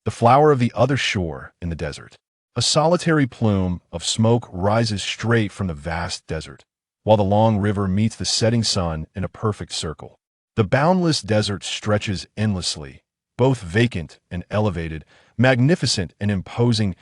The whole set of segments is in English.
the flower of the other shore in the desert. A solitary plume of smoke rises straight from the vast desert, while the long river meets the setting sun in a perfect circle. The boundless desert stretches endlessly, both vacant and elevated, magnificent and imposing.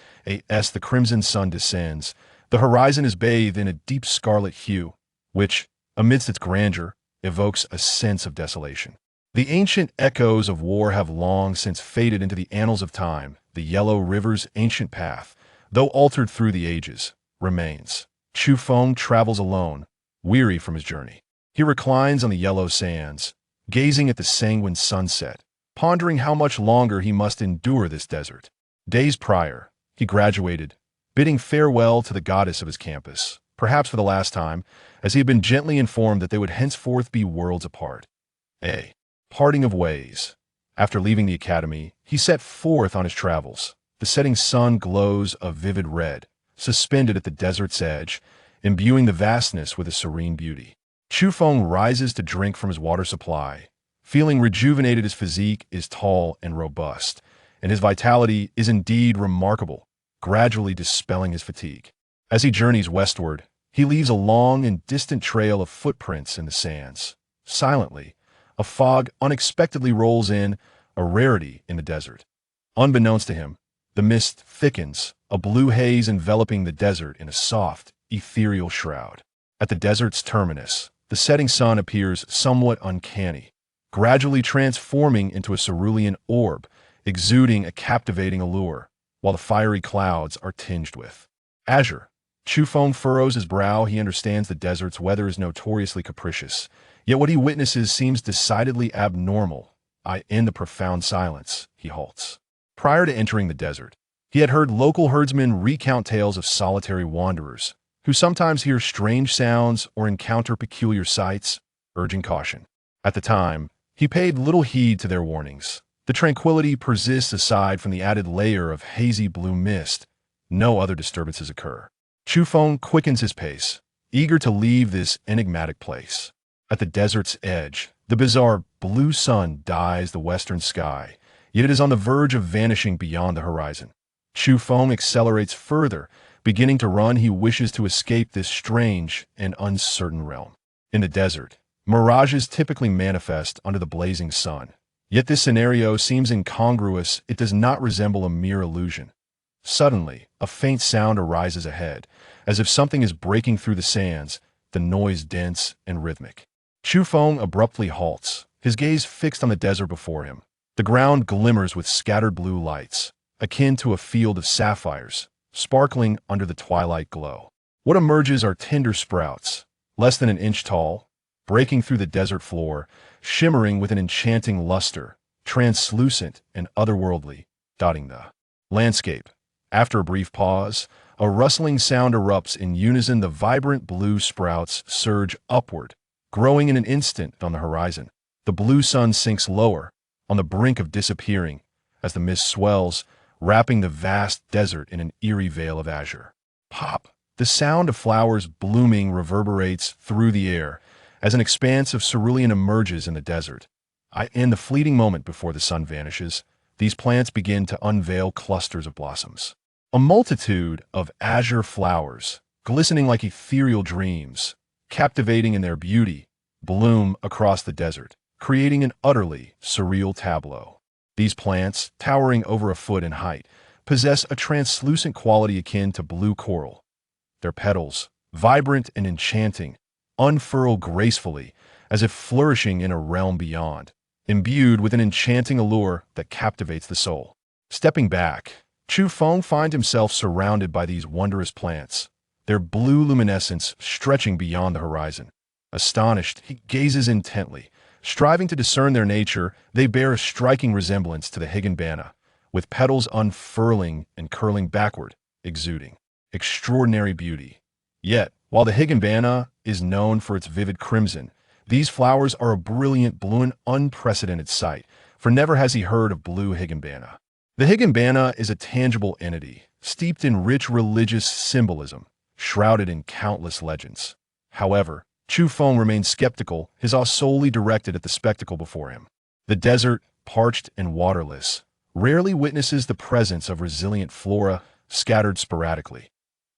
As the crimson sun descends, the horizon is bathed in a deep scarlet hue, which, amidst its grandeur, evokes a sense of desolation. The ancient echoes of war have long since faded into the annals of time. The yellow river's ancient path, though altered through the ages, remains. Chu Feng travels alone, weary from his journey. He reclines on the yellow sands, gazing at the sanguine sunset, pondering how much longer he must endure this desert. Days prior, he graduated, bidding farewell to the goddess of his campus, perhaps for the last time, as he had been gently informed that they would henceforth be worlds apart. A parting of ways. After leaving the academy, he set forth on his travels. The setting sun glows a vivid red, suspended at the desert's edge, imbuing the vastness with a serene beauty. Chu Feng rises to drink from his water supply. Feeling rejuvenated, his physique is tall and robust, and his vitality is indeed remarkable, gradually dispelling his fatigue. As he journeys westward, he leaves a long and distant trail of footprints in the sands. Silently, a fog unexpectedly rolls in, a rarity in the desert. Unbeknownst to him, the mist thickens, a blue haze enveloping the desert in a soft, ethereal shroud. At the desert's terminus, the setting sun appears somewhat uncanny, gradually transforming into a cerulean orb, exuding a captivating allure, while the fiery clouds are tinged with azure. Chu Feng furrows his brow. He understands the desert's weather is notoriously capricious, yet what he witnesses seems decidedly abnormal. In the profound silence, he halts. Prior to entering the desert, he had heard local herdsmen recount tales of solitary wanderers, who sometimes hear strange sounds or encounter peculiar sights, urging caution. At the time, he paid little heed to their warnings. The tranquility persists aside from the added layer of hazy blue mist. No other disturbances occur. Chu Feng quickens his pace, eager to leave this enigmatic place. At the desert's edge, the bizarre blue sun dyes the western sky, yet it is on the verge of vanishing beyond the horizon. Chu Feng accelerates further, beginning to run. He wishes to escape this strange and uncertain realm. In the desert, mirages typically manifest under the blazing sun. Yet this scenario seems incongruous. It does not resemble a mere illusion. Suddenly, a faint sound arises ahead, as if something is breaking through the sands, the noise dense and rhythmic. Chu Feng abruptly halts, his gaze fixed on the desert before him. The ground glimmers with scattered blue lights, akin to a field of sapphires, sparkling under the twilight glow. What emerges are tender sprouts, less than an inch tall, breaking through the desert floor, shimmering with an enchanting luster, translucent and otherworldly, dotting the landscape. After a brief pause, a rustling sound erupts in unison. The vibrant blue sprouts surge upward, growing in an instant on the horizon. The blue sun sinks lower, on the brink of disappearing, as the mist swells, wrapping the vast desert in an eerie veil of azure. Pop! The sound of flowers blooming reverberates through the air, as an expanse of cerulean emerges in the desert. In the fleeting moment before the sun vanishes, these plants begin to unveil clusters of blossoms. A multitude of azure flowers, glistening like ethereal dreams, captivating in their beauty, bloom across the desert, creating an utterly surreal tableau. These plants, towering over a foot in height, possess a translucent quality akin to blue coral. Their petals, vibrant and enchanting, unfurl gracefully, as if flourishing in a realm beyond, imbued with an enchanting allure that captivates the soul. Stepping back, Chu Feng finds himself surrounded by these wondrous plants, their blue luminescence stretching beyond the horizon. Astonished, he gazes intently. Striving to discern their nature, they bear a striking resemblance to the higanbana, with petals unfurling and curling backward, exuding extraordinary beauty. Yet, while the higanbana is known for its vivid crimson, these flowers are a brilliant blue, an unprecedented sight, for never has he heard of blue higanbana. The higanbana is a tangible entity, steeped in rich religious symbolism, shrouded in countless legends. However, Chu Feng remains skeptical, his awe solely directed at the spectacle before him. The desert, parched and waterless, rarely witnesses the presence of resilient flora scattered sporadically.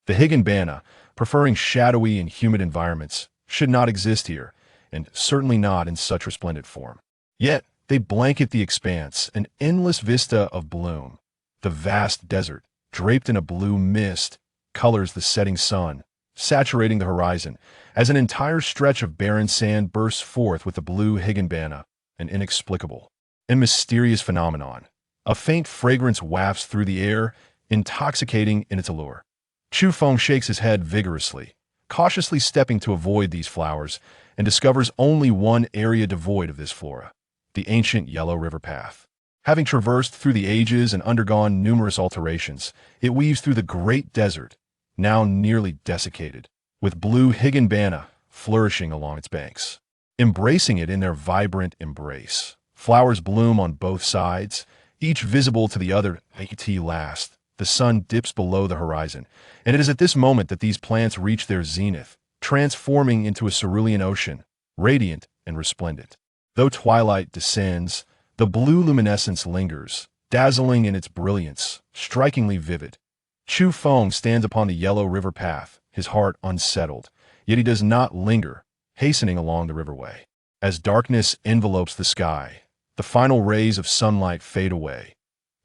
The higanbana, preferring shadowy and humid environments, should not exist here, and certainly not in such resplendent form. Yet, they blanket the expanse, an endless vista of bloom. The vast desert, draped in a blue mist, colors the setting sun, saturating the horizon, as an entire stretch of barren sand bursts forth with the blue higanbana, an inexplicable and mysterious phenomenon. A faint fragrance wafts through the air, intoxicating in its allure. Chu Feng shakes his head vigorously, cautiously stepping to avoid these flowers, and discovers only one area devoid of this flora: the ancient Yellow River Path. Having traversed through the ages and undergone numerous alterations, it weaves through the great desert, now nearly desiccated, with blue higanbana flourishing along its banks. Embracing it in their vibrant embrace, flowers bloom on both sides, each visible to the other at last. The sun dips below the horizon, and it is at this moment that these plants reach their zenith, transforming into a cerulean ocean, radiant and resplendent. Though twilight descends, the blue luminescence lingers, dazzling in its brilliance, strikingly vivid. Chu Feng stands upon the Yellow River Path, his heart unsettled, yet he does not linger, hastening along the riverway. As darkness envelopes the sky, the final rays of sunlight fade away.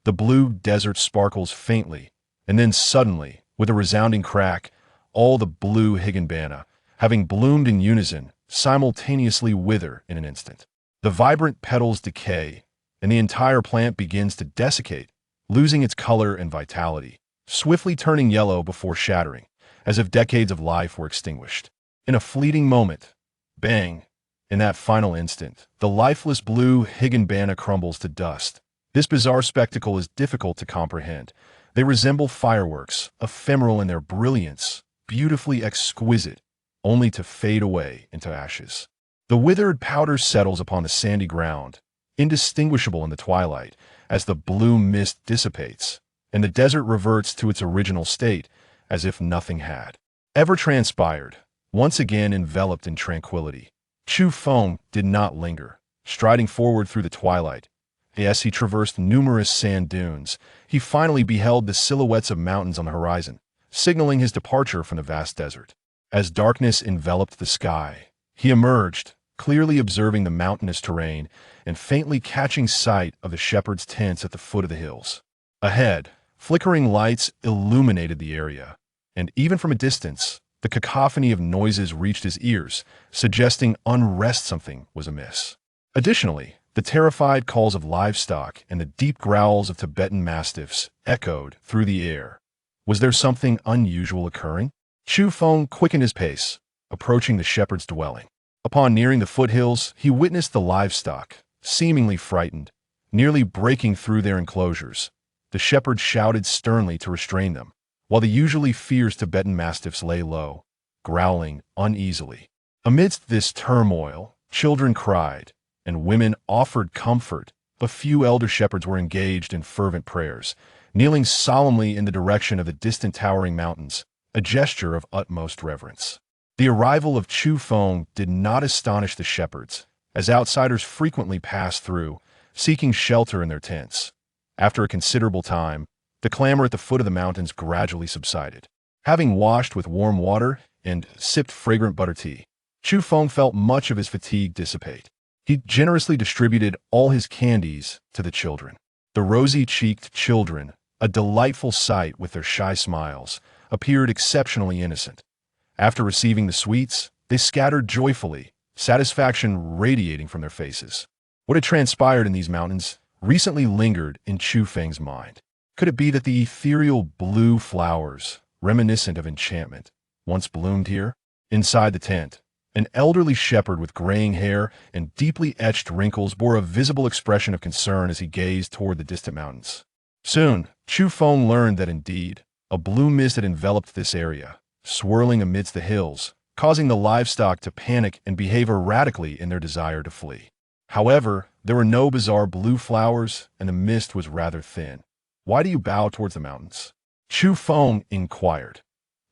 The blue desert sparkles faintly, and then suddenly, with a resounding crack, all the blue higanbana, having bloomed in unison, simultaneously wither in an instant. The vibrant petals decay, and the entire plant begins to desiccate, losing its color and vitality, swiftly turning yellow before shattering, as if decades of life were extinguished. In a fleeting moment, bang! In that final instant, the lifeless blue higanbana crumbles to dust. This bizarre spectacle is difficult to comprehend. They resemble fireworks, ephemeral in their brilliance, beautifully exquisite, only to fade away into ashes. The withered powder settles upon the sandy ground, indistinguishable in the twilight, as the blue mist dissipates, and the desert reverts to its original state, as if nothing had ever transpired, once again enveloped in tranquility. Chu Feng did not linger, striding forward through the twilight. As he traversed numerous sand dunes, he finally beheld the silhouettes of mountains on the horizon, signaling his departure from the vast desert. As darkness enveloped the sky, he emerged, clearly observing the mountainous terrain and faintly catching sight of the shepherd's tents at the foot of the hills. Ahead, flickering lights illuminated the area, and even from a distance, the cacophony of noises reached his ears, suggesting unrest. Something was amiss. Additionally, the terrified calls of livestock and the deep growls of Tibetan mastiffs echoed through the air. Was there something unusual occurring? Chu Feng quickened his pace, approaching the shepherd's dwelling. Upon nearing the foothills, he witnessed the livestock, seemingly frightened, nearly breaking through their enclosures. The shepherd shouted sternly to restrain them, while the usually fierce Tibetan mastiffs lay low, growling uneasily. Amidst this turmoil, children cried, and women offered comfort. A few elder shepherds were engaged in fervent prayers, kneeling solemnly in the direction of the distant towering mountains, a gesture of utmost reverence. The arrival of Chu Feng did not astonish the shepherds, as outsiders frequently passed through, seeking shelter in their tents. After a considerable time, the clamor at the foot of the mountains gradually subsided. Having washed with warm water and sipped fragrant butter tea, Chu Feng felt much of his fatigue dissipate. He generously distributed all his candies to the children. The rosy-cheeked children, a delightful sight with their shy smiles, appeared exceptionally innocent. After receiving the sweets, they scattered joyfully, satisfaction radiating from their faces. What had transpired in these mountains recently lingered in Chu Feng's mind. Could it be that the ethereal blue flowers, reminiscent of enchantment, once bloomed here? Inside the tent, an elderly shepherd with graying hair and deeply etched wrinkles bore a visible expression of concern as he gazed toward the distant mountains. Soon, Chu Feng learned that indeed, a blue mist had enveloped this area, swirling amidst the hills, causing the livestock to panic and behave erratically in their desire to flee. However, there were no bizarre blue flowers, and the mist was rather thin. "Why do you bow towards the mountains?" Chu Feng inquired.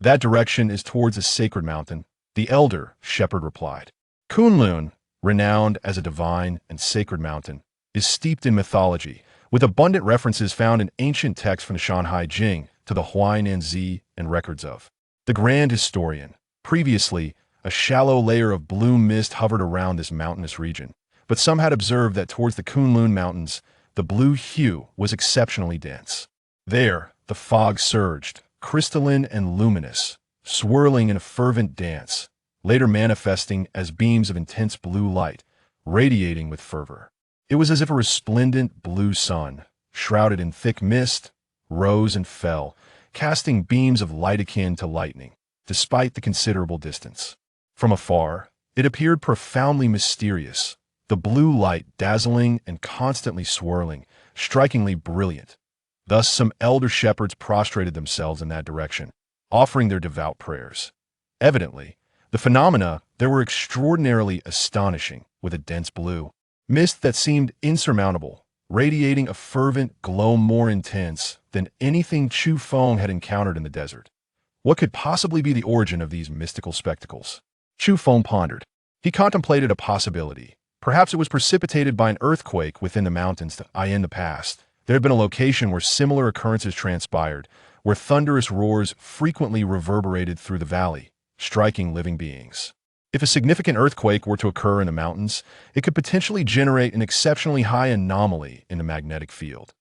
"That direction is towards a sacred mountain," the elder shepherd replied. Kunlun, renowned as a divine and sacred mountain, is steeped in mythology, with abundant references found in ancient texts from the Shanhai Jing to the Huainan Zi and records of the Grand Historian. Previously, a shallow layer of blue mist hovered around this mountainous region, but some had observed that towards the Kunlun Mountains, the blue hue was exceptionally dense. There, the fog surged, crystalline and luminous, swirling in a fervent dance, later manifesting as beams of intense blue light, radiating with fervor. It was as if a resplendent blue sun, shrouded in thick mist, rose and fell, casting beams of light akin to lightning, despite the considerable distance. From afar, it appeared profoundly mysterious, the blue light dazzling and constantly swirling, strikingly brilliant. Thus some elder shepherds prostrated themselves in that direction, offering their devout prayers. Evidently, the phenomena there were extraordinarily astonishing, with a dense blue mist that seemed insurmountable, radiating a fervent glow more intense than anything Chu Feng had encountered in the desert. What could possibly be the origin of these mystical spectacles? Chu Feng pondered. He contemplated a possibility. Perhaps it was precipitated by an earthquake within the mountains in the past. There had been a location where similar occurrences transpired, where thunderous roars frequently reverberated through the valley, striking living beings. If a significant earthquake were to occur in the mountains, it could potentially generate an exceptionally high anomaly in the magnetic field.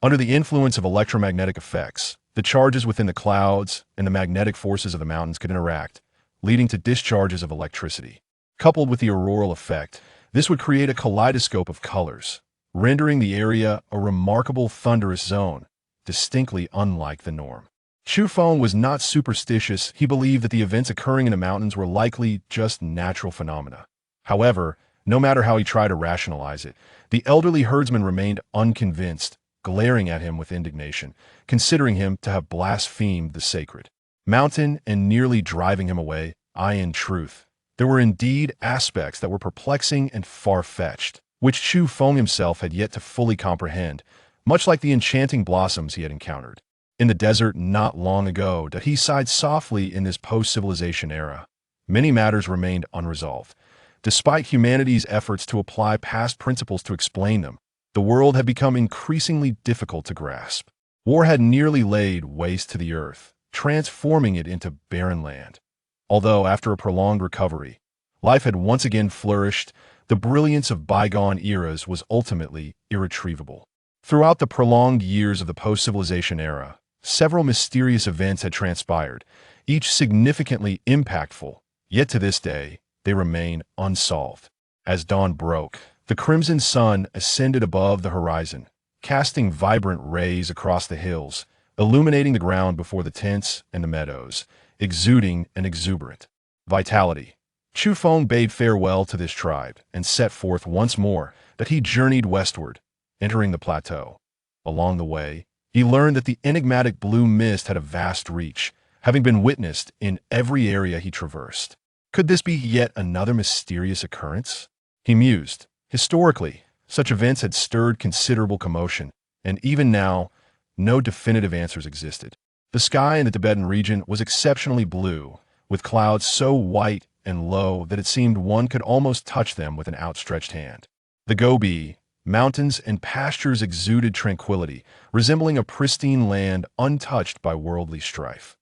Under the influence of electromagnetic effects, the charges within the clouds and the magnetic forces of the mountains could interact, leading to discharges of electricity. Coupled with the auroral effect, this would create a kaleidoscope of colors, rendering the area a remarkable thunderous zone, distinctly unlike the norm. Chu Feng was not superstitious. He believed that the events occurring in the mountains were likely just natural phenomena. However, no matter how he tried to rationalize it, the elderly herdsman remained unconvinced, glaring at him with indignation, considering him to have blasphemed the sacred mountain and nearly driving him away. In truth, there were indeed aspects that were perplexing and far-fetched, which Chu Feng himself had yet to fully comprehend, much like the enchanting blossoms he had encountered in the desert not long ago. That he sighed softly in this post-civilization era. Many matters remained unresolved. Despite humanity's efforts to apply past principles to explain them, the world had become increasingly difficult to grasp. War had nearly laid waste to the earth, transforming it into barren land. Although, after a prolonged recovery, life had once again flourished, the brilliance of bygone eras was ultimately irretrievable. Throughout the prolonged years of the post-civilization era, several mysterious events had transpired, each significantly impactful, yet to this day, they remain unsolved. As dawn broke, the crimson sun ascended above the horizon, casting vibrant rays across the hills, illuminating the ground before the tents and the meadows, exuding an exuberant vitality. Chu Feng bade farewell to this tribe and set forth once more. That he journeyed westward, entering the plateau. Along the way, he learned that the enigmatic blue mist had a vast reach, having been witnessed in every area he traversed. Could this be yet another mysterious occurrence? He mused. Historically, such events had stirred considerable commotion, and even now, no definitive answers existed. The sky in the Tibetan region was exceptionally blue, with clouds so white and low that it seemed one could almost touch them with an outstretched hand. The Gobi mountains and pastures exuded tranquility, resembling a pristine land untouched by worldly strife.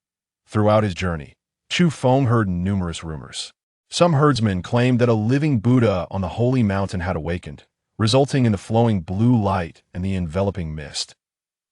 Throughout his journey, Chu Feng heard numerous rumors. Some herdsmen claimed that a living Buddha on the holy mountain had awakened, resulting in the flowing blue light and the enveloping mist.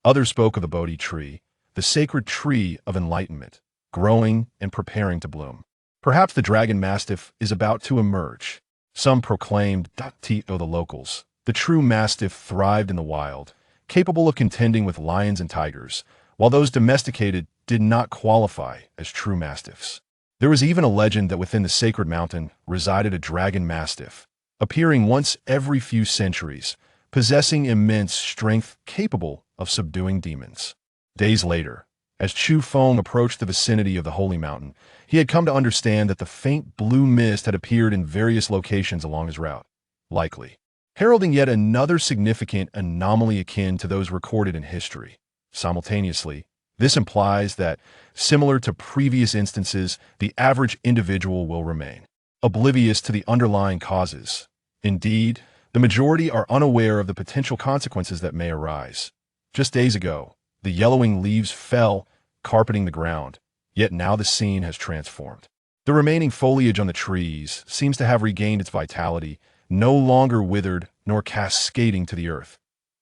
Others spoke of the Bodhi tree, the sacred tree of enlightenment, growing and preparing to bloom. Perhaps the dragon mastiff is about to emerge. Some proclaimed the locals. The true mastiff thrived in the wild, capable of contending with lions and tigers, while those domesticated did not qualify as true mastiffs. There was even a legend that within the sacred mountain resided a dragon mastiff, appearing once every few centuries, possessing immense strength capable of subduing demons. Days later, as Chu Feng approached the vicinity of the holy mountain, he had come to understand that the faint blue mist had appeared in various locations along his route, likely heralding yet another significant anomaly akin to those recorded in history. Simultaneously, this implies that, similar to previous instances, the average individual will remain oblivious to the underlying causes. Indeed, The majority are unaware of the potential consequences that may arise. Just days ago, the yellowing leaves fell, carpeting the ground, yet now the scene has transformed. The remaining foliage on the trees seems to have regained its vitality, no longer withered nor cascading to the earth.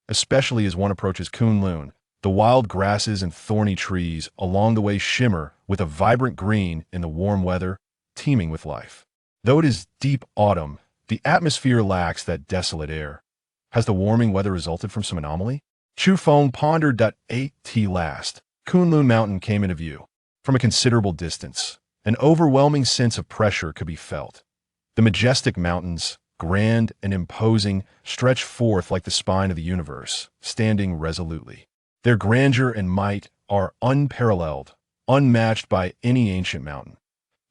Especially as one approaches Kunlun, the wild grasses and thorny trees along the way shimmer with a vibrant green in the warm weather, teeming with life. Though it is deep autumn, the atmosphere lacks that desolate air. Has the warming weather resulted from some anomaly? Chu Feng pondered. At last, Kunlun Mountain came into view. From a considerable distance, an overwhelming sense of pressure could be felt. The majestic mountains, grand and imposing, stretch forth like the spine of the universe, standing resolutely. Their grandeur and might are unparalleled, unmatched by any ancient mountain.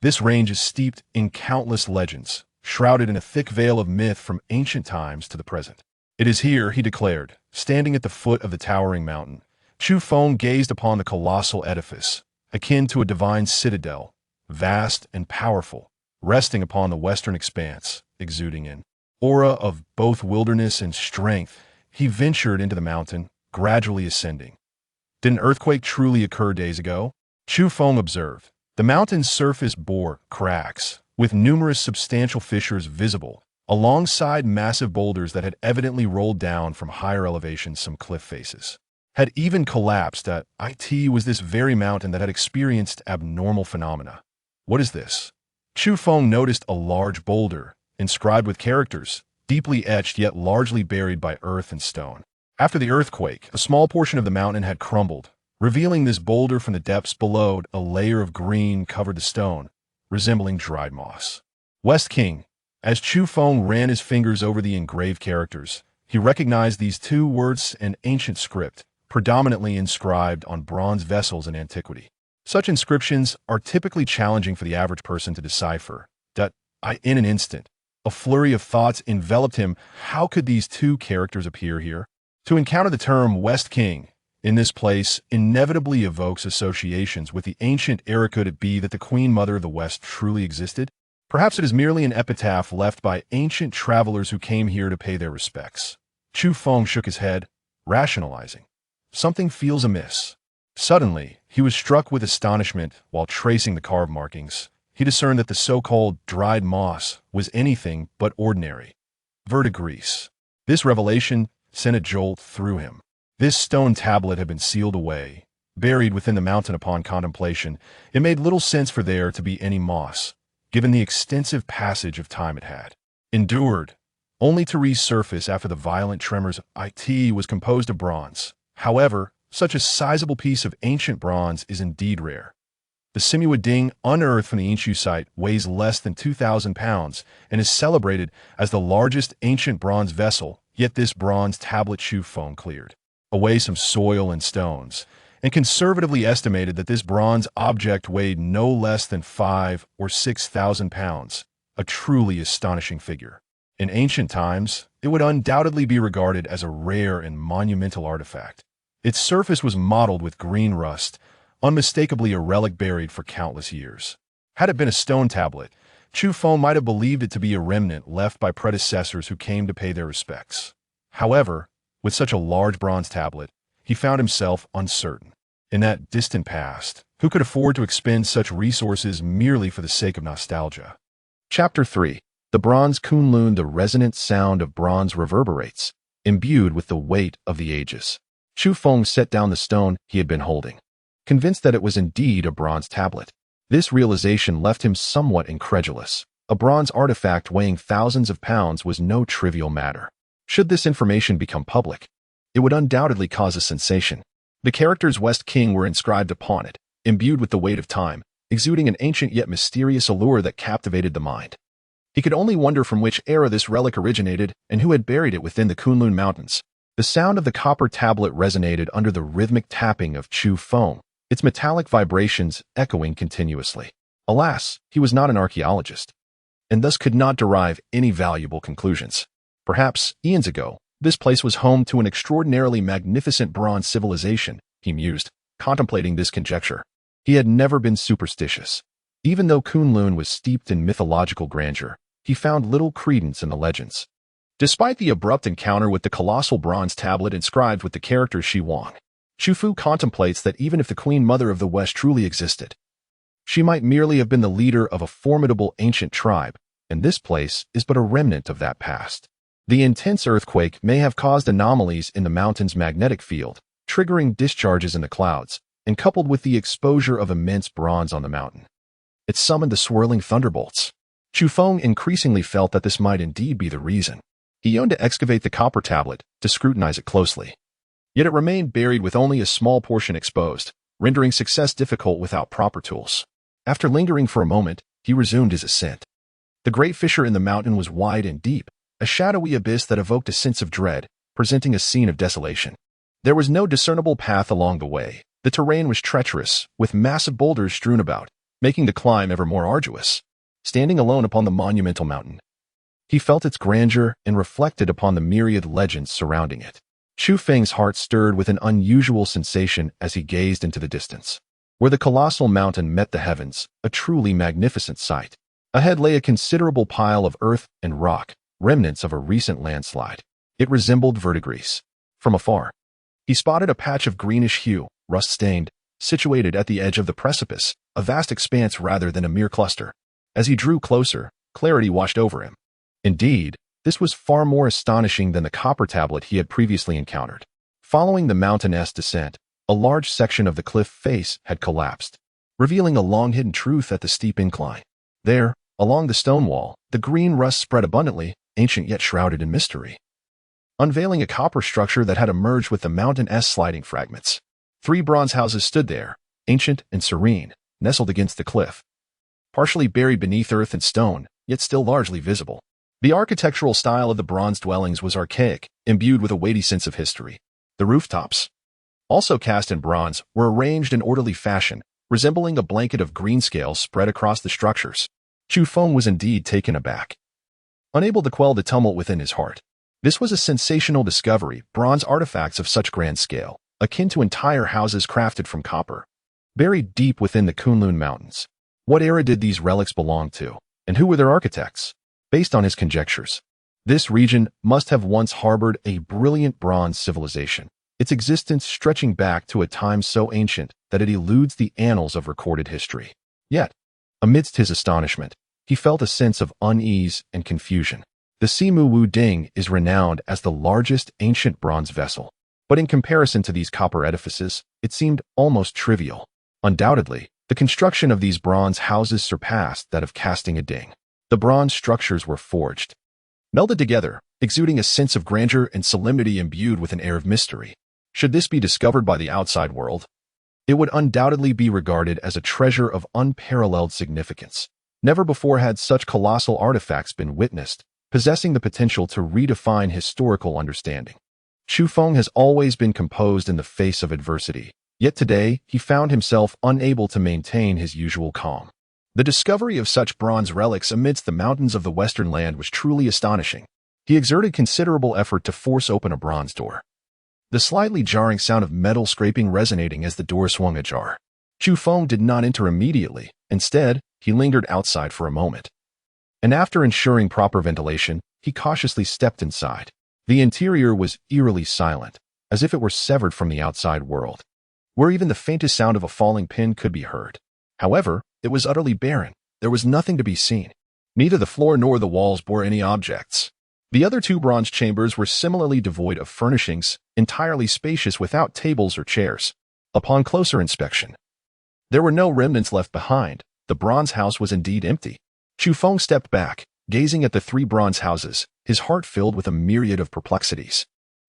This range is steeped in countless legends, shrouded in a thick veil of myth from ancient times to the present. It is here, he declared, standing at the foot of the towering mountain. Chu Feng gazed upon the colossal edifice, akin to a divine citadel, vast and powerful, resting upon the western expanse, exuding an aura of both wilderness and strength. He ventured into the mountain, gradually ascending. Did an earthquake truly occur days ago? Chu Feng observed. The mountain's surface bore cracks, with numerous substantial fissures visible, alongside massive boulders that had evidently rolled down from higher elevations. Some cliff faces had even collapsed. It was this very mountain that had experienced abnormal phenomena. What is this? Chu Feng noticed a large boulder, inscribed with characters, deeply etched yet largely buried by earth and stone. After the earthquake, a small portion of the mountain had crumbled, revealing this boulder from the depths below. A layer of green covered the stone, resembling dried moss. West King. As Chu Feng ran his fingers over the engraved characters, he recognized these two words in ancient script, predominantly inscribed on bronze vessels in antiquity. Such inscriptions are typically challenging for the average person to decipher. In an instant, a flurry of thoughts enveloped him. How could these two characters appear here? To encounter the term West King in this place inevitably evokes associations with the ancient era. Could it be that the Queen Mother of the West truly existed? Perhaps it is merely an epitaph left by ancient travelers who came here to pay their respects. Chu Feng shook his head, rationalizing. Something feels amiss. Suddenly, he was struck with astonishment while tracing the carved markings. He discerned that the so-called dried moss was anything but ordinary verdigris. This revelation sent a jolt through him. This stone tablet had been sealed away, buried within the mountain. Upon contemplation, it made little sense for there to be any moss, given the extensive passage of time it had endured, only to resurface after the violent tremors. It was composed of bronze. However, such a sizable piece of ancient bronze is indeed rare. The Simuwa Ding, unearthed from the Inshu site, weighs less than 2,000 pounds and is celebrated as the largest ancient bronze vessel. Yet this bronze tablet Chu Feng cleared away some soil and stones, and conservatively estimated that this bronze object weighed no less than 5,000 or 6,000 pounds, a truly astonishing figure. In ancient times, it would undoubtedly be regarded as a rare and monumental artifact. Its surface was mottled with green rust, unmistakably a relic buried for countless years. Had it been a stone tablet, Chu Feng might have believed it to be a remnant left by predecessors who came to pay their respects. However, with such a large bronze tablet, he found himself uncertain. In that distant past, who could afford to expend such resources merely for the sake of nostalgia? Chapter 3. The bronze Kunlun. The resonant sound of bronze reverberates, imbued with the weight of the ages. Chu Feng set down the stone he had been holding, convinced that it was indeed a bronze tablet. This realization left him somewhat incredulous. A bronze artifact weighing thousands of pounds was no trivial matter. Should this information become public, it would undoubtedly cause a sensation. The characters West King were inscribed upon it, imbued with the weight of time, exuding an ancient yet mysterious allure that captivated the mind. He could only wonder from which era this relic originated and who had buried it within the Kunlun Mountains. The sound of the copper tablet resonated under the rhythmic tapping of Chu Feng, its metallic vibrations echoing continuously. Alas, he was not an archaeologist, and thus could not derive any valuable conclusions. Perhaps, eons ago, this place was home to an extraordinarily magnificent bronze civilization, he mused, contemplating this conjecture. He had never been superstitious. Even though Kunlun was steeped in mythological grandeur, he found little credence in the legends. Despite the abrupt encounter with the colossal bronze tablet inscribed with the character Shi Wang, Chu Fu contemplates that even if the Queen Mother of the West truly existed, she might merely have been the leader of a formidable ancient tribe, and this place is but a remnant of that past. The intense earthquake may have caused anomalies in the mountain's magnetic field, triggering discharges in the clouds, and coupled with the exposure of immense bronze on the mountain, it summoned the swirling thunderbolts. Chu Feng increasingly felt that this might indeed be the reason. He yearned to excavate the copper tablet, to scrutinize it closely. Yet it remained buried with only a small portion exposed, rendering success difficult without proper tools. After lingering for a moment, he resumed his ascent. The great fissure in the mountain was wide and deep, a shadowy abyss that evoked a sense of dread, presenting a scene of desolation. There was no discernible path along the way. The terrain was treacherous, with massive boulders strewn about, making the climb ever more arduous. Standing alone upon the monumental mountain, he felt its grandeur and reflected upon the myriad legends surrounding it. Chu Feng's heart stirred with an unusual sensation as he gazed into the distance. Where the colossal mountain met the heavens, a truly magnificent sight. Ahead lay a considerable pile of earth and rock, remnants of a recent landslide. It resembled verdigris. From afar, he spotted a patch of greenish hue, rust-stained, situated at the edge of the precipice, a vast expanse rather than a mere cluster. As he drew closer, clarity washed over him. Indeed, this was far more astonishing than the copper tablet he had previously encountered. Following the mountainous descent, a large section of the cliff face had collapsed, revealing a long-hidden truth at the steep incline. There, along the stone wall, the green rust spread abundantly, ancient yet shrouded in mystery, unveiling a copper structure that had emerged with the mountain's sliding fragments. 3 bronze houses stood there, ancient and serene, nestled against the cliff, partially buried beneath earth and stone, yet still largely visible. The architectural style of the bronze dwellings was archaic, imbued with a weighty sense of history. The rooftops, also cast in bronze, were arranged in orderly fashion, resembling a blanket of green scales spread across the structures. Chu Feng was indeed taken aback, unable to quell the tumult within his heart. This was a sensational discovery, bronze artifacts of such grand scale, akin to entire houses crafted from copper, buried deep within the Kunlun Mountains. What era did these relics belong to, and who were their architects? Based on his conjectures, this region must have once harbored a brilliant bronze civilization, its existence stretching back to a time so ancient that it eludes the annals of recorded history. Yet, amidst his astonishment, he felt a sense of unease and confusion. The Simu Wu Ding is renowned as the largest ancient bronze vessel, but in comparison to these copper edifices, it seemed almost trivial. Undoubtedly, the construction of these bronze houses surpassed that of casting a ding. The bronze structures were forged, melded together, exuding a sense of grandeur and solemnity imbued with an air of mystery. Should this be discovered by the outside world, it would undoubtedly be regarded as a treasure of unparalleled significance. Never before had such colossal artifacts been witnessed, possessing the potential to redefine historical understanding. Chu Feng has always been composed in the face of adversity, yet today he found himself unable to maintain his usual calm. The discovery of such bronze relics amidst the mountains of the western land was truly astonishing. He exerted considerable effort to force open a bronze door, the slightly jarring sound of metal scraping resonating as the door swung ajar. Chu Feng did not enter immediately. Instead, he lingered outside for a moment, and after ensuring proper ventilation, he cautiously stepped inside. The interior was eerily silent, as if it were severed from the outside world, where even the faintest sound of a falling pin could be heard. However, it was utterly barren. There was nothing to be seen. Neither the floor nor the walls bore any objects. The other 2 bronze chambers were similarly devoid of furnishings, entirely spacious without tables or chairs. Upon closer inspection, there were no remnants left behind. The bronze house was indeed empty. Chu Feng stepped back, gazing at the 3 bronze houses, his heart filled with a myriad of perplexities.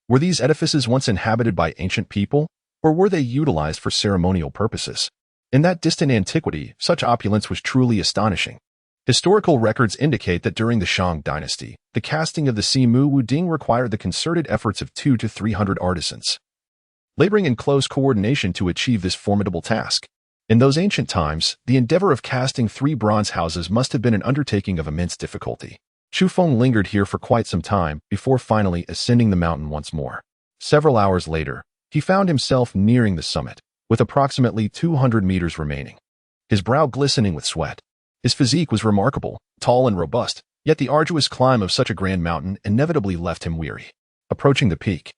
Were these edifices once inhabited by ancient people, or were they utilized for ceremonial purposes? In that distant antiquity, such opulence was truly astonishing. Historical records indicate that during the Shang dynasty, the casting of the Simu Wu Ding required the concerted efforts of 200 to 300 artisans, laboring in close coordination to achieve this formidable task. In those ancient times, the endeavor of casting 3 bronze houses must have been an undertaking of immense difficulty. Chu Feng lingered here for quite some time before finally ascending the mountain once more. Several hours later, he found himself nearing the summit, with approximately 200 meters remaining. His brow glistening with sweat. His physique was remarkable, tall and robust, Yet the arduous climb of such a grand mountain inevitably left him weary. Approaching the peak,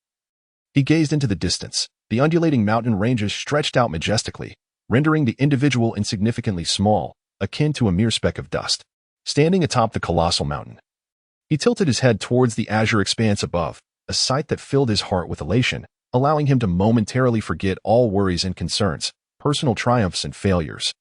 he gazed into the distance. The undulating mountain ranges stretched out majestically, rendering the individual insignificantly small, akin to a mere speck of dust. Standing atop the colossal mountain, he tilted his head towards the azure expanse above, a sight that filled his heart with elation, allowing him to momentarily forget all worries and concerns, personal triumphs and failures.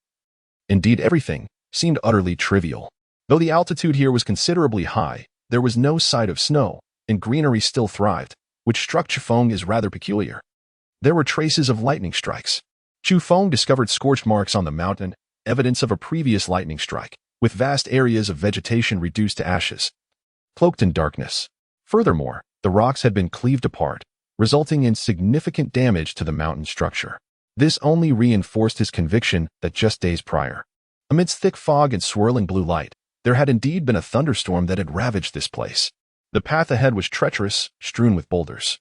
Indeed, everything seemed utterly trivial. Though the altitude here was considerably high, there was no sight of snow, and greenery still thrived, which struck Chu Feng as rather peculiar. There were traces of lightning strikes. Chu Feng discovered scorched marks on the mountain, evidence of a previous lightning strike, with vast areas of vegetation reduced to ashes, cloaked in darkness. Furthermore, the rocks had been cleaved apart, resulting in significant damage to the mountain structure. This only reinforced his conviction that just days prior, amidst thick fog and swirling blue light, there had indeed been a thunderstorm that had ravaged this place. The path ahead was treacherous, strewn with boulders,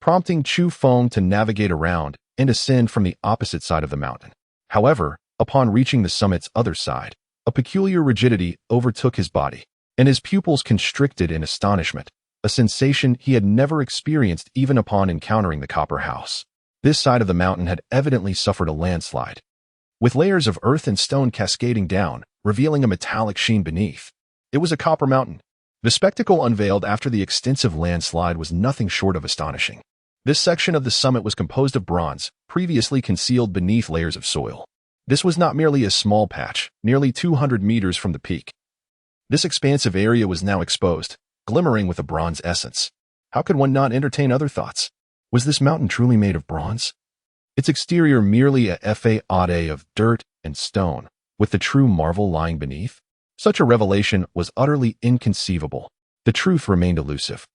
prompting Chu Feng to navigate around and ascend from the opposite side of the mountain. However, upon reaching the summit's other side, a peculiar rigidity overtook his body, and his pupils constricted in astonishment, a sensation he had never experienced even upon encountering the copper house. This side of the mountain had evidently suffered a landslide, with layers of earth and stone cascading down, revealing a metallic sheen beneath. It was a copper mountain. The spectacle unveiled after the extensive landslide was nothing short of astonishing. This section of the summit was composed of bronze, previously concealed beneath layers of soil. This was not merely a small patch, nearly 200 meters from the peak. This expansive area was now exposed, glimmering with a bronze essence. How could one not entertain other thoughts? Was this mountain truly made of bronze? Its exterior merely a facade of dirt and stone, with the true marvel lying beneath? Such a revelation was utterly inconceivable. The truth remained elusive.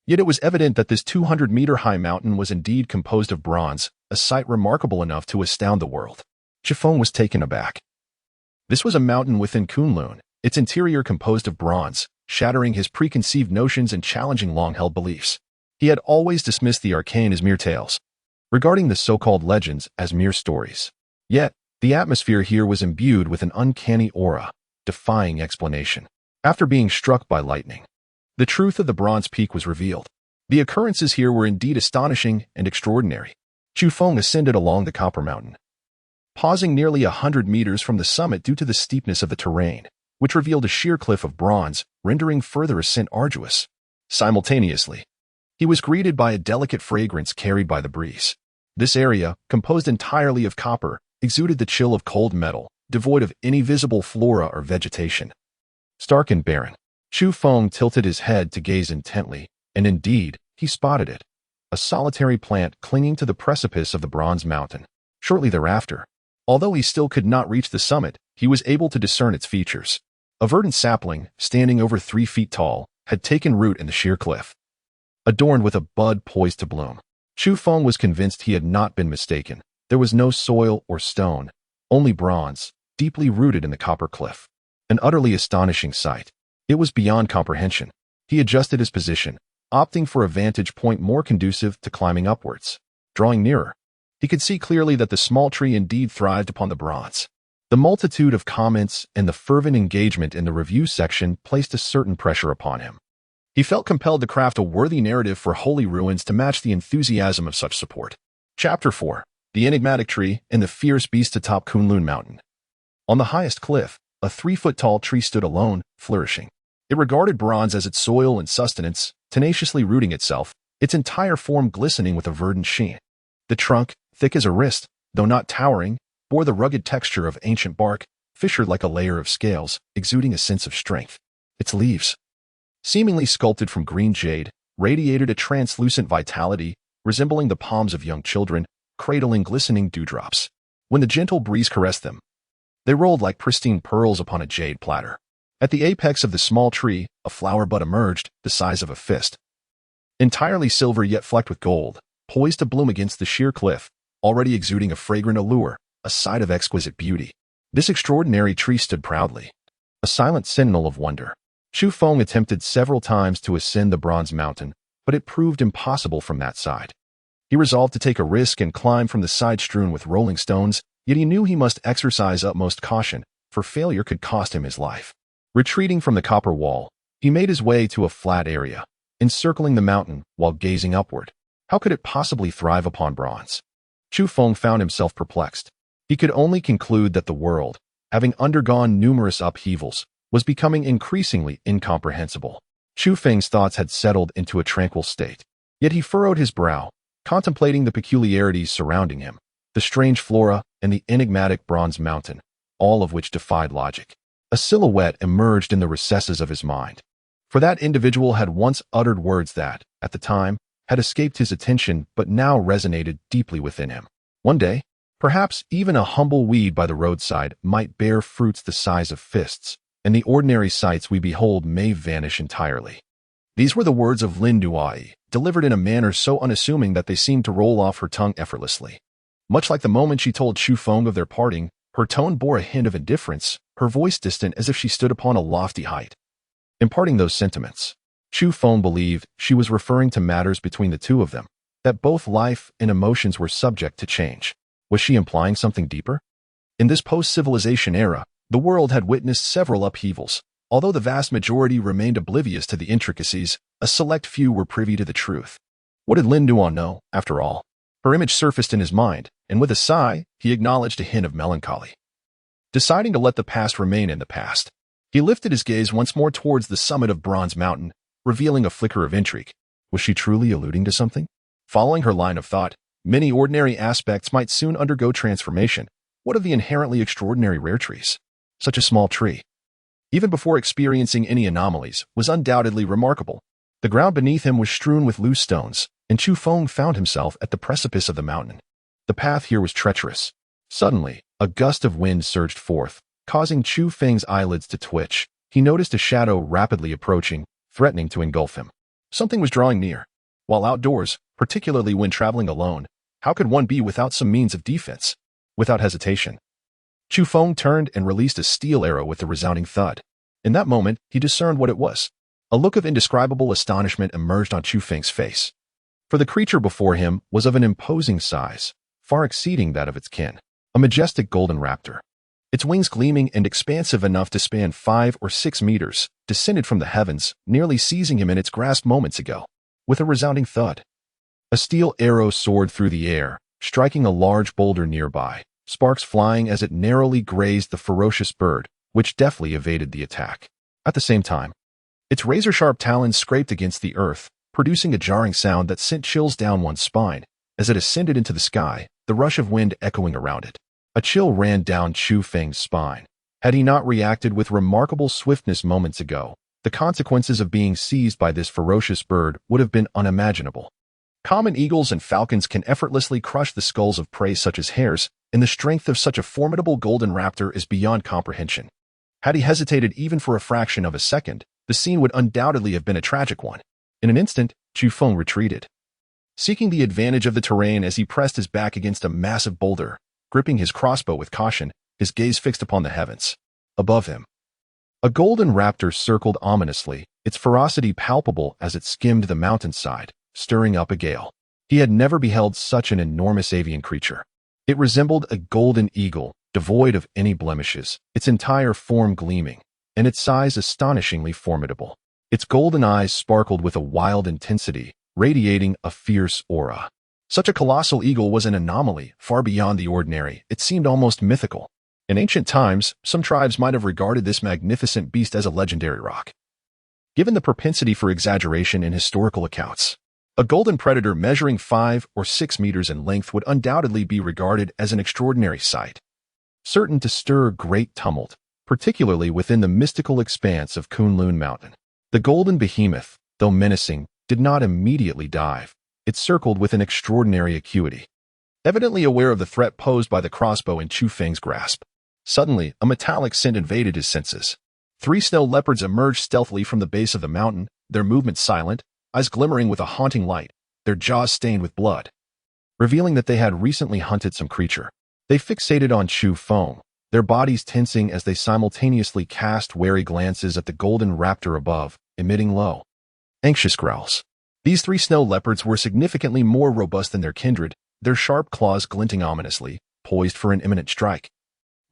Yet it was evident that this 200-meter-high mountain was indeed composed of bronze, a sight remarkable enough to astound the world. Chu Feng was taken aback. This was a mountain within Kunlun, its interior composed of bronze, shattering his preconceived notions and challenging long-held beliefs. He had always dismissed the arcane as mere tales, regarding the so-called legends as mere stories. Yet, the atmosphere here was imbued with an uncanny aura, defying explanation. After being struck by lightning, the truth of the bronze peak was revealed. The occurrences here were indeed astonishing and extraordinary. Chu Feng ascended along the copper mountain, pausing nearly 100 meters from the summit due to the steepness of the terrain, which revealed a sheer cliff of bronze, rendering further ascent arduous. Simultaneously, he was greeted by a delicate fragrance carried by the breeze. This area, composed entirely of copper, exuded the chill of cold metal, devoid of any visible flora or vegetation. Stark and barren, Chu Feng tilted his head to gaze intently, and indeed, he spotted it, a solitary plant clinging to the precipice of the bronze mountain. Shortly thereafter, although he still could not reach the summit, he was able to discern its features. A verdant sapling, standing over 3 feet tall, had taken root in the sheer cliff, adorned with a bud poised to bloom. Chu Feng was convinced he had not been mistaken. There was no soil or stone, only bronze, deeply rooted in the copper cliff. An utterly astonishing sight. It was beyond comprehension. He adjusted his position, opting for a vantage point more conducive to climbing upwards. Drawing nearer, he could see clearly that the small tree indeed thrived upon the bronze. The multitude of comments and the fervent engagement in the review section placed a certain pressure upon him. He felt compelled to craft a worthy narrative for holy ruins to match the enthusiasm of such support. Chapter 4. The Enigmatic Tree and the Fierce Beast atop Kunlun Mountain. On the highest cliff, a 3-foot-tall tree stood alone, flourishing. It regarded bronze as its soil and sustenance, tenaciously rooting itself, its entire form glistening with a verdant sheen. The trunk, thick as a wrist, though not towering, bore the rugged texture of ancient bark, fissured like a layer of scales, exuding a sense of strength. Its leaves, seemingly sculpted from green jade, radiated a translucent vitality, resembling the palms of young children, cradling glistening dewdrops. When the gentle breeze caressed them, they rolled like pristine pearls upon a jade platter. At the apex of the small tree, a flower bud emerged, the size of a fist. Entirely silver yet flecked with gold, poised to bloom against the sheer cliff, already exuding a fragrant allure, a sight of exquisite beauty. This extraordinary tree stood proudly, a silent sentinel of wonder. Chu Feng attempted several times to ascend the bronze mountain, but it proved impossible from that side. He resolved to take a risk and climb from the side strewn with rolling stones, yet he knew he must exercise utmost caution, for failure could cost him his life. Retreating from the copper wall, He made his way to a flat area, encircling the mountain while gazing upward. How could it possibly thrive upon bronze? Chu Feng found himself perplexed. He could only conclude that the world, having undergone numerous upheavals, was becoming increasingly incomprehensible. Chu Feng's thoughts had settled into a tranquil state. Yet he furrowed his brow, contemplating the peculiarities surrounding him, the strange flora and the enigmatic bronze mountain, all of which defied logic. A silhouette emerged in the recesses of his mind. For that individual had once uttered words that, at the time, had escaped his attention but now resonated deeply within him. One day, perhaps even a humble weed by the roadside might bear fruits the size of fists, and the ordinary sights we behold may vanish entirely. These were the words of Lin Duai, delivered in a manner so unassuming that they seemed to roll off her tongue effortlessly. Much like the moment she told Chu Feng of their parting, her tone bore a hint of indifference, her voice distant as if she stood upon a lofty height. Imparting those sentiments, Chu Feng believed she was referring to matters between the two of them, that both life and emotions were subject to change. Was she implying something deeper? In this post-civilization era, the world had witnessed several upheavals. Although the vast majority remained oblivious to the intricacies, a select few were privy to the truth. What did Lin Duan know, after all? Her image surfaced in his mind, and with a sigh, he acknowledged a hint of melancholy. Deciding to let the past remain in the past, he lifted his gaze once more towards the summit of Bronze Mountain, revealing a flicker of intrigue. Was she truly alluding to something? Following her line of thought, many ordinary aspects might soon undergo transformation. What of the inherently extraordinary rare trees? Such a small tree, even before experiencing any anomalies, was undoubtedly remarkable. The ground beneath him was strewn with loose stones, and Chu Feng found himself at the precipice of the mountain. The path here was treacherous. Suddenly, a gust of wind surged forth, causing Chu Feng's eyelids to twitch. He noticed a shadow rapidly approaching, threatening to engulf him. Something was drawing near. While outdoors, particularly when traveling alone, how could one be without some means of defense? Without hesitation, Chu Feng turned and released a steel arrow with a resounding thud. In that moment, he discerned what it was. A look of indescribable astonishment emerged on Chu Feng's face. For the creature before him was of an imposing size, far exceeding that of its kin. A majestic golden raptor. Its wings gleaming and expansive enough to span 5 or 6 meters, descended from the heavens, nearly seizing him in its grasp moments ago. With a resounding thud, a steel arrow soared through the air, striking a large boulder nearby, sparks flying as it narrowly grazed the ferocious bird, which deftly evaded the attack. At the same time, its razor-sharp talons scraped against the earth, producing a jarring sound that sent chills down one's spine. As it ascended into the sky, the rush of wind echoing around it. A chill ran down Chu Feng's spine. Had he not reacted with remarkable swiftness moments ago, the consequences of being seized by this ferocious bird would have been unimaginable. Common eagles and falcons can effortlessly crush the skulls of prey such as hares, and the strength of such a formidable golden raptor is beyond comprehension. Had he hesitated even for a fraction of a second, the scene would undoubtedly have been a tragic one. In an instant, Chu Feng retreated, seeking the advantage of the terrain as he pressed his back against a massive boulder, gripping his crossbow with caution, his gaze fixed upon the heavens. Above him, a golden raptor circled ominously, its ferocity palpable as it skimmed the mountainside, stirring up a gale. He had never beheld such an enormous avian creature. It resembled a golden eagle, devoid of any blemishes, its entire form gleaming, and its size astonishingly formidable. Its golden eyes sparkled with a wild intensity, radiating a fierce aura. Such a colossal eagle was an anomaly, far beyond the ordinary. It seemed almost mythical. In ancient times, some tribes might have regarded this magnificent beast as a legendary rock. Given the propensity for exaggeration in historical accounts, a golden predator measuring 5 or 6 meters in length would undoubtedly be regarded as an extraordinary sight, certain to stir great tumult, particularly within the mystical expanse of Kunlun Mountain. The golden behemoth, though menacing, did not immediately dive. It circled with an extraordinary acuity, evidently aware of the threat posed by the crossbow in Chu Feng's grasp. Suddenly, a metallic scent invaded his senses. 3 snow leopards emerged stealthily from the base of the mountain, their movements silent, eyes glimmering with a haunting light, their jaws stained with blood, revealing that they had recently hunted some creature. They fixated on Chu Feng, their bodies tensing as they simultaneously cast wary glances at the golden raptor above, emitting low, anxious growls. These 3 snow leopards were significantly more robust than their kindred, their sharp claws glinting ominously, poised for an imminent strike.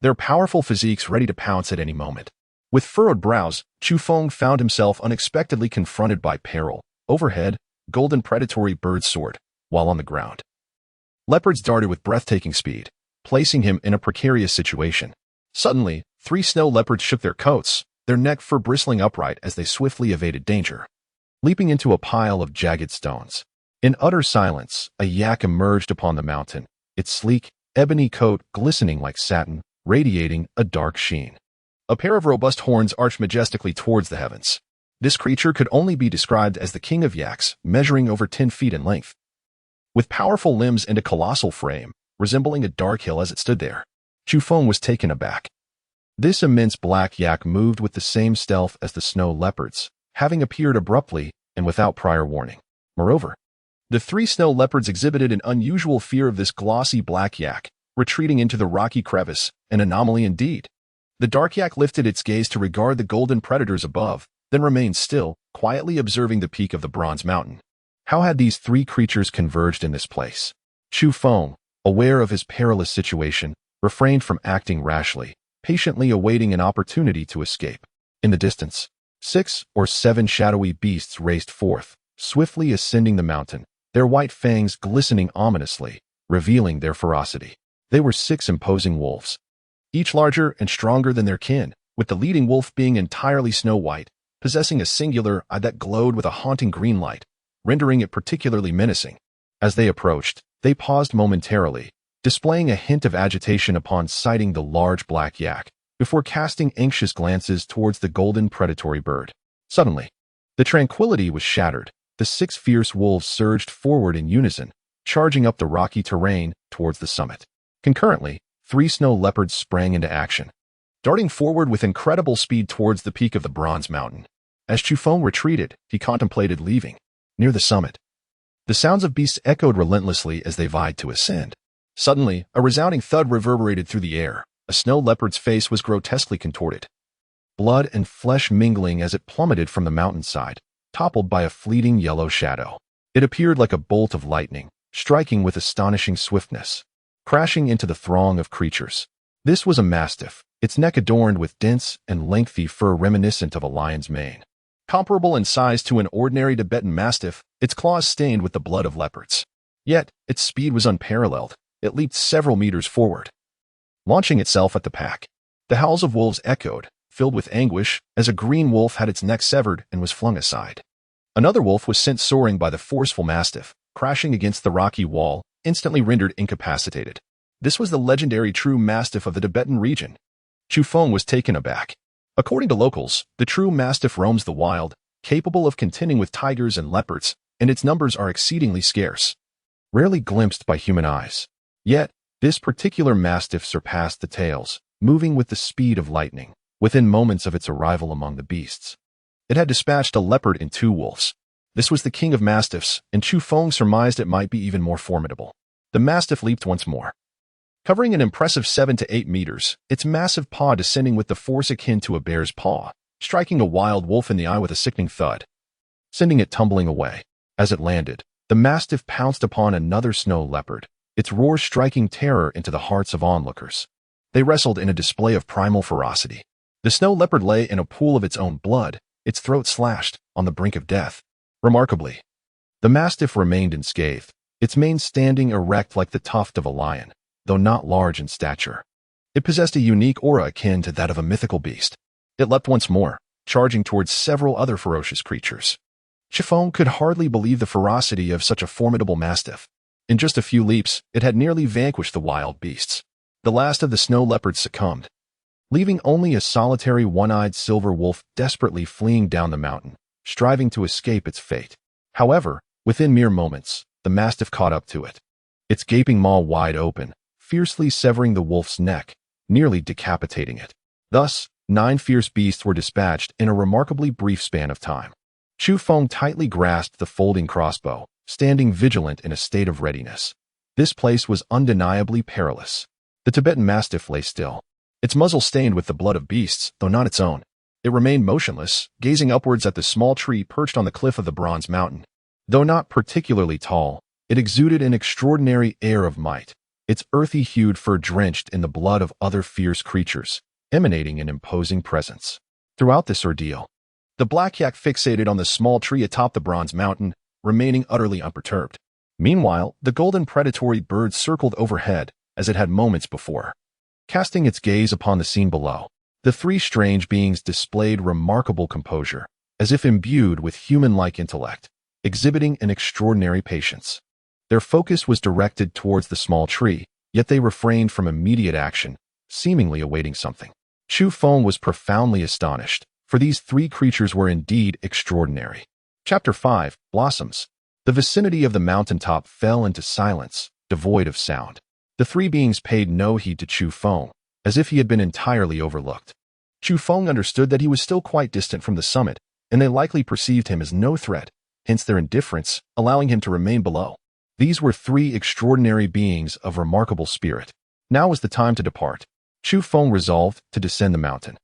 Their powerful physiques ready to pounce at any moment. With furrowed brows, Chu Feng found himself unexpectedly confronted by peril. Overhead, golden predatory birds soared, while on the ground, leopards darted with breathtaking speed, placing him in a precarious situation. Suddenly, 3 snow leopards shook their coats, their neck fur bristling upright as they swiftly evaded danger, leaping into a pile of jagged stones. In utter silence, a yak emerged upon the mountain, its sleek, ebony coat glistening like satin, radiating a dark sheen. A pair of robust horns arched majestically towards the heavens. This creature could only be described as the king of yaks, measuring over 10 feet in length. With powerful limbs and a colossal frame, resembling a dark hill as it stood there, Chu Feng was taken aback. This immense black yak moved with the same stealth as the snow leopards, having appeared abruptly and without prior warning. Moreover, the 3 snow leopards exhibited an unusual fear of this glossy black yak, retreating into the rocky crevice, an anomaly indeed. The dark yak lifted its gaze to regard the golden predators above, then remained still, quietly observing the peak of the bronze mountain. How had these 3 creatures converged in this place? Chu Feng, aware of his perilous situation, refrained from acting rashly, patiently awaiting an opportunity to escape. In the distance, 6 or 7 shadowy beasts raced forth, swiftly ascending the mountain, their white fangs glistening ominously, revealing their ferocity. They were 6 imposing wolves, each larger and stronger than their kin, with the leading wolf being entirely snow-white, possessing a singular eye that glowed with a haunting green light, rendering it particularly menacing. As they approached, they paused momentarily, displaying a hint of agitation upon sighting the large black yak, before casting anxious glances towards the golden predatory bird. Suddenly, the tranquility was shattered. The 6 fierce wolves surged forward in unison, charging up the rocky terrain towards the summit. Concurrently, 3 snow leopards sprang into action, darting forward with incredible speed towards the peak of the bronze mountain. As Chu Feng retreated, he contemplated leaving. Near the summit, the sounds of beasts echoed relentlessly as they vied to ascend. Suddenly, a resounding thud reverberated through the air. A snow leopard's face was grotesquely contorted, blood and flesh mingling as it plummeted from the mountainside, toppled by a fleeting yellow shadow. It appeared like a bolt of lightning, striking with astonishing swiftness, crashing into the throng of creatures. This was a mastiff, its neck adorned with dense and lengthy fur reminiscent of a lion's mane. Comparable in size to an ordinary Tibetan mastiff, its claws stained with the blood of leopards. Yet, its speed was unparalleled. It leaped several meters forward, launching itself at the pack. The howls of wolves echoed, filled with anguish, as a green wolf had its neck severed and was flung aside. Another wolf was sent soaring by the forceful mastiff, crashing against the rocky wall, instantly rendered incapacitated. This was the legendary true mastiff of the Tibetan region. Chu Feng was taken aback. According to locals, the true mastiff roams the wild, capable of contending with tigers and leopards, and its numbers are exceedingly scarce, rarely glimpsed by human eyes. Yet, this particular mastiff surpassed the tales, moving with the speed of lightning, within moments of its arrival among the beasts. It had dispatched a leopard and 2 wolves. This was the king of mastiffs, and Chu Feng surmised it might be even more formidable. The mastiff leaped once more, covering an impressive 7 to 8 meters, its massive paw descending with the force akin to a bear's paw, striking a wild wolf in the eye with a sickening thud, sending it tumbling away. As it landed, the mastiff pounced upon another snow leopard, its roar striking terror into the hearts of onlookers. They wrestled in a display of primal ferocity. The snow leopard lay in a pool of its own blood, its throat slashed, on the brink of death. Remarkably, the mastiff remained unscathed, its mane standing erect like the tuft of a lion, though not large in stature. It possessed a unique aura akin to that of a mythical beast. It leapt once more, charging towards several other ferocious creatures. Chu Feng could hardly believe the ferocity of such a formidable mastiff. In just a few leaps, it had nearly vanquished the wild beasts. The last of the snow leopards succumbed, leaving only a solitary one-eyed silver wolf desperately fleeing down the mountain, striving to escape its fate. However, within mere moments, the mastiff caught up to it, its gaping maw wide open, fiercely severing the wolf's neck, nearly decapitating it. Thus, 9 fierce beasts were dispatched in a remarkably brief span of time. Chu Feng tightly grasped the folding crossbow, standing vigilant in a state of readiness. This place was undeniably perilous. The Tibetan mastiff lay still, its muzzle stained with the blood of beasts, though not its own. It remained motionless, gazing upwards at the small tree perched on the cliff of the bronze mountain. Though not particularly tall, it exuded an extraordinary air of might, its earthy-hued fur drenched in the blood of other fierce creatures, emanating an imposing presence. Throughout this ordeal, the black yak fixated on the small tree atop the bronze mountain, remaining utterly unperturbed. Meanwhile, the golden predatory bird circled overhead as it had moments before. Casting its gaze upon the scene below, the three strange beings displayed remarkable composure, as if imbued with human-like intellect, exhibiting an extraordinary patience. Their focus was directed towards the small tree, yet they refrained from immediate action, seemingly awaiting something. Chu Feng was profoundly astonished, for these three creatures were indeed extraordinary. Chapter 5, Blossoms. The vicinity of the mountaintop fell into silence, devoid of sound. The three beings paid no heed to Chu Feng, as if he had been entirely overlooked. Chu Feng understood that he was still quite distant from the summit, and they likely perceived him as no threat, hence their indifference, allowing him to remain below. These were three extraordinary beings of remarkable spirit. Now was the time to depart. Chu Feng resolved to descend the mountain.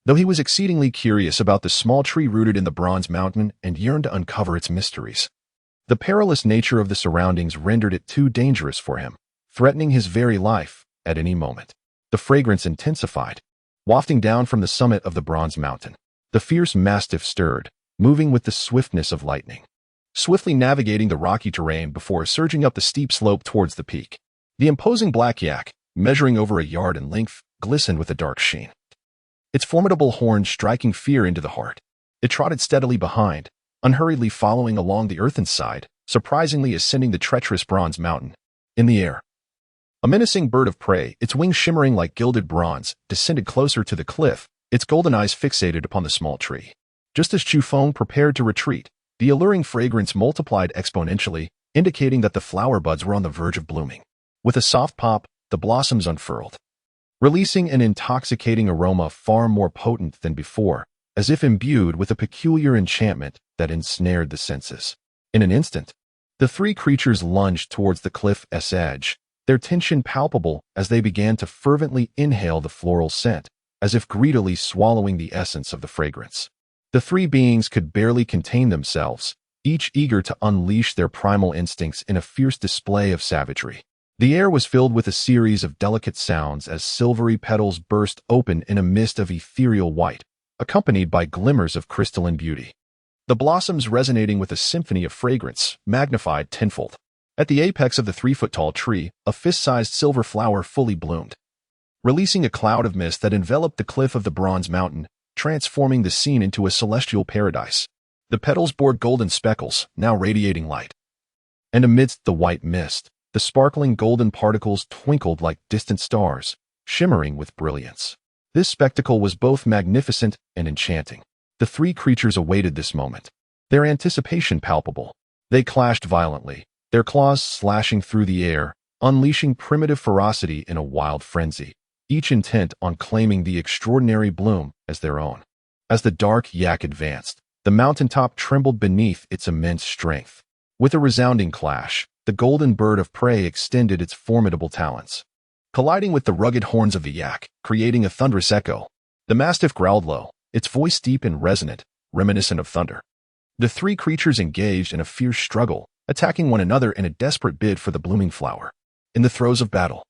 Though he was exceedingly curious about the small tree rooted in the bronze mountain and yearned to uncover its mysteries, the perilous nature of the surroundings rendered it too dangerous for him, threatening his very life at any moment. The fragrance intensified, wafting down from the summit of the bronze mountain. The fierce mastiff stirred, moving with the swiftness of lightning, swiftly navigating the rocky terrain before surging up the steep slope towards the peak. The imposing black yak, measuring over a yard in length, glistened with a dark sheen, its formidable horns striking fear into the heart. It trotted steadily behind, unhurriedly following along the earthen side, surprisingly ascending the treacherous bronze mountain. In the air, a menacing bird of prey, its wings shimmering like gilded bronze, descended closer to the cliff, its golden eyes fixated upon the small tree. Just as Chu Feng prepared to retreat, the alluring fragrance multiplied exponentially, indicating that the flower buds were on the verge of blooming. With a soft pop, the blossoms unfurled, releasing an intoxicating aroma far more potent than before, as if imbued with a peculiar enchantment that ensnared the senses. In an instant, the three creatures lunged towards the cliff's edge, their tension palpable as they began to fervently inhale the floral scent, as if greedily swallowing the essence of the fragrance. The three beings could barely contain themselves, each eager to unleash their primal instincts in a fierce display of savagery. The air was filled with a series of delicate sounds as silvery petals burst open in a mist of ethereal white, accompanied by glimmers of crystalline beauty. The blossoms resonating with a symphony of fragrance, magnified tenfold. At the apex of the 3-foot-tall tree, a fist-sized silver flower fully bloomed, releasing a cloud of mist that enveloped the cliff of the bronze mountain, transforming the scene into a celestial paradise. The petals bore golden speckles, now radiating light. And amidst the white mist, the sparkling golden particles twinkled like distant stars, shimmering with brilliance. This spectacle was both magnificent and enchanting. The three creatures awaited this moment, their anticipation palpable. They clashed violently, their claws slashing through the air, unleashing primitive ferocity in a wild frenzy, each intent on claiming the extraordinary bloom as their own. As the dark yak advanced, the mountaintop trembled beneath its immense strength. With a resounding clash, the golden bird of prey extended its formidable talons, colliding with the rugged horns of the yak, creating a thunderous echo. The mastiff growled low, its voice deep and resonant, reminiscent of thunder. The three creatures engaged in a fierce struggle, attacking one another in a desperate bid for the blooming flower. In the throes of battle,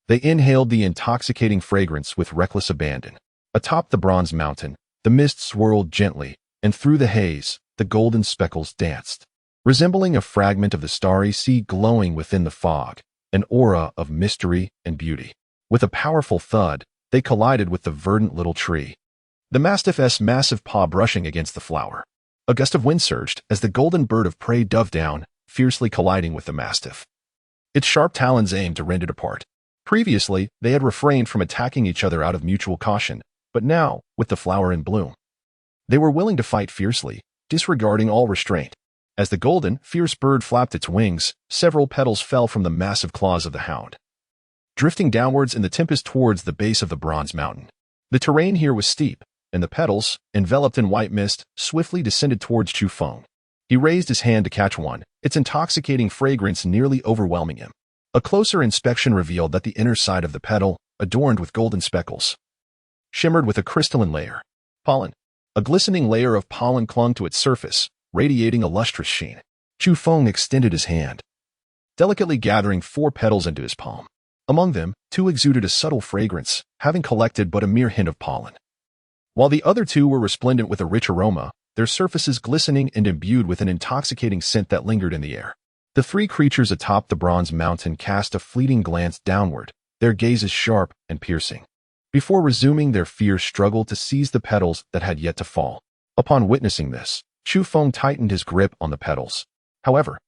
they inhaled the intoxicating fragrance with reckless abandon. Atop the bronze mountain, the mist swirled gently, and through the haze, the golden speckles danced, resembling a fragment of the starry sea glowing within the fog, an aura of mystery and beauty. With a powerful thud, they collided with the verdant little tree, the mastiff's massive paw brushing against the flower. A gust of wind surged as the golden bird of prey dove down, fiercely colliding with the mastiff. Its sharp talons aimed to rend it apart. Previously, they had refrained from attacking each other out of mutual caution, but now, with the flower in bloom, they were willing to fight fiercely, disregarding all restraint. As the golden, fierce bird flapped its wings, several petals fell from the massive claws of the hound, drifting downwards in the tempest towards the base of the bronze mountain. The terrain here was steep, and the petals, enveloped in white mist, swiftly descended towards Chu Feng. He raised his hand to catch one, its intoxicating fragrance nearly overwhelming him. A closer inspection revealed that the inner side of the petal, adorned with golden speckles, shimmered with a crystalline layer. Pollen. A glistening layer of pollen clung to its surface, radiating a lustrous sheen. Chu Feng extended his hand, delicately gathering 4 petals into his palm. Among them, 2 exuded a subtle fragrance, having collected but a mere hint of pollen, While the other two were resplendent with a rich aroma, their surfaces glistening and imbued with an intoxicating scent that lingered in the air. The three creatures atop the bronze mountain cast a fleeting glance downward, their gazes sharp and piercing. Before resuming their fierce struggle to seize the petals that had yet to fall. Upon witnessing this, Chu Feng tightened his grip on the petals. However,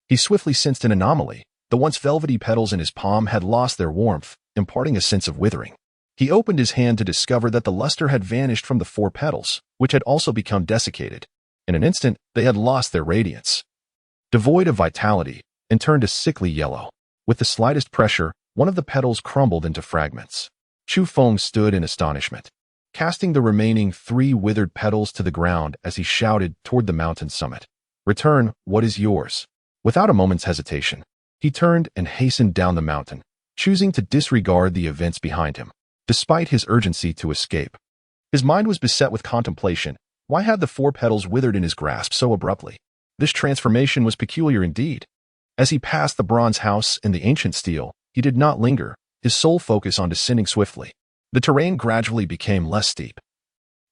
he swiftly sensed an anomaly. The once velvety petals in his palm had lost their warmth, imparting a sense of withering. He opened his hand to discover that the luster had vanished from the four petals, which had also become desiccated. In an instant, they had lost their radiance, devoid of vitality, and turned a sickly yellow. With the slightest pressure, one of the petals crumbled into fragments. Chu Feng stood in astonishment, casting the remaining 3 withered petals to the ground as he shouted toward the mountain summit. "Return what is yours." Without a moment's hesitation, he turned and hastened down the mountain, choosing to disregard the events behind him. Despite his urgency to escape, his mind was beset with contemplation. Why had the 4 petals withered in his grasp so abruptly? This transformation was peculiar indeed. As he passed the bronze house and the ancient stele, he did not linger, his sole focus on descending swiftly. The terrain gradually became less steep,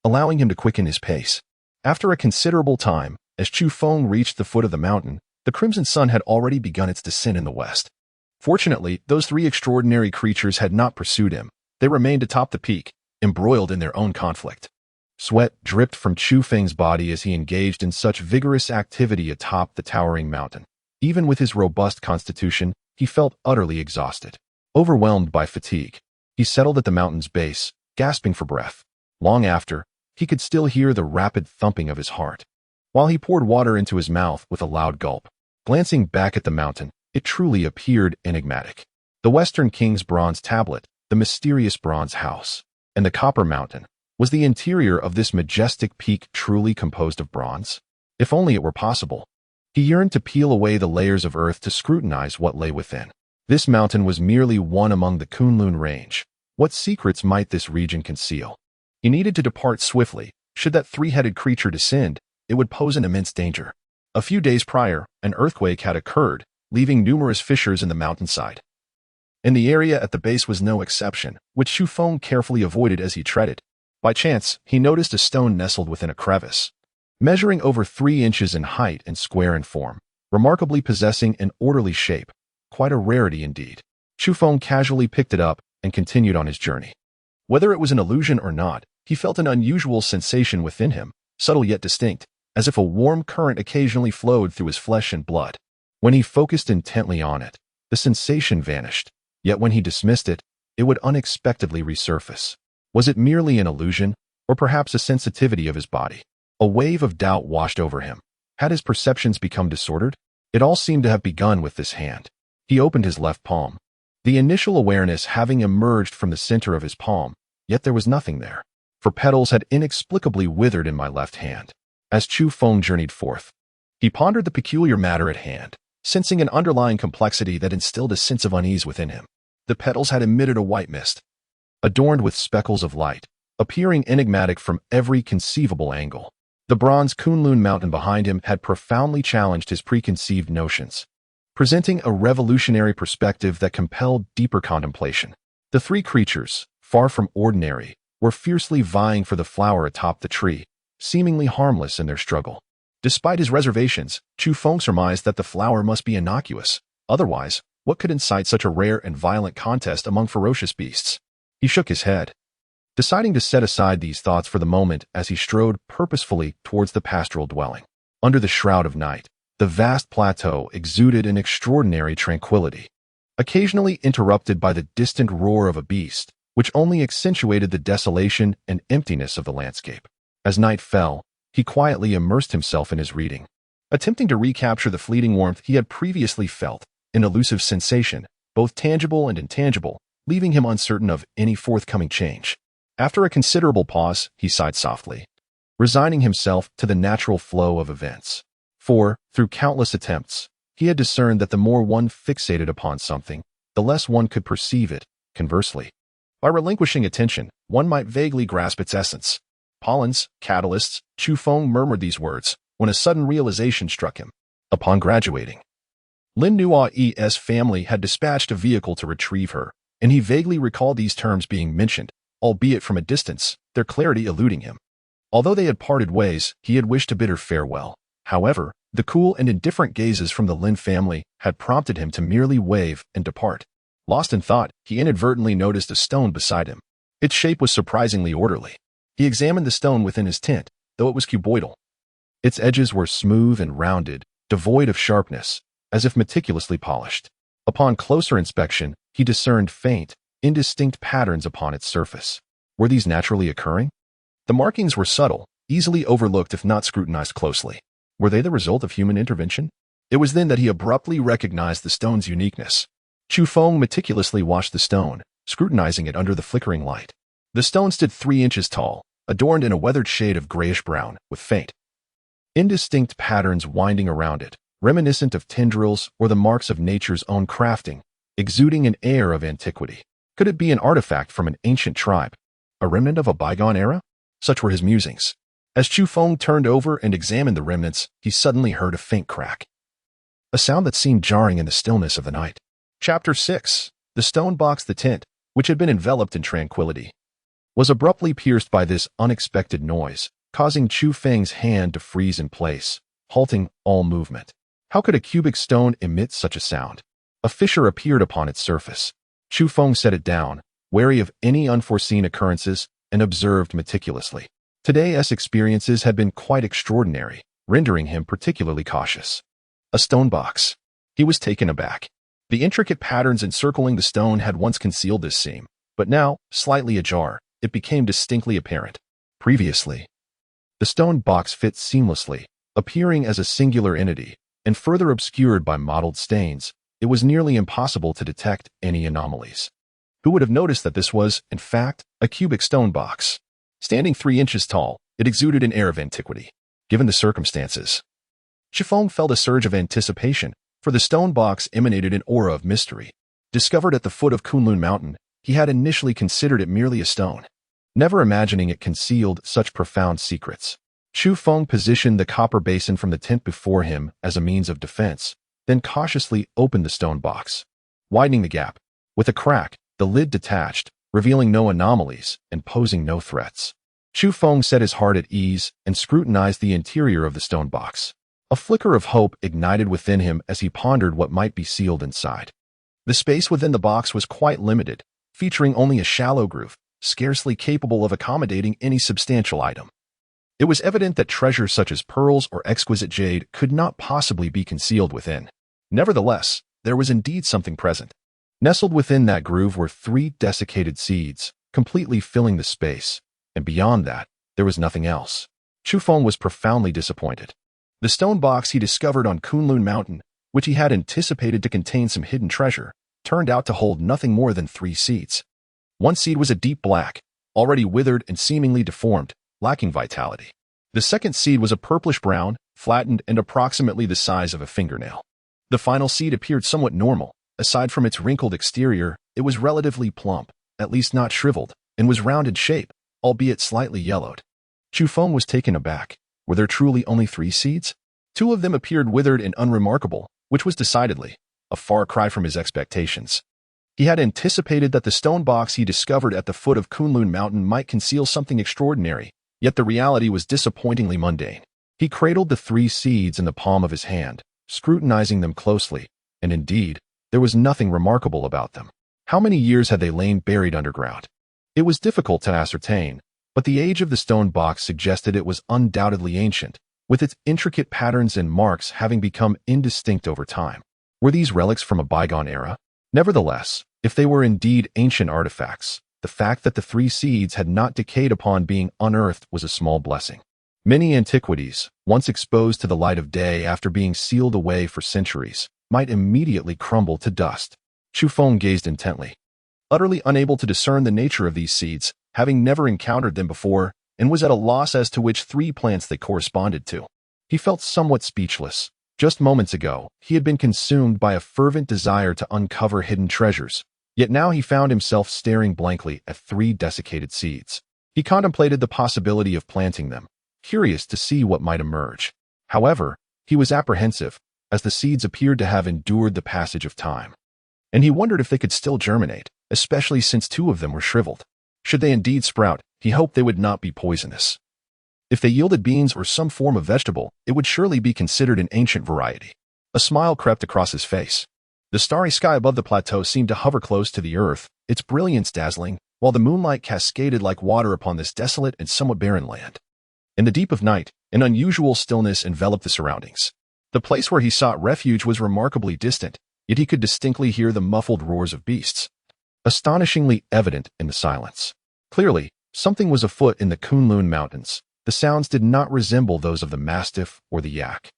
allowing him to quicken his pace. After a considerable time, as Chu Feng reached the foot of the mountain, the crimson sun had already begun its descent in the west. Fortunately, those 3 extraordinary creatures had not pursued him. They remained atop the peak, embroiled in their own conflict. Sweat dripped from Chu Feng's body as he engaged in such vigorous activity atop the towering mountain. Even with his robust constitution, he felt utterly exhausted. Overwhelmed by fatigue, he settled at the mountain's base, gasping for breath. Long after, he could still hear the rapid thumping of his heart, while he poured water into his mouth with a loud gulp. Glancing back at the mountain, it truly appeared enigmatic. The Western King's bronze tablet, the mysterious bronze house, and the copper mountain. Was the interior of this majestic peak truly composed of bronze? If only it were possible. He yearned to peel away the layers of earth to scrutinize what lay within. This mountain was merely one among the Kunlun range. What secrets might this region conceal? He needed to depart swiftly. Should that 3-headed creature descend, it would pose an immense danger. A few days prior, an earthquake had occurred, leaving numerous fissures in the mountainside. And the area at the base was no exception, which Chu Feng carefully avoided as he treaded. By chance, he noticed a stone nestled within a crevice, measuring over 3 inches in height and square in form, remarkably possessing an orderly shape. Quite a rarity indeed. Chu Feng casually picked it up and continued on his journey. Whether it was an illusion or not, he felt an unusual sensation within him, subtle yet distinct, as if a warm current occasionally flowed through his flesh and blood. When he focused intently on it, the sensation vanished, yet when he dismissed it, it would unexpectedly resurface. Was it merely an illusion, or perhaps a sensitivity of his body? A wave of doubt washed over him. Had his perceptions become disordered? It all seemed to have begun with this hand. He opened his left palm, the initial awareness having emerged from the center of his palm, yet there was nothing there, for petals had inexplicably withered in my left hand. As Chu Feng journeyed forth, he pondered the peculiar matter at hand, sensing an underlying complexity that instilled a sense of unease within him. The petals had emitted a white mist, adorned with speckles of light, appearing enigmatic from every conceivable angle. The bronze Kunlun mountain behind him had profoundly challenged his preconceived notions, presenting a revolutionary perspective that compelled deeper contemplation. The 3 creatures, far from ordinary, were fiercely vying for the flower atop the tree, seemingly harmless in their struggle. Despite his reservations, Chu Feng surmised that the flower must be innocuous. Otherwise, what could incite such a rare and violent contest among ferocious beasts? He shook his head, deciding to set aside these thoughts for the moment as he strode purposefully towards the pastoral dwelling. Under the shroud of night, the vast plateau exuded an extraordinary tranquility, occasionally interrupted by the distant roar of a beast, which only accentuated the desolation and emptiness of the landscape. As night fell, he quietly immersed himself in his reading, attempting to recapture the fleeting warmth he had previously felt, an elusive sensation, both tangible and intangible, leaving him uncertain of any forthcoming change. After a considerable pause, he sighed softly, resigning himself to the natural flow of events. For, through countless attempts, he had discerned that the more one fixated upon something, the less one could perceive it. Conversely, by relinquishing attention, one might vaguely grasp its essence. Pollens, catalysts, Chu Feng murmured these words, when a sudden realization struck him. Upon graduating, Lin Nua's family had dispatched a vehicle to retrieve her, and he vaguely recalled these terms being mentioned, albeit from a distance, their clarity eluding him. Although they had parted ways, he had wished to bid her farewell. However, the cool and indifferent gazes from the Lin family had prompted him to merely wave and depart. Lost in thought, he inadvertently noticed a stone beside him. Its shape was surprisingly orderly. He examined the stone within his tent, though it was cuboidal. Its edges were smooth and rounded, devoid of sharpness, as if meticulously polished. Upon closer inspection, he discerned faint, indistinct patterns upon its surface. Were these naturally occurring? The markings were subtle, easily overlooked if not scrutinized closely. Were they the result of human intervention? It was then that he abruptly recognized the stone's uniqueness. Chu Feng meticulously watched the stone, scrutinizing it under the flickering light. The stone stood 3 inches tall, adorned in a weathered shade of grayish-brown, with faint, indistinct patterns winding around it, reminiscent of tendrils or the marks of nature's own crafting, exuding an air of antiquity. Could it be an artifact from an ancient tribe? A remnant of a bygone era? Such were his musings. As Chu Feng turned over and examined the remnants, he suddenly heard a faint crack. A sound that seemed jarring in the stillness of the night. Chapter 6. The stone box, the tent, which had been enveloped in tranquility, was abruptly pierced by this unexpected noise, causing Chu Feng's hand to freeze in place, halting all movement. How could a cubic stone emit such a sound? A fissure appeared upon its surface. Chu Feng set it down, wary of any unforeseen occurrences, and observed meticulously. Today's experiences had been quite extraordinary, rendering him particularly cautious. A stone box. He was taken aback. The intricate patterns encircling the stone had once concealed this seam, but now, slightly ajar, it became distinctly apparent. Previously, the stone box fit seamlessly, appearing as a singular entity, and further obscured by mottled stains, it was nearly impossible to detect any anomalies. Who would have noticed that this was, in fact, a cubic stone box? Standing 3 inches tall, it exuded an air of antiquity. Given the circumstances, Chu Feng felt a surge of anticipation, for the stone box emanated an aura of mystery. Discovered at the foot of Kunlun Mountain, he had initially considered it merely a stone, never imagining it concealed such profound secrets. Chu Feng positioned the copper basin from the tent before him as a means of defense, then cautiously opened the stone box, widening the gap. With a crack, the lid detached, revealing no anomalies and posing no threats. Chu Feng set his heart at ease and scrutinized the interior of the stone box. A flicker of hope ignited within him as he pondered what might be sealed inside. The space within the box was quite limited, featuring only a shallow groove, scarcely capable of accommodating any substantial item. It was evident that treasures such as pearls or exquisite jade could not possibly be concealed within. Nevertheless, there was indeed something present. Nestled within that groove were 3 desiccated seeds, completely filling the space, and beyond that, there was nothing else. Chu Feng was profoundly disappointed. The stone box he discovered on Kunlun Mountain, which he had anticipated to contain some hidden treasure, turned out to hold nothing more than 3 seeds. One seed was a deep black, already withered and seemingly deformed, lacking vitality. The second seed was a purplish-brown, flattened and approximately the size of a fingernail. The final seed appeared somewhat normal. Aside from its wrinkled exterior, it was relatively plump, at least not shriveled, and was round in shape, albeit slightly yellowed. Chu Feng was taken aback. Were there truly only 3 seeds? 2 of them appeared withered and unremarkable, which was decidedly a far cry from his expectations. He had anticipated that the stone box he discovered at the foot of Kunlun Mountain might conceal something extraordinary, yet the reality was disappointingly mundane. He cradled the 3 seeds in the palm of his hand, scrutinizing them closely, and indeed, there was nothing remarkable about them. How many years had they lain buried underground? It was difficult to ascertain, but the age of the stone box suggested it was undoubtedly ancient, with its intricate patterns and marks having become indistinct over time. Were these relics from a bygone era? Nevertheless, if they were indeed ancient artifacts, the fact that the 3 seeds had not decayed upon being unearthed was a small blessing. Many antiquities, once exposed to the light of day after being sealed away for centuries, might immediately crumble to dust. Chu Feng gazed intently, utterly unable to discern the nature of these seeds, having never encountered them before, and was at a loss as to which 3 plants they corresponded to. He felt somewhat speechless. Just moments ago, he had been consumed by a fervent desire to uncover hidden treasures, yet now he found himself staring blankly at 3 desiccated seeds. He contemplated the possibility of planting them, curious to see what might emerge. However, he was apprehensive, as the seeds appeared to have endured the passage of time. And he wondered if they could still germinate, especially since 2 of them were shriveled. Should they indeed sprout, he hoped they would not be poisonous. If they yielded beans or some form of vegetable, it would surely be considered an ancient variety. A smile crept across his face. The starry sky above the plateau seemed to hover close to the earth, its brilliance dazzling, while the moonlight cascaded like water upon this desolate and somewhat barren land. In the deep of night, an unusual stillness enveloped the surroundings. The place where he sought refuge was remarkably distant, yet he could distinctly hear the muffled roars of beasts, astonishingly evident in the silence. Clearly, something was afoot in the Kunlun Mountains. The sounds did not resemble those of the mastiff or the yak,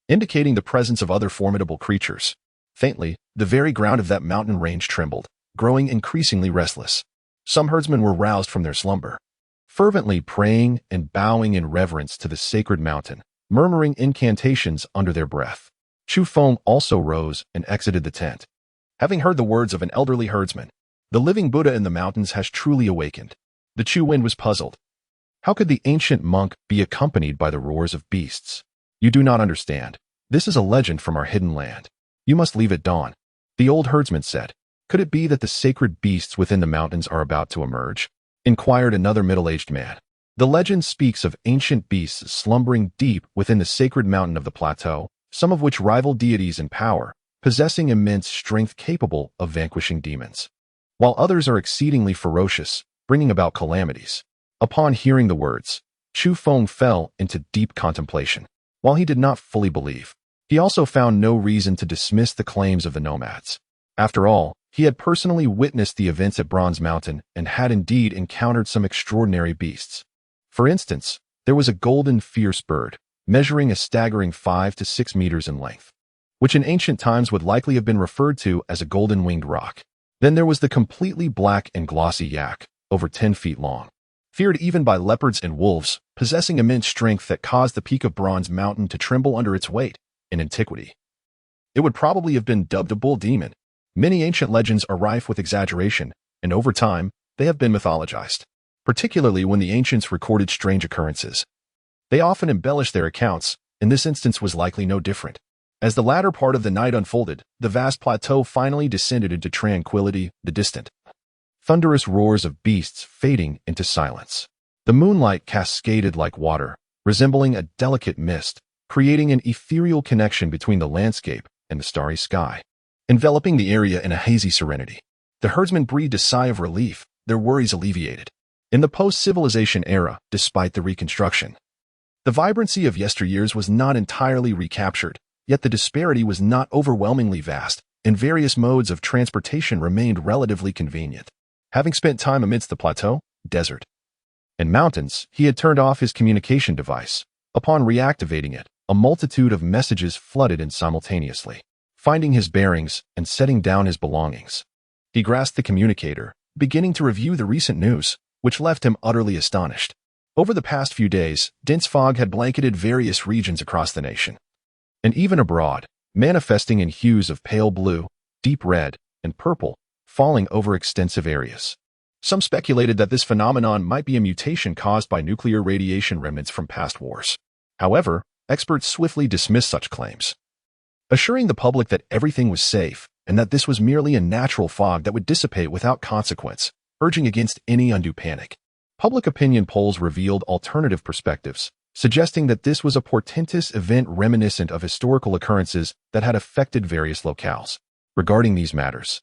indicating the presence of other formidable creatures. Faintly, the very ground of that mountain range trembled, growing increasingly restless. Some herdsmen were roused from their slumber, fervently praying and bowing in reverence to the sacred mountain, murmuring incantations under their breath. Chu Feng also rose and exited the tent. Having heard the words of an elderly herdsman, the living Buddha in the mountains has truly awakened. The Chu wind was puzzled. How could the ancient monk be accompanied by the roars of beasts? You do not understand. This is a legend from our hidden land. You must leave at dawn. The old herdsman said. Could it be that the sacred beasts within the mountains are about to emerge? Inquired another middle-aged man. The legend speaks of ancient beasts slumbering deep within the sacred mountain of the plateau, some of which rival deities in power, possessing immense strength capable of vanquishing demons, while others are exceedingly ferocious, bringing about calamities. Upon hearing the words, Chu Feng fell into deep contemplation. While he did not fully believe, he also found no reason to dismiss the claims of the nomads. After all, he had personally witnessed the events at Bronze Mountain and had indeed encountered some extraordinary beasts. For instance, there was a golden fierce bird, measuring a staggering 5 to 6 meters in length, which in ancient times would likely have been referred to as a golden-winged roc. Then there was the completely black and glossy yak, over 10 feet long, feared even by leopards and wolves, possessing immense strength that caused the peak of Bronze Mountain to tremble under its weight. In antiquity, it would probably have been dubbed a bull demon. Many ancient legends are rife with exaggeration, and over time, they have been mythologized, particularly when the ancients recorded strange occurrences. They often embellished their accounts, and this instance was likely no different. As the latter part of the night unfolded, the vast plateau finally descended into tranquility, the distant, thunderous roars of beasts fading into silence. The moonlight cascaded like water, resembling a delicate mist, creating an ethereal connection between the landscape and the starry sky, enveloping the area in a hazy serenity. The herdsmen breathed a sigh of relief, their worries alleviated. In the post-civilization era, despite the reconstruction, the vibrancy of yesteryears was not entirely recaptured, yet the disparity was not overwhelmingly vast, and various modes of transportation remained relatively convenient. Having spent time amidst the plateau, desert, and mountains, he had turned off his communication device. Upon reactivating it, a multitude of messages flooded in simultaneously. Finding his bearings and setting down his belongings, he grasped the communicator, beginning to review the recent news, which left him utterly astonished. Over the past few days, dense fog had blanketed various regions across the nation, and even abroad, manifesting in hues of pale blue, deep red, and purple, falling over extensive areas. Some speculated that this phenomenon might be a mutation caused by nuclear radiation remnants from past wars. However, experts swiftly dismissed such claims, assuring the public that everything was safe and that this was merely a natural fog that would dissipate without consequence, urging against any undue panic. Public opinion polls revealed alternative perspectives, suggesting that this was a portentous event reminiscent of historical occurrences that had affected various locales. Regarding these matters,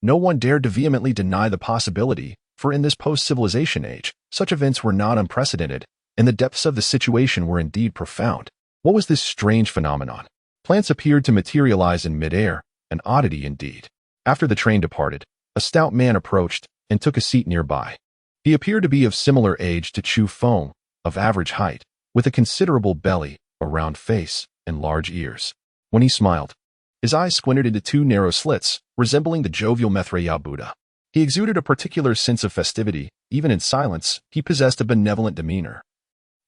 no one dared to vehemently deny the possibility, for in this post-civilization age, such events were not unprecedented, and the depths of the situation were indeed profound. What was this strange phenomenon? Plants appeared to materialize in midair, an oddity indeed. After the train departed, a stout man approached and took a seat nearby. He appeared to be of similar age to Chu Feng, of average height, with a considerable belly, a round face, and large ears. When he smiled, his eyes squinted into two narrow slits, resembling the jovial Yao Buddha. He exuded a particular sense of festivity. Even in silence, he possessed a benevolent demeanor,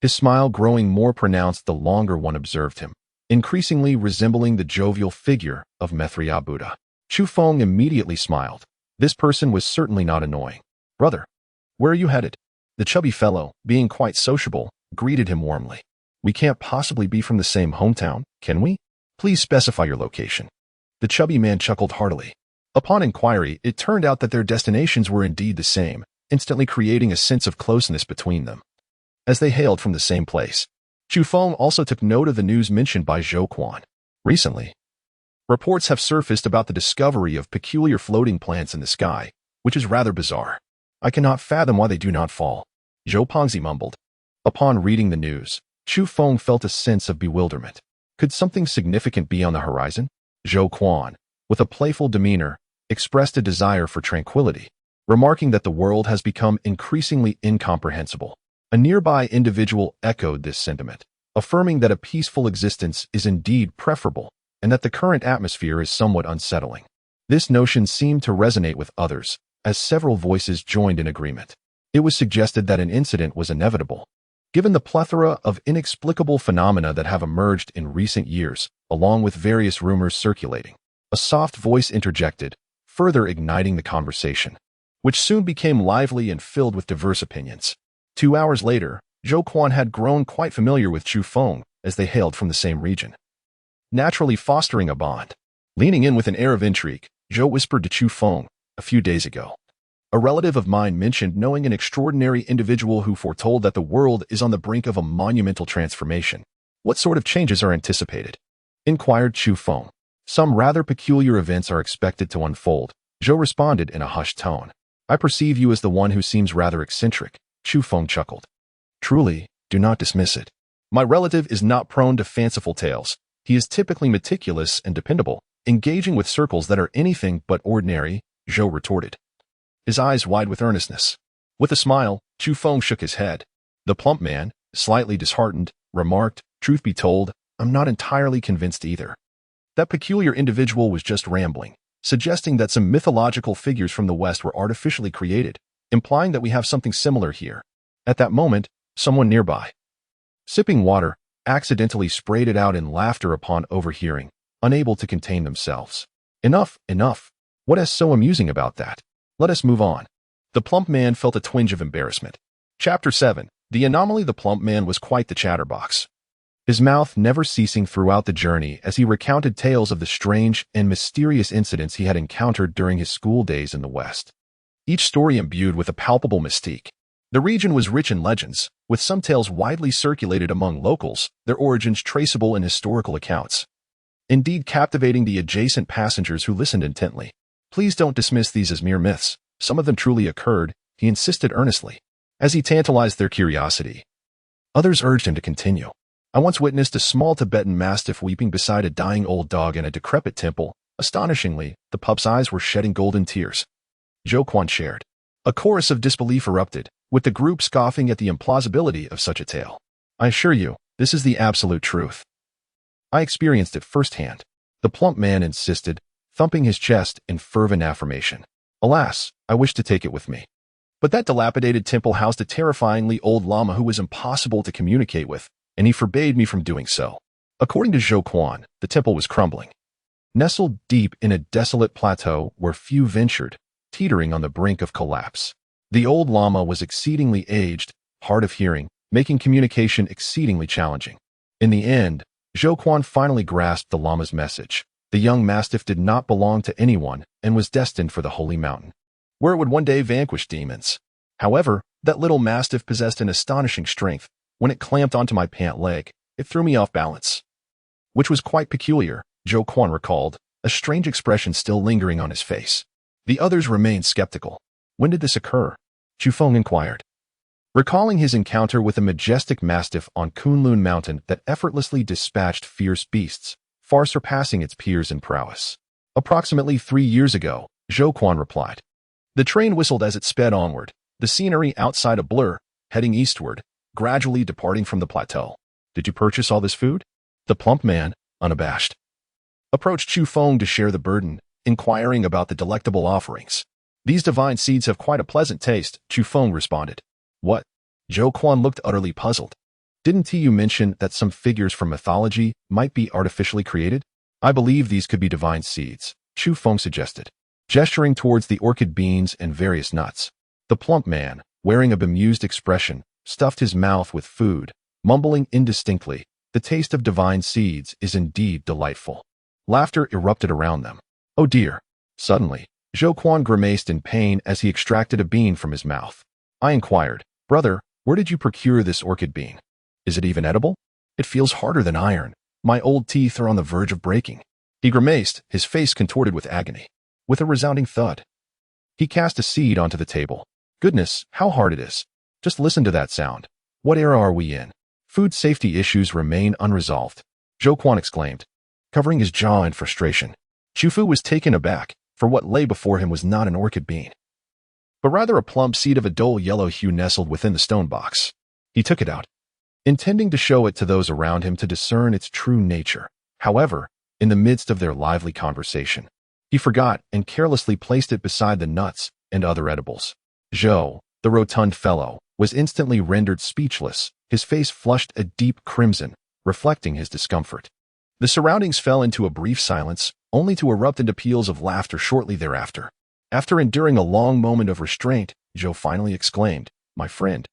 his smile growing more pronounced the longer one observed him, increasingly resembling the jovial figure of Yao Buddha. Chu Feng immediately smiled. This person was certainly not annoying. "Brother, where are you headed?" The chubby fellow, being quite sociable, greeted him warmly. "We can't possibly be from the same hometown, can we? Please specify your location." The chubby man chuckled heartily. Upon inquiry, it turned out that their destinations were indeed the same, instantly creating a sense of closeness between them. As they hailed from the same place, Chu Feng also took note of the news mentioned by Zhou Quan. Recently, reports have surfaced about the discovery of peculiar floating plants in the sky, which is rather bizarre. I cannot fathom why they do not fall, Zhou Pengzi mumbled. Upon reading the news, Chu Feng felt a sense of bewilderment. Could something significant be on the horizon? Zhou Quan, with a playful demeanor, expressed a desire for tranquility, remarking that the world has become increasingly incomprehensible. A nearby individual echoed this sentiment, affirming that a peaceful existence is indeed preferable and that the current atmosphere is somewhat unsettling. This notion seemed to resonate with others, as several voices joined in agreement. It was suggested that an incident was inevitable, given the plethora of inexplicable phenomena that have emerged in recent years, along with various rumors circulating. A soft voice interjected, further igniting the conversation, which soon became lively and filled with diverse opinions. 2 hours later, Zhou Quan had grown quite familiar with Chu Feng as they hailed from the same region, naturally fostering a bond. Leaning in with an air of intrigue, Zhou whispered to Chu Feng, "A few days ago, a relative of mine mentioned knowing an extraordinary individual who foretold that the world is on the brink of a monumental transformation. What sort of changes are anticipated?" inquired Chu Feng. "Some rather peculiar events are expected to unfold," Zhou responded in a hushed tone. "I perceive you as the one who seems rather eccentric," Chu Feng chuckled. "Truly, do not dismiss it. My relative is not prone to fanciful tales. He is typically meticulous and dependable, engaging with circles that are anything but ordinary," Zhou retorted, his eyes wide with earnestness. With a smile, Chu Feng shook his head. The plump man, slightly disheartened, remarked, "Truth be told, I'm not entirely convinced either. That peculiar individual was just rambling, suggesting that some mythological figures from the West were artificially created, implying that we have something similar here." At that moment, someone nearby, sipping water, accidentally sprayed it out in laughter upon overhearing, unable to contain themselves. "Enough, enough. What is so amusing about that? Let us move on." The plump man felt a twinge of embarrassment. Chapter 7. The anomaly. The plump man was quite the chatterbox, his mouth never ceasing throughout the journey as he recounted tales of the strange and mysterious incidents he had encountered during his school days in the West. Each story imbued with a palpable mystique. The region was rich in legends, with some tales widely circulated among locals, their origins traceable in historical accounts, indeed captivating the adjacent passengers who listened intently. "Please don't dismiss these as mere myths. Some of them truly occurred," he insisted earnestly, as he tantalized their curiosity. Others urged him to continue. "I once witnessed a small Tibetan mastiff weeping beside a dying old dog in a decrepit temple. Astonishingly, the pup's eyes were shedding golden tears," Zhou Quan shared. A chorus of disbelief erupted, with the group scoffing at the implausibility of such a tale. "I assure you, this is the absolute truth. I experienced it firsthand," the plump man insisted, thumping his chest in fervent affirmation. "Alas, I wish to take it with me. But that dilapidated temple housed a terrifyingly old lama who was impossible to communicate with, and he forbade me from doing so." According to Zhou Quan, the temple was crumbling, nestled deep in a desolate plateau where few ventured, teetering on the brink of collapse. The old lama was exceedingly aged, hard of hearing, making communication exceedingly challenging. In the end, Zhou Quan finally grasped the lama's message. The young mastiff did not belong to anyone and was destined for the holy mountain, where it would one day vanquish demons. However, that little mastiff possessed an astonishing strength. When it clamped onto my pant leg, it threw me off balance, which was quite peculiar, Zhou Quan recalled, a strange expression still lingering on his face. The others remained skeptical. "When did this occur?" Chu Feng inquired, recalling his encounter with a majestic mastiff on Kunlun Mountain that effortlessly dispatched fierce beasts, far surpassing its peers in prowess. "Approximately 3 years ago," Zhou Quan replied. The train whistled as it sped onward, the scenery outside a blur, heading eastward, gradually departing from the plateau. "Did you purchase all this food?" The plump man, unabashed, approached Chu Feng to share the burden, inquiring about the delectable offerings. "These divine seeds have quite a pleasant taste," Chu Feng responded. "What?" Zhou Quan looked utterly puzzled. "Didn't you mention that some figures from mythology might be artificially created?" "I believe these could be divine seeds," Chu Feng suggested, gesturing towards the orchid beans and various nuts. The plump man, wearing a bemused expression, stuffed his mouth with food, mumbling indistinctly, "The taste of divine seeds is indeed delightful." Laughter erupted around them. "Oh dear." Suddenly, Zhou Quan grimaced in pain as he extracted a bean from his mouth. I inquired, Brother, where did you procure this orchid bean? Is it even edible? It feels harder than iron. My old teeth are on the verge of breaking. He grimaced, his face contorted with agony. With a resounding thud, he cast a seed onto the table. Goodness, how hard it is. Just listen to that sound. What era are we in? Food safety issues remain unresolved, Zhou Quan exclaimed, covering his jaw in frustration. Chu Fu was taken aback, for what lay before him was not an orchid bean, but rather a plump seed of a dull yellow hue nestled within the stone box. He took it out, intending to show it to those around him to discern its true nature. However, in the midst of their lively conversation, he forgot and carelessly placed it beside the nuts and other edibles. Zhou, the rotund fellow, was instantly rendered speechless, his face flushed a deep crimson, reflecting his discomfort. The surroundings fell into a brief silence, only to erupt into peals of laughter shortly thereafter. After enduring a long moment of restraint, Zhou finally exclaimed, My friend,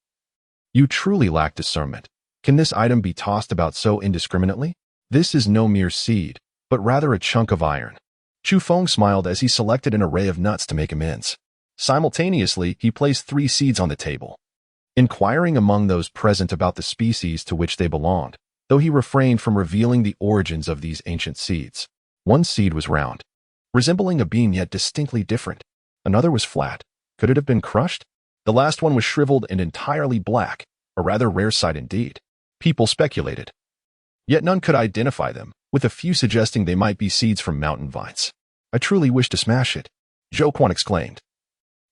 you truly lack discernment. Can this item be tossed about so indiscriminately? This is no mere seed, but rather a chunk of iron. Chu Feng smiled as he selected an array of nuts to make amends. Simultaneously, he placed 3 seeds on the table, inquiring among those present about the species to which they belonged, though he refrained from revealing the origins of these ancient seeds. One seed was round, resembling a bean yet distinctly different. Another was flat. Could it have been crushed? The last one was shriveled and entirely black, a rather rare sight indeed. People speculated, yet none could identify them, with a few suggesting they might be seeds from mountain vines. I truly wish to smash it, Zhou Quan exclaimed,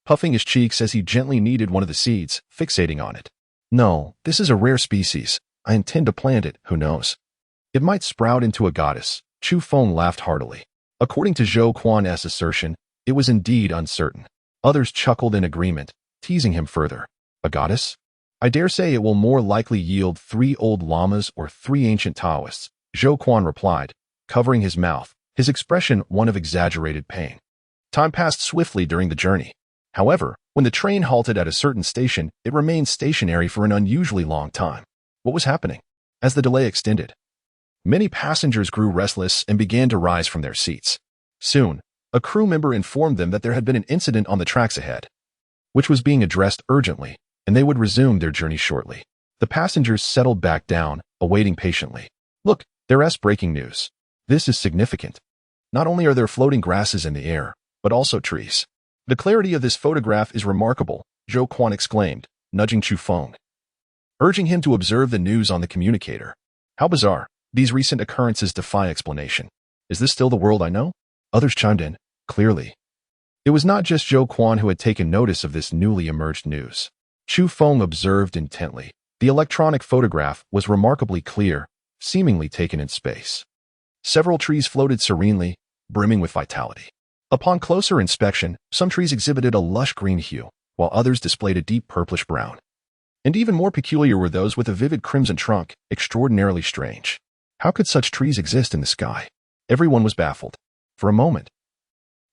puffing his cheeks as he gently kneaded one of the seeds, fixating on it. No, this is a rare species. I intend to plant it, who knows? It might sprout into a goddess. Chu Feng laughed heartily. According to Zhou Quan's assertion, it was indeed uncertain. Others chuckled in agreement, teasing him further. A goddess? I dare say it will more likely yield 3 old llamas or 3 ancient Taoists, Zhou Quan replied, covering his mouth, his expression one of exaggerated pain. Time passed swiftly during the journey. However, when the train halted at a certain station, it remained stationary for an unusually long time. What was happening? As the delay extended, many passengers grew restless and began to rise from their seats. Soon, a crew member informed them that there had been an incident on the tracks ahead, which was being addressed urgently, and they would resume their journey shortly. The passengers settled back down, awaiting patiently. Look, there's breaking news. This is significant. Not only are there floating grasses in the air, but also trees. The clarity of this photograph is remarkable, Zhou Quan exclaimed, nudging Chu Feng, urging him to observe the news on the communicator. How bizarre. These recent occurrences defy explanation. Is this still the world I know? Others chimed in, clearly. It was not just Zhou Quan who had taken notice of this newly emerged news. Chu Feng observed intently. The electronic photograph was remarkably clear, seemingly taken in space. Several trees floated serenely, brimming with vitality. Upon closer inspection, some trees exhibited a lush green hue, while others displayed a deep purplish brown. And even more peculiar were those with a vivid crimson trunk, extraordinarily strange. How could such trees exist in the sky? Everyone was baffled. For a moment,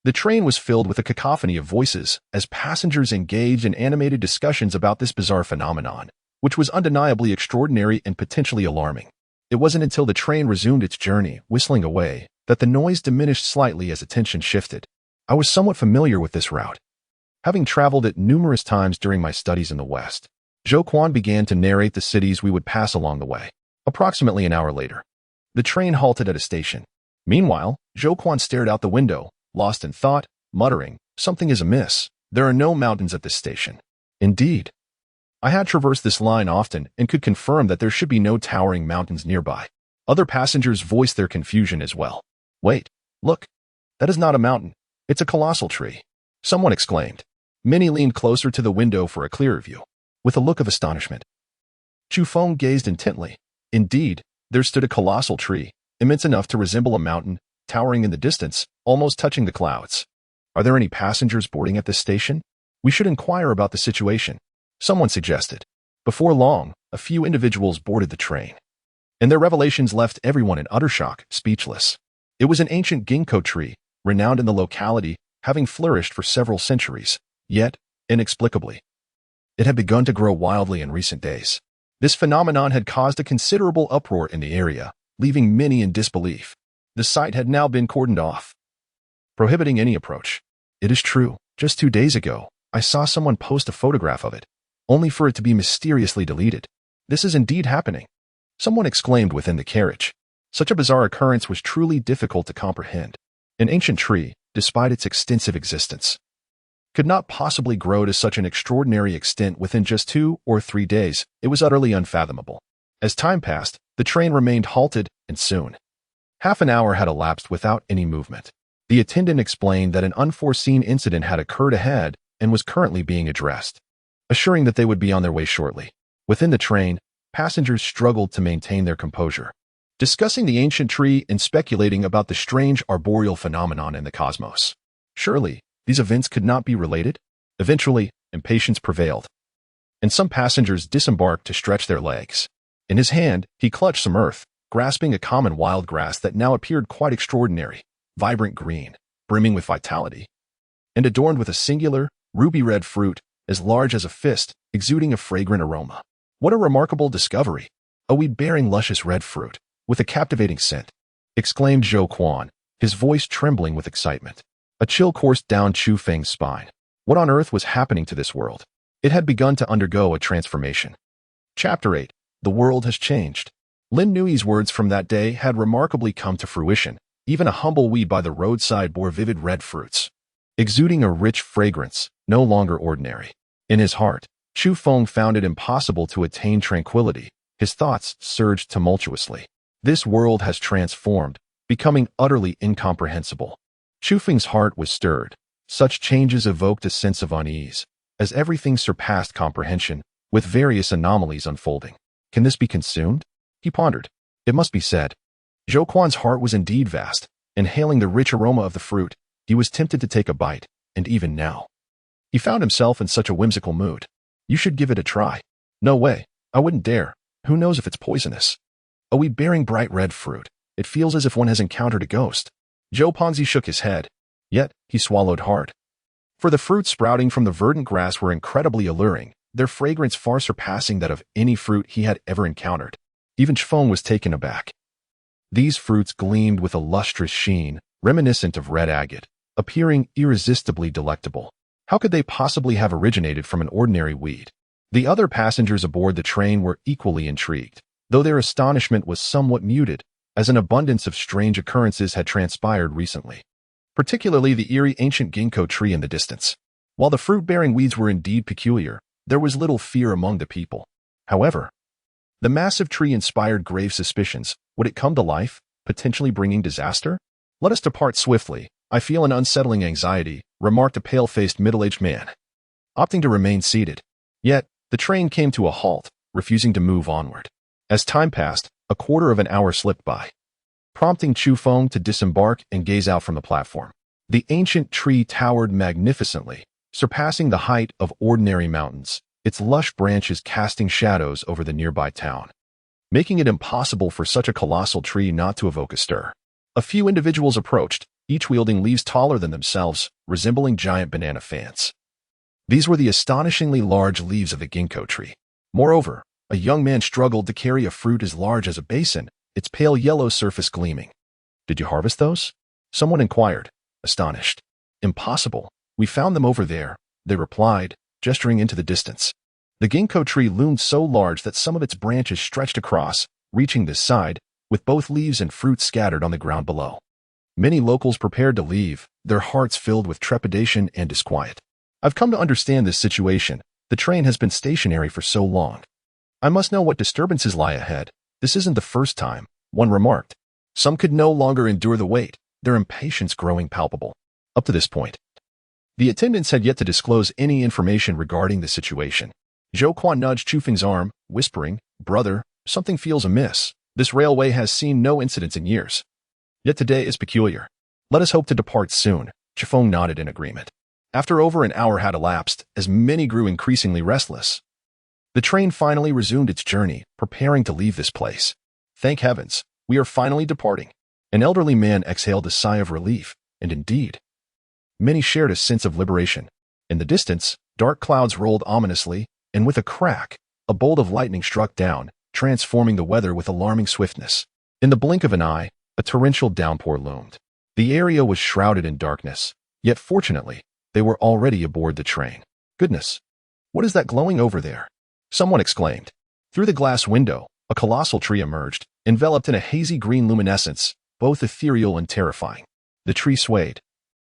the train was filled with a cacophony of voices as passengers engaged in animated discussions about this bizarre phenomenon, which was undeniably extraordinary and potentially alarming. It wasn't until the train resumed its journey, whistling away, that the noise diminished slightly as attention shifted. I was somewhat familiar with this route, having traveled it numerous times during my studies in the West. Zhou Quan began to narrate the cities we would pass along the way. Approximately an hour later, the train halted at a station. Meanwhile, Zhou Quan stared out the window, lost in thought, muttering, something is amiss. There are no mountains at this station. Indeed. I had traversed this line often and could confirm that there should be no towering mountains nearby. Other passengers voiced their confusion as well. Wait, look. That is not a mountain. It's a colossal tree. Someone exclaimed. Many leaned closer to the window for a clearer view, with a look of astonishment. Chu Feng gazed intently. Indeed, there stood a colossal tree, immense enough to resemble a mountain, towering in the distance, almost touching the clouds. Are there any passengers boarding at this station? We should inquire about the situation, someone suggested. Before long, a few individuals boarded the train, and their revelations left everyone in utter shock, speechless. It was an ancient ginkgo tree, renowned in the locality, having flourished for several centuries, yet, inexplicably, it had begun to grow wildly in recent days. This phenomenon had caused a considerable uproar in the area, leaving many in disbelief. The site had now been cordoned off, prohibiting any approach. It is true. Just 2 days ago, I saw someone post a photograph of it, only for it to be mysteriously deleted. This is indeed happening. Someone exclaimed within the carriage. Such a bizarre occurrence was truly difficult to comprehend. An ancient tree, despite its extensive existence, could not possibly grow to such an extraordinary extent within just 2 or 3 days. It was utterly unfathomable. As time passed, the train remained halted, and soon, half an hour had elapsed without any movement. The attendant explained that an unforeseen incident had occurred ahead and was currently being addressed, assuring that they would be on their way shortly. Within the train, passengers struggled to maintain their composure, discussing the ancient tree and speculating about the strange arboreal phenomenon in the cosmos. Surely, these events could not be related? Eventually, impatience prevailed, and some passengers disembarked to stretch their legs. In his hand, he clutched some earth, grasping a common wild grass that now appeared quite extraordinary, vibrant green, brimming with vitality, and adorned with a singular, ruby-red fruit as large as a fist, exuding a fragrant aroma. What a remarkable discovery! A weed bearing luscious red fruit, with a captivating scent, exclaimed Zhou Quan, his voice trembling with excitement. A chill coursed down Chu Feng's spine. What on earth was happening to this world? It had begun to undergo a transformation. Chapter 8. The world has changed. Lin Nui's words from that day had remarkably come to fruition. Even a humble weed by the roadside bore vivid red fruits, exuding a rich fragrance, no longer ordinary. In his heart, Chu Feng found it impossible to attain tranquility. His thoughts surged tumultuously. This world has transformed, becoming utterly incomprehensible. Chu Feng's heart was stirred. Such changes evoked a sense of unease, as everything surpassed comprehension, with various anomalies unfolding. Can this be consumed? He pondered. It must be said. Zhou Quan's heart was indeed vast. Inhaling the rich aroma of the fruit, he was tempted to take a bite, and even now, he found himself in such a whimsical mood. You should give it a try. No way. I wouldn't dare. Who knows if it's poisonous? A weed bearing bright red fruit. It feels as if one has encountered a ghost. Zhou Ponzi shook his head. Yet, he swallowed hard. For the fruits sprouting from the verdant grass were incredibly alluring, their fragrance far surpassing that of any fruit he had ever encountered. Even Chu Feng was taken aback. These fruits gleamed with a lustrous sheen, reminiscent of red agate, appearing irresistibly delectable. How could they possibly have originated from an ordinary weed? The other passengers aboard the train were equally intrigued, though their astonishment was somewhat muted, as an abundance of strange occurrences had transpired recently, particularly the eerie ancient ginkgo tree in the distance. While the fruit-bearing weeds were indeed peculiar, there was little fear among the people. However, the massive tree inspired grave suspicions. Would it come to life, potentially bringing disaster? Let us depart swiftly. I feel an unsettling anxiety, remarked a pale-faced middle-aged man, opting to remain seated. Yet, the train came to a halt, refusing to move onward. As time passed, a quarter of an hour slipped by, prompting Chu Feng to disembark and gaze out from the platform. The ancient tree towered magnificently, surpassing the height of ordinary mountains, its lush branches casting shadows over the nearby town, making it impossible for such a colossal tree not to evoke a stir. A few individuals approached, each wielding leaves taller than themselves, resembling giant banana fans. These were the astonishingly large leaves of the ginkgo tree. Moreover, a young man struggled to carry a fruit as large as a basin, its pale yellow surface gleaming. Did you harvest those? Someone inquired, astonished. Impossible. We found them over there, they replied, gesturing into the distance. The ginkgo tree loomed so large that some of its branches stretched across, reaching this side, with both leaves and fruit scattered on the ground below. Many locals prepared to leave, their hearts filled with trepidation and disquiet. I've come to understand this situation. The train has been stationary for so long. I must know what disturbances lie ahead. This isn't the first time, one remarked. Some could no longer endure the wait, their impatience growing palpable. Up to this point, the attendants had yet to disclose any information regarding the situation. Zhou Quan nudged Chu Feng's arm, whispering, Brother, something feels amiss. This railway has seen no incidents in years. Yet today is peculiar. Let us hope to depart soon. Chu Feng nodded in agreement. After over an hour had elapsed, as many grew increasingly restless, the train finally resumed its journey, preparing to leave this place. Thank heavens, we are finally departing. An elderly man exhaled a sigh of relief, and indeed, many shared a sense of liberation. In the distance, dark clouds rolled ominously, and with a crack, a bolt of lightning struck down, transforming the weather with alarming swiftness. In the blink of an eye, a torrential downpour loomed. The area was shrouded in darkness, yet fortunately, they were already aboard the train. Goodness! What is that glowing over there? Someone exclaimed. Through the glass window, a colossal tree emerged, enveloped in a hazy green luminescence, both ethereal and terrifying. The tree swayed,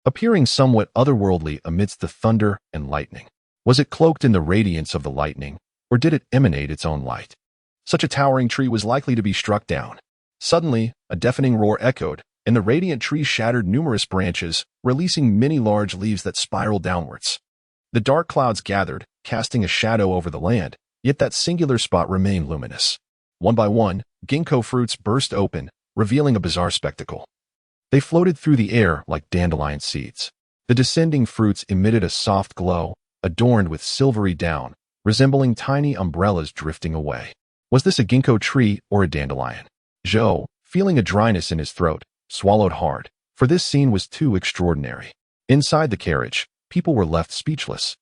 appearing somewhat otherworldly amidst the thunder and lightning. Was it cloaked in the radiance of the lightning, or did it emanate its own light? Such a towering tree was likely to be struck down. Suddenly, a deafening roar echoed, and the radiant tree shattered numerous branches, releasing many large leaves that spiraled downwards. The dark clouds gathered, casting a shadow over the land, yet that singular spot remained luminous. One by one, ginkgo fruits burst open, revealing a bizarre spectacle. They floated through the air like dandelion seeds. The descending fruits emitted a soft glow, adorned with silvery down, resembling tiny umbrellas drifting away. Was this a ginkgo tree or a dandelion? Zhou, feeling a dryness in his throat, swallowed hard, for this scene was too extraordinary. Inside the carriage, people were left speechless.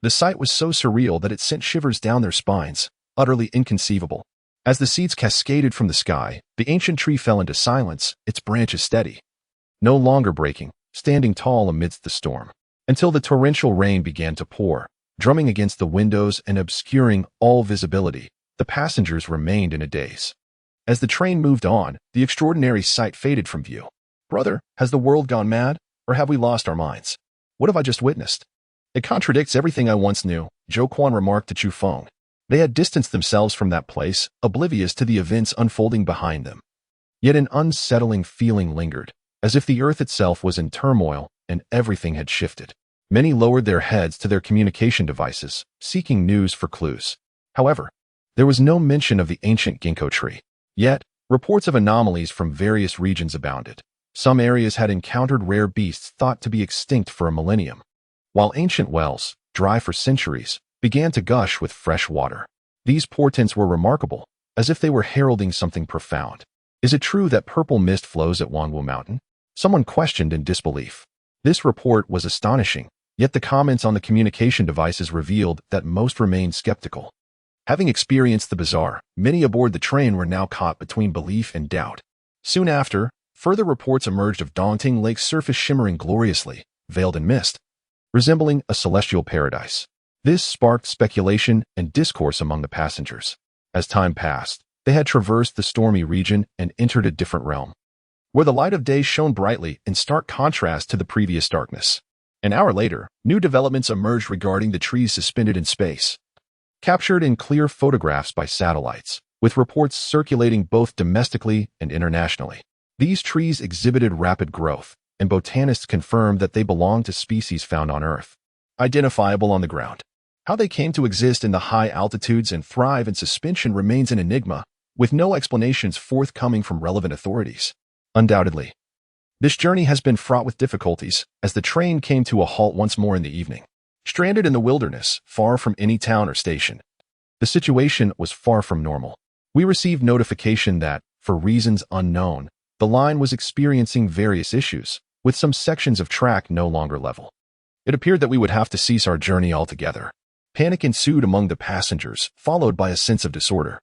The sight was so surreal that it sent shivers down their spines, utterly inconceivable. As the seeds cascaded from the sky, the ancient tree fell into silence, its branches steady, no longer breaking, standing tall amidst the storm, until the torrential rain began to pour, drumming against the windows and obscuring all visibility. The passengers remained in a daze. As the train moved on, the extraordinary sight faded from view. Brother, has the world gone mad, or have we lost our minds? What have I just witnessed? It contradicts everything I once knew, Zhou Quan remarked to Chu Feng. They had distanced themselves from that place, oblivious to the events unfolding behind them. Yet an unsettling feeling lingered, as if the earth itself was in turmoil and everything had shifted. Many lowered their heads to their communication devices, seeking news for clues. However, there was no mention of the ancient ginkgo tree. Yet, reports of anomalies from various regions abounded. Some areas had encountered rare beasts thought to be extinct for a millennium, while ancient wells, dry for centuries, began to gush with fresh water. These portents were remarkable, as if they were heralding something profound. Is it true that purple mist flows at Wangwu Mountain? Someone questioned in disbelief. This report was astonishing, yet the comments on the communication devices revealed that most remained skeptical. Having experienced the bizarre, many aboard the train were now caught between belief and doubt. Soon after, further reports emerged of daunting Lake's surface shimmering gloriously, veiled in mist, resembling a celestial paradise. This sparked speculation and discourse among the passengers. As time passed, they had traversed the stormy region and entered a different realm, where the light of day shone brightly in stark contrast to the previous darkness. An hour later, new developments emerged regarding the trees suspended in space, captured in clear photographs by satellites, with reports circulating both domestically and internationally. These trees exhibited rapid growth, and botanists confirmed that they belonged to species found on Earth, identifiable on the ground. How they came to exist in the high altitudes and thrive in suspension remains an enigma, with no explanations forthcoming from relevant authorities. Undoubtedly, this journey has been fraught with difficulties, as the train came to a halt once more in the evening. Stranded in the wilderness, far from any town or station, the situation was far from normal. We received notification that, for reasons unknown, the line was experiencing various issues, with some sections of track no longer level. It appeared that we would have to cease our journey altogether. Panic ensued among the passengers, followed by a sense of disorder.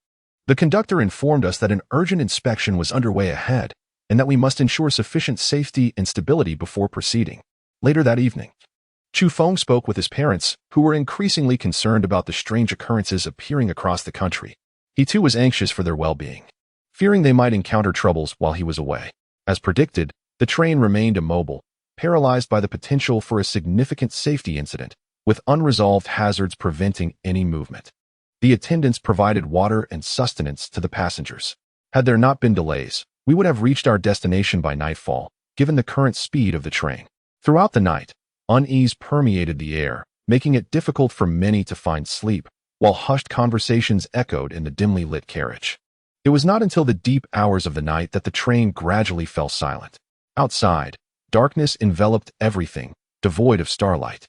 The conductor informed us that an urgent inspection was underway ahead, and that we must ensure sufficient safety and stability before proceeding. Later that evening, Chu Feng spoke with his parents, who were increasingly concerned about the strange occurrences appearing across the country. He too was anxious for their well-being, fearing they might encounter troubles while he was away. As predicted, the train remained immobile, paralyzed by the potential for a significant safety incident, with unresolved hazards preventing any movement. The attendants provided water and sustenance to the passengers. Had there not been delays, we would have reached our destination by nightfall, given the current speed of the train. Throughout the night, unease permeated the air, making it difficult for many to find sleep, while hushed conversations echoed in the dimly lit carriage. It was not until the deep hours of the night that the train gradually fell silent. Outside, darkness enveloped everything, devoid of starlight,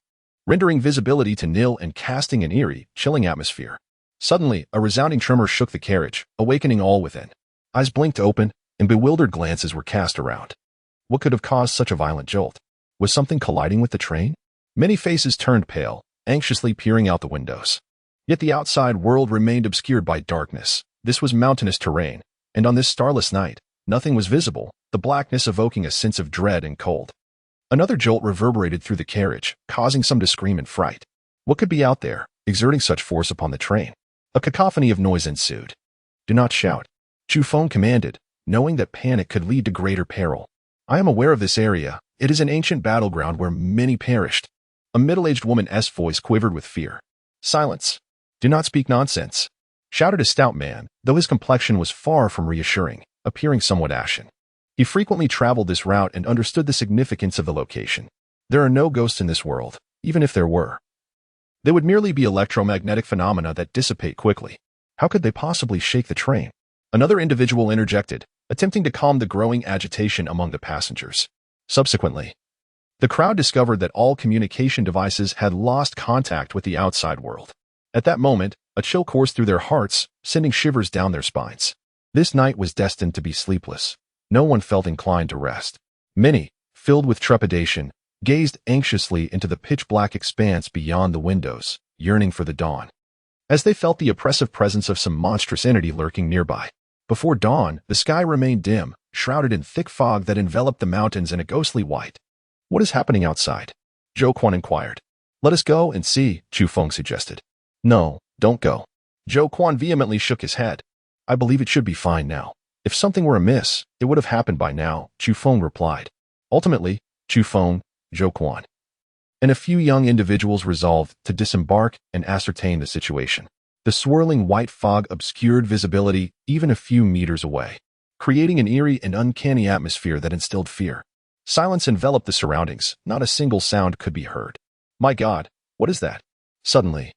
rendering visibility to nil and casting an eerie, chilling atmosphere. Suddenly, a resounding tremor shook the carriage, awakening all within. Eyes blinked open, and bewildered glances were cast around. What could have caused such a violent jolt? Was something colliding with the train? Many faces turned pale, anxiously peering out the windows. Yet the outside world remained obscured by darkness. This was mountainous terrain, and on this starless night, nothing was visible, the blackness evoking a sense of dread and cold. Another jolt reverberated through the carriage, causing some to scream in fright. What could be out there, exerting such force upon the train? A cacophony of noise ensued. "Do not shout," Chu Feng commanded, knowing that panic could lead to greater peril. "I am aware of this area. It is an ancient battleground where many perished." A middle-aged woman's voice quivered with fear. "Silence. Do not speak nonsense," shouted a stout man, though his complexion was far from reassuring, appearing somewhat ashen. He frequently traveled this route and understood the significance of the location. There are no ghosts in this world, even if there were. They would merely be electromagnetic phenomena that dissipate quickly. How could they possibly shake the train? Another individual interjected, attempting to calm the growing agitation among the passengers. Subsequently, the crowd discovered that all communication devices had lost contact with the outside world. At that moment, a chill coursed through their hearts, sending shivers down their spines. This night was destined to be sleepless. No one felt inclined to rest. Many, filled with trepidation, gazed anxiously into the pitch-black expanse beyond the windows, yearning for the dawn. As they felt the oppressive presence of some monstrous entity lurking nearby. Before dawn, the sky remained dim, shrouded in thick fog that enveloped the mountains in a ghostly white. "What is happening outside?" Zhou Quan inquired. "Let us go and see," Chu Feng suggested. "No, don't go." Zhou Quan vehemently shook his head. "I believe it should be fine now. If something were amiss, it would have happened by now," Chu Feng replied. Ultimately, Chu Feng, Zhou Quan, and a few young individuals resolved to disembark and ascertain the situation. The swirling white fog obscured visibility even a few meters away, creating an eerie and uncanny atmosphere that instilled fear. Silence enveloped the surroundings. Not a single sound could be heard. "My God, what is that?" Suddenly,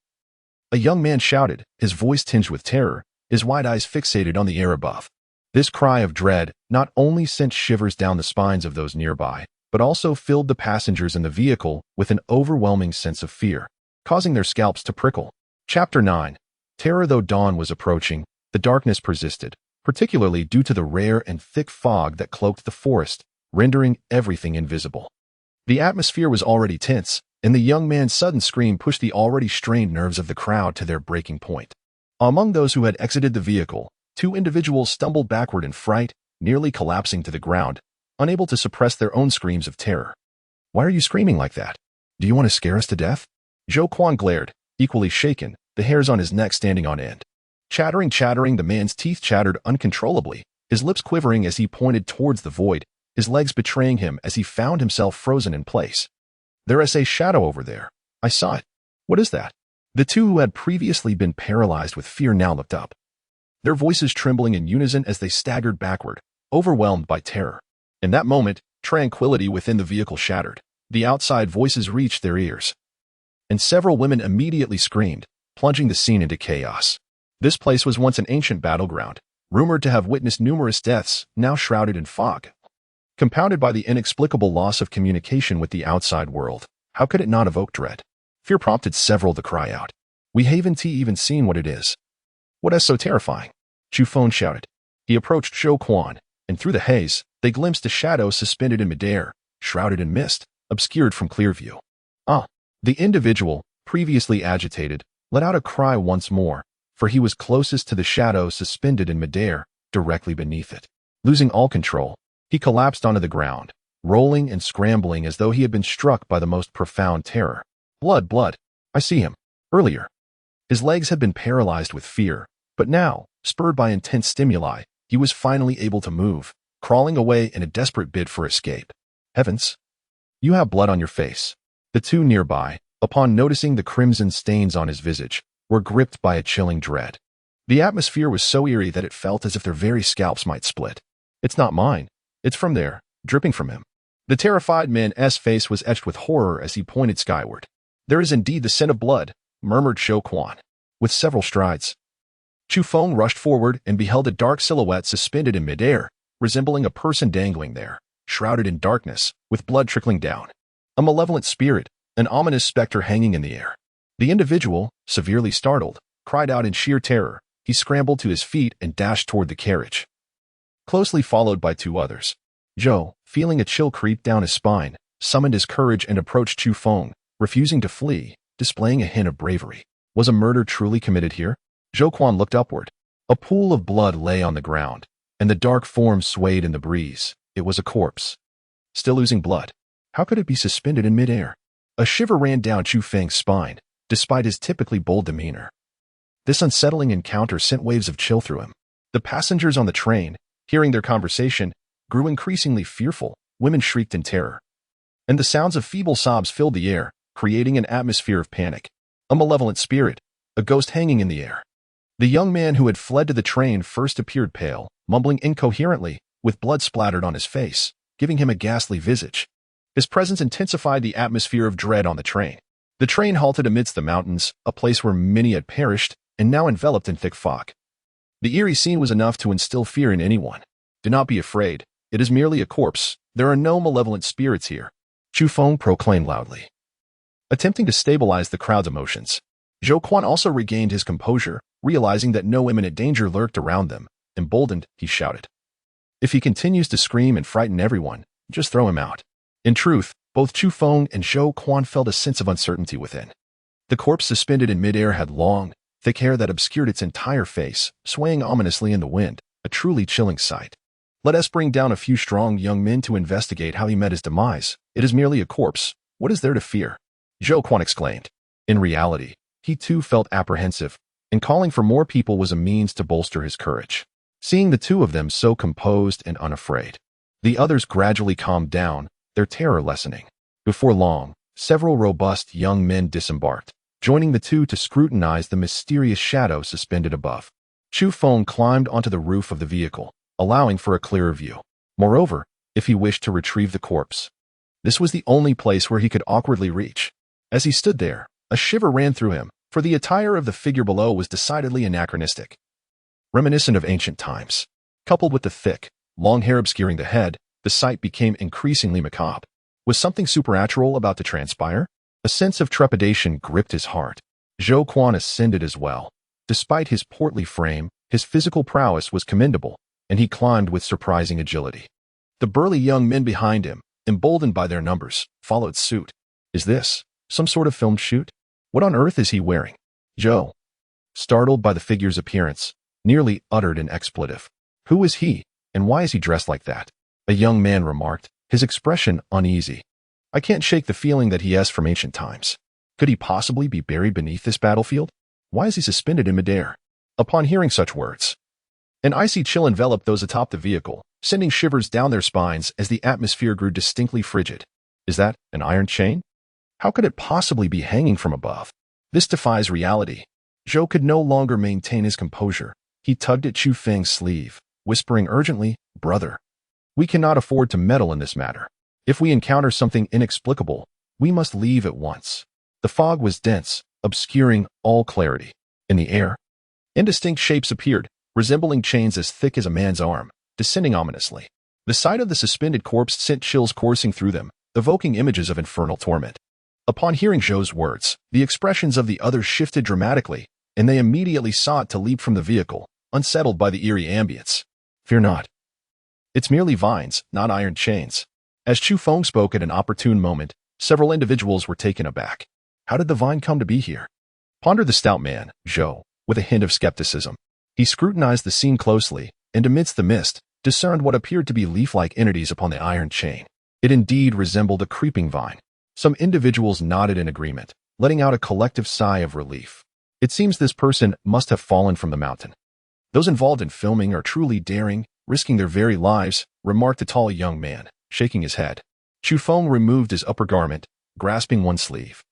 a young man shouted, his voice tinged with terror, his wide eyes fixated on the air above. This cry of dread not only sent shivers down the spines of those nearby, but also filled the passengers in the vehicle with an overwhelming sense of fear, causing their scalps to prickle. Chapter 9. Terror. Though dawn was approaching, the darkness persisted, particularly due to the rare and thick fog that cloaked the forest, rendering everything invisible. The atmosphere was already tense, and the young man's sudden scream pushed the already strained nerves of the crowd to their breaking point. Among those who had exited the vehicle, 2 individuals stumbled backward in fright, nearly collapsing to the ground, unable to suppress their own screams of terror. "Why are you screaming like that? Do you want to scare us to death?" Zhou Quan glared, equally shaken, the hairs on his neck standing on end. Chattering, the man's teeth chattered uncontrollably, his lips quivering as he pointed towards the void, his legs betraying him as he found himself frozen in place. "There is a shadow over there. I saw it." "What is that?" The 2 who had previously been paralyzed with fear now looked up, their voices trembling in unison as they staggered backward, overwhelmed by terror. In that moment, tranquility within the vehicle shattered. The outside voices reached their ears, and several women immediately screamed, plunging the scene into chaos. This place was once an ancient battleground, rumored to have witnessed numerous deaths, now shrouded in fog. Compounded by the inexplicable loss of communication with the outside world, how could it not evoke dread? Fear prompted several to cry out. "We haven't even seen what it is." "What is so terrifying?" Chu Feng shouted. He approached Zhou Quan, and through the haze, they glimpsed a shadow suspended in midair, shrouded in mist, obscured from clear view. "Ah!" The individual, previously agitated, let out a cry once more, for he was closest to the shadow suspended in midair, directly beneath it. Losing all control, he collapsed onto the ground, rolling and scrambling as though he had been struck by the most profound terror. Blood. I see him. Earlier, his legs had been paralyzed with fear, but now, spurred by intense stimuli, he was finally able to move, crawling away in a desperate bid for escape. "Heavens! You have blood on your face." The 2 nearby, upon noticing the crimson stains on his visage, were gripped by a chilling dread. The atmosphere was so eerie that it felt as if their very scalps might split. "It's not mine. It's from there," dripping from him. The terrified man's face was etched with horror as he pointed skyward. "There is indeed the scent of blood," murmured Zhou Quan. With several strides, Chu Feng rushed forward and beheld a dark silhouette suspended in midair, resembling a person dangling there, shrouded in darkness, with blood trickling down. A malevolent spirit, an ominous specter hanging in the air. The individual, severely startled, cried out in sheer terror. He scrambled to his feet and dashed toward the carriage, closely followed by 2 others. Zhou, feeling a chill creep down his spine, summoned his courage and approached Chu Feng, refusing to flee, displaying a hint of bravery. Was a murder truly committed here? Zhou Quan looked upward. A pool of blood lay on the ground, and the dark form swayed in the breeze. It was a corpse, still oozing blood. How could it be suspended in midair? A shiver ran down Chu Feng's spine, despite his typically bold demeanor. This unsettling encounter sent waves of chill through him. The passengers on the train, hearing their conversation, grew increasingly fearful. Women shrieked in terror, and the sounds of feeble sobs filled the air, creating an atmosphere of panic. A malevolent spirit, a ghost hanging in the air. The young man who had fled to the train first appeared pale, mumbling incoherently, with blood splattered on his face, giving him a ghastly visage. His presence intensified the atmosphere of dread on the train. The train halted amidst the mountains, a place where many had perished, and now enveloped in thick fog. The eerie scene was enough to instill fear in anyone. Do not be afraid. It is merely a corpse. There are no malevolent spirits here, Chu Feng proclaimed loudly. Attempting to stabilize the crowd's emotions, Zhou Quan also regained his composure, realizing that no imminent danger lurked around them. Emboldened, he shouted, "If he continues to scream and frighten everyone, just throw him out." In truth, both Chu Feng and Zhou Quan felt a sense of uncertainty within. The corpse suspended in midair had long, thick hair that obscured its entire face, swaying ominously in the wind, a truly chilling sight. "Let us bring down a few strong young men to investigate how he met his demise. It is merely a corpse. What is there to fear?" Zhou Quan exclaimed. In reality, he too felt apprehensive, and calling for more people was a means to bolster his courage. Seeing the two of them so composed and unafraid, the others gradually calmed down, their terror lessening. Before long, several robust young men disembarked, joining the two to scrutinize the mysterious shadow suspended above. Chu Feng climbed onto the roof of the vehicle, allowing for a clearer view. Moreover, if he wished to retrieve the corpse, this was the only place where he could awkwardly reach. As he stood there, a shiver ran through him, for the attire of the figure below was decidedly anachronistic, reminiscent of ancient times. Coupled with the thick, long hair obscuring the head, the sight became increasingly macabre. Was something supernatural about to transpire? A sense of trepidation gripped his heart. Zhou Quan ascended as well. Despite his portly frame, his physical prowess was commendable, and he climbed with surprising agility. The burly young men behind him, emboldened by their numbers, followed suit. Is this some sort of filmed shoot? What on earth is he wearing? Zhou, startled by the figure's appearance, nearly uttered an expletive. Who is he, and why is he dressed like that? A young man remarked, his expression uneasy. I can't shake the feeling that he is from ancient times. Could he possibly be buried beneath this battlefield? Why is he suspended in midair? Upon hearing such words, an icy chill enveloped those atop the vehicle, sending shivers down their spines as the atmosphere grew distinctly frigid. Is that an iron chain? How could it possibly be hanging from above? This defies reality. Zhou could no longer maintain his composure. He tugged at Chu Feng's sleeve, whispering urgently, "Brother, we cannot afford to meddle in this matter. If we encounter something inexplicable, we must leave at once." The fog was dense, obscuring all clarity. In the air, indistinct shapes appeared, resembling chains as thick as a man's arm, descending ominously. The sight of the suspended corpse sent chills coursing through them, evoking images of infernal torment. Upon hearing Zhou's words, the expressions of the others shifted dramatically, and they immediately sought to leap from the vehicle, unsettled by the eerie ambience. "Fear not. It's merely vines, not iron chains." As Chu Feng spoke at an opportune moment, several individuals were taken aback. How did the vine come to be here? Pondered the stout man, Zhou, with a hint of skepticism. He scrutinized the scene closely, and amidst the mist, discerned what appeared to be leaf-like entities upon the iron chain. It indeed resembled a creeping vine. Some individuals nodded in agreement, letting out a collective sigh of relief. It seems this person must have fallen from the mountain. Those involved in filming are truly daring, risking their very lives, remarked the tall young man, shaking his head. Chu Feng removed his upper garment, grasping one sleeve,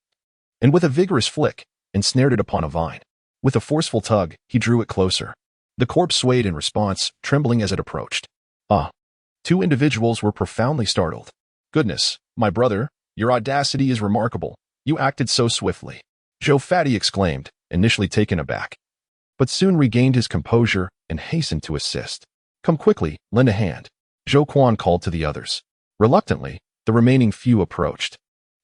and with a vigorous flick, ensnared it upon a vine. With a forceful tug, he drew it closer. The corpse swayed in response, trembling as it approached. Ah! Two individuals were profoundly startled. "Goodness, my brother, your audacity is remarkable. You acted so swiftly," Zhou Fatty exclaimed, initially taken aback, but soon regained his composure and hastened to assist. "Come quickly, lend a hand," Zhou Quan called to the others. Reluctantly, the remaining few approached,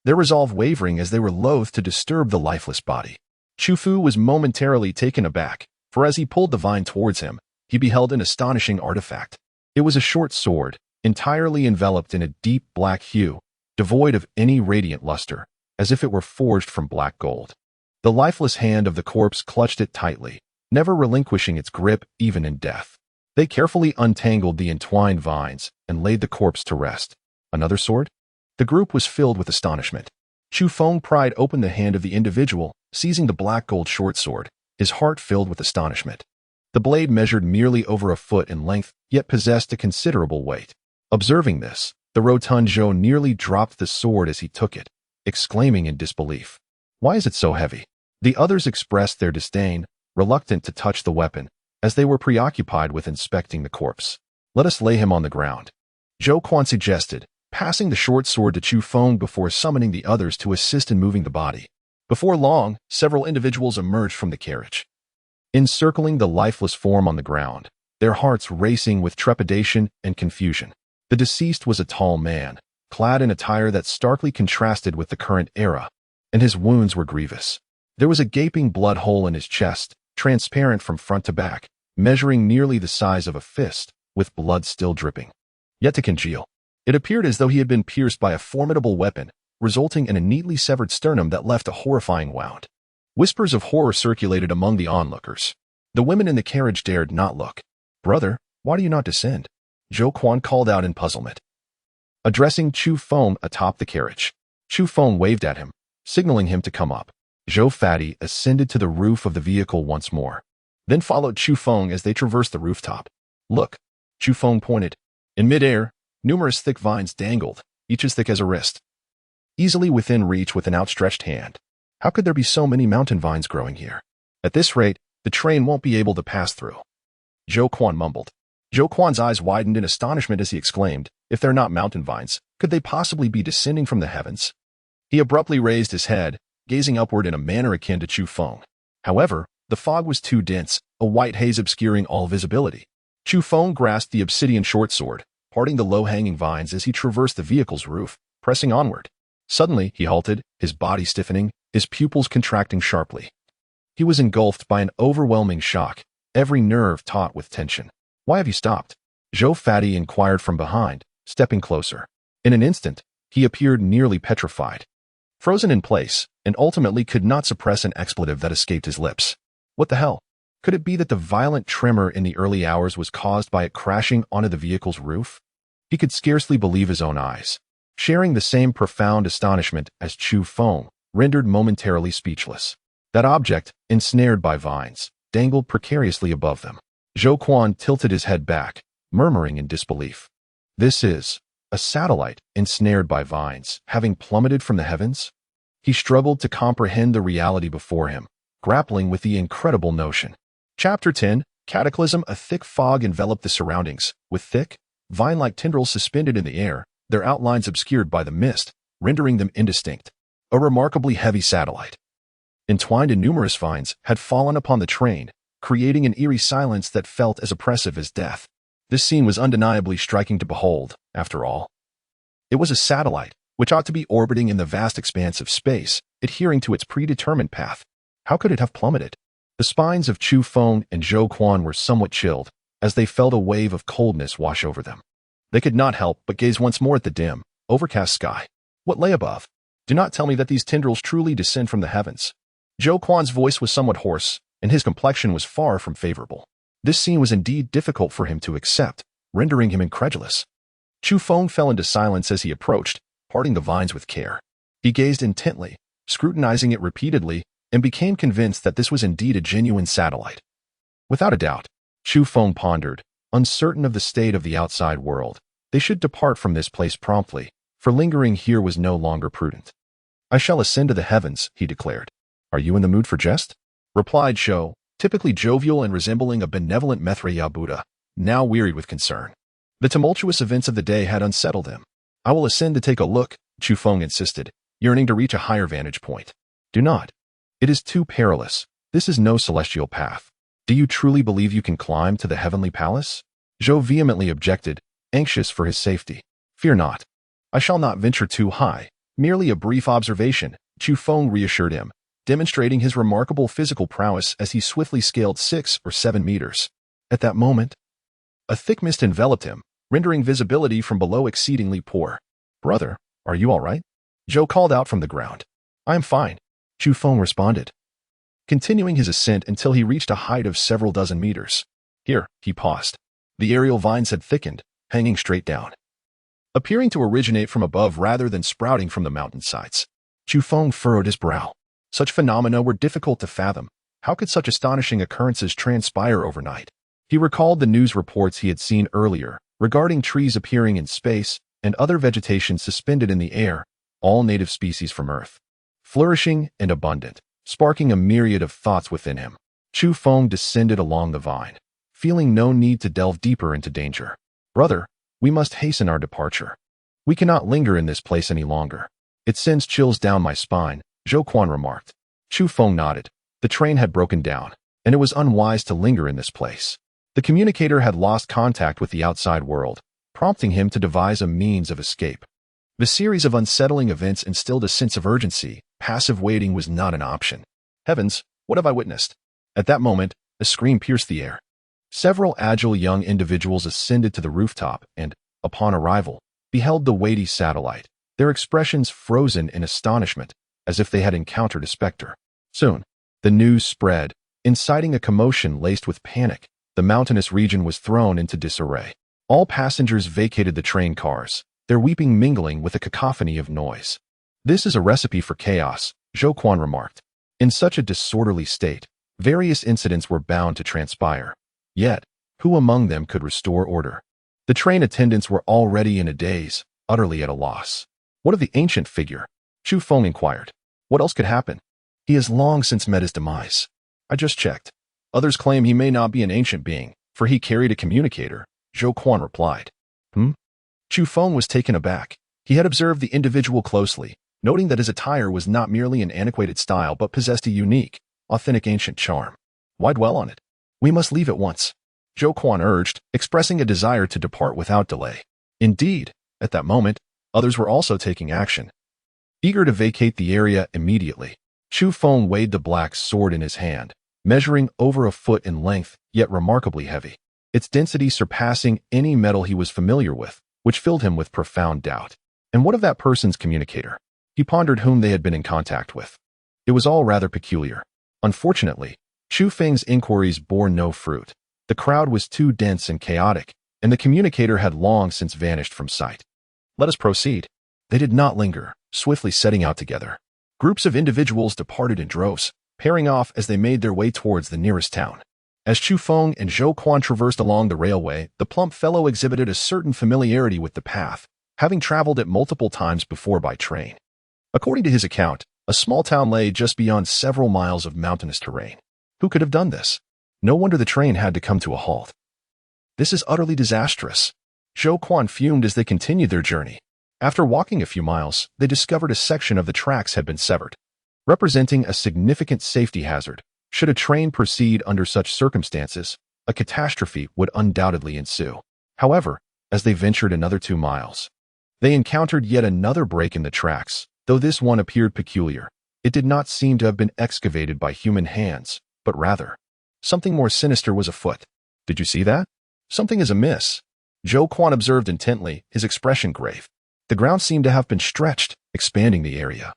their resolve wavering as they were loath to disturb the lifeless body. Chu Fu was momentarily taken aback, for as he pulled the vine towards him, he beheld an astonishing artifact. It was a short sword, entirely enveloped in a deep black hue, devoid of any radiant luster, as if it were forged from black gold. The lifeless hand of the corpse clutched it tightly, never relinquishing its grip even in death. They carefully untangled the entwined vines and laid the corpse to rest. Another sword? The group was filled with astonishment. Chu Feng pried open the hand of the individual, seizing the black gold short sword, his heart filled with astonishment. The blade measured merely over a foot in length, yet possessed a considerable weight. Observing this, the rotund Zhou nearly dropped the sword as he took it, exclaiming in disbelief, "Why is it so heavy?" The others expressed their disdain, reluctant to touch the weapon, as they were preoccupied with inspecting the corpse. "Let us lay him on the ground," Zhou Quan suggested, passing the short sword to Chu Feng before summoning the others to assist in moving the body. Before long, several individuals emerged from the carriage, encircling the lifeless form on the ground, their hearts racing with trepidation and confusion. The deceased was a tall man, clad in attire that starkly contrasted with the current era, and his wounds were grievous. There was a gaping blood hole in his chest, transparent from front to back, measuring nearly the size of a fist, with blood still dripping. Yet to congeal. It appeared as though he had been pierced by a formidable weapon, resulting in a neatly severed sternum that left a horrifying wound. Whispers of horror circulated among the onlookers. The women in the carriage dared not look. "Brother, why do you not descend?" Zhou Quan called out in puzzlement. Addressing Chu Feng atop the carriage, Chu Feng waved at him, signaling him to come up. Zhou Fatty ascended to the roof of the vehicle once more, then followed Chu Feng as they traversed the rooftop. "Look," Chu Feng pointed. In midair, numerous thick vines dangled, each as thick as a wrist, easily within reach with an outstretched hand. How could there be so many mountain vines growing here? At this rate, the train won't be able to pass through. Zhou Quan mumbled. Zhou Quan's eyes widened in astonishment as he exclaimed, "If they're not mountain vines, could they possibly be descending from the heavens?" He abruptly raised his head, gazing upward in a manner akin to Chu Feng. However, the fog was too dense, a white haze obscuring all visibility. Chu Feng grasped the obsidian short sword, parting the low-hanging vines as he traversed the vehicle's roof, pressing onward. Suddenly, he halted, his body stiffening, his pupils contracting sharply. He was engulfed by an overwhelming shock, every nerve taut with tension. "Why have you stopped?" Zhou Fatty inquired from behind, stepping closer. In an instant, he appeared nearly petrified, frozen in place, and ultimately could not suppress an expletive that escaped his lips. What the hell? Could it be that the violent tremor in the early hours was caused by it crashing onto the vehicle's roof? He could scarcely believe his own eyes. Sharing the same profound astonishment as Chu Feng, rendered momentarily speechless. That object, ensnared by vines, dangled precariously above them. Zhou Quan tilted his head back, murmuring in disbelief. "This is a satellite ensnared by vines, having plummeted from the heavens?" He struggled to comprehend the reality before him, grappling with the incredible notion. Chapter 10, Cataclysm. A thick fog enveloped the surroundings, with thick, vine-like tendrils suspended in the air, their outlines obscured by the mist, rendering them indistinct. A remarkably heavy satellite, entwined in numerous vines, had fallen upon the train, creating an eerie silence that felt as oppressive as death. This scene was undeniably striking to behold, after all. It was a satellite, which ought to be orbiting in the vast expanse of space, adhering to its predetermined path. How could it have plummeted? The spines of Chu Feng and Zhou Quan were somewhat chilled, as they felt a wave of coldness wash over them. They could not help but gaze once more at the dim, overcast sky. What lay above? Do not tell me that these tendrils truly descend from the heavens. Zhou Quan's voice was somewhat hoarse, and his complexion was far from favorable. This scene was indeed difficult for him to accept, rendering him incredulous. Chu Feng fell into silence as he approached, parting the vines with care. He gazed intently, scrutinizing it repeatedly, and became convinced that this was indeed a genuine satellite. Without a doubt, Chu Feng pondered, uncertain of the state of the outside world. They should depart from this place promptly, for lingering here was no longer prudent. "I shall ascend to the heavens," he declared. "Are you in the mood for jest?" replied Zhou, typically jovial and resembling a benevolent Maitreya Buddha, now wearied with concern. The tumultuous events of the day had unsettled him. "I will ascend to take a look," Chu Feng insisted, yearning to reach a higher vantage point. "Do not. It is too perilous. This is no celestial path. Do you truly believe you can climb to the heavenly palace?" Zhou vehemently objected, anxious for his safety. "Fear not. I shall not venture too high. Merely a brief observation," Chu Feng reassured him, demonstrating his remarkable physical prowess as he swiftly scaled 6 or 7 meters. At that moment, a thick mist enveloped him, rendering visibility from below exceedingly poor. "Brother, are you all right?" Zhou called out from the ground. "I am fine," Chu Feng responded, continuing his ascent until he reached a height of several dozen meters. Here, he paused. The aerial vines had thickened, hanging straight down. appearing to originate from above rather than sprouting from the mountainsides. Chu Feng furrowed his brow. Such phenomena were difficult to fathom. How could such astonishing occurrences transpire overnight? He recalled the news reports he had seen earlier regarding trees appearing in space and other vegetation suspended in the air, all native species from Earth, flourishing and abundant, sparking a myriad of thoughts within him. Chu Feng descended along the vine, feeling no need to delve deeper into danger. Brother, we must hasten our departure. We cannot linger in this place any longer. It sends chills down my spine, Zhou Quan remarked. Chu Feng nodded. The train had broken down, and it was unwise to linger in this place. The communicator had lost contact with the outside world, prompting him to devise a means of escape. The series of unsettling events instilled a sense of urgency. Passive waiting was not an option. Heavens, what have I witnessed? At that moment, a scream pierced the air. Several agile young individuals ascended to the rooftop and, upon arrival, beheld the weighty satellite, their expressions frozen in astonishment, as if they had encountered a specter. Soon, the news spread, inciting a commotion laced with panic. The mountainous region was thrown into disarray. All passengers vacated the train cars, their weeping mingling with a cacophony of noise. This is a recipe for chaos, Zhou Quan remarked. In such a disorderly state, various incidents were bound to transpire. Yet, who among them could restore order? The train attendants were already in a daze, utterly at a loss. What of the ancient figure? Chu Feng inquired. What else could happen? He has long since met his demise. I just checked. Others claim he may not be an ancient being, for he carried a communicator, Zhou Quan replied. Chu Feng was taken aback. He had observed the individual closely, noting that his attire was not merely an antiquated style but possessed a unique, authentic ancient charm. Why dwell on it? We must leave at once, Zhou Quan urged, expressing a desire to depart without delay. Indeed, at that moment, others were also taking action, eager to vacate the area immediately. Chu Feng weighed the black sword in his hand, measuring over a foot in length, yet remarkably heavy, its density surpassing any metal he was familiar with, which filled him with profound doubt. And what of that person's communicator? He pondered whom they had been in contact with. It was all rather peculiar. Unfortunately, Chu Feng's inquiries bore no fruit. The crowd was too dense and chaotic, and the communicator had long since vanished from sight. Let us proceed. They did not linger, swiftly setting out together. Groups of individuals departed in droves, pairing off as they made their way towards the nearest town. As Chu Feng and Zhou Quan traversed along the railway, the plump fellow exhibited a certain familiarity with the path, having traveled it multiple times before by train. According to his account, a small town lay just beyond several miles of mountainous terrain. Who could have done this? No wonder the train had to come to a halt. This is utterly disastrous. Zhou Quan fumed as they continued their journey. After walking a few miles, they discovered a section of the tracks had been severed, representing a significant safety hazard. Should a train proceed under such circumstances, a catastrophe would undoubtedly ensue. However, as they ventured another 2 miles, they encountered yet another break in the tracks. Though this one appeared peculiar, it did not seem to have been excavated by human hands, but rather, something more sinister was afoot. Did you see that? Something is amiss. Zhou Quan observed intently, his expression grave. The ground seemed to have been stretched, expanding the area,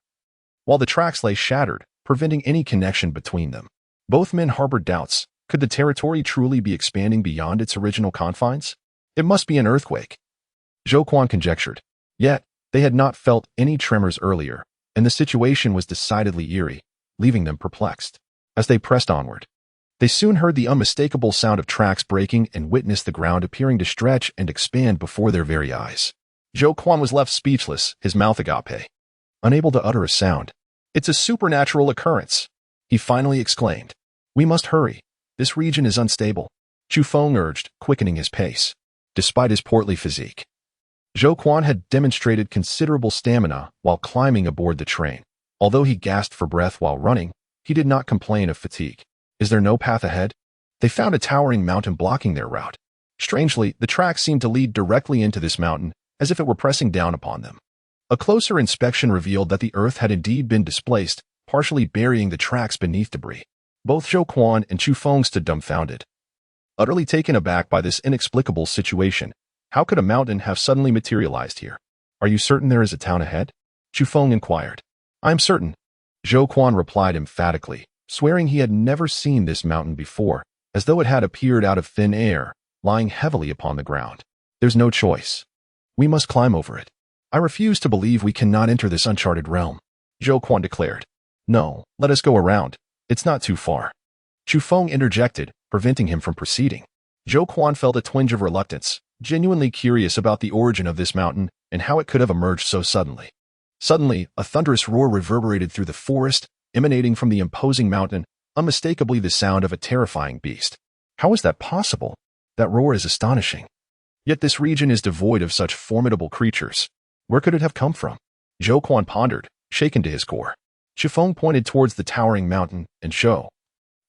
while the tracks lay shattered, preventing any connection between them. Both men harbored doubts. Could the territory truly be expanding beyond its original confines? It must be an earthquake, Zhou Quan conjectured. Yet, they had not felt any tremors earlier, and the situation was decidedly eerie, leaving them perplexed. As they pressed onward, they soon heard the unmistakable sound of tracks breaking and witnessed the ground appearing to stretch and expand before their very eyes. Zhou Quan was left speechless, his mouth agape, unable to utter a sound. It's a supernatural occurrence, he finally exclaimed. We must hurry. This region is unstable, Chu Feng urged, quickening his pace. Despite his portly physique, Zhou Quan had demonstrated considerable stamina while climbing aboard the train. Although he gasped for breath while running, he did not complain of fatigue. Is there no path ahead? They found a towering mountain blocking their route. Strangely, the tracks seemed to lead directly into this mountain, as if it were pressing down upon them. A closer inspection revealed that the earth had indeed been displaced, partially burying the tracks beneath debris. Both Zhou Quan and Chu Feng stood dumbfounded, utterly taken aback by this inexplicable situation. How could a mountain have suddenly materialized here? Are you certain there is a town ahead? Chu Feng inquired. I am certain, Zhou Quan replied emphatically, swearing he had never seen this mountain before, as though it had appeared out of thin air, lying heavily upon the ground. There's no choice. We must climb over it. I refuse to believe we cannot enter this uncharted realm, Zhou Quan declared. No, let us go around. It's not too far. Chu Feng interjected, preventing him from proceeding. Zhou Quan felt a twinge of reluctance, genuinely curious about the origin of this mountain and how it could have emerged so suddenly. Suddenly, a thunderous roar reverberated through the forest, emanating from the imposing mountain, unmistakably the sound of a terrifying beast. How is that possible? That roar is astonishing. Yet this region is devoid of such formidable creatures. Where could it have come from? Zhou Quan pondered, shaken to his core. Chu Feng pointed towards the towering mountain, and Zhou,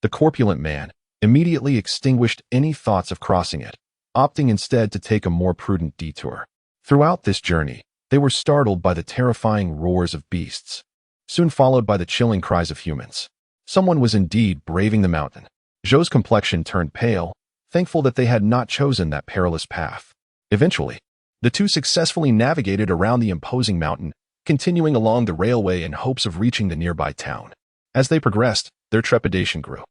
the corpulent man, immediately extinguished any thoughts of crossing it, opting instead to take a more prudent detour. Throughout this journey, they were startled by the terrifying roars of beasts, soon followed by the chilling cries of humans. Someone was indeed braving the mountain. Zhou's complexion turned pale, thankful that they had not chosen that perilous path. Eventually, the two successfully navigated around the imposing mountain, continuing along the railway in hopes of reaching the nearby town. As they progressed, their trepidation grew.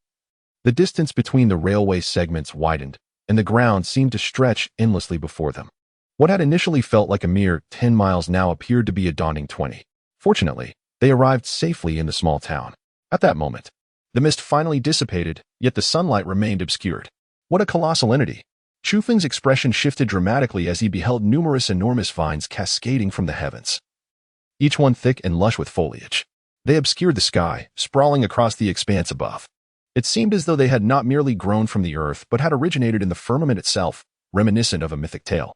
The distance between the railway segments widened, and the ground seemed to stretch endlessly before them. What had initially felt like a mere 10 miles now appeared to be a daunting 20. Fortunately, they arrived safely in the small town. At that moment, the mist finally dissipated, yet the sunlight remained obscured. What a colossal entity! Chu Feng's expression shifted dramatically as he beheld numerous enormous vines cascading from the heavens, each one thick and lush with foliage. They obscured the sky, sprawling across the expanse above. It seemed as though they had not merely grown from the earth but had originated in the firmament itself, reminiscent of a mythic tale.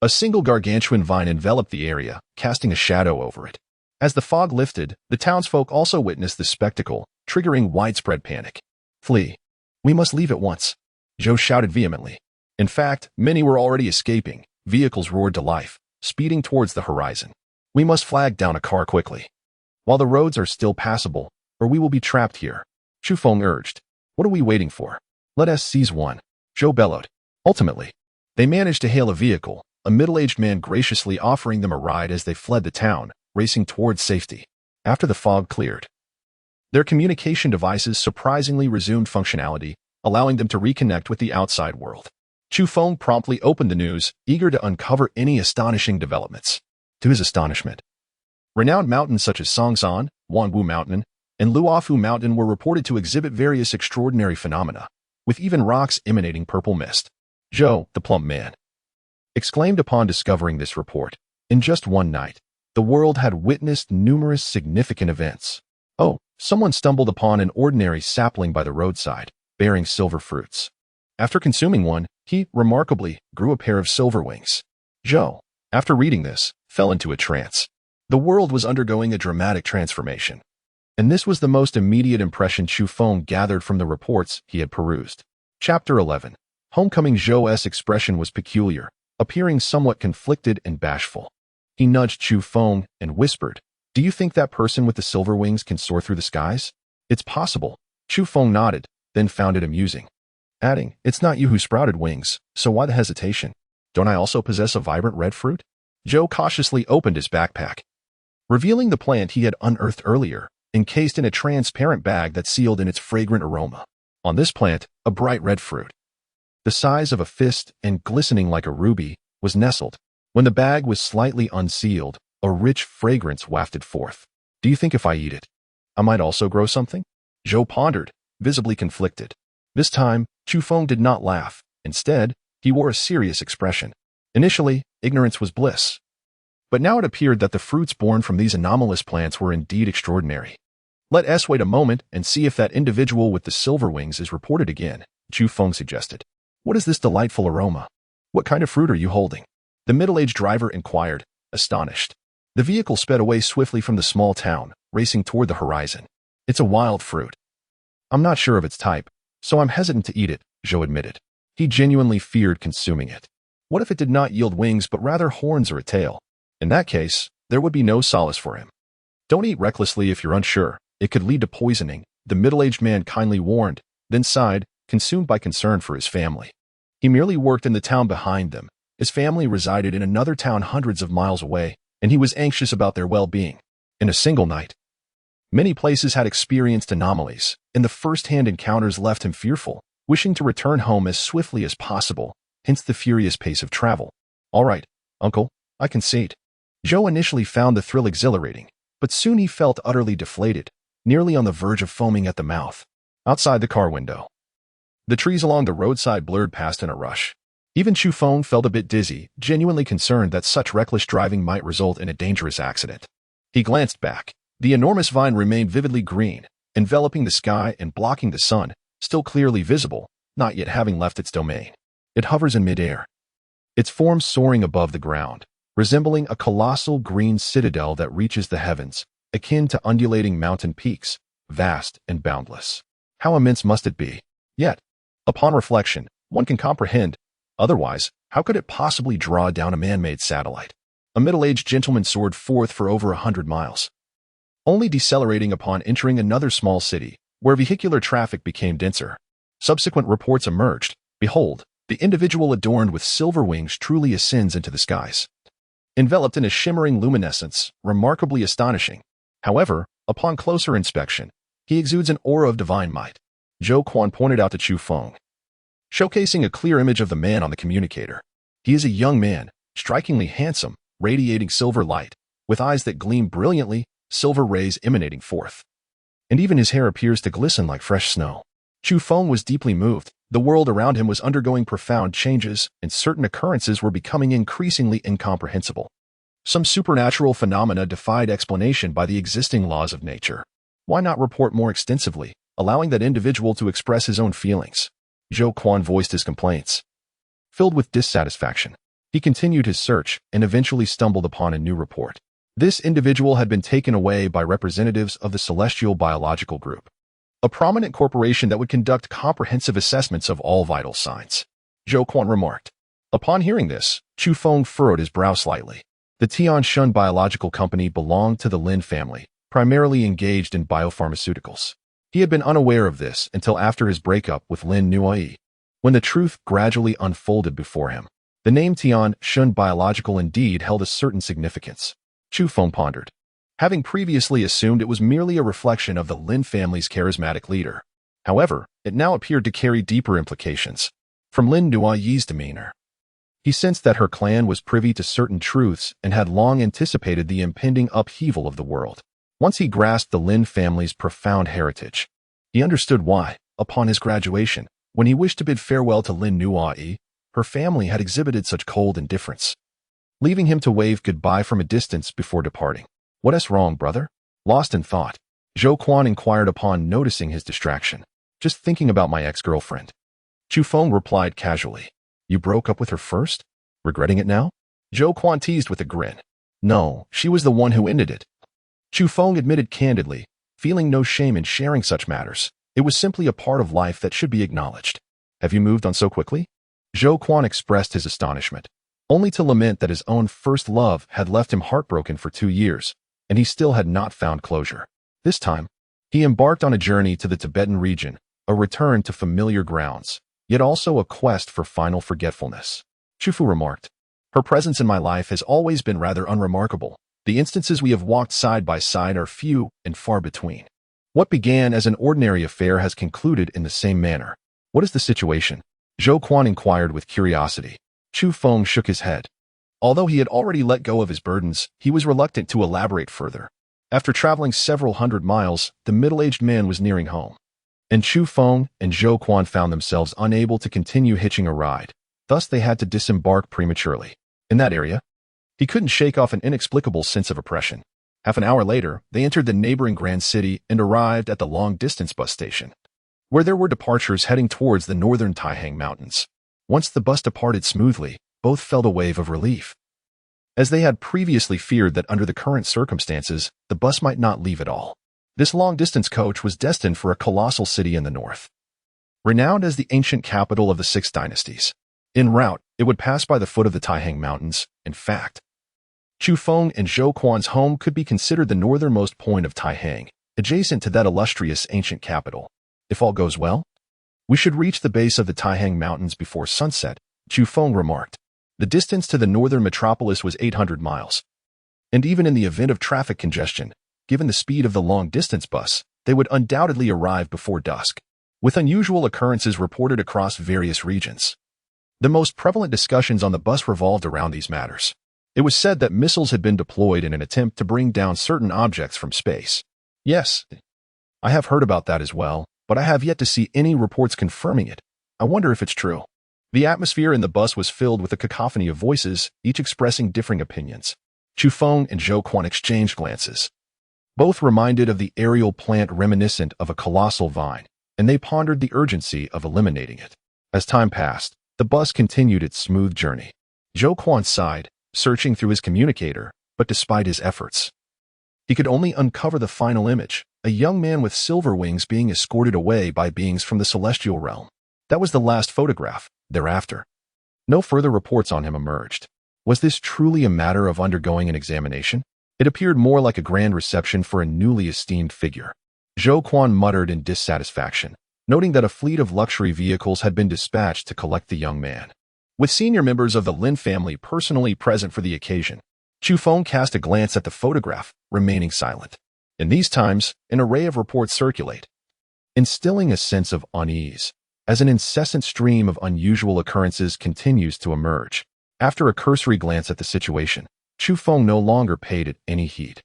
A single gargantuan vine enveloped the area, casting a shadow over it. As the fog lifted, the townsfolk also witnessed the spectacle, triggering widespread panic. Flee! We must leave at once, Zhou shouted vehemently. In fact, many were already escaping. Vehicles roared to life, speeding towards the horizon. We must flag down a car quickly, while the roads are still passable, or we will be trapped here, Chu Feng urged. What are we waiting for? Let us seize one, Zhou bellowed. Ultimately, they managed to hail a vehicle, a middle-aged man graciously offering them a ride as they fled the town, racing towards safety. After the fog cleared, their communication devices surprisingly resumed functionality, allowing them to reconnect with the outside world. Chu Feng promptly opened the news, eager to uncover any astonishing developments. To his astonishment, renowned mountains such as Songshan, Wanwu Mountain, and Luofu Mountain were reported to exhibit various extraordinary phenomena, with even rocks emanating purple mist. Zhou, the plump man, exclaimed upon discovering this report. In just one night, the world had witnessed numerous significant events. Oh, someone stumbled upon an ordinary sapling by the roadside, bearing silver fruits. After consuming one, he, remarkably, grew a pair of silver wings. Zhou, after reading this, fell into a trance. The world was undergoing a dramatic transformation. And this was the most immediate impression Chu Feng gathered from the reports he had perused. Chapter 11. Homecoming. Zhou's expression was peculiar, appearing somewhat conflicted and bashful. He nudged Chu Feng and whispered, "Do you think that person with the silver wings can soar through the skies?" "It's possible." Chu Feng nodded, then found it amusing, adding, "It's not you who sprouted wings, so why the hesitation? Don't I also possess a vibrant red fruit?" Zhou cautiously opened his backpack, revealing the plant he had unearthed earlier, encased in a transparent bag that sealed in its fragrant aroma. On this plant, a bright red fruit, the size of a fist and glistening like a ruby, was nestled. When the bag was slightly unsealed, a rich fragrance wafted forth. "Do you think if I eat it, I might also grow something?" Zhou pondered, visibly conflicted. This time, Chu Feng did not laugh. Instead, he wore a serious expression. Initially, ignorance was bliss. But now it appeared that the fruits born from these anomalous plants were indeed extraordinary. "Let us wait a moment and see if that individual with the silver wings is reported again," Chu Feng suggested. "What is this delightful aroma? What kind of fruit are you holding?" The middle-aged driver inquired, astonished. The vehicle sped away swiftly from the small town, racing toward the horizon. "It's a wild fruit. I'm not sure of its type, so I'm hesitant to eat it," Zhou admitted. He genuinely feared consuming it. What if it did not yield wings but rather horns or a tail? In that case, there would be no solace for him. "Don't eat recklessly if you're unsure. It could lead to poisoning," the middle-aged man kindly warned, then sighed, consumed by concern for his family. He merely worked in the town behind them. His family resided in another town hundreds of miles away, and he was anxious about their well-being. In a single night, many places had experienced anomalies, and the first-hand encounters left him fearful, wishing to return home as swiftly as possible, hence the furious pace of travel. "All right, uncle, I concede. Zhou initially found the thrill exhilarating, but soon he felt utterly deflated, nearly on the verge of foaming at the mouth. Outside the car window, the trees along the roadside blurred past in a rush. Even Chu Feng felt a bit dizzy, genuinely concerned that such reckless driving might result in a dangerous accident. He glanced back. The enormous vine remained vividly green, enveloping the sky and blocking the sun, still clearly visible, not yet having left its domain. It hovers in midair, its form soaring above the ground, resembling a colossal green citadel that reaches the heavens, akin to undulating mountain peaks, vast and boundless. How immense must it be? Yet, upon reflection, one can comprehend. Otherwise, how could it possibly draw down a man-made satellite? A middle-aged gentleman soared forth for over 100 miles, only decelerating upon entering another small city, where vehicular traffic became denser. Subsequent reports emerged. Behold, the individual adorned with silver wings truly ascends into the skies, enveloped in a shimmering luminescence, remarkably astonishing. However, upon closer inspection, he exudes an aura of divine might. Zhou Quan pointed out to Chu Feng, showcasing a clear image of the man on the communicator. He is a young man, strikingly handsome, radiating silver light, with eyes that gleam brilliantly, silver rays emanating forth. And even his hair appears to glisten like fresh snow. Chu Feng was deeply moved. The world around him was undergoing profound changes, and certain occurrences were becoming increasingly incomprehensible. Some supernatural phenomena defied explanation by the existing laws of nature. Why not report more extensively, allowing that individual to express his own feelings? Zhou Quan voiced his complaints. Filled with dissatisfaction, he continued his search and eventually stumbled upon a new report. This individual had been taken away by representatives of the Celestial Biological Group, a prominent corporation that would conduct comprehensive assessments of all vital signs. Zhou Quan remarked. Upon hearing this, Chu Feng furrowed his brow slightly. The Tianshun Biological Company belonged to the Lin family, primarily engaged in biopharmaceuticals. He had been unaware of this until after his breakup with Lin Nuai, when the truth gradually unfolded before him. The name Tianshun Biological indeed held a certain significance. Chu Feng pondered, having previously assumed it was merely a reflection of the Lin family's charismatic leader. However, it now appeared to carry deeper implications. From Lin Nuai's demeanor, he sensed that her clan was privy to certain truths and had long anticipated the impending upheaval of the world. Once he grasped the Lin family's profound heritage, he understood why, upon his graduation, when he wished to bid farewell to Lin Nuai, her family had exhibited such cold indifference, leaving him to wave goodbye from a distance before departing. What is wrong, brother? Lost in thought, Zhou Quan inquired upon noticing his distraction. Just thinking about my ex-girlfriend. Chu Feng replied casually. You broke up with her first? Regretting it now? Zhou Quan teased with a grin. No, she was the one who ended it. Chu Feng admitted candidly, feeling no shame in sharing such matters. It was simply a part of life that should be acknowledged. Have you moved on so quickly? Zhou Quan expressed his astonishment, only to lament that his own first love had left him heartbroken for 2 years, and he still had not found closure. This time, he embarked on a journey to the Tibetan region, a return to familiar grounds, yet also a quest for final forgetfulness. Chu Fu remarked, her presence in my life has always been rather unremarkable. The instances we have walked side by side are few and far between. What began as an ordinary affair has concluded in the same manner. What is the situation? Zhou Quan inquired with curiosity. Chu Feng shook his head. Although he had already let go of his burdens, he was reluctant to elaborate further. After traveling several hundred miles, the middle-aged man was nearing home, and Chu Feng and Zhou Quan found themselves unable to continue hitching a ride. Thus they had to disembark prematurely. In that area, he couldn't shake off an inexplicable sense of oppression. Half an hour later, they entered the neighboring Grand City and arrived at the long-distance bus station, where there were departures heading towards the northern Taihang Mountains. Once the bus departed smoothly, both felt a wave of relief, as they had previously feared that under the current circumstances, the bus might not leave at all. This long-distance coach was destined for a colossal city in the north, renowned as the ancient capital of the 6 dynasties. En route, it would pass by the foot of the Taihang Mountains. In fact, Chu Feng and Zhou Quan's home could be considered the northernmost point of Taihang, adjacent to that illustrious ancient capital. If all goes well, we should reach the base of the Taihang Mountains before sunset, Chu Feng remarked. The distance to the northern metropolis was 800 miles. And even in the event of traffic congestion, given the speed of the long-distance bus, they would undoubtedly arrive before dusk, with unusual occurrences reported across various regions. The most prevalent discussions on the bus revolved around these matters. It was said that missiles had been deployed in an attempt to bring down certain objects from space. Yes, I have heard about that as well, but I have yet to see any reports confirming it. I wonder if it's true. The atmosphere in the bus was filled with a cacophony of voices, each expressing differing opinions. Chu Feng and Zhou Quan exchanged glances. Both reminded of the aerial plant reminiscent of a colossal vine, and they pondered the urgency of eliminating it. As time passed, the bus continued its smooth journey. Zhou Quan sighed, searching through his communicator, but despite his efforts, he could only uncover the final image, a young man with silver wings being escorted away by beings from the celestial realm. That was the last photograph. Thereafter, no further reports on him emerged. Was this truly a matter of undergoing an examination? It appeared more like a grand reception for a newly esteemed figure. Zhou Quan muttered in dissatisfaction, noting that a fleet of luxury vehicles had been dispatched to collect the young man. With senior members of the Lin family personally present for the occasion, Chu Feng cast a glance at the photograph, remaining silent. In these times, an array of reports circulate, instilling a sense of unease, as an incessant stream of unusual occurrences continues to emerge. After a cursory glance at the situation, Chu Feng no longer paid it any heed.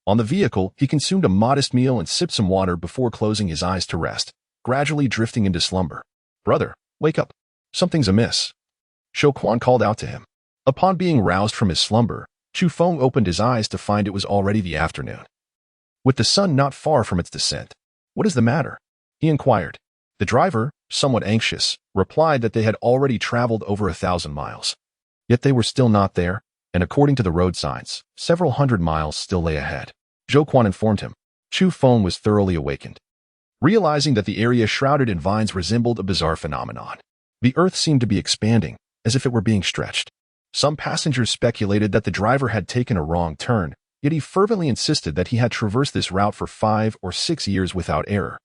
On the vehicle, he consumed a modest meal and sipped some water before closing his eyes to rest, gradually drifting into slumber. "Brother, wake up. Something's amiss." Zhou Quan called out to him. Upon being roused from his slumber, Chu Feng opened his eyes to find it was already the afternoon, with the sun not far from its descent. "What is the matter?" he inquired. The driver, somewhat anxious, replied that they had already traveled over 1,000 miles. Yet they were still not there, and according to the road signs, several hundred miles still lay ahead. Zhou Quan informed him. Chu Feng was thoroughly awakened, realizing that the area shrouded in vines resembled a bizarre phenomenon. The earth seemed to be expanding, as if it were being stretched. Some passengers speculated that the driver had taken a wrong turn, yet he fervently insisted that he had traversed this route for 5 or 6 years without error.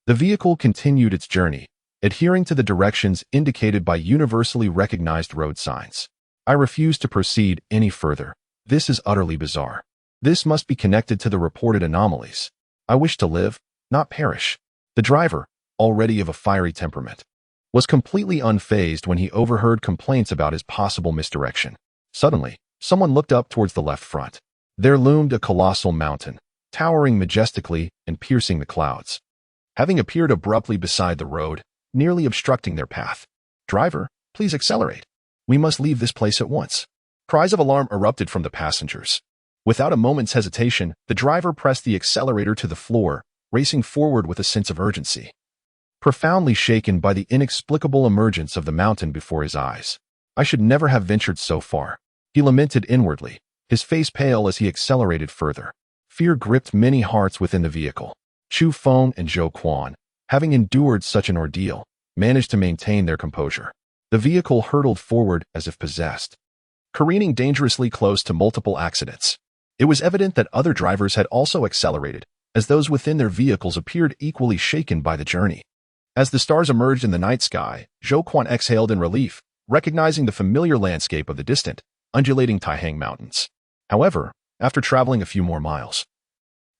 The vehicle continued its journey, adhering to the directions indicated by universally recognized road signs. "I refuse to proceed any further. This is utterly bizarre. This must be connected to the reported anomalies. I wish to live, not perish." The driver, already of a fiery temperament, was completely unfazed when he overheard complaints about his possible misdirection. Suddenly, someone looked up towards the left front. There loomed a colossal mountain, towering majestically and piercing the clouds, having appeared abruptly beside the road, nearly obstructing their path. "Driver, please accelerate. We must leave this place at once." Cries of alarm erupted from the passengers. Without a moment's hesitation, the driver pressed the accelerator to the floor, racing forward with a sense of urgency, profoundly shaken by the inexplicable emergence of the mountain before his eyes. "I should never have ventured so far," he lamented inwardly, his face pale as he accelerated further. Fear gripped many hearts within the vehicle. Chu Feng and Zhou Quan, having endured such an ordeal, managed to maintain their composure. The vehicle hurtled forward as if possessed, careening dangerously close to multiple accidents. It was evident that other drivers had also accelerated, as those within their vehicles appeared equally shaken by the journey. As the stars emerged in the night sky, Zhou Quan exhaled in relief, recognizing the familiar landscape of the distant, undulating Taihang Mountains. However, after traveling a few more miles,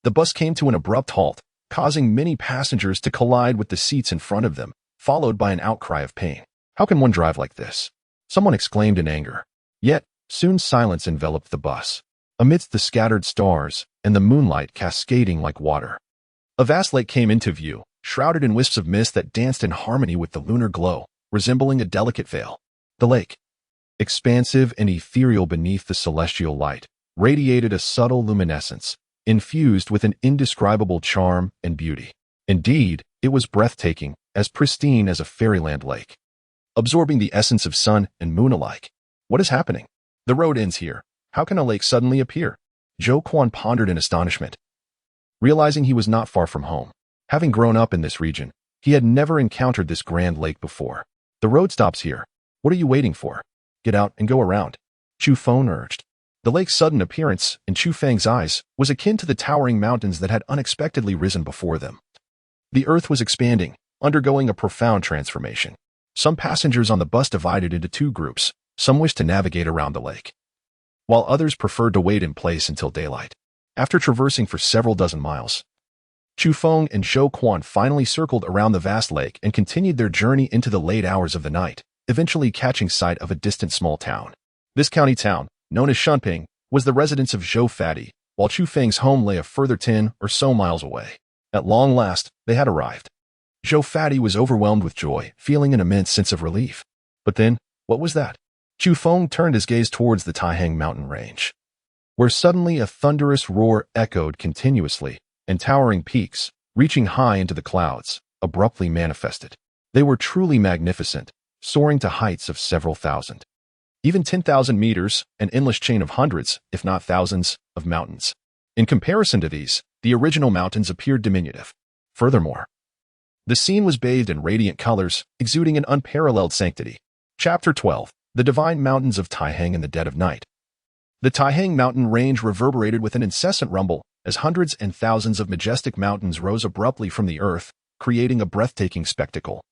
the bus came to an abrupt halt, causing many passengers to collide with the seats in front of them, followed by an outcry of pain. "How can one drive like this?" someone exclaimed in anger. Yet, soon silence enveloped the bus, amidst the scattered stars and the moonlight cascading like water. A vast lake came into view, shrouded in wisps of mist that danced in harmony with the lunar glow, resembling a delicate veil. The lake, expansive and ethereal beneath the celestial light, radiated a subtle luminescence, infused with an indescribable charm and beauty. Indeed, it was breathtaking, as pristine as a fairyland lake, absorbing the essence of sun and moon alike. "What is happening? The road ends here. How can a lake suddenly appear?" Zhou Quan pondered in astonishment, realizing he was not far from home. Having grown up in this region, he had never encountered this grand lake before. "The road stops here. What are you waiting for? Get out and go around," Chu Feng urged. The lake's sudden appearance, in Chu Feng's eyes, was akin to the towering mountains that had unexpectedly risen before them. The earth was expanding, undergoing a profound transformation. Some passengers on the bus divided into 2 groups. Some wished to navigate around the lake, while others preferred to wait in place until daylight. After traversing for several dozen miles, Chu Feng and Zhou Quan finally circled around the vast lake and continued their journey into the late hours of the night, eventually catching sight of a distant small town. This county town, known as Shunping, was the residence of Zhou Fati, while Chu Feng's home lay a further 10 or so miles away. At long last, they had arrived. Zhou Fati was overwhelmed with joy, feeling an immense sense of relief. But then, what was that? Chu Feng turned his gaze towards the Taihang mountain range, where suddenly a thunderous roar echoed continuously, and towering peaks, reaching high into the clouds, abruptly manifested. They were truly magnificent, soaring to heights of several thousand. Even 10,000 meters, an endless chain of hundreds, if not thousands, of mountains. In comparison to these, the original mountains appeared diminutive. Furthermore, the scene was bathed in radiant colors, exuding an unparalleled sanctity. Chapter 12. The Divine Mountains of Taihang in the Dead of Night. The Taihang mountain range reverberated with an incessant rumble, as hundreds and thousands of majestic mountains rose abruptly from the earth, creating a breathtaking spectacle.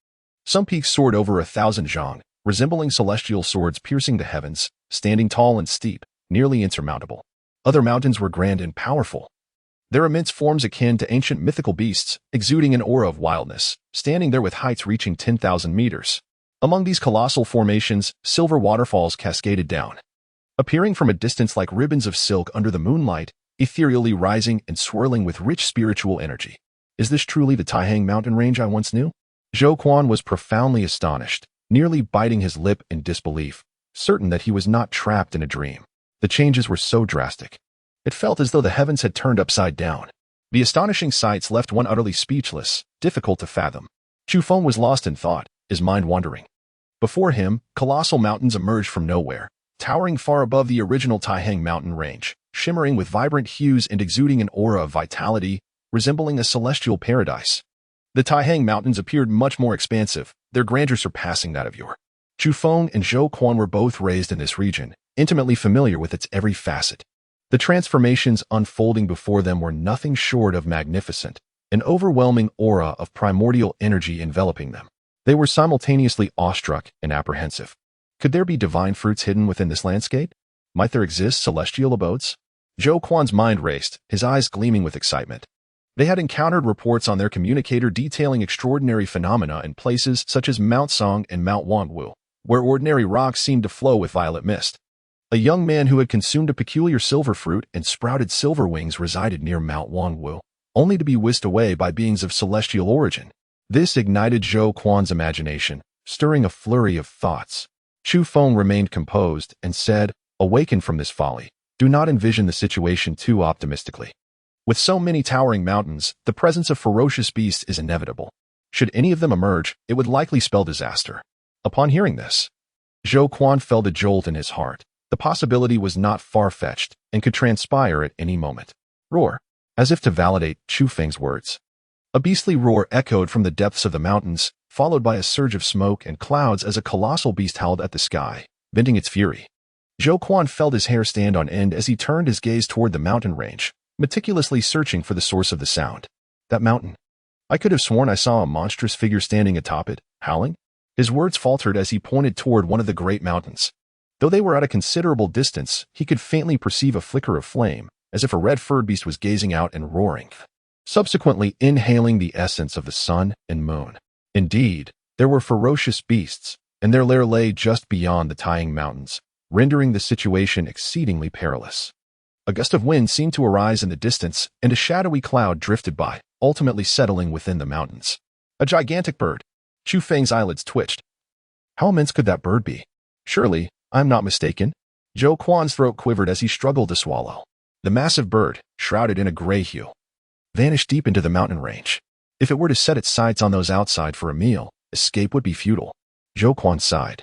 Some peaks soared over 1,000 zhang, resembling celestial swords piercing the heavens, standing tall and steep, nearly insurmountable. Other mountains were grand and powerful, their immense forms akin to ancient mythical beasts, exuding an aura of wildness, standing there with heights reaching 10,000 meters. Among these colossal formations, silver waterfalls cascaded down, appearing from a distance like ribbons of silk under the moonlight, ethereally rising and swirling with rich spiritual energy. Is this truly the Taihang mountain range I once knew? Zhou Quan was profoundly astonished, nearly biting his lip in disbelief, certain that he was not trapped in a dream. The changes were so drastic. It felt as though the heavens had turned upside down. The astonishing sights left one utterly speechless, difficult to fathom. Chu Feng was lost in thought, his mind wandering. Before him, colossal mountains emerged from nowhere, towering far above the original Taihang mountain range, shimmering with vibrant hues and exuding an aura of vitality, resembling a celestial paradise. The Taihang mountains appeared much more expansive, their grandeur surpassing that of yore. Chu Feng and Zhou Quan were both raised in this region, intimately familiar with its every facet. The transformations unfolding before them were nothing short of magnificent, an overwhelming aura of primordial energy enveloping them. They were simultaneously awestruck and apprehensive. Could there be divine fruits hidden within this landscape? Might there exist celestial abodes? Zhou Quan's mind raced, his eyes gleaming with excitement. They had encountered reports on their communicator detailing extraordinary phenomena in places such as Mount Song and Mount Wanwu, where ordinary rocks seemed to flow with violet mist. A young man who had consumed a peculiar silver fruit and sprouted silver wings resided near Mount Wanwu, only to be whisked away by beings of celestial origin. This ignited Zhou Quan's imagination, stirring a flurry of thoughts. Chu Feng remained composed and said, "Awaken from this folly. Do not envision the situation too optimistically. With so many towering mountains, the presence of ferocious beasts is inevitable. Should any of them emerge, it would likely spell disaster." Upon hearing this, Zhou Quan felt a jolt in his heart. The possibility was not far-fetched and could transpire at any moment. Roar, as if to validate Chu Feng's words. A beastly roar echoed from the depths of the mountains, followed by a surge of smoke and clouds as a colossal beast howled at the sky, venting its fury. Zhou Quan felt his hair stand on end as he turned his gaze toward the mountain range, meticulously searching for the source of the sound. That mountain. I could have sworn I saw a monstrous figure standing atop it, howling. His words faltered as he pointed toward one of the great mountains. Though they were at a considerable distance, he could faintly perceive a flicker of flame, as if a red-furred beast was gazing out and roaring, subsequently inhaling the essence of the sun and moon. Indeed, there were ferocious beasts, and their lair lay just beyond the Taihang mountains, rendering the situation exceedingly perilous. A gust of wind seemed to arise in the distance, and a shadowy cloud drifted by, ultimately settling within the mountains. A gigantic bird. Chu Feng's eyelids twitched. How immense could that bird be? Surely, I'm not mistaken. Zhou Quan's throat quivered as he struggled to swallow. The massive bird, shrouded in a gray hue, vanished deep into the mountain range. If it were to set its sights on those outside for a meal, escape would be futile. Zhou Quan sighed,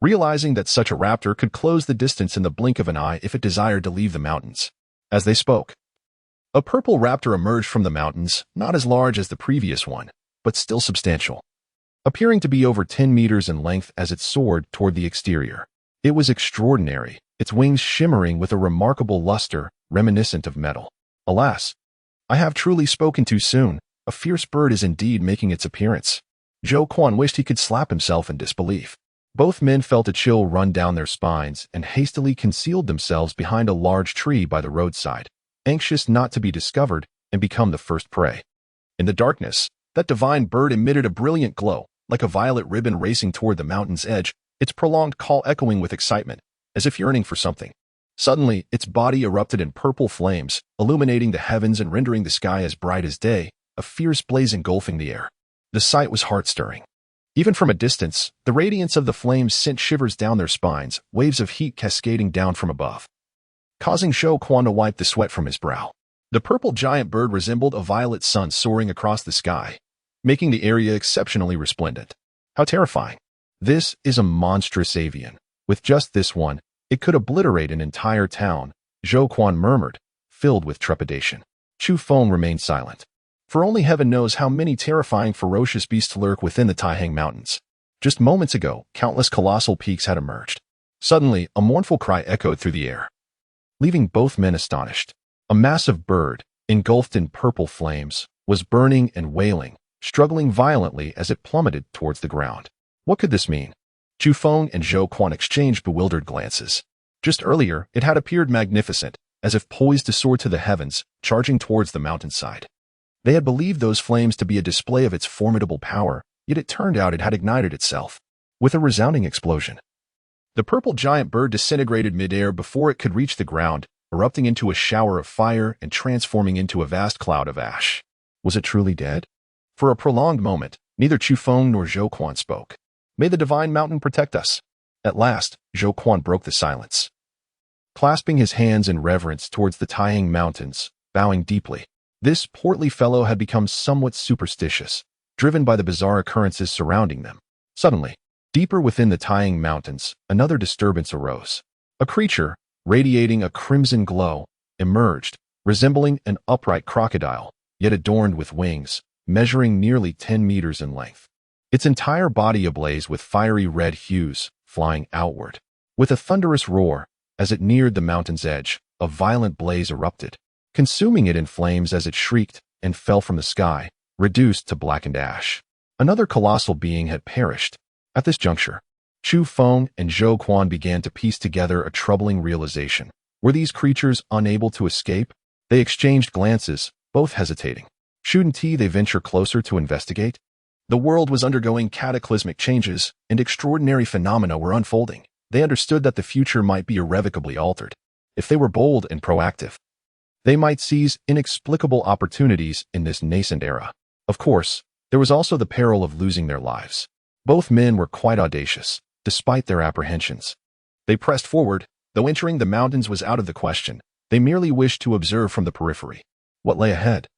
realizing that such a raptor could close the distance in the blink of an eye if it desired to leave the mountains. As they spoke, a purple raptor emerged from the mountains, not as large as the previous one, but still substantial, appearing to be over 10 meters in length as it soared toward the exterior. It was extraordinary, its wings shimmering with a remarkable luster, reminiscent of metal. Alas, I have truly spoken too soon. A fierce bird is indeed making its appearance. Zhou Quan wished he could slap himself in disbelief. Both men felt a chill run down their spines and hastily concealed themselves behind a large tree by the roadside, anxious not to be discovered and become the first prey. In the darkness, that divine bird emitted a brilliant glow, like a violet ribbon racing toward the mountain's edge, its prolonged call echoing with excitement, as if yearning for something. Suddenly, its body erupted in purple flames, illuminating the heavens and rendering the sky as bright as day, a fierce blaze engulfing the air. The sight was heart-stirring. Even from a distance, the radiance of the flames sent shivers down their spines, waves of heat cascading down from above, causing Chu Feng to wipe the sweat from his brow. The purple giant bird resembled a violet sun soaring across the sky, making the area exceptionally resplendent. How terrifying! This is a monstrous avian. With just this one, it could obliterate an entire town, Chu Feng murmured, filled with trepidation. Chu Feng remained silent. For only heaven knows how many terrifying ferocious beasts lurk within the Taihang Mountains. Just moments ago, countless colossal peaks had emerged. Suddenly, a mournful cry echoed through the air, leaving both men astonished. A massive bird, engulfed in purple flames, was burning and wailing, struggling violently as it plummeted towards the ground. What could this mean? Chu Feng and Chu Feng exchanged bewildered glances. Just earlier, it had appeared magnificent, as if poised to soar to the heavens, charging towards the mountainside. They had believed those flames to be a display of its formidable power, yet it turned out it had ignited itself. With a resounding explosion, the purple giant bird disintegrated midair before it could reach the ground, erupting into a shower of fire and transforming into a vast cloud of ash. Was it truly dead? For a prolonged moment, neither Chu Feng nor Chu Feng spoke. May the divine mountain protect us. At last, Chu Feng broke the silence, clasping his hands in reverence towards the Taihang Mountains, bowing deeply. This portly fellow had become somewhat superstitious, driven by the bizarre occurrences surrounding them. Suddenly, deeper within the Taihang Mountains, another disturbance arose. A creature, radiating a crimson glow, emerged, resembling an upright crocodile, yet adorned with wings, measuring nearly 10 meters in length. Its entire body ablaze with fiery red hues, flying outward. With a thunderous roar, as it neared the mountain's edge, a violent blaze erupted, consuming it in flames as it shrieked and fell from the sky, reduced to blackened ash. Another colossal being had perished. At this juncture, Chu Feng and Chu Feng began to piece together a troubling realization. Were these creatures unable to escape? They exchanged glances, both hesitating. Shouldn't they venture closer to investigate? The world was undergoing cataclysmic changes, and extraordinary phenomena were unfolding. They understood that the future might be irrevocably altered. If they were bold and proactive, they might seize inexplicable opportunities in this nascent era. Of course, there was also the peril of losing their lives. Both men were quite audacious, despite their apprehensions. They pressed forward, though entering the mountains was out of the question. They merely wished to observe from the periphery what lay ahead,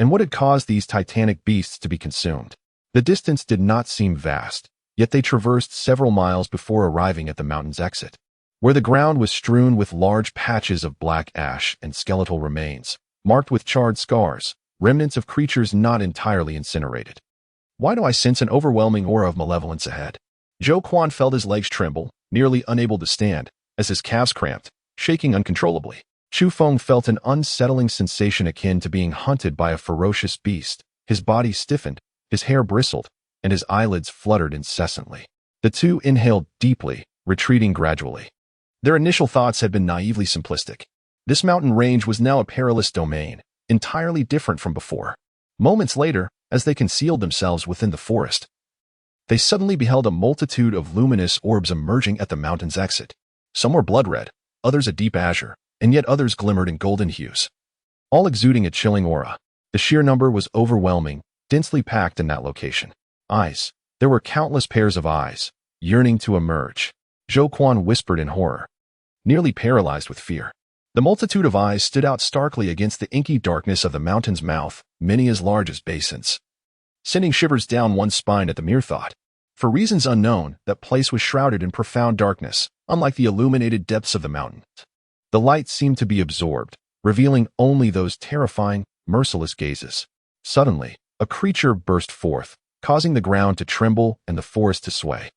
and what had caused these titanic beasts to be consumed. The distance did not seem vast, yet they traversed several miles before arriving at the mountain's exit, where the ground was strewn with large patches of black ash and skeletal remains, marked with charred scars, remnants of creatures not entirely incinerated. Why do I sense an overwhelming aura of malevolence ahead? Chu Feng felt his legs tremble, nearly unable to stand, as his calves cramped, shaking uncontrollably. Chu Feng felt an unsettling sensation akin to being hunted by a ferocious beast. His body stiffened, his hair bristled, and his eyelids fluttered incessantly. The two inhaled deeply, retreating gradually. Their initial thoughts had been naively simplistic. This mountain range was now a perilous domain, entirely different from before. Moments later, as they concealed themselves within the forest, they suddenly beheld a multitude of luminous orbs emerging at the mountain's exit. Some were blood red, others a deep azure, and yet others glimmered in golden hues, all exuding a chilling aura. The sheer number was overwhelming, densely packed in that location. Eyes. There were countless pairs of eyes, yearning to emerge. Chu Feng whispered in horror, nearly paralyzed with fear. The multitude of eyes stood out starkly against the inky darkness of the mountain's mouth, many as large as basins, sending shivers down one's spine at the mere thought. For reasons unknown, that place was shrouded in profound darkness, unlike the illuminated depths of the mountain. The light seemed to be absorbed, revealing only those terrifying, merciless gazes. Suddenly, a creature burst forth, causing the ground to tremble and the forest to sway,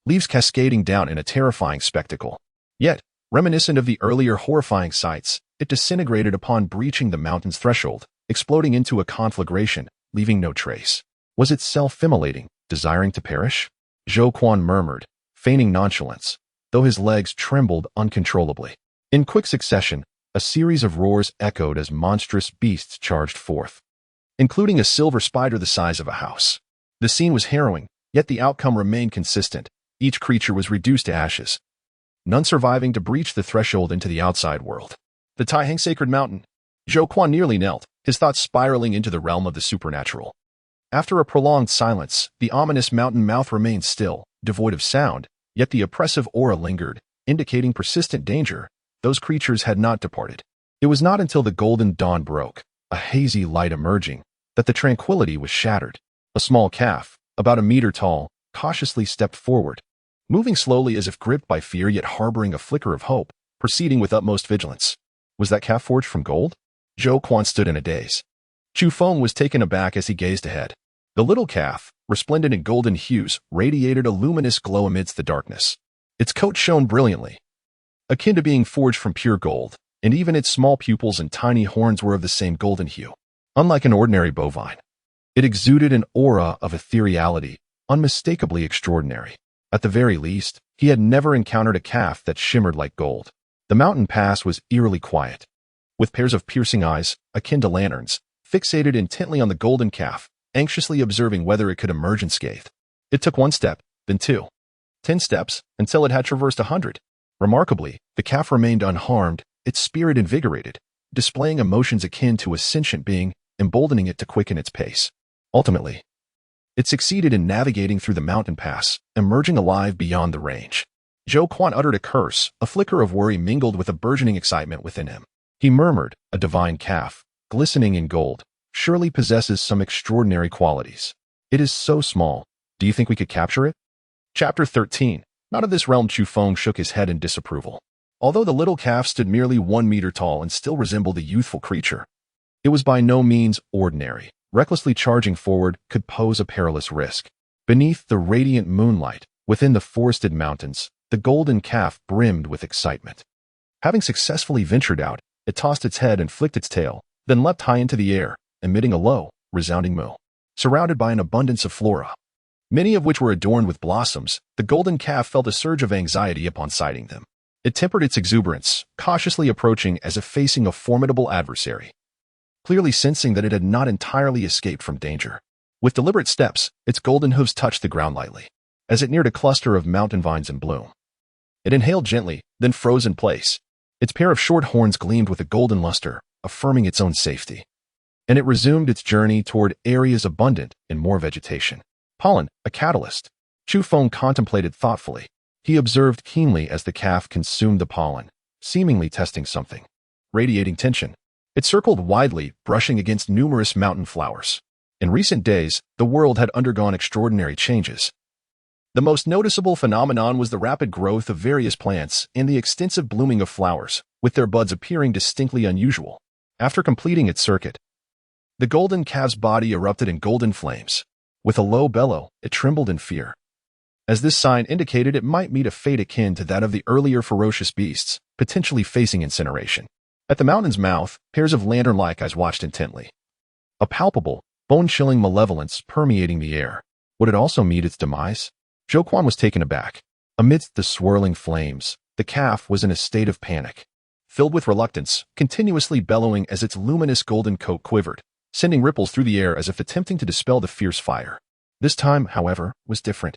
leaves cascading down in a terrifying spectacle. Yet, reminiscent of the earlier horrifying sights, it disintegrated upon breaching the mountain's threshold, exploding into a conflagration, leaving no trace. Was it self-immolating, desiring to perish? Chu Feng murmured, feigning nonchalance, though his legs trembled uncontrollably. In quick succession, a series of roars echoed as monstrous beasts charged forth, including a silver spider the size of a house. The scene was harrowing, yet the outcome remained consistent. Each creature was reduced to ashes, none surviving to breach the threshold into the outside world. The Taihang Sacred Mountain. Zhou Quan nearly knelt, his thoughts spiraling into the realm of the supernatural. After a prolonged silence, the ominous mountain mouth remained still, devoid of sound, yet the oppressive aura lingered, indicating persistent danger. Those creatures had not departed. It was not until the golden dawn broke, a hazy light emerging, that the tranquility was shattered. A small calf, about a meter tall, cautiously stepped forward, moving slowly as if gripped by fear yet harboring a flicker of hope, proceeding with utmost vigilance. Was that calf forged from gold? Zhou Quan stood in a daze. Chu Feng was taken aback as he gazed ahead. The little calf, resplendent in golden hues, radiated a luminous glow amidst the darkness. Its coat shone brilliantly, akin to being forged from pure gold, and even its small pupils and tiny horns were of the same golden hue. Unlike an ordinary bovine, it exuded an aura of ethereality, unmistakably extraordinary. At the very least, he had never encountered a calf that shimmered like gold. The mountain pass was eerily quiet, with pairs of piercing eyes, akin to lanterns, fixated intently on the golden calf, anxiously observing whether it could emerge unscathed. It took 1 step, then 2, 10 steps, until it had traversed 100. Remarkably, the calf remained unharmed, its spirit invigorated, displaying emotions akin to a sentient being, emboldening it to quicken its pace. Ultimately, it succeeded in navigating through the mountain pass, emerging alive beyond the range. Zhou Quan uttered a curse, a flicker of worry mingled with a burgeoning excitement within him. He murmured, "A divine calf, glistening in gold, surely possesses some extraordinary qualities. It is so small. Do you think we could capture it?" Chapter 13. Not of this realm. Chu Feng shook his head in disapproval. Although the little calf stood merely 1 meter tall and still resembled a youthful creature, it was by no means ordinary. Recklessly charging forward could pose a perilous risk. Beneath the radiant moonlight, within the forested mountains, the golden calf brimmed with excitement. Having successfully ventured out, it tossed its head and flicked its tail, then leapt high into the air, emitting a low, resounding moo. Surrounded by an abundance of flora, many of which were adorned with blossoms, the golden calf felt a surge of anxiety upon sighting them. It tempered its exuberance, cautiously approaching as if facing a formidable adversary, clearly sensing that it had not entirely escaped from danger. With deliberate steps, its golden hooves touched the ground lightly. As it neared a cluster of mountain vines in bloom, it inhaled gently, then froze in place. Its pair of short horns gleamed with a golden luster, affirming its own safety. And it resumed its journey toward areas abundant in more vegetation. Pollen, a catalyst. Chu Feng contemplated thoughtfully. He observed keenly as the calf consumed the pollen, seemingly testing something. Radiating tension, it circled widely, brushing against numerous mountain flowers. In recent days, the world had undergone extraordinary changes. The most noticeable phenomenon was the rapid growth of various plants and the extensive blooming of flowers, with their buds appearing distinctly unusual. After completing its circuit, the golden calf's body erupted in golden flames. With a low bellow, it trembled in fear, as this sign indicated it might meet a fate akin to that of the earlier ferocious beasts, potentially facing incineration. At the mountain's mouth, pairs of lantern-like eyes watched intently, a palpable, bone-chilling malevolence permeating the air. Would it also meet its demise? Zhou Quan was taken aback. Amidst the swirling flames, the calf was in a state of panic. Filled with reluctance, continuously bellowing as its luminous golden coat quivered, sending ripples through the air as if attempting to dispel the fierce fire. This time, however, was different.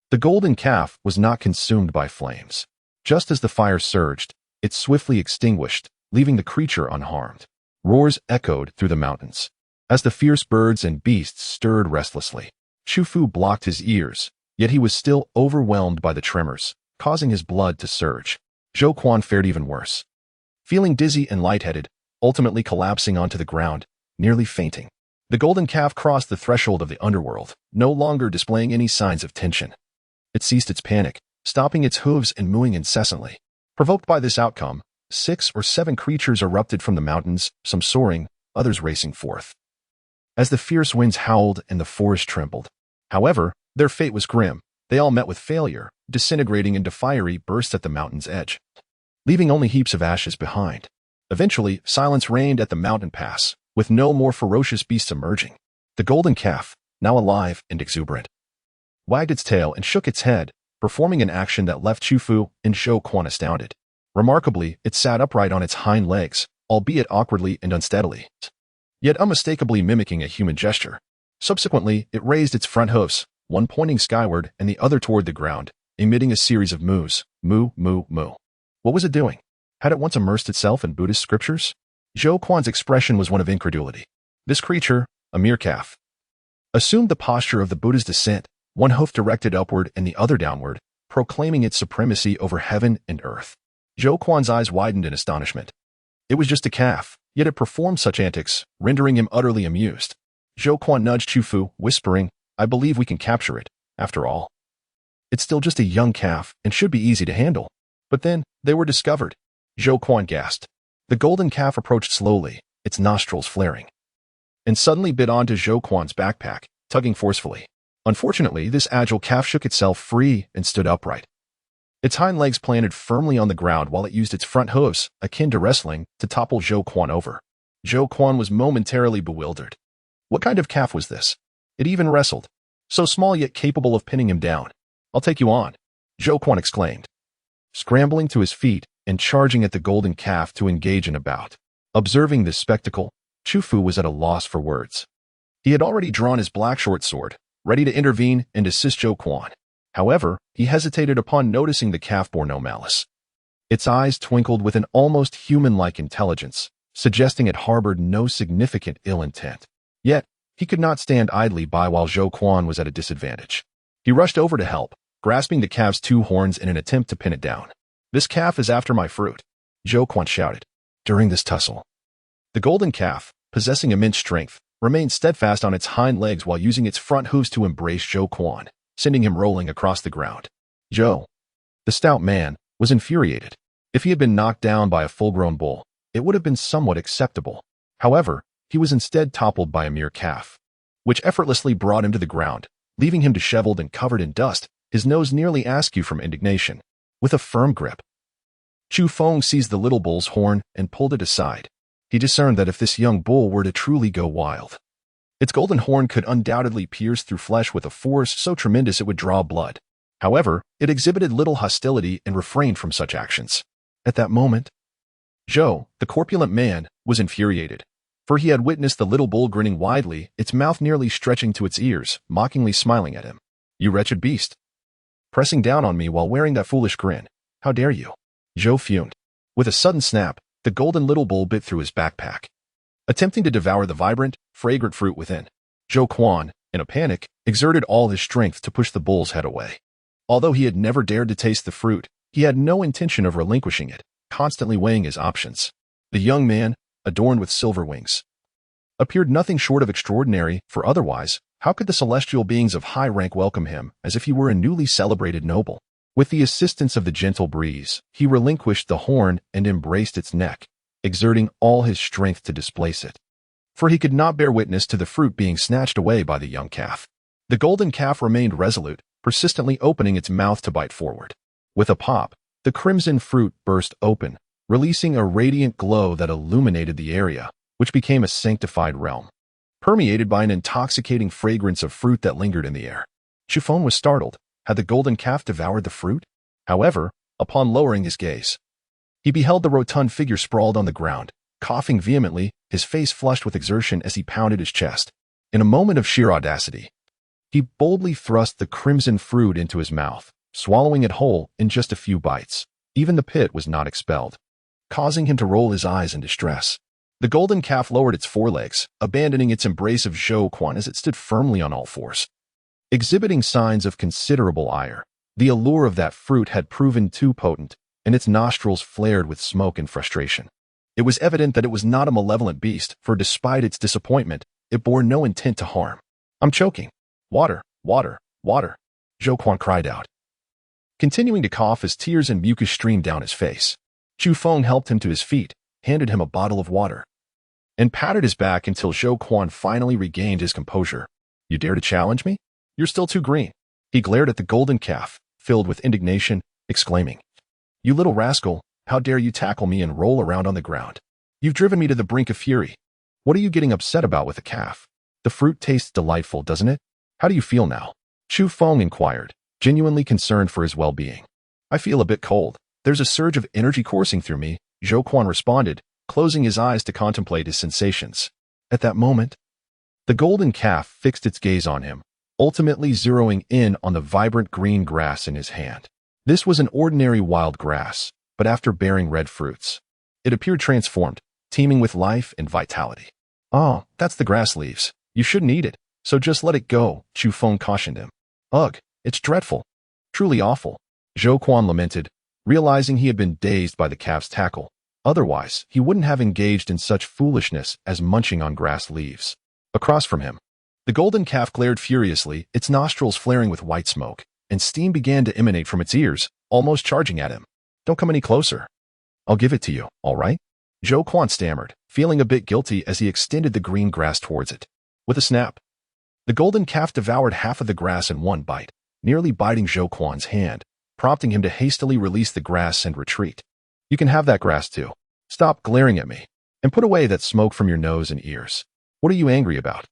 The golden calf was not consumed by flames. Just as the fire surged, it swiftly extinguished, leaving the creature unharmed. Roars echoed through the mountains. As the fierce birds and beasts stirred restlessly, Chu Fu blocked his ears, yet he was still overwhelmed by the tremors, causing his blood to surge. Zhou Quan fared even worse. Feeling dizzy and lightheaded, ultimately collapsing onto the ground, nearly fainting. The golden calf crossed the threshold of the underworld, no longer displaying any signs of tension. It ceased its panic, stopping its hooves and mooing incessantly. Provoked by this outcome, 6 or 7 creatures erupted from the mountains, some soaring, others racing forth. As the fierce winds howled and the forest trembled. However, their fate was grim. They all met with failure, disintegrating into fiery bursts at the mountain's edge, leaving only heaps of ashes behind. Eventually, silence reigned at the mountain pass, with no more ferocious beasts emerging. The golden calf, now alive and exuberant, wagged its tail and shook its head, performing an action that left Chu Fu and Zhou Quan astounded. Remarkably, it sat upright on its hind legs, albeit awkwardly and unsteadily, yet unmistakably mimicking a human gesture. Subsequently, it raised its front hoofs, one pointing skyward and the other toward the ground, emitting a series of moos. Moo, moo, moo. What was it doing? Had it once immersed itself in Buddhist scriptures? Zhou Quan's expression was one of incredulity. This creature, a mere calf, assumed the posture of the Buddha's descent, one hoof directed upward and the other downward, proclaiming its supremacy over heaven and earth. Zhou Quan's eyes widened in astonishment. It was just a calf, yet it performed such antics, rendering him utterly amused. Zhou Quan nudged Chu Fu, whispering, I believe we can capture it, after all. It's still just a young calf and should be easy to handle. But then, they were discovered. Zhou Quan gasped. The golden calf approached slowly, its nostrils flaring, and suddenly bit onto Zhou Quan's backpack, tugging forcefully. Unfortunately, this agile calf shook itself free and stood upright. Its hind legs planted firmly on the ground while it used its front hooves, akin to wrestling, to topple Zhou Quan over. Zhou Quan was momentarily bewildered. What kind of calf was this? It even wrestled. So small yet capable of pinning him down. I'll take you on, Zhou Quan exclaimed, scrambling to his feet and charging at the golden calf to engage in a bout. Observing this spectacle, Chu Fu was at a loss for words. He had already drawn his black short sword, ready to intervene and assist Zhou Quan. However, he hesitated upon noticing the calf bore no malice. Its eyes twinkled with an almost human-like intelligence, suggesting it harbored no significant ill intent. Yet, he could not stand idly by while Zhou Quan was at a disadvantage. He rushed over to help, grasping the calf's two horns in an attempt to pin it down. This calf is after my fruit, Zhou Quan shouted. During this tussle, the golden calf, possessing immense strength, remained steadfast on its hind legs while using its front hooves to embrace Zhou Quan, sending him rolling across the ground. Zhou, the stout man, was infuriated. If he had been knocked down by a full-grown bull, it would have been somewhat acceptable. However, he was instead toppled by a mere calf, which effortlessly brought him to the ground, leaving him disheveled and covered in dust, his nose nearly askew from indignation. With a firm grip, Chu Feng seized the little bull's horn and pulled it aside. He discerned that if this young bull were to truly go wild, its golden horn could undoubtedly pierce through flesh with a force so tremendous it would draw blood. However, it exhibited little hostility and refrained from such actions. At that moment, Zhou, the corpulent man, was infuriated, for he had witnessed the little bull grinning widely, its mouth nearly stretching to its ears, mockingly smiling at him. You wretched beast! Pressing down on me while wearing that foolish grin. How dare you? Zhou fumed. With a sudden snap, the golden little bull bit through his backpack, attempting to devour the vibrant, fragrant fruit within. Zhou Quan, in a panic, exerted all his strength to push the bull's head away. Although he had never dared to taste the fruit, he had no intention of relinquishing it, constantly weighing his options. The young man, adorned with silver wings, appeared nothing short of extraordinary, for otherwise, how could the celestial beings of high rank welcome him as if he were a newly celebrated noble? With the assistance of the gentle breeze, he relinquished the horn and embraced its neck, exerting all his strength to displace it. For he could not bear witness to the fruit being snatched away by the young calf. The golden calf remained resolute, persistently opening its mouth to bite forward. With a pop, the crimson fruit burst open, releasing a radiant glow that illuminated the area, which became a sanctified realm, permeated by an intoxicating fragrance of fruit that lingered in the air. Chu Feng was startled. Had the golden calf devoured the fruit? However, upon lowering his gaze, he beheld the rotund figure sprawled on the ground, coughing vehemently, his face flushed with exertion as he pounded his chest. In a moment of sheer audacity, he boldly thrust the crimson fruit into his mouth, swallowing it whole in just a few bites. Even the pit was not expelled, causing him to roll his eyes in distress. The golden calf lowered its forelegs, abandoning its embrace of Zhou Quan as it stood firmly on all fours, exhibiting signs of considerable ire. The allure of that fruit had proven too potent, and its nostrils flared with smoke and frustration. It was evident that it was not a malevolent beast, for despite its disappointment, it bore no intent to harm. I'm choking. Water, water, water, Zhou Quan cried out, continuing to cough as tears and mucus streamed down his face. Chu Feng helped him to his feet, handed him a bottle of water, and patted his back until Zhou Quan finally regained his composure. You dare to challenge me? You're still too green. He glared at the golden calf, filled with indignation, exclaiming, You little rascal, how dare you tackle me and roll around on the ground? You've driven me to the brink of fury. What are you getting upset about with the calf? The fruit tastes delightful, doesn't it? How do you feel now? Chu Feng inquired, genuinely concerned for his well-being. I feel a bit cold. There's a surge of energy coursing through me, Zhou Quan responded, closing his eyes to contemplate his sensations. At that moment, the golden calf fixed its gaze on him, ultimately zeroing in on the vibrant green grass in his hand. This was an ordinary wild grass, but after bearing red fruits, it appeared transformed, teeming with life and vitality. "Oh, that's the grass leaves. You shouldn't eat it, so just let it go," Chu Feng cautioned him. "Ugh, it's dreadful. Truly awful," Zhou Quan lamented, realizing he had been dazed by the calf's tackle. Otherwise, he wouldn't have engaged in such foolishness as munching on grass leaves. Across from him, the golden calf glared furiously, its nostrils flaring with white smoke, and steam began to emanate from its ears, almost charging at him. "Don't come any closer. I'll give it to you, all right?" Zhou Quan stammered, feeling a bit guilty as he extended the green grass towards it. With a snap, the golden calf devoured half of the grass in one bite, nearly biting Zhou Quan's hand, prompting him to hastily release the grass and retreat. "You can have that grass too. Stop glaring at me, and put away that smoke from your nose and ears. What are you angry about?"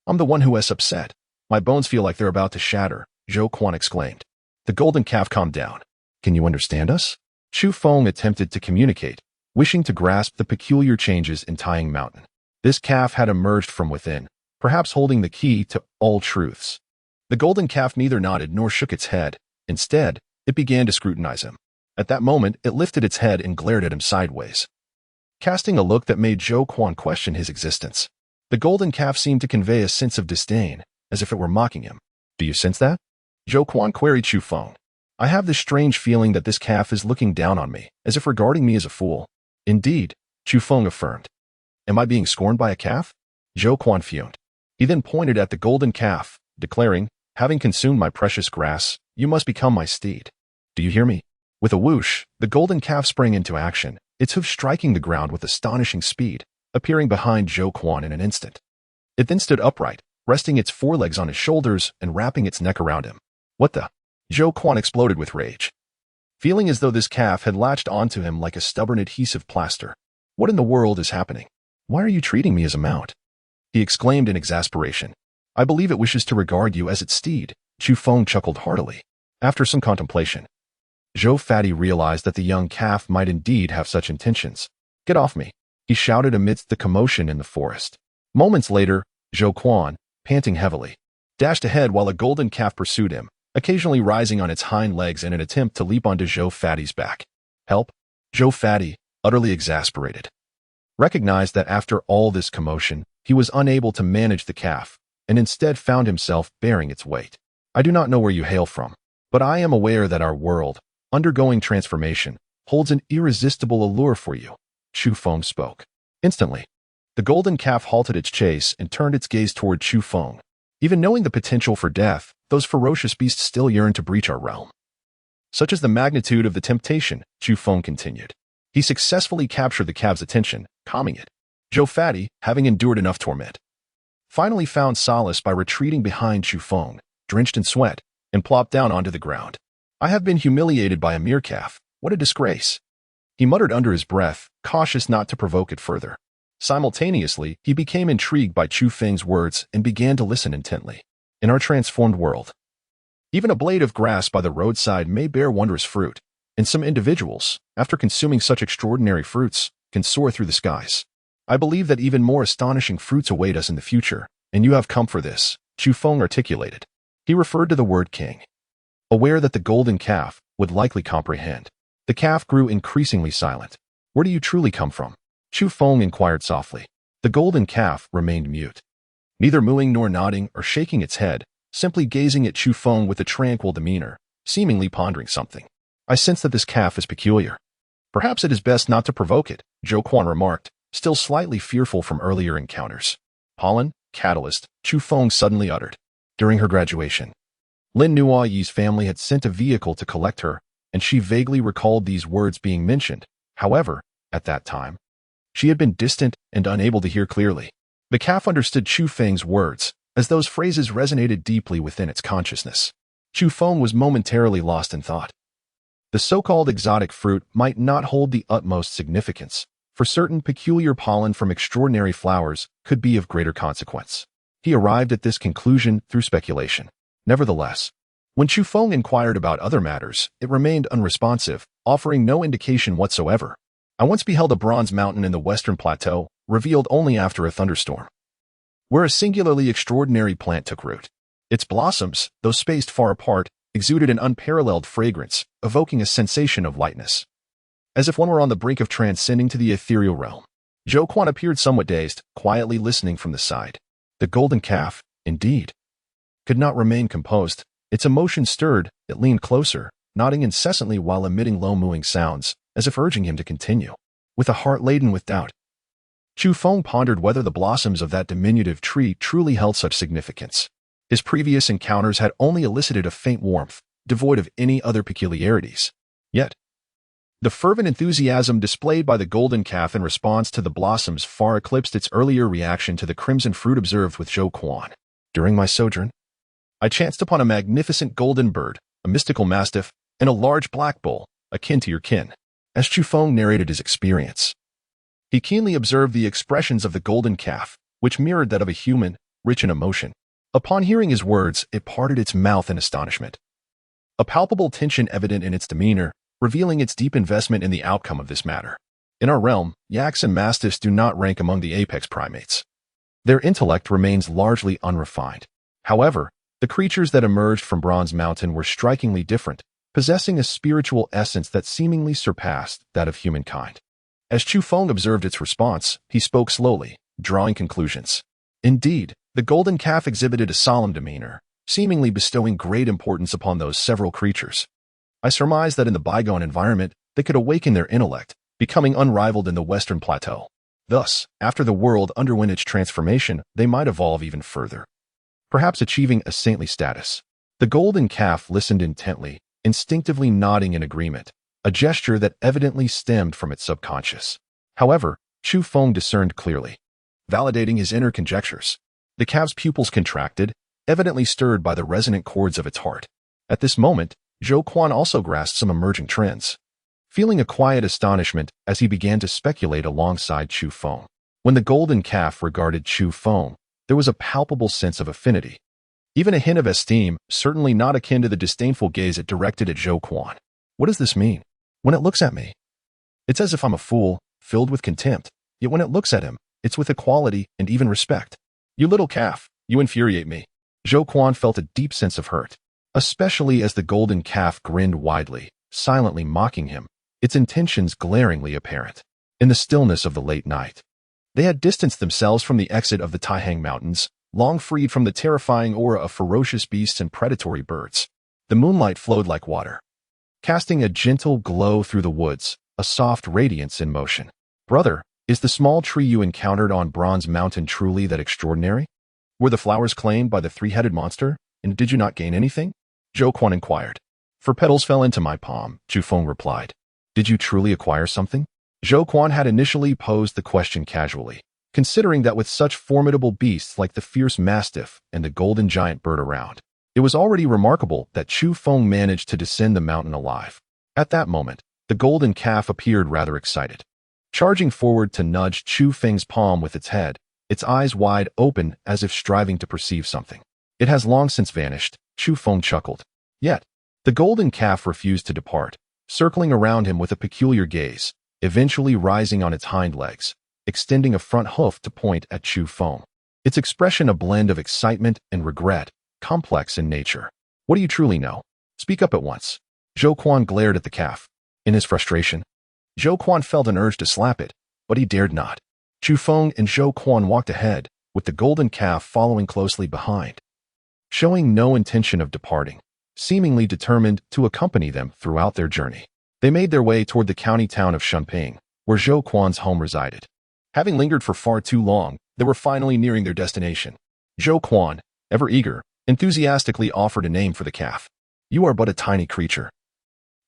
"I'm the one who is upset. My bones feel like they're about to shatter," Zhou Quan exclaimed. The golden calf calmed down. "Can you understand us?" Chu Feng attempted to communicate, wishing to grasp the peculiar changes in Tying Mountain. This calf had emerged from within, perhaps holding the key to all truths. The golden calf neither nodded nor shook its head. Instead, it began to scrutinize him. At that moment, it lifted its head and glared at him sideways, casting a look that made Zhou Quan question his existence. The golden calf seemed to convey a sense of disdain, as if it were mocking him. "Do you sense that?" Zhou Quan queried Chu Feng. "I have this strange feeling that this calf is looking down on me, as if regarding me as a fool." "Indeed," Chu Feng affirmed. "Am I being scorned by a calf?" Zhou Quan fumed. He then pointed at the golden calf, declaring, "Having consumed my precious grass, you must become my steed. Do you hear me?" With a whoosh, the golden calf sprang into action, its hooves striking the ground with astonishing speed, appearing behind Zhou Quan in an instant. It then stood upright, resting its forelegs on his shoulders and wrapping its neck around him. "What the?" Zhou Quan exploded with rage, feeling as though this calf had latched onto him like a stubborn adhesive plaster. "What in the world is happening? Why are you treating me as a mount?" he exclaimed in exasperation. "I believe it wishes to regard you as its steed." Chu Feng chuckled heartily. After some contemplation, Zhou Fatty realized that the young calf might indeed have such intentions. "Get off me," he shouted amidst the commotion in the forest. Moments later, Zhou Quan, panting heavily, dashed ahead while a golden calf pursued him, occasionally rising on its hind legs in an attempt to leap onto Zhou Fatty's back. "Help!" Zhou Fatty, utterly exasperated, recognized that after all this commotion, he was unable to manage the calf, and instead found himself bearing its weight. "I do not know where you hail from, but I am aware that our world, undergoing transformation, holds an irresistible allure for you," Chu Feng spoke. Instantly, the golden calf halted its chase and turned its gaze toward Chu Feng. Even knowing the potential for death, those ferocious beasts still yearn to breach our realm. Such is the magnitude of the temptation, Chu Feng continued. He successfully captured the calf's attention, calming it. Zhou Fatty, having endured enough torment, finally found solace by retreating behind Chu Feng, drenched in sweat, and plopped down onto the ground. "I have been humiliated by a mere calf. What a disgrace," he muttered under his breath, cautious not to provoke it further. Simultaneously, he became intrigued by Chu Feng's words and began to listen intently. "In our transformed world, even a blade of grass by the roadside may bear wondrous fruit, and some individuals, after consuming such extraordinary fruits, can soar through the skies. I believe that even more astonishing fruits await us in the future, and you have come for this," Chu Feng articulated. He referred to the word king, aware that the golden calf would likely comprehend. The calf grew increasingly silent. "Where do you truly come from?" Chu Feng inquired softly. The golden calf remained mute, neither mooing nor nodding or shaking its head, simply gazing at Chu Feng with a tranquil demeanor, seemingly pondering something. "I sense that this calf is peculiar. Perhaps it is best not to provoke it," Zhou Quan remarked, still slightly fearful from earlier encounters. "Pollen, catalyst," Chu Feng suddenly uttered. During her graduation, Lin Nuoyi's family had sent a vehicle to collect her, and she vaguely recalled these words being mentioned. However, at that time, she had been distant and unable to hear clearly. The calf understood Chu Feng's words, as those phrases resonated deeply within its consciousness. Chu Feng was momentarily lost in thought. The so-called exotic fruit might not hold the utmost significance, for certain peculiar pollen from extraordinary flowers could be of greater consequence. He arrived at this conclusion through speculation. Nevertheless, when Chu Feng inquired about other matters, it remained unresponsive, offering no indication whatsoever. "I once beheld a bronze mountain in the western plateau, revealed only after a thunderstorm, where a singularly extraordinary plant took root. Its blossoms, though spaced far apart, exuded an unparalleled fragrance, evoking a sensation of lightness. As if one were on the brink of transcending to the ethereal realm. Zhou Quan appeared somewhat dazed, quietly listening from the side. The golden calf, indeed, could not remain composed. Its emotion stirred, it leaned closer, nodding incessantly while emitting low mooing sounds, as if urging him to continue. With a heart laden with doubt, Chu Feng pondered whether the blossoms of that diminutive tree truly held such significance. His previous encounters had only elicited a faint warmth, devoid of any other peculiarities. Yet, the fervent enthusiasm displayed by the golden calf in response to the blossoms far eclipsed its earlier reaction to the crimson fruit observed with Zhou Quan. During my sojourn, I chanced upon a magnificent golden bird, a mystical mastiff, and a large black bull, akin to your kin. As Chu Feng narrated his experience, he keenly observed the expressions of the golden calf, which mirrored that of a human, rich in emotion. Upon hearing his words, it parted its mouth in astonishment. A palpable tension evident in its demeanor, revealing its deep investment in the outcome of this matter. In our realm, yaks and mastiffs do not rank among the apex primates. Their intellect remains largely unrefined. However, the creatures that emerged from Bronze Mountain were strikingly different, possessing a spiritual essence that seemingly surpassed that of humankind. As Chu Feng observed its response, he spoke slowly, drawing conclusions. Indeed, the golden calf exhibited a solemn demeanor, seemingly bestowing great importance upon those several creatures. I surmised that in the bygone environment, they could awaken their intellect, becoming unrivaled in the Western Plateau. Thus, after the world underwent its transformation, they might evolve even further, perhaps achieving a saintly status. The golden calf listened intently, instinctively nodding in agreement, a gesture that evidently stemmed from its subconscious. However, Chu Feng discerned clearly, validating his inner conjectures. The calf's pupils contracted, evidently stirred by the resonant chords of its heart. At this moment, Zhou Quan also grasped some emerging trends, feeling a quiet astonishment as he began to speculate alongside Chu Feng. When the golden calf regarded Chu Feng, there was a palpable sense of affinity. Even a hint of esteem, certainly not akin to the disdainful gaze it directed at Zhou Quan. What does this mean? When it looks at me, it's as if I'm a fool, filled with contempt. Yet when it looks at him, it's with equality and even respect. You little calf, you infuriate me. Zhou Quan felt a deep sense of hurt, especially as the golden calf grinned widely, silently mocking him, its intentions glaringly apparent. In the stillness of the late night, they had distanced themselves from the exit of the Taihang Mountains, long freed from the terrifying aura of ferocious beasts and predatory birds. The moonlight flowed like water, casting a gentle glow through the woods, a soft radiance in motion. Brother, is the small tree you encountered on Bronze Mountain truly that extraordinary? Were the flowers claimed by the three-headed monster, and did you not gain anything? Zhou Quan inquired. For petals fell into my palm, Chu Feng replied. Did you truly acquire something? Zhou Quan had initially posed the question casually, considering that with such formidable beasts like the fierce mastiff and the golden giant bird around, it was already remarkable that Chu Feng managed to descend the mountain alive. At that moment, the golden calf appeared rather excited, charging forward to nudge Chu Feng's palm with its head, its eyes wide open as if striving to perceive something. It has long since vanished, Chu Feng chuckled. Yet, the golden calf refused to depart, circling around him with a peculiar gaze, eventually rising on its hind legs, extending a front hoof to point at Chu Feng. Its expression a blend of excitement and regret, complex in nature. What do you truly know? Speak up at once. Zhou Quan glared at the calf. In his frustration, Zhou Quan felt an urge to slap it, but he dared not. Chu Feng and Zhou Quan walked ahead, with the golden calf following closely behind, showing no intention of departing, seemingly determined to accompany them throughout their journey. They made their way toward the county town of Shunping, where Zhou Quan's home resided. Having lingered for far too long, they were finally nearing their destination. Zhou Quan, ever eager, enthusiastically offered a name for the calf. You are but a tiny creature,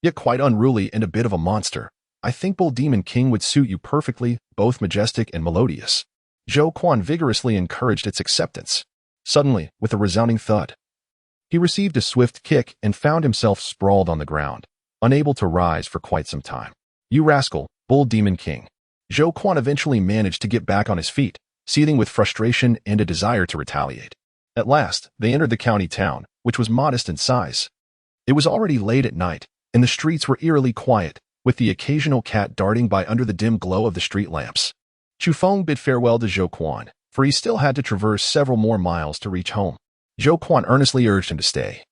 yet quite unruly and a bit of a monster. I think Bull Demon King would suit you perfectly, both majestic and melodious. Zhou Quan vigorously encouraged its acceptance. Suddenly, with a resounding thud, he received a swift kick and found himself sprawled on the ground, unable to rise for quite some time. You rascal, Bull Demon King. Zhou Quan eventually managed to get back on his feet, seething with frustration and a desire to retaliate. At last, they entered the county town, which was modest in size. It was already late at night, and the streets were eerily quiet, with the occasional cat darting by under the dim glow of the street lamps. Chu Feng bid farewell to Zhou Quan, for he still had to traverse several more miles to reach home. Zhou Quan earnestly urged him to stay,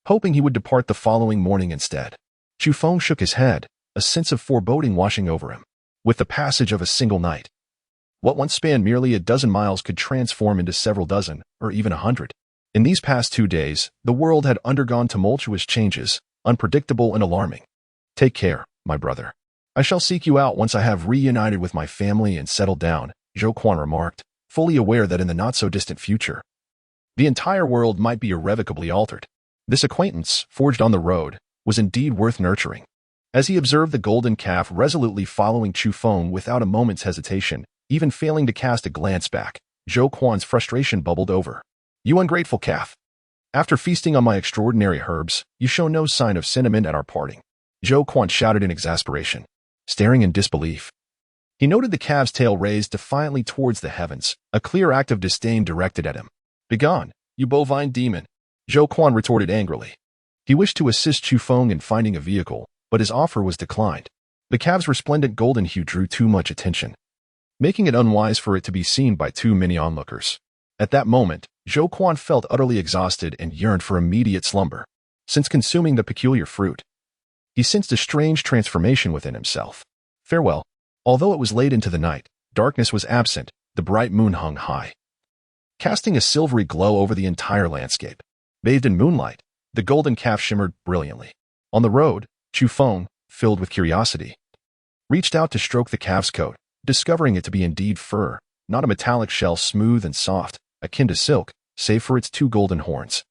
hoping he would depart the following morning instead. Chu Feng shook his head, a sense of foreboding washing over him. With the passage of a single night, what once spanned merely a dozen miles could transform into several dozen, or even 100. In these past 2 days, the world had undergone tumultuous changes, unpredictable and alarming. Take care, my brother. I shall seek you out once I have reunited with my family and settled down, Zhou Quan remarked, fully aware that in the not-so-distant future, the entire world might be irrevocably altered. This acquaintance, forged on the road, was indeed worth nurturing. As he observed the golden calf resolutely following Chu Feng without a moment's hesitation, even failing to cast a glance back, Zhou Quan's frustration bubbled over. You ungrateful calf. After feasting on my extraordinary herbs, you show no sign of sentiment at our parting. Zhou Quan shouted in exasperation, staring in disbelief. He noted the calf's tail raised defiantly towards the heavens, a clear act of disdain directed at him. Begone, you bovine demon, Zhou Quan retorted angrily. He wished to assist Chu Feng in finding a vehicle, but his offer was declined. The calf's resplendent golden hue drew too much attention, making it unwise for it to be seen by too many onlookers. At that moment, Zhou Quan felt utterly exhausted and yearned for immediate slumber. Since consuming the peculiar fruit, he sensed a strange transformation within himself. Farewell. Although it was late into the night, darkness was absent, the bright moon hung high, casting a silvery glow over the entire landscape. Bathed in moonlight, the golden calf shimmered brilliantly. On the road, Chu Feng, filled with curiosity, reached out to stroke the calf's coat, discovering it to be indeed fur, not a metallic shell smooth and soft, akin to silk, save for its 2 golden horns,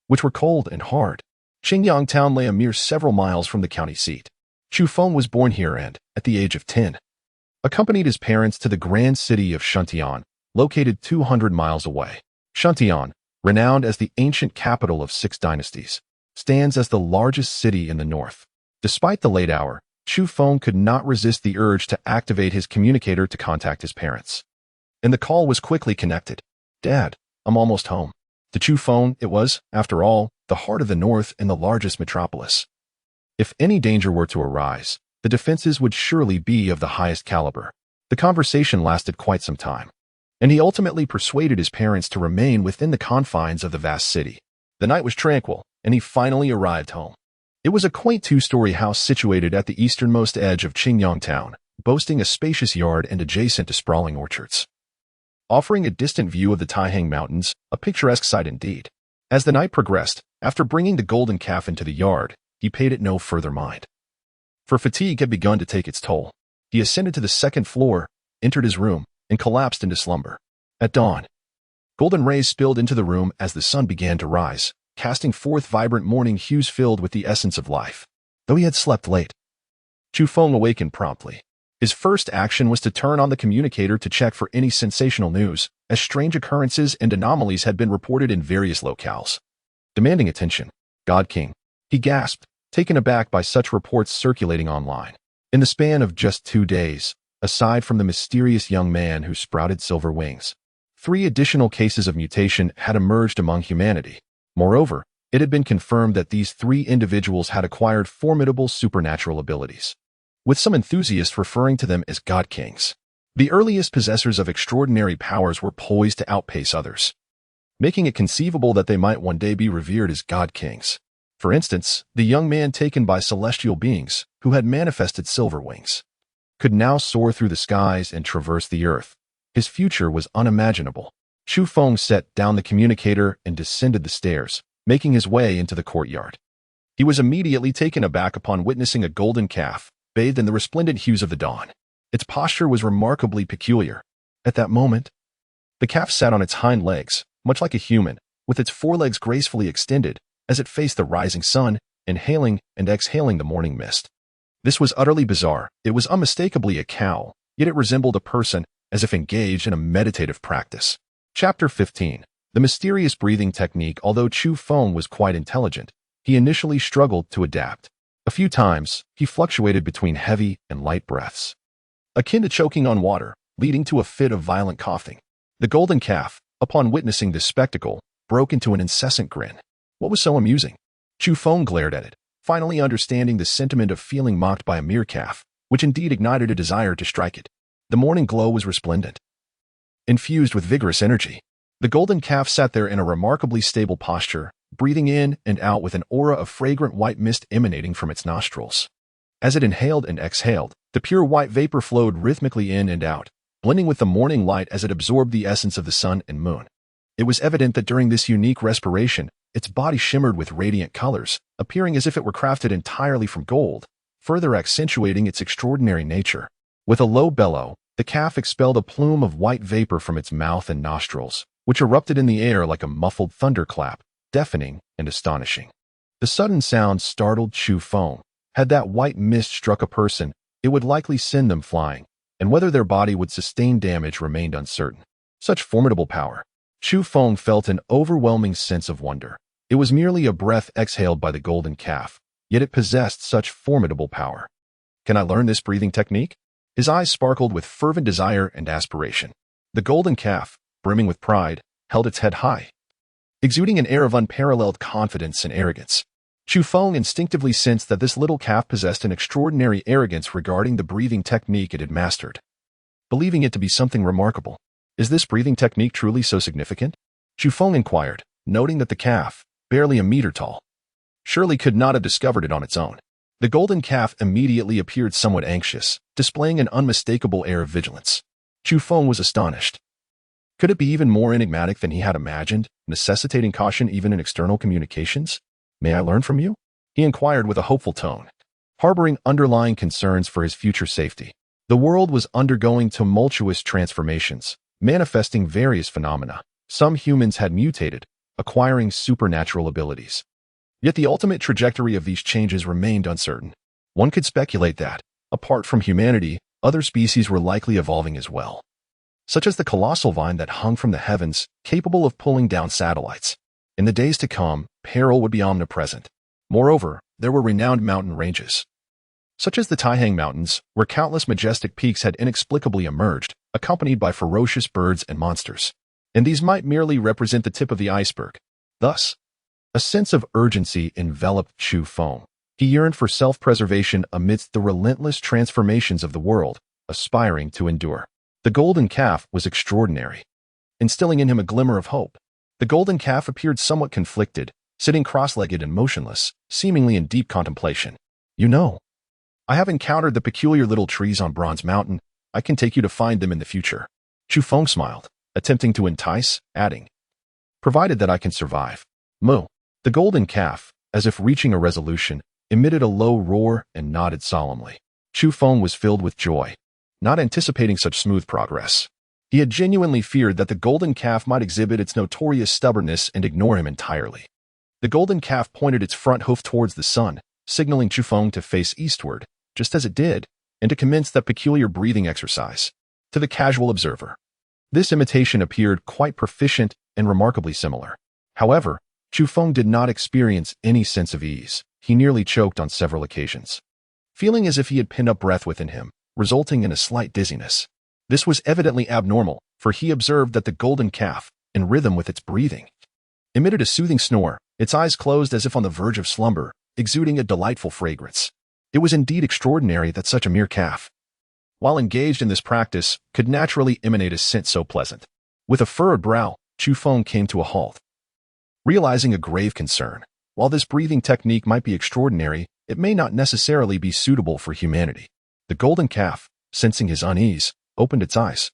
which were cold and hard. Qingyang town lay a mere several miles from the county seat. Chu Feng was born here and, at the age of 10, accompanied his parents to the grand city of Shuntian, located 200 miles away. Shuntian, renowned as the ancient capital of 6 dynasties, stands as the largest city in the north. Despite the late hour, Chu Feng could not resist the urge to activate his communicator to contact his parents. And the call was quickly connected. Dad, I'm almost home. To Chu Feng, it was, after all, the heart of the north and the largest metropolis. If any danger were to arise, the defenses would surely be of the highest caliber. The conversation lasted quite some time, and he ultimately persuaded his parents to remain within the confines of the vast city. The night was tranquil, and he finally arrived home. It was a quaint 2-story house situated at the easternmost edge of Qingyang town, boasting a spacious yard and adjacent to sprawling orchards, offering a distant view of the Taihang Mountains, a picturesque sight indeed. As the night progressed, after bringing the golden calf into the yard, he paid it no further mind, for fatigue had begun to take its toll. He ascended to the 2nd floor, entered his room, and collapsed into slumber. At dawn, golden rays spilled into the room as the sun began to rise, casting forth vibrant morning hues filled with the essence of life. Though he had slept late, Chu Feng awakened promptly. His first action was to turn on the communicator to check for any sensational news, as strange occurrences and anomalies had been reported in various locales, demanding attention. God King, he gasped, taken aback by such reports circulating online. In the span of just 2 days, aside from the mysterious young man who sprouted silver wings, 3 additional cases of mutation had emerged among humanity. Moreover, it had been confirmed that these 3 individuals had acquired formidable supernatural abilities, with some enthusiasts referring to them as God Kings. The earliest possessors of extraordinary powers were poised to outpace others, making it conceivable that they might one day be revered as God Kings. For instance, the young man taken by celestial beings, who had manifested silver wings, could now soar through the skies and traverse the earth. His future was unimaginable. Chu Feng set down the communicator and descended the stairs, making his way into the courtyard. He was immediately taken aback upon witnessing a golden calf, bathed in the resplendent hues of the dawn. Its posture was remarkably peculiar. At that moment, the calf sat on its hind legs, much like a human, with its forelegs gracefully extended, as it faced the rising sun, inhaling and exhaling the morning mist. This was utterly bizarre. It was unmistakably a cow, yet it resembled a person, as if engaged in a meditative practice. Chapter 15. The mysterious breathing technique. Although Chu Feng was quite intelligent, he initially struggled to adapt. A few times, he fluctuated between heavy and light breaths, akin to choking on water, leading to a fit of violent coughing. The golden calf, upon witnessing this spectacle, broke into an incessant grin. What was so amusing? Chu Feng glared at it, finally understanding the sentiment of feeling mocked by a mere calf, which indeed ignited a desire to strike it. The morning glow was resplendent, infused with vigorous energy. The golden calf sat there in a remarkably stable posture, breathing in and out with an aura of fragrant white mist emanating from its nostrils. As it inhaled and exhaled, the pure white vapor flowed rhythmically in and out, blending with the morning light as it absorbed the essence of the sun and moon. It was evident that during this unique respiration, its body shimmered with radiant colors, appearing as if it were crafted entirely from gold, further accentuating its extraordinary nature. With a low bellow, the calf expelled a plume of white vapor from its mouth and nostrils, which erupted in the air like a muffled thunderclap, deafening and astonishing. The sudden sound startled Chu Feng. Had that white mist struck a person, it would likely send them flying, and whether their body would sustain damage remained uncertain. Such formidable power. Chu Feng felt an overwhelming sense of wonder. It was merely a breath exhaled by the golden calf, yet it possessed such formidable power. Can I learn this breathing technique? His eyes sparkled with fervent desire and aspiration. The golden calf, brimming with pride, held its head high, exuding an air of unparalleled confidence and arrogance. Chu Feng instinctively sensed that this little calf possessed an extraordinary arrogance regarding the breathing technique it had mastered, believing it to be something remarkable. Is this breathing technique truly so significant? Chu Feng inquired, noting that the calf, barely a meter tall, surely could not have discovered it on its own. The golden calf immediately appeared somewhat anxious, displaying an unmistakable air of vigilance. Chu Feng was astonished. Could it be even more enigmatic than he had imagined, necessitating caution even in external communications? May I learn from you? He inquired with a hopeful tone, harboring underlying concerns for his future safety. The world was undergoing tumultuous transformations, manifesting various phenomena. Some humans had mutated, acquiring supernatural abilities. Yet the ultimate trajectory of these changes remained uncertain. One could speculate that, apart from humanity, other species were likely evolving as well, such as the colossal vine that hung from the heavens, capable of pulling down satellites. In the days to come, peril would be omnipresent. Moreover, there were renowned mountain ranges, such as the Taihang Mountains, where countless majestic peaks had inexplicably emerged, accompanied by ferocious birds and monsters. And these might merely represent the tip of the iceberg. Thus, a sense of urgency enveloped Chu Feng. He yearned for self-preservation amidst the relentless transformations of the world, aspiring to endure. The golden calf was extraordinary, instilling in him a glimmer of hope. The golden calf appeared somewhat conflicted, sitting cross-legged and motionless, seemingly in deep contemplation. You know, I have encountered the peculiar little trees on Bronze Mountain. I can take you to find them in the future. Chu Feng smiled, attempting to entice, adding, provided that I can survive. Moo. The golden calf, as if reaching a resolution, emitted a low roar and nodded solemnly. Chu Feng was filled with joy, not anticipating such smooth progress. He had genuinely feared that the golden calf might exhibit its notorious stubbornness and ignore him entirely. The golden calf pointed its front hoof towards the sun, signaling Chu Feng to face eastward, just as it did, and to commence that peculiar breathing exercise. To the casual observer, this imitation appeared quite proficient and remarkably similar. However, Chu Feng did not experience any sense of ease. He nearly choked on several occasions, feeling as if he had pinned up breath within him, resulting in a slight dizziness. This was evidently abnormal, for he observed that the golden calf, in rhythm with its breathing, emitted a soothing snore, its eyes closed as if on the verge of slumber, exuding a delightful fragrance. It was indeed extraordinary that such a mere calf, while engaged in this practice, could naturally emanate a scent so pleasant. With a furrowed brow, Chu Feng came to a halt, realizing a grave concern. While this breathing technique might be extraordinary, it may not necessarily be suitable for humanity. The golden calf, sensing his unease, opened its eyes,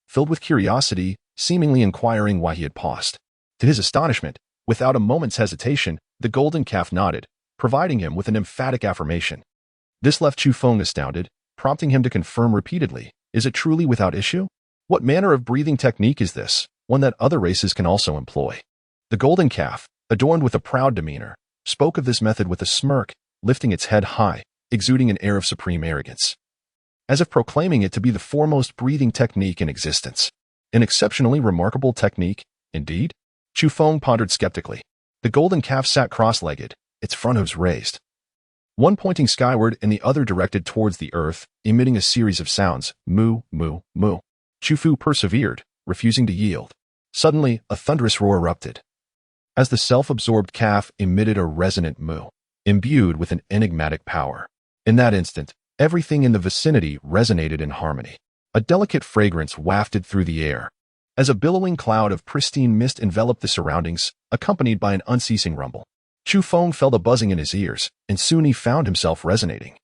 filled with curiosity, seemingly inquiring why he had paused. To his astonishment, without a moment's hesitation, the golden calf nodded, providing him with an emphatic affirmation. This left Chu Feng astounded, prompting him to confirm repeatedly, is it truly without issue? What manner of breathing technique is this, one that other races can also employ? The golden calf, adorned with a proud demeanor, spoke of this method with a smirk, lifting its head high, exuding an air of supreme arrogance, as if proclaiming it to be the foremost breathing technique in existence. An exceptionally remarkable technique, indeed? Chu Feng pondered skeptically. The golden calf sat cross-legged, its front hooves raised, one pointing skyward and the other directed towards the earth, emitting a series of sounds, moo, moo, moo. Chu Fu persevered, refusing to yield. Suddenly, a thunderous roar erupted, as the self-absorbed calf emitted a resonant moo, imbued with an enigmatic power. In that instant, everything in the vicinity resonated in harmony. A delicate fragrance wafted through the air, as a billowing cloud of pristine mist enveloped the surroundings, accompanied by an unceasing rumble. Chu Feng felt a buzzing in his ears, and soon he found himself resonating.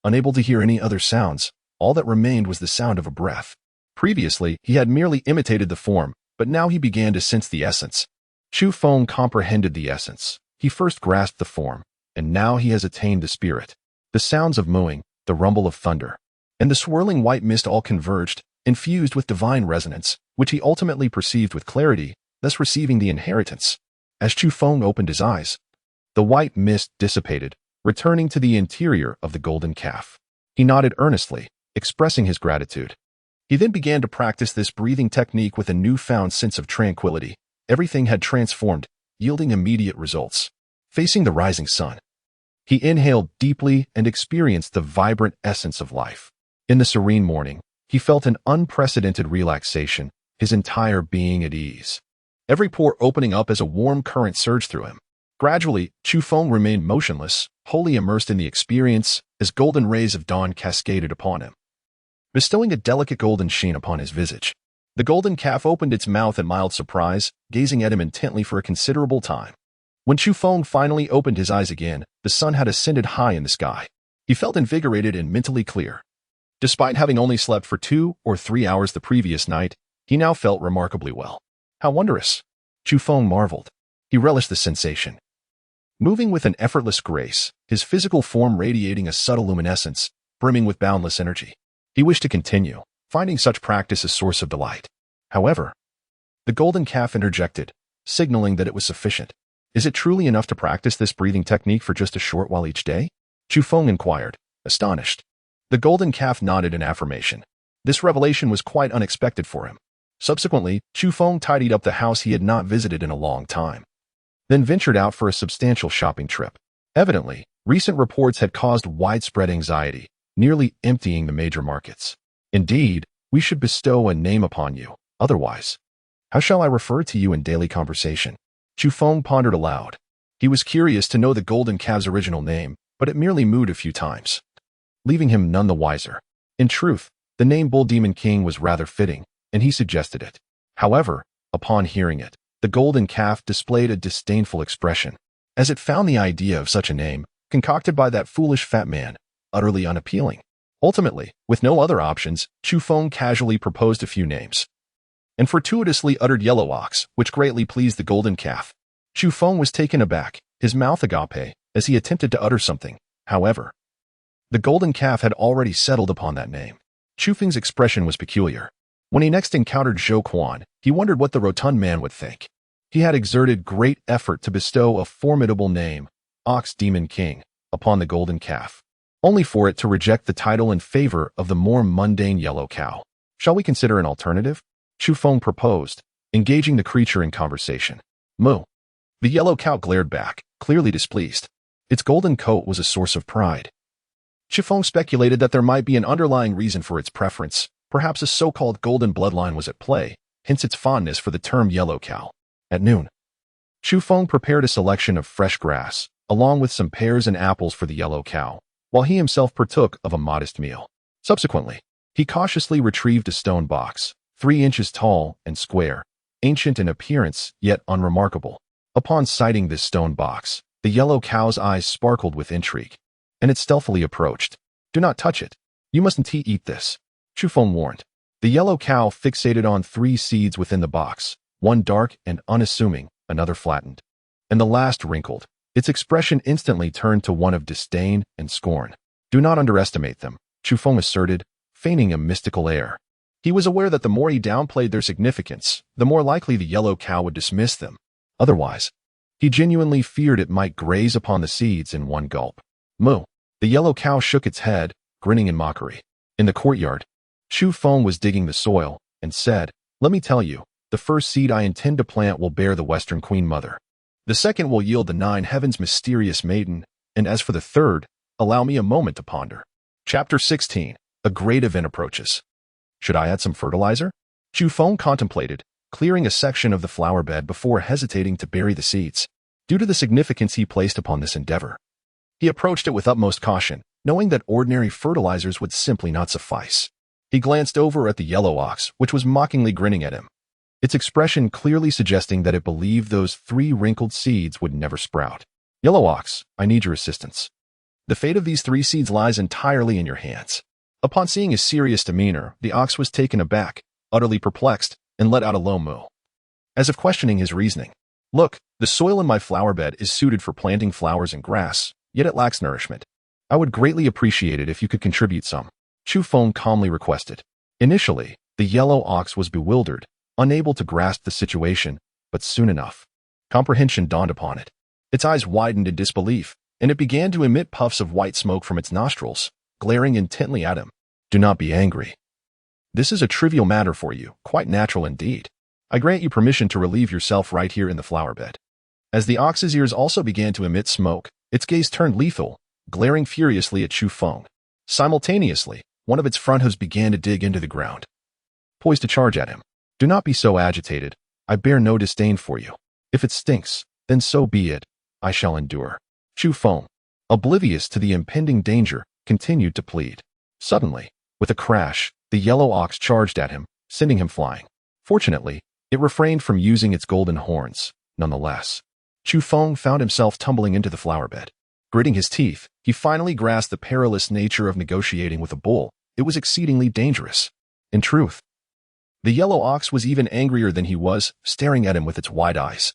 Unable to hear any other sounds, all that remained was the sound of a breath. Previously, he had merely imitated the form, but now he began to sense the essence. Chu Feng comprehended the essence. He first grasped the form, and now he has attained the spirit. The sounds of mooing, the rumble of thunder, and the swirling white mist all converged, infused with divine resonance, which he ultimately perceived with clarity, thus receiving the inheritance. As Chu Feng opened his eyes, the white mist dissipated, returning to the interior of the golden calf. He nodded earnestly, expressing his gratitude. He then began to practice this breathing technique with a newfound sense of tranquility. Everything had transformed, yielding immediate results. Facing the rising sun, he inhaled deeply and experienced the vibrant essence of life. In the serene morning, he felt an unprecedented relaxation, his entire being at ease. Every pore opening up as a warm current surged through him. Gradually, Chu Feng remained motionless, wholly immersed in the experience, as golden rays of dawn cascaded upon him, bestowing a delicate golden sheen upon his visage. The golden calf opened its mouth in mild surprise, gazing at him intently for a considerable time. When Chu Feng finally opened his eyes again, the sun had ascended high in the sky. He felt invigorated and mentally clear. Despite having only slept for 2 or 3 hours the previous night, he now felt remarkably well. How wondrous! Chu Feng marveled. He relished the sensation. Moving with an effortless grace, his physical form radiating a subtle luminescence, brimming with boundless energy. He wished to continue, finding such practice a source of delight. However, the golden calf interjected, signaling that it was sufficient. Is it truly enough to practice this breathing technique for just a short while each day? Chu Feng inquired, astonished. The golden calf nodded in affirmation. This revelation was quite unexpected for him. Subsequently, Chu Feng tidied up the house he had not visited in a long time, then ventured out for a substantial shopping trip. Evidently, recent reports had caused widespread anxiety, nearly emptying the major markets. Indeed, we should bestow a name upon you. Otherwise, how shall I refer to you in daily conversation? Chu Feng pondered aloud. He was curious to know the golden calf's original name, but it merely mooed a few times, leaving him none the wiser. In truth, the name Bull Demon King was rather fitting, and he suggested it. However, upon hearing it, the golden calf displayed a disdainful expression, as it found the idea of such a name, concocted by that foolish fat man, utterly unappealing. Ultimately, with no other options, Chu Feng casually proposed a few names, and fortuitously uttered Yellow Ox, which greatly pleased the golden calf. Chu Feng was taken aback, his mouth agape, as he attempted to utter something. However, the golden calf had already settled upon that name. Chu Feng's expression was peculiar. When he next encountered Zhou Quan, he wondered what the rotund man would think. He had exerted great effort to bestow a formidable name, Ox Demon King, upon the golden calf, only for it to reject the title in favor of the more mundane yellow cow. Shall we consider an alternative? Chu Feng proposed, engaging the creature in conversation. Moo. The yellow cow glared back, clearly displeased. Its golden coat was a source of pride. Chu Feng speculated that there might be an underlying reason for its preference. Perhaps a so-called golden bloodline was at play, hence its fondness for the term yellow cow. At noon, Chu Feng prepared a selection of fresh grass, along with some pears and apples for the yellow cow, while he himself partook of a modest meal. Subsequently, he cautiously retrieved a stone box, 3 inches tall and square, ancient in appearance yet unremarkable. Upon sighting this stone box, the yellow cow's eyes sparkled with intrigue, and it stealthily approached. Do not touch it. You mustn't eat this, Chu Feng warned. The yellow cow fixated on 3 seeds within the box, one dark and unassuming, another flattened, and the last wrinkled. Its expression instantly turned to one of disdain and scorn. Do not underestimate them, Chu Feng asserted, feigning a mystical air. He was aware that the more he downplayed their significance, the more likely the yellow cow would dismiss them. Otherwise, he genuinely feared it might graze upon the seeds in one gulp. Moo. The yellow cow shook its head, grinning in mockery. In the courtyard, Chu Feng was digging the soil, and said, Let me tell you, the first seed I intend to plant will bear the Western Queen Mother. The second will yield the 9 Heavens' mysterious maiden, and as for the third, allow me a moment to ponder. Chapter 16. A great event approaches. Should I add some fertilizer? Chu Feng contemplated, clearing a section of the flower bed before hesitating to bury the seeds. Due to the significance he placed upon this endeavor, he approached it with utmost caution, knowing that ordinary fertilizers would simply not suffice. He glanced over at the yellow ox, which was mockingly grinning at him. its expression clearly suggesting that it believed those 3 wrinkled seeds would never sprout. Yellow Ox, I need your assistance. The fate of these 3 seeds lies entirely in your hands. Upon seeing his serious demeanor, the ox was taken aback, utterly perplexed, and let out a low moo, as if questioning his reasoning. Look, the soil in my flower bed is suited for planting flowers and grass, yet it lacks nourishment. I would greatly appreciate it if you could contribute some, Chu Feng calmly requested. Initially, the yellow ox was bewildered, unable to grasp the situation, but soon enough, comprehension dawned upon it. Its eyes widened in disbelief, and it began to emit puffs of white smoke from its nostrils, glaring intently at him. Do not be angry. This is a trivial matter for you, quite natural indeed. I grant you permission to relieve yourself right here in the flower bed. As the ox's ears also began to emit smoke, its gaze turned lethal, glaring furiously at Chu Feng. Simultaneously, one of its front hooves began to dig into the ground, poised to charge at him. Do not be so agitated. I bear no disdain for you. If it stinks, then so be it. I shall endure. Chu Feng, oblivious to the impending danger, continued to plead. Suddenly, with a crash, the yellow ox charged at him, sending him flying. Fortunately, it refrained from using its golden horns. Nonetheless, Chu Feng found himself tumbling into the flower bed. Gritting his teeth, he finally grasped the perilous nature of negotiating with a bull. It was exceedingly dangerous. In truth, the yellow ox was even angrier than he was, staring at him with its wide eyes,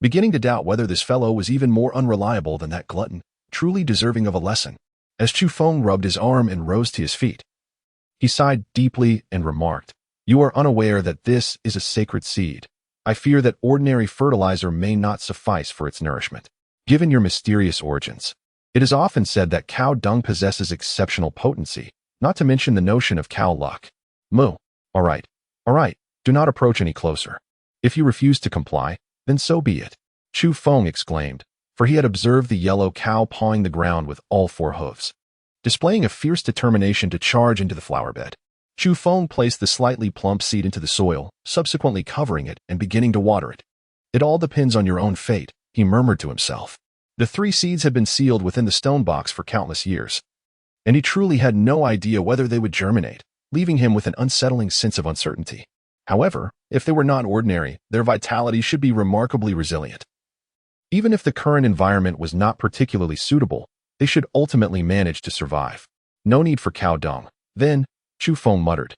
beginning to doubt whether this fellow was even more unreliable than that glutton, truly deserving of a lesson. As Chu Feng rubbed his arm and rose to his feet, he sighed deeply and remarked, You are unaware that this is a sacred seed. I fear that ordinary fertilizer may not suffice for its nourishment. Given your mysterious origins, it is often said that cow dung possesses exceptional potency, not to mention the notion of cow luck. Moo. All right, do not approach any closer. If you refuse to comply, then so be it, Chu Feng exclaimed, for he had observed the yellow cow pawing the ground with all 4 hooves, displaying a fierce determination to charge into the flower bed. Chu Feng placed the slightly plump seed into the soil, subsequently covering it and beginning to water it. It all depends on your own fate, he murmured to himself. The 3 seeds had been sealed within the stone box for countless years, and he truly had no idea whether they would germinate, leaving him with an unsettling sense of uncertainty. However, if they were not ordinary, their vitality should be remarkably resilient. Even if the current environment was not particularly suitable, they should ultimately manage to survive. No need for cow dung, then, Chu Feng muttered,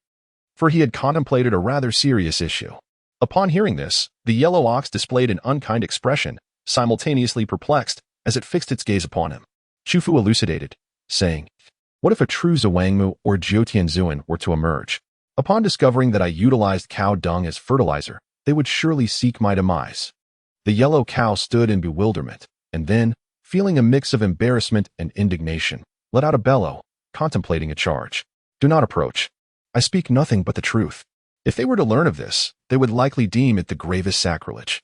for he had contemplated a rather serious issue. Upon hearing this, the yellow ox displayed an unkind expression, simultaneously perplexed, as it fixed its gaze upon him. Chu Fu elucidated, saying, What if a true Zhuangmu or Jiutianzuan were to emerge? Upon discovering that I utilized cow dung as fertilizer, they would surely seek my demise. The yellow cow stood in bewilderment, and then, feeling a mix of embarrassment and indignation, let out a bellow, contemplating a charge. Do not approach. I speak nothing but the truth. If they were to learn of this, they would likely deem it the gravest sacrilege.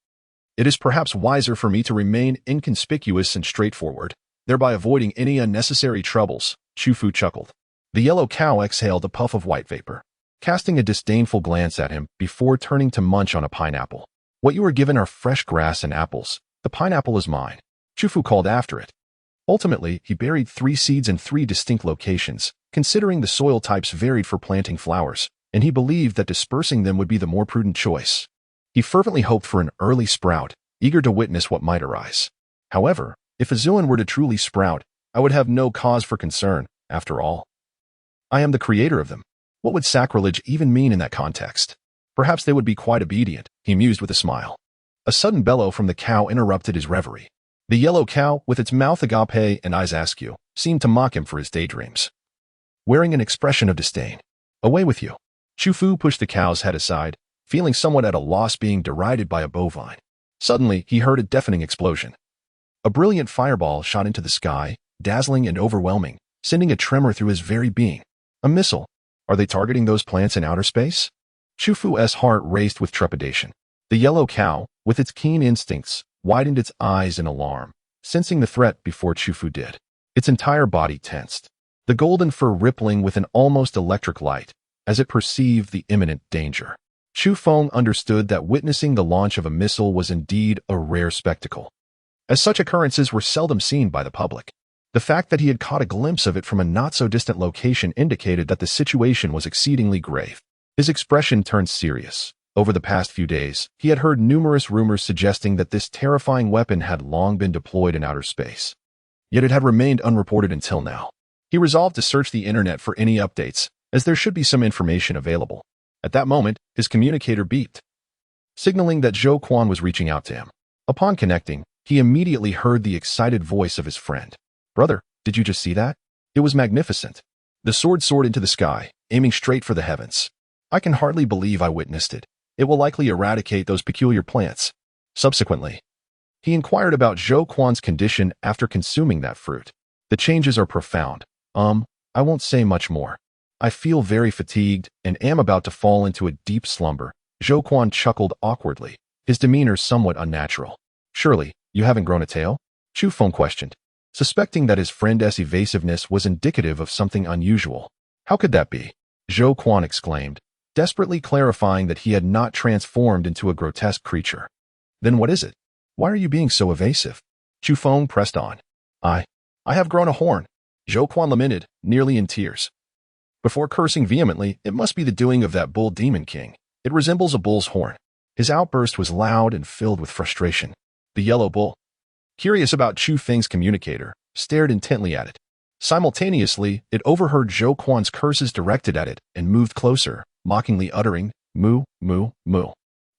It is perhaps wiser for me to remain inconspicuous and straightforward, thereby avoiding any unnecessary troubles, Chu Fu chuckled. The yellow cow exhaled a puff of white vapor, casting a disdainful glance at him before turning to munch on a pineapple. What you are given are fresh grass and apples. The pineapple is mine, Chu Fu called after it. Ultimately, he buried 3 seeds in 3 distinct locations, considering the soil types varied for planting flowers, and he believed that dispersing them would be the more prudent choice. He fervently hoped for an early sprout, eager to witness what might arise. However, if a Zuan were to truly sprout, I would have no cause for concern, after all. I am the creator of them. What would sacrilege even mean in that context? Perhaps they would be quite obedient, he mused with a smile. A sudden bellow from the cow interrupted his reverie. The yellow cow, with its mouth agape and eyes askew, seemed to mock him for his daydreams, wearing an expression of disdain. Away with you. Chu Fu pushed the cow's head aside, feeling somewhat at a loss being derided by a bovine. Suddenly, he heard a deafening explosion. A brilliant fireball shot into the sky, dazzling and overwhelming, sending a tremor through his very being. A missile. Are they targeting those plants in outer space? Chu Fu's heart raced with trepidation. The yellow cow, with its keen instincts, widened its eyes in alarm, sensing the threat before Chu Fu did. Its entire body tensed, the golden fur rippling with an almost electric light, as it perceived the imminent danger. Chu Feng understood that witnessing the launch of a missile was indeed a rare spectacle, as such occurrences were seldom seen by the public. The fact that he had caught a glimpse of it from a not-so-distant location indicated that the situation was exceedingly grave. His expression turned serious, Over the past few days, he had heard numerous rumors suggesting that this terrifying weapon had long been deployed in outer space. Yet it had remained unreported until now. He resolved to search the internet for any updates, as there should be some information available. At that moment, his communicator beeped, signaling that Zhou Quan was reaching out to him. Upon connecting, he immediately heard the excited voice of his friend. "Brother, did you just see that? It was magnificent." The sword soared into the sky, aiming straight for the heavens. "I can hardly believe I witnessed it. It will likely eradicate those peculiar plants." Subsequently, he inquired about Zhou Quan's condition after consuming that fruit. "The changes are profound. I won't say much more. I feel very fatigued and am about to fall into a deep slumber." Zhou Quan chuckled awkwardly, his demeanor somewhat unnatural. "Surely, you haven't grown a tail?" Chu Feng questioned, suspecting that his friend's evasiveness was indicative of something unusual. "How could that be?" Zhou Quan exclaimed, desperately clarifying that he had not transformed into a grotesque creature. "Then what is it? Why are you being so evasive?" Chu Feng pressed on. I have grown a horn," Zhou Quan lamented, nearly in tears. Before cursing vehemently, "It must be the doing of that bull demon king. It resembles a bull's horn." His outburst was loud and filled with frustration. The yellow bull, curious about Chu Feng's communicator, stared intently at it. Simultaneously, it overheard Zhou Quan's curses directed at it and moved closer, mockingly uttering, "Moo, moo, moo.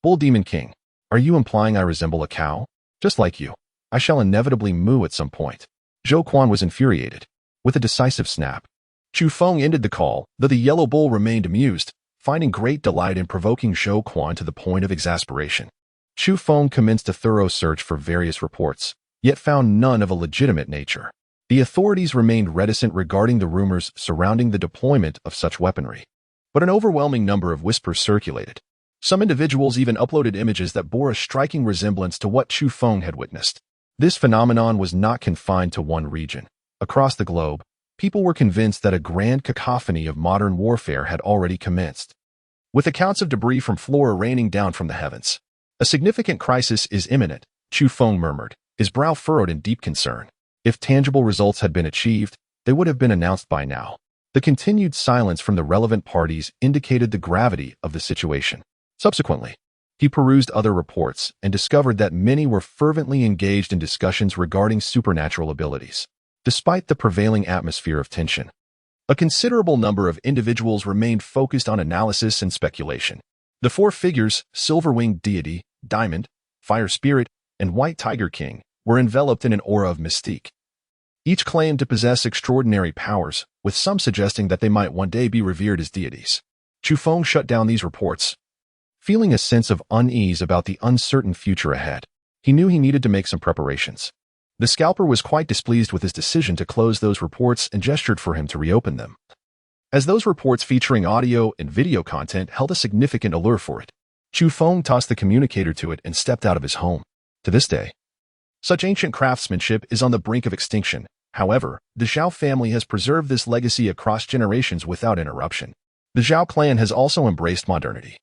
Bull demon king, are you implying I resemble a cow? Just like you. I shall inevitably moo at some point." Zhou Quan was infuriated. With a decisive snap, Chu Feng ended the call, though the yellow bull remained amused, finding great delight in provoking Zhou Quan to the point of exasperation. Chu Feng commenced a thorough search for various reports, yet found none of a legitimate nature. The authorities remained reticent regarding the rumors surrounding the deployment of such weaponry. But an overwhelming number of whispers circulated. Some individuals even uploaded images that bore a striking resemblance to what Chu Feng had witnessed. This phenomenon was not confined to one region. Across the globe, people were convinced that a grand cacophony of modern warfare had already commenced, with accounts of debris from Flora raining down from the heavens. "A significant crisis is imminent," Chu Feng murmured, his brow furrowed in deep concern. If tangible results had been achieved, they would have been announced by now. The continued silence from the relevant parties indicated the gravity of the situation. Subsequently, he perused other reports and discovered that many were fervently engaged in discussions regarding supernatural abilities. Despite the prevailing atmosphere of tension, a considerable number of individuals remained focused on analysis and speculation. The four figures, Silver-Winged Deity, Diamond, Fire Spirit, and White Tiger King, were enveloped in an aura of mystique. Each claimed to possess extraordinary powers, with some suggesting that they might one day be revered as deities. Chu Feng shut down these reports, feeling a sense of unease about the uncertain future ahead. He knew he needed to make some preparations. The scalper was quite displeased with his decision to close those reports and gestured for him to reopen them, as those reports featuring audio and video content held a significant allure for it. Chu Feng tossed the communicator to it and stepped out of his home. To this day, such ancient craftsmanship is on the brink of extinction. However, the Zhao family has preserved this legacy across generations without interruption. The Zhao clan has also embraced modernity,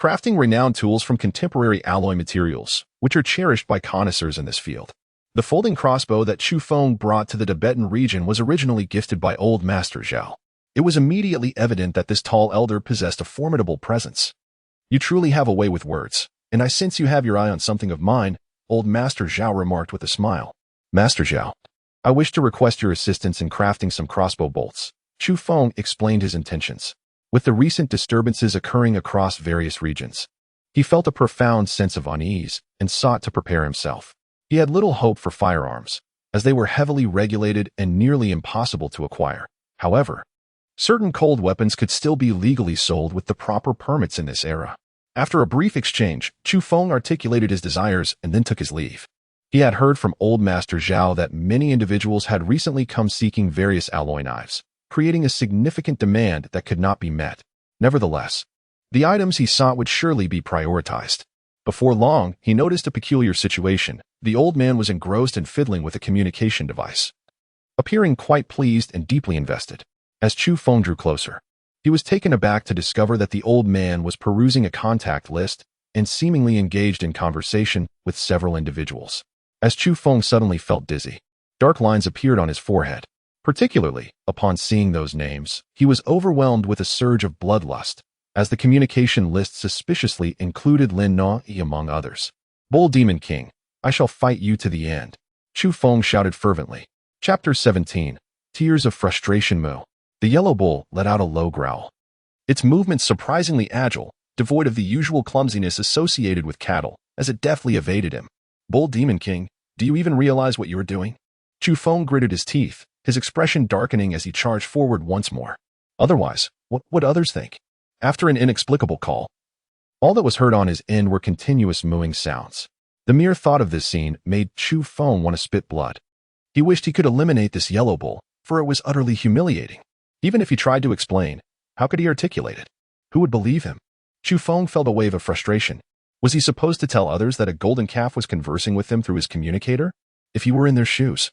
crafting renowned tools from contemporary alloy materials, which are cherished by connoisseurs in this field. The folding crossbow that Chu Feng brought to the Tibetan region was originally gifted by Old Master Zhao. It was immediately evident that this tall elder possessed a formidable presence. "You truly have a way with words, and I sense you have your eye on something of mine," Old Master Zhao remarked with a smile. "Master Zhao, I wish to request your assistance in crafting some crossbow bolts." Chu Feng explained his intentions. With the recent disturbances occurring across various regions, he felt a profound sense of unease and sought to prepare himself. He had little hope for firearms, as they were heavily regulated and nearly impossible to acquire. However, certain cold weapons could still be legally sold with the proper permits in this era. After a brief exchange, Chu Feng articulated his desires and then took his leave. He had heard from Old Master Zhao that many individuals had recently come seeking various alloy knives, creating a significant demand that could not be met. Nevertheless, the items he sought would surely be prioritized. Before long, he noticed a peculiar situation. The old man was engrossed in fiddling with a communication device, appearing quite pleased and deeply invested. As Chu Feng drew closer, he was taken aback to discover that the old man was perusing a contact list and seemingly engaged in conversation with several individuals. As Chu Feng suddenly felt dizzy, dark lines appeared on his forehead. Particularly, upon seeing those names, he was overwhelmed with a surge of bloodlust, as the communication list suspiciously included Lin Na among others. Bull Demon King, I shall fight you to the end, Chu Feng shouted fervently. Chapter 17. Tears of Frustration Moo. The yellow bull let out a low growl. Its movements surprisingly agile, devoid of the usual clumsiness associated with cattle, as it deftly evaded him. Bull Demon King, do you even realize what you are doing? Chu Feng gritted his teeth, his expression darkening as he charged forward once more. Otherwise, what would others think? After an inexplicable call, all that was heard on his end were continuous mooing sounds. The mere thought of this scene made Chu Feng want to spit blood. He wished he could eliminate this yellow bull, for it was utterly humiliating. Even if he tried to explain, how could he articulate it? Who would believe him? Chu Feng felt a wave of frustration. Was he supposed to tell others that a golden calf was conversing with him through his communicator? If he were in their shoes,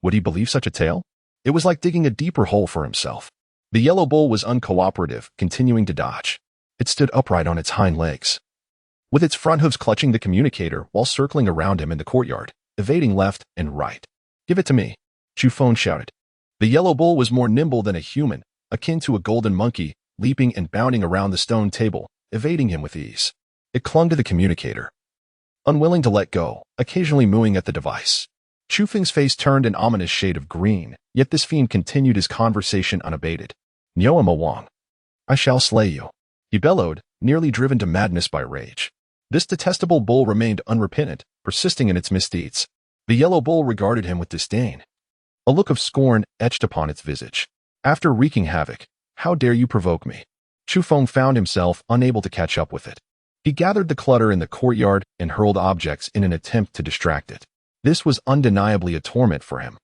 would he believe such a tale? It was like digging a deeper hole for himself. The yellow bull was uncooperative, continuing to dodge. It stood upright on its hind legs, with its front hooves clutching the communicator while circling around him in the courtyard, evading left and right. Give it to me, Chu Feng shouted. The yellow bull was more nimble than a human, akin to a golden monkey, leaping and bounding around the stone table, evading him with ease. It clung to the communicator, unwilling to let go, occasionally mooing at the device. Chu Feng's face turned an ominous shade of green, yet this fiend continued his conversation unabated. Nyoama Wang, I shall slay you, he bellowed, nearly driven to madness by rage. This detestable bull remained unrepentant, persisting in its misdeeds. The yellow bull regarded him with disdain. A look of scorn etched upon its visage. After wreaking havoc, how dare you provoke me? Chu Feng found himself unable to catch up with it. He gathered the clutter in the courtyard and hurled objects in an attempt to distract it. This was undeniably a torment for him.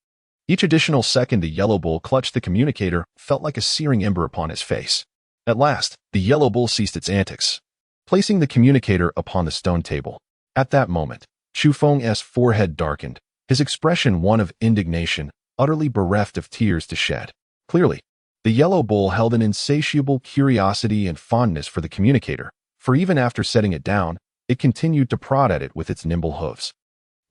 Each additional second the yellow bull clutched the communicator felt like a searing ember upon his face. At last, the yellow bull ceased its antics, placing the communicator upon the stone table. At that moment, Chu Feng's forehead darkened, his expression one of indignation, utterly bereft of tears to shed. Clearly, the yellow bull held an insatiable curiosity and fondness for the communicator, for even after setting it down, it continued to prod at it with its nimble hooves.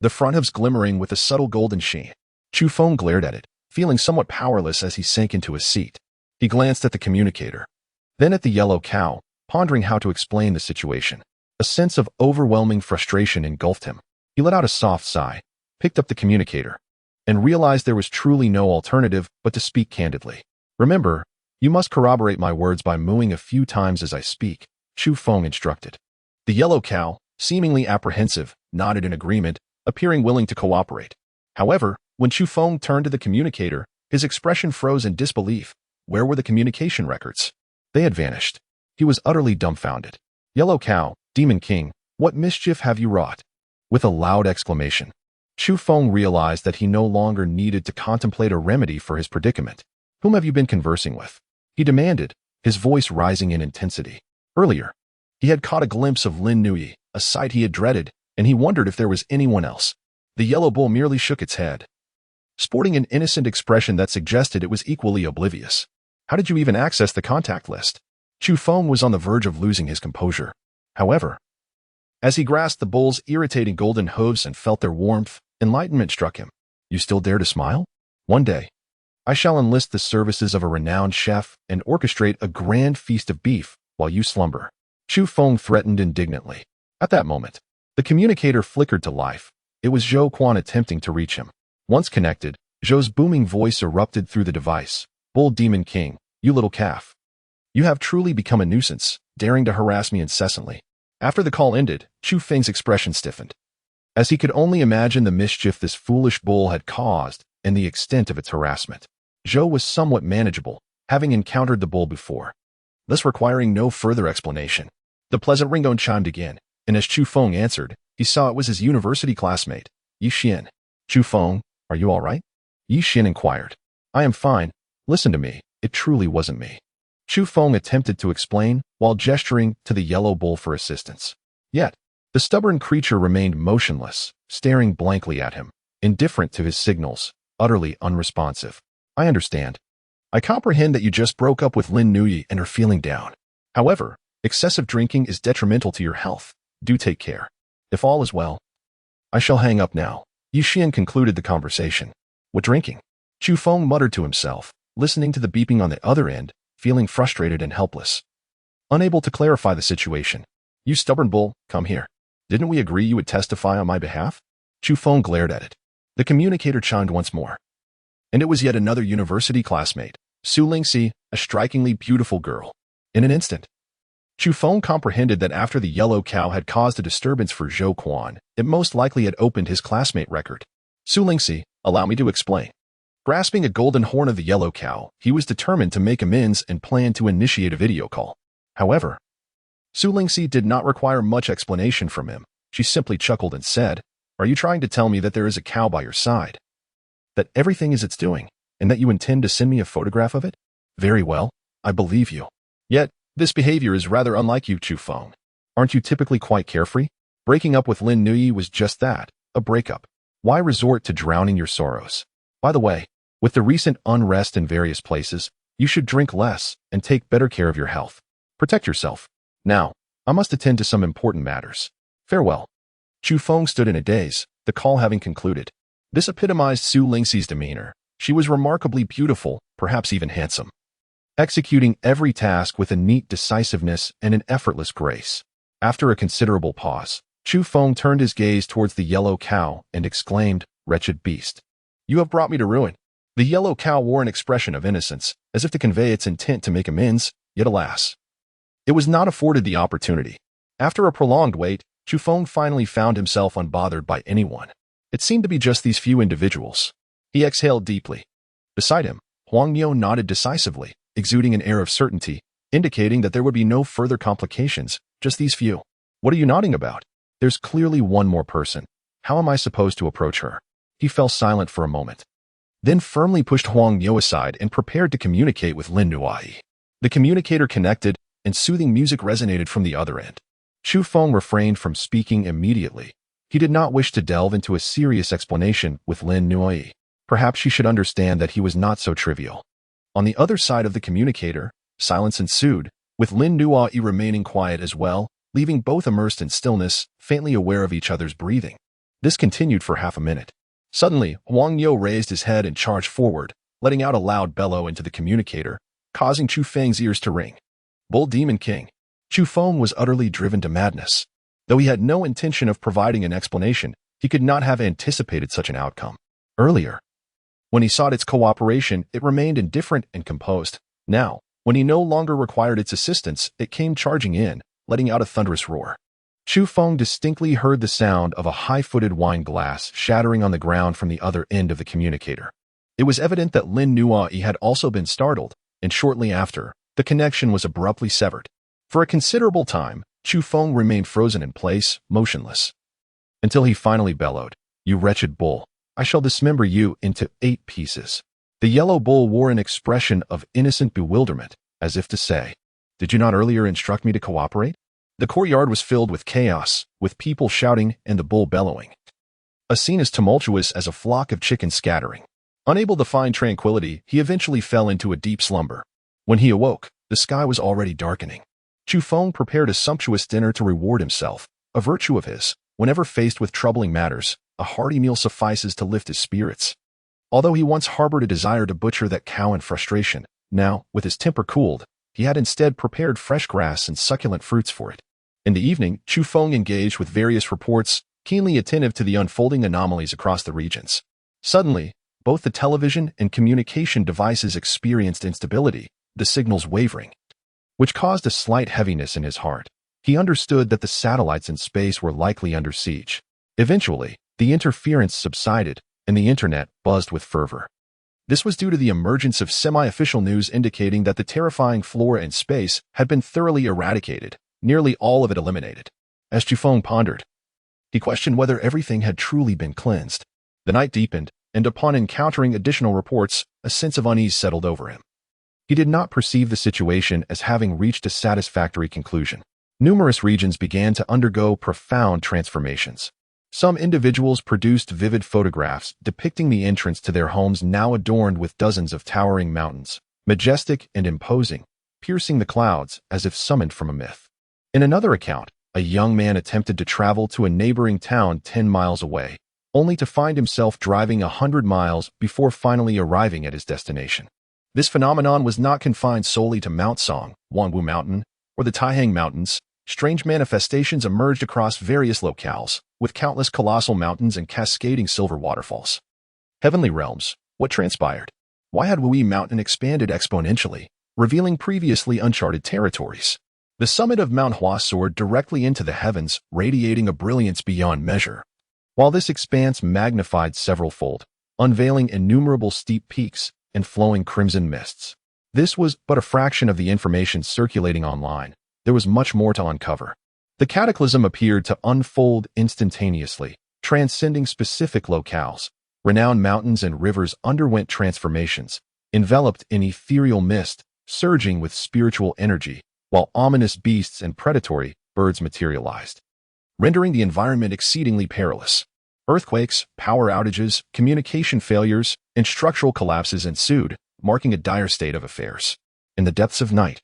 The front hooves glimmering with a subtle golden sheen. Chu Feng glared at it, feeling somewhat powerless as he sank into his seat. He glanced at the communicator, then at the yellow cow, pondering how to explain the situation. A sense of overwhelming frustration engulfed him. He let out a soft sigh, picked up the communicator, and realized there was truly no alternative but to speak candidly. Remember, you must corroborate my words by mooing a few times as I speak, Chu Feng instructed. The yellow cow, seemingly apprehensive, nodded in agreement, appearing willing to cooperate. However, when Chu Feng turned to the communicator, his expression froze in disbelief. Where were the communication records? They had vanished. He was utterly dumbfounded. Yellow cow, Demon King, what mischief have you wrought? With a loud exclamation, Chu Feng realized that he no longer needed to contemplate a remedy for his predicament. Whom have you been conversing with? He demanded, his voice rising in intensity. Earlier, he had caught a glimpse of Lin Nui, a sight he had dreaded, and he wondered if there was anyone else. The yellow bull merely shook its head, sporting an innocent expression that suggested it was equally oblivious. How did you even access the contact list? Chu Feng was on the verge of losing his composure. However, as he grasped the bull's irritating golden hooves and felt their warmth, enlightenment struck him. You still dare to smile? One day, I shall enlist the services of a renowned chef and orchestrate a grand feast of beef while you slumber. Chu Feng threatened indignantly. At that moment, the communicator flickered to life. It was Zhou Quan attempting to reach him. Once connected, Zhou's booming voice erupted through the device. Bull Demon King, you little calf. You have truly become a nuisance, daring to harass me incessantly. After the call ended, Chu Feng's expression stiffened, as he could only imagine the mischief this foolish bull had caused and the extent of its harassment. Zhou was somewhat manageable, having encountered the bull before, thus requiring no further explanation. The pleasant ringtone chimed again, and as Chu Feng answered, he saw it was his university classmate, Yi Xian. Chu Feng, are you all right? Yi Xian inquired. I am fine. Listen to me, it truly wasn't me. Chu Feng attempted to explain while gesturing to the yellow bull for assistance. Yet, the stubborn creature remained motionless, staring blankly at him, indifferent to his signals, utterly unresponsive. I understand. I comprehend that you just broke up with Lin Nui and are feeling down. However, excessive drinking is detrimental to your health. Do take care. If all is well, I shall hang up now. Yi Xian concluded the conversation. What drinking? Chu Feng muttered to himself, listening to the beeping on the other end, feeling frustrated and helpless. unable to clarify the situation. "You stubborn bull, come here. Didn't we agree you would testify on my behalf?" Chu Feng glared at it. The communicator chimed once more. And it was yet another university classmate, Su Lingxi, a strikingly beautiful girl. In an instant, Chu Feng comprehended that after the yellow cow had caused a disturbance for Zhou Quan, it most likely had opened his classmate record. "Su Lingxi, allow me to explain." Grasping a golden horn of the yellow cow, he was determined to make amends and planned to initiate a video call. However, Su Lingxi did not require much explanation from him. She simply chuckled and said, "Are you trying to tell me that there is a cow by your side? That everything is its doing, and that you intend to send me a photograph of it? Very well, I believe you. Yet, this behavior is rather unlike you, Chu Feng. Aren't you typically quite carefree? Breaking up with Lin Nui was just that, a breakup. Why resort to drowning your sorrows? By the way, with the recent unrest in various places, you should drink less and take better care of your health. Protect yourself. Now, I must attend to some important matters. Farewell." Chu Feng stood in a daze, the call having concluded. This epitomized Su Lingxi's demeanor. She was remarkably beautiful, perhaps even handsome, executing every task with a neat decisiveness and an effortless grace. After a considerable pause, Chu Feng turned his gaze towards the yellow cow and exclaimed, "Wretched beast. You have brought me to ruin." The yellow cow wore an expression of innocence, as if to convey its intent to make amends, yet alas, it was not afforded the opportunity. After a prolonged wait, Chu Feng finally found himself unbothered by anyone. It seemed to be just these few individuals. He exhaled deeply. Beside him, Huang Yo nodded decisively, exuding an air of certainty, indicating that there would be no further complications, just these few. "What are you nodding about? There's clearly one more person. How am I supposed to approach her?" He fell silent for a moment, then firmly pushed Huang Yo aside and prepared to communicate with Lin Nui. The communicator connected, and soothing music resonated from the other end. Chu Feng refrained from speaking immediately. He did not wish to delve into a serious explanation with Lin Nui. Perhaps she should understand that he was not so trivial. On the other side of the communicator, silence ensued, with Lin Nui remaining quiet as well, leaving both immersed in stillness, faintly aware of each other's breathing. This continued for half a minute. Suddenly, Huang Yo raised his head and charged forward, letting out a loud bellow into the communicator, causing Chu Feng's ears to ring. "Bull Demon King." Chu Feng was utterly driven to madness. Though he had no intention of providing an explanation, he could not have anticipated such an outcome. Earlier, when he sought its cooperation, it remained indifferent and composed. Now, when he no longer required its assistance, it came charging in, letting out a thunderous roar. Chu Feng distinctly heard the sound of a high-footed wine glass shattering on the ground from the other end of the communicator. It was evident that Lin Nui had also been startled, and shortly after, the connection was abruptly severed. For a considerable time, Chu Feng remained frozen in place, motionless, until he finally bellowed, "You wretched bull, I shall dismember you into 8 pieces." The yellow bull wore an expression of innocent bewilderment, as if to say, "Did you not earlier instruct me to cooperate?" The courtyard was filled with chaos, with people shouting and the bull bellowing. A scene as tumultuous as a flock of chickens scattering. Unable to find tranquility, he eventually fell into a deep slumber. When he awoke, the sky was already darkening. Chu Feng prepared a sumptuous dinner to reward himself, a virtue of his. Whenever faced with troubling matters, a hearty meal suffices to lift his spirits. Although he once harbored a desire to butcher that cow in frustration, now, with his temper cooled, he had instead prepared fresh grass and succulent fruits for it. In the evening, Chu Feng engaged with various reports, keenly attentive to the unfolding anomalies across the regions. Suddenly, both the television and communication devices experienced instability, the signals wavering, which caused a slight heaviness in his heart. He understood that the satellites in space were likely under siege. Eventually, the interference subsided, and the internet buzzed with fervor. This was due to the emergence of semi-official news indicating that the terrifying flora in space had been thoroughly eradicated, nearly all of it eliminated. As Chu Feng pondered, he questioned whether everything had truly been cleansed. The night deepened, and upon encountering additional reports, a sense of unease settled over him. He did not perceive the situation as having reached a satisfactory conclusion. Numerous regions began to undergo profound transformations. Some individuals produced vivid photographs depicting the entrance to their homes now adorned with dozens of towering mountains, majestic and imposing, piercing the clouds as if summoned from a myth. In another account, a young man attempted to travel to a neighboring town 10 miles away, only to find himself driving 100 miles before finally arriving at his destination. This phenomenon was not confined solely to Mount Song, Wangwu Mountain. or the Taihang Mountains, strange manifestations emerged across various locales, with countless colossal mountains and cascading silver waterfalls. Heavenly realms, what transpired? Why had Wuyi Mountain expanded exponentially, revealing previously uncharted territories? The summit of Mount Hua soared directly into the heavens, radiating a brilliance beyond measure. While this expanse magnified several-fold, unveiling innumerable steep peaks and flowing crimson mists. This was but a fraction of the information circulating online. There was much more to uncover. The cataclysm appeared to unfold instantaneously, transcending specific locales. Renowned mountains and rivers underwent transformations, enveloped in ethereal mist, surging with spiritual energy, while ominous beasts and predatory birds materialized, rendering the environment exceedingly perilous. Earthquakes, power outages, communication failures, and structural collapses ensued, marking a dire state of affairs. In the depths of night,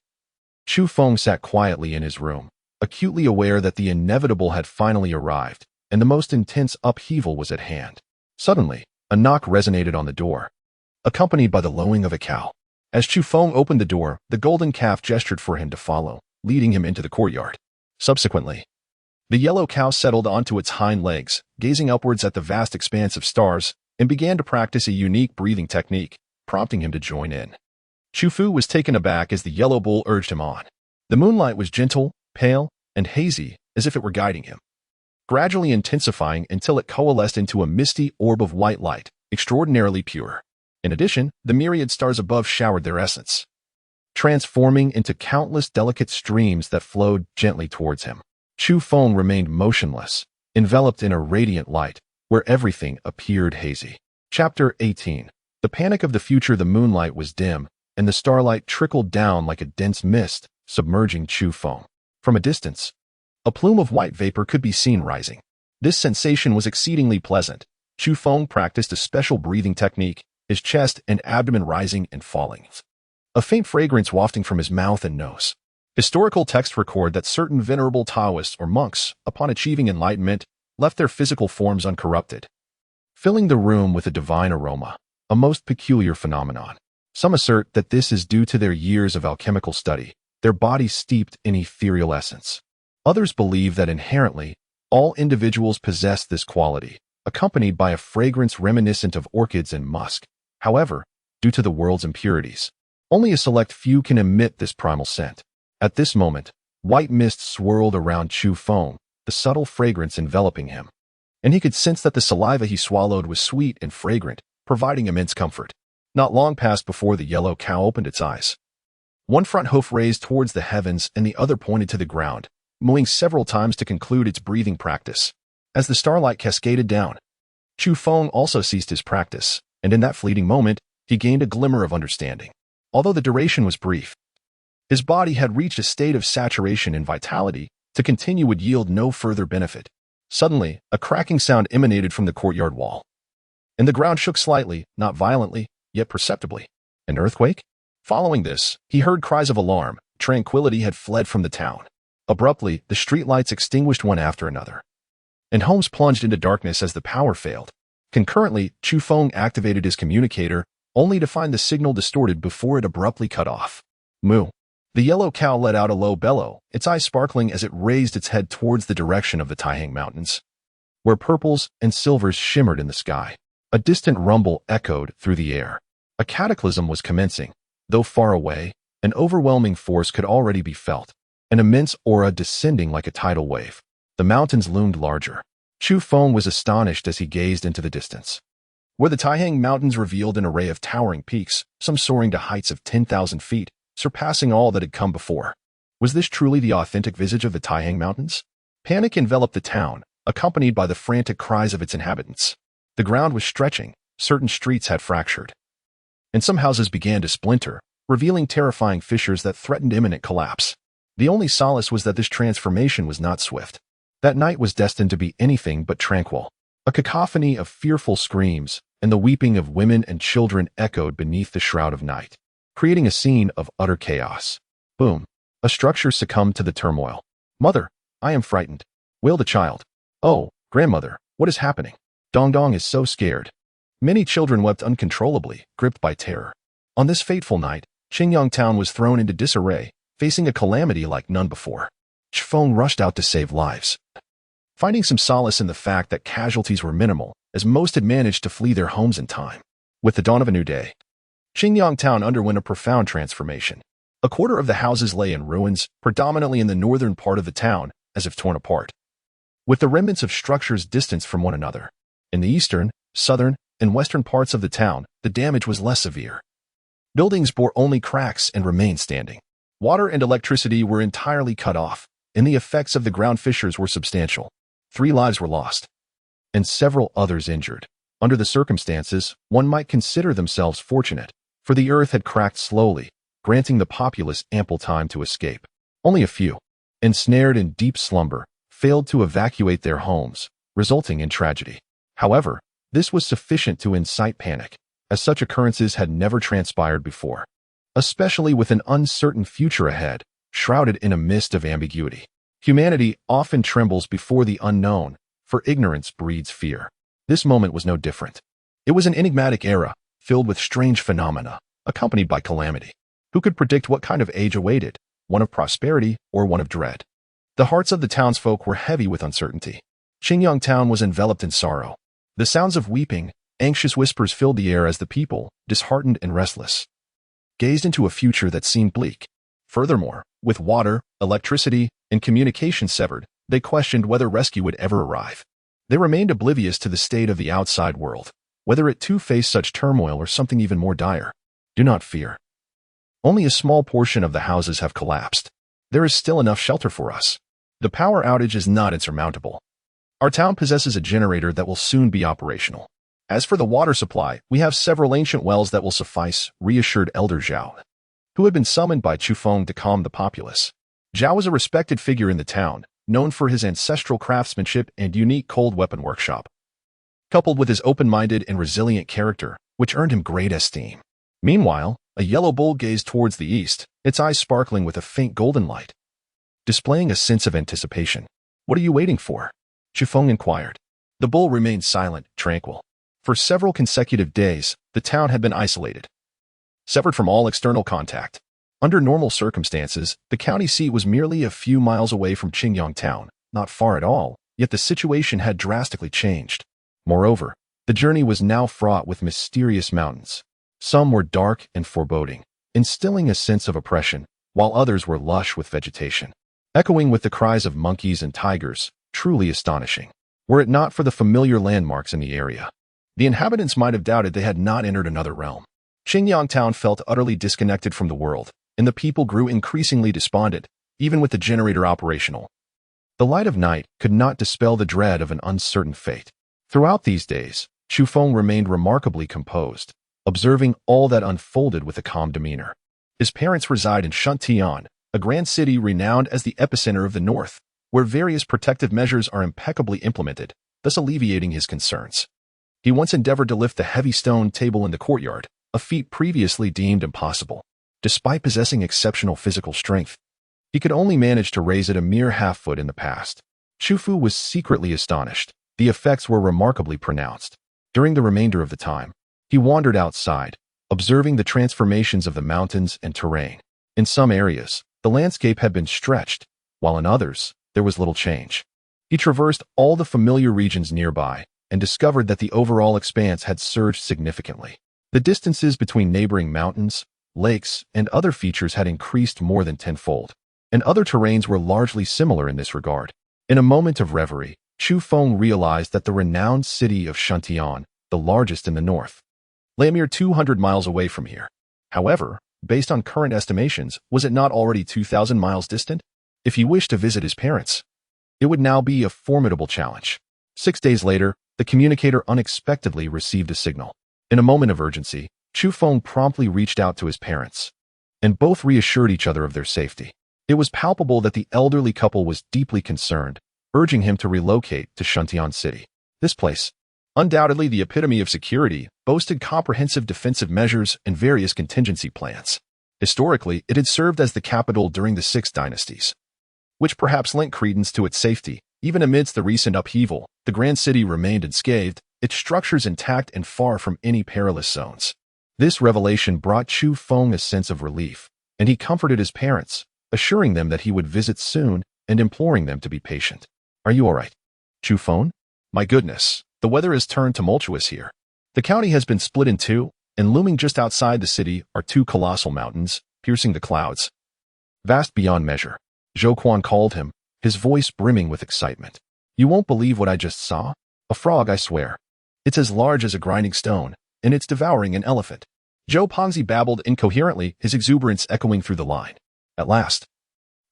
Chu Feng sat quietly in his room, acutely aware that the inevitable had finally arrived, and the most intense upheaval was at hand. Suddenly, a knock resonated on the door, accompanied by the lowing of a cow. As Chu Feng opened the door, the golden calf gestured for him to follow, leading him into the courtyard. Subsequently, the yellow cow settled onto its hind legs, gazing upwards at the vast expanse of stars, and began to practice a unique breathing technique, prompting him to join in. Chu Fu was taken aback as the yellow bull urged him on. The moonlight was gentle, pale, and hazy, as if it were guiding him, gradually intensifying until it coalesced into a misty orb of white light, extraordinarily pure. In addition, the myriad stars above showered their essence, transforming into countless delicate streams that flowed gently towards him. Chu Feng remained motionless, enveloped in a radiant light, where everything appeared hazy. Chapter 18. The panic of the future. The moonlight was dim, and the starlight trickled down like a dense mist, submerging Chu Feng. From a distance, a plume of white vapor could be seen rising. This sensation was exceedingly pleasant. Chu Feng practiced a special breathing technique, his chest and abdomen rising and falling, a faint fragrance wafting from his mouth and nose. Historical texts record that certain venerable Taoists or monks, upon achieving enlightenment, left their physical forms uncorrupted, filling the room with a divine aroma, a most peculiar phenomenon. Some assert that this is due to their years of alchemical study, their bodies steeped in ethereal essence. Others believe that inherently, all individuals possess this quality, accompanied by a fragrance reminiscent of orchids and musk. However, due to the world's impurities, only a select few can emit this primal scent. At this moment, white mist swirled around Chu Feng, the subtle fragrance enveloping him, and he could sense that the saliva he swallowed was sweet and fragrant, providing immense comfort. Not long passed before the yellow cow opened its eyes. One front hoof raised towards the heavens and the other pointed to the ground, mooing several times to conclude its breathing practice. As the starlight cascaded down, Chu Feng also ceased his practice, and in that fleeting moment, he gained a glimmer of understanding. Although the duration was brief, his body had reached a state of saturation and vitality. To continue would yield no further benefit. Suddenly, a cracking sound emanated from the courtyard wall, and the ground shook slightly, not violently, yet perceptibly. An earthquake? Following this, he heard cries of alarm. Tranquility had fled from the town. Abruptly, the streetlights extinguished one after another, and homes plunged into darkness as the power failed. Concurrently, Chu Feng activated his communicator, only to find the signal distorted before it abruptly cut off. Moo. The yellow cow let out a low bellow, its eyes sparkling as it raised its head towards the direction of the Taihang Mountains, where purples and silvers shimmered in the sky. A distant rumble echoed through the air. A cataclysm was commencing. Though far away, an overwhelming force could already be felt, an immense aura descending like a tidal wave. The mountains loomed larger. Chu Feng was astonished as he gazed into the distance, where the Taihang Mountains revealed an array of towering peaks, some soaring to heights of 10,000 feet, surpassing all that had come before. Was this truly the authentic visage of the Taihang Mountains? Panic enveloped the town, accompanied by the frantic cries of its inhabitants. The ground was stretching, certain streets had fractured, and some houses began to splinter, revealing terrifying fissures that threatened imminent collapse. The only solace was that this transformation was not swift. That night was destined to be anything but tranquil. A cacophony of fearful screams and the weeping of women and children echoed beneath the shroud of night, creating a scene of utter chaos. Boom. A structure succumbed to the turmoil. "Mother, I am frightened," wailed a child. "Oh, grandmother, what is happening? Dong Dong is so scared." Many children wept uncontrollably, gripped by terror. On this fateful night, Qingyang town was thrown into disarray, facing a calamity like none before. Chu Feng rushed out to save lives, finding some solace in the fact that casualties were minimal, as most had managed to flee their homes in time. With the dawn of a new day, Qingyang town underwent a profound transformation. A quarter of the houses lay in ruins, predominantly in the northern part of the town, as if torn apart, with the remnants of structures distanced from one another. In the eastern, southern, and western parts of the town, the damage was less severe. Buildings bore only cracks and remained standing. Water and electricity were entirely cut off, and the effects of the ground fissures were substantial. 3 lives were lost, and several others injured. Under the circumstances, one might consider themselves fortunate, for the earth had cracked slowly, granting the populace ample time to escape. Only a few, ensnared in deep slumber, failed to evacuate their homes, resulting in tragedy. However, this was sufficient to incite panic, as such occurrences had never transpired before, especially with an uncertain future ahead, shrouded in a mist of ambiguity. Humanity often trembles before the unknown, for ignorance breeds fear. This moment was no different. It was an enigmatic era, filled with strange phenomena, accompanied by calamity. Who could predict what kind of age awaited, one of prosperity or one of dread? The hearts of the townsfolk were heavy with uncertainty. Qingyang town was enveloped in sorrow. The sounds of weeping, anxious whispers filled the air as the people, disheartened and restless, gazed into a future that seemed bleak. Furthermore, with water, electricity, and communication severed, they questioned whether rescue would ever arrive. They remained oblivious to the state of the outside world, whether it too faced such turmoil or something even more dire. Do not fear. Only a small portion of the houses have collapsed. There is still enough shelter for us. The power outage is not insurmountable. Our town possesses a generator that will soon be operational. As for the water supply, we have several ancient wells that will suffice, reassured Elder Zhao, who had been summoned by Chu Feng to calm the populace. Zhao was a respected figure in the town, known for his ancestral craftsmanship and unique cold weapon workshop, coupled with his open-minded and resilient character, which earned him great esteem. Meanwhile, a yellow bull gazed towards the east, its eyes sparkling with a faint golden light, displaying a sense of anticipation. "What are you waiting for?" Chu Feng inquired. The bull remained silent, tranquil. For several consecutive days, the town had been isolated, severed from all external contact. Under normal circumstances, the county seat was merely a few miles away from Qingyang town, not far at all, yet the situation had drastically changed. Moreover, the journey was now fraught with mysterious mountains. Some were dark and foreboding, instilling a sense of oppression, while others were lush with vegetation, echoing with the cries of monkeys and tigers, truly astonishing. Were it not for the familiar landmarks in the area, the inhabitants might have doubted they had not entered another realm. Qingyang town felt utterly disconnected from the world, and the people grew increasingly despondent, even with the generator operational. The light of night could not dispel the dread of an uncertain fate. Throughout these days, Chu Feng remained remarkably composed, observing all that unfolded with a calm demeanor. His parents reside in Shuntian, a grand city renowned as the epicenter of the north, where various protective measures are impeccably implemented, thus alleviating his concerns. He once endeavored to lift the heavy stone table in the courtyard, a feat previously deemed impossible. Despite possessing exceptional physical strength, he could only manage to raise it a mere half-foot in the past. Chu Fu was secretly astonished. The effects were remarkably pronounced. During the remainder of the time, he wandered outside, observing the transformations of the mountains and terrain. In some areas, the landscape had been stretched, while in others, there was little change. He traversed all the familiar regions nearby and discovered that the overall expanse had surged significantly. The distances between neighboring mountains, lakes, and other features had increased more than tenfold, and other terrains were largely similar in this regard. In a moment of reverie, Chu Feng realized that the renowned city of Shuntian, the largest in the north, lay a mere 200 miles away from here. However, based on current estimations, was it not already 2,000 miles distant? If he wished to visit his parents, it would now be a formidable challenge. 6 days later, the communicator unexpectedly received a signal. In a moment of urgency, Chu Feng promptly reached out to his parents, and both reassured each other of their safety. It was palpable that the elderly couple was deeply concerned, urging him to relocate to Shuntian City. This place, undoubtedly the epitome of security, boasted comprehensive defensive measures and various contingency plans. Historically, it had served as the capital during the 6 dynasties, which perhaps lent credence to its safety. Even amidst the recent upheaval, the grand city remained unscathed, its structures intact and far from any perilous zones. This revelation brought Chu Feng a sense of relief, and he comforted his parents, assuring them that he would visit soon and imploring them to be patient. Are you all right, Chu Feng? My goodness, the weather has turned tumultuous here. The county has been split in two, and looming just outside the city are two colossal mountains, piercing the clouds. Vast beyond measure, Zhou Quan called him, his voice brimming with excitement. You won't believe what I just saw? A frog, I swear. It's as large as a grinding stone, and it's devouring an elephant. Zhou Pengzi babbled incoherently, his exuberance echoing through the line. At last,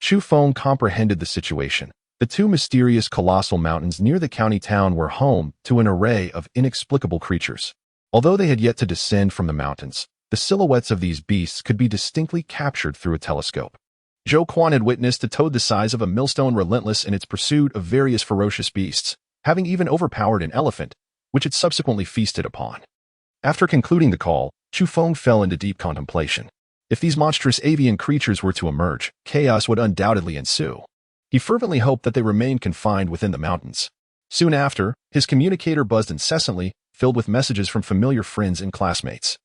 Chu Feng comprehended the situation. The two mysterious colossal mountains near the county town were home to an array of inexplicable creatures. Although they had yet to descend from the mountains, the silhouettes of these beasts could be distinctly captured through a telescope. Zhou Quan had witnessed a toad the size of a millstone relentless in its pursuit of various ferocious beasts, having even overpowered an elephant, which it subsequently feasted upon. After concluding the call, Chu Feng fell into deep contemplation. If these monstrous avian creatures were to emerge, chaos would undoubtedly ensue. He fervently hoped that they remained confined within the mountains. Soon after, his communicator buzzed incessantly, filled with messages from familiar friends and classmates,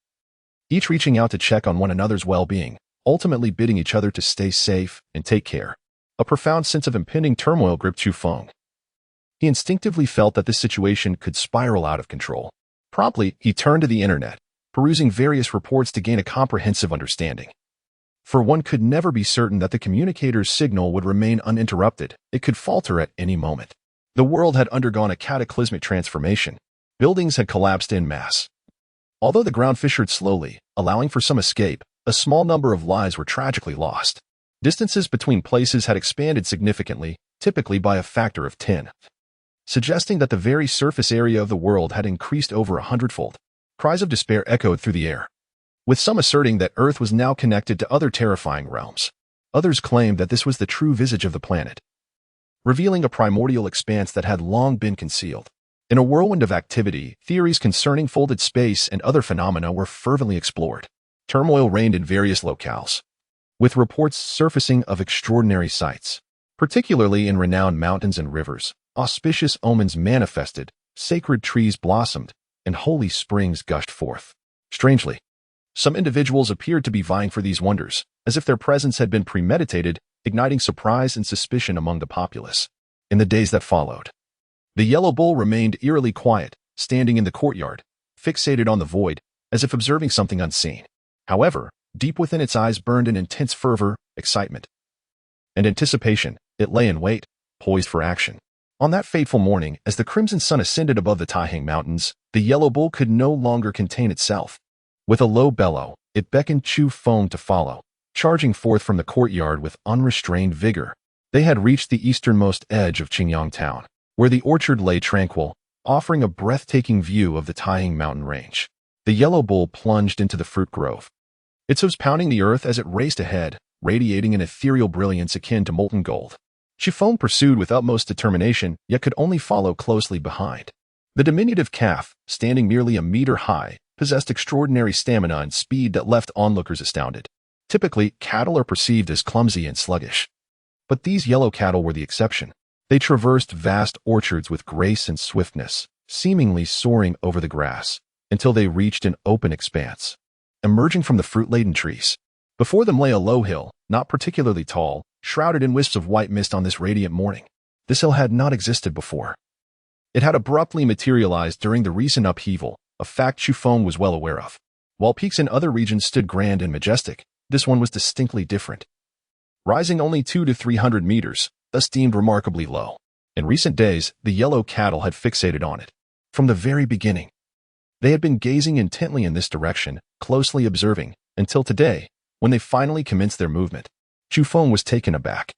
each reaching out to check on one another's well-being, ultimately bidding each other to stay safe and take care. A profound sense of impending turmoil gripped Chu Feng. He instinctively felt that this situation could spiral out of control. Promptly, he turned to the internet, perusing various reports to gain a comprehensive understanding. For one could never be certain that the communicator's signal would remain uninterrupted. It could falter at any moment. The world had undergone a cataclysmic transformation. Buildings had collapsed en masse. Although the ground fissured slowly, allowing for some escape, a small number of lives were tragically lost. Distances between places had expanded significantly, typically by a factor of 10, suggesting that the very surface area of the world had increased over 100-fold. Cries of despair echoed through the air, with some asserting that Earth was now connected to other terrifying realms. Others claimed that this was the true visage of the planet, revealing a primordial expanse that had long been concealed. In a whirlwind of activity, theories concerning folded space and other phenomena were fervently explored. Turmoil reigned in various locales, with reports surfacing of extraordinary sights. Particularly in renowned mountains and rivers, auspicious omens manifested, sacred trees blossomed, and holy springs gushed forth. Strangely, some individuals appeared to be vying for these wonders, as if their presence had been premeditated, igniting surprise and suspicion among the populace. In the days that followed, the yellow bull remained eerily quiet, standing in the courtyard, fixated on the void, as if observing something unseen. However, deep within its eyes burned an intense fervor, excitement, and anticipation. It lay in wait, poised for action. On that fateful morning, as the crimson sun ascended above the Taihang Mountains, the yellow bull could no longer contain itself. With a low bellow, it beckoned Chu Feng to follow, charging forth from the courtyard with unrestrained vigor. They had reached the easternmost edge of Qingyang town, where the orchard lay tranquil, offering a breathtaking view of the Taihang mountain range. The yellow bull plunged into the fruit grove, its hooves pounding the earth as it raced ahead, radiating an ethereal brilliance akin to molten gold. Chu Feng pursued with utmost determination, yet could only follow closely behind. The diminutive calf, standing merely a meter high, possessed extraordinary stamina and speed that left onlookers astounded. Typically, cattle are perceived as clumsy and sluggish, but these yellow cattle were the exception. They traversed vast orchards with grace and swiftness, seemingly soaring over the grass, until they reached an open expanse. Emerging from the fruit-laden trees, before them lay a low hill, not particularly tall, shrouded in wisps of white mist on this radiant morning. This hill had not existed before. It had abruptly materialized during the recent upheaval, a fact Chu Feng was well aware of. While peaks in other regions stood grand and majestic, this one was distinctly different. Rising only 200 to 300 meters, thus deemed remarkably low. In recent days, the yellow cattle had fixated on it. From the very beginning, they had been gazing intently in this direction, closely observing, until today, when they finally commenced their movement. Chu Feng was taken aback.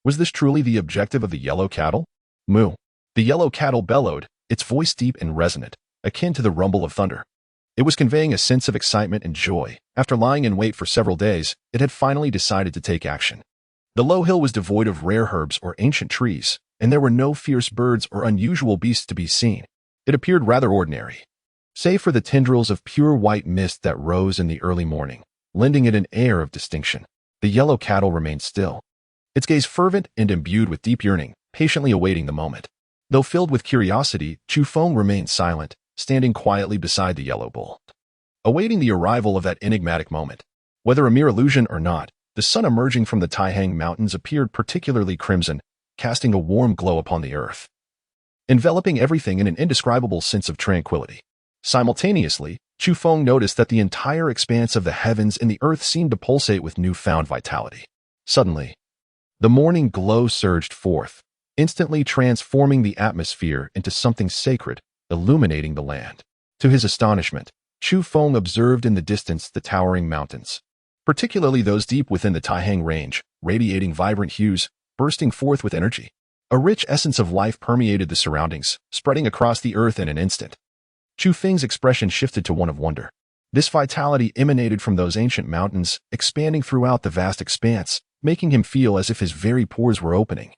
Was this truly the objective of the yellow cattle? Moo. The yellow cattle bellowed, its voice deep and resonant, akin to the rumble of thunder. It was conveying a sense of excitement and joy. After lying in wait for several days, it had finally decided to take action. The low hill was devoid of rare herbs or ancient trees, and there were no fierce birds or unusual beasts to be seen. It appeared rather ordinary, save for the tendrils of pure white mist that rose in the early morning, lending it an air of distinction. The yellow cattle remained still, its gaze fervent and imbued with deep yearning, patiently awaiting the moment. Though filled with curiosity, Chu Feng remained silent, standing quietly beside the yellow bull, awaiting the arrival of that enigmatic moment. Whether a mere illusion or not, the sun emerging from the Taihang Mountains appeared particularly crimson, casting a warm glow upon the earth, enveloping everything in an indescribable sense of tranquility. Simultaneously, Chu Feng noticed that the entire expanse of the heavens and the earth seemed to pulsate with newfound vitality. Suddenly, the morning glow surged forth, instantly transforming the atmosphere into something sacred, illuminating the land. To his astonishment, Chu Feng observed in the distance the towering mountains, particularly those deep within the Taihang range, radiating vibrant hues, bursting forth with energy. A rich essence of life permeated the surroundings, spreading across the earth in an instant. Chu Feng's expression shifted to one of wonder. This vitality emanated from those ancient mountains, expanding throughout the vast expanse, making him feel as if his very pores were opening.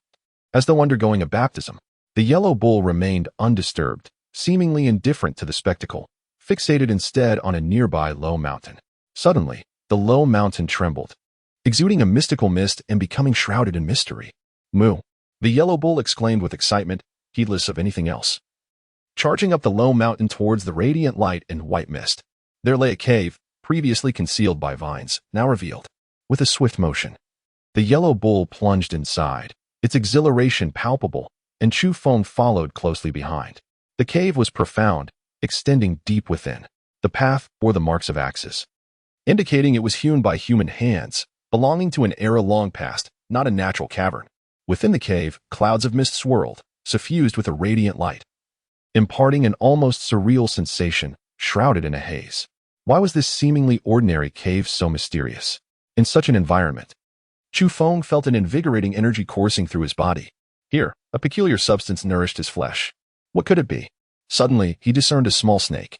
As though undergoing a baptism, the yellow bull remained undisturbed, seemingly indifferent to the spectacle, fixated instead on a nearby low mountain. Suddenly, the low mountain trembled, exuding a mystical mist and becoming shrouded in mystery. "Moo!" the yellow bull exclaimed with excitement, heedless of anything else. Charging up the low mountain towards the radiant light and white mist, there lay a cave, previously concealed by vines, now revealed. With a swift motion, the yellow bull plunged inside, its exhilaration palpable, and Chu Feng followed closely behind. The cave was profound, extending deep within. The path bore the marks of axes, indicating it was hewn by human hands, belonging to an era long past, not a natural cavern. Within the cave, clouds of mist swirled, suffused with a radiant light, imparting an almost surreal sensation, shrouded in a haze. Why was this seemingly ordinary cave so mysterious? In such an environment, Chu Feng felt an invigorating energy coursing through his body. Here, a peculiar substance nourished his flesh. What could it be? Suddenly, he discerned a small snake,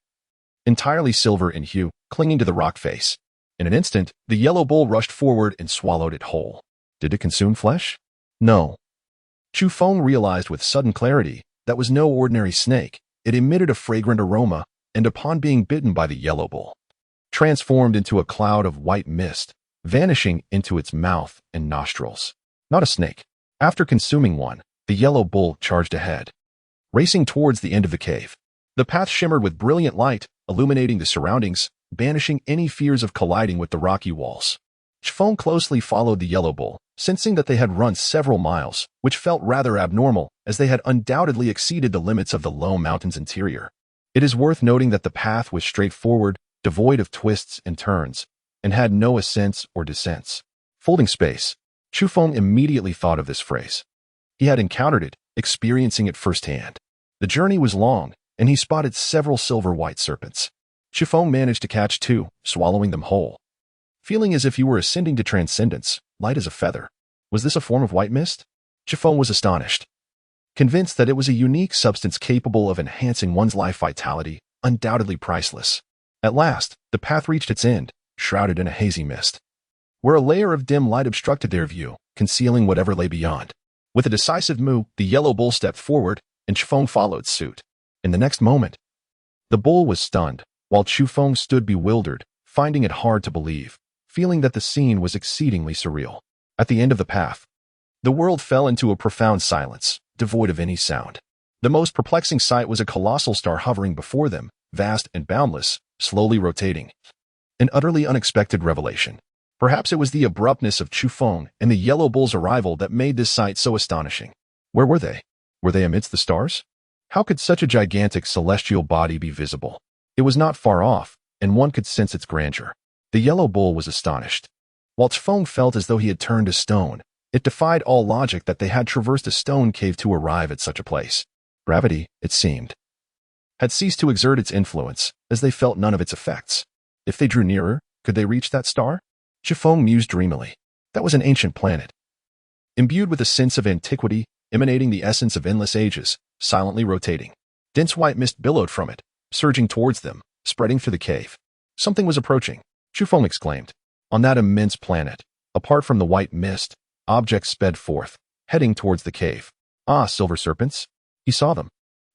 entirely silver in hue, clinging to the rock face. In an instant, the yellow bull rushed forward and swallowed it whole. Did it consume flesh? No. Chu Feng realized with sudden clarity that was no ordinary snake. It emitted a fragrant aroma, and upon being bitten by the yellow bull, transformed into a cloud of white mist, vanishing into its mouth and nostrils. Not a snake. After consuming one, the yellow bull charged ahead, racing towards the end of the cave. The path shimmered with brilliant light, illuminating the surroundings, banishing any fears of colliding with the rocky walls. Chu Feng closely followed the yellow bull, sensing that they had run several miles, which felt rather abnormal, as they had undoubtedly exceeded the limits of the low mountain's interior. It is worth noting that the path was straightforward, devoid of twists and turns, and had no ascents or descents. Folding space. Chu Feng immediately thought of this phrase. He had encountered it, experiencing it firsthand. The journey was long, and he spotted several silver-white serpents. Chu Feng managed to catch two, swallowing them whole, feeling as if he were ascending to transcendence, light as a feather. Was this a form of white mist? Chu Feng was astonished, convinced that it was a unique substance capable of enhancing one's life vitality, undoubtedly priceless. At last, the path reached its end, shrouded in a hazy mist, where a layer of dim light obstructed their view, concealing whatever lay beyond. With a decisive moo, the yellow bull stepped forward, and Chu Feng followed suit. In the next moment, the bull was stunned, while Chu Feng stood bewildered, finding it hard to believe, feeling that the scene was exceedingly surreal. At the end of the path, the world fell into a profound silence, devoid of any sound. The most perplexing sight was a colossal star hovering before them, vast and boundless, slowly rotating. An utterly unexpected revelation. Perhaps it was the abruptness of Chu Feng and the yellow bull's arrival that made this sight so astonishing. Where were they? Were they amidst the stars? How could such a gigantic celestial body be visible? It was not far off, and one could sense its grandeur. The yellow bull was astonished, while Chu Feng felt as though he had turned to stone. It defied all logic that they had traversed a stone cave to arrive at such a place. Gravity, it seemed, had ceased to exert its influence, as they felt none of its effects. If they drew nearer, could they reach that star? Chu Feng mused dreamily. That was an ancient planet, imbued with a sense of antiquity, emanating the essence of endless ages, silently rotating. Dense white mist billowed from it, surging towards them, spreading through the cave. Something was approaching, Chu Feng exclaimed. On that immense planet, apart from the white mist, objects sped forth, heading towards the cave. Ah, silver serpents. He saw them.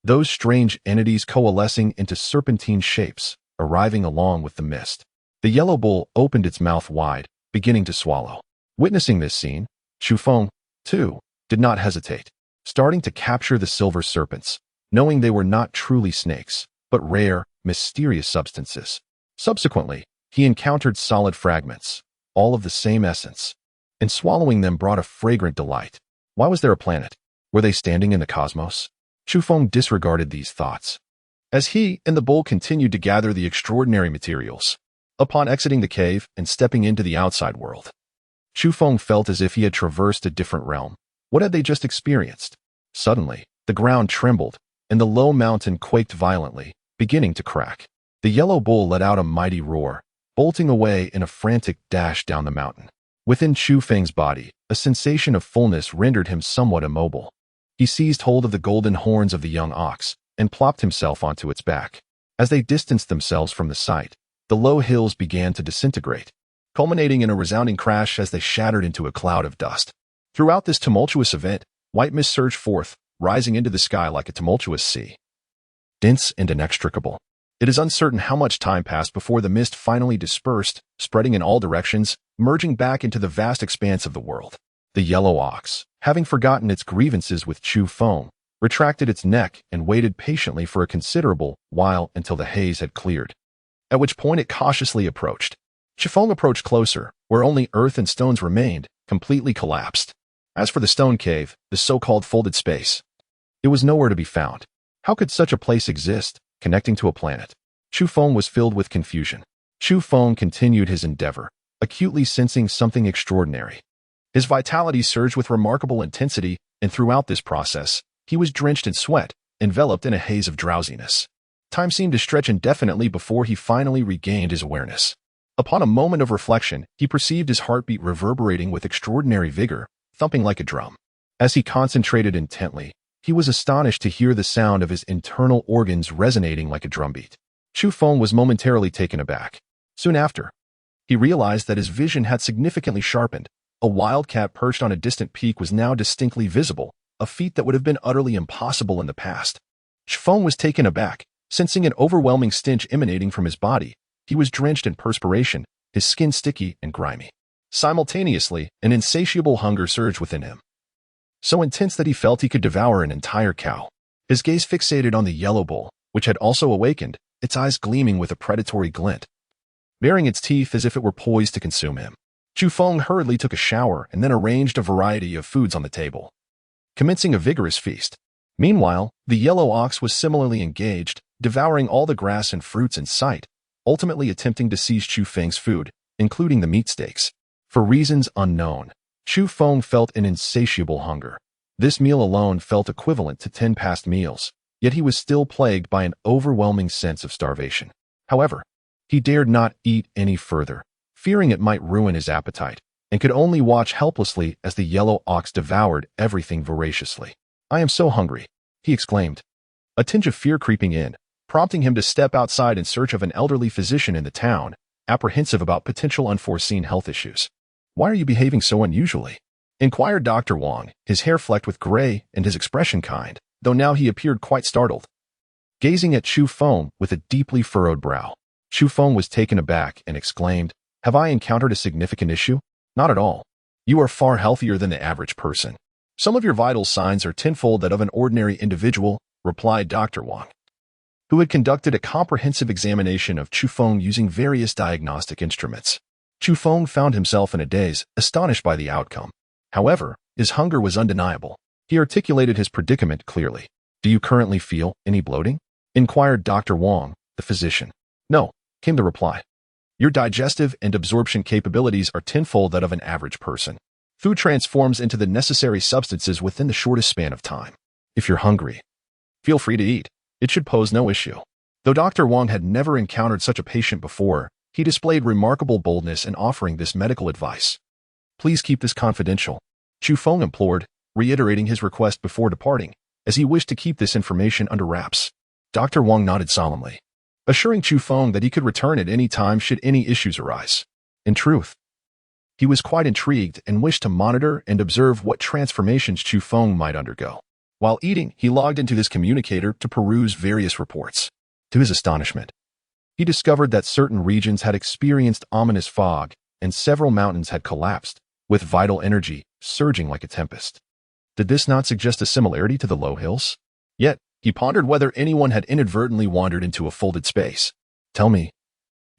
Those strange entities coalescing into serpentine shapes, arriving along with the mist. The yellow bull opened its mouth wide, beginning to swallow. Witnessing this scene, Chu Feng, too, did not hesitate, starting to capture the silver serpents, knowing they were not truly snakes, but rare, mysterious substances. Subsequently, he encountered solid fragments, all of the same essence, and swallowing them brought a fragrant delight. Why was there a planet? Were they standing in the cosmos? Chu Feng disregarded these thoughts, as he and the bull continued to gather the extraordinary materials. Upon exiting the cave and stepping into the outside world, Chu Feng felt as if he had traversed a different realm. What had they just experienced? Suddenly, the ground trembled, and the low mountain quaked violently, beginning to crack. The yellow bull let out a mighty roar, bolting away in a frantic dash down the mountain. Within Chu Feng's body, a sensation of fullness rendered him somewhat immobile. He seized hold of the golden horns of the young ox and plopped himself onto its back. As they distanced themselves from the sight, the low hills began to disintegrate, culminating in a resounding crash as they shattered into a cloud of dust. Throughout this tumultuous event, white mist surged forth, rising into the sky like a tumultuous sea. Dense and inextricable. It is uncertain how much time passed before the mist finally dispersed, spreading in all directions, merging back into the vast expanse of the world. The yellow ox, having forgotten its grievances with Chu Feng, retracted its neck and waited patiently for a considerable while until the haze had cleared, at which point it cautiously approached. Chu Feng approached closer, where only earth and stones remained, completely collapsed. As for the stone cave, the so-called folded space, it was nowhere to be found. How could such a place exist, connecting to a planet? Chu Feng was filled with confusion. Chu Feng continued his endeavor, acutely sensing something extraordinary. His vitality surged with remarkable intensity, and throughout this process, he was drenched in sweat, enveloped in a haze of drowsiness. Time seemed to stretch indefinitely before he finally regained his awareness. Upon a moment of reflection, he perceived his heartbeat reverberating with extraordinary vigor, thumping like a drum. As he concentrated intently, he was astonished to hear the sound of his internal organs resonating like a drumbeat. Chu Feng was momentarily taken aback. Soon after, he realized that his vision had significantly sharpened. A wildcat perched on a distant peak was now distinctly visible, a feat that would have been utterly impossible in the past. Chu Feng was taken aback, sensing an overwhelming stench emanating from his body. He was drenched in perspiration, his skin sticky and grimy. Simultaneously, an insatiable hunger surged within him, so intense that he felt he could devour an entire cow. His gaze fixated on the yellow bull, which had also awakened, its eyes gleaming with a predatory glint, baring its teeth as if it were poised to consume him. Chu Feng hurriedly took a shower and then arranged a variety of foods on the table, commencing a vigorous feast. Meanwhile, the yellow ox was similarly engaged, devouring all the grass and fruits in sight, ultimately attempting to seize Chu Feng's food, including the meat steaks. For reasons unknown, Chu Feng felt an insatiable hunger. This meal alone felt equivalent to 10 past meals, yet he was still plagued by an overwhelming sense of starvation. However, he dared not eat any further, fearing it might ruin his appetite, and could only watch helplessly as the yellow ox devoured everything voraciously. "I am so hungry," he exclaimed, a tinge of fear creeping in, prompting him to step outside in search of an elderly physician in the town, apprehensive about potential unforeseen health issues. "Why are you behaving so unusually?" inquired Dr. Wang, his hair flecked with gray and his expression kind, though now he appeared quite startled. Gazing at Chu Feng with a deeply furrowed brow, Chu Feng was taken aback and exclaimed, "Have I encountered a significant issue? Not at all. You are far healthier than the average person. Some of your vital signs are tenfold that of an ordinary individual," replied Dr. Wang, who had conducted a comprehensive examination of Chu Feng using various diagnostic instruments. Chu Feng found himself in a daze, astonished by the outcome. However, his hunger was undeniable. He articulated his predicament clearly. "Do you currently feel any bloating?" inquired Dr. Wang, the physician. "No," came the reply. "Your digestive and absorption capabilities are tenfold that of an average person. Food transforms into the necessary substances within the shortest span of time. If you're hungry, feel free to eat. It should pose no issue." Though Dr. Wang had never encountered such a patient before, he displayed remarkable boldness in offering this medical advice. "Please keep this confidential," Chu Feng implored, reiterating his request before departing, as he wished to keep this information under wraps. Dr. Wang nodded solemnly, assuring Chu Feng that he could return at any time should any issues arise. In truth, he was quite intrigued and wished to monitor and observe what transformations Chu Feng might undergo. While eating, he logged into his communicator to peruse various reports. To his astonishment, he discovered that certain regions had experienced ominous fog, and several mountains had collapsed, with vital energy surging like a tempest. Did this not suggest a similarity to the low hills? Yet, he pondered whether anyone had inadvertently wandered into a folded space. "Tell me,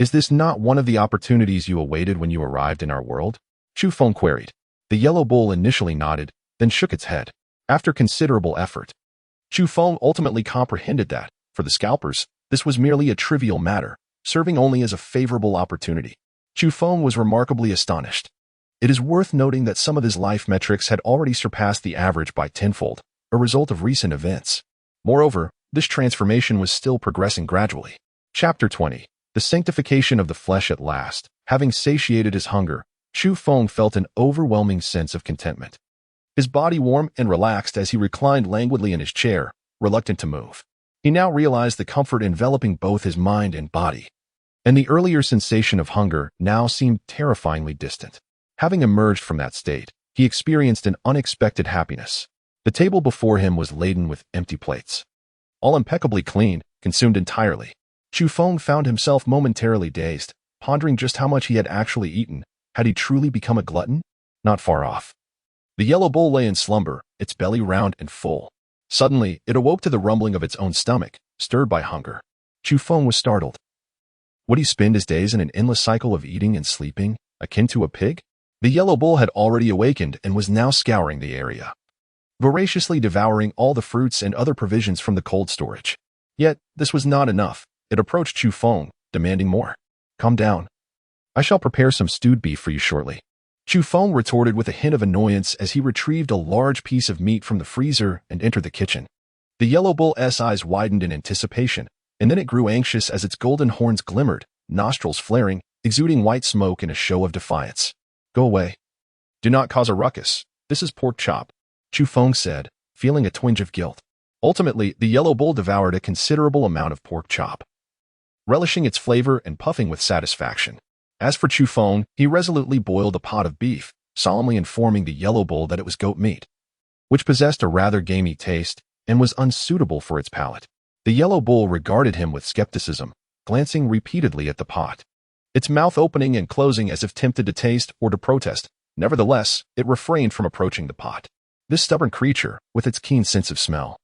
Is this not one of the opportunities you awaited when you arrived in our world? Chu Feng queried. The yellow bull initially nodded, then shook its head. After considerable effort, Chu Feng ultimately comprehended that, for the scalpers, this was merely a trivial matter, serving only as a favorable opportunity. Chu Feng was remarkably astonished. It is worth noting that some of his life metrics had already surpassed the average by tenfold, a result of recent events. Moreover, this transformation was still progressing gradually. Chapter 20. The sanctification of the flesh at last. Having satiated his hunger, Chu Feng felt an overwhelming sense of contentment. His body warm and relaxed as he reclined languidly in his chair, reluctant to move. He now realized the comfort enveloping both his mind and body. And the earlier sensation of hunger now seemed terrifyingly distant. Having emerged from that state, he experienced an unexpected happiness. The table before him was laden with empty plates. All impeccably clean, consumed entirely. Chu Feng found himself momentarily dazed, pondering just how much he had actually eaten. Had he truly become a glutton? Not far off. The yellow bull lay in slumber, its belly round and full. Suddenly, it awoke to the rumbling of its own stomach, stirred by hunger. Chu Feng was startled. Would he spend his days in an endless cycle of eating and sleeping, akin to a pig? The yellow bull had already awakened and was now scouring the area, voraciously devouring all the fruits and other provisions from the cold storage. Yet, this was not enough. It approached Chu Feng, demanding more. Calm down. I shall prepare some stewed beef for you shortly. Chu Feng retorted with a hint of annoyance as he retrieved a large piece of meat from the freezer and entered the kitchen. The yellow bull's eyes widened in anticipation, and then it grew anxious as its golden horns glimmered, nostrils flaring, exuding white smoke in a show of defiance. Go away. Do not cause a ruckus. This is pork chop, Chu Feng said, feeling a twinge of guilt. Ultimately, the yellow bull devoured a considerable amount of pork chop, relishing its flavor and puffing with satisfaction. As for Chu Feng, he resolutely boiled a pot of beef, solemnly informing the yellow bull that it was goat meat, which possessed a rather gamey taste and was unsuitable for its palate. The yellow bull regarded him with skepticism, glancing repeatedly at the pot, its mouth opening and closing as if tempted to taste or to protest. Nevertheless, it refrained from approaching the pot. This stubborn creature, with its keen sense of smell,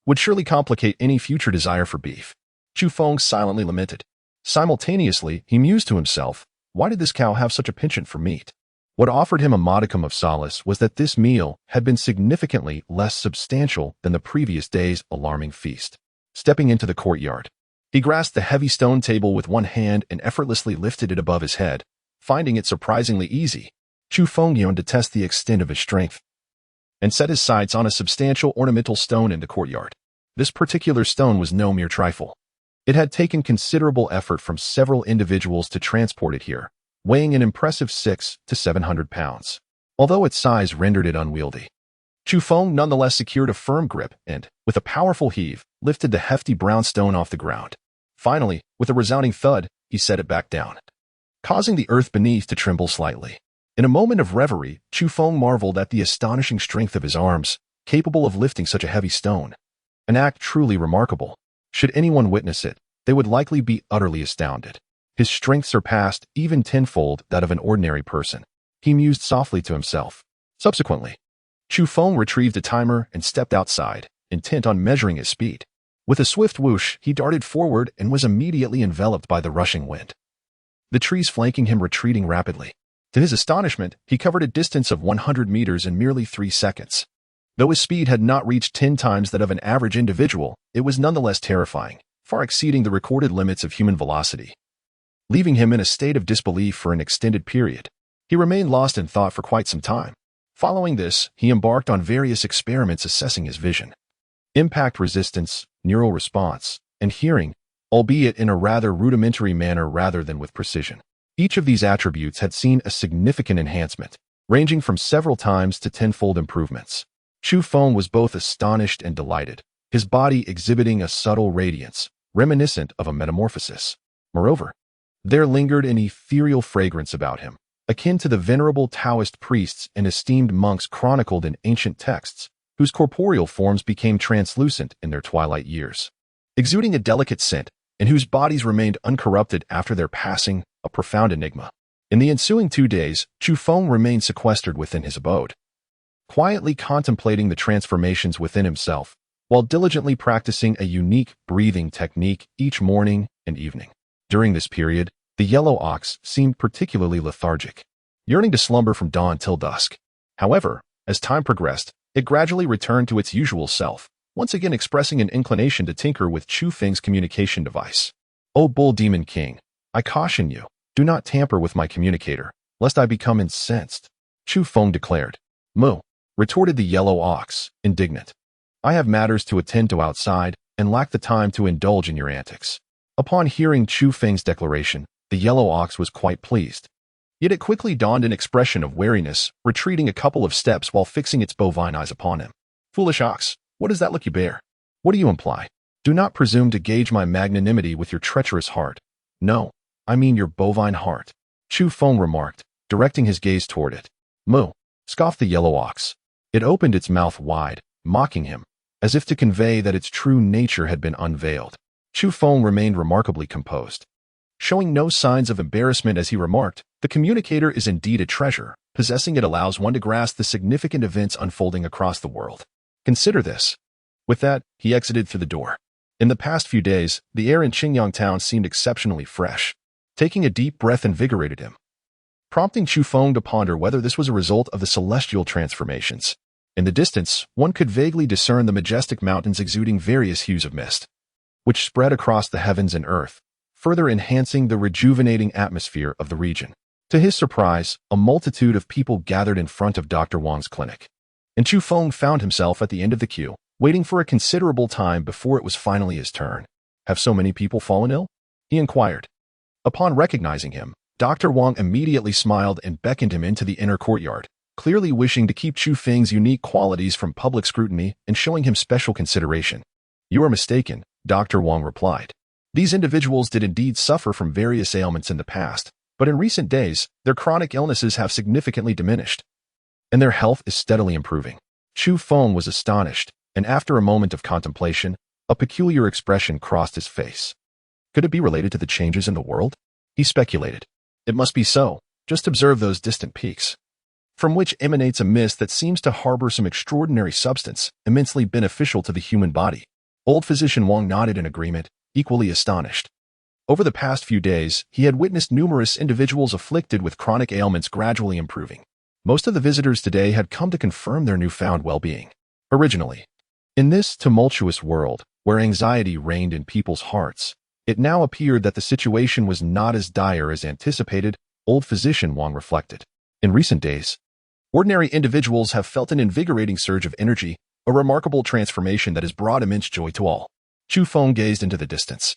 would surely complicate any future desire for beef. Chu Feng silently lamented. Simultaneously, he mused to himself, why did this cow have such a penchant for meat? What offered him a modicum of solace was that this meal had been significantly less substantial than the previous day's alarming feast. Stepping into the courtyard, he grasped the heavy stone table with one hand and effortlessly lifted it above his head, finding it surprisingly easy. Chu Feng yawned to test the extent of his strength and set his sights on a substantial ornamental stone in the courtyard. This particular stone was no mere trifle. It had taken considerable effort from several individuals to transport it here, weighing an impressive 600 to 700 pounds. Although its size rendered it unwieldy, Chu Feng nonetheless secured a firm grip and, with a powerful heave, lifted the hefty brown stone off the ground. Finally, with a resounding thud, he set it back down, causing the earth beneath to tremble slightly. In a moment of reverie, Chu Feng marveled at the astonishing strength of his arms, capable of lifting such a heavy stone. An act truly remarkable. Should anyone witness it, they would likely be utterly astounded. His strength surpassed even tenfold that of an ordinary person. He mused softly to himself. Subsequently, Chu Feng retrieved a timer and stepped outside, intent on measuring his speed. With a swift whoosh, he darted forward and was immediately enveloped by the rushing wind, the trees flanking him retreating rapidly. To his astonishment, he covered a distance of 100 meters in merely 3 seconds. Though his speed had not reached 10 times that of an average individual, it was nonetheless terrifying, far exceeding the recorded limits of human velocity. Leaving him in a state of disbelief for an extended period, he remained lost in thought for quite some time. Following this, he embarked on various experiments assessing his vision, impact resistance, neural response, and hearing, albeit in a rather rudimentary manner rather than with precision. Each of these attributes had seen a significant enhancement, ranging from several times to tenfold improvements. Chu Feng was both astonished and delighted, his body exhibiting a subtle radiance, reminiscent of a metamorphosis. Moreover, there lingered an ethereal fragrance about him, akin to the venerable Taoist priests and esteemed monks chronicled in ancient texts, whose corporeal forms became translucent in their twilight years, exuding a delicate scent, and whose bodies remained uncorrupted after their passing, a profound enigma. In the ensuing 2 days, Chu Feng remained sequestered within his abode, quietly contemplating the transformations within himself, while diligently practicing a unique breathing technique each morning and evening. During this period, The yellow ox seemed particularly lethargic, yearning to slumber from dawn till dusk. However, as time progressed, it gradually returned to its usual self, once again expressing an inclination to tinker with Chu Feng's communication device. "O Bull Demon King, I caution you, do not tamper with my communicator, lest I become incensed," Chu Feng declared. "Moo," retorted the yellow ox, indignant. "I have matters to attend to outside, and lack the time to indulge in your antics." Upon hearing Chu Feng's declaration, the yellow ox was quite pleased. Yet it quickly donned an expression of wariness, retreating a couple of steps while fixing its bovine eyes upon him. "Foolish ox, what is that look you bear? What do you imply? Do not presume to gauge my magnanimity with your treacherous heart. No, I mean your bovine heart," Chu Feng remarked, directing his gaze toward it. "Moo," scoffed the yellow ox. It opened its mouth wide, mocking him, as if to convey that its true nature had been unveiled. Chu Feng remained remarkably composed, showing no signs of embarrassment as he remarked, "The communicator is indeed a treasure. Possessing it allows one to grasp the significant events unfolding across the world. Consider this." With that, he exited through the door. In the past few days, the air in Qingyang town seemed exceptionally fresh. Taking a deep breath invigorated him, prompting Chu Feng to ponder whether this was a result of the celestial transformations. In the distance, one could vaguely discern the majestic mountains exuding various hues of mist, which spread across the heavens and earth, further enhancing the rejuvenating atmosphere of the region. To his surprise, a multitude of people gathered in front of Dr. Wang's clinic, and Chu Feng found himself at the end of the queue, waiting for a considerable time before it was finally his turn. "Have so many people fallen ill?" he inquired. Upon recognizing him, Dr. Wang immediately smiled and beckoned him into the inner courtyard, clearly wishing to keep Chu Feng's unique qualities from public scrutiny and showing him special consideration. "You are mistaken," Dr. Wang replied. "These individuals did indeed suffer from various ailments in the past, but in recent days, their chronic illnesses have significantly diminished, and their health is steadily improving." Chu Feng was astonished, and after a moment of contemplation, a peculiar expression crossed his face. Could it be related to the changes in the world? He speculated. It must be so. Just observe those distant peaks, from which emanates a mist that seems to harbor some extraordinary substance, immensely beneficial to the human body. Old physician Wang nodded in agreement, equally astonished. Over the past few days, he had witnessed numerous individuals afflicted with chronic ailments gradually improving. Most of the visitors today had come to confirm their newfound well-being. Originally, in this tumultuous world, where anxiety reigned in people's hearts, it now appeared that the situation was not as dire as anticipated, old physician Wang reflected. In recent days, ordinary individuals have felt an invigorating surge of energy, a remarkable transformation that has brought immense joy to all. Chu Feng gazed into the distance,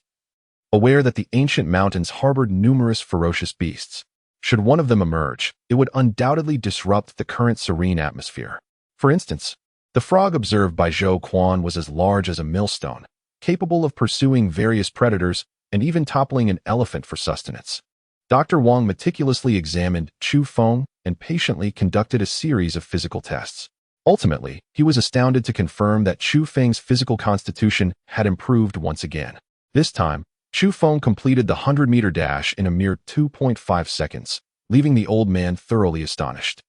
aware that the ancient mountains harbored numerous ferocious beasts. Should one of them emerge, it would undoubtedly disrupt the current serene atmosphere. For instance, the frog observed by Zhou Quan was as large as a millstone, capable of pursuing various predators and even toppling an elephant for sustenance. Dr. Wang meticulously examined Chu Feng and patiently conducted a series of physical tests. Ultimately, he was astounded to confirm that Chu Feng's physical constitution had improved once again. This time, Chu Feng completed the 100-meter dash in a mere 2.5 seconds, leaving the old man thoroughly astonished.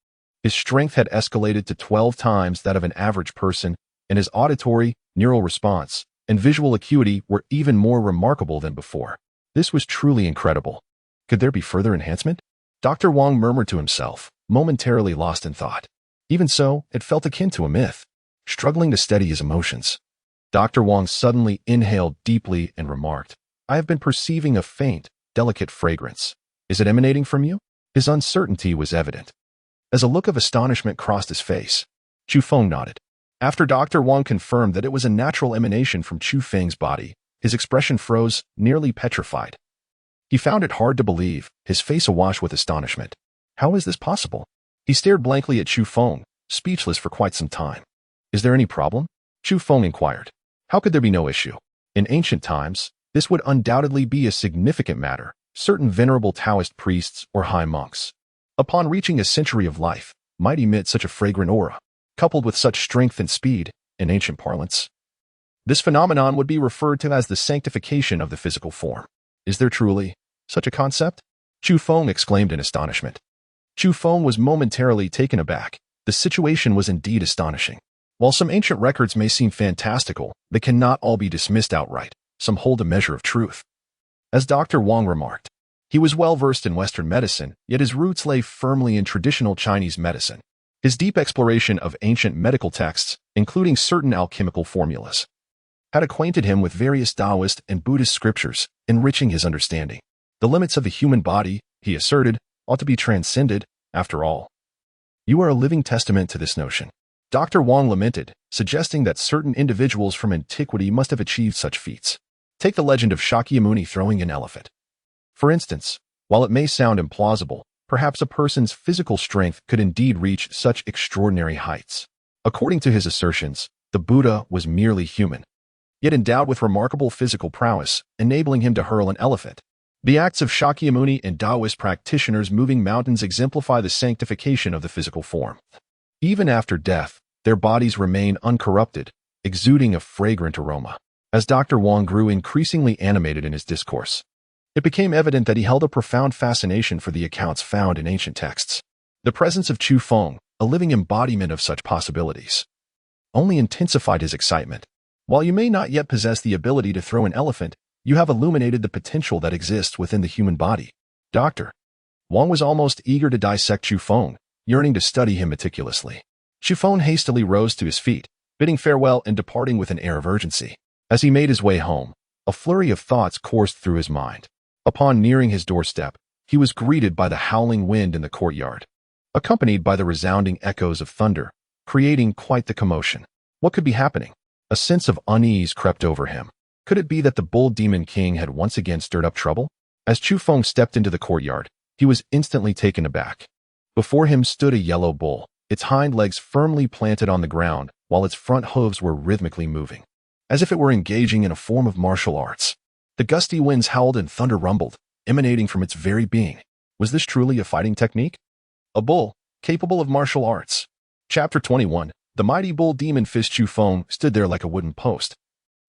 His strength had escalated to 12 times that of an average person, and his auditory, neural response, and visual acuity were even more remarkable than before. This was truly incredible. Could there be further enhancement? Dr. Wang murmured to himself, momentarily lost in thought. Even so, it felt akin to a myth, struggling to steady his emotions. Dr. Wang suddenly inhaled deeply and remarked, "I have been perceiving a faint, delicate fragrance. Is it emanating from you?" His uncertainty was evident, as a look of astonishment crossed his face. Chu Feng nodded. After Dr. Wang confirmed that it was a natural emanation from Chu Feng's body, his expression froze, nearly petrified. He found it hard to believe, his face awash with astonishment. How is this possible? He stared blankly at Chu Feng, speechless for quite some time. "Is there any problem?" Chu Feng inquired. How could there be no issue? In ancient times, this would undoubtedly be a significant matter. Certain venerable Taoist priests or high monks, upon reaching a century of life, might emit such a fragrant aura, coupled with such strength and speed, in ancient parlance. This phenomenon would be referred to as the sanctification of the physical form. Is there truly such a concept? Chu Feng exclaimed in astonishment. Chu Feng was momentarily taken aback. The situation was indeed astonishing. While some ancient records may seem fantastical, they cannot all be dismissed outright. Some hold a measure of truth. As Dr. Wang remarked, He was well versed in Western medicine, yet his roots lay firmly in traditional Chinese medicine. His deep exploration of ancient medical texts, including certain alchemical formulas, had acquainted him with various Taoist and Buddhist scriptures, enriching his understanding. The limits of the human body, he asserted, ought to be transcended, after all. You are a living testament to this notion. Dr. Wang lamented, suggesting that certain individuals from antiquity must have achieved such feats. Take the legend of Shakyamuni throwing an elephant. For instance, while it may sound implausible, perhaps a person's physical strength could indeed reach such extraordinary heights. According to his assertions, the Buddha was merely human, yet endowed with remarkable physical prowess, enabling him to hurl an elephant. The acts of Shakyamuni and Taoist practitioners moving mountains exemplify the sanctification of the physical form. Even after death, their bodies remain uncorrupted, exuding a fragrant aroma. As Dr. Wang grew increasingly animated in his discourse, it became evident that he held a profound fascination for the accounts found in ancient texts. The presence of Chu Feng, a living embodiment of such possibilities, only intensified his excitement. While you may not yet possess the ability to throw an elephant, you have illuminated the potential that exists within the human body. Dr. Wang was almost eager to dissect Chu Feng, yearning to study him meticulously. Chu Feng hastily rose to his feet, bidding farewell and departing with an air of urgency. As he made his way home, a flurry of thoughts coursed through his mind. Upon nearing his doorstep, he was greeted by the howling wind in the courtyard, accompanied by the resounding echoes of thunder, creating quite the commotion. What could be happening? A sense of unease crept over him. Could it be that the Bull Demon King had once again stirred up trouble? As Chu Feng stepped into the courtyard, he was instantly taken aback. Before him stood a yellow bull, its hind legs firmly planted on the ground, while its front hooves were rhythmically moving, as if it were engaging in a form of martial arts. The gusty winds howled and thunder rumbled, emanating from its very being. Was this truly a fighting technique? A bull, capable of martial arts. Chapter 21. The mighty bull demon fist Chu Feng stood there like a wooden post,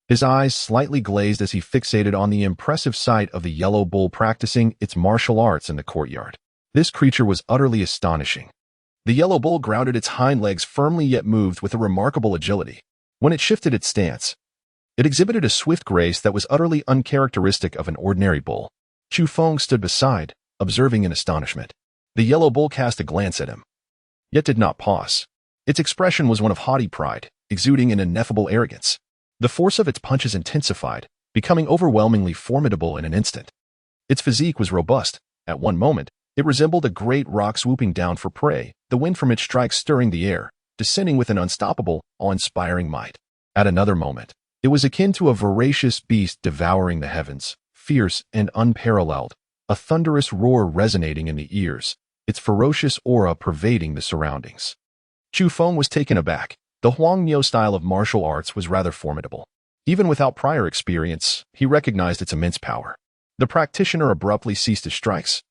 his eyes slightly glazed as he fixated on the impressive sight of the yellow bull practicing its martial arts in the courtyard. This creature was utterly astonishing. The yellow bull grounded its hind legs firmly yet moved with a remarkable agility. When it shifted its stance, it exhibited a swift grace that was utterly uncharacteristic of an ordinary bull. Chu Feng stood beside, observing in astonishment. The yellow bull cast a glance at him, yet did not pause. Its expression was one of haughty pride, exuding an ineffable arrogance. The force of its punches intensified, becoming overwhelmingly formidable in an instant. Its physique was robust. At one moment, it resembled a great rock swooping down for prey, the wind from its strikes stirring the air, descending with an unstoppable, awe-inspiring might. At another moment, it was akin to a voracious beast devouring the heavens, fierce and unparalleled, a thunderous roar resonating in the ears, its ferocious aura pervading the surroundings. Chu Feng was taken aback. The Huangniu style of martial arts was rather formidable. Even without prior experience, he recognized its immense power. The practitioner abruptly ceased his strikes,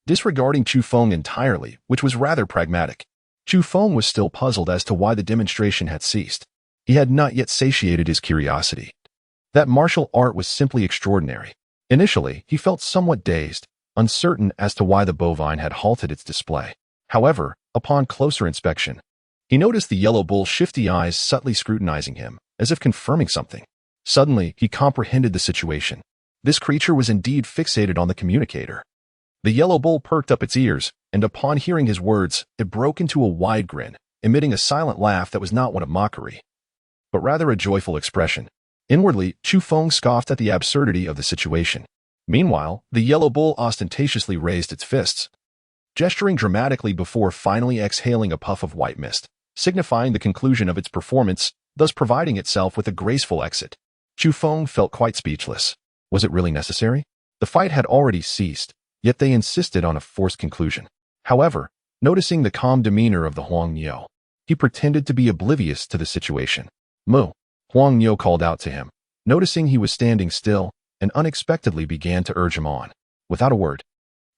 disregarding Chu Feng entirely, which was rather pragmatic. Chu Feng was still puzzled as to why the demonstration had ceased. He had not yet satiated his curiosity. That martial art was simply extraordinary. Initially, he felt somewhat dazed, uncertain as to why the bovine had halted its display. However, upon closer inspection, he noticed the yellow bull's shifty eyes subtly scrutinizing him, as if confirming something. Suddenly, he comprehended the situation. This creature was indeed fixated on the communicator. The yellow bull perked up its ears, and upon hearing his words, it broke into a wide grin, emitting a silent laugh that was not one of mockery, but rather a joyful expression. Inwardly, Chu Feng scoffed at the absurdity of the situation. Meanwhile, the yellow bull ostentatiously raised its fists, gesturing dramatically before finally exhaling a puff of white mist, signifying the conclusion of its performance, thus providing itself with a graceful exit. Chu Feng felt quite speechless. Was it really necessary? The fight had already ceased, yet they insisted on a forced conclusion. However, noticing the calm demeanor of the Huangniu, he pretended to be oblivious to the situation. "Mu," Huangniu called out to him, noticing he was standing still, and unexpectedly began to urge him on. Without a word,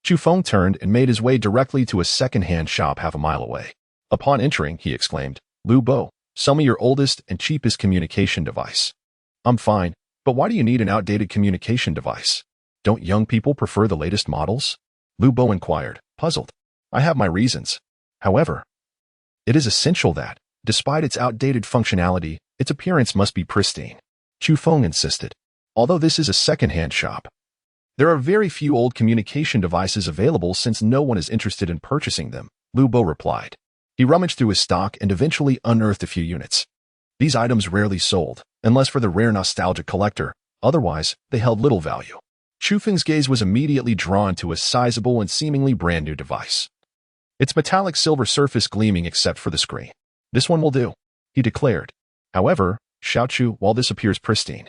Chu Feng turned and made his way directly to a second-hand shop half a mile away. Upon entering, he exclaimed, "Lu Bo, sell me your oldest and cheapest communication device." "I'm fine, but why do you need an outdated communication device? Don't young people prefer the latest models?" Lu Bo inquired, puzzled. "I have my reasons. However, it is essential that, despite its outdated functionality, its appearance must be pristine," Chu Feng insisted. "Although this is a second-hand shop, There are very few old communication devices available since no one is interested in purchasing them, Lu Bo replied. He rummaged through his stock and eventually unearthed a few units. These items rarely sold, unless for the rare nostalgic collector. Otherwise, they held little value. Chu Feng's gaze was immediately drawn to a sizable and seemingly brand-new device. Its metallic silver surface gleaming except for the screen. This one will do, he declared. However, Xiaochu, while this appears pristine,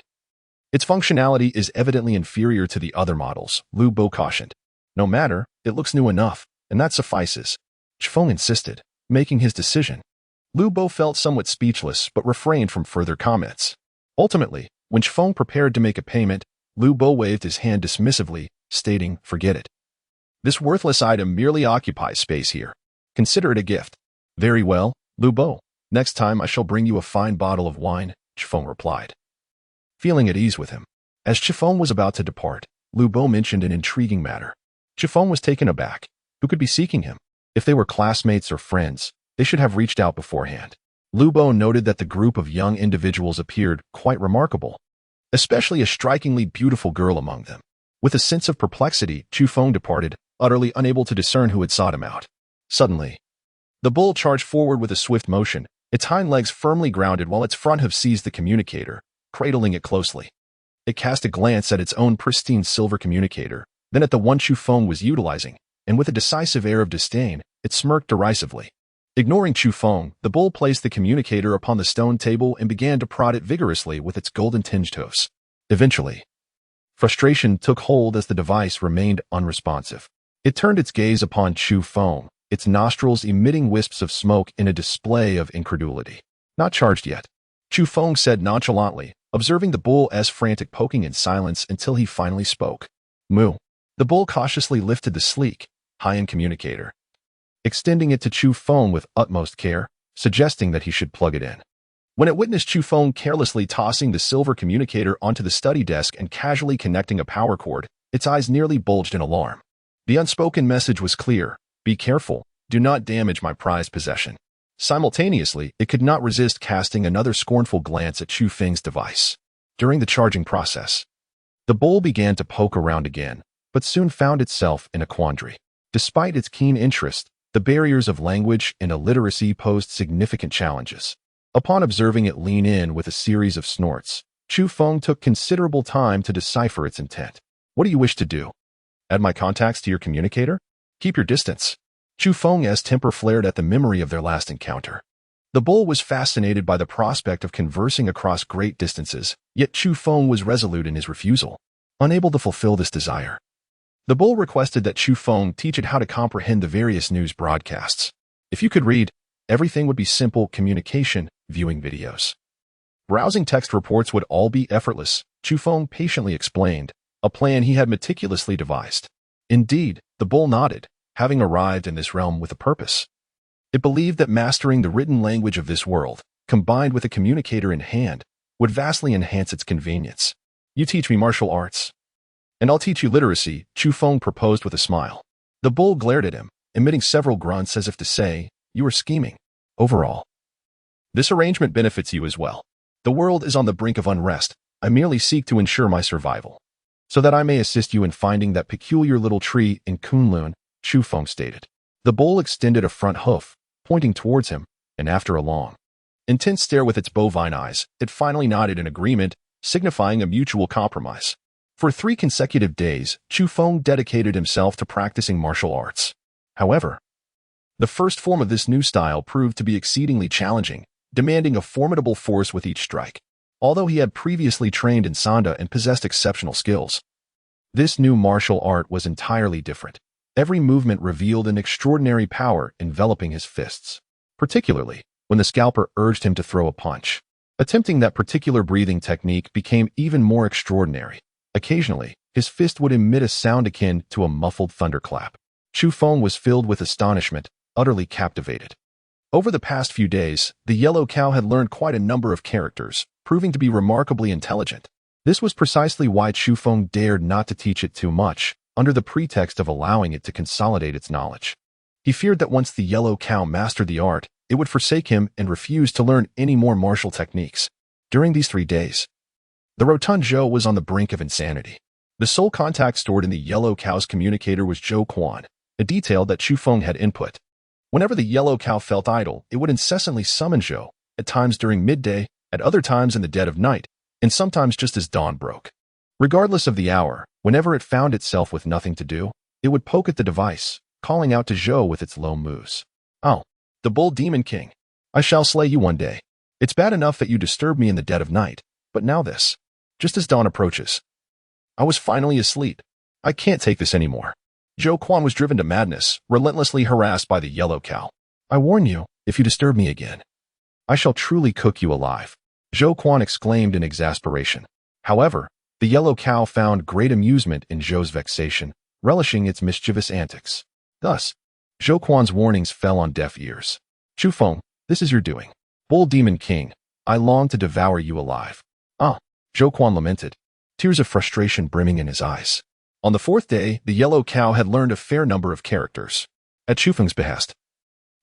its functionality is evidently inferior to the other models, Lu Bo cautioned. No matter, it looks new enough, and that suffices. Chu Feng insisted, making his decision. Lu Bo felt somewhat speechless but refrained from further comments. Ultimately, when Chu Feng prepared to make a payment, Lu Bo waved his hand dismissively, stating, "Forget it. This worthless item merely occupies space here. Consider it a gift." "Very well, Lu Bo. Next time I shall bring you a fine bottle of wine," Chu Feng replied, feeling at ease with him. As Chu Feng was about to depart, Lu Bo mentioned an intriguing matter. Chu Feng was taken aback. Who could be seeking him? If they were classmates or friends, they should have reached out beforehand. Lu Bo noted that the group of young individuals appeared quite remarkable, especially a strikingly beautiful girl among them. With a sense of perplexity, Chu Feng departed, utterly unable to discern who had sought him out. Suddenly, the bull charged forward with a swift motion, its hind legs firmly grounded while its front hoof seized the communicator, cradling it closely. It cast a glance at its own pristine silver communicator, then at the one Chu Feng was utilizing, and with a decisive air of disdain, it smirked derisively. Ignoring Chu Feng, the bull placed the communicator upon the stone table and began to prod it vigorously with its golden-tinged hoofs. Eventually, frustration took hold as the device remained unresponsive. It turned its gaze upon Chu Feng, its nostrils emitting wisps of smoke in a display of incredulity. "Not charged yet," Chu Feng said nonchalantly, observing the bull's frantic poking in silence until he finally spoke. "Moo." The bull cautiously lifted the sleek, high-end communicator, extending it to Chu Feng with utmost care, suggesting that he should plug it in. When it witnessed Chu Feng carelessly tossing the silver communicator onto the study desk and casually connecting a power cord, its eyes nearly bulged in alarm. The unspoken message was clear: "Be careful, do not damage my prized possession." Simultaneously, it could not resist casting another scornful glance at Chu Feng's device. During the charging process, the bull began to poke around again, but soon found itself in a quandary. Despite its keen interest, the barriers of language and illiteracy posed significant challenges. Upon observing it lean in with a series of snorts, Chu Feng took considerable time to decipher its intent. "What do you wish to do? Add my contacts to your communicator? Keep your distance." Chu Feng's temper flared at the memory of their last encounter. The bull was fascinated by the prospect of conversing across great distances, yet Chu Feng was resolute in his refusal, unable to fulfill this desire. The bull requested that Chu Feng teach it how to comprehend the various news broadcasts. If you could read, everything would be simple communication, viewing videos. Browsing text reports would all be effortless, Chu Feng patiently explained, a plan he had meticulously devised. Indeed, the bull nodded, having arrived in this realm with a purpose. It believed that mastering the written language of this world, combined with a communicator in hand, would vastly enhance its convenience. "You teach me martial arts, and I'll teach you literacy," Chu Feng proposed with a smile. The bull glared at him, emitting several grunts as if to say, "You are scheming. Overall, this arrangement benefits you as well. The world is on the brink of unrest. I merely seek to ensure my survival, so that I may assist you in finding that peculiar little tree in Kunlun," Chu Feng stated. The bull extended a front hoof, pointing towards him, and after a long, intense stare with its bovine eyes, it finally nodded in agreement, signifying a mutual compromise. For 3 consecutive days, Chu Feng dedicated himself to practicing martial arts. However, the first form of this new style proved to be exceedingly challenging, demanding a formidable force with each strike. Although he had previously trained in Sanda and possessed exceptional skills, this new martial art was entirely different. Every movement revealed an extraordinary power enveloping his fists, particularly when the scalper urged him to throw a punch. Attempting that particular breathing technique became even more extraordinary. Occasionally, his fist would emit a sound akin to a muffled thunderclap. Chu Feng was filled with astonishment, utterly captivated. Over the past few days, the yellow cow had learned quite a number of characters, proving to be remarkably intelligent. This was precisely why Chu Feng dared not to teach it too much, under the pretext of allowing it to consolidate its knowledge. He feared that once the yellow cow mastered the art, it would forsake him and refuse to learn any more martial techniques. During these 3 days, the rotund Zhou was on the brink of insanity. The sole contact stored in the yellow cow's communicator was Zhou Quan, a detail that Chu Feng had input. Whenever the yellow cow felt idle, it would incessantly summon Zhou, at times during midday, at other times in the dead of night, and sometimes just as dawn broke. Regardless of the hour, whenever it found itself with nothing to do, it would poke at the device, calling out to Zhou with its low moos. "Oh, the bull demon king. I shall slay you one day. It's bad enough that you disturb me in the dead of night, but now this. Just as dawn approaches. I was finally asleep. I can't take this anymore." Zhou Quan was driven to madness, relentlessly harassed by the yellow cow. "I warn you, if you disturb me again, I shall truly cook you alive," Zhou Quan exclaimed in exasperation. However, the yellow cow found great amusement in Zhou's vexation, relishing its mischievous antics. Thus, Zhou Quan's warnings fell on deaf ears. "Chu Feng, this is your doing. Bull Demon King, I long to devour you alive." "Ah," Zhou Quan lamented, tears of frustration brimming in his eyes. On the fourth day, the yellow cow had learned a fair number of characters. At Chu Feng's behest,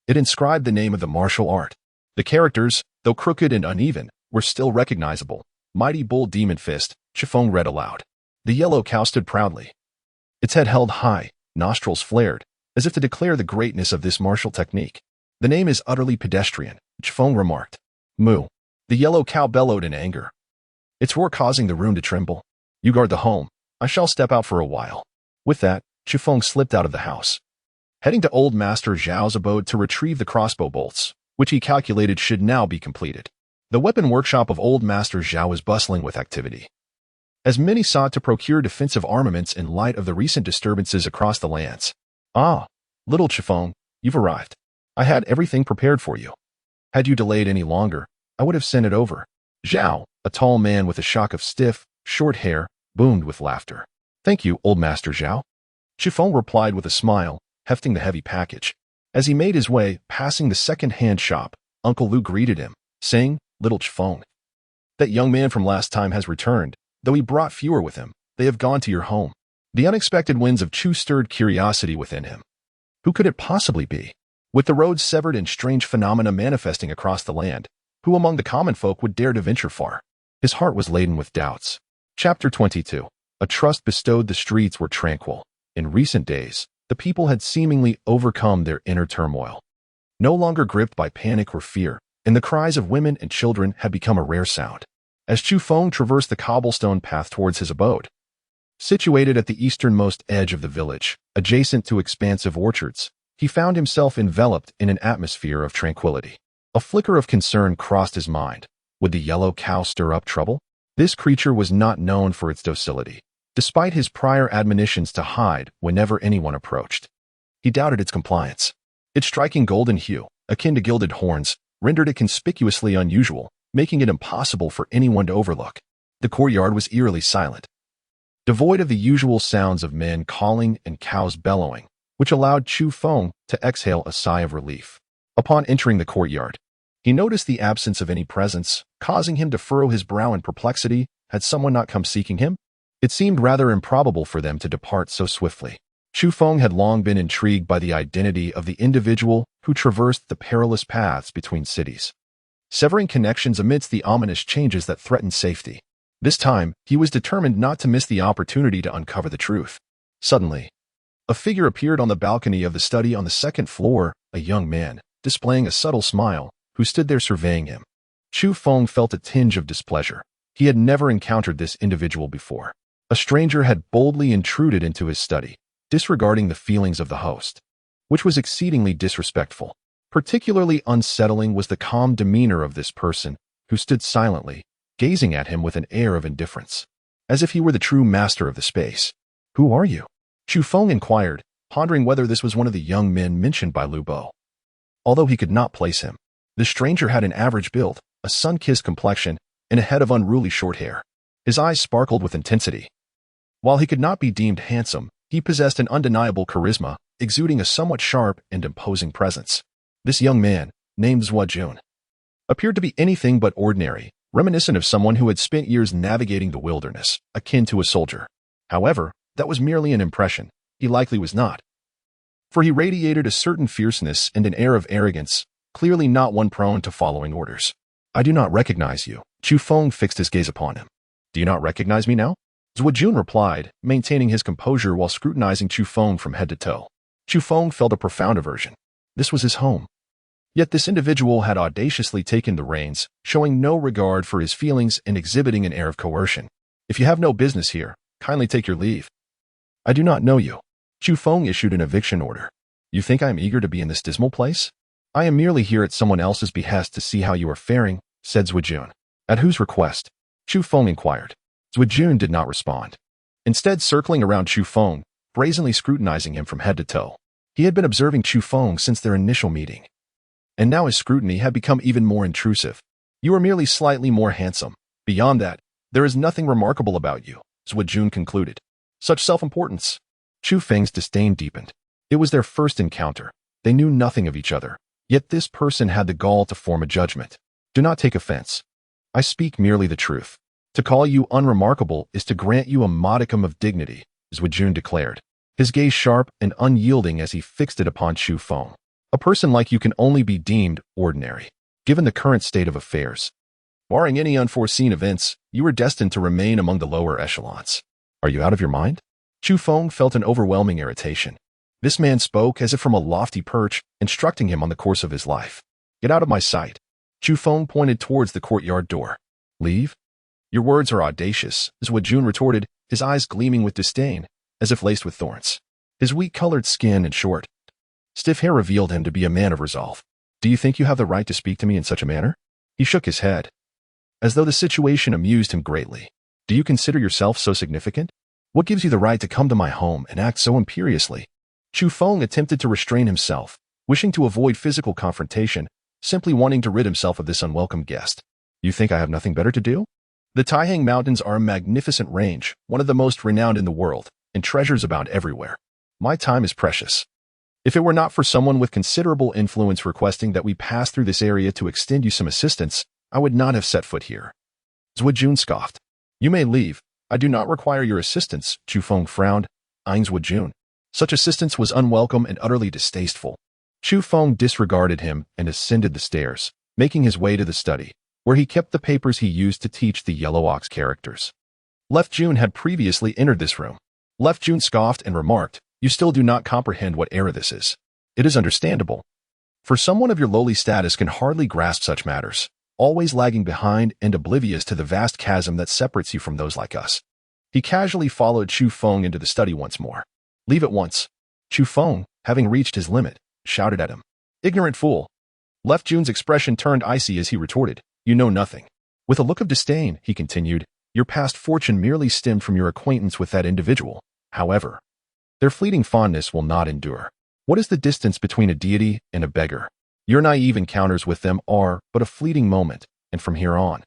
it inscribed the name of the martial art. The characters, though crooked and uneven, were still recognizable. "Mighty Bull Demon Fist," Chu Feng read aloud. The yellow cow stood proudly. Its head held high, nostrils flared, as if to declare the greatness of this martial technique. "The name is utterly pedestrian," Chu Feng remarked. "Moo." The yellow cow bellowed in anger, its roar causing the room to tremble. "You guard the home. I shall step out for a while." With that, Chu Feng slipped out of the house, heading to Old Master Zhao's abode to retrieve the crossbow bolts, which he calculated should now be completed. The weapon workshop of Old Master Zhao was bustling with activity, as many sought to procure defensive armaments in light of the recent disturbances across the lands. "Ah, little Chu Feng, you've arrived. I had everything prepared for you. Had you delayed any longer, I would have sent it over." Zhao, a tall man with a shock of stiff, short hair, boomed with laughter. "Thank you, Old Master Zhao." Chu Feng replied with a smile, hefting the heavy package. As he made his way, passing the second-hand shop, Uncle Lu greeted him, saying, "Little Chu Feng, that young man from last time has returned. Though he brought fewer with him, they have gone to your home." The unexpected winds of Chu stirred curiosity within him. Who could it possibly be? With the roads severed and strange phenomena manifesting across the land, who among the common folk would dare to venture far? His heart was laden with doubts. Chapter 22. A trust bestowed. The streets were tranquil. In recent days, the people had seemingly overcome their inner turmoil. No longer gripped by panic or fear, and the cries of women and children had become a rare sound. As Chu Feng traversed the cobblestone path towards his abode, situated at the easternmost edge of the village, adjacent to expansive orchards, he found himself enveloped in an atmosphere of tranquility. A flicker of concern crossed his mind. Would the yellow cow stir up trouble? This creature was not known for its docility, despite his prior admonitions to hide whenever anyone approached. He doubted its compliance. Its striking golden hue, akin to gilded horns, rendered it conspicuously unusual, making it impossible for anyone to overlook. The courtyard was eerily silent, devoid of the usual sounds of men calling and cows bellowing, which allowed Chu Feng to exhale a sigh of relief. Upon entering the courtyard, he noticed the absence of any presence, causing him to furrow his brow in perplexity. Had someone not come seeking him? It seemed rather improbable for them to depart so swiftly. Chu Feng had long been intrigued by the identity of the individual who traversed the perilous paths between cities, severing connections amidst the ominous changes that threatened safety. This time, he was determined not to miss the opportunity to uncover the truth. Suddenly, a figure appeared on the balcony of the study on the second floor, a young man, displaying a subtle smile, who stood there surveying him. Chu Feng felt a tinge of displeasure. He had never encountered this individual before. A stranger had boldly intruded into his study, disregarding the feelings of the host, which was exceedingly disrespectful. Particularly unsettling was the calm demeanor of this person, who stood silently, gazing at him with an air of indifference, as if he were the true master of the space. "Who are you?" Chu Feng inquired, pondering whether this was one of the young men mentioned by Lu Bo. Although he could not place him, the stranger had an average build, a sun-kissed complexion, and a head of unruly short hair. His eyes sparkled with intensity. While he could not be deemed handsome, he possessed an undeniable charisma, exuding a somewhat sharp and imposing presence. This young man, named Zhua Jun, appeared to be anything but ordinary, reminiscent of someone who had spent years navigating the wilderness, akin to a soldier. However, that was merely an impression. He likely was not, for he radiated a certain fierceness and an air of arrogance, clearly not one prone to following orders. "I do not recognize you." Chu Feng fixed his gaze upon him. "Do you not recognize me now?" Zhuo Jun replied, maintaining his composure while scrutinizing Chu Feng from head to toe. Chu Feng felt a profound aversion. This was his home. Yet this individual had audaciously taken the reins, showing no regard for his feelings and exhibiting an air of coercion. If you have no business here, kindly take your leave. I do not know you. Chu Feng issued an eviction order. You think I am eager to be in this dismal place? I am merely here at someone else's behest to see how you are faring, said Zhuo Jun. At whose request? Chu Feng inquired. Zhuo Jun did not respond. Instead, circling around Chu Feng, brazenly scrutinizing him from head to toe. He had been observing Chu Feng since their initial meeting. And now his scrutiny had become even more intrusive. You are merely slightly more handsome. Beyond that, there is nothing remarkable about you, Zhuo Jun concluded. Such self-importance. Chu Feng's disdain deepened. It was their first encounter. They knew nothing of each other. Yet this person had the gall to form a judgment. Do not take offense. I speak merely the truth. To call you unremarkable is to grant you a modicum of dignity, Zhuo Jun declared, his gaze sharp and unyielding as he fixed it upon Chu Feng. A person like you can only be deemed ordinary, given the current state of affairs. Barring any unforeseen events, you are destined to remain among the lower echelons. Are you out of your mind? Chu Feng felt an overwhelming irritation. This man spoke as if from a lofty perch, instructing him on the course of his life. Get out of my sight. Chu Feng pointed towards the courtyard door. Leave? Your words are audacious, Zhuo Jun retorted, his eyes gleaming with disdain, as if laced with thorns. His weak-colored skin and short, stiff hair revealed him to be a man of resolve. Do you think you have the right to speak to me in such a manner? He shook his head, as though the situation amused him greatly. Do you consider yourself so significant? What gives you the right to come to my home and act so imperiously? Chu Feng attempted to restrain himself, wishing to avoid physical confrontation, simply wanting to rid himself of this unwelcome guest. You think I have nothing better to do? The Taihang Mountains are a magnificent range, one of the most renowned in the world, and treasures abound everywhere. My time is precious. If it were not for someone with considerable influence requesting that we pass through this area to extend you some assistance, I would not have set foot here. Zhuo Jun scoffed. You may leave. I do not require your assistance, Chu Feng frowned, eyeing Zhuo Jun. Such assistance was unwelcome and utterly distasteful. Chu Feng disregarded him and ascended the stairs, making his way to the study, where he kept the papers he used to teach the Yellow Ox characters. Left Jun had previously entered this room. Left Jun scoffed and remarked, You still do not comprehend what era this is. It is understandable. For someone of your lowly status can hardly grasp such matters, always lagging behind and oblivious to the vast chasm that separates you from those like us. He casually followed Chu Feng into the study once more. Leave at once. Chu Feng, having reached his limit, shouted at him. Ignorant fool. Left Jun's expression turned icy as he retorted, You know nothing. With a look of disdain, he continued, Your past fortune merely stemmed from your acquaintance with that individual. However, their fleeting fondness will not endure. What is the distance between a deity and a beggar? Your naive encounters with them are but a fleeting moment, and from here on,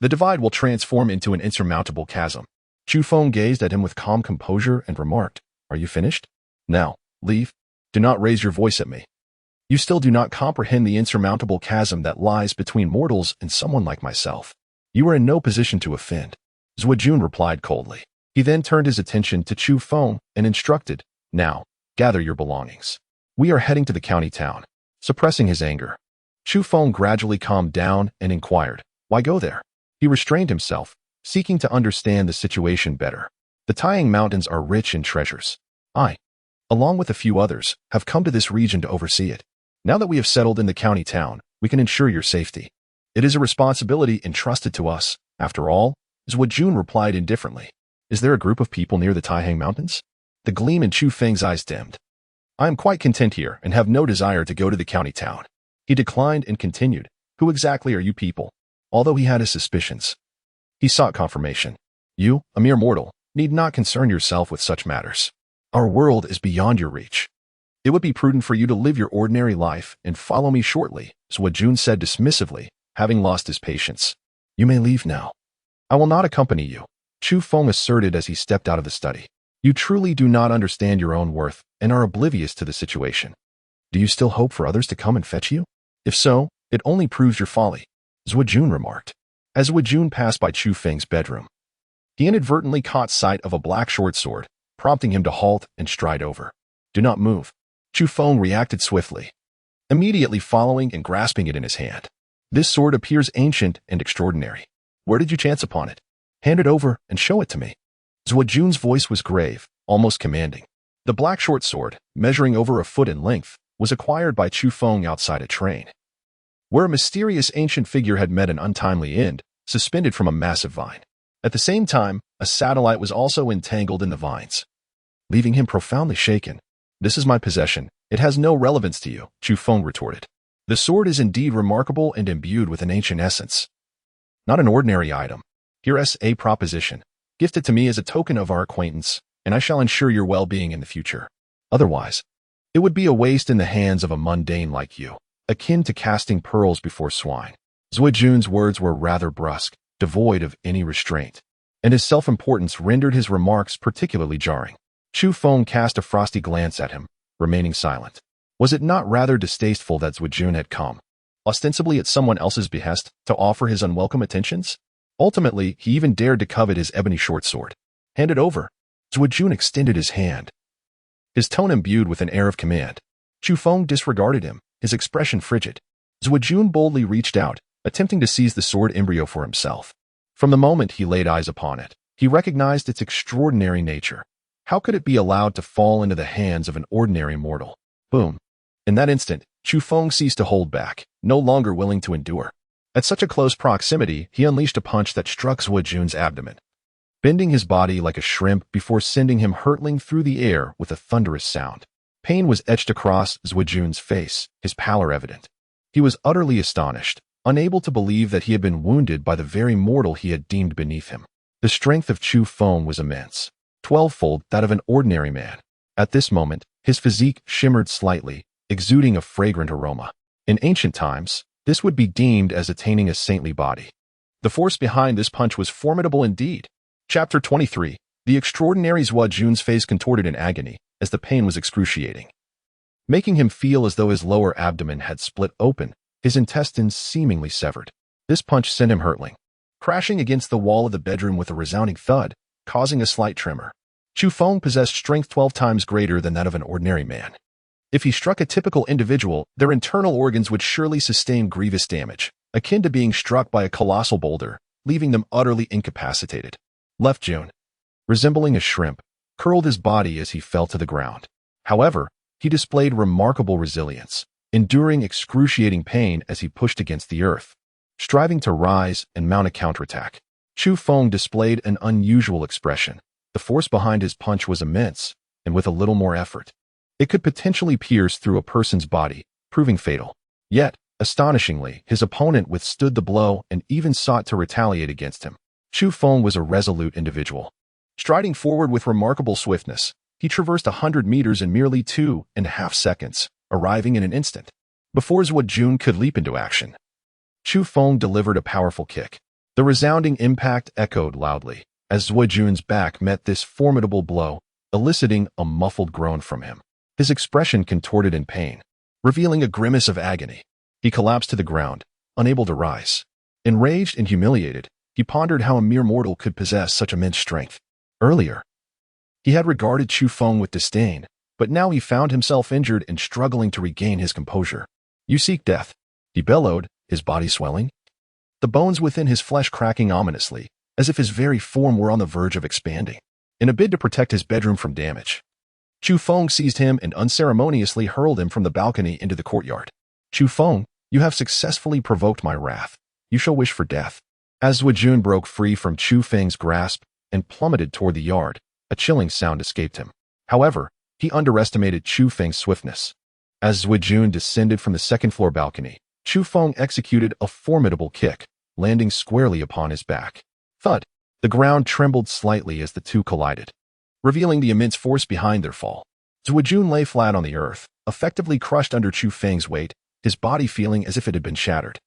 the divide will transform into an insurmountable chasm. Chu Feng gazed at him with calm composure and remarked, Are you finished? Now, leave. Do not raise your voice at me. You still do not comprehend the insurmountable chasm that lies between mortals and someone like myself. You are in no position to offend. Zhuo Jun replied coldly. He then turned his attention to Chu Feng and instructed, Now, gather your belongings. We are heading to the county town. Suppressing his anger, Chu Feng gradually calmed down and inquired, Why go there? He restrained himself, seeking to understand the situation better. The Taihang Mountains are rich in treasures. I, along with a few others, have come to this region to oversee it. Now that we have settled in the county town, we can ensure your safety. It is a responsibility entrusted to us. After all, Zhuo Jun replied indifferently. Is there a group of people near the Taihang Mountains? The gleam in Chu Feng's eyes dimmed. I am quite content here and have no desire to go to the county town. He declined and continued, Who exactly are you people? Although he had his suspicions, he sought confirmation. You, a mere mortal, need not concern yourself with such matters. Our world is beyond your reach. It would be prudent for you to live your ordinary life and follow me shortly, Zhuo Jun said dismissively, having lost his patience. You may leave now. I will not accompany you, Chu Feng asserted as he stepped out of the study. You truly do not understand your own worth and are oblivious to the situation. Do you still hope for others to come and fetch you? If so, it only proves your folly, Zhuo Jun remarked. As Zhuo Jun passed by Chu Feng's bedroom, he inadvertently caught sight of a black short sword, prompting him to halt and stride over. Do not move. Chu Feng reacted swiftly, immediately following and grasping it in his hand. This sword appears ancient and extraordinary. Where did you chance upon it? Hand it over and show it to me. Zhuojun's voice was grave, almost commanding. The black short sword, measuring over a foot in length, was acquired by Chu Feng outside a train, where a mysterious ancient figure had met an untimely end, suspended from a massive vine. At the same time, a satellite was also entangled in the vines, leaving him profoundly shaken. "This is my possession. It has no relevance to you," Chu Feng retorted. "The sword is indeed remarkable and imbued with an ancient essence. Not an ordinary item. Here's a proposition. Gift it to me as a token of our acquaintance, and I shall ensure your well-being in the future. Otherwise, it would be a waste in the hands of a mundane like you, akin to casting pearls before swine." Zhuojun's words were rather brusque, devoid of any restraint, and his self-importance rendered his remarks particularly jarring. Chu Feng cast a frosty glance at him, remaining silent. Was it not rather distasteful that Zhuojun had come, ostensibly at someone else's behest, to offer his unwelcome attentions? Ultimately, he even dared to covet his ebony short sword. "Hand it over." Zhuojun extended his hand, his tone imbued with an air of command. Chu Feng disregarded him, his expression frigid. Zhuojun boldly reached out, attempting to seize the sword embryo for himself. From the moment he laid eyes upon it, he recognized its extraordinary nature. How could it be allowed to fall into the hands of an ordinary mortal? Boom. In that instant, Chu Feng ceased to hold back, no longer willing to endure. At such a close proximity, he unleashed a punch that struck Zhuojun's abdomen, bending his body like a shrimp before sending him hurtling through the air with a thunderous sound. Pain was etched across Zhuojun's face, his pallor evident. He was utterly astonished, unable to believe that he had been wounded by the very mortal he had deemed beneath him. The strength of Chu Feng was immense, 12-fold that of an ordinary man. At this moment, his physique shimmered slightly, exuding a fragrant aroma. In ancient times, this would be deemed as attaining a saintly body. The force behind this punch was formidable indeed. Chapter 23. The extraordinary Zhuojun's face contorted in agony, as the pain was excruciating, making him feel as though his lower abdomen had split open, his intestines seemingly severed. This punch sent him hurtling, crashing against the wall of the bedroom with a resounding thud, causing a slight tremor. Chu Feng possessed strength 12 times greater than that of an ordinary man. If he struck a typical individual, their internal organs would surely sustain grievous damage, akin to being struck by a colossal boulder, leaving them utterly incapacitated. Left June, resembling a shrimp, curled his body as he fell to the ground. However, he displayed remarkable resilience, enduring excruciating pain as he pushed against the earth, striving to rise and mount a counterattack. Chu Feng displayed an unusual expression. The force behind his punch was immense, and with a little more effort, it could potentially pierce through a person's body, proving fatal. Yet, astonishingly, his opponent withstood the blow and even sought to retaliate against him. Chu Feng was a resolute individual. Striding forward with remarkable swiftness, he traversed 100 meters in merely 2.5 seconds, arriving in an instant, before Zhuojun could leap into action. Chu Feng delivered a powerful kick. The resounding impact echoed loudly, as Zhuojun's back met this formidable blow, eliciting a muffled groan from him. His expression contorted in pain, revealing a grimace of agony. He collapsed to the ground, unable to rise. Enraged and humiliated, he pondered how a mere mortal could possess such immense strength. Earlier, he had regarded Chu Feng with disdain, but now he found himself injured and struggling to regain his composure. "You seek death," he bellowed, his body swelling, the bones within his flesh cracking ominously, as if his very form were on the verge of expanding. In a bid to protect his bedroom from damage, Chu Feng seized him and unceremoniously hurled him from the balcony into the courtyard. "Chu Feng, you have successfully provoked my wrath. You shall wish for death." As Zhuojun broke free from Chu Feng's grasp and plummeted toward the yard, a chilling sound escaped him. However, he underestimated Chu Feng's swiftness. As Zhuojun descended from the second-floor balcony, Chu Feng executed a formidable kick, landing squarely upon his back. Thud! The ground trembled slightly as the two collided, revealing the immense force behind their fall. Zhuojun lay flat on the earth, effectively crushed under Chu Feng's weight, his body feeling as if it had been shattered.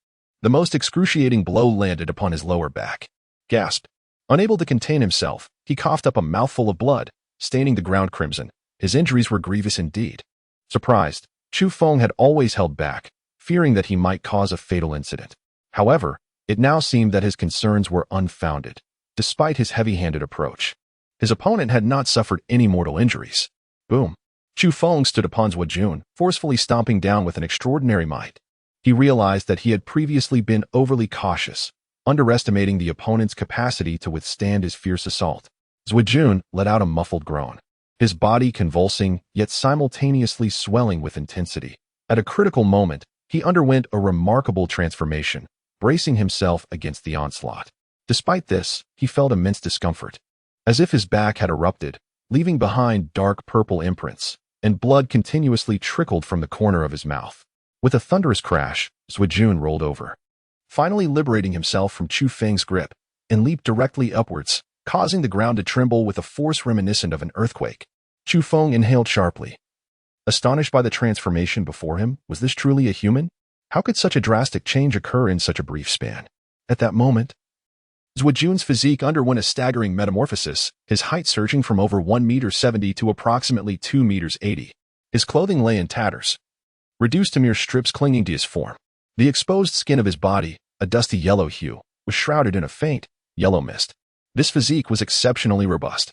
The most excruciating blow landed upon his lower back. Gasped. Unable to contain himself, he coughed up a mouthful of blood, staining the ground crimson. His injuries were grievous indeed. Surprised, Chu Feng had always held back, fearing that he might cause a fatal incident. However, it now seemed that his concerns were unfounded, despite his heavy-handed approach. His opponent had not suffered any mortal injuries. Boom. Chu Feng stood upon Zhuojun, forcefully stomping down with an extraordinary might. He realized that he had previously been overly cautious, underestimating the opponent's capacity to withstand his fierce assault. Jun let out a muffled groan, his body convulsing yet simultaneously swelling with intensity. At a critical moment, he underwent a remarkable transformation, bracing himself against the onslaught. Despite this, he felt immense discomfort, as if his back had erupted, leaving behind dark purple imprints, and blood continuously trickled from the corner of his mouth. With a thunderous crash, Jun rolled over, finally liberating himself from Chu Feng's grip, and leaped directly upwards, causing the ground to tremble with a force reminiscent of an earthquake. Chu Feng inhaled sharply. Astonished by the transformation before him, was this truly a human? How could such a drastic change occur in such a brief span? At that moment, Jun's physique underwent a staggering metamorphosis, his height surging from over 1.70 meters to approximately 2.80 meters. His clothing lay in tatters, reduced to mere strips clinging to his form. The exposed skin of his body, a dusty yellow hue, was shrouded in a faint, yellow mist. This physique was exceptionally robust.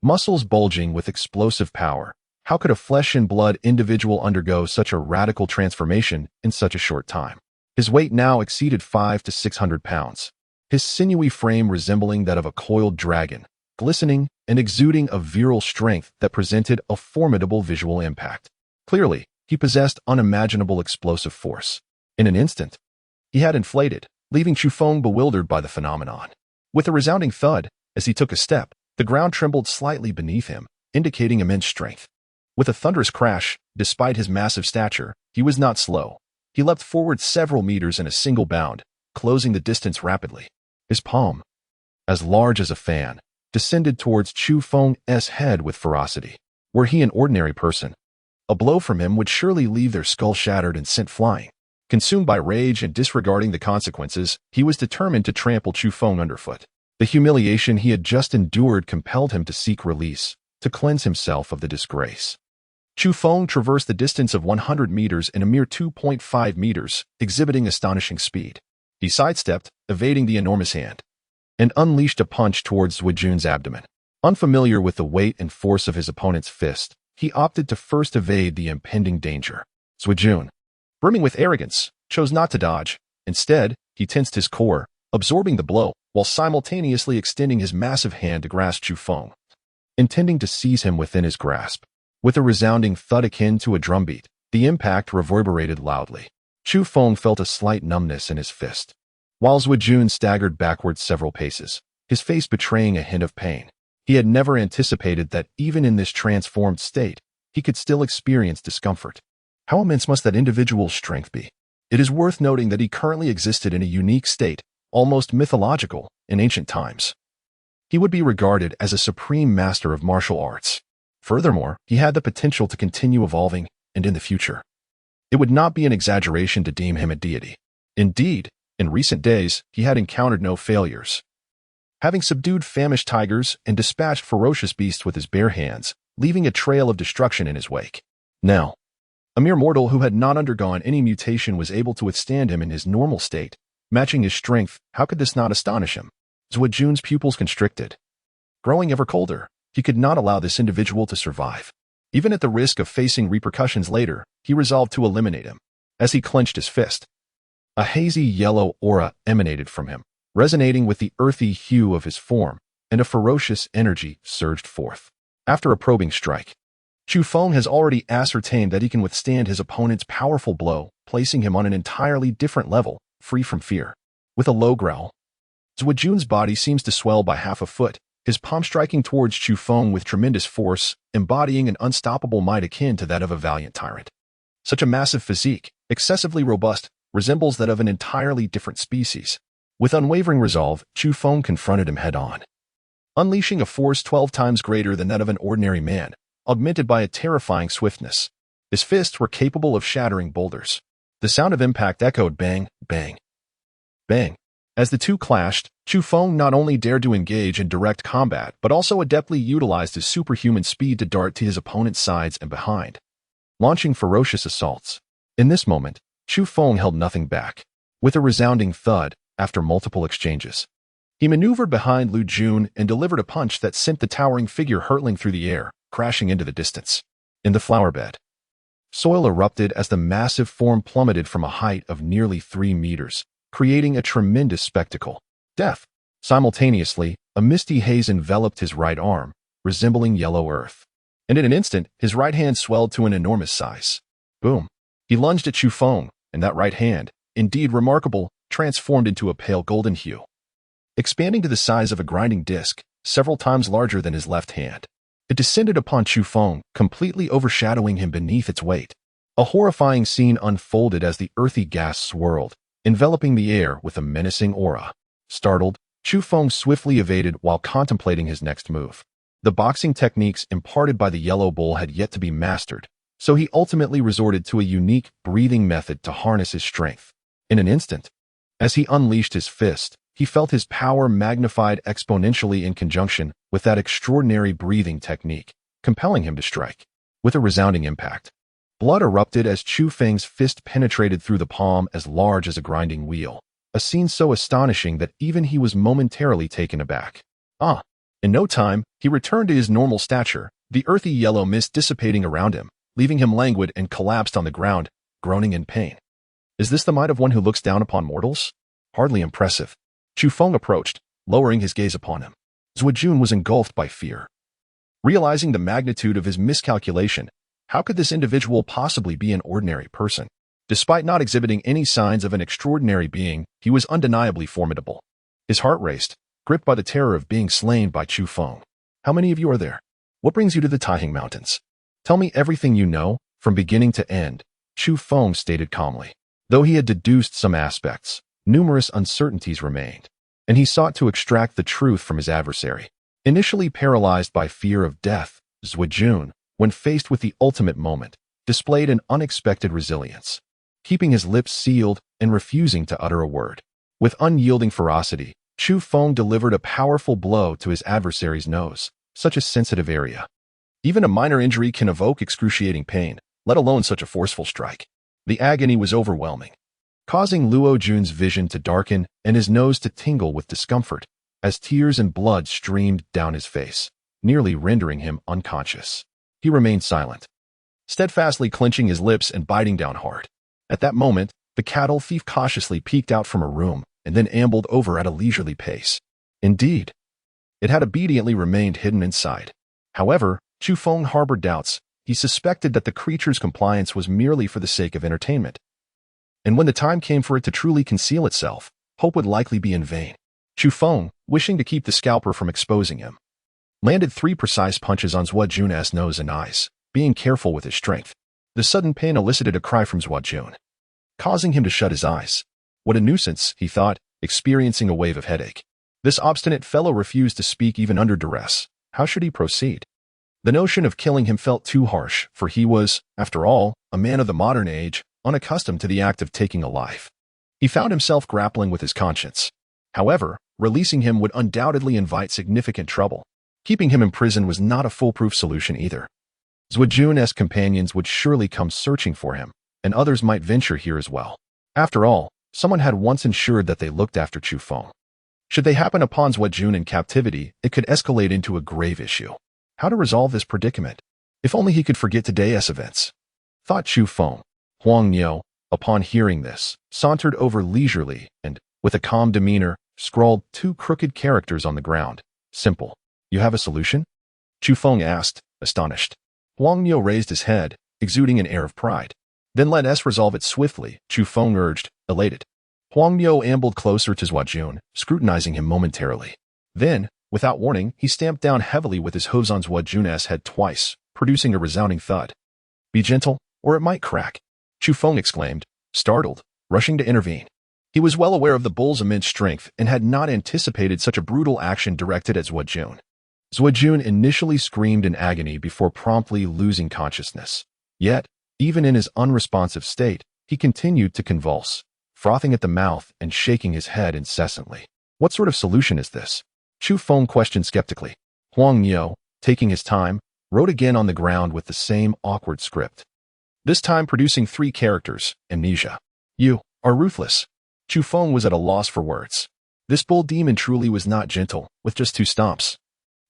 Muscles bulging with explosive power. How could a flesh and blood individual undergo such a radical transformation in such a short time? His weight now exceeded 500 to 600 pounds. His sinewy frame resembling that of a coiled dragon, glistening and exuding a virile strength that presented a formidable visual impact. Clearly, he possessed unimaginable explosive force. In an instant, he had inflated, leaving Chu Feng bewildered by the phenomenon. With a resounding thud, as he took a step, the ground trembled slightly beneath him, indicating immense strength. With a thunderous crash, despite his massive stature, he was not slow. He leapt forward several meters in a single bound, closing the distance rapidly. His palm, as large as a fan, descended towards Chu Feng's head with ferocity. Were he an ordinary person, a blow from him would surely leave their skull shattered and sent flying. Consumed by rage and disregarding the consequences, he was determined to trample Chu Feng underfoot. The humiliation he had just endured compelled him to seek release, to cleanse himself of the disgrace. Chu Feng traversed the distance of 100 meters in a mere 2.5 meters, exhibiting astonishing speed. He sidestepped, evading the enormous hand, and unleashed a punch towards Jun's abdomen. Unfamiliar with the weight and force of his opponent's fist, he opted to first evade the impending danger. Jun, brimming with arrogance, chose not to dodge. Instead, he tensed his core, absorbing the blow, while simultaneously extending his massive hand to grasp Chu Feng, intending to seize him within his grasp. With a resounding thud akin to a drumbeat, the impact reverberated loudly. Chu Feng felt a slight numbness in his fist, while Jun staggered backwards several paces, his face betraying a hint of pain. He had never anticipated that even in this transformed state, he could still experience discomfort. How immense must that individual's strength be? It is worth noting that he currently existed in a unique state, almost mythological, in ancient times. He would be regarded as a supreme master of martial arts. Furthermore, he had the potential to continue evolving, and in the future, it would not be an exaggeration to deem him a deity. Indeed, in recent days, he had encountered no failures, having subdued famished tigers and dispatched ferocious beasts with his bare hands, leaving a trail of destruction in his wake. Now, a mere mortal who had not undergone any mutation was able to withstand him in his normal state, matching his strength. How could this not astonish him? Jun's pupils constricted, growing ever colder. He could not allow this individual to survive. Even at the risk of facing repercussions later, he resolved to eliminate him. As he clenched his fist, a hazy yellow aura emanated from him, resonating with the earthy hue of his form, and a ferocious energy surged forth. After a probing strike, Chu Feng has already ascertained that he can withstand his opponent's powerful blow, placing him on an entirely different level, free from fear. With a low growl, Jun's body seems to swell by half a foot, his palm striking towards Chu Feng with tremendous force, embodying an unstoppable might akin to that of a valiant tyrant. Such a massive physique, excessively robust, resembles that of an entirely different species. With unwavering resolve, Chu Feng confronted him head-on, unleashing a force 12 times greater than that of an ordinary man, augmented by a terrifying swiftness. His fists were capable of shattering boulders. The sound of impact echoed bang, bang, bang. As the two clashed, Chu Feng not only dared to engage in direct combat, but also adeptly utilized his superhuman speed to dart to his opponent's sides and behind, launching ferocious assaults. In this moment, Chu Feng held nothing back. With a resounding thud, after multiple exchanges, he maneuvered behind Jun and delivered a punch that sent the towering figure hurtling through the air, crashing into the distance. In the flower bed, soil erupted as the massive form plummeted from a height of nearly 3 meters, creating a tremendous spectacle. Death. Simultaneously, A misty haze enveloped his right arm, resembling yellow earth. And in an instant, his right hand swelled to an enormous size. Boom. He lunged at Chu Feng, and that right hand, indeed remarkable, transformed into a pale golden hue, expanding to the size of a grinding disc, several times larger than his left hand. It descended upon Chu Feng, completely overshadowing him beneath its weight. A horrifying scene unfolded as the earthy gas swirled, enveloping the air with a menacing aura. Startled, Chu Feng swiftly evaded while contemplating his next move. The boxing techniques imparted by the yellow bull had yet to be mastered, so he ultimately resorted to a unique breathing method to harness his strength. In an instant, as he unleashed his fist, he felt his power magnified exponentially in conjunction with that extraordinary breathing technique, compelling him to strike. With a resounding impact, blood erupted as Chu Feng's fist penetrated through the palm as large as a grinding wheel, a scene so astonishing that even he was momentarily taken aback. In no time, he returned to his normal stature, the earthy yellow mist dissipating around him, leaving him languid and collapsed on the ground, groaning in pain. Is this the might of one who looks down upon mortals? Hardly impressive. Chu Feng approached, lowering his gaze upon him. Zhuojun was engulfed by fear. Realizing the magnitude of his miscalculation, how could this individual possibly be an ordinary person? Despite not exhibiting any signs of an extraordinary being, he was undeniably formidable. His heart raced, gripped by the terror of being slain by Chu Feng. How many of you are there? What brings you to the Taihing Mountains? Tell me everything you know, from beginning to end, Chu Feng stated calmly. Though he had deduced some aspects, numerous uncertainties remained, and he sought to extract the truth from his adversary. Initially paralyzed by fear of death, Zhuojun, when faced with the ultimate moment, displayed an unexpected resilience, keeping his lips sealed and refusing to utter a word. With unyielding ferocity, Chu Feng delivered a powerful blow to his adversary's nose, such a sensitive area. Even a minor injury can evoke excruciating pain, let alone such a forceful strike. The agony was overwhelming, causing Luo Jun's vision to darken and his nose to tingle with discomfort as tears and blood streamed down his face, nearly rendering him unconscious. He remained silent, steadfastly clenching his lips and biting down hard. At that moment, the cattle thief cautiously peeked out from a room and then ambled over at a leisurely pace. Indeed, it had obediently remained hidden inside. However, Chu Feng harbored doubts. He suspected that the creature's compliance was merely for the sake of entertainment. And when the time came for it to truly conceal itself, hope would likely be in vain. Chu Feng, wishing to keep the scalper from exposing him, landed 3 precise punches on Zhuojun's nose and eyes, being careful with his strength. The sudden pain elicited a cry from Zhuojun, causing him to shut his eyes. What a nuisance, he thought, experiencing a wave of headache. This obstinate fellow refused to speak even under duress. How should he proceed? The notion of killing him felt too harsh, for he was, after all, a man of the modern age, unaccustomed to the act of taking a life. He found himself grappling with his conscience. However, releasing him would undoubtedly invite significant trouble. Keeping him imprisoned was not a foolproof solution either. Zhuojun's companions would surely come searching for him, and others might venture here as well. After all, someone had once ensured that they looked after Chu Feng. Should they happen upon Zhuojun in captivity, it could escalate into a grave issue. How to resolve this predicament? If only he could forget today's events, thought Chu Feng. Huang Niu, upon hearing this, sauntered over leisurely and, with a calm demeanor, scrawled 2 crooked characters on the ground. Simple. You have a solution? Chu Feng asked, astonished. Huang Niu raised his head, exuding an air of pride. Then let us resolve it swiftly, Chu Feng urged, elated. Huang Niu ambled closer to Zhuojun, scrutinizing him momentarily. Then, without warning, he stamped down heavily with his hooves on Zhuojun's head twice, producing a resounding thud. Be gentle, or it might crack, Chu Feng exclaimed, startled, rushing to intervene. He was well aware of the bull's immense strength and had not anticipated such a brutal action directed at Zhuojun. Zhuojun initially screamed in agony before promptly losing consciousness. Yet, even in his unresponsive state, he continued to convulse, frothing at the mouth and shaking his head incessantly. What sort of solution is this? Chu Feng questioned skeptically. Huang Niu, taking his time, wrote again on the ground with the same awkward script. This time producing 3 characters, amnesia. You are ruthless. Chu Feng was at a loss for words. This bull demon truly was not gentle, with just 2 stomps.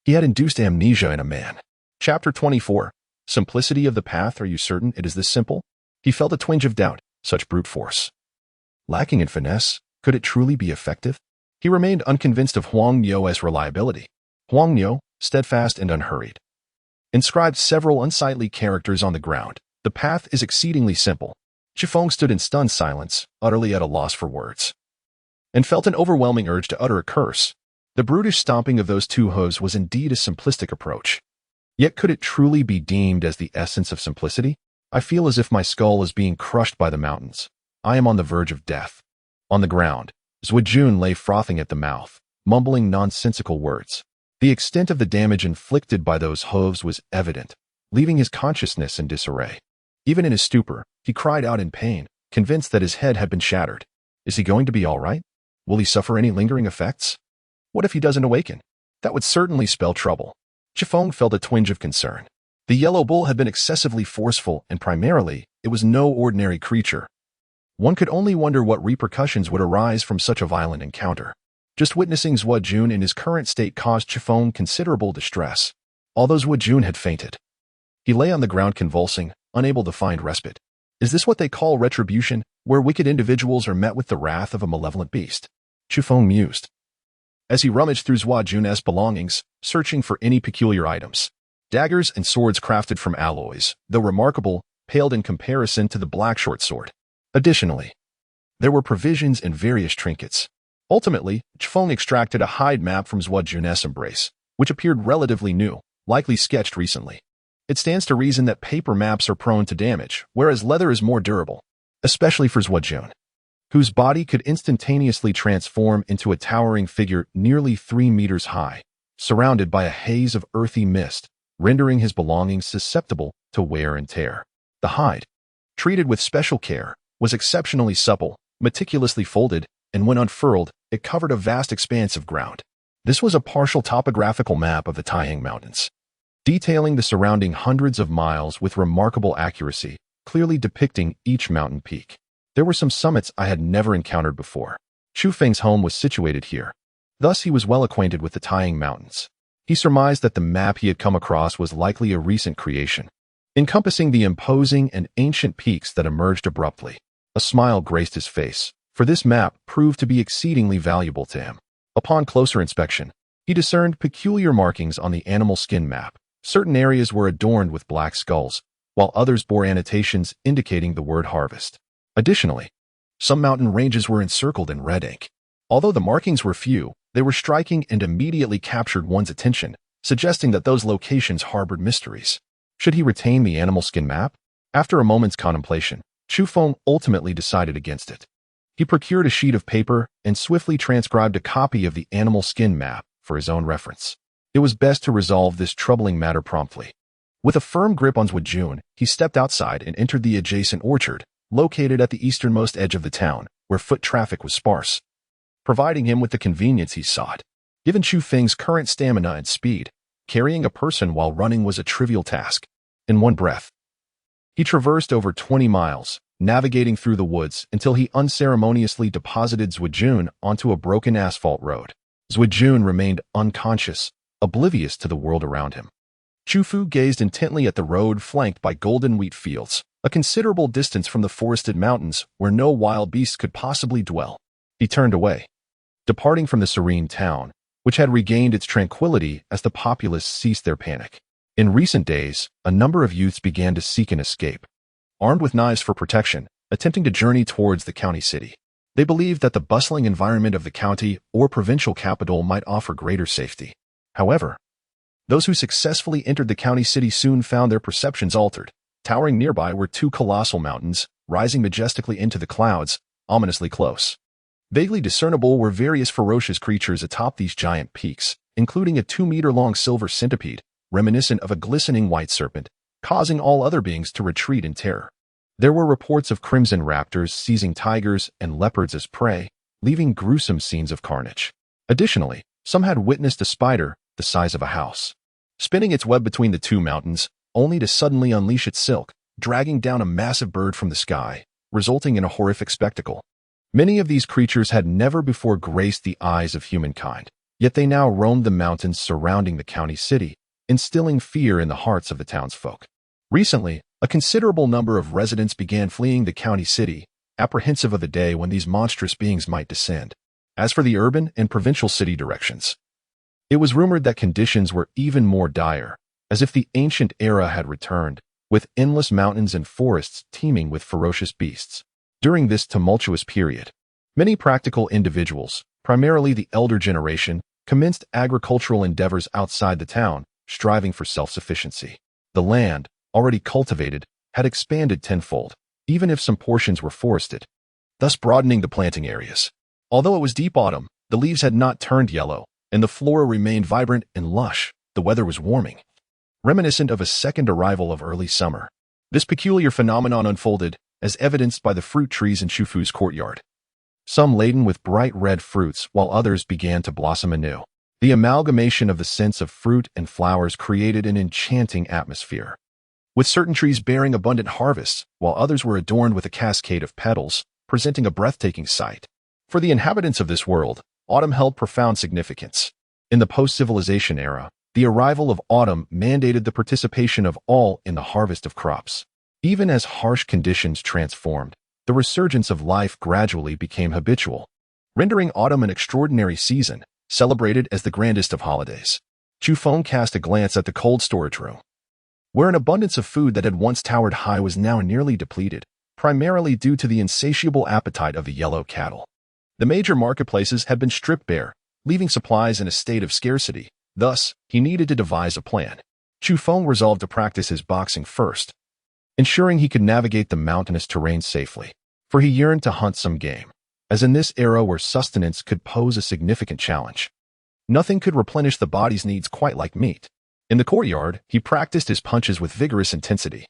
He had induced amnesia in a man. Chapter 24. Simplicity of the path. Are you certain it is this simple? He felt a twinge of doubt, such brute force. Lacking in finesse, could it truly be effective? He remained unconvinced of Huang Niu's reliability. Huang Niu, steadfast and unhurried, inscribed several unsightly characters on the ground. The path is exceedingly simple. Chu Feng stood in stunned silence, utterly at a loss for words, and felt an overwhelming urge to utter a curse. The brutish stomping of those two hooves was indeed a simplistic approach. Yet could it truly be deemed as the essence of simplicity? I feel as if my skull is being crushed by the mountains. I am on the verge of death. On the ground, Zhuojun lay frothing at the mouth, mumbling nonsensical words. The extent of the damage inflicted by those hooves was evident, leaving his consciousness in disarray. Even in his stupor, he cried out in pain, convinced that his head had been shattered. Is he going to be all right? Will he suffer any lingering effects? What if he doesn't awaken? That would certainly spell trouble. Chu Feng felt a twinge of concern. The yellow bull had been excessively forceful, and primarily, it was no ordinary creature. One could only wonder what repercussions would arise from such a violent encounter. Just witnessing Zhuojun in his current state caused Chu Feng considerable distress. Although Zhuojun had fainted, he lay on the ground convulsing, unable to find respite. Is this what they call retribution, where wicked individuals are met with the wrath of a malevolent beast? Chu Feng mused, as he rummaged through Zhuojun's belongings, searching for any peculiar items. Daggers and swords crafted from alloys, though remarkable, paled in comparison to the black short sword. Additionally, there were provisions and various trinkets. Ultimately, Chu Feng extracted a hide map from Zhuojun's embrace, which appeared relatively new, likely sketched recently. It stands to reason that paper maps are prone to damage, whereas leather is more durable, especially for Zhuojun, whose body could instantaneously transform into a towering figure nearly 3 meters high, surrounded by a haze of earthy mist, rendering his belongings susceptible to wear and tear. The hide, treated with special care, was exceptionally supple, meticulously folded, and when unfurled, it covered a vast expanse of ground. This was a partial topographical map of the Taihang Mountains, detailing the surrounding hundreds of miles with remarkable accuracy, clearly depicting each mountain peak. There were some summits I had never encountered before. Chu Feng's home was situated here. Thus he was well acquainted with the Taihang Mountains. He surmised that the map he had come across was likely a recent creation, encompassing the imposing and ancient peaks that emerged abruptly. A smile graced his face, for this map proved to be exceedingly valuable to him. Upon closer inspection, he discerned peculiar markings on the animal skin map. Certain areas were adorned with black skulls, while others bore annotations indicating the word harvest. Additionally, some mountain ranges were encircled in red ink. Although the markings were few, they were striking and immediately captured one's attention, suggesting that those locations harbored mysteries. Should he retain the animal skin map? After a moment's contemplation, Chu Feng ultimately decided against it. He procured a sheet of paper and swiftly transcribed a copy of the animal skin map for his own reference. It was best to resolve this troubling matter promptly. With a firm grip on Zhuojun, he stepped outside and entered the adjacent orchard, located at the easternmost edge of the town, where foot traffic was sparse, providing him with the convenience he sought. Given Chu Feng's current stamina and speed, carrying a person while running was a trivial task. In one breath, he traversed over 20 miles, navigating through the woods until he unceremoniously deposited Zhuojun onto a broken asphalt road. Zhuojun remained unconscious, oblivious to the world around him. Chu Fu gazed intently at the road flanked by golden wheat fields, a considerable distance from the forested mountains where no wild beasts could possibly dwell. He turned away, departing from the serene town, which had regained its tranquility as the populace ceased their panic. In recent days, a number of youths began to seek an escape, armed with knives for protection, attempting to journey towards the county city. They believed that the bustling environment of the county or provincial capital might offer greater safety. However, those who successfully entered the county city soon found their perceptions altered. Towering nearby were 2 colossal mountains, rising majestically into the clouds, ominously close. Vaguely discernible were various ferocious creatures atop these giant peaks, including a 2-meter-long silver centipede, reminiscent of a glistening white serpent, causing all other beings to retreat in terror. There were reports of crimson raptors seizing tigers and leopards as prey, leaving gruesome scenes of carnage. Additionally, some had witnessed a spider, the size of a house, spinning its web between the 2 mountains, only to suddenly unleash its silk, dragging down a massive bird from the sky, resulting in a horrific spectacle. Many of these creatures had never before graced the eyes of humankind, yet they now roamed the mountains surrounding the county city, instilling fear in the hearts of the townsfolk. Recently, a considerable number of residents began fleeing the county city, apprehensive of the day when these monstrous beings might descend. As for the urban and provincial city directions, it was rumored that conditions were even more dire, as if the ancient era had returned, with endless mountains and forests teeming with ferocious beasts. During this tumultuous period, many practical individuals, primarily the elder generation, commenced agricultural endeavors outside the town, striving for self-sufficiency. The land, already cultivated, had expanded tenfold, even if some portions were forested, thus broadening the planting areas. Although it was deep autumn, the leaves had not turned yellow, and the flora remained vibrant and lush. The weather was warming, reminiscent of a second arrival of early summer. This peculiar phenomenon unfolded, as evidenced by the fruit trees in Chu Fu's courtyard, some laden with bright red fruits while others began to blossom anew. The amalgamation of the scents of fruit and flowers created an enchanting atmosphere, with certain trees bearing abundant harvests, while others were adorned with a cascade of petals, presenting a breathtaking sight. For the inhabitants of this world, autumn held profound significance. In the post-civilization era, the arrival of autumn mandated the participation of all in the harvest of crops. Even as harsh conditions transformed, the resurgence of life gradually became habitual, rendering autumn an extraordinary season, celebrated as the grandest of holidays. Chu Feng cast a glance at the cold storage room, where an abundance of food that had once towered high was now nearly depleted, primarily due to the insatiable appetite of the yellow cattle. The major marketplaces had been stripped bare, leaving supplies in a state of scarcity. Thus, he needed to devise a plan. Chu Feng resolved to practice his boxing first, ensuring he could navigate the mountainous terrain safely, for he yearned to hunt some game, as in this era where sustenance could pose a significant challenge. Nothing could replenish the body's needs quite like meat. In the courtyard, he practiced his punches with vigorous intensity,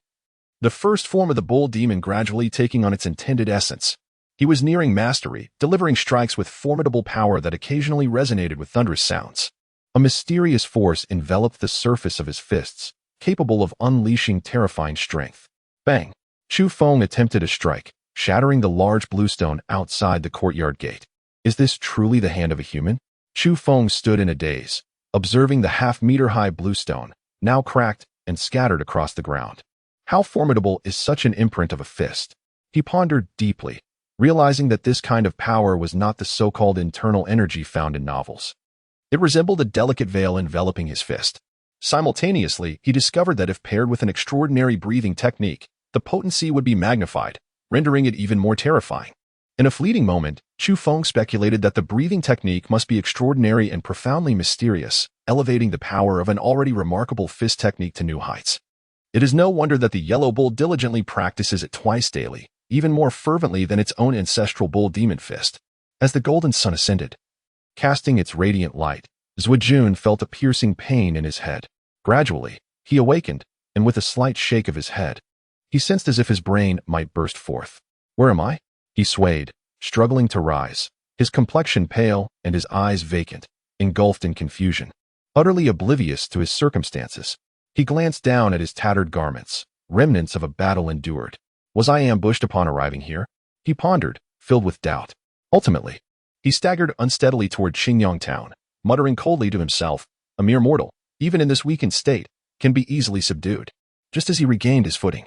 the first form of the bull demon gradually taking on its intended essence. He was nearing mastery, delivering strikes with formidable power that occasionally resonated with thunderous sounds. A mysterious force enveloped the surface of his fists, capable of unleashing terrifying strength. Bang! Chu Feng attempted a strike, shattering the large blue stone outside the courtyard gate. Is this truly the hand of a human? Chu Feng stood in a daze, observing the half-meter-high blue stone, now cracked and scattered across the ground. How formidable is such an imprint of a fist? He pondered deeply, realizing that this kind of power was not the so-called internal energy found in novels. It resembled a delicate veil enveloping his fist. Simultaneously, he discovered that if paired with an extraordinary breathing technique, the potency would be magnified, rendering it even more terrifying. In a fleeting moment, Chu Feng speculated that the breathing technique must be extraordinary and profoundly mysterious, elevating the power of an already remarkable fist technique to new heights. It is no wonder that the yellow bull diligently practices it twice daily, even more fervently than its own ancestral bull demon fist. As the golden sun ascended, casting its radiant light, Zhuijun felt a piercing pain in his head. Gradually, he awakened, and with a slight shake of his head, he sensed as if his brain might burst forth. Where am I? He swayed, struggling to rise, his complexion pale and his eyes vacant, engulfed in confusion. Utterly oblivious to his circumstances, he glanced down at his tattered garments, remnants of a battle endured. Was I ambushed upon arriving here? He pondered, filled with doubt. Ultimately, he staggered unsteadily toward Xingyang town, muttering coldly to himself, a mere mortal, even in this weakened state, can be easily subdued. Just as he regained his footing,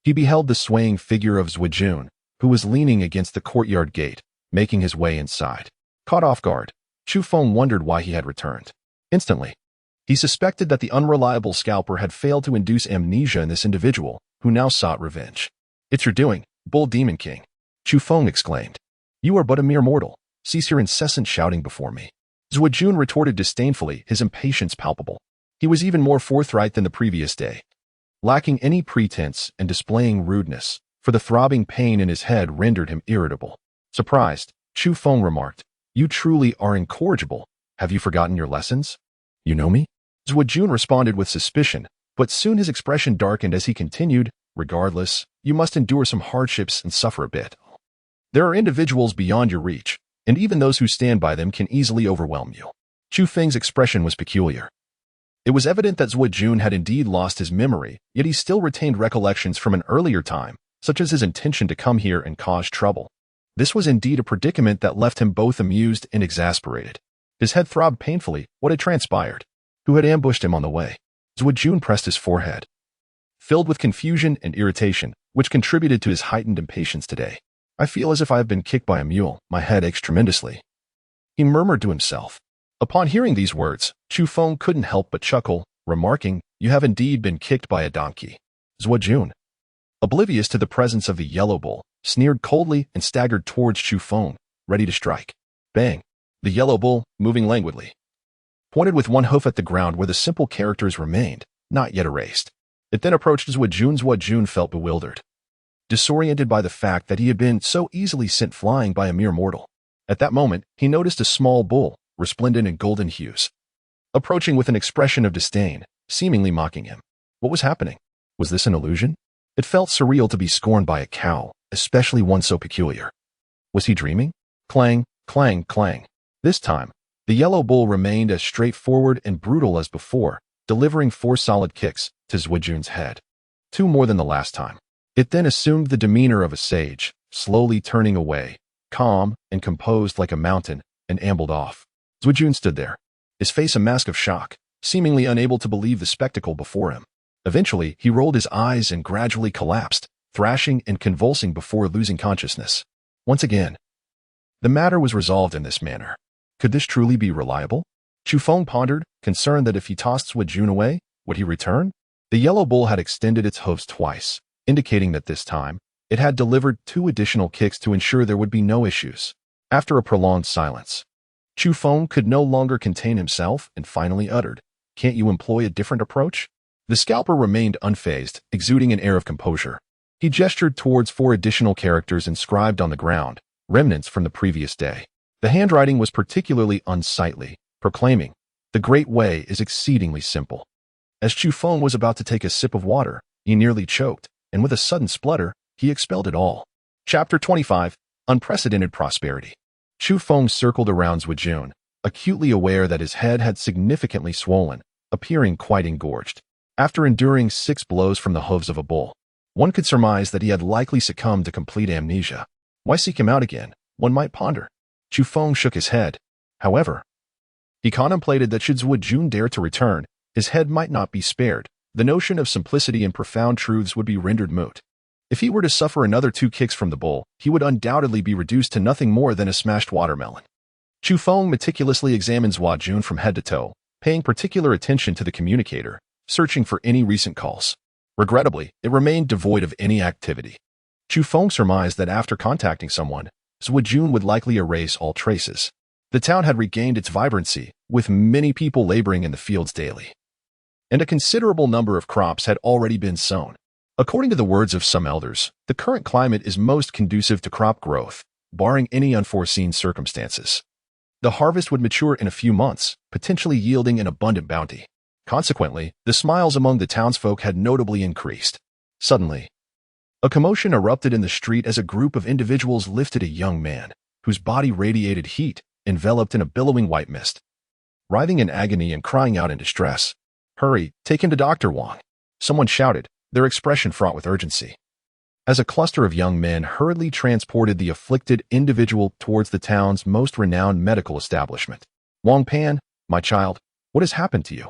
he beheld the swaying figure of Zhuijun, who was leaning against the courtyard gate, making his way inside. Caught off guard, Chu Feng wondered why he had returned. Instantly, he suspected that the unreliable scalper had failed to induce amnesia in this individual, who now sought revenge. It's your doing, Bull Demon King, Chu Feng exclaimed. You are but a mere mortal. Cease your incessant shouting before me. Zhuijun retorted disdainfully, his impatience palpable. He was even more forthright than the previous day, lacking any pretense and displaying rudeness, for the throbbing pain in his head rendered him irritable. Surprised, Chu Feng remarked, You truly are incorrigible. Have you forgotten your lessons? You know me? Zhuijun responded with suspicion, but soon his expression darkened as he continued, Regardless, you must endure some hardships and suffer a bit. There are individuals beyond your reach, and even those who stand by them can easily overwhelm you. Chu Feng's expression was peculiar. It was evident that Zhuijun had indeed lost his memory, yet he still retained recollections from an earlier time, such as his intention to come here and cause trouble. This was indeed a predicament that left him both amused and exasperated. His head throbbed painfully. What had transpired? Who had ambushed him on the way? Zhuijun pressed his forehead, filled with confusion and irritation, which contributed to his heightened impatience today. I feel as if I have been kicked by a mule. My head aches tremendously. he murmured to himself. Upon hearing these words, Chu Feng couldn't help but chuckle, remarking, "You have indeed been kicked by a donkey." Zhuojun, oblivious to the presence of the yellow bull, sneered coldly and staggered towards Chu Feng, ready to strike. Bang! The yellow bull, moving languidly, pointed with one hoof at the ground where the simple characters remained, not yet erased. It then approached Zhuojun. Zhuojun felt bewildered, disoriented by the fact that he had been so easily sent flying by a mere mortal. At that moment, he noticed a small bull, resplendent in golden hues, approaching with an expression of disdain, seemingly mocking him. What was happening? Was this an illusion? It felt surreal to be scorned by a cow, especially one so peculiar. Was he dreaming? Clang, clang, clang. This time, the yellow bull remained as straightforward and brutal as before, delivering 4 solid kicks to Zhuojun's head. 2 more than the last time. It then assumed the demeanor of a sage, slowly turning away, calm and composed like a mountain, and ambled off. Zhuojun stood there, his face a mask of shock, seemingly unable to believe the spectacle before him. Eventually, he rolled his eyes and gradually collapsed, thrashing and convulsing before losing consciousness. Once again, the matter was resolved in this manner. Could this truly be reliable? Chu Feng pondered, concerned that if he tossed Zhuojun away, would he return? The yellow bull had extended its hooves twice, indicating that this time, it had delivered 2 additional kicks to ensure there would be no issues. After a prolonged silence, Chu Feng could no longer contain himself and finally uttered, "Can't you employ a different approach?" The scalper remained unfazed, exuding an air of composure. He gestured towards 4 additional characters inscribed on the ground, remnants from the previous day. The handwriting was particularly unsightly, proclaiming, "The Great Way is exceedingly simple." As Chu Feng was about to take a sip of water, he nearly choked, and with a sudden splutter, he expelled it all. Chapter 25, Unprecedented Prosperity. Chu Feng circled around Zhuojun, acutely aware that his head had significantly swollen, appearing quite engorged. After enduring 6 blows from the hooves of a bull, one could surmise that he had likely succumbed to complete amnesia. Why seek him out again, one might ponder. Chu Feng shook his head. However, he contemplated that should Zhuojun dare to return, his head might not be spared. The notion of simplicity and profound truths would be rendered moot. If he were to suffer another 2 kicks from the bull, he would undoubtedly be reduced to nothing more than a smashed watermelon. Chu Feng meticulously examined Zhuojun from head to toe, paying particular attention to the communicator, searching for any recent calls. Regrettably, it remained devoid of any activity. Chu Feng surmised that after contacting someone, Zhuojun would likely erase all traces. The town had regained its vibrancy, with many people laboring in the fields daily, and a considerable number of crops had already been sown. According to the words of some elders, the current climate is most conducive to crop growth, barring any unforeseen circumstances. The harvest would mature in a few months, potentially yielding an abundant bounty. Consequently, the smiles among the townsfolk had notably increased. Suddenly, a commotion erupted in the street as a group of individuals lifted a young man, whose body radiated heat, enveloped in a billowing white mist. Writhing in agony and crying out in distress, "Hurry, take him to Dr. Wang," someone shouted, their expression fraught with urgency. As a cluster of young men hurriedly transported the afflicted individual towards the town's most renowned medical establishment. "Wang Pan, my child, what has happened to you?"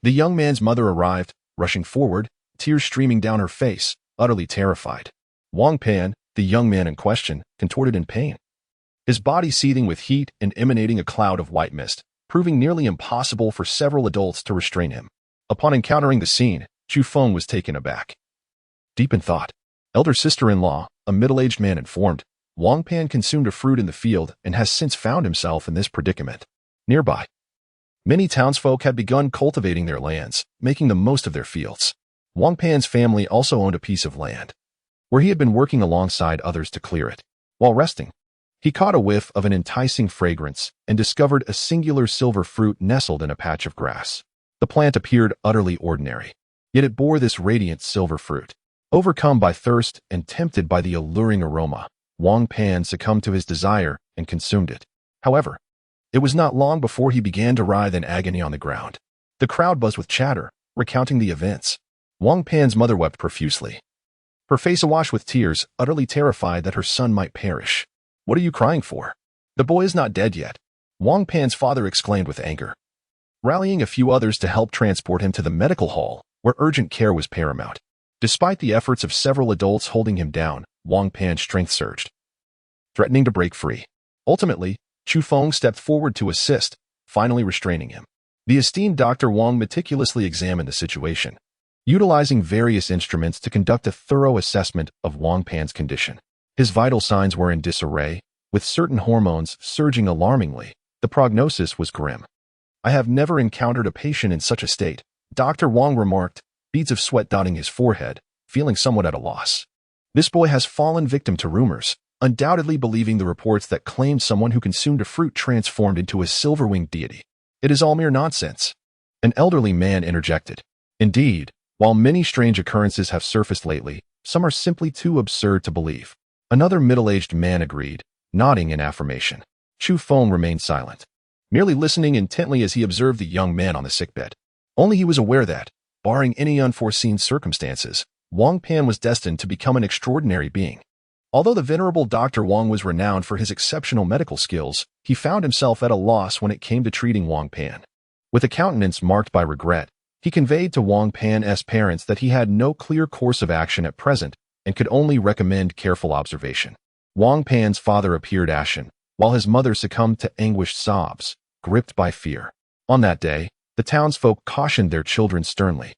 The young man's mother arrived, rushing forward, tears streaming down her face, utterly terrified. Wang Pan, the young man in question, contorted in pain, his body seething with heat and emanating a cloud of white mist, proving nearly impossible for several adults to restrain him. Upon encountering the scene, Chu Feng was taken aback. Deep in thought, elder sister-in-law, a middle-aged man informed, Wang Pan consumed a fruit in the field and has since found himself in this predicament. Nearby, many townsfolk had begun cultivating their lands, making the most of their fields. Wang Pan's family also owned a piece of land, where he had been working alongside others to clear it. While resting, he caught a whiff of an enticing fragrance and discovered a singular silver fruit nestled in a patch of grass. The plant appeared utterly ordinary, yet it bore this radiant silver fruit. Overcome by thirst and tempted by the alluring aroma, Wang Pan succumbed to his desire and consumed it. However, it was not long before he began to writhe in agony on the ground. The crowd buzzed with chatter, recounting the events. Wang Pan's mother wept profusely, her face awash with tears, utterly terrified that her son might perish. "What are you crying for? The boy is not dead yet," Wang Pan's father exclaimed with anger, rallying a few others to help transport him to the medical hall, where urgent care was paramount. Despite the efforts of several adults holding him down, Wang Pan's strength surged, threatening to break free. Ultimately, Chu Feng stepped forward to assist, finally restraining him. The esteemed Dr. Wang meticulously examined the situation, utilizing various instruments to conduct a thorough assessment of Wang Pan's condition. His vital signs were in disarray, with certain hormones surging alarmingly. The prognosis was grim. "I have never encountered a patient in such a state," Dr. Wang remarked, beads of sweat dotting his forehead, feeling somewhat at a loss. "This boy has fallen victim to rumors, undoubtedly believing the reports that claimed someone who consumed a fruit transformed into a silver-winged deity. It is all mere nonsense." An elderly man interjected. "Indeed, while many strange occurrences have surfaced lately, some are simply too absurd to believe." Another middle-aged man agreed, nodding in affirmation. Chu Feng remained silent, merely listening intently as he observed the young man on the sickbed. Only he was aware that, barring any unforeseen circumstances, Wang Pan was destined to become an extraordinary being. Although the venerable Dr. Wang was renowned for his exceptional medical skills, he found himself at a loss when it came to treating Wang Pan. With a countenance marked by regret, he conveyed to Wang Pan's parents that he had no clear course of action at present and could only recommend careful observation. Wang Pan's father appeared ashen, while his mother succumbed to anguished sobs, gripped by fear. On that day, the townsfolk cautioned their children sternly,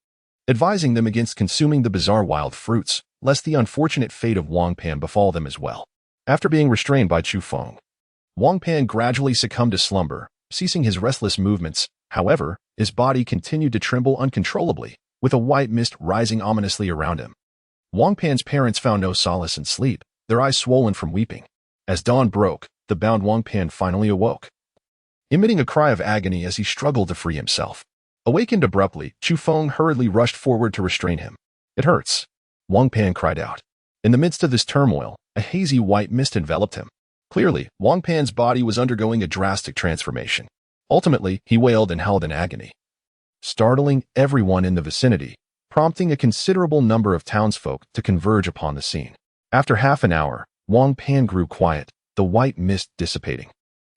advising them against consuming the bizarre wild fruits, lest the unfortunate fate of Wang Pan befall them as well. After being restrained by Chu Feng, Wang Pan gradually succumbed to slumber, ceasing his restless movements. However, his body continued to tremble uncontrollably, with a white mist rising ominously around him. Wang Pan's parents found no solace in sleep, their eyes swollen from weeping. As dawn broke, the bound Wang Pan finally awoke, emitting a cry of agony as he struggled to free himself. Awakened abruptly, Chu Feng hurriedly rushed forward to restrain him. "It hurts," Wang Pan cried out. In the midst of this turmoil, a hazy white mist enveloped him. Clearly, Wang Pan's body was undergoing a drastic transformation. Ultimately, he wailed and howled in agony, startling everyone in the vicinity, prompting a considerable number of townsfolk to converge upon the scene. After half an hour, Wang Pan grew quiet, the white mist dissipating,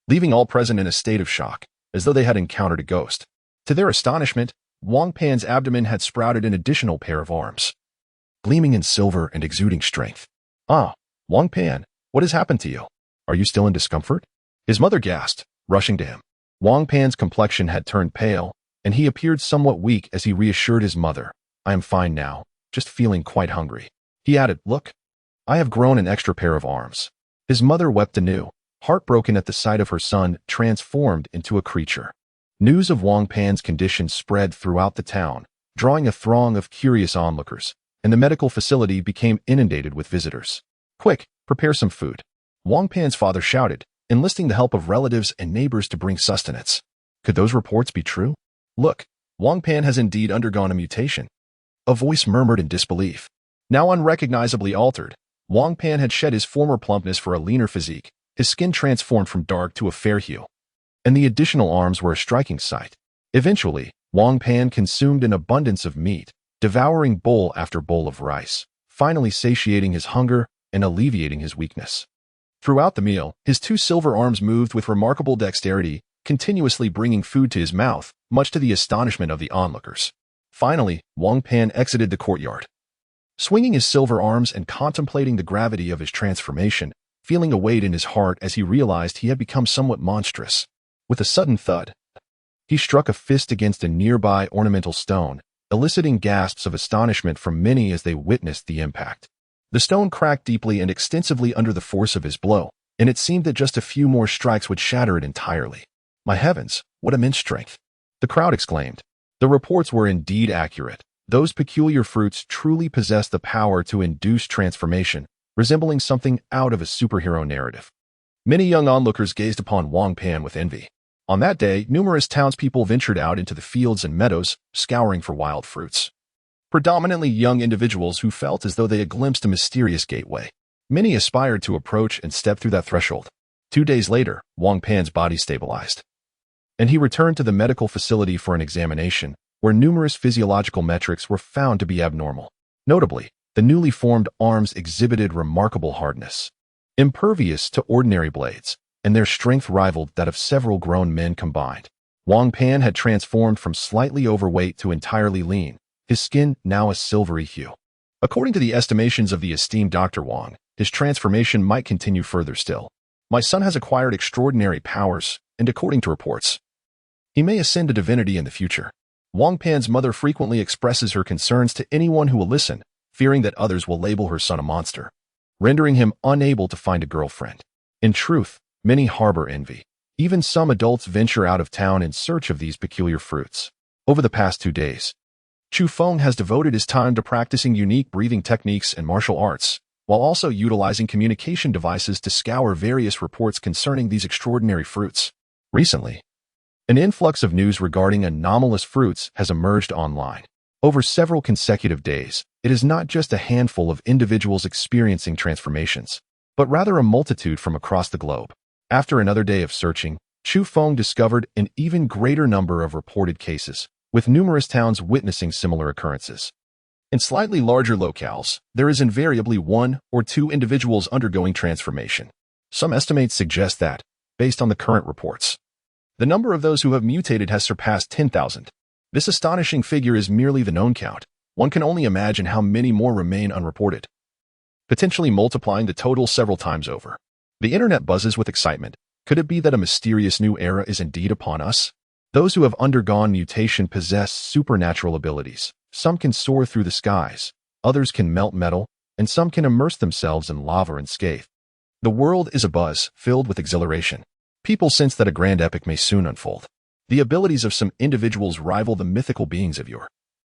leaving all present in a state of shock, as though they had encountered a ghost. To their astonishment, Wang Pan's abdomen had sprouted an additional pair of arms, gleaming in silver and exuding strength. "Ah, Wang Pan, what has happened to you? Are you still in discomfort?" His mother gasped, rushing to him. Wang Pan's complexion had turned pale, and he appeared somewhat weak as he reassured his mother. "I am fine now, just feeling quite hungry." He added, "Look, I have grown an extra pair of arms." His mother wept anew, heartbroken at the sight of her son transformed into a creature. News of Wang Pan's condition spread throughout the town, drawing a throng of curious onlookers, and the medical facility became inundated with visitors. "Quick, prepare some food," Wang Pan's father shouted, enlisting the help of relatives and neighbors to bring sustenance. Could those reports be true? "Look, Wang Pan has indeed undergone a mutation," a voice murmured in disbelief. Now unrecognizably altered, Wang Pan had shed his former plumpness for a leaner physique, his skin transformed from dark to a fair hue, and the additional arms were a striking sight. Eventually, Wang Pan consumed an abundance of meat, devouring bowl after bowl of rice, finally satiating his hunger and alleviating his weakness. Throughout the meal, his two silver arms moved with remarkable dexterity, continuously bringing food to his mouth, much to the astonishment of the onlookers. Finally, Wang Pan exited the courtyard, swinging his silver arms and contemplating the gravity of his transformation, feeling a weight in his heart as he realized he had become somewhat monstrous. With a sudden thud, he struck a fist against a nearby ornamental stone, eliciting gasps of astonishment from many as they witnessed the impact. The stone cracked deeply and extensively under the force of his blow, and it seemed that just a few more strikes would shatter it entirely. "My heavens, what immense strength!" the crowd exclaimed. The reports were indeed accurate. Those peculiar fruits truly possessed the power to induce transformation, resembling something out of a superhero narrative. Many young onlookers gazed upon Wang Pan with envy. On that day, numerous townspeople ventured out into the fields and meadows, scouring for wild fruits. Predominantly young individuals who felt as though they had glimpsed a mysterious gateway. Many aspired to approach and step through that threshold. 2 days later, Wang Pan's body stabilized, and he returned to the medical facility for an examination, where numerous physiological metrics were found to be abnormal. Notably, the newly formed arms exhibited remarkable hardness, impervious to ordinary blades, and their strength rivaled that of several grown men combined. Wang Pan had transformed from slightly overweight to entirely lean, his skin now a silvery hue. According to the estimations of the esteemed Dr. Wang, his transformation might continue further still. My son has acquired extraordinary powers, and according to reports, he may ascend to divinity in the future. Wang Pan's mother frequently expresses her concerns to anyone who will listen, fearing that others will label her son a monster, rendering him unable to find a girlfriend. In truth, many harbor envy. Even some adults venture out of town in search of these peculiar fruits. Over the past 2 days, Chu Feng has devoted his time to practicing unique breathing techniques and martial arts, while also utilizing communication devices to scour various reports concerning these extraordinary fruits. Recently, an influx of news regarding anomalous fruits has emerged online. Over several consecutive days, it is not just a handful of individuals experiencing transformations, but rather a multitude from across the globe. After another day of searching, Chu Feng discovered an even greater number of reported cases, with numerous towns witnessing similar occurrences. In slightly larger locales, there is invariably 1 or 2 individuals undergoing transformation. Some estimates suggest that, based on the current reports, the number of those who have mutated has surpassed 10,000. This astonishing figure is merely the known count. One can only imagine how many more remain unreported, potentially multiplying the total several times over. The internet buzzes with excitement. Could it be that a mysterious new era is indeed upon us? Those who have undergone mutation possess supernatural abilities. Some can soar through the skies, others can melt metal, and some can immerse themselves in lava unscathed. The world is abuzz, filled with exhilaration. People sense that a grand epic may soon unfold. The abilities of some individuals rival the mythical beings of yore,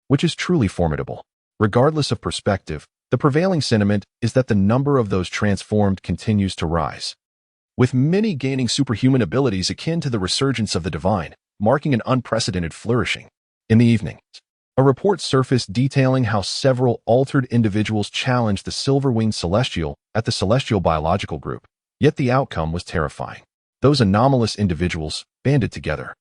which is truly formidable. Regardless of perspective, the prevailing sentiment is that the number of those transformed continues to rise, with many gaining superhuman abilities akin to the resurgence of the divine, marking an unprecedented flourishing. In the evening, a report surfaced detailing how several altered individuals challenged the silver-winged celestial at the Celestial Biological Group, yet the outcome was terrifying. Those anomalous individuals, banded together,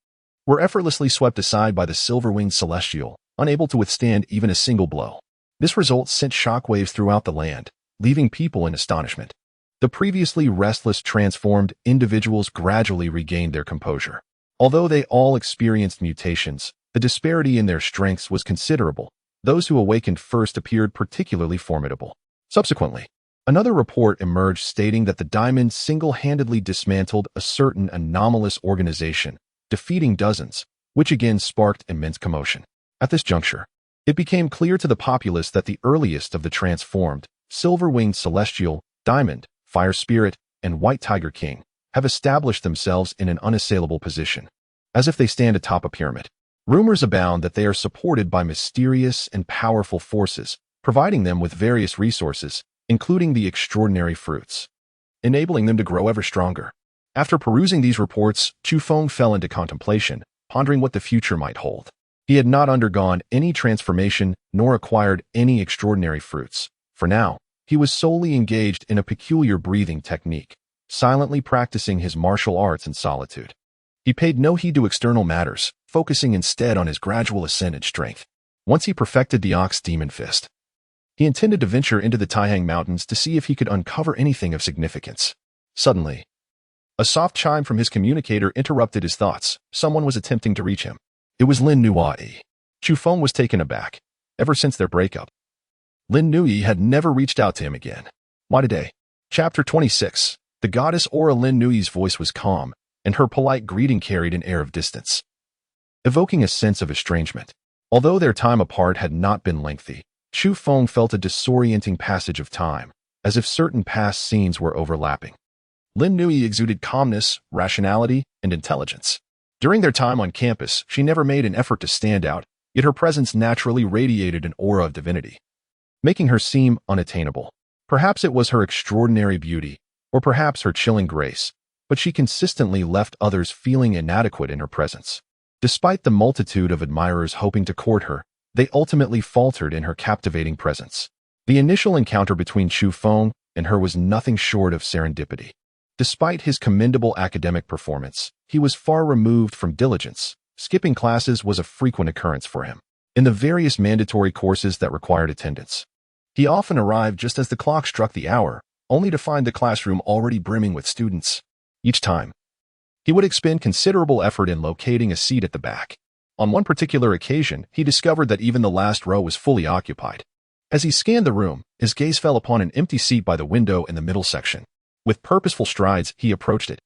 were effortlessly swept aside by the silver-winged celestial, unable to withstand even a single blow. This result sent shockwaves throughout the land, leaving people in astonishment. The previously restless transformed individuals gradually regained their composure. Although they all experienced mutations, the disparity in their strengths was considerable. Those who awakened first appeared particularly formidable. Subsequently, another report emerged stating that the Diamond single-handedly dismantled a certain anomalous organization, defeating dozens, which again sparked immense commotion. At this juncture, it became clear to the populace that the earliest of the transformed, silver-winged celestial, Diamond, Fire Spirit, and White Tiger King have established themselves in an unassailable position, as if they stand atop a pyramid. Rumors abound that they are supported by mysterious and powerful forces, providing them with various resources, including the extraordinary fruits, enabling them to grow ever stronger. After perusing these reports, Chu Feng fell into contemplation, pondering what the future might hold. He had not undergone any transformation nor acquired any extraordinary fruits. For now, he was solely engaged in a peculiar breathing technique, silently practicing his martial arts in solitude. He paid no heed to external matters, focusing instead on his gradual ascent in strength. Once he perfected the Ox Demon Fist, he intended to venture into the Taihang Mountains to see if he could uncover anything of significance. Suddenly, a soft chime from his communicator interrupted his thoughts. Someone was attempting to reach him. It was Lin Nuyi. Chu Feng was taken aback. Ever since their breakup, Lin Nuyi had never reached out to him again. Why today? Chapter 26. The goddess Aura. Lin Nuyi's voice was calm, and her polite greeting carried an air of distance, evoking a sense of estrangement. Although their time apart had not been lengthy, Chu Feng felt a disorienting passage of time, as if certain past scenes were overlapping. Lin Nuyi exuded calmness, rationality, and intelligence. During their time on campus, she never made an effort to stand out, yet her presence naturally radiated an aura of divinity, making her seem unattainable. Perhaps it was her extraordinary beauty, or perhaps her chilling grace, but she consistently left others feeling inadequate in her presence. Despite the multitude of admirers hoping to court her, they ultimately faltered in her captivating presence. The initial encounter between Chu Feng and her was nothing short of serendipity. Despite his commendable academic performance, he was far removed from diligence. Skipping classes was a frequent occurrence for him. In the various mandatory courses that required attendance, he often arrived just as the clock struck the hour, only to find the classroom already brimming with students. Each time, he would expend considerable effort in locating a seat at the back. On one particular occasion, he discovered that even the last row was fully occupied. As he scanned the room, his gaze fell upon an empty seat by the window in the middle section. With purposeful strides, he approached it.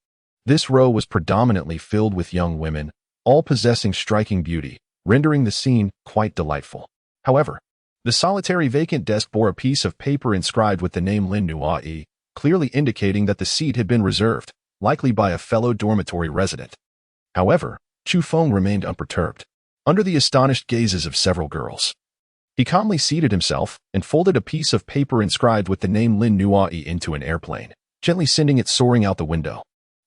This row was predominantly filled with young women, all possessing striking beauty, rendering the scene quite delightful. However, the solitary vacant desk bore a piece of paper inscribed with the name Lin Nuai, clearly indicating that the seat had been reserved, likely by a fellow dormitory resident. However, Chu Feng remained unperturbed, under the astonished gazes of several girls. He calmly seated himself and folded a piece of paper inscribed with the name Lin Nuai into an airplane, gently sending it soaring out the window.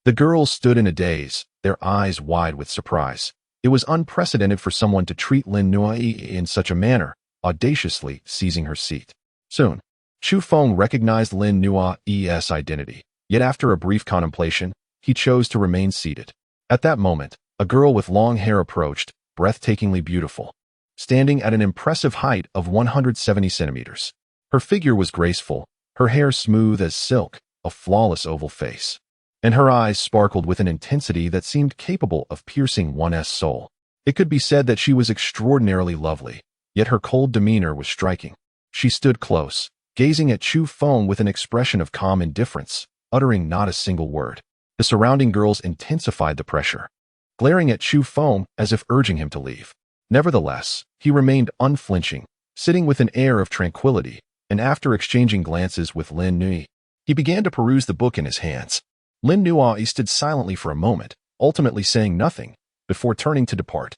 The girls stood in a daze, their eyes wide with surprise. It was unprecedented for someone to treat Lin Nuai in such a manner, audaciously seizing her seat. Soon, Chu Feng recognized Lin Nuai's identity, yet after a brief contemplation, he chose to remain seated. At that moment, a girl with long hair approached, breathtakingly beautiful, standing at an impressive height of 170 centimeters. Her figure was graceful, her hair smooth as silk, a flawless oval face, and her eyes sparkled with an intensity that seemed capable of piercing one's soul. It could be said that she was extraordinarily lovely, yet her cold demeanor was striking. She stood close, gazing at Chu Feng with an expression of calm indifference, uttering not a single word. The surrounding girls intensified the pressure, glaring at Chu Feng as if urging him to leave. Nevertheless, he remained unflinching, sitting with an air of tranquility, and after exchanging glances with Lin Nui, he began to peruse the book in his hands. Lin Nuai stood silently for a moment, ultimately saying nothing, before turning to depart.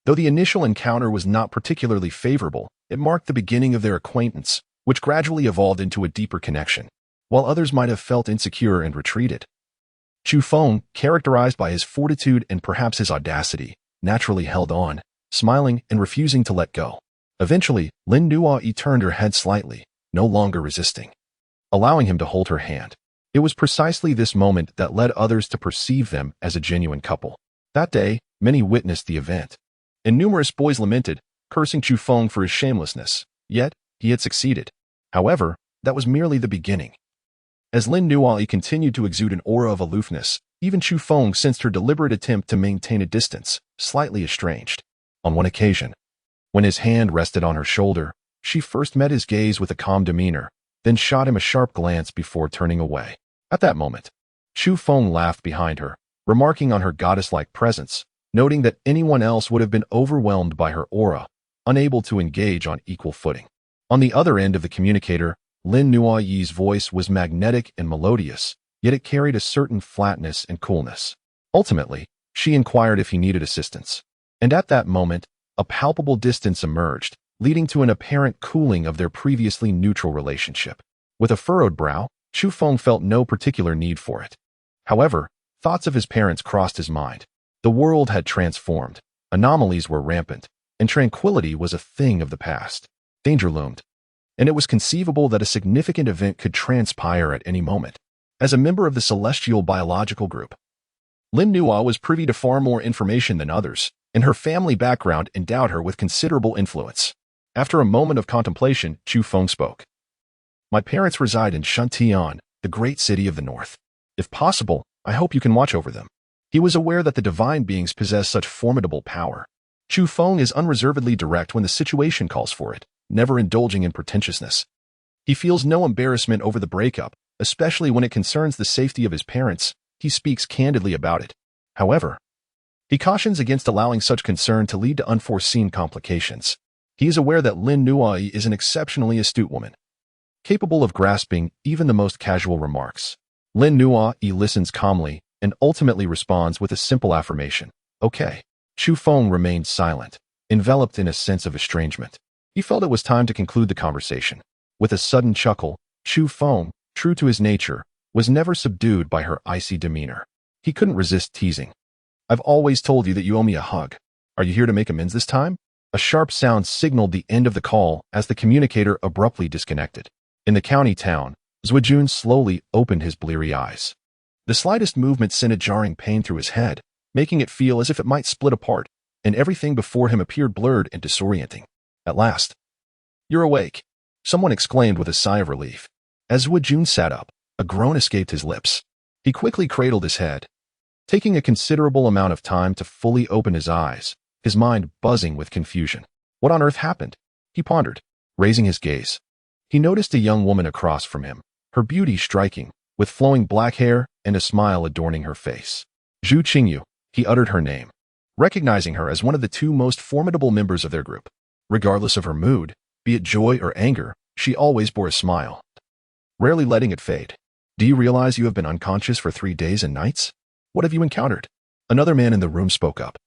Though the initial encounter was not particularly favorable, it marked the beginning of their acquaintance, which gradually evolved into a deeper connection. While others might have felt insecure and retreated, Chu Feng, characterized by his fortitude and perhaps his audacity, naturally held on, smiling and refusing to let go. Eventually, Lin Nuai turned her head slightly, no longer resisting, allowing him to hold her hand. It was precisely this moment that led others to perceive them as a genuine couple. That day, many witnessed the event, and numerous boys lamented, cursing Chu Feng for his shamelessness. Yet, he had succeeded. However, that was merely the beginning. As Lin Nuai continued to exude an aura of aloofness, even Chu Feng sensed her deliberate attempt to maintain a distance, slightly estranged. On one occasion, when his hand rested on her shoulder, she first met his gaze with a calm demeanor, then shot him a sharp glance before turning away. At that moment, Chu Feng laughed behind her, remarking on her goddess-like presence, noting that anyone else would have been overwhelmed by her aura, unable to engage on equal footing. On the other end of the communicator, Lin Nuai's voice was magnetic and melodious, yet it carried a certain flatness and coolness. Ultimately, she inquired if he needed assistance. And at that moment, a palpable distance emerged, leading to an apparent cooling of their previously neutral relationship. With a furrowed brow, Chu Feng felt no particular need for it. However, thoughts of his parents crossed his mind. The world had transformed, anomalies were rampant, and tranquility was a thing of the past. Danger loomed, and it was conceivable that a significant event could transpire at any moment. As a member of the celestial biological group, Lin Nuai was privy to far more information than others, and her family background endowed her with considerable influence. After a moment of contemplation, Chu Feng spoke. My parents reside in Shuntian, the great city of the north. If possible, I hope you can watch over them. He was aware that the divine beings possess such formidable power. Chu Feng is unreservedly direct when the situation calls for it, never indulging in pretentiousness. He feels no embarrassment over the breakup, especially when it concerns the safety of his parents. He speaks candidly about it. However, he cautions against allowing such concern to lead to unforeseen complications. He is aware that Lin Nuai is an exceptionally astute woman, capable of grasping even the most casual remarks. Lin Nuai listens calmly and ultimately responds with a simple affirmation. Okay. Chu Feng remained silent, enveloped in a sense of estrangement. He felt it was time to conclude the conversation. With a sudden chuckle, Chu Feng, true to his nature, was never subdued by her icy demeanor. He couldn't resist teasing. I've always told you that you owe me a hug. Are you here to make amends this time? A sharp sound signaled the end of the call as the communicator abruptly disconnected. In the county town, Zhuijun slowly opened his bleary eyes. The slightest movement sent a jarring pain through his head, making it feel as if it might split apart, and everything before him appeared blurred and disorienting. At last, you're awake, someone exclaimed with a sigh of relief. As Zhuijun sat up, a groan escaped his lips. He quickly cradled his head, taking a considerable amount of time to fully open his eyes, his mind buzzing with confusion. What on earth happened? He pondered, raising his gaze. He noticed a young woman across from him, her beauty striking, with flowing black hair and a smile adorning her face. Zhu Qingyu, he uttered her name, recognizing her as one of the two most formidable members of their group. Regardless of her mood, be it joy or anger, she always bore a smile, rarely letting it fade. Do you realize you have been unconscious for 3 days and nights? What have you encountered? Another man in the room spoke up,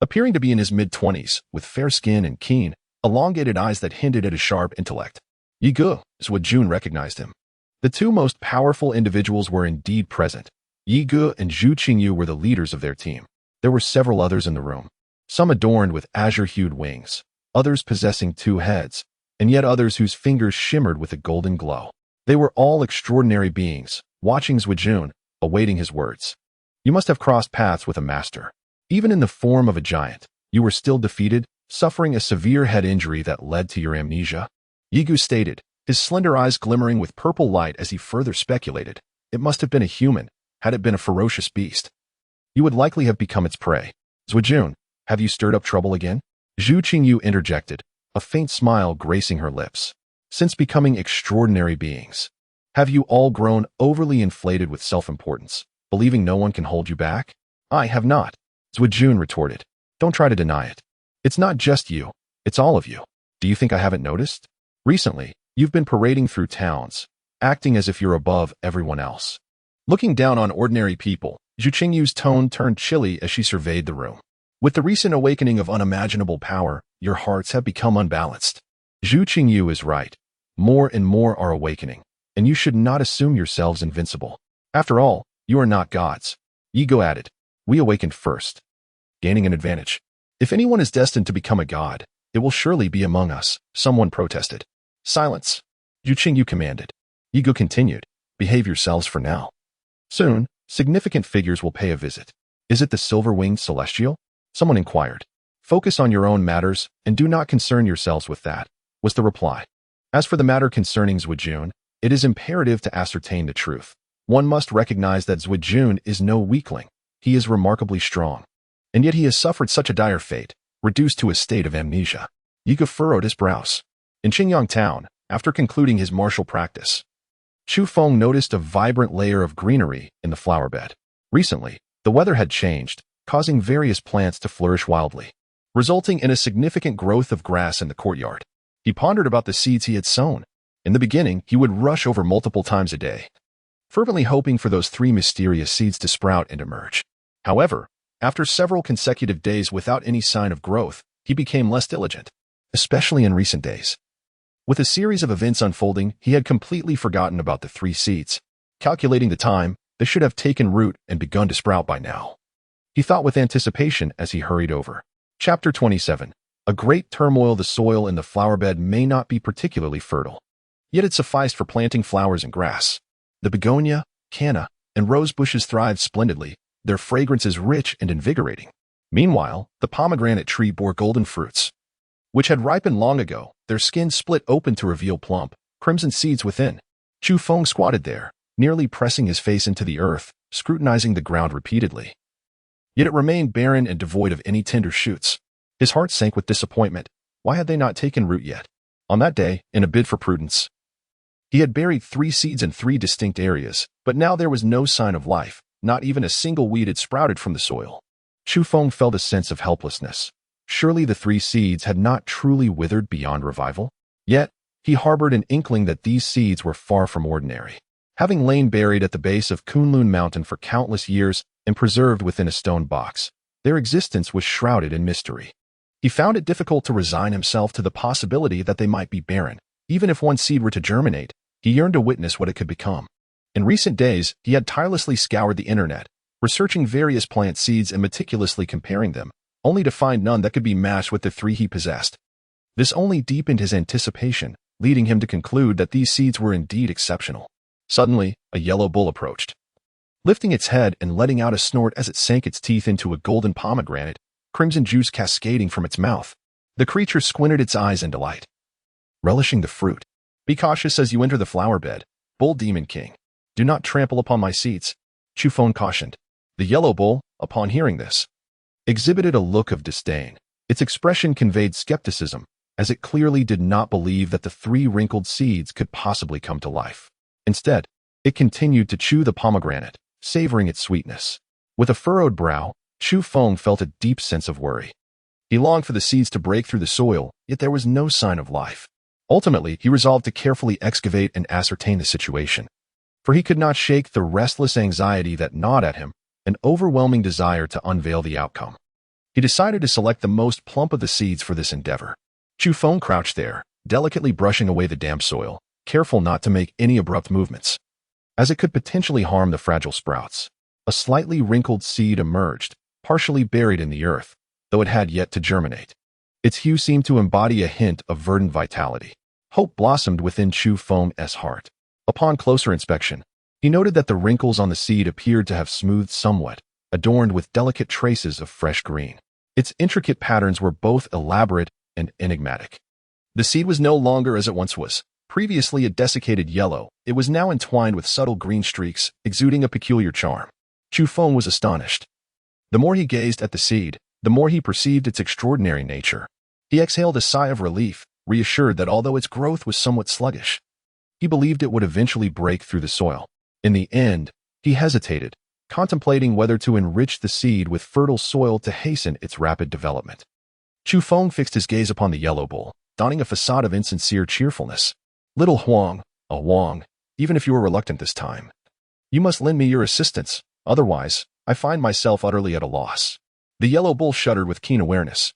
appearing to be in his mid-20s, with fair skin and keen, elongated eyes that hinted at a sharp intellect. Yi Ge, Jun recognized him. The two most powerful individuals were indeed present. Yi Ge and Zhu Qingyu were the leaders of their team. There were several others in the room, some adorned with azure-hued wings, others possessing 2 heads, and yet others whose fingers shimmered with a golden glow. They were all extraordinary beings, watching Jun, awaiting his words. You must have crossed paths with a master. Even in the form of a giant, you were still defeated, suffering a severe head injury that led to your amnesia. Yi Ge stated, his slender eyes glimmering with purple light as he further speculated. It must have been a human. Had it been a ferocious beast, you would likely have become its prey. Jun, have you stirred up trouble again? Zhu Qingyu interjected, a faint smile gracing her lips. Since becoming extraordinary beings, have you all grown overly inflated with self-importance, believing no one can hold you back? I have not, Jun retorted. Don't try to deny it. It's not just you, it's all of you. Do you think I haven't noticed? Recently, you've been parading through towns, acting as if you're above everyone else. Looking down on ordinary people, Zhu Qingyu's tone turned chilly as she surveyed the room. With the recent awakening of unimaginable power, your hearts have become unbalanced. Zhu Qingyu is right. More and more are awakening, and you should not assume yourselves invincible. After all, you are not gods. Yi Ge added, we awakened first, gaining an advantage. If anyone is destined to become a god, it will surely be among us, someone protested. Silence, Zhu Qingyu commanded. Yi Ge continued, behave yourselves for now. Soon, significant figures will pay a visit. Is it the silver-winged celestial? Someone inquired. Focus on your own matters and do not concern yourselves with that, was the reply. As for the matter concerning Jun, it is imperative to ascertain the truth. One must recognize that Jun is no weakling. He is remarkably strong. And yet he has suffered such a dire fate, reduced to a state of amnesia. Yi Ge furrowed his brows. In Qingyang town, after concluding his martial practice, Chu Feng noticed a vibrant layer of greenery in the flower bed. Recently, the weather had changed, causing various plants to flourish wildly, resulting in a significant growth of grass in the courtyard. He pondered about the seeds he had sown. In the beginning, he would rush over multiple times a day, fervently hoping for those 3 mysterious seeds to sprout and emerge. However, after several consecutive days without any sign of growth, he became less diligent, especially in recent days. With a series of events unfolding, he had completely forgotten about the 3 seeds. Calculating the time, they should have taken root and begun to sprout by now. He thought with anticipation as he hurried over. Chapter 27. A great turmoil. The soil in the flower bed may not be particularly fertile, yet it sufficed for planting flowers and grass. The begonia, canna, and rose bushes thrived splendidly, their fragrance is rich and invigorating. Meanwhile, the pomegranate tree bore golden fruits, which had ripened long ago, their skins split open to reveal plump, crimson seeds within. Chu Feng squatted there, nearly pressing his face into the earth, scrutinizing the ground repeatedly. Yet it remained barren and devoid of any tender shoots. His heart sank with disappointment. Why had they not taken root yet? On that day, in a bid for prudence, he had buried 3 seeds in 3 distinct areas, but now there was no sign of life, not even a single weed had sprouted from the soil. Chu Feng felt a sense of helplessness. Surely the 3 seeds had not truly withered beyond revival? Yet, he harbored an inkling that these seeds were far from ordinary. Having lain buried at the base of Kunlun Mountain for countless years and preserved within a stone box, their existence was shrouded in mystery. He found it difficult to resign himself to the possibility that they might be barren. Even if one seed were to germinate, he yearned to witness what it could become. In recent days, he had tirelessly scoured the internet, researching various plant seeds and meticulously comparing them, only to find none that could be matched with the 3 he possessed. This only deepened his anticipation, leading him to conclude that these seeds were indeed exceptional. Suddenly, a yellow bull approached, lifting its head and letting out a snort as it sank its teeth into a golden pomegranate, crimson juice cascading from its mouth. The creature squinted its eyes in delight, relishing the fruit. Be cautious as you enter the flower bed, Bull Demon King. Do not trample upon my seeds, Chu Feng cautioned. The yellow bull, upon hearing this, exhibited a look of disdain. Its expression conveyed skepticism, as it clearly did not believe that the 3 wrinkled seeds could possibly come to life. Instead, It continued to chew the pomegranate, savoring its sweetness. With a furrowed brow, Chu Feng felt a deep sense of worry. He longed for the seeds to break through the soil, yet there was no sign of life. Ultimately, he resolved to carefully excavate and ascertain the situation. For he could not shake the restless anxiety that gnawed at him, an overwhelming desire to unveil the outcome. He decided to select the most plump of the seeds for this endeavor. Chu Feng crouched there, delicately brushing away the damp soil, careful not to make any abrupt movements, as it could potentially harm the fragile sprouts. A slightly wrinkled seed emerged, partially buried in the earth, though it had yet to germinate. Its hue seemed to embody a hint of verdant vitality. Hope blossomed within Chu Feng's heart. Upon closer inspection, he noted that the wrinkles on the seed appeared to have smoothed somewhat, adorned with delicate traces of fresh green. Its intricate patterns were both elaborate and enigmatic. The seed was no longer as it once was. Previously a desiccated yellow, it was now entwined with subtle green streaks, exuding a peculiar charm. Chu Feng was astonished. The more he gazed at the seed, the more he perceived its extraordinary nature. He exhaled a sigh of relief, reassured that although its growth was somewhat sluggish, he believed it would eventually break through the soil. In the end, he hesitated, contemplating whether to enrich the seed with fertile soil to hasten its rapid development. Chu Feng fixed his gaze upon the yellow bull, donning a facade of insincere cheerfulness. Little Huang, even if you are reluctant this time, you must lend me your assistance, otherwise, I find myself utterly at a loss. The yellow bull shuddered with keen awareness,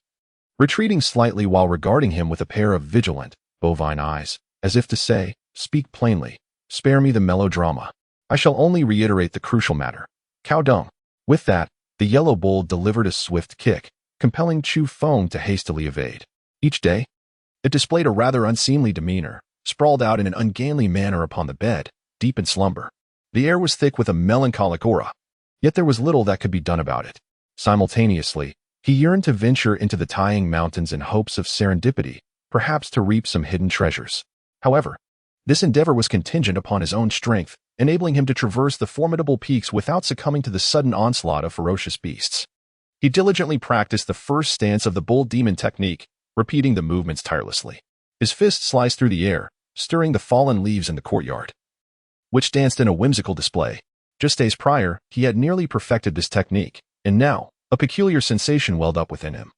retreating slightly while regarding him with a pair of vigilant, bovine eyes, as if to say, speak plainly, spare me the melodrama. I shall only reiterate the crucial matter. Cow dung. With that, the yellow bull delivered a swift kick, compelling Chu Feng to hastily evade. Each day, it displayed a rather unseemly demeanor, sprawled out in an ungainly manner upon the bed, deep in slumber. The air was thick with a melancholic aura, yet there was little that could be done about it. Simultaneously, he yearned to venture into the Taiyang Mountains in hopes of serendipity, perhaps to reap some hidden treasures. However, this endeavor was contingent upon his own strength, enabling him to traverse the formidable peaks without succumbing to the sudden onslaught of ferocious beasts. He diligently practiced the first stance of the bull demon technique, repeating the movements tirelessly. His fist sliced through the air, stirring the fallen leaves in the courtyard, which danced in a whimsical display. Just days prior, he had nearly perfected this technique, and now, a peculiar sensation welled up within him,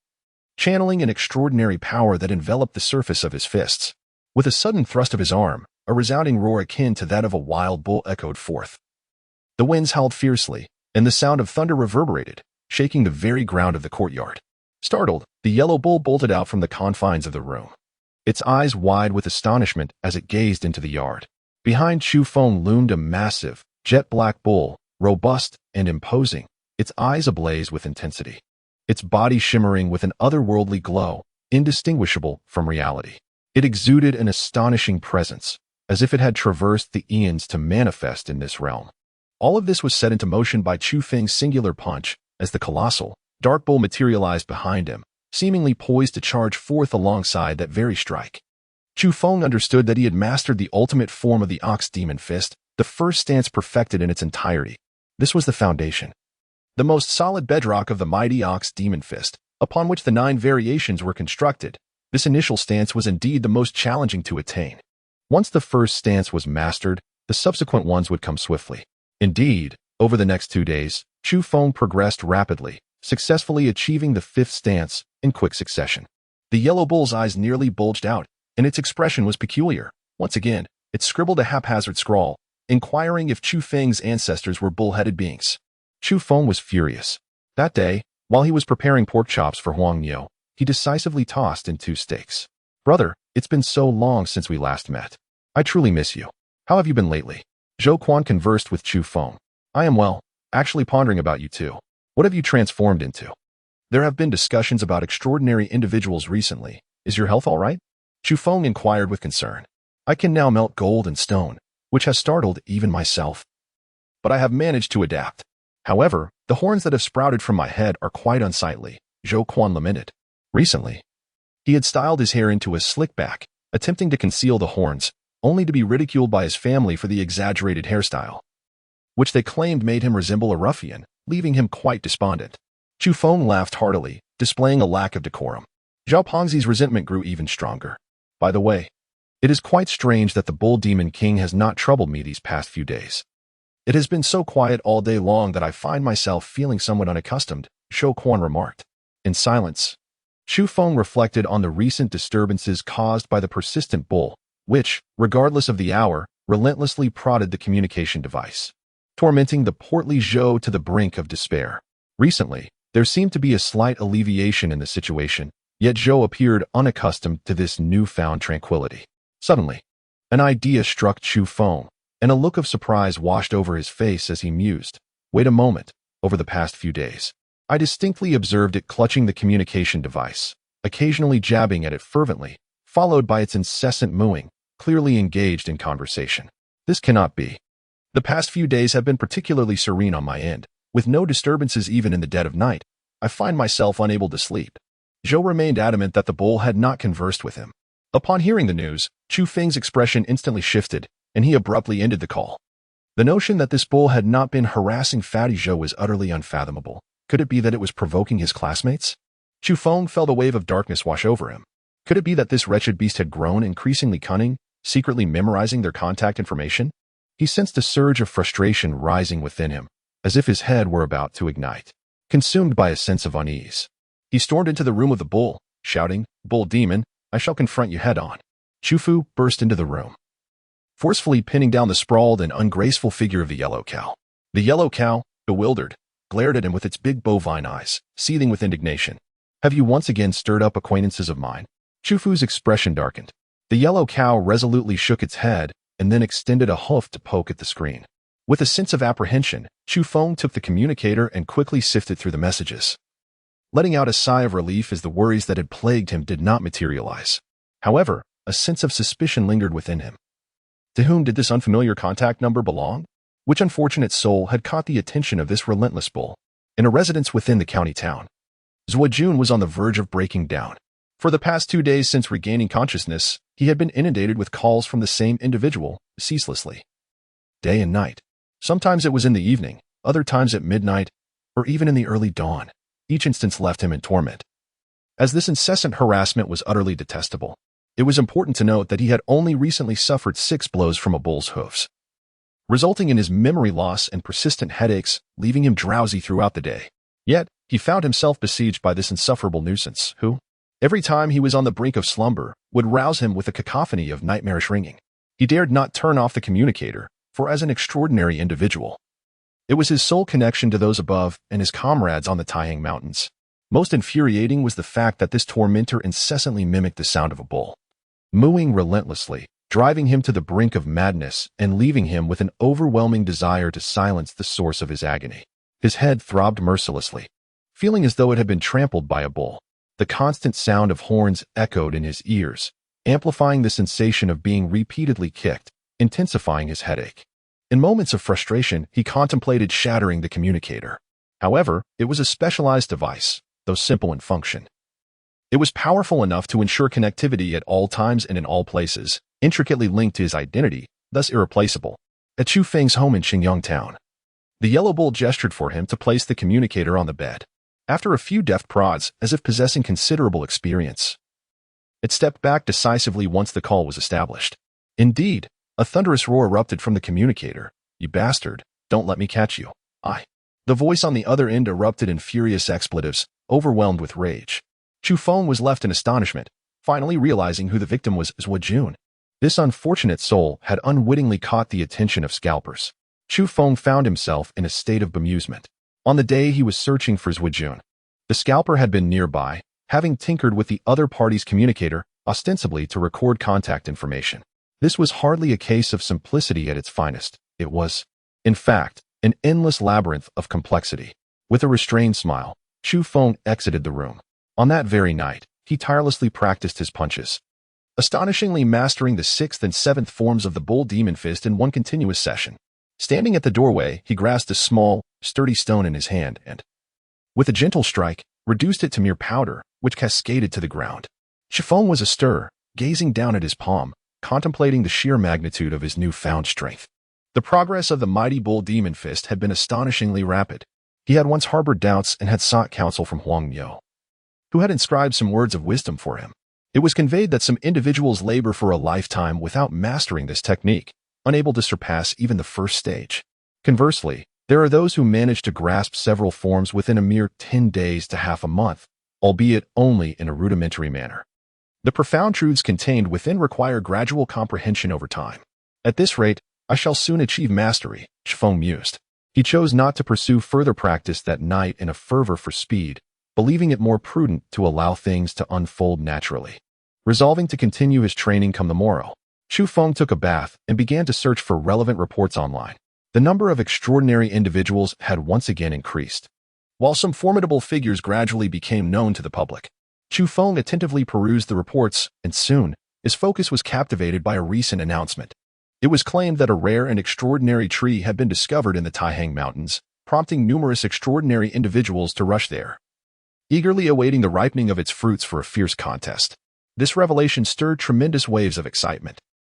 channeling an extraordinary power that enveloped the surface of his fists. With a sudden thrust of his arm, a resounding roar akin to that of a wild bull echoed forth. The winds howled fiercely, and the sound of thunder reverberated, shaking the very ground of the courtyard. Startled, the yellow bull bolted out from the confines of the room, its eyes wide with astonishment as it gazed into the yard. Behind Chu Feng loomed a massive, jet-black bull, robust and imposing, its eyes ablaze with intensity, its body shimmering with an otherworldly glow, indistinguishable from reality. It exuded an astonishing presence, as if it had traversed the eons to manifest in this realm. All of this was set into motion by Chu Feng's singular punch, as the colossal, dark bull materialized behind him, seemingly poised to charge forth alongside that very strike. Chu Feng understood that he had mastered the ultimate form of the ox demon fist, the first stance perfected in its entirety. This was the foundation, the most solid bedrock of the mighty ox demon fist, upon which the 9 variations were constructed. This initial stance was indeed the most challenging to attain. Once the first stance was mastered, the subsequent ones would come swiftly. Indeed, over the next 2 days, Chu Feng progressed rapidly, successfully achieving the 5th stance in quick succession. The yellow bull's eyes nearly bulged out, and its expression was peculiar. Once again, it scribbled a haphazard scrawl, inquiring if Chu Feng's ancestors were bull-headed beings. Chu Feng was furious. That day, while he was preparing pork chops for Huang Niu, he decisively tossed in 2 steaks. Brother, it's been so long since we last met. I truly miss you. How have you been lately? Zhou Quan conversed with Chu Feng. I am well, actually pondering about you too. What have you transformed into? There have been discussions about extraordinary individuals recently. Is your health all right? Chu Feng inquired with concern. I can now melt gold and stone, which has startled even myself. But I have managed to adapt. However, the horns that have sprouted from my head are quite unsightly, Zhou Quan lamented. Recently, he had styled his hair into a slick back, attempting to conceal the horns, only to be ridiculed by his family for the exaggerated hairstyle, which they claimed made him resemble a ruffian, leaving him quite despondent. Chu Feng laughed heartily, displaying a lack of decorum. Zhao Pengzi's resentment grew even stronger. By the way, It is quite strange that the Bull Demon King has not troubled me these past few days. It has been so quiet all day long that I find myself feeling somewhat unaccustomed, Shou Quan remarked. In silence, Chu Feng reflected on the recent disturbances caused by the persistent bull, which, regardless of the hour, relentlessly prodded the communication device, tormenting the portly Zhou to the brink of despair. Recently, there seemed to be a slight alleviation in the situation, yet Zhou appeared unaccustomed to this newfound tranquility. Suddenly, an idea struck Chu Feng, and a look of surprise washed over his face as he mused. Wait a moment. Over the past few days, I distinctly observed it clutching the communication device, occasionally jabbing at it fervently, followed by its incessant mooing, clearly engaged in conversation. This cannot be. The past few days have been particularly serene on my end, with no disturbances even in the dead of night. I find myself unable to sleep. Zhou remained adamant that the bull had not conversed with him. Upon hearing the news, Chu Feng's expression instantly shifted, and he abruptly ended the call. The notion that this bull had not been harassing Fatty Zhou was utterly unfathomable. Could it be that it was provoking his classmates? Chu Feng felt a wave of darkness wash over him. Could it be that this wretched beast had grown increasingly cunning, secretly memorizing their contact information? He sensed a surge of frustration rising within him, as if his head were about to ignite. Consumed by a sense of unease, he stormed into the room of the bull, shouting, "Bull Demon, I shall confront you head-on." Chu Fu burst into the room, forcefully pinning down the sprawled and ungraceful figure of the yellow cow. The yellow cow, bewildered, glared at him with its big bovine eyes, seething with indignation. "Have you once again stirred up acquaintances of mine?" Chu Fu's expression darkened. The yellow cow resolutely shook its head and then extended a hoof to poke at the screen. With a sense of apprehension, Chu Feng took the communicator and quickly sifted through the messages, letting out a sigh of relief as the worries that had plagued him did not materialize. However, a sense of suspicion lingered within him. To whom did this unfamiliar contact number belong? Which unfortunate soul had caught the attention of this relentless bull? In a residence within the county town, Zhuo Jun was on the verge of breaking down. For the past 2 days since regaining consciousness, he had been inundated with calls from the same individual, ceaselessly. Day and night. Sometimes it was in the evening, other times at midnight, or even in the early dawn. Each instance left him in torment. As this incessant harassment was utterly detestable, it was important to note that he had only recently suffered 6 blows from a bull's hoofs, resulting in his memory loss and persistent headaches, leaving him drowsy throughout the day. Yet, he found himself besieged by this insufferable nuisance, who, every time he was on the brink of slumber, would rouse him with a cacophony of nightmarish ringing. He dared not turn off the communicator, for as an extraordinary individual, it was his sole connection to those above and his comrades on the Taihang Mountains. Most infuriating was the fact that this tormentor incessantly mimicked the sound of a bull, mooing relentlessly, driving him to the brink of madness and leaving him with an overwhelming desire to silence the source of his agony. His head throbbed mercilessly, feeling as though it had been trampled by a bull. The constant sound of horns echoed in his ears, amplifying the sensation of being repeatedly kicked, intensifying his headache. In moments of frustration, he contemplated shattering the communicator. However, it was a specialized device, though simple in function. It was powerful enough to ensure connectivity at all times and in all places, intricately linked to his identity, thus irreplaceable. At Chu Feng's home in Xingyang Town, the yellow bull gestured for him to place the communicator on the bed. After a few deft prods, as if possessing considerable experience, it stepped back decisively once the call was established. Indeed, a thunderous roar erupted from the communicator. "You bastard, don't let me catch you. I." The voice on the other end erupted in furious expletives, overwhelmed with rage. Chu Feng was left in astonishment, finally realizing who the victim was. Zhuo Jun. This unfortunate soul had unwittingly caught the attention of scalpers. Chu Feng found himself in a state of bemusement. On the day he was searching for Zhuo Jun, the scalper had been nearby, having tinkered with the other party's communicator, ostensibly to record contact information. This was hardly a case of simplicity at its finest. It was, in fact, an endless labyrinth of complexity. With a restrained smile, Chu Feng exited the room. On that very night, he tirelessly practiced his punches, astonishingly mastering the 6th and 7th forms of the Bull Demon Fist in one continuous session. Standing at the doorway, he grasped a small, sturdy stone in his hand and, with a gentle strike, reduced it to mere powder, which cascaded to the ground. Chu Feng was astir, gazing down at his palm, contemplating the sheer magnitude of his newfound strength. The progress of the mighty Bull Demon Fist had been astonishingly rapid. He had once harbored doubts and had sought counsel from Huang Miao, who had inscribed some words of wisdom for him. It was conveyed that some individuals labor for a lifetime without mastering this technique, unable to surpass even the first stage. Conversely, there are those who manage to grasp several forms within a mere 10 days to half a month, albeit only in a rudimentary manner. The profound truths contained within require gradual comprehension over time. At this rate, I shall soon achieve mastery, Chu Feng mused. He chose not to pursue further practice that night in a fervor for speed, believing it more prudent to allow things to unfold naturally. Resolving to continue his training come the morrow, Chu Feng took a bath and began to search for relevant reports online. The number of extraordinary individuals had once again increased. While some formidable figures gradually became known to the public, Chu Feng attentively perused the reports, and soon, his focus was captivated by a recent announcement. It was claimed that a rare and extraordinary tree had been discovered in the Taihang Mountains, prompting numerous extraordinary individuals to rush there, eagerly awaiting the ripening of its fruits for a fierce contest. This revelation stirred tremendous waves of excitement.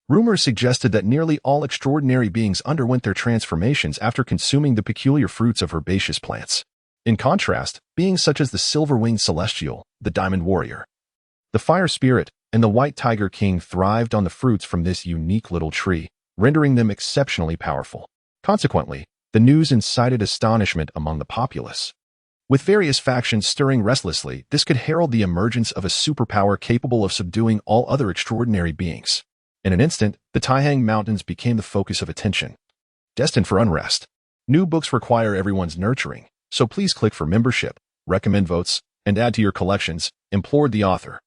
Rumors suggested that nearly all extraordinary beings underwent their transformations after consuming the peculiar fruits of herbaceous plants. In contrast, beings such as the silver-winged celestial, the diamond warrior, the fire spirit, and the white tiger king thrived on the fruits from this unique little tree, rendering them exceptionally powerful. Consequently, the news incited astonishment among the populace. With various factions stirring restlessly, this could herald the emergence of a superpower capable of subduing all other extraordinary beings. In an instant, the Taihang Mountains became the focus of attention, destined for unrest. New books require everyone's nurturing, so please click for membership, recommend votes, and add to your collections, implored the author.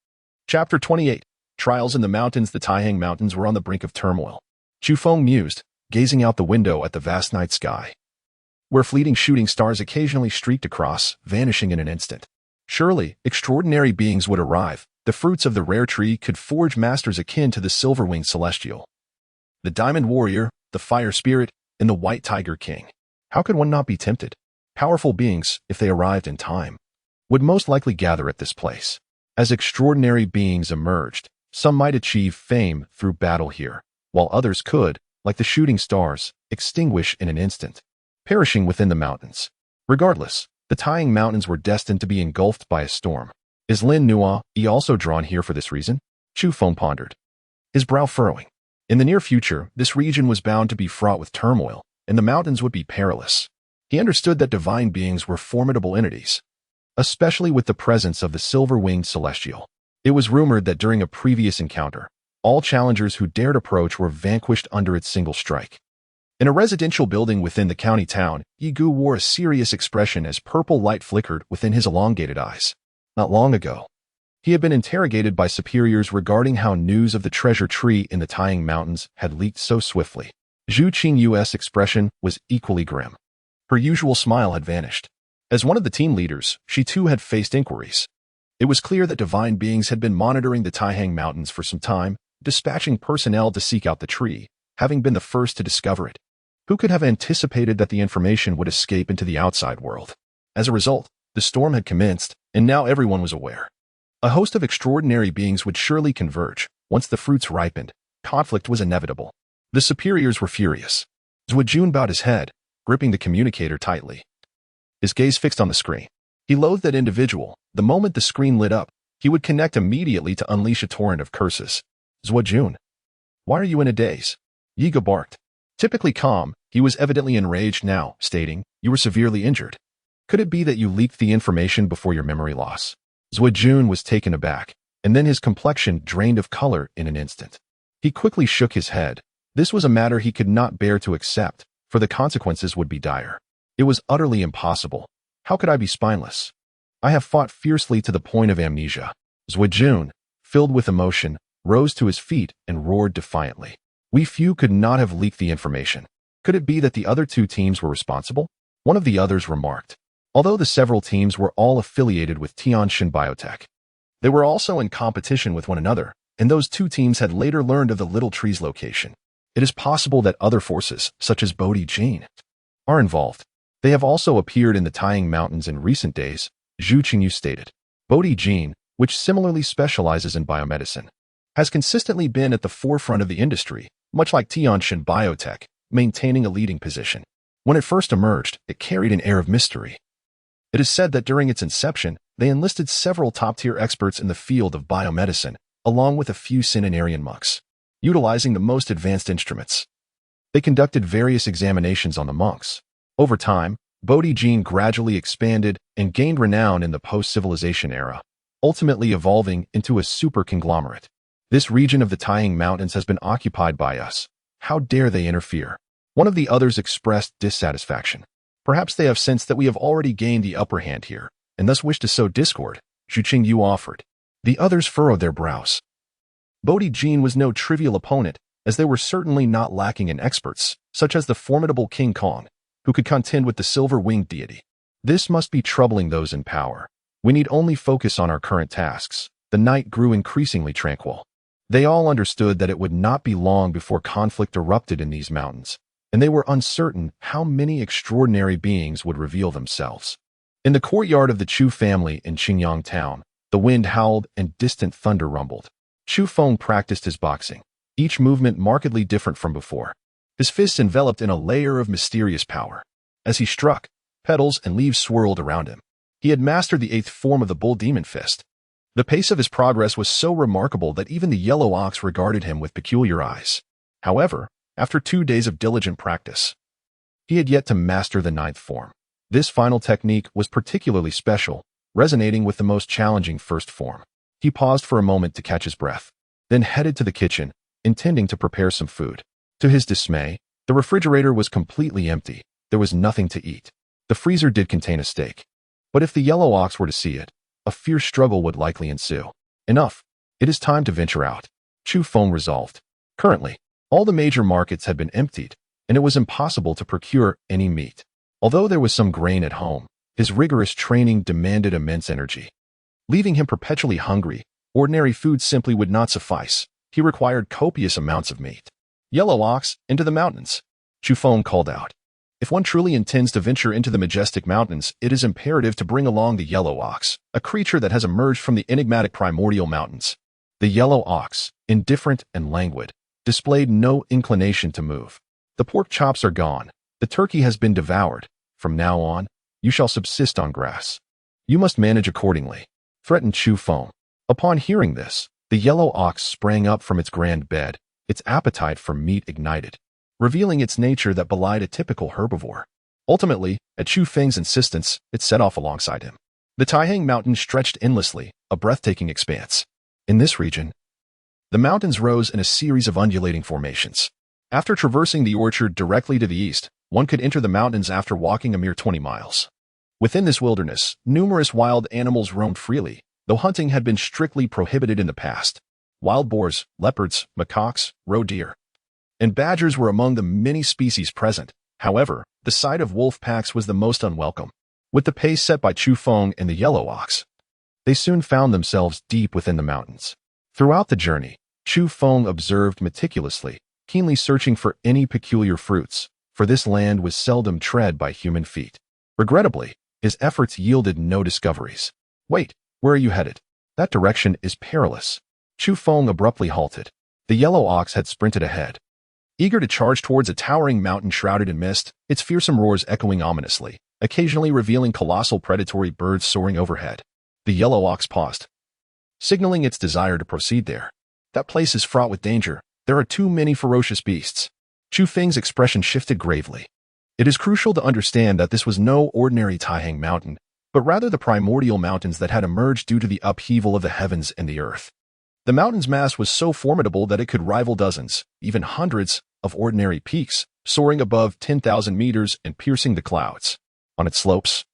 Chapter 28. Trials in the Mountains. The Taihang Mountains were on the brink of turmoil. Chu Feng mused, gazing out the window at the vast night sky, where fleeting shooting stars occasionally streaked across, vanishing in an instant. Surely, extraordinary beings would arrive. The fruits of the rare tree could forge masters akin to the silver-winged celestial, the diamond warrior, the fire spirit, and the white tiger king. How could one not be tempted? Powerful beings, if they arrived in time, would most likely gather at this place. As extraordinary beings emerged, some might achieve fame through battle here, while others could, like the shooting stars, extinguish in an instant, perishing within the mountains. Regardless, the Taihang Mountains were destined to be engulfed by a storm. Is Lin Nua also drawn here for this reason? Chu Feng pondered, his brow furrowing. In the near future, this region was bound to be fraught with turmoil, and the mountains would be perilous. He understood that divine beings were formidable entities, especially with the presence of the silver-winged celestial. It was rumored that during a previous encounter, all challengers who dared approach were vanquished under its single strike. In a residential building within the county town, Yi Gu wore a serious expression as purple light flickered within his elongated eyes. Not long ago, he had been interrogated by superiors regarding how news of the treasure tree in the Taihang Mountains had leaked so swiftly. Zhu Qingyu's expression was equally grim. Her usual smile had vanished. As one of the team leaders, she too had faced inquiries. It was clear that divine beings had been monitoring the Taihang Mountains for some time, dispatching personnel to seek out the tree, having been the first to discover it. Who could have anticipated that the information would escape into the outside world? As a result, the storm had commenced, and now everyone was aware. A host of extraordinary beings would surely converge. Once the fruits ripened, conflict was inevitable. The superiors were furious. Zhuojun bowed his head, gripping the communicator tightly, his gaze fixed on the screen. He loathed that individual. The moment the screen lit up, he would connect immediately to unleash a torrent of curses. Zhuojun, why are you in a daze? Yiga barked. Typically calm, he was evidently enraged now, stating, you were severely injured. Could it be that you leaked the information before your memory loss? Zhuojun was taken aback, and then his complexion drained of color in an instant. He quickly shook his head. This was a matter he could not bear to accept, for the consequences would be dire. It was utterly impossible. How could I be spineless? I have fought fiercely to the point of amnesia. Zhuojun, filled with emotion, rose to his feet and roared defiantly. We few could not have leaked the information. Could it be that the other two teams were responsible? One of the others remarked. Although the several teams were all affiliated with Tianxin Biotech, they were also in competition with one another, and those two teams had later learned of the little tree's location. It is possible that other forces, such as Blue彼岸花, are involved. They have also appeared in the Taihang Mountains in recent days, Zhu Qingyu stated. Blue彼岸花, which similarly specializes in biomedicine, has consistently been at the forefront of the industry, much like Tianxin Biotech, maintaining a leading position. When it first emerged, it carried an air of mystery. It is said that during its inception, they enlisted several top-tier experts in the field of biomedicine, along with a few centenarian monks, utilizing the most advanced instruments. They conducted various examinations on the monks. Over time, Bodhi gradually expanded and gained renown in the post-civilization era, ultimately evolving into a super conglomerate. This region of the Taihang Mountains has been occupied by us. How dare they interfere? One of the others expressed dissatisfaction. Perhaps they have sensed that we have already gained the upper hand here, and thus wish to sow discord, Xu Qingyu offered. The others furrowed their brows. Bodhi was no trivial opponent, as they were certainly not lacking in experts, such as the formidable King Kong, who could contend with the silver-winged deity. This must be troubling those in power. We need only focus on our current tasks. The night grew increasingly tranquil. They all understood that it would not be long before conflict erupted in these mountains, and they were uncertain how many extraordinary beings would reveal themselves. In the courtyard of the Chu family in Qingyang town, the wind howled and distant thunder rumbled. Chu Feng practiced his boxing, each movement markedly different from before. His fists enveloped in a layer of mysterious power. As he struck, petals and leaves swirled around him. He had mastered the 8th form of the bull demon fist. The pace of his progress was so remarkable that even the yellow ox regarded him with peculiar eyes. However, after 2 days of diligent practice, he had yet to master the 9th form. This final technique was particularly special, resonating with the most challenging first form. He paused for a moment to catch his breath, then headed to the kitchen, intending to prepare some food. To his dismay, the refrigerator was completely empty. There was nothing to eat. The freezer did contain a steak. But if the yellow ox were to see it, a fierce struggle would likely ensue. Enough. It is time to venture out, Chu Feng resolved. Currently, all the major markets had been emptied, and it was impossible to procure any meat. Although there was some grain at home, his rigorous training demanded immense energy. Leaving him perpetually hungry, ordinary food simply would not suffice. He required copious amounts of meat. Yellow ox, into the mountains, Chu Feng called out. If one truly intends to venture into the majestic mountains, it is imperative to bring along the yellow ox, a creature that has emerged from the enigmatic primordial mountains. The yellow ox, indifferent and languid, displayed no inclination to move. The pork chops are gone. The turkey has been devoured. From now on, you shall subsist on grass. You must manage accordingly, threatened Chu Feng. Upon hearing this, the yellow ox sprang up from its grand bed, its appetite for meat ignited, revealing its nature that belied a typical herbivore. Ultimately, at Chu Feng's insistence, it set off alongside him. The Taihang Mountains stretched endlessly, a breathtaking expanse. In this region, the mountains rose in a series of undulating formations. After traversing the orchard directly to the east, one could enter the mountains after walking a mere 20 miles. Within this wilderness, numerous wild animals roamed freely, though hunting had been strictly prohibited in the past. Wild boars, leopards, macaques, roe deer, and badgers were among the many species present. However, the sight of wolf packs was the most unwelcome. With the pace set by Chu Feng and the yellow ox, they soon found themselves deep within the mountains. Throughout the journey, Chu Feng observed meticulously, keenly searching for any peculiar fruits, for this land was seldom tread by human feet. Regrettably, his efforts yielded no discoveries. Wait, where are you headed? That direction is perilous. Chu Feng abruptly halted. The yellow ox had sprinted ahead, eager to charge towards a towering mountain shrouded in mist, its fearsome roars echoing ominously, occasionally revealing colossal predatory birds soaring overhead. The yellow ox paused, signaling its desire to proceed there. That place is fraught with danger. There are too many ferocious beasts. Chu Feng's expression shifted gravely. It is crucial to understand that this was no ordinary Taihang mountain, but rather the primordial mountains that had emerged due to the upheaval of the heavens and the earth. The mountain's mass was so formidable that it could rival dozens, even hundreds, of ordinary peaks, soaring above 10,000 meters and piercing the clouds. On its slopes,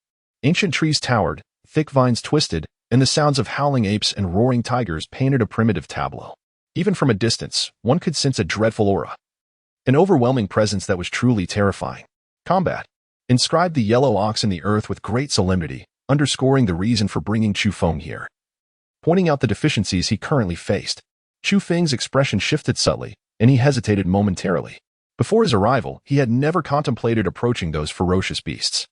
ancient trees towered, thick vines twisted, and the sounds of howling apes and roaring tigers painted a primitive tableau. Even from a distance, one could sense a dreadful aura, an overwhelming presence that was truly terrifying. Combat, inscribed the yellow ox in the earth with great solemnity, underscoring the reason for bringing Chu Feng here. Pointing out the deficiencies he currently faced, Chu Feng's expression shifted subtly, and he hesitated momentarily. Before his arrival, he had never contemplated approaching those ferocious beasts.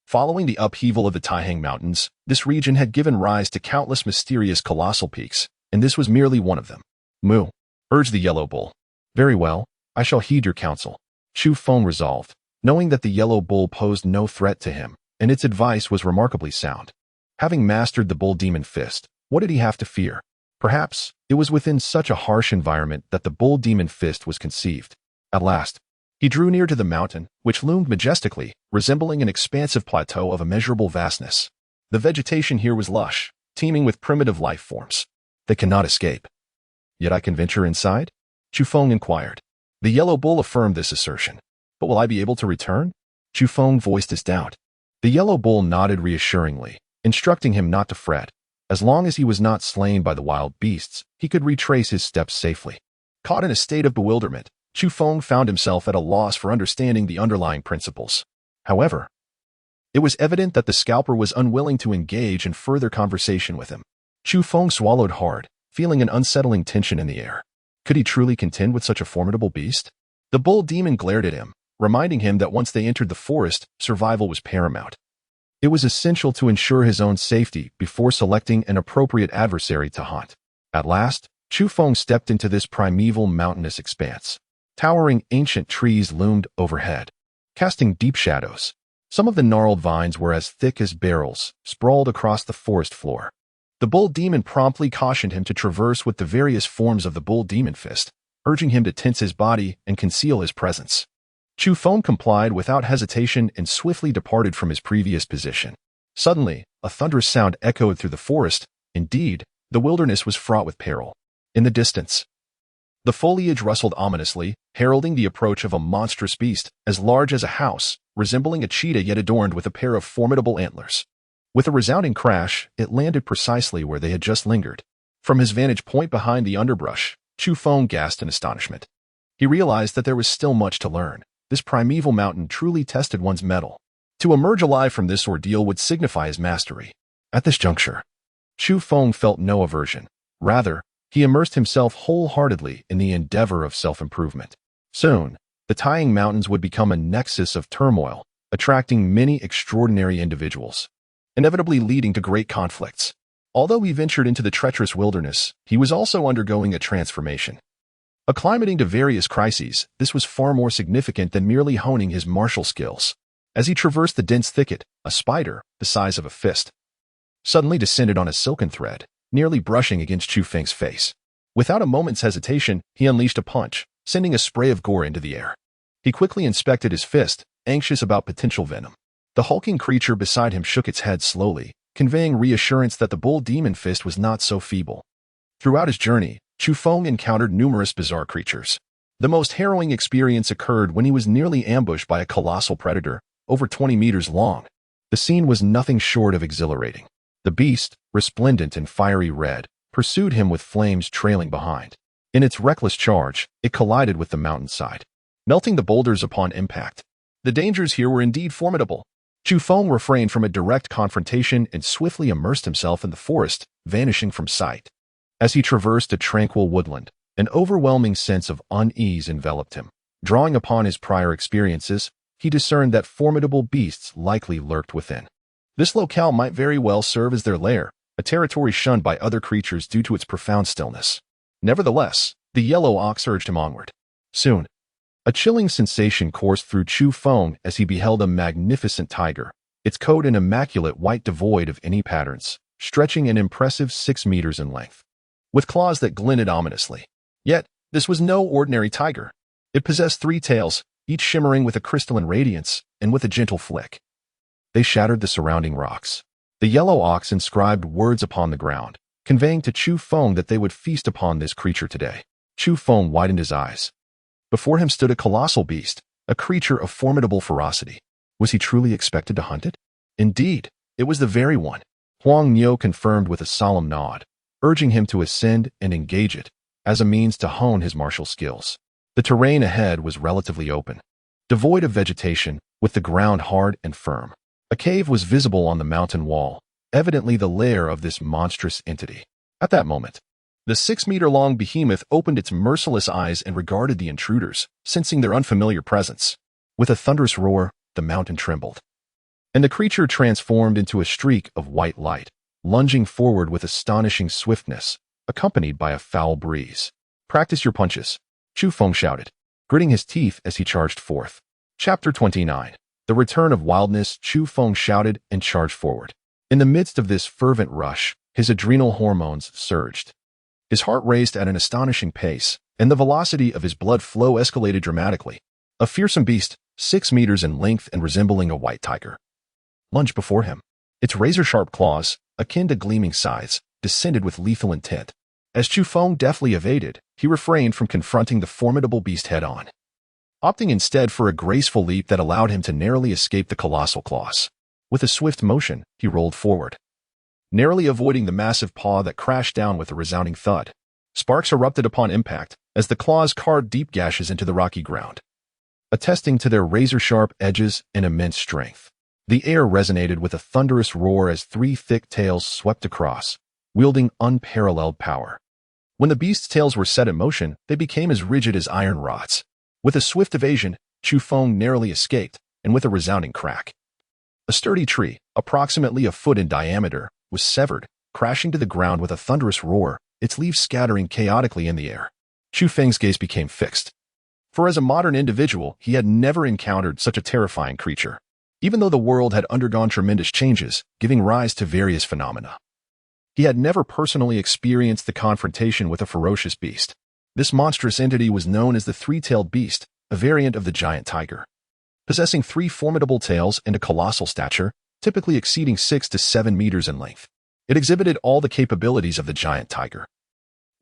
Following the upheaval of the Taihang Mountains, this region had given rise to countless mysterious colossal peaks, and this was merely one of them. Moo, urged the yellow bull. Very well, I shall heed your counsel, Chu Feng resolved, knowing that the yellow bull posed no threat to him, and its advice was remarkably sound. Having mastered the bull demon fist, what did he have to fear? Perhaps it was within such a harsh environment that the bull demon fist was conceived. At last, he drew near to the mountain, which loomed majestically, resembling an expansive plateau of immeasurable vastness. The vegetation here was lush, teeming with primitive life forms. They cannot escape. Yet I can venture inside? Chu Feng inquired. The yellow bull affirmed this assertion. But will I be able to return? Chu Feng voiced his doubt. The yellow bull nodded reassuringly, instructing him not to fret. As long as he was not slain by the wild beasts, he could retrace his steps safely. Caught in a state of bewilderment, Chu Feng found himself at a loss for understanding the underlying principles. However, it was evident that the scalper was unwilling to engage in further conversation with him. Chu Feng swallowed hard, feeling an unsettling tension in the air. Could he truly contend with such a formidable beast? The bull demon glared at him, reminding him that once they entered the forest, survival was paramount. It was essential to ensure his own safety before selecting an appropriate adversary to hunt. At last, Chu Feng stepped into this primeval mountainous expanse. Towering ancient trees loomed overhead, casting deep shadows. Some of the gnarled vines were as thick as barrels, sprawled across the forest floor. The bull demon promptly cautioned him to traverse with the various forms of the bull demon fist, urging him to tense his body and conceal his presence. Chu Feng complied without hesitation and swiftly departed from his previous position. Suddenly, a thunderous sound echoed through the forest. Indeed, the wilderness was fraught with peril. In the distance, the foliage rustled ominously, heralding the approach of a monstrous beast, as large as a house, resembling a cheetah yet adorned with a pair of formidable antlers. With a resounding crash, it landed precisely where they had just lingered. From his vantage point behind the underbrush, Chu Feng gasped in astonishment. He realized that there was still much to learn. This primeval mountain truly tested one's mettle. To emerge alive from this ordeal would signify his mastery. At this juncture, Chu Feng felt no aversion. Rather, he immersed himself wholeheartedly in the endeavor of self-improvement. Soon, the Tying Mountains would become a nexus of turmoil, attracting many extraordinary individuals, inevitably leading to great conflicts. Although he ventured into the treacherous wilderness, he was also undergoing a transformation. Acclimating to various crises, this was far more significant than merely honing his martial skills. As he traversed the dense thicket, a spider, the size of a fist, suddenly descended on a silken thread, nearly brushing against Chu Feng's face. Without a moment's hesitation, he unleashed a punch, sending a spray of gore into the air. He quickly inspected his fist, anxious about potential venom. The hulking creature beside him shook its head slowly, conveying reassurance that the bull demon fist was not so feeble. Throughout his journey, Chu Feng encountered numerous bizarre creatures. The most harrowing experience occurred when he was nearly ambushed by a colossal predator, over 20 meters long. The scene was nothing short of exhilarating. The beast, resplendent in fiery red, pursued him with flames trailing behind. In its reckless charge, it collided with the mountainside, melting the boulders upon impact. The dangers here were indeed formidable. Chu Feng refrained from a direct confrontation and swiftly immersed himself in the forest, vanishing from sight. As he traversed a tranquil woodland, an overwhelming sense of unease enveloped him. Drawing upon his prior experiences, he discerned that formidable beasts likely lurked within. This locale might very well serve as their lair, a territory shunned by other creatures due to its profound stillness. Nevertheless, the yellow ox urged him onward. Soon, a chilling sensation coursed through Chu Feng as he beheld a magnificent tiger, its coat an immaculate white devoid of any patterns, stretching an impressive 6 meters in length, with claws that glinted ominously. Yet, this was no ordinary tiger. It possessed 3 tails, each shimmering with a crystalline radiance and with a gentle flick. They shattered the surrounding rocks. The yellow ox inscribed words upon the ground, conveying to Chu Feng that they would feast upon this creature today. Chu Feng widened his eyes. Before him stood a colossal beast, a creature of formidable ferocity. Was he truly expected to hunt it? Indeed, it was the very one. Huang Niu confirmed with a solemn nod, urging him to ascend and engage it, as a means to hone his martial skills. The terrain ahead was relatively open, devoid of vegetation, with the ground hard and firm. A cave was visible on the mountain wall, evidently the lair of this monstrous entity. At that moment, the 6-meter-long behemoth opened its merciless eyes and regarded the intruders, sensing their unfamiliar presence. With a thunderous roar, the mountain trembled, and the creature transformed into a streak of white light, lunging forward with astonishing swiftness, accompanied by a foul breeze. "Practice your punches," Chu Feng shouted, gritting his teeth as he charged forth. Chapter 29. The Return of Wildness. Chu Feng shouted and charged forward. In the midst of this fervent rush, his adrenal hormones surged. His heart raced at an astonishing pace, and the velocity of his blood flow escalated dramatically. A fearsome beast, 6 meters in length and resembling a white tiger, lunged before him. Its razor-sharp claws, akin to gleaming scythes, descended with lethal intent. As Chu Feng deftly evaded, he refrained from confronting the formidable beast head-on, opting instead for a graceful leap that allowed him to narrowly escape the colossal claws. With a swift motion, he rolled forward, narrowly avoiding the massive paw that crashed down with a resounding thud. Sparks erupted upon impact as the claws carved deep gashes into the rocky ground, attesting to their razor-sharp edges and immense strength. The air resonated with a thunderous roar as 3 thick tails swept across, wielding unparalleled power. When the beast's tails were set in motion, they became as rigid as iron rods. With a swift evasion, Chu Feng narrowly escaped, and with a resounding crack, a sturdy tree, approximately a foot in diameter, was severed, crashing to the ground with a thunderous roar, its leaves scattering chaotically in the air. Chu Feng's gaze became fixed, for as a modern individual, he had never encountered such a terrifying creature. Even though the world had undergone tremendous changes, giving rise to various phenomena, he had never personally experienced the confrontation with a ferocious beast. This monstrous entity was known as the 3-tailed beast, a variant of the giant tiger, possessing 3 formidable tails and a colossal stature, typically exceeding 6 to 7 meters in length. It exhibited all the capabilities of the giant tiger,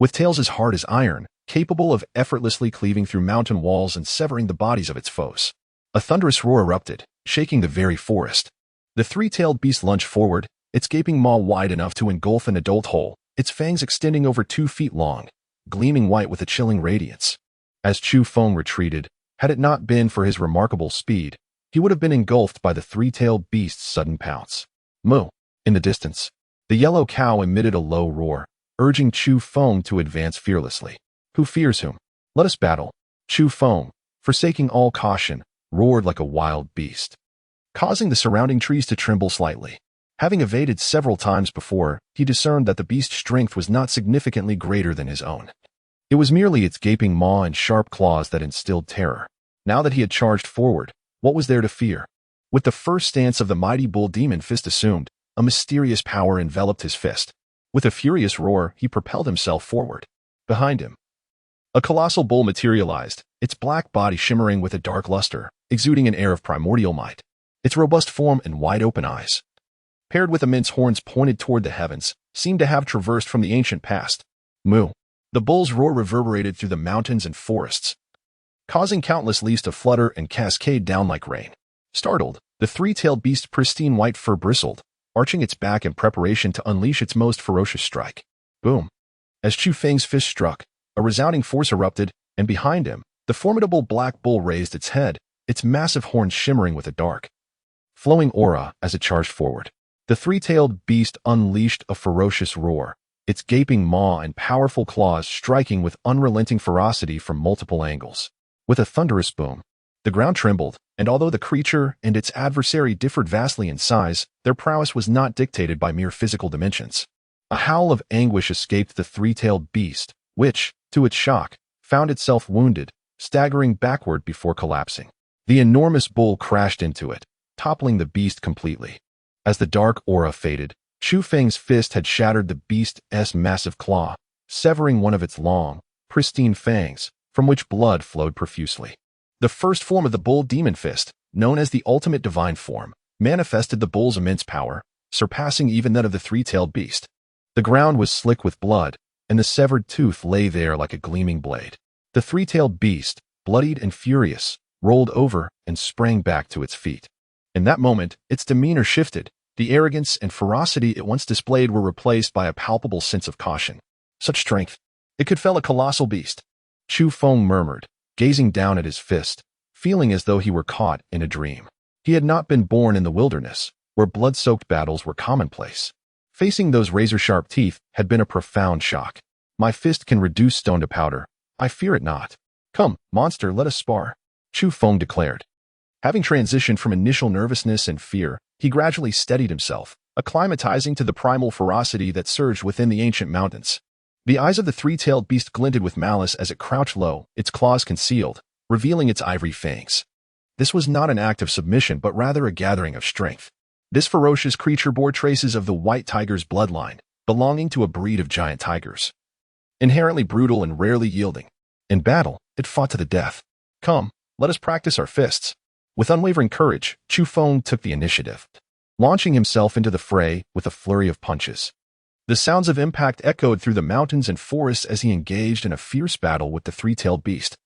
with tails as hard as iron, capable of effortlessly cleaving through mountain walls and severing the bodies of its foes. A thunderous roar erupted, shaking the very forest. The 3-tailed beast lunged forward, its gaping maw wide enough to engulf an adult whole, its fangs extending over 2 feet long, gleaming white with a chilling radiance. As Chu Feng retreated, had it not been for his remarkable speed, he would have been engulfed by the 3-tailed beast's sudden pounce. Moo! In the distance, the yellow cow emitted a low roar, urging Chu Feng to advance fearlessly. Who fears whom? Let us battle. Chu Feng, forsaking all caution, roared like a wild beast, causing the surrounding trees to tremble slightly. Having evaded several times before, he discerned that the beast's strength was not significantly greater than his own. It was merely its gaping maw and sharp claws that instilled terror. Now that he had charged forward, what was there to fear? With the first stance of the mighty bull demon fist assumed, a mysterious power enveloped his fist. With a furious roar, he propelled himself forward. Behind him, a colossal bull materialized, its black body shimmering with a dark luster, exuding an air of primordial might. Its robust form and wide-open eyes, paired with immense horns pointed toward the heavens, seemed to have traversed from the ancient past. Moo! The bull's roar reverberated through the mountains and forests, causing countless leaves to flutter and cascade down like rain. Startled, the 3-tailed beast's pristine white fur bristled, arching its back in preparation to unleash its most ferocious strike. Boom! As Chu Feng's fist struck, a resounding force erupted, and behind him, the formidable black bull raised its head, its massive horns shimmering with a dark, flowing aura as it charged forward. The 3-tailed beast unleashed a ferocious roar, its gaping maw and powerful claws striking with unrelenting ferocity from multiple angles. With a thunderous boom, the ground trembled, and although the creature and its adversary differed vastly in size, their prowess was not dictated by mere physical dimensions. A howl of anguish escaped the 3-tailed beast, which, to its shock, found itself wounded, staggering backward before collapsing. The enormous bull crashed into it, toppling the beast completely. As the dark aura faded, Chu Feng's fist had shattered the beast's massive claw, severing one of its long, pristine fangs, from which blood flowed profusely. The first form of the bull demon fist, known as the ultimate divine form, manifested the bull's immense power, surpassing even that of the 3-tailed beast. The ground was slick with blood, and the severed tooth lay there like a gleaming blade. The 3-tailed beast, bloodied and furious, rolled over and sprang back to its feet. In that moment, its demeanor shifted. The arrogance and ferocity it once displayed were replaced by a palpable sense of caution. Such strength! It could fell a colossal beast. Chu Feng murmured, gazing down at his fist, feeling as though he were caught in a dream. He had not been born in the wilderness, where blood-soaked battles were commonplace. Facing those razor-sharp teeth had been a profound shock. My fist can reduce stone to powder. I fear it not. Come, monster, let us spar, Chu Feng declared. Having transitioned from initial nervousness and fear, he gradually steadied himself, acclimatizing to the primal ferocity that surged within the ancient mountains. The eyes of the 3-tailed beast glinted with malice as it crouched low, its claws concealed, revealing its ivory fangs. This was not an act of submission but rather a gathering of strength. This ferocious creature bore traces of the white tiger's bloodline, belonging to a breed of giant tigers. inherently brutal and rarely yielding. In battle, it fought to the death. Come, let us practice our fists. With unwavering courage, Chu Feng took the initiative, launching himself into the fray with a flurry of punches. The sounds of impact echoed through the mountains and forests as he engaged in a fierce battle with the three-tailed beast,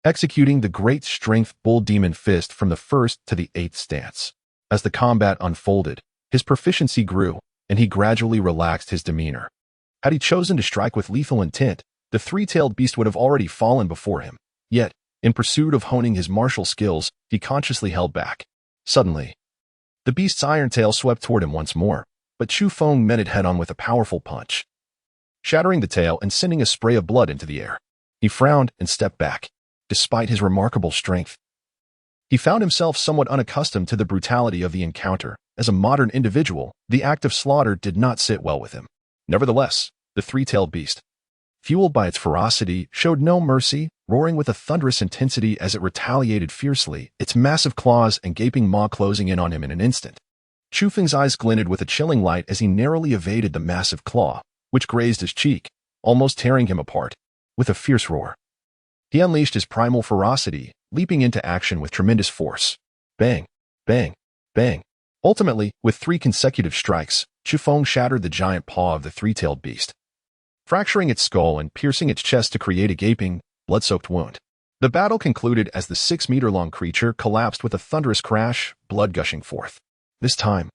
executing the great strength bull demon fist from the first to the 8th stance. As the combat unfolded, his proficiency grew, and he gradually relaxed his demeanor. Had he chosen to strike with lethal intent, the three-tailed beast would have already fallen before him. Yet, in pursuit of honing his martial skills, he consciously held back. Suddenly, the beast's iron tail swept toward him once more, but Chu Feng met it head-on with a powerful punch, shattering the tail and sending a spray of blood into the air. He frowned and stepped back. Despite his remarkable strength, he found himself somewhat unaccustomed to the brutality of the encounter. As a modern individual, the act of slaughter did not sit well with him. Nevertheless, the three-tailed beast, fueled by its ferocity, showed no mercy, roaring with a thunderous intensity as it retaliated fiercely, its massive claws and gaping maw closing in on him in an instant. Chu Feng's eyes glinted with a chilling light as he narrowly evaded the massive claw, which grazed his cheek, almost tearing him apart. With a fierce roar, he unleashed his primal ferocity, leaping into action with tremendous force. Bang, bang, bang. Ultimately, with 3 consecutive strikes, Chu Feng shattered the giant paw of the three-tailed beast, fracturing its skull and piercing its chest to create a gaping, blood-soaked wound. The battle concluded as the 6-meter-long creature collapsed with a thunderous crash, blood gushing forth. This time,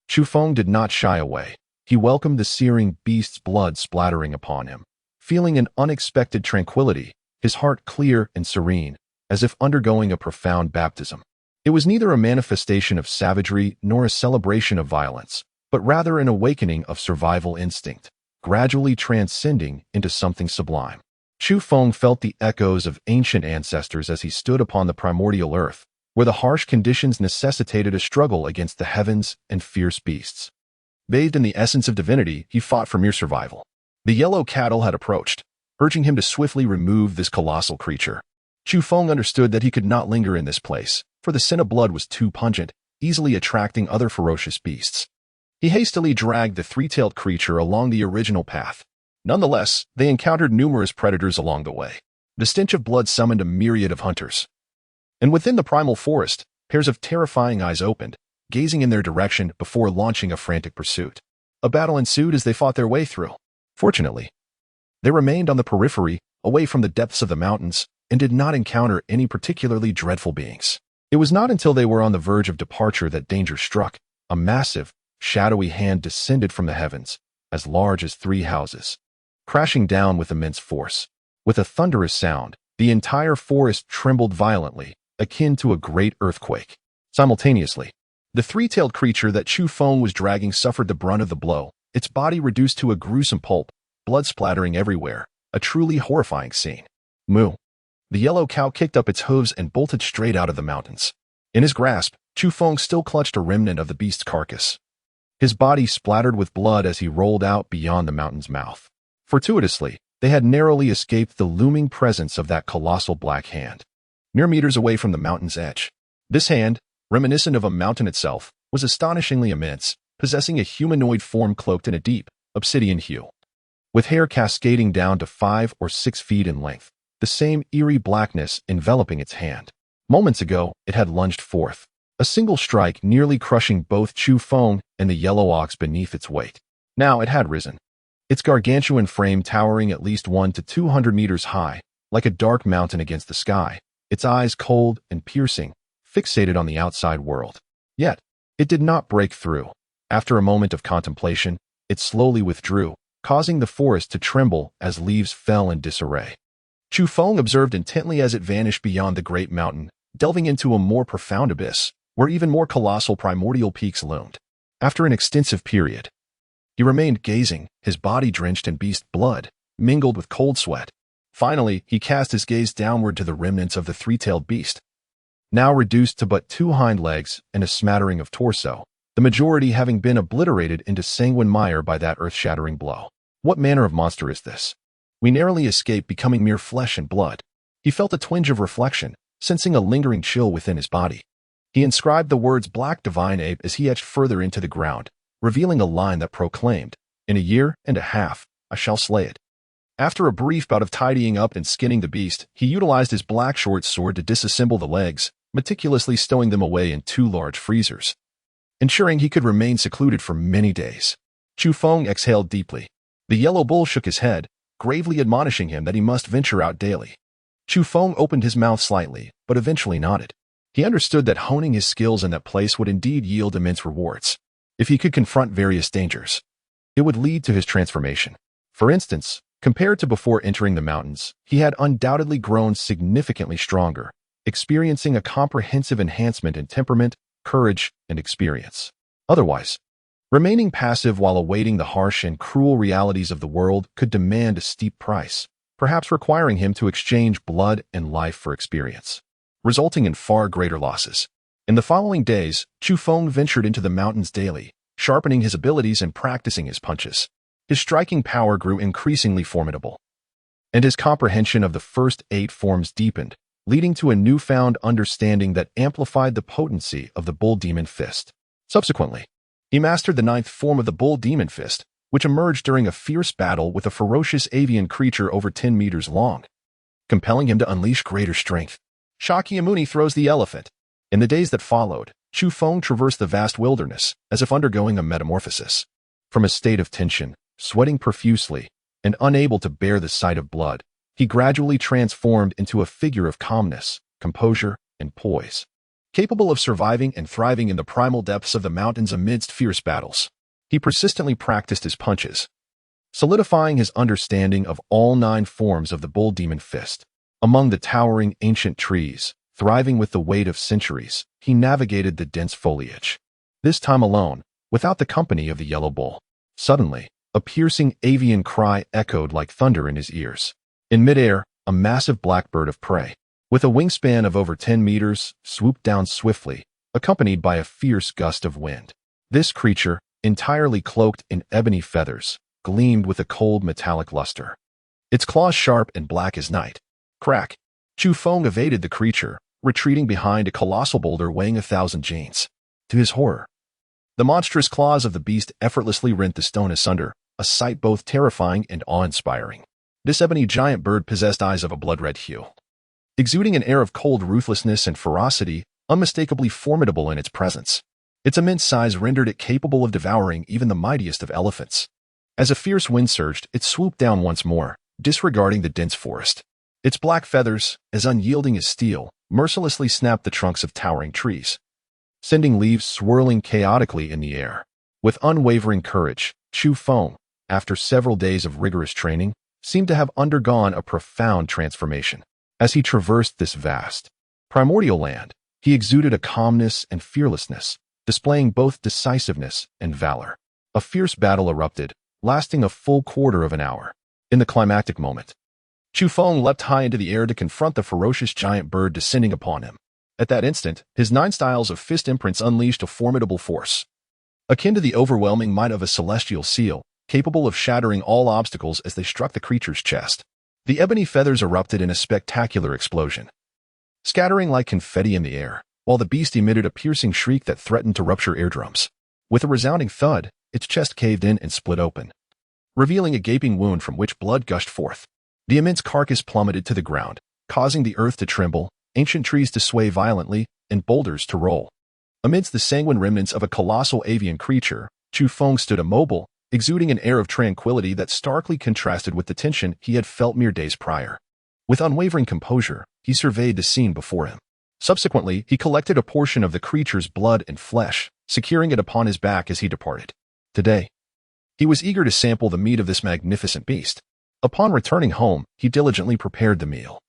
Chu Feng did not shy away. He welcomed the searing beast's blood splattering upon him, feeling an unexpected tranquility, his heart clear and serene, as if undergoing a profound baptism. It was neither a manifestation of savagery nor a celebration of violence, but rather an awakening of survival instinct, gradually transcending into something sublime. Chu Feng felt the echoes of ancient ancestors as he stood upon the primordial earth, where the harsh conditions necessitated a struggle against the heavens and fierce beasts. Bathed in the essence of divinity, he fought for mere survival. The yellow cattle had approached, urging him to swiftly remove this colossal creature. Chu Feng understood that he could not linger in this place, for the scent of blood was too pungent, easily attracting other ferocious beasts. He hastily dragged the three-tailed creature along the original path. Nonetheless, they encountered numerous predators along the way. The stench of blood summoned a myriad of hunters. And within the primal forest, pairs of terrifying eyes opened, gazing in their direction before launching a frantic pursuit. A battle ensued as they fought their way through. Fortunately, they remained on the periphery, away from the depths of the mountains, and did not encounter any particularly dreadful beings. It was not until they were on the verge of departure that danger struck. A massive, shadowy hand descended from the heavens, as large as 3 houses, crashing down with immense force. With a thunderous sound, the entire forest trembled violently, akin to a great earthquake. Simultaneously, the three-tailed creature that Chu Feng was dragging suffered the brunt of the blow, its body reduced to a gruesome pulp, blood splattering everywhere, a truly horrifying scene. Moo. The yellow cow kicked up its hooves and bolted straight out of the mountains. In his grasp, Chu Feng still clutched a remnant of the beast's carcass. His body splattered with blood as he rolled out beyond the mountain's mouth. Fortuitously, they had narrowly escaped the looming presence of that colossal black hand. Mere meters away from the mountain's edge. This hand, reminiscent of a mountain itself, was astonishingly immense, possessing a humanoid form cloaked in a deep, obsidian hue, with hair cascading down to 5 or 6 feet in length, the same eerie blackness enveloping its hand. Moments ago, it had lunged forth, a single strike nearly crushing both Chu Feng and the yellow ox beneath its weight. Now it had risen, its gargantuan frame towering at least 100 to 200 meters high, like a dark mountain against the sky, its eyes cold and piercing, fixated on the outside world. Yet, it did not break through. After a moment of contemplation, it slowly withdrew, causing the forest to tremble as leaves fell in disarray. Chu Feng observed intently as it vanished beyond the great mountain, delving into a more profound abyss, where even more colossal primordial peaks loomed. After an extensive period, he remained gazing, his body drenched in beast blood, mingled with cold sweat. Finally, he cast his gaze downward to the remnants of the three-tailed beast, now reduced to but 2 hind legs and a smattering of torso, the majority having been obliterated into sanguine mire by that earth-shattering blow. What manner of monster is this? We narrowly escaped becoming mere flesh and blood. He felt a twinge of reflection, sensing a lingering chill within his body. He inscribed the words "Black Divine Ape" as he etched further into the ground, revealing a line that proclaimed, "In a year and a half, I shall slay it." After a brief bout of tidying up and skinning the beast, he utilized his black short sword to disassemble the legs, meticulously stowing them away in 2 large freezers, ensuring he could remain secluded for many days. Chu Feng exhaled deeply. The yellow bull shook his head, gravely admonishing him that he must venture out daily. Chu Feng opened his mouth slightly, but eventually nodded. He understood that honing his skills in that place would indeed yield immense rewards. If he could confront various dangers, it would lead to his transformation. For instance, compared to before entering the mountains, he had undoubtedly grown significantly stronger, experiencing a comprehensive enhancement in temperament, courage, and experience. Otherwise, remaining passive while awaiting the harsh and cruel realities of the world could demand a steep price, perhaps requiring him to exchange blood and life for experience, resulting in far greater losses. In the following days, Chu Feng ventured into the mountains daily, sharpening his abilities and practicing his punches. His striking power grew increasingly formidable, and his comprehension of the first 8 forms deepened, leading to a newfound understanding that amplified the potency of the bull demon fist. Subsequently, he mastered the 9th form of the bull demon fist, which emerged during a fierce battle with a ferocious avian creature over 10 meters long, compelling him to unleash greater strength. Shakyamuni throws the elephant. In the days that followed, Chu Feng traversed the vast wilderness, as if undergoing a metamorphosis. From a state of tension, sweating profusely, and unable to bear the sight of blood, he gradually transformed into a figure of calmness, composure, and poise, capable of surviving and thriving in the primal depths of the mountains amidst fierce battles. He persistently practiced his punches, solidifying his understanding of all 9 forms of the bull demon fist. Among the towering ancient trees, thriving with the weight of centuries, he navigated the dense foliage. This time alone, without the company of the yellow bull. Suddenly, a piercing avian cry echoed like thunder in his ears. In midair, a massive black bird of prey, with a wingspan of over 10 meters, swooped down swiftly, accompanied by a fierce gust of wind. This creature, entirely cloaked in ebony feathers, gleamed with a cold metallic luster. Its claws sharp and black as night. Crack! Chu Feng evaded the creature, retreating behind a colossal boulder weighing 1,000 janes. To his horror, the monstrous claws of the beast effortlessly rent the stone asunder, a sight both terrifying and awe-inspiring. This ebony giant bird possessed eyes of a blood-red hue, exuding an air of cold ruthlessness and ferocity, unmistakably formidable in its presence. Its immense size rendered it capable of devouring even the mightiest of elephants. As a fierce wind surged, it swooped down once more, disregarding the dense forest. Its black feathers, as unyielding as steel, mercilessly snapped the trunks of towering trees, sending leaves swirling chaotically in the air. With unwavering courage, Chu Feng, after several days of rigorous training, seemed to have undergone a profound transformation. As he traversed this vast, primordial land, he exuded a calmness and fearlessness, displaying both decisiveness and valor. A fierce battle erupted, lasting a full quarter of an hour. In the climactic moment, Chu Feng leapt high into the air to confront the ferocious giant bird descending upon him. At that instant, his 9 styles of fist imprints unleashed a formidable force, akin to the overwhelming might of a celestial seal, capable of shattering all obstacles as they struck the creature's chest. The ebony feathers erupted in a spectacular explosion, scattering like confetti in the air, while the beast emitted a piercing shriek that threatened to rupture eardrums. With a resounding thud, its chest caved in and split open, revealing a gaping wound from which blood gushed forth. The immense carcass plummeted to the ground, causing the earth to tremble, ancient trees to sway violently, and boulders to roll. Amidst the sanguine remnants of a colossal avian creature, Chu Feng stood immobile, exuding an air of tranquility that starkly contrasted with the tension he had felt mere days prior. With unwavering composure, he surveyed the scene before him. Subsequently, he collected a portion of the creature's blood and flesh, securing it upon his back as he departed. Today, he was eager to sample the meat of this magnificent beast. Upon returning home, he diligently prepared the meal,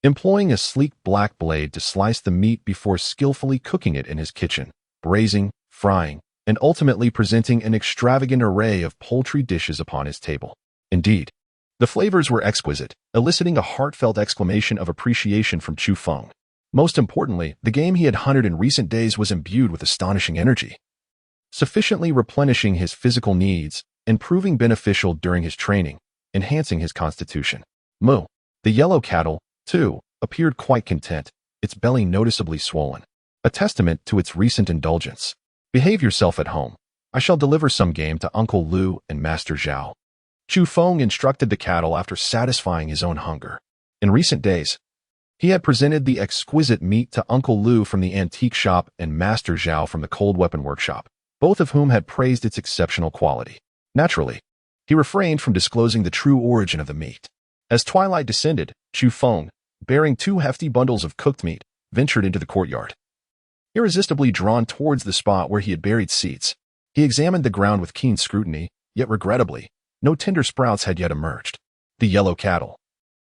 employing a sleek black blade to slice the meat before skillfully cooking it in his kitchen, braising, frying, and ultimately presenting an extravagant array of poultry dishes upon his table. Indeed, the flavors were exquisite, eliciting a heartfelt exclamation of appreciation from Chu Feng. Most importantly, the game he had hunted in recent days was imbued with astonishing energy, sufficiently replenishing his physical needs and proving beneficial during his training, enhancing his constitution. Moo, the yellow cattle, too, appeared quite content, its belly noticeably swollen, a testament to its recent indulgence. Behave yourself at home. I shall deliver some game to Uncle Lu and Master Zhao. Chu Feng instructed the cattle after satisfying his own hunger. In recent days, he had presented the exquisite meat to Uncle Lu from the antique shop and Master Zhao from the cold weapon workshop, both of whom had praised its exceptional quality. Naturally, he refrained from disclosing the true origin of the meat. As twilight descended, Chu Feng, bearing 2 hefty bundles of cooked meat, ventured into the courtyard. Irresistibly drawn towards the spot where he had buried seeds, he examined the ground with keen scrutiny, yet regrettably, no tender sprouts had yet emerged. The yellow cattle,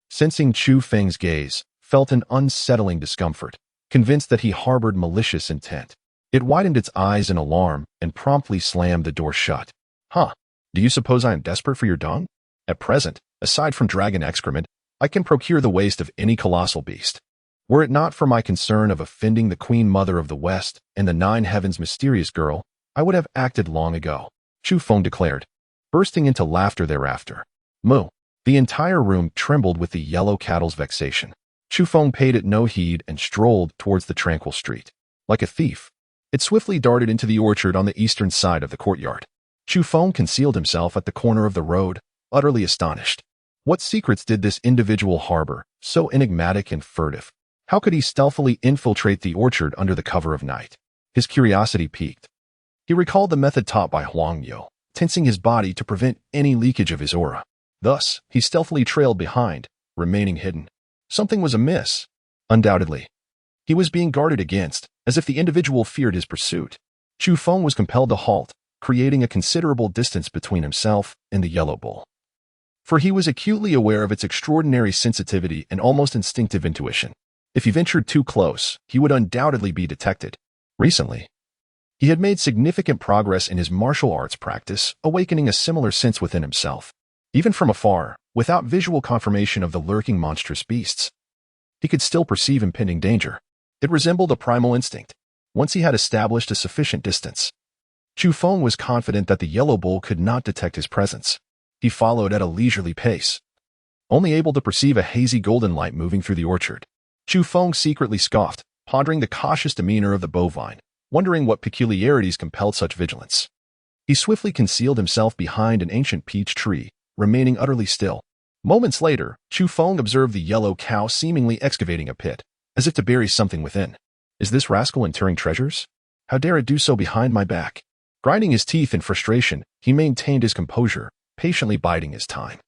sensing Chu Feng's gaze, felt an unsettling discomfort, convinced that he harbored malicious intent. It widened its eyes in alarm and promptly slammed the door shut. Huh, do you suppose I am desperate for your dung? At present, aside from dragon excrement, I can procure the waste of any colossal beast. Were it not for my concern of offending the Queen Mother of the West and the 9 Heavens mysterious girl, I would have acted long ago, Chu Feng declared, bursting into laughter thereafter. Moo. The entire room trembled with the yellow cattle's vexation. Chu Feng paid it no heed and strolled towards the tranquil street. Like a thief, it swiftly darted into the orchard on the eastern side of the courtyard. Chu Feng concealed himself at the corner of the road, utterly astonished. What secrets did this individual harbor, so enigmatic and furtive? How could he stealthily infiltrate the orchard under the cover of night? His curiosity piqued. He recalled the method taught by Huang Yo, tensing his body to prevent any leakage of his aura. Thus, he stealthily trailed behind, remaining hidden. Something was amiss. Undoubtedly, he was being guarded against, as if the individual feared his pursuit. Chu Feng was compelled to halt, creating a considerable distance between himself and the yellow bull. For he was acutely aware of its extraordinary sensitivity and almost instinctive intuition. If he ventured too close, he would undoubtedly be detected. Recently, he had made significant progress in his martial arts practice, awakening a similar sense within himself. Even from afar, without visual confirmation of the lurking monstrous beasts, he could still perceive impending danger. It resembled a primal instinct. Once he had established a sufficient distance, Chu Feng was confident that the yellow bull could not detect his presence. He followed at a leisurely pace, only able to perceive a hazy golden light moving through the orchard. Chu Feng secretly scoffed, pondering the cautious demeanor of the bovine, wondering what peculiarities compelled such vigilance. He swiftly concealed himself behind an ancient peach tree, remaining utterly still. Moments later, Chu Feng observed the yellow cow seemingly excavating a pit, as if to bury something within. Is this rascal interring treasures? How dare it do so behind my back? Grinding his teeth in frustration, he maintained his composure, patiently biding his time.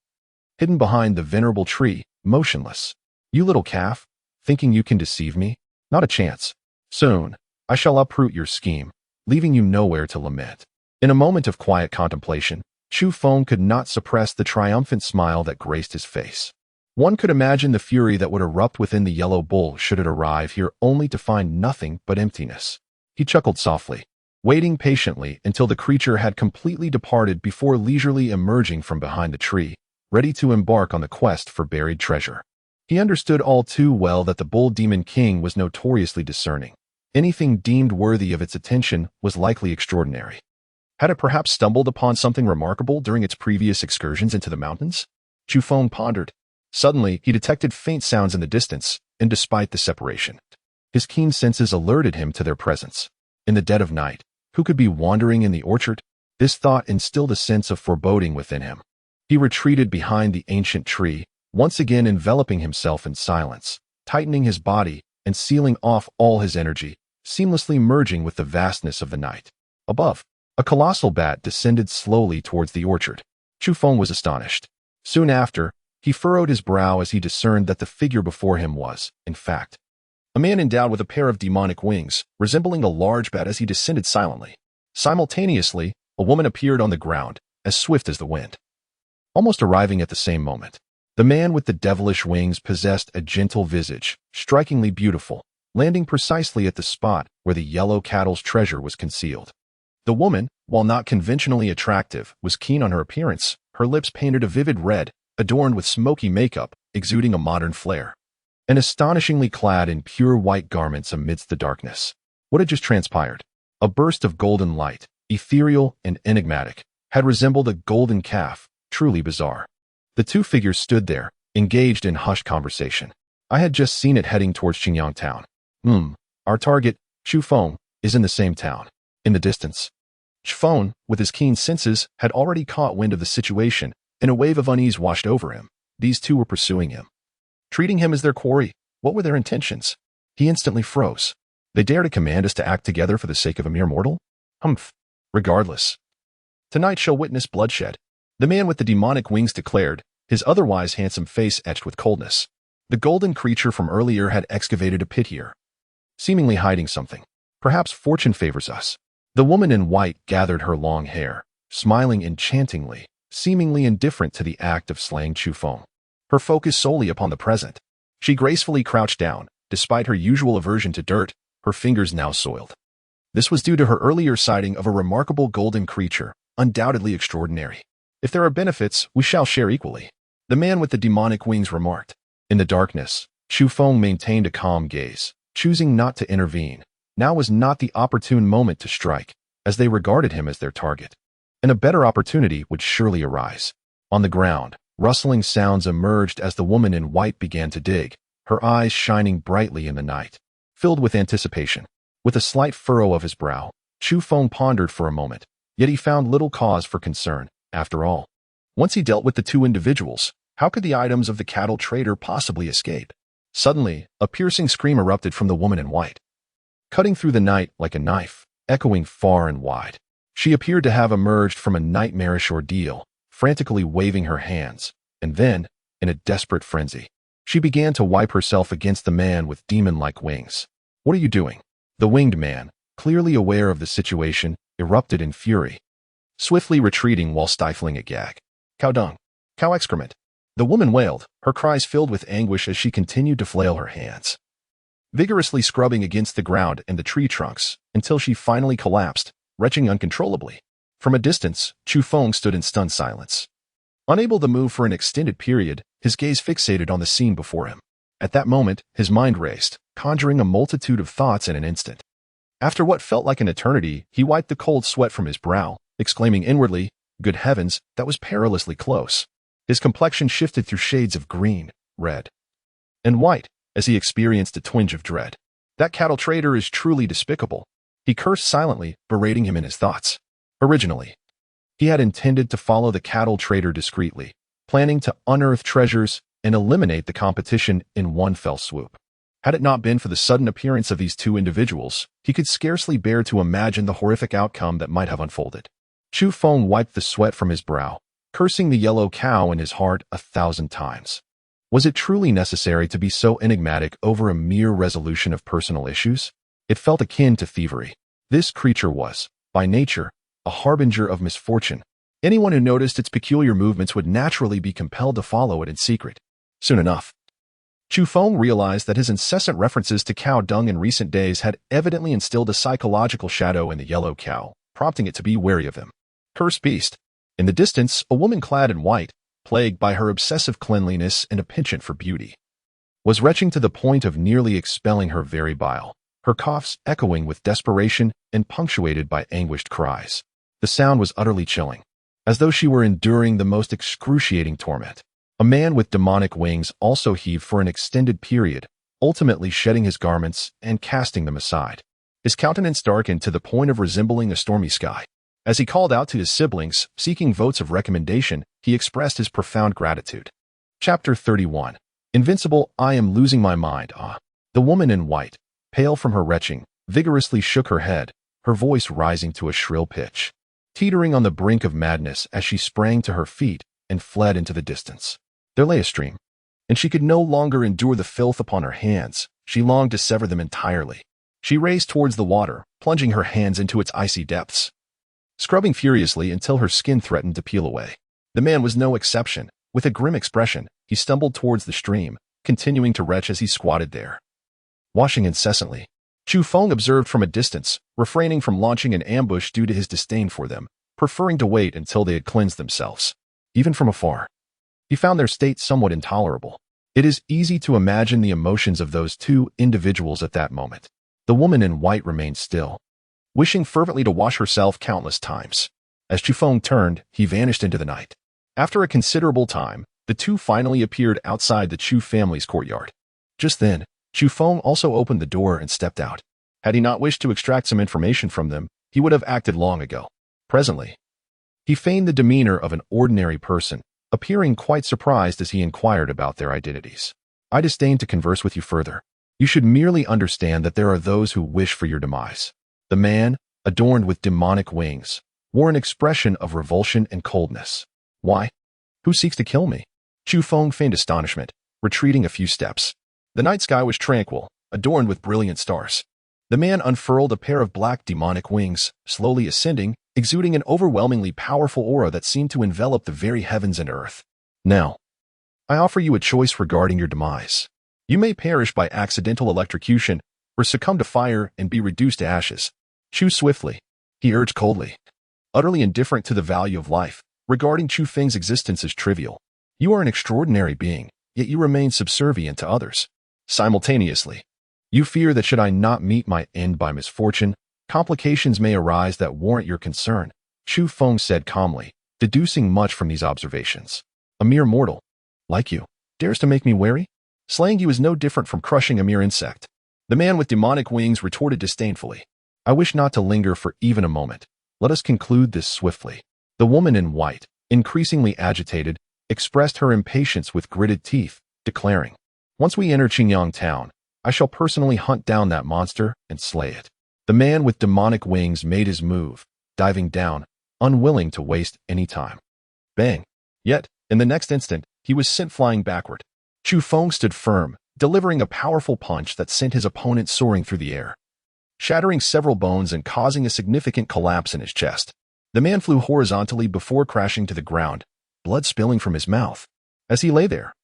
Hidden behind the venerable tree, motionless. You little calf, thinking you can deceive me? Not a chance. Soon, I shall uproot your scheme, leaving you nowhere to lament. In a moment of quiet contemplation, Chu Feng could not suppress the triumphant smile that graced his face. One could imagine the fury that would erupt within the yellow bull should it arrive here only to find nothing but emptiness. He chuckled softly, waiting patiently until the creature had completely departed before leisurely emerging from behind the tree, ready to embark on the quest for buried treasure. He understood all too well that the bull demon king was notoriously discerning. Anything deemed worthy of its attention was likely extraordinary. Had it perhaps stumbled upon something remarkable during its previous excursions into the mountains? Chu Feng pondered. Suddenly, he detected faint sounds in the distance, and despite the separation, his keen senses alerted him to their presence. In the dead of night, who could be wandering in the orchard? This thought instilled a sense of foreboding within him. He retreated behind the ancient tree, once again enveloping himself in silence, tightening his body and sealing off all his energy, seamlessly merging with the vastness of the night. Above, a colossal bat descended slowly towards the orchard. Chu Feng was astonished. Soon after, he furrowed his brow as he discerned that the figure before him was, in fact, a man endowed with a pair of demonic wings, resembling a large bat as he descended silently. Simultaneously, a woman appeared on the ground, as swift as the wind. Almost arriving at the same moment, the man with the devilish wings possessed a gentle visage, strikingly beautiful, landing precisely at the spot where the yellow cattle's treasure was concealed. The woman, while not conventionally attractive, was keen on her appearance, her lips painted a vivid red, adorned with smoky makeup, exuding a modern flair, and astonishingly clad in pure white garments amidst the darkness. What had just transpired? A burst of golden light, ethereal and enigmatic, had resembled a golden calf, truly bizarre. The two figures stood there, engaged in hushed conversation. I had just seen it heading towards Qingyang town. Our target, Chu Feng, is in the same town. In the distance, Chu Feng, with his keen senses, had already caught wind of the situation and a wave of unease washed over him. These two were pursuing him, treating him as their quarry. What were their intentions? He instantly froze. They dare to command us to act together for the sake of a mere mortal? Humph. Regardless. Tonight shall witness bloodshed. The man with the demonic wings declared, his otherwise handsome face etched with coldness. The golden creature from earlier had excavated a pit here, seemingly hiding something. Perhaps fortune favors us. The woman in white gathered her long hair, smiling enchantingly, seemingly indifferent to the act of slaying Chu Feng. Her focus solely upon the present. She gracefully crouched down, despite her usual aversion to dirt, her fingers now soiled. This was due to her earlier sighting of a remarkable golden creature, undoubtedly extraordinary. If there are benefits, we shall share equally, the man with the demonic wings remarked. In the darkness, Chu Feng maintained a calm gaze, choosing not to intervene. Now was not the opportune moment to strike, as they regarded him as their target. And a better opportunity would surely arise. On the ground, rustling sounds emerged as the woman in white began to dig, her eyes shining brightly in the night. Filled with anticipation, with a slight furrow of his brow, Chu Feng pondered for a moment, yet he found little cause for concern. After all, once he dealt with the two individuals, how could the items of the cattle trader possibly escape? Suddenly, a piercing scream erupted from the woman in white, cutting through the night like a knife, echoing far and wide. She appeared to have emerged from a nightmarish ordeal, frantically waving her hands, and then, in a desperate frenzy, she began to wipe herself against the man with demon-like wings. What are you doing? The winged man, clearly aware of the situation, erupted in fury, swiftly retreating while stifling a gag. Cow dung. Cow excrement. The woman wailed, her cries filled with anguish as she continued to flail her hands, vigorously scrubbing against the ground and the tree trunks, until she finally collapsed, retching uncontrollably. From a distance, Chu Feng stood in stunned silence. Unable to move for an extended period, his gaze fixated on the scene before him. At that moment, his mind raced, conjuring a multitude of thoughts in an instant. After what felt like an eternity, he wiped the cold sweat from his brow, exclaiming inwardly, "Good heavens, that was perilously close." His complexion shifted through shades of green, red, and white, as he experienced a twinge of dread. That cattle trader is truly despicable. He cursed silently, berating him in his thoughts. Originally, he had intended to follow the cattle trader discreetly, planning to unearth treasures and eliminate the competition in one fell swoop. Had it not been for the sudden appearance of these two individuals, he could scarcely bear to imagine the horrific outcome that might have unfolded. Chu Feng wiped the sweat from his brow, cursing the yellow cow in his heart 1,000 times. Was it truly necessary to be so enigmatic over a mere resolution of personal issues? It felt akin to thievery. This creature was, by nature, a harbinger of misfortune. Anyone who noticed its peculiar movements would naturally be compelled to follow it in secret. Soon enough, Chu Feng realized that his incessant references to cow dung in recent days had evidently instilled a psychological shadow in the yellow cow, prompting it to be wary of him. Cursed beast. In the distance, a woman clad in white, plagued by her obsessive cleanliness and a penchant for beauty, was retching to the point of nearly expelling her very bile, her coughs echoing with desperation and punctuated by anguished cries. The sound was utterly chilling, as though she were enduring the most excruciating torment. A man with demonic wings also heaved for an extended period, ultimately shedding his garments and casting them aside. His countenance darkened to the point of resembling a stormy sky. As he called out to his siblings, seeking votes of recommendation, he expressed his profound gratitude. Chapter 31. Invincible, I am losing my mind, ah. The woman in white, pale from her retching, vigorously shook her head, her voice rising to a shrill pitch, teetering on the brink of madness as she sprang to her feet and fled into the distance. There lay a stream, and she could no longer endure the filth upon her hands. She longed to sever them entirely. She raced towards the water, plunging her hands into its icy depths, scrubbing furiously until her skin threatened to peel away. The man was no exception. With a grim expression, he stumbled towards the stream, continuing to retch as he squatted there, washing incessantly. Chu Feng observed from a distance, refraining from launching an ambush due to his disdain for them, preferring to wait until they had cleansed themselves. Even from afar, he found their state somewhat intolerable. It is easy to imagine the emotions of those two individuals at that moment. The woman in white remained still, wishing fervently to wash herself countless times. As Chu Feng turned, he vanished into the night. After a considerable time, the two finally appeared outside the Chu family's courtyard. Just then, Chu Feng also opened the door and stepped out. Had he not wished to extract some information from them, he would have acted long ago. Presently, he feigned the demeanor of an ordinary person, appearing quite surprised as he inquired about their identities. "I disdain to converse with you further. You should merely understand that there are those who wish for your demise." The man, adorned with demonic wings, wore an expression of revulsion and coldness. "Why? Who seeks to kill me?" Chu Feng feigned astonishment, retreating a few steps. The night sky was tranquil, adorned with brilliant stars. The man unfurled a pair of black demonic wings, slowly ascending, exuding an overwhelmingly powerful aura that seemed to envelop the very heavens and earth. "Now, I offer you a choice regarding your demise. You may perish by accidental electrocution, or succumb to fire and be reduced to ashes. Choose swiftly," he urged coldly. Utterly indifferent to the value of life, regarding Chu Feng's existence as trivial. "You are an extraordinary being, yet you remain subservient to others. Simultaneously, you fear that should I not meet my end by misfortune, complications may arise that warrant your concern," Chu Feng said calmly, deducing much from these observations. "A mere mortal, like you, dares to make me wary? Slaying you is no different from crushing a mere insect." The man with demonic wings retorted disdainfully. "I wish not to linger for even a moment. Let us conclude this swiftly." The woman in white, increasingly agitated, expressed her impatience with gritted teeth, declaring, "Once we enter Qingyang town, I shall personally hunt down that monster and slay it." The man with demonic wings made his move, diving down, unwilling to waste any time. Bang! Yet, in the next instant, he was sent flying backward. Chu Feng stood firm, delivering a powerful punch that sent his opponent soaring through the air, shattering several bones and causing a significant collapse in his chest. The man flew horizontally before crashing to the ground, blood spilling from his mouth. As he lay there,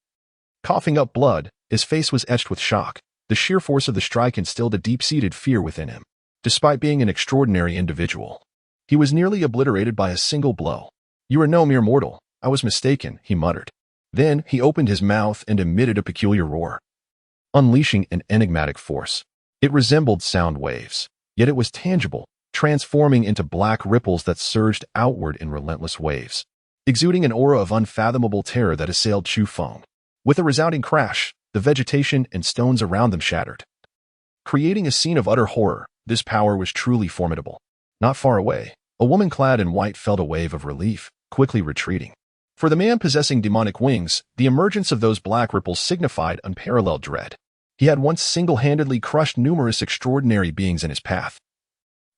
coughing up blood, his face was etched with shock. The sheer force of the strike instilled a deep-seated fear within him. Despite being an extraordinary individual, he was nearly obliterated by a single blow. "You are no mere mortal. I was mistaken," he muttered. Then he opened his mouth and emitted a peculiar roar, unleashing an enigmatic force. It resembled sound waves, yet it was tangible, transforming into black ripples that surged outward in relentless waves, exuding an aura of unfathomable terror that assailed Chu Feng. With a resounding crash, the vegetation and stones around them shattered, creating a scene of utter horror. This power was truly formidable. Not far away, a woman clad in white felt a wave of relief, quickly retreating. For the man possessing demonic wings, the emergence of those black ripples signified unparalleled dread. He had once single-handedly crushed numerous extraordinary beings in his path,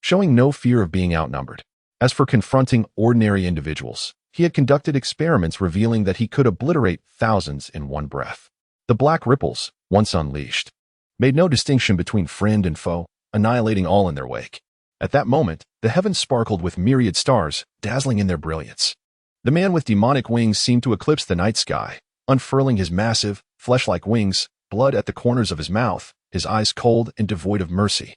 showing no fear of being outnumbered. As for confronting ordinary individuals, he had conducted experiments revealing that he could obliterate thousands in one breath. The black ripples, once unleashed, made no distinction between friend and foe, annihilating all in their wake. At that moment, the heavens sparkled with myriad stars, dazzling in their brilliance. The man with demonic wings seemed to eclipse the night sky, unfurling his massive, flesh-like wings, blood at the corners of his mouth, his eyes cold and devoid of mercy.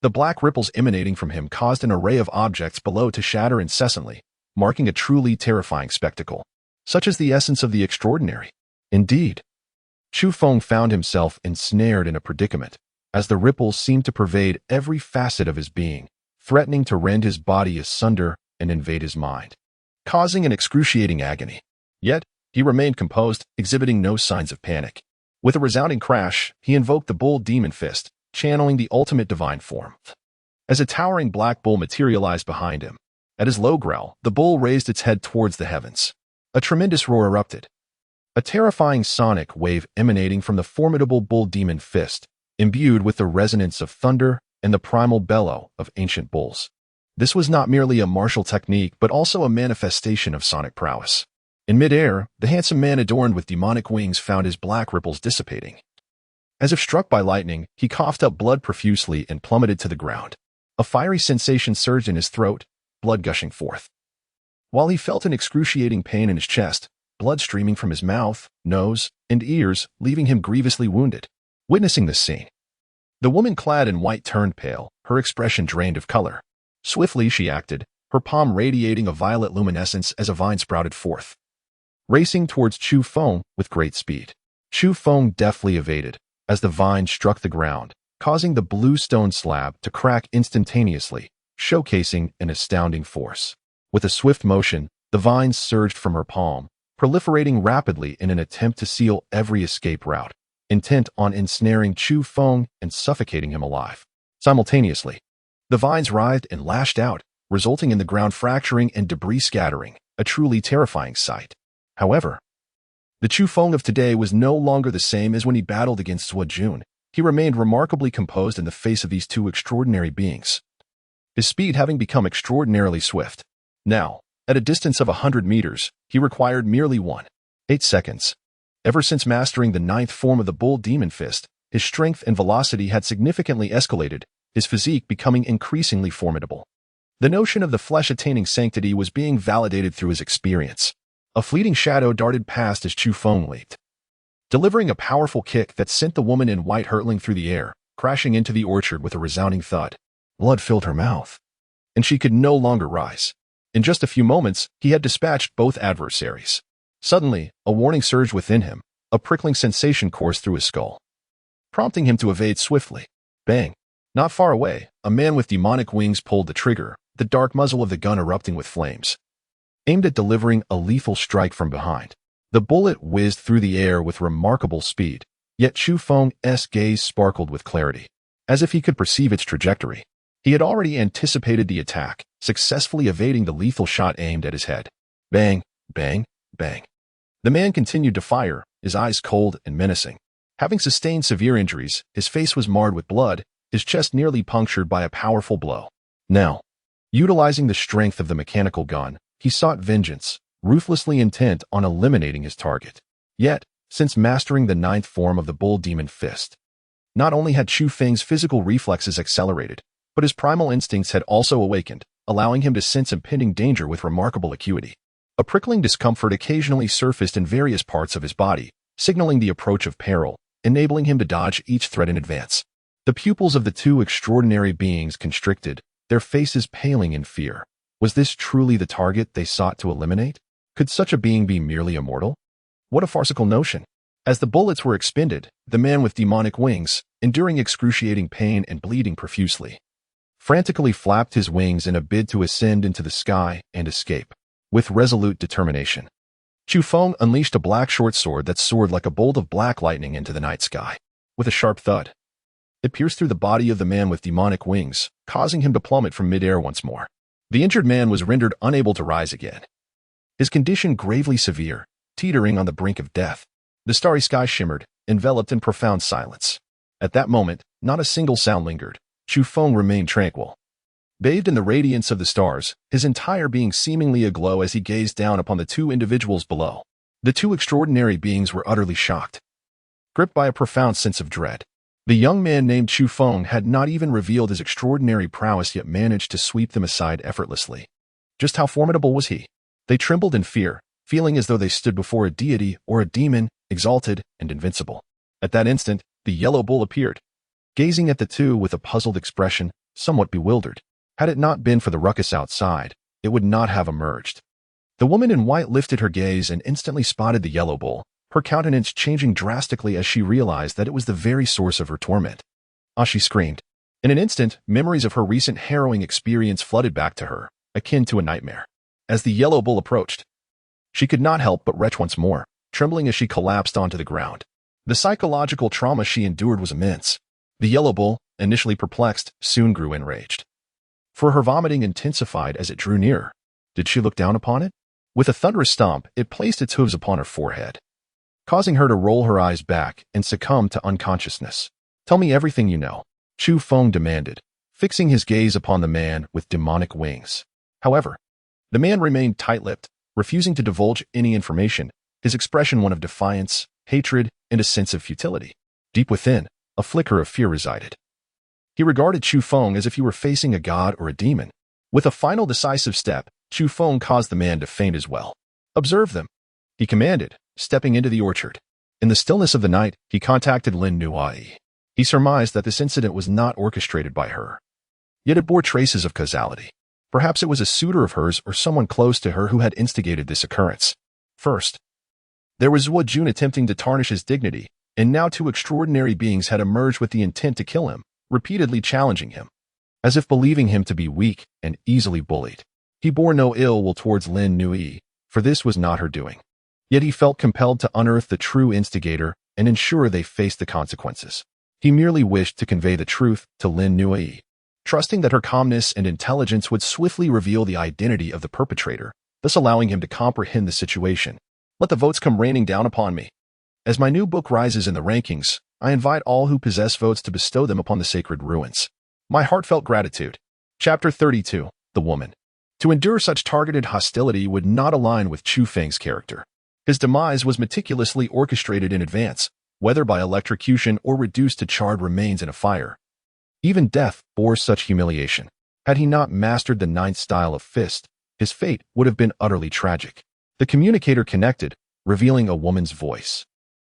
The black ripples emanating from him caused an array of objects below to shatter incessantly, marking a truly terrifying spectacle. Such is the essence of the extraordinary. Indeed, Chu Feng found himself ensnared in a predicament, as the ripples seemed to pervade every facet of his being, threatening to rend his body asunder and invade his mind, causing an excruciating agony. Yet, he remained composed, exhibiting no signs of panic. With a resounding crash, he invoked the bull demon fist, channeling the ultimate divine form. As a towering black bull materialized behind him, at his low growl, the bull raised its head towards the heavens. A tremendous roar erupted, a terrifying sonic wave emanating from the formidable bull demon fist, imbued with the resonance of thunder and the primal bellow of ancient bulls. This was not merely a martial technique, but also a manifestation of sonic prowess. In midair, the handsome man adorned with demonic wings found his black ripples dissipating. As if struck by lightning, he coughed up blood profusely and plummeted to the ground. A fiery sensation surged in his throat, blood gushing forth, while he felt an excruciating pain in his chest, blood streaming from his mouth, nose, and ears, leaving him grievously wounded. Witnessing this scene, the woman clad in white turned pale, her expression drained of color. Swiftly she acted, her palm radiating a violet luminescence as a vine sprouted forth, racing towards Chu Feng with great speed. Chu Feng deftly evaded, as the vine struck the ground, causing the blue stone slab to crack instantaneously, showcasing an astounding force. With a swift motion, the vine surged from her palm, proliferating rapidly in an attempt to seal every escape route, intent on ensnaring Chu Feng and suffocating him alive. Simultaneously, the vines writhed and lashed out, resulting in the ground fracturing and debris scattering, a truly terrifying sight. However, the Chu Feng of today was no longer the same as when he battled against Zhuo Jun. He remained remarkably composed in the face of these two extraordinary beings, his speed having become extraordinarily swift. Now, at a distance of 100 meters, he required merely 1.8 seconds. Ever since mastering the 9th form of the bull demon fist, his strength and velocity had significantly escalated, his physique becoming increasingly formidable. The notion of the flesh attaining sanctity was being validated through his experience. A fleeting shadow darted past as Chu Feng leaped, delivering a powerful kick that sent the woman in white hurtling through the air, crashing into the orchard with a resounding thud. Blood filled her mouth, and she could no longer rise. In just a few moments, he had dispatched both adversaries. Suddenly, a warning surged within him, a prickling sensation coursed through his skull, prompting him to evade swiftly. Bang! Not far away, a man with demonic wings pulled the trigger, the dark muzzle of the gun erupting with flames, aimed at delivering a lethal strike from behind. The bullet whizzed through the air with remarkable speed, yet Chu Feng's gaze sparkled with clarity, as if he could perceive its trajectory. He had already anticipated the attack, successfully evading the lethal shot aimed at his head. Bang, bang, bang. The man continued to fire, his eyes cold and menacing. Having sustained severe injuries, his face was marred with blood, his chest nearly punctured by a powerful blow. Now, utilizing the strength of the mechanical gun, he sought vengeance, ruthlessly intent on eliminating his target. Yet, since mastering the 9th form of the bull demon fist, not only had Chu Feng's physical reflexes accelerated, but his primal instincts had also awakened, allowing him to sense impending danger with remarkable acuity. A prickling discomfort occasionally surfaced in various parts of his body, signaling the approach of peril, enabling him to dodge each threat in advance. The pupils of the two extraordinary beings constricted, their faces paling in fear. Was this truly the target they sought to eliminate? Could such a being be merely immortal? What a farcical notion! As the bullets were expended, the man with demonic wings, enduring excruciating pain and bleeding profusely, frantically flapped his wings in a bid to ascend into the sky and escape. With resolute determination, Chu Feng unleashed a black short sword that soared like a bolt of black lightning into the night sky. With a sharp thud, it pierced through the body of the man with demonic wings, causing him to plummet from midair once more. The injured man was rendered unable to rise again, his condition gravely severe, teetering on the brink of death. The starry sky shimmered, enveloped in profound silence. At that moment, not a single sound lingered. Chu Feng remained tranquil, bathed in the radiance of the stars, his entire being seemingly aglow as he gazed down upon the two individuals below. The two extraordinary beings were utterly shocked, gripped by a profound sense of dread. The young man named Chu Feng had not even revealed his extraordinary prowess, yet managed to sweep them aside effortlessly. Just how formidable was he? They trembled in fear, feeling as though they stood before a deity or a demon, exalted and invincible. At that instant, the yellow bull appeared, gazing at the two with a puzzled expression, somewhat bewildered. Had it not been for the ruckus outside, it would not have emerged. The woman in white lifted her gaze and instantly spotted the yellow bull, her countenance changing drastically as she realized that it was the very source of her torment. Ah, she screamed. In an instant, memories of her recent harrowing experience flooded back to her, akin to a nightmare. As the yellow bull approached, she could not help but retch once more, trembling as she collapsed onto the ground. The psychological trauma she endured was immense. The yellow bull, initially perplexed, soon grew enraged, for her vomiting intensified as it drew nearer. Did she look down upon it? With a thunderous stomp, it placed its hooves upon her forehead, causing her to roll her eyes back and succumb to unconsciousness. Tell me everything you know, Chu Feng demanded, fixing his gaze upon the man with demonic wings. However, the man remained tight-lipped, refusing to divulge any information, his expression one of defiance, hatred, and a sense of futility. Deep within, a flicker of fear resided. He regarded Chu Feng as if he were facing a god or a demon. With a final decisive step, Chu Feng caused the man to faint as well. Observe them, he commanded, stepping into the orchard. In the stillness of the night, he contacted Lin Nuai. He surmised that this incident was not orchestrated by her, yet it bore traces of causality. Perhaps it was a suitor of hers or someone close to her who had instigated this occurrence. First, there was Zhuo Jun attempting to tarnish his dignity, and now two extraordinary beings had emerged with the intent to kill him, repeatedly challenging him, as if believing him to be weak and easily bullied. He bore no ill will towards Lin Nui, for this was not her doing. Yet he felt compelled to unearth the true instigator and ensure they faced the consequences. He merely wished to convey the truth to Lin Nui, trusting that her calmness and intelligence would swiftly reveal the identity of the perpetrator, thus allowing him to comprehend the situation. Let the votes come raining down upon me. As my new book rises in the rankings, I invite all who possess votes to bestow them upon the sacred ruins. My heartfelt gratitude. Chapter 32. The Woman. To endure such targeted hostility would not align with Chu Feng's character. His demise was meticulously orchestrated in advance, whether by electrocution or reduced to charred remains in a fire. Even death bore such humiliation. Had he not mastered the ninth style of fist, his fate would have been utterly tragic. The communicator connected, revealing a woman's voice.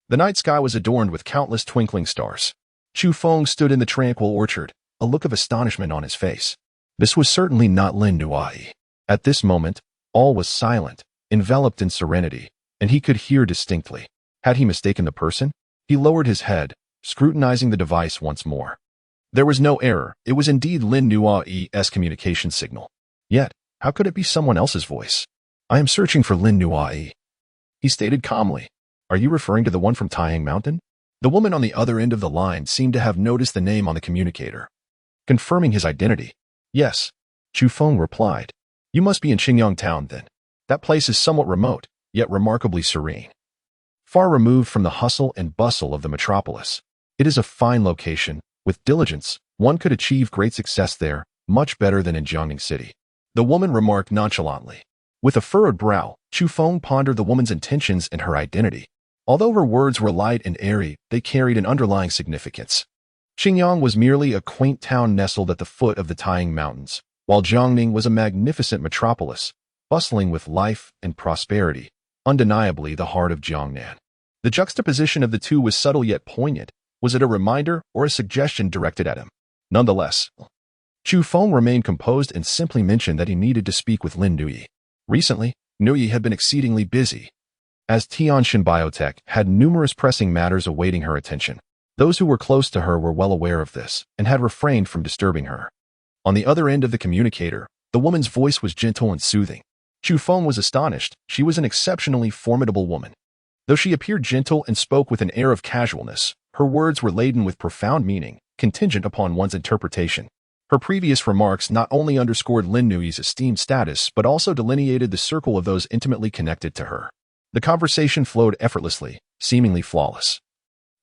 The night sky was adorned with countless twinkling stars. Chu Feng stood in the tranquil orchard, a look of astonishment on his face. This was certainly not Lin Nuai. At this moment, all was silent, enveloped in serenity, and he could hear distinctly. Had he mistaken the person? He lowered his head, scrutinizing the device once more. There was no error. It was indeed Lin Nuai's communication signal. Yet, how could it be someone else's voice? I am searching for Lin Nuai, he stated calmly. Are you referring to the one from Taiyang Mountain? The woman on the other end of the line seemed to have noticed the name on the communicator. Confirming his identity. Yes, Chu Feng replied. You must be in Qingyang Town then. That place is somewhat remote, yet remarkably serene. Far removed from the hustle and bustle of the metropolis, it is a fine location. With diligence, one could achieve great success there, much better than in Jiangning City. The woman remarked nonchalantly. With a furrowed brow, Chu Feng pondered the woman's intentions and her identity. Although her words were light and airy, they carried an underlying significance. Qingyang was merely a quaint town nestled at the foot of the Taiyang Mountains, while Jiangning was a magnificent metropolis, bustling with life and prosperity, undeniably the heart of Jiangnan. The juxtaposition of the two was subtle yet poignant. Was it a reminder or a suggestion directed at him? Nonetheless, Chu Feng remained composed and simply mentioned that he needed to speak with Lin Nuyi. Recently, Nuyi had been exceedingly busy, as Tianxin Biotech had numerous pressing matters awaiting her attention. Those who were close to her were well aware of this and had refrained from disturbing her. On the other end of the communicator, the woman's voice was gentle and soothing. Chu Feng was astonished. She was an exceptionally formidable woman. Though she appeared gentle and spoke with an air of casualness, her words were laden with profound meaning, contingent upon one's interpretation. Her previous remarks not only underscored Lin Nui's esteemed status but also delineated the circle of those intimately connected to her. The conversation flowed effortlessly, seemingly flawless,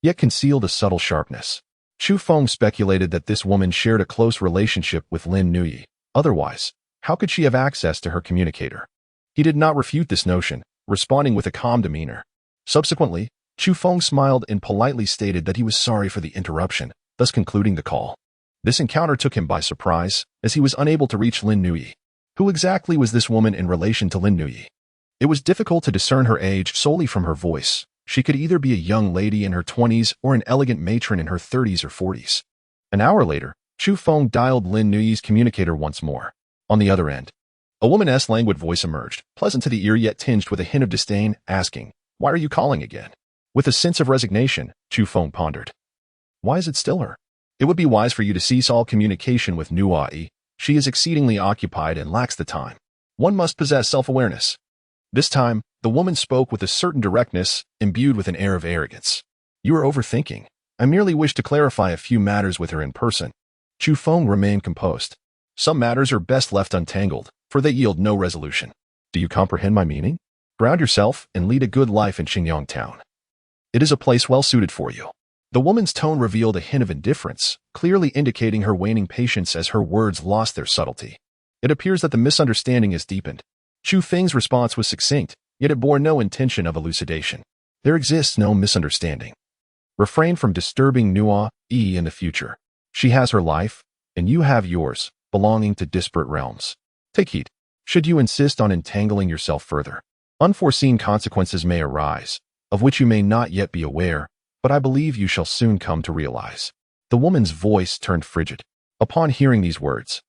yet concealed a subtle sharpness. Chu Feng speculated that this woman shared a close relationship with Lin Nuyi. Otherwise, how could she have access to her communicator? He did not refute this notion, responding with a calm demeanor. Subsequently, Chu Feng smiled and politely stated that he was sorry for the interruption, thus concluding the call. This encounter took him by surprise, as he was unable to reach Lin Nuyi. Who exactly was this woman in relation to Lin Nuyi? It was difficult to discern her age solely from her voice. She could either be a young lady in her 20s or an elegant matron in her 30s or 40s. An hour later, Chu Feng dialed Lin Nuyi's communicator once more. On the other end, a woman's languid voice emerged, pleasant to the ear yet tinged with a hint of disdain, asking, "Why are you calling again?" With a sense of resignation, Chu Feng pondered. Why is it still her? It would be wise for you to cease all communication with Nuai. She is exceedingly occupied and lacks the time. One must possess self-awareness. This time, the woman spoke with a certain directness, imbued with an air of arrogance. You are overthinking. I merely wish to clarify a few matters with her in person. Chu Feng remained composed. Some matters are best left untangled, for they yield no resolution. Do you comprehend my meaning? Ground yourself and lead a good life in Qingyang Town. It is a place well suited for you. The woman's tone revealed a hint of indifference, clearly indicating her waning patience as her words lost their subtlety. It appears that the misunderstanding is deepened. Chu Feng's response was succinct, yet it bore no intention of elucidation. There exists no misunderstanding. Refrain from disturbing Nuai in the future. She has her life, and you have yours, belonging to disparate realms. Take heed. Should you insist on entangling yourself further, unforeseen consequences may arise, of which you may not yet be aware, but I believe you shall soon come to realize. The woman's voice turned frigid. Upon hearing these words,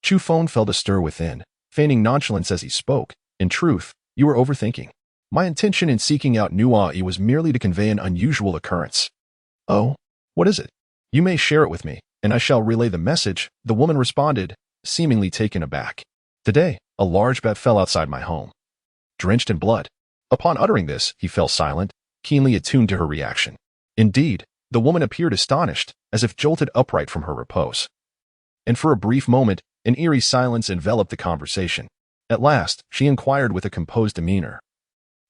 Chu Feng felt a stir within, feigning nonchalance as he spoke. In truth, you are overthinking. My intention in seeking out Nuai was merely to convey an unusual occurrence. Oh, what is it? You may share it with me, and I shall relay the message, the woman responded, seemingly taken aback. Today, a large bat fell outside my home, drenched in blood. Upon uttering this, he fell silent, keenly attuned to her reaction. Indeed, the woman appeared astonished, as if jolted upright from her repose. And for a brief moment, an eerie silence enveloped the conversation. At last, she inquired with a composed demeanor.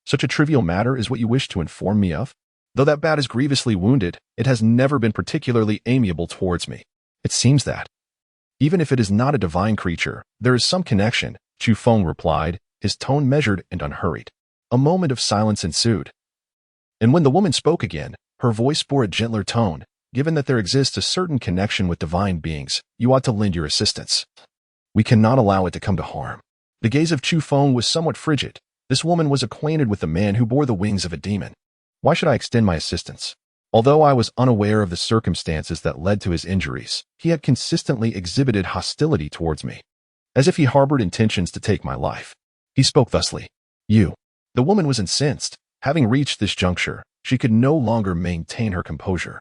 Such a trivial matter is what you wish to inform me of? Though that bat is grievously wounded, it has never been particularly amiable towards me. It seems that, even if it is not a divine creature, there is some connection, Chu Feng replied, his tone measured and unhurried. A moment of silence ensued. And when the woman spoke again, her voice bore a gentler tone. Given that there exists a certain connection with divine beings, you ought to lend your assistance. We cannot allow it to come to harm. The gaze of Chu Feng was somewhat frigid. This woman was acquainted with the man who bore the wings of a demon. Why should I extend my assistance? Although I was unaware of the circumstances that led to his injuries, he had consistently exhibited hostility towards me, as if he harbored intentions to take my life. He spoke thusly. You. The woman was incensed. Having reached this juncture, she could no longer maintain her composure.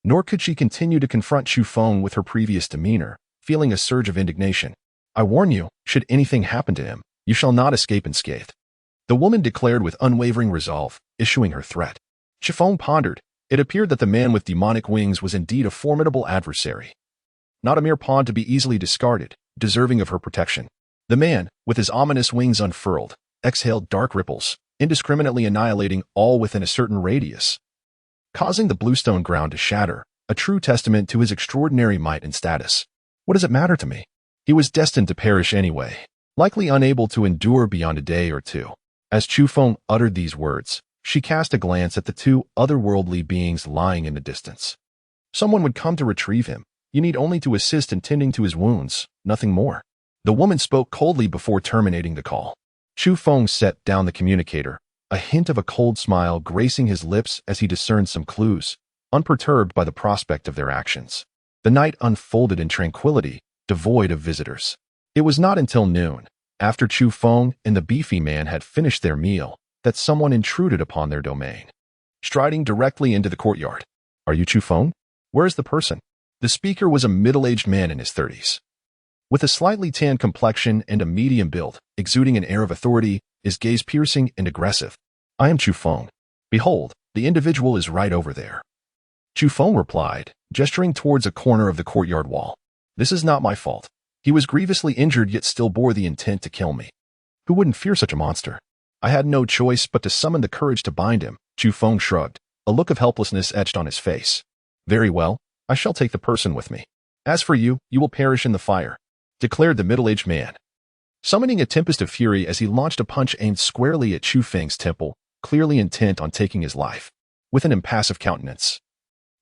Nor could she continue to confront Chu Feng with her previous demeanor, feeling a surge of indignation. I warn you, should anything happen to him, you shall not escape unscathed. The woman declared with unwavering resolve, issuing her threat. Chu Feng pondered. It appeared that the man with demonic wings was indeed a formidable adversary. Not a mere pawn to be easily discarded, deserving of her protection. The man, with his ominous wings unfurled, exhaled dark ripples, indiscriminately annihilating all within a certain radius, causing the bluestone ground to shatter, a true testament to his extraordinary might and status. What does it matter to me? He was destined to perish anyway, likely unable to endure beyond a day or two. As Chu Feng uttered these words, she cast a glance at the two otherworldly beings lying in the distance. Someone would come to retrieve him. You need only to assist in tending to his wounds, nothing more. The woman spoke coldly before terminating the call. Chu Feng set down the communicator, a hint of a cold smile gracing his lips as he discerned some clues, unperturbed by the prospect of their actions. The night unfolded in tranquility, devoid of visitors. It was not until noon, after Chu Feng and the beefy man had finished their meal, that someone intruded upon their domain, striding directly into the courtyard. Are you Chu Feng? Where is the person? The speaker was a middle-aged man in his 30s. With a slightly tanned complexion and a medium build, exuding an air of authority, his gaze piercing and aggressive. I am Chu Feng. Behold, the individual is right over there. Chu Feng replied, gesturing towards a corner of the courtyard wall. This is not my fault. He was grievously injured yet still bore the intent to kill me. Who wouldn't fear such a monster? I had no choice but to summon the courage to bind him. Chu Feng shrugged, a look of helplessness etched on his face. Very well, I shall take the person with me. As for you, you will perish in the fire, declared the middle-aged man, summoning a tempest of fury as he launched a punch aimed squarely at Chu Feng's temple, clearly intent on taking his life. With an impassive countenance,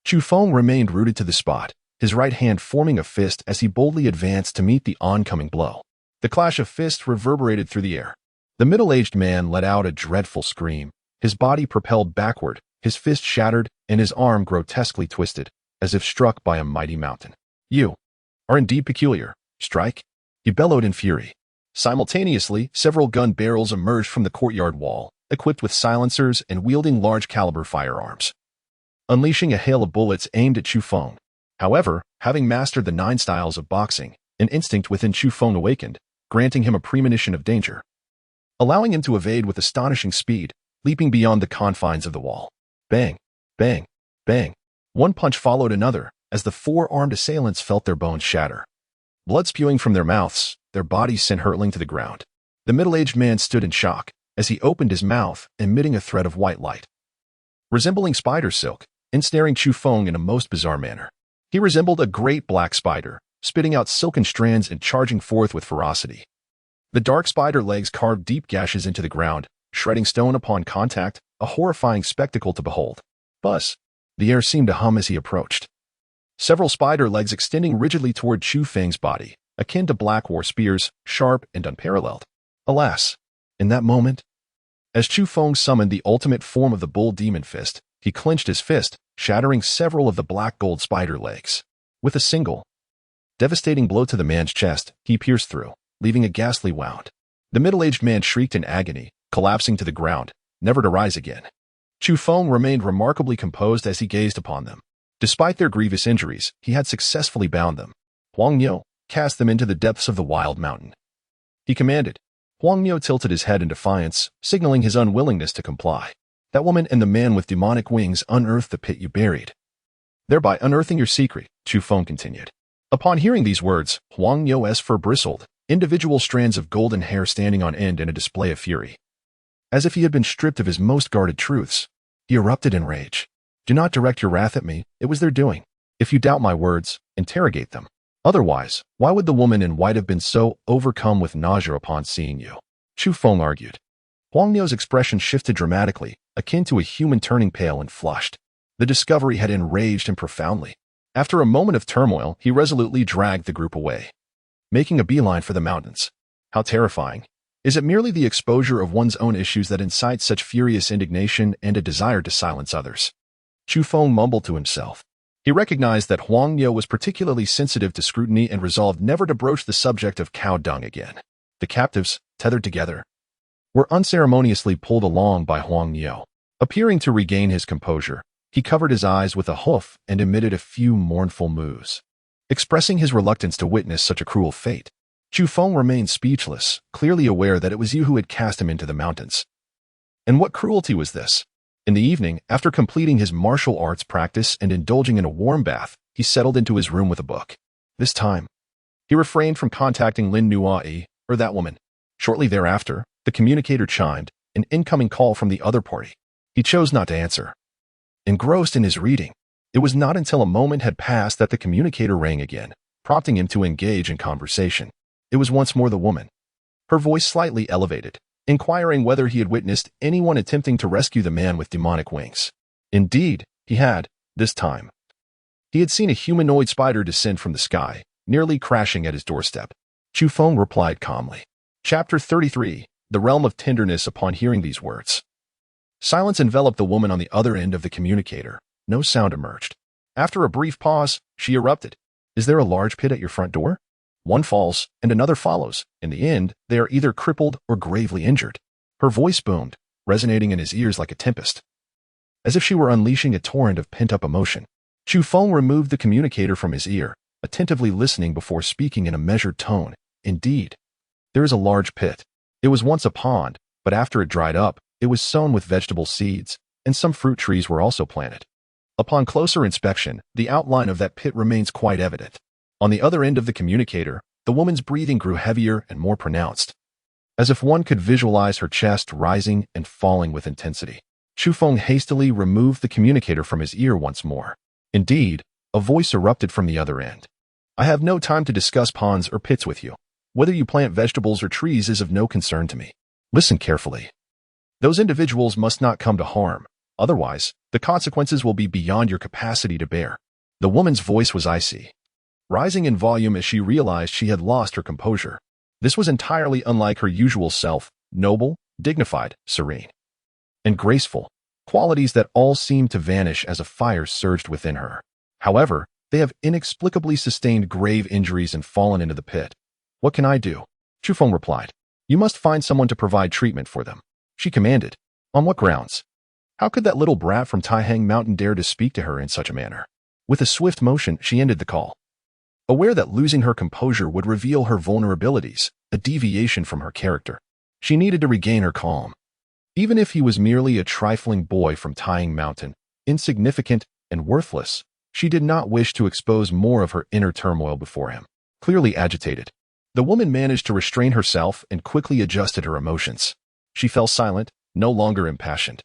Chu Feng remained rooted to the spot, his right hand forming a fist as he boldly advanced to meet the oncoming blow. The clash of fists reverberated through the air. The middle-aged man let out a dreadful scream, his body propelled backward, his fist shattered, and his arm grotesquely twisted, as if struck by a mighty mountain. You are indeed peculiar. Strike! He bellowed in fury. Simultaneously, several gun barrels emerged from the courtyard wall, equipped with silencers and wielding large-caliber firearms, unleashing a hail of bullets aimed at Chu Feng. However, having mastered the 9 styles of boxing, an instinct within Chu Feng awakened, granting him a premonition of danger, allowing him to evade with astonishing speed, leaping beyond the confines of the wall. Bang! Bang! Bang! One punch followed another, as the 4-armed assailants felt their bones shatter. Blood spewing from their mouths, their bodies sent hurtling to the ground. The middle-aged man stood in shock, as he opened his mouth, emitting a thread of white light, resembling spider silk, ensnaring Chu Feng in a most bizarre manner. He resembled a great black spider, spitting out silken strands and charging forth with ferocity. The dark spider legs carved deep gashes into the ground, shredding stone upon contact, a horrifying spectacle to behold. Buzz! The air seemed to hum as he approached. Several spider legs extending rigidly toward Chu Feng's body, akin to black war spears, sharp and unparalleled. Alas! In that moment, as Chu Feng summoned the ultimate form of the bull demon fist, he clenched his fist, shattering several of the black gold spider legs. With a single, devastating blow to the man's chest, he pierced through, leaving a ghastly wound. The middle-aged man shrieked in agony, collapsing to the ground, never to rise again. Chu Feng remained remarkably composed as he gazed upon them. Despite their grievous injuries, he had successfully bound them. Huang Niu, cast them into the depths of the wild mountain, he commanded. Huang Niu tilted his head in defiance, signaling his unwillingness to comply. That woman and the man with demonic wings unearthed the pit you buried, thereby unearthing your secret, Chu Feng continued. Upon hearing these words, Huang Niu's fur bristled, individual strands of golden hair standing on end in a display of fury. as if he had been stripped of his most guarded truths. He erupted in rage. Do not direct your wrath at me, it was their doing. If you doubt my words, interrogate them. Otherwise, why would the woman in white have been so overcome with nausea upon seeing you? Chu Feng argued. Huang Niu's expression shifted dramatically, akin to a human turning pale and flushed. The discovery had enraged him profoundly. After a moment of turmoil, he resolutely dragged the group away, making a beeline for the mountains. How terrifying. Is it merely the exposure of one's own issues that incites such furious indignation and a desire to silence others? Chu Feng mumbled to himself. He recognized that Huang Niu was particularly sensitive to scrutiny and resolved never to broach the subject of cow dung again. The captives, tethered together, were unceremoniously pulled along by Huang Niu. Appearing to regain his composure, he covered his eyes with a hoof and emitted a few mournful moos, expressing his reluctance to witness such a cruel fate. Chu Feng remained speechless, clearly aware that it was you who had cast him into the mountains. And what cruelty was this? In the evening, after completing his martial arts practice and indulging in a warm bath, he settled into his room with a book. This time, he refrained from contacting Lin Nuai, or that woman. Shortly thereafter, the communicator chimed, an incoming call from the other party. He chose not to answer. Engrossed in his reading, it was not until a moment had passed that the communicator rang again, prompting him to engage in conversation. It was once more the woman, her voice slightly elevated, inquiring whether he had witnessed anyone attempting to rescue the man with demonic wings. Indeed, he had, this time. He had seen a humanoid spider descend from the sky, nearly crashing at his doorstep. Chu Feng replied calmly. Chapter 33, The Realm of Tenderness. Upon hearing these words, silence enveloped the woman on the other end of the communicator. No sound emerged. After a brief pause, she erupted. Is there a large pit at your front door? One falls, and another follows. In the end, they are either crippled or gravely injured. Her voice boomed, resonating in his ears like a tempest, as if she were unleashing a torrent of pent-up emotion. Chu Feng removed the communicator from his ear, attentively listening before speaking in a measured tone. Indeed, there is a large pit. It was once a pond, but after it dried up, it was sown with vegetable seeds, and some fruit trees were also planted. Upon closer inspection, the outline of that pit remains quite evident. On the other end of the communicator, the woman's breathing grew heavier and more pronounced, as if one could visualize her chest rising and falling with intensity. Chu Feng hastily removed the communicator from his ear once more. Indeed, a voice erupted from the other end. I have no time to discuss ponds or pits with you. Whether you plant vegetables or trees is of no concern to me. Listen carefully. Those individuals must not come to harm. Otherwise, the consequences will be beyond your capacity to bear. The woman's voice was icy, rising in volume as she realized she had lost her composure. This was entirely unlike her usual self, noble, dignified, serene, and graceful, qualities that all seemed to vanish as a fire surged within her. However, they have inexplicably sustained grave injuries and fallen into the pit. What can I do? Chu Feng replied. You must find someone to provide treatment for them. She commanded. On what grounds? How could that little brat from Taihang Mountain dare to speak to her in such a manner? With a swift motion, she ended the call. Aware that losing her composure would reveal her vulnerabilities, a deviation from her character, she needed to regain her calm. Even if he was merely a trifling boy from Taihang Mountain, insignificant and worthless, she did not wish to expose more of her inner turmoil before him. Clearly agitated, the woman managed to restrain herself and quickly adjusted her emotions. She fell silent, no longer impassioned,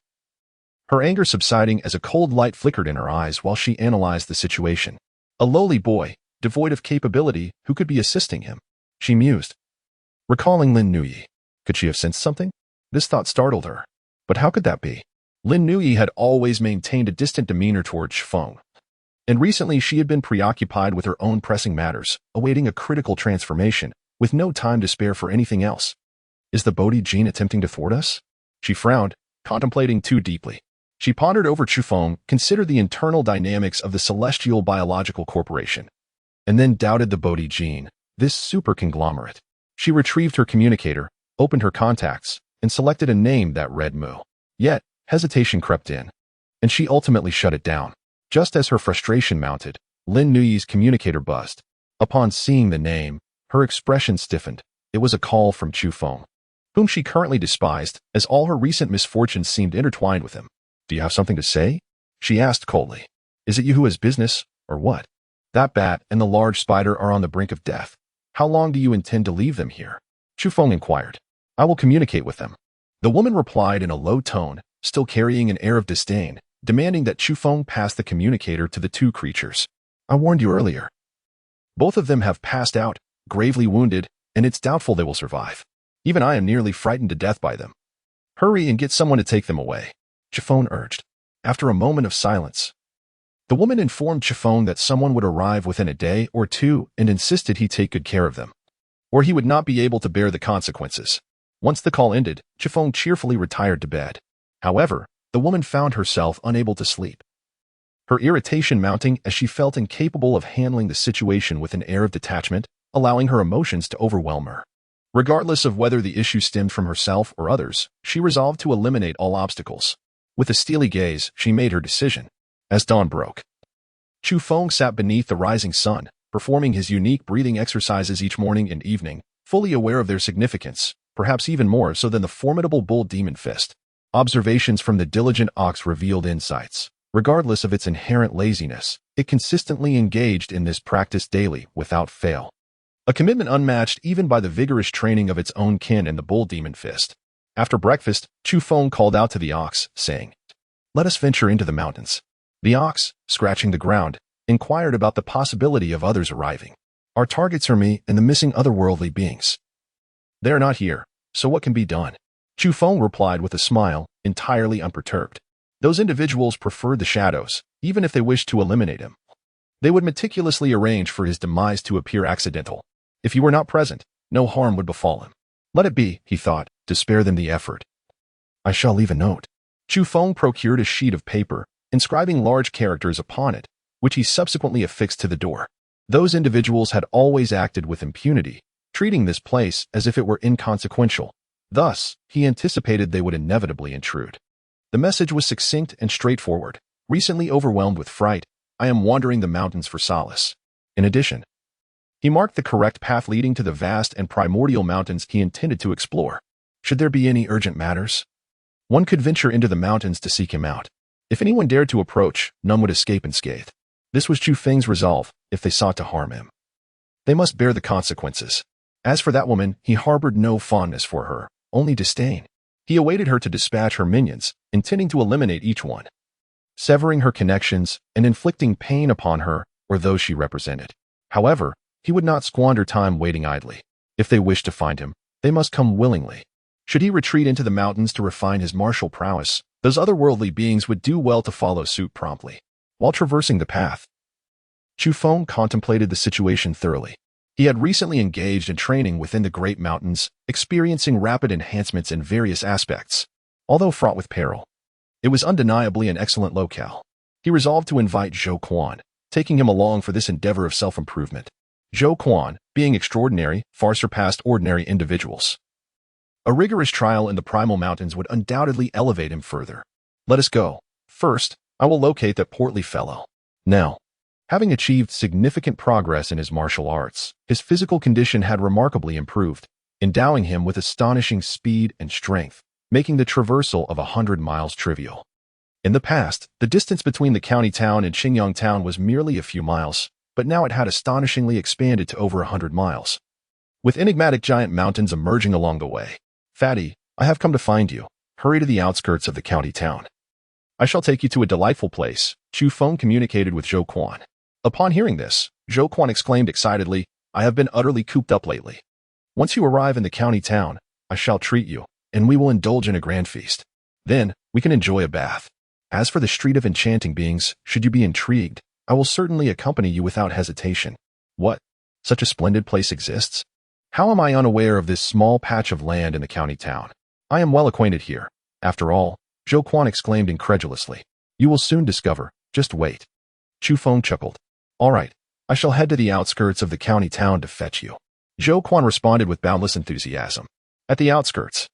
her anger subsiding as a cold light flickered in her eyes while she analyzed the situation. A lowly boy, devoid of capability, who could be assisting him? She mused, recalling Lin Nuyi. Could she have sensed something? This thought startled her. But how could that be? Lin Nuyi had always maintained a distant demeanor toward Chu Feng, and recently she had been preoccupied with her own pressing matters, awaiting a critical transformation, with no time to spare for anything else. Is the Bodhi gene attempting to thwart us? She frowned, contemplating too deeply. She pondered over Chu Feng, considered the internal dynamics of the Celestial Biological Corporation, and then doubted the Bodhi gene, this super conglomerate. She retrieved her communicator, opened her contacts, and selected a name that read Mu. Yet, hesitation crept in, and she ultimately shut it down. Just as her frustration mounted, Lin Nuyi's communicator buzzed. Upon seeing the name, her expression stiffened. It was a call from Chu Feng, whom she currently despised, as all her recent misfortunes seemed intertwined with him. Do you have something to say? She asked coldly. Is it you who has business, or what? That bat and the large spider are on the brink of death. How long do you intend to leave them here? Chu Feng inquired. I will communicate with them. The woman replied in a low tone, still carrying an air of disdain, demanding that Chu Feng pass the communicator to the two creatures. I warned you earlier. Both of them have passed out, gravely wounded, and it's doubtful they will survive. Even I am nearly frightened to death by them. Hurry and get someone to take them away, Chu Feng urged. After a moment of silence, the woman informed Chu Feng that someone would arrive within a day or two and insisted he take good care of them, or he would not be able to bear the consequences. Once the call ended, Chu Feng cheerfully retired to bed. However, the woman found herself unable to sleep, her irritation mounting as she felt incapable of handling the situation with an air of detachment, allowing her emotions to overwhelm her. Regardless of whether the issue stemmed from herself or others, she resolved to eliminate all obstacles. With a steely gaze, she made her decision. As dawn broke, Chu Feng sat beneath the rising sun, performing his unique breathing exercises each morning and evening, fully aware of their significance, perhaps even more so than the formidable bull demon fist. Observations from the diligent ox revealed insights. Regardless of its inherent laziness, it consistently engaged in this practice daily, without fail. A commitment unmatched even by the vigorous training of its own kin and the bull demon fist. After breakfast, Chu Feng called out to the ox, saying, "Let us venture into the mountains." The ox, scratching the ground, inquired about the possibility of others arriving. Our targets are me and the missing otherworldly beings. They are not here, so what can be done? Chu Feng replied with a smile, entirely unperturbed. Those individuals preferred the shadows, even if they wished to eliminate him. They would meticulously arrange for his demise to appear accidental. If he were not present, no harm would befall him. Let it be, he thought, to spare them the effort. I shall leave a note. Chu Feng procured a sheet of paper, inscribing large characters upon it, which he subsequently affixed to the door. Those individuals had always acted with impunity, treating this place as if it were inconsequential. Thus, he anticipated they would inevitably intrude. The message was succinct and straightforward. Recently overwhelmed with fright, I am wandering the mountains for solace. In addition, he marked the correct path leading to the vast and primordial mountains he intended to explore. Should there be any urgent matters, one could venture into the mountains to seek him out. If anyone dared to approach, none would escape unscathed. This was Chu Feng's resolve. If they sought to harm him, they must bear the consequences. As for that woman, he harbored no fondness for her, only disdain. He awaited her to dispatch her minions, intending to eliminate each one, severing her connections and inflicting pain upon her or those she represented. However, he would not squander time waiting idly. If they wished to find him, they must come willingly. Should he retreat into the mountains to refine his martial prowess, those otherworldly beings would do well to follow suit promptly. While traversing the path, Chu Feng contemplated the situation thoroughly. He had recently engaged in training within the Great Mountains, experiencing rapid enhancements in various aspects. Although fraught with peril, it was undeniably an excellent locale. He resolved to invite Zhou Quan, taking him along for this endeavor of self-improvement. Zhou Quan, being extraordinary, far surpassed ordinary individuals. A rigorous trial in the primal mountains would undoubtedly elevate him further. Let us go. First, I will locate that portly fellow. Now, having achieved significant progress in his martial arts, his physical condition had remarkably improved, endowing him with astonishing speed and strength, making the traversal of 100 miles trivial. In the past, the distance between the county town and Xingyang town was merely a few miles, but now it had astonishingly expanded to over 100 miles. With enigmatic giant mountains emerging along the way. Fatty, I have come to find you. Hurry to the outskirts of the county town. I shall take you to a delightful place, Chu Feng communicated with Zhou Quan. Upon hearing this, Zhou Quan exclaimed excitedly, I have been utterly cooped up lately. Once you arrive in the county town, I shall treat you, and we will indulge in a grand feast. Then, we can enjoy a bath. As for the Street of Enchanting Beings, should you be intrigued, I will certainly accompany you without hesitation. What? Such a splendid place exists? How am I unaware of this small patch of land in the county town? I am well acquainted here. After all, Zhou Quan exclaimed incredulously. You will soon discover. Just wait. Chu Feng chuckled. All right, I shall head to the outskirts of the county town to fetch you. Zhou Quan responded with boundless enthusiasm. At the outskirts,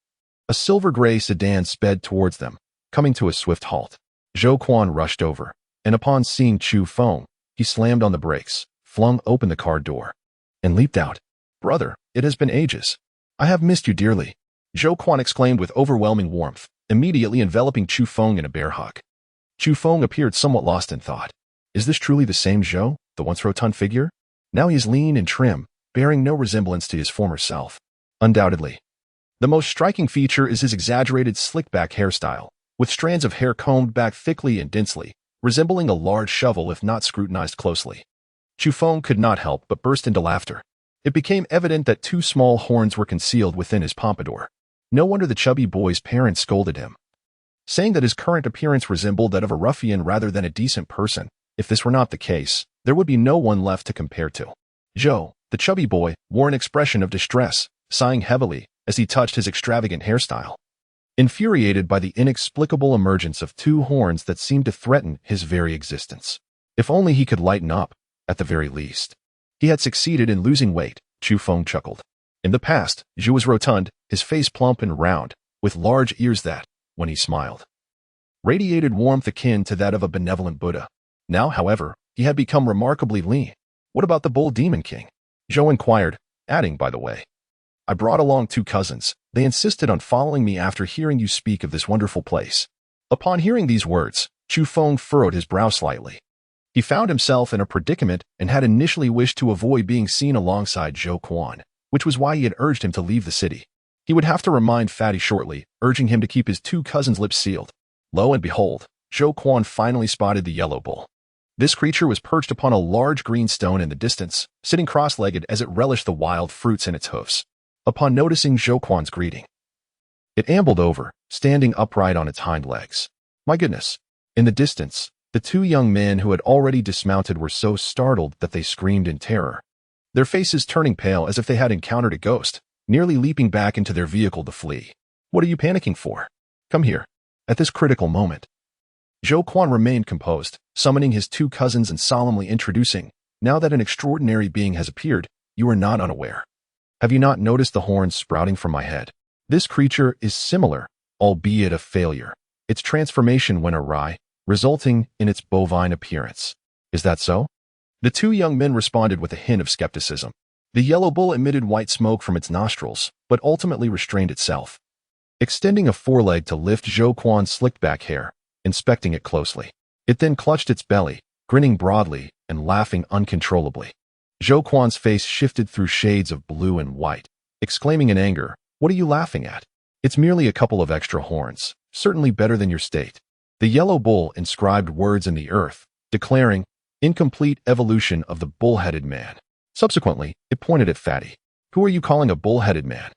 a silver-gray sedan sped towards them, coming to a swift halt. Zhou Quan rushed over, and upon seeing Chu Feng, he slammed on the brakes, flung open the car door, and leaped out. Brother, it has been ages. I have missed you dearly. Zhou Quan exclaimed with overwhelming warmth, immediately enveloping Chu Feng in a bear hug. Chu Feng appeared somewhat lost in thought. Is this truly the same Zhou, the once rotund figure? Now he is lean and trim, bearing no resemblance to his former self. Undoubtedly. The most striking feature is his exaggerated slick-back hairstyle, with strands of hair combed back thickly and densely, resembling a large shovel if not scrutinized closely. Chu Feng could not help but burst into laughter. It became evident that 2 small horns were concealed within his pompadour. No wonder the chubby boy's parents scolded him, saying that his current appearance resembled that of a ruffian rather than a decent person. If this were not the case, there would be no one left to compare to. Zhou, the chubby boy, wore an expression of distress, sighing heavily as he touched his extravagant hairstyle. Infuriated by the inexplicable emergence of 2 horns that seemed to threaten his very existence. If only he could lighten up, at the very least. He had succeeded in losing weight, Chu Feng chuckled. In the past, Zhu was rotund, his face plump and round, with large ears that, when he smiled, radiated warmth akin to that of a benevolent Buddha. Now, however, he had become remarkably lean. What about the bull demon king? Zhou inquired, adding, by the way, I brought along 2 cousins. They insisted on following me after hearing you speak of this wonderful place. Upon hearing these words, Chu Feng furrowed his brow slightly. He found himself in a predicament and had initially wished to avoid being seen alongside Zhou Quan, which was why he had urged him to leave the city. He would have to remind Fatty shortly, urging him to keep his 2 cousins' lips sealed. Lo and behold, Zhou Quan finally spotted the yellow bull. This creature was perched upon a large green stone in the distance, sitting cross-legged as it relished the wild fruits in its hoofs. Upon noticing Zhou Quan's greeting, it ambled over, standing upright on its hind legs. My goodness! In the distance, the 2 young men who had already dismounted were so startled that they screamed in terror, their faces turning pale as if they had encountered a ghost, nearly leaping back into their vehicle to flee. What are you panicking for? Come here. At this critical moment, Zhou Quan remained composed, summoning his 2 cousins and solemnly introducing, now that an extraordinary being has appeared, you are not unaware. Have you not noticed the horns sprouting from my head? This creature is similar, albeit a failure. Its transformation went awry, resulting in its bovine appearance. Is that so? The 2 young men responded with a hint of skepticism. The yellow bull emitted white smoke from its nostrils, but ultimately restrained itself, extending a foreleg to lift Zhou Quan's slicked back hair, inspecting it closely. It then clutched its belly, grinning broadly and laughing uncontrollably. Zhou Quan's face shifted through shades of blue and white, exclaiming in anger, what are you laughing at? It's merely a couple of extra horns, certainly better than your state. The yellow bull inscribed words in the earth, declaring, incomplete evolution of the bull-headed man. Subsequently, it pointed at Fatty. Who are you calling a bull-headed man?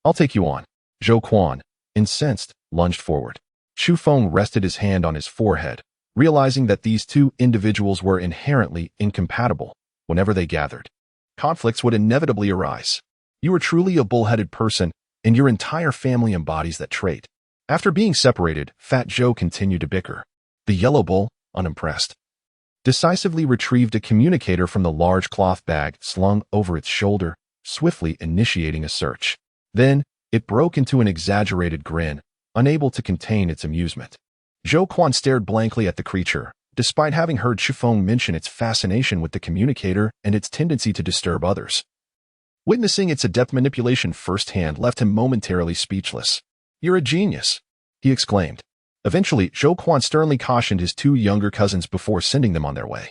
I'll take you on. Zhou Quan, incensed, lunged forward. Chu Feng rested his hand on his forehead, realizing that these 2 individuals were inherently incompatible. Whenever they gathered, conflicts would inevitably arise. You are truly a bull-headed person, and your entire family embodies that trait. After being separated, Fat Zhou continued to bicker. The yellow bull, unimpressed, decisively retrieved a communicator from the large cloth bag slung over its shoulder, swiftly initiating a search. Then, it broke into an exaggerated grin, unable to contain its amusement. Zhou Quan stared blankly at the creature, despite having heard Chu Feng mention its fascination with the communicator and its tendency to disturb others. Witnessing its adept manipulation firsthand left him momentarily speechless. You're a genius, he exclaimed. Eventually, Zhou Quan sternly cautioned his 2 younger cousins before sending them on their way,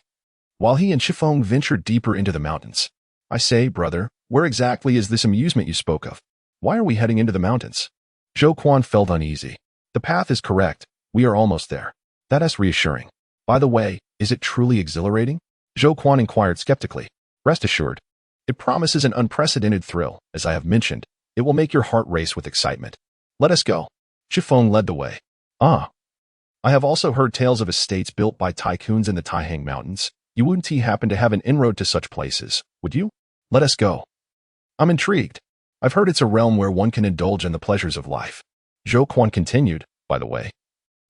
while he and Chu Feng ventured deeper into the mountains. I say, brother, where exactly is this amusement you spoke of? Why are we heading into the mountains? Zhou Quan felt uneasy. The path is correct. We are almost there. That is reassuring. By the way, is it truly exhilarating? Zhou Quan inquired skeptically. Rest assured, it promises an unprecedented thrill. As I have mentioned, it will make your heart race with excitement. Let us go. Chu Feng led the way. I have also heard tales of estates built by tycoons in the Taihang Mountains. You wouldn't happen to have an inroad to such places, would you? Let us go. I'm intrigued. I've heard it's a realm where one can indulge in the pleasures of life. Zhou Quan continued, by the way.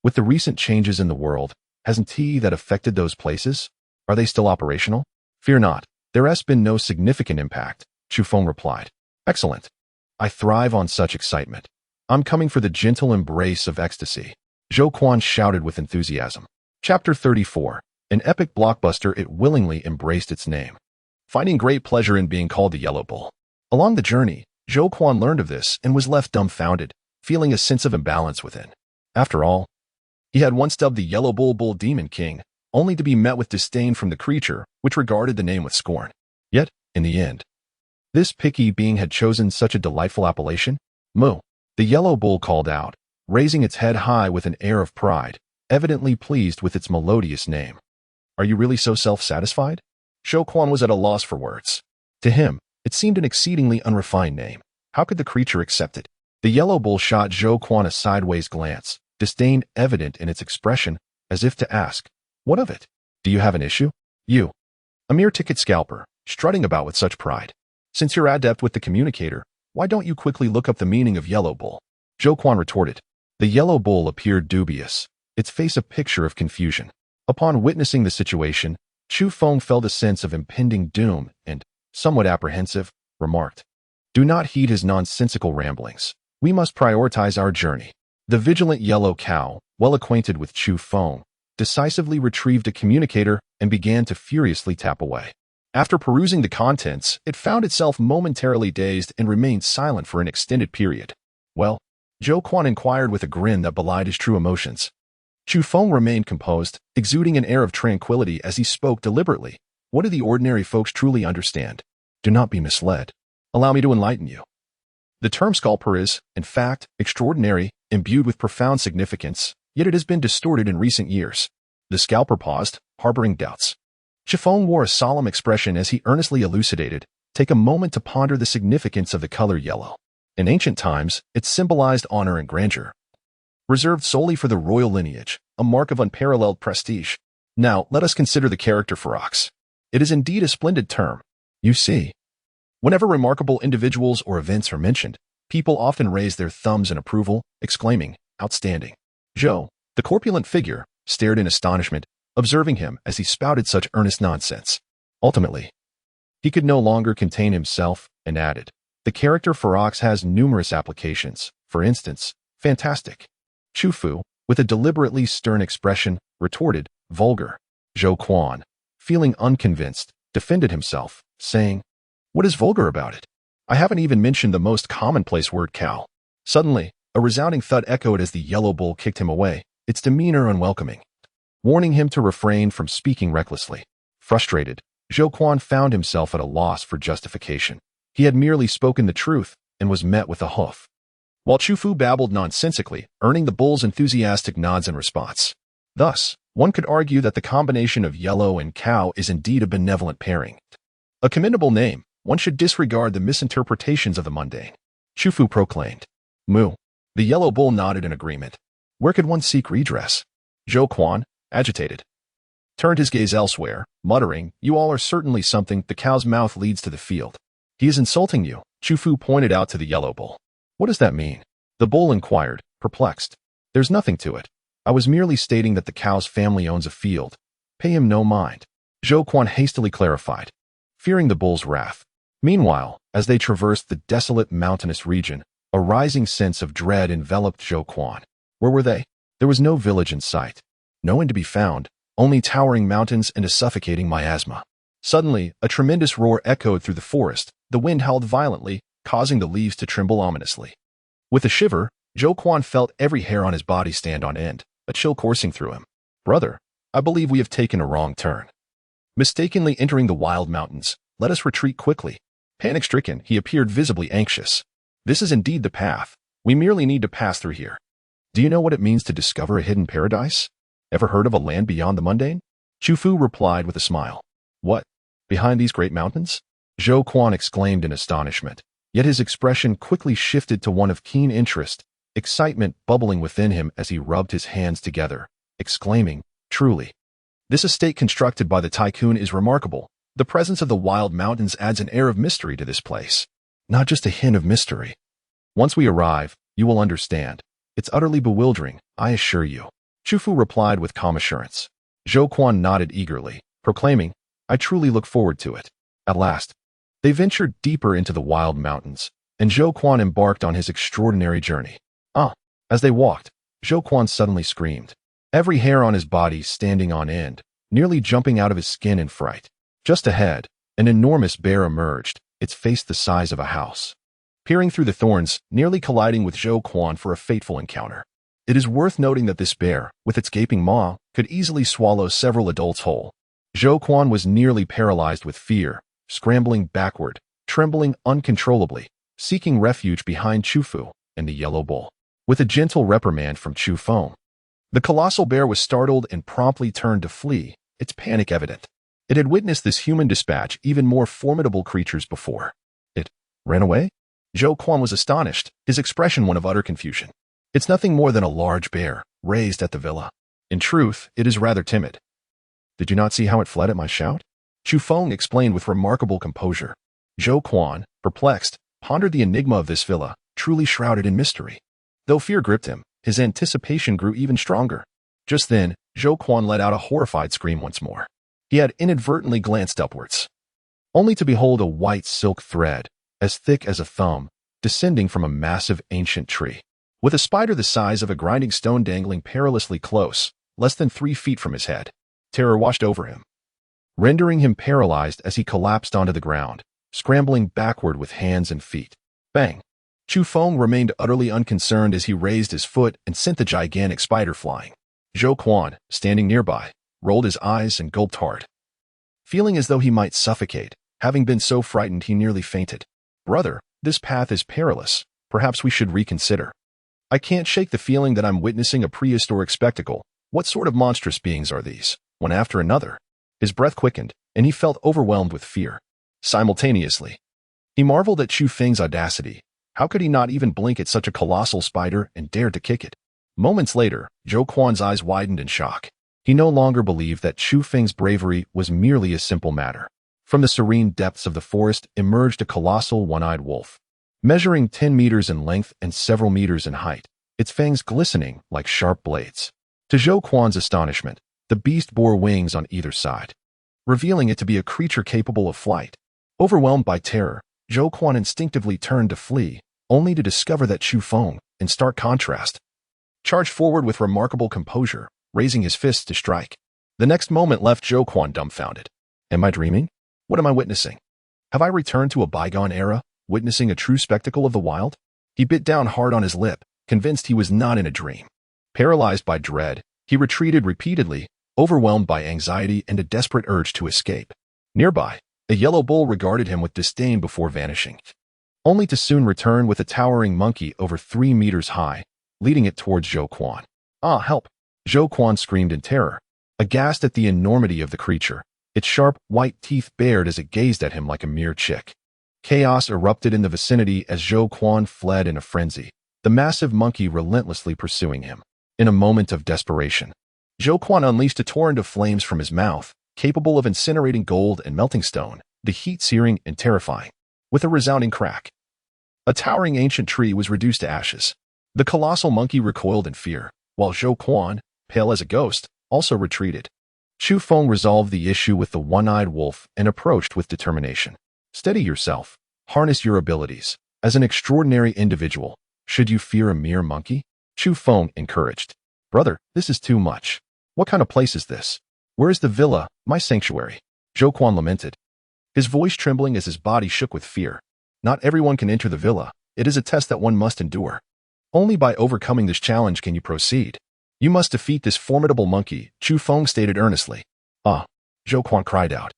With the recent changes in the world, hasn't that affected those places? Are they still operational? Fear not. There has been no significant impact, Chu Feng replied. Excellent. I thrive on such excitement. I'm coming for the gentle embrace of ecstasy. Zhou Quan shouted with enthusiasm. Chapter 34. An epic blockbuster, it willingly embraced its name, finding great pleasure in being called the Yellow Bull. Along the journey, Zhou Quan learned of this and was left dumbfounded, feeling a sense of imbalance within. After all, he had once dubbed the Yellow Bull Demon King, only to be met with disdain from the creature, which regarded the name with scorn. Yet, in the end, this picky being had chosen such a delightful appellation. Moo. The yellow bull called out, raising its head high with an air of pride, evidently pleased with its melodious name. Are you really so self-satisfied? Zhou Quan was at a loss for words. To him, it seemed an exceedingly unrefined name. How could the creature accept it? The yellow bull shot Zhou Quan a sideways glance, disdain evident in its expression, as if to ask, what of it? Do you have an issue? You, a mere ticket scalper, strutting about with such pride. Since you're adept with the communicator, why don't you quickly look up the meaning of yellow bull? Zhou Quan retorted. The yellow bull appeared dubious, its face a picture of confusion. Upon witnessing the situation, Chu Feng felt a sense of impending doom and, somewhat apprehensive, remarked, do not heed his nonsensical ramblings. We must prioritize our journey. The vigilant yellow cow, well acquainted with Chu Feng, decisively retrieved a communicator and began to furiously tap away. After perusing the contents, it found itself momentarily dazed and remained silent for an extended period. Well, Zhou Quan inquired with a grin that belied his true emotions. Chu Feng remained composed, exuding an air of tranquility as he spoke deliberately. What do the ordinary folks truly understand? Do not be misled. Allow me to enlighten you. The term scalper is, in fact, extraordinary, imbued with profound significance, yet it has been distorted in recent years. The scalper paused, harboring doubts. Chu Feng wore a solemn expression as he earnestly elucidated, take a moment to ponder the significance of the color yellow. In ancient times, it symbolized honor and grandeur, reserved solely for the royal lineage, a mark of unparalleled prestige. Now, let us consider the character ferox. It is indeed a splendid term. You see, whenever remarkable individuals or events are mentioned, people often raise their thumbs in approval, exclaiming, outstanding. Zhou, the corpulent figure, stared in astonishment, observing him as he spouted such earnest nonsense. Ultimately, he could no longer contain himself and added, the character ferox has numerous applications. For instance, fantastic. Chu Fu, with a deliberately stern expression, retorted, vulgar. Zhou Quan, feeling unconvinced, defended himself, saying, what is vulgar about it? I haven't even mentioned the most commonplace word cow. Suddenly, a resounding thud echoed as the yellow bull kicked him away, its demeanor unwelcoming, warning him to refrain from speaking recklessly. Frustrated, Zhou Quan found himself at a loss for justification. He had merely spoken the truth and was met with a hoof, while Chu Fu babbled nonsensically, earning the bull's enthusiastic nods in response. Thus, one could argue that the combination of yellow and cow is indeed a benevolent pairing. A commendable name. One should disregard the misinterpretations of the mundane. Chu Fu proclaimed. Moo. The yellow bull nodded in agreement. Where could one seek redress? Zhou Quan, agitated, turned his gaze elsewhere, muttering, you all are certainly something. The cow's mouth leads to the field. He is insulting you. Chu Fu pointed out to the yellow bull. What does that mean? The bull inquired, perplexed. There's nothing to it. I was merely stating that the cow's family owns a field. Pay him no mind. Zhou Quan hastily clarified, fearing the bull's wrath. Meanwhile, as they traversed the desolate mountainous region, a rising sense of dread enveloped Zhou Quan. Where were they? There was no village in sight. No one to be found, only towering mountains and a suffocating miasma. Suddenly, a tremendous roar echoed through the forest. The wind howled violently, causing the leaves to tremble ominously. With a shiver, Zhou Quan felt every hair on his body stand on end, a chill coursing through him. Brother, I believe we have taken a wrong turn. Mistakenly entering the wild mountains, let us retreat quickly. Panic-stricken, he appeared visibly anxious. This is indeed the path. We merely need to pass through here. Do you know what it means to discover a hidden paradise? Ever heard of a land beyond the mundane? Chu Fu replied with a smile. What? Behind these great mountains? Zhou Quan exclaimed in astonishment, yet his expression quickly shifted to one of keen interest, excitement bubbling within him as he rubbed his hands together, exclaiming, truly. This estate constructed by the tycoon is remarkable. The presence of the wild mountains adds an air of mystery to this place. Not just a hint of mystery. Once we arrive, you will understand. It's utterly bewildering, I assure you. Chu Fu replied with calm assurance. Zhou Quan nodded eagerly, proclaiming, I truly look forward to it. At last, they ventured deeper into the wild mountains, and Zhou Quan embarked on his extraordinary journey. As they walked, Zhou Quan suddenly screamed, every hair on his body standing on end, nearly jumping out of his skin in fright. Just ahead, an enormous bear emerged, its face the size of a house, peering through the thorns, nearly colliding with Zhou Quan for a fateful encounter. It is worth noting that this bear, with its gaping maw, could easily swallow several adults whole. Zhou Quan was nearly paralyzed with fear, scrambling backward, trembling uncontrollably, seeking refuge behind Chu Fu, and the yellow bull. With a gentle reprimand from Chu Feng, the colossal bear was startled and promptly turned to flee, its panic evident. It had witnessed this human dispatch even more formidable creatures before. It ran away? Zhou Quan was astonished, his expression one of utter confusion. It's nothing more than a large bear, raised at the villa. In truth, it is rather timid. Did you not see how it fled at my shout? Chu Feng explained with remarkable composure. Zhou Quan, perplexed, pondered the enigma of this villa, truly shrouded in mystery. Though fear gripped him, his anticipation grew even stronger. Just then, Zhou Quan let out a horrified scream once more. He had inadvertently glanced upwards, only to behold a white silk thread, as thick as a thumb, descending from a massive ancient tree. With a spider the size of a grinding stone dangling perilously close, less than 3 feet from his head, terror washed over him, rendering him paralyzed as he collapsed onto the ground, scrambling backward with hands and feet. Bang! Chu Feng remained utterly unconcerned as he raised his foot and sent the gigantic spider flying. Zhou Quan, standing nearby, rolled his eyes and gulped hard, feeling as though he might suffocate. Having been so frightened he nearly fainted. Brother, this path is perilous. Perhaps we should reconsider. I can't shake the feeling that I'm witnessing a prehistoric spectacle. What sort of monstrous beings are these? One after another. His breath quickened, and he felt overwhelmed with fear. Simultaneously, he marveled at Chu Feng's audacity. How could he not even blink at such a colossal spider and dared to kick it? Moments later, Zhou Quan's eyes widened in shock. He no longer believed that Chu Feng's bravery was merely a simple matter. From the serene depths of the forest emerged a colossal one-eyed wolf, measuring 10 meters in length and several meters in height, its fangs glistening like sharp blades. To Zhou Quan's astonishment, the beast bore wings on either side, revealing it to be a creature capable of flight. Overwhelmed by terror, Zhou Quan instinctively turned to flee, only to discover that Chu Feng, in stark contrast, charged forward with remarkable composure, raising his fists to strike. The next moment left Zhou Quan dumbfounded. Am I dreaming? What am I witnessing? Have I returned to a bygone era, witnessing a true spectacle of the wild? He bit down hard on his lip, convinced he was not in a dream. Paralyzed by dread, he retreated repeatedly, overwhelmed by anxiety and a desperate urge to escape. Nearby, a yellow bull regarded him with disdain before vanishing, only to soon return with a towering monkey over 3 meters high, leading it towards Zhou Quan. Ah, help! Zhou Quan screamed in terror, aghast at the enormity of the creature, its sharp, white teeth bared as it gazed at him like a mere chick. Chaos erupted in the vicinity as Zhou Quan fled in a frenzy, the massive monkey relentlessly pursuing him. In a moment of desperation, Zhou Quan unleashed a torrent of flames from his mouth, capable of incinerating gold and melting stone, the heat searing and terrifying. With a resounding crack, a towering ancient tree was reduced to ashes. The colossal monkey recoiled in fear, while Zhou Quan, pale as a ghost, also retreated. Chu Feng resolved the issue with the one-eyed wolf and approached with determination. Steady yourself. Harness your abilities. As an extraordinary individual, should you fear a mere monkey? Chu Feng encouraged. Brother, this is too much. What kind of place is this? Where is the villa, my sanctuary? Zhou Quan lamented, his voice trembling as his body shook with fear. Not everyone can enter the villa. It is a test that one must endure. Only by overcoming this challenge can you proceed. You must defeat this formidable monkey, Chu Feng stated earnestly. Ah, Zhou Quan cried out,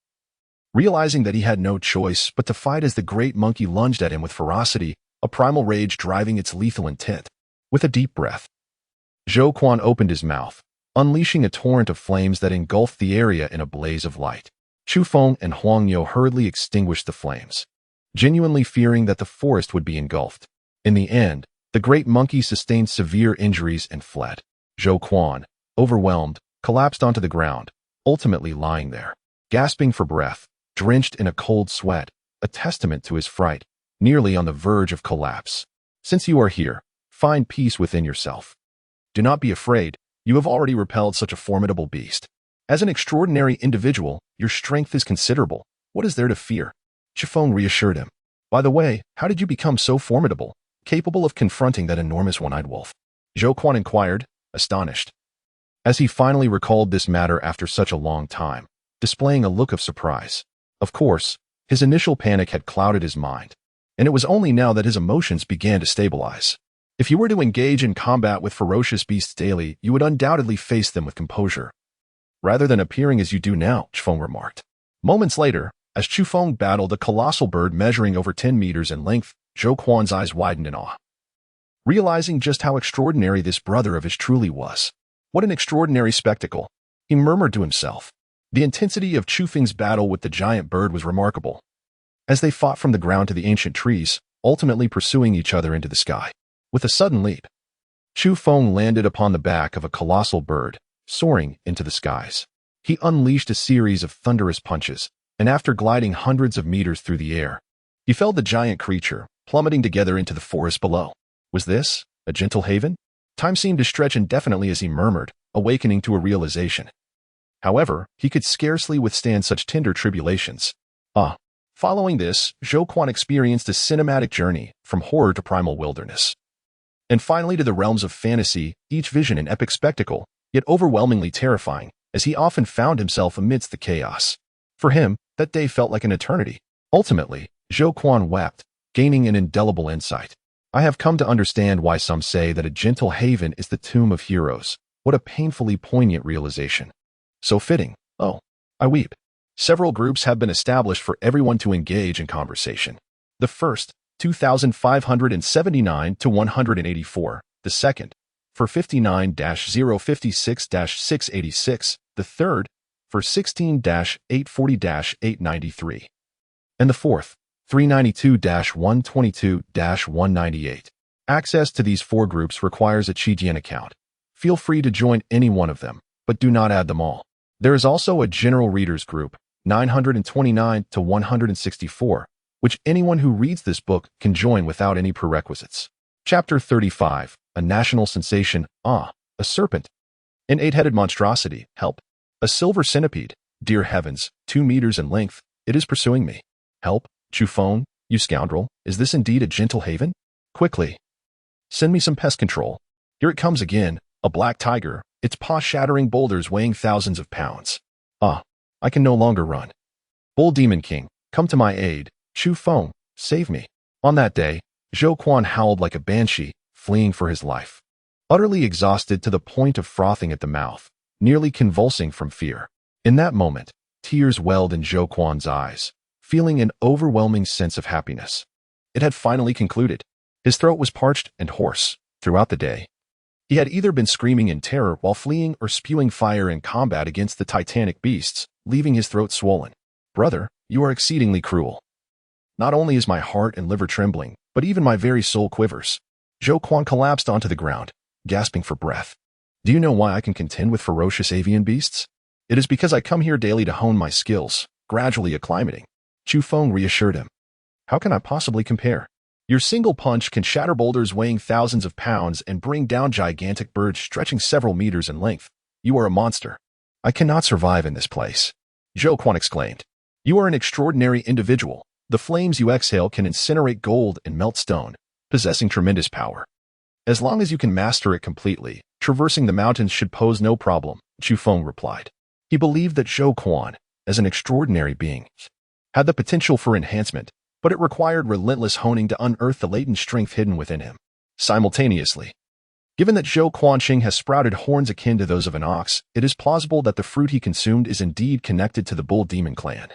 realizing that he had no choice but to fight as the great monkey lunged at him with ferocity, a primal rage driving its lethal intent. With a deep breath, Zhou Quan opened his mouth, unleashing a torrent of flames that engulfed the area in a blaze of light. Chu Feng and Huang You hurriedly extinguished the flames, genuinely fearing that the forest would be engulfed. In the end, the great monkey sustained severe injuries and fled. Zhou Quan, overwhelmed, collapsed onto the ground, ultimately lying there, gasping for breath, drenched in a cold sweat, a testament to his fright, nearly on the verge of collapse. Since you are here, find peace within yourself. Do not be afraid, you have already repelled such a formidable beast. As an extraordinary individual, your strength is considerable. What is there to fear? Chu Feng reassured him. By the way, how did you become so formidable, capable of confronting that enormous one-eyed wolf? Zhou Quan inquired, astonished, as he finally recalled this matter after such a long time, displaying a look of surprise. Of course, his initial panic had clouded his mind, and it was only now that his emotions began to stabilize. If you were to engage in combat with ferocious beasts daily, you would undoubtedly face them with composure, rather than appearing as you do now, Chu Feng remarked. Moments later, as Chu Feng battled a colossal bird measuring over 10 meters in length, Zhou Quan's eyes widened in awe. realizing just how extraordinary this brother of his truly was. What an extraordinary spectacle, he murmured to himself. The intensity of Chu Feng's battle with the giant bird was remarkable, as they fought from the ground to the ancient trees, ultimately pursuing each other into the sky. With a sudden leap, Chu Feng landed upon the back of a colossal bird, soaring into the skies. He unleashed a series of thunderous punches, and after gliding hundreds of meters through the air, he felled the giant creature, plummeting together into the forest below. Was this a gentle haven? Time seemed to stretch indefinitely as he murmured, awakening to a realization. However, he could scarcely withstand such tender tribulations. Following this, Zhou Quan experienced a cinematic journey from horror to primal wilderness, and finally to the realms of fantasy, each vision an epic spectacle, yet overwhelmingly terrifying, as he often found himself amidst the chaos. For him, that day felt like an eternity. Ultimately, Zhou Quan wept, gaining an indelible insight. I have come to understand why some say that a gentle haven is the tomb of heroes. What a painfully poignant realization. So fitting. Oh, I weep. Several groups have been established for everyone to engage in conversation. The first, 2,579 to 184. The second, for 59-056-686. The third, for 16-840-893. And the fourth, 392-122-198. Access to these four groups requires a Qidian account. Feel free to join any one of them, but do not add them all. There is also a general readers group, 929 to 164, which anyone who reads this book can join without any prerequisites. Chapter 35, a national sensation, a serpent. An eight-headed monstrosity, help. A silver centipede, dear heavens, 2 meters in length, it is pursuing me. Help, Chu Feng, you scoundrel, is this indeed a gentle haven? Quickly, send me some pest control. Here it comes again, a black tiger, its paw-shattering boulders weighing thousands of pounds. I can no longer run. Bull Demon King, come to my aid. Chu Feng, save me. On that day, Zhou Quan howled like a banshee, fleeing for his life. Utterly exhausted to the point of frothing at the mouth, nearly convulsing from fear. In that moment, tears welled in Zhou Quan's eyes, feeling an overwhelming sense of happiness. It had finally concluded. His throat was parched and hoarse. Throughout the day, he had either been screaming in terror while fleeing or spewing fire in combat against the titanic beasts, leaving his throat swollen. Brother, you are exceedingly cruel. Not only is my heart and liver trembling, but even my very soul quivers. Zhou Quan collapsed onto the ground, gasping for breath. Do you know why I can contend with ferocious avian beasts? It is because I come here daily to hone my skills, gradually acclimating. Chu Feng reassured him. How can I possibly compare? Your single punch can shatter boulders weighing thousands of pounds and bring down gigantic birds stretching several meters in length. You are a monster. I cannot survive in this place. Zhou Quan exclaimed. You are an extraordinary individual. The flames you exhale can incinerate gold and melt stone, possessing tremendous power. As long as you can master it completely, traversing the mountains should pose no problem, Chu Feng replied. He believed that Zhou Quan, as an extraordinary being, had the potential for enhancement, but it required relentless honing to unearth the latent strength hidden within him. Simultaneously, given that Zhou Quanqing has sprouted horns akin to those of an ox, it is plausible that the fruit he consumed is indeed connected to the Bull Demon clan,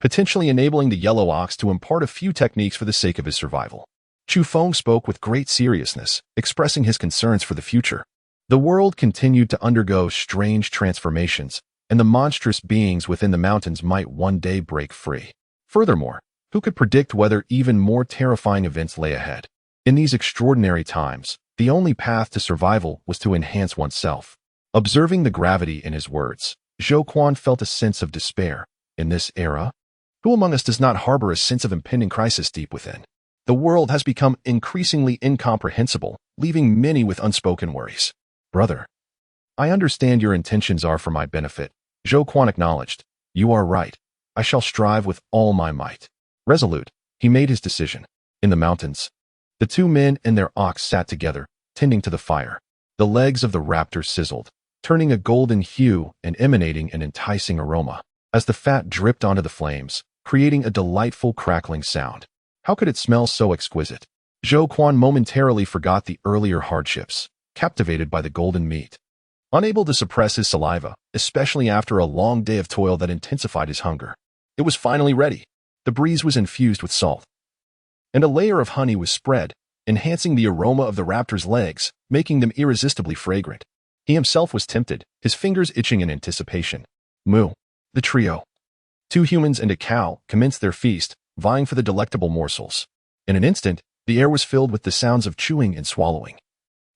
potentially enabling the yellow ox to impart a few techniques for the sake of his survival. Chu Feng spoke with great seriousness, expressing his concerns for the future. The world continued to undergo strange transformations, and the monstrous beings within the mountains might one day break free. Furthermore, who could predict whether even more terrifying events lay ahead? In these extraordinary times, the only path to survival was to enhance oneself. Observing the gravity in his words, Zhou Quan felt a sense of despair. In this era, who among us does not harbor a sense of impending crisis deep within? The world has become increasingly incomprehensible, leaving many with unspoken worries. Brother, I understand your intentions are for my benefit. Zhou Quan acknowledged. You are right. I shall strive with all my might. Resolute, he made his decision. In the mountains, the two men and their ox sat together, tending to the fire. The legs of the raptor sizzled, turning a golden hue and emanating an enticing aroma, as the fat dripped onto the flames, creating a delightful crackling sound. How could it smell so exquisite? Zhou Quan momentarily forgot the earlier hardships, captivated by the golden meat. Unable to suppress his saliva, especially after a long day of toil that intensified his hunger. It was finally ready. The breeze was infused with salt, and a layer of honey was spread, enhancing the aroma of the raptor's legs, making them irresistibly fragrant. He himself was tempted, his fingers itching in anticipation. Moo. The trio, 2 humans and a cow, commenced their feast, vying for the delectable morsels. In an instant, the air was filled with the sounds of chewing and swallowing,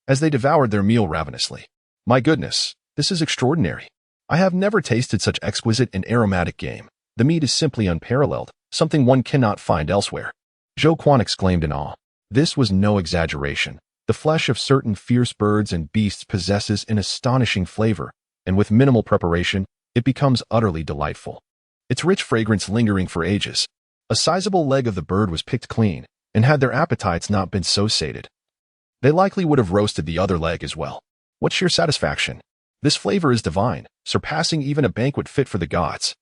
as they devoured their meal ravenously. My goodness, this is extraordinary. I have never tasted such exquisite and aromatic game. The meat is simply unparalleled, something one cannot find elsewhere. Zhou Quan exclaimed in awe. This was no exaggeration. The flesh of certain fierce birds and beasts possesses an astonishing flavor, and with minimal preparation, it becomes utterly delightful. Its rich fragrance lingering for ages. A sizable leg of the bird was picked clean, and had their appetites not been so sated, they likely would have roasted the other leg as well. What sheer satisfaction! This flavor is divine, surpassing even a banquet fit for the gods.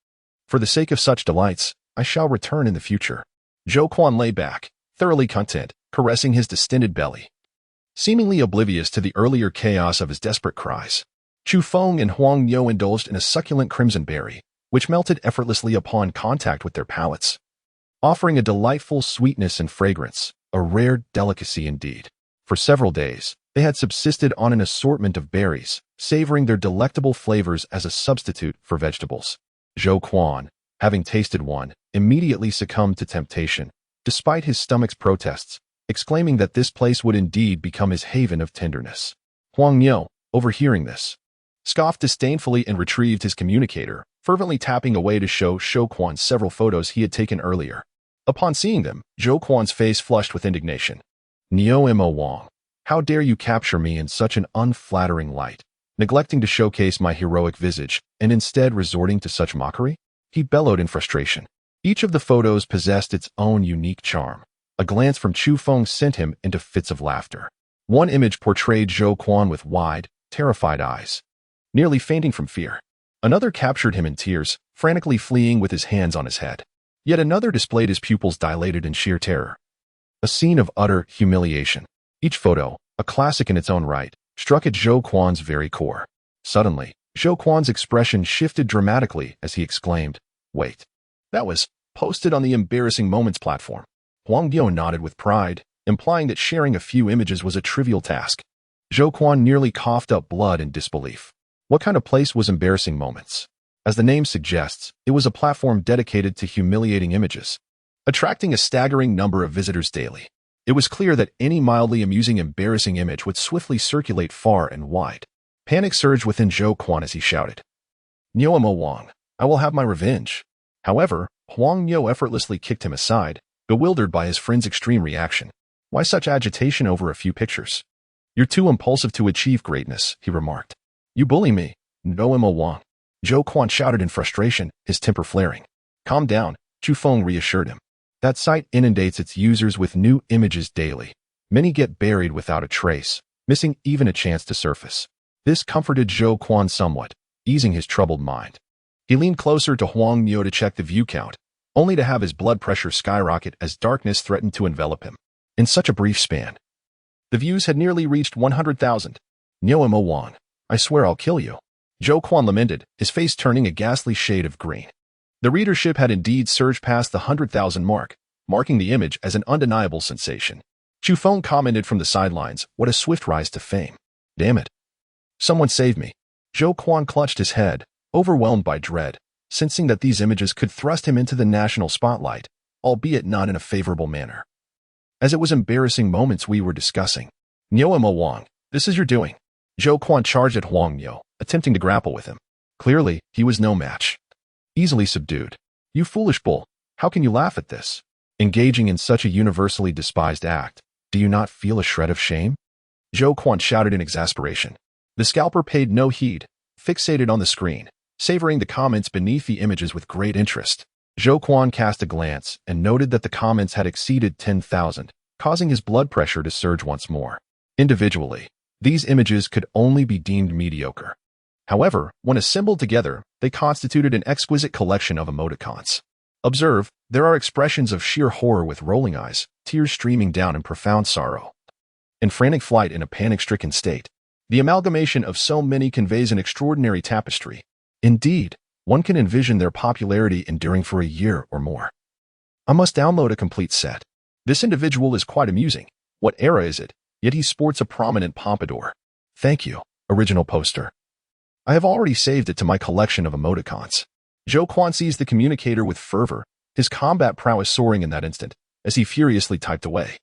For the sake of such delights, I shall return in the future. Zhou Quan lay back, thoroughly content, caressing his distended belly, seemingly oblivious to the earlier chaos of his desperate cries. Chu Feng and Huang Yao indulged in a succulent crimson berry, which melted effortlessly upon contact with their palates, offering a delightful sweetness and fragrance, a rare delicacy indeed. For several days, they had subsisted on an assortment of berries, savoring their delectable flavors as a substitute for vegetables. Zhou Quan, having tasted one, immediately succumbed to temptation, despite his stomach's protests, exclaiming that this place would indeed become his haven of tenderness. Huang Yao, overhearing this, scoffed disdainfully and retrieved his communicator, fervently tapping away to show Zhou Quan several photos he had taken earlier. Upon seeing them, Zhou Quan's face flushed with indignation. Neo Mo Wang, how dare you capture me in such an unflattering light, neglecting to showcase my heroic visage, and instead resorting to such mockery? He bellowed in frustration. Each of the photos possessed its own unique charm. A glance from Chu Feng sent him into fits of laughter. One image portrayed Zhou Quan with wide, terrified eyes, nearly fainting from fear. Another captured him in tears, frantically fleeing with his hands on his head. Yet another displayed his pupils dilated in sheer terror. A scene of utter humiliation. Each photo, a classic in its own right, struck at Zhou Quan's very core. Suddenly, Zhou Quan's expression shifted dramatically as he exclaimed, "Wait, that was posted on the Embarrassing Moments platform." Huang Yao nodded with pride, implying that sharing a few images was a trivial task. Zhou Quan nearly coughed up blood in disbelief. What kind of place was Embarrassing Moments? As the name suggests, it was a platform dedicated to humiliating images, attracting a staggering number of visitors daily. It was clear that any mildly amusing embarrassing image would swiftly circulate far and wide. Panic surged within Zhou Quan as he shouted, "Neo Mo Wang, I will have my revenge." However, Huang Yao effortlessly kicked him aside, bewildered by his friend's extreme reaction. Why such agitation over a few pictures? You're too impulsive to achieve greatness, he remarked. You bully me, Neo Mo Wang. Zhou Quan shouted in frustration, his temper flaring. Calm down, Chu Feng reassured him. That site inundates its users with new images daily. Many get buried without a trace, missing even a chance to surface. This comforted Zhou Quan somewhat, easing his troubled mind. He leaned closer to Huang Yao to check the view count, only to have his blood pressure skyrocket as darkness threatened to envelop him. In such a brief span, the views had nearly reached 100,000. Neo Mo Wang, I swear I'll kill you. Zhou Quan lamented, his face turning a ghastly shade of green. The readership had indeed surged past the 100,000 mark, marking the image as an undeniable sensation. Chu Feng commented from the sidelines, what a swift rise to fame. Damn it. Someone save me. Zhou Quan clutched his head, overwhelmed by dread, sensing that these images could thrust him into the national spotlight, albeit not in a favorable manner. As it was embarrassing moments we were discussing. Neo Mo Wang, this is your doing. Zhou Quan charged at Huang Yao, attempting to grapple with him. Clearly, he was no match. Easily subdued. You foolish bull, how can you laugh at this? Engaging in such a universally despised act, do you not feel a shred of shame? Zhou Quan shouted in exasperation. The scalper paid no heed, fixated on the screen, savoring the comments beneath the images with great interest. Zhou Quan cast a glance and noted that the comments had exceeded 10,000, causing his blood pressure to surge once more. Individually, these images could only be deemed mediocre. However, when assembled together, they constituted an exquisite collection of emoticons. Observe, there are expressions of sheer horror with rolling eyes, tears streaming down in profound sorrow, and frantic flight in a panic-stricken state. The amalgamation of so many conveys an extraordinary tapestry. Indeed, one can envision their popularity enduring for a year or more. I must download a complete set. This individual is quite amusing. What era is it? Yet he sports a prominent pompadour. Thank you, original poster. I have already saved it to my collection of emoticons. Zhou Quan seized the communicator with fervor, his combat prowess soaring in that instant, as he furiously typed away.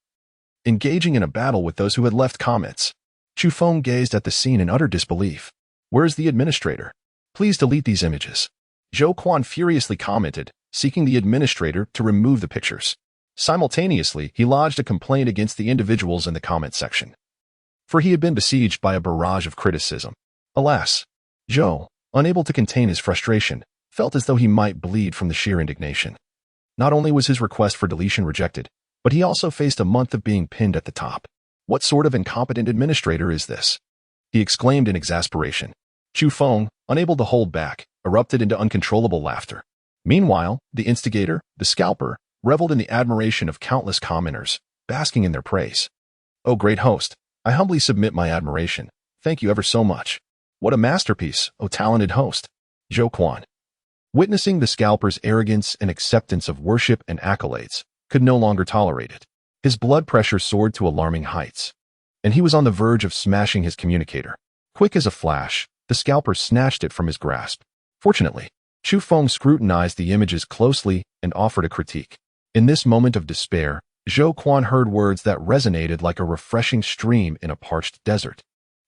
Engaging in a battle with those who had left comments, Chu Feng gazed at the scene in utter disbelief. Where is the administrator? Please delete these images. Zhou Quan furiously commented, seeking the administrator to remove the pictures. Simultaneously, he lodged a complaint against the individuals in the comment section. For he had been besieged by a barrage of criticism. Alas, Zhou, unable to contain his frustration, felt as though he might bleed from the sheer indignation. Not only was his request for deletion rejected, but he also faced a month of being pinned at the top. What sort of incompetent administrator is this? He exclaimed in exasperation. Chu Feng, unable to hold back, erupted into uncontrollable laughter. Meanwhile, the instigator, the scalper, reveled in the admiration of countless commenters, basking in their praise. "Oh, great host, I humbly submit my admiration. Thank you ever so much. What a masterpiece, oh talented host." Zhou Quan, witnessing the scalper's arrogance and acceptance of worship and accolades, could no longer tolerate it. His blood pressure soared to alarming heights, and he was on the verge of smashing his communicator. Quick as a flash, the scalper snatched it from his grasp. Fortunately, Chu Feng scrutinized the images closely and offered a critique. In this moment of despair, Zhou Quan heard words that resonated like a refreshing stream in a parched desert,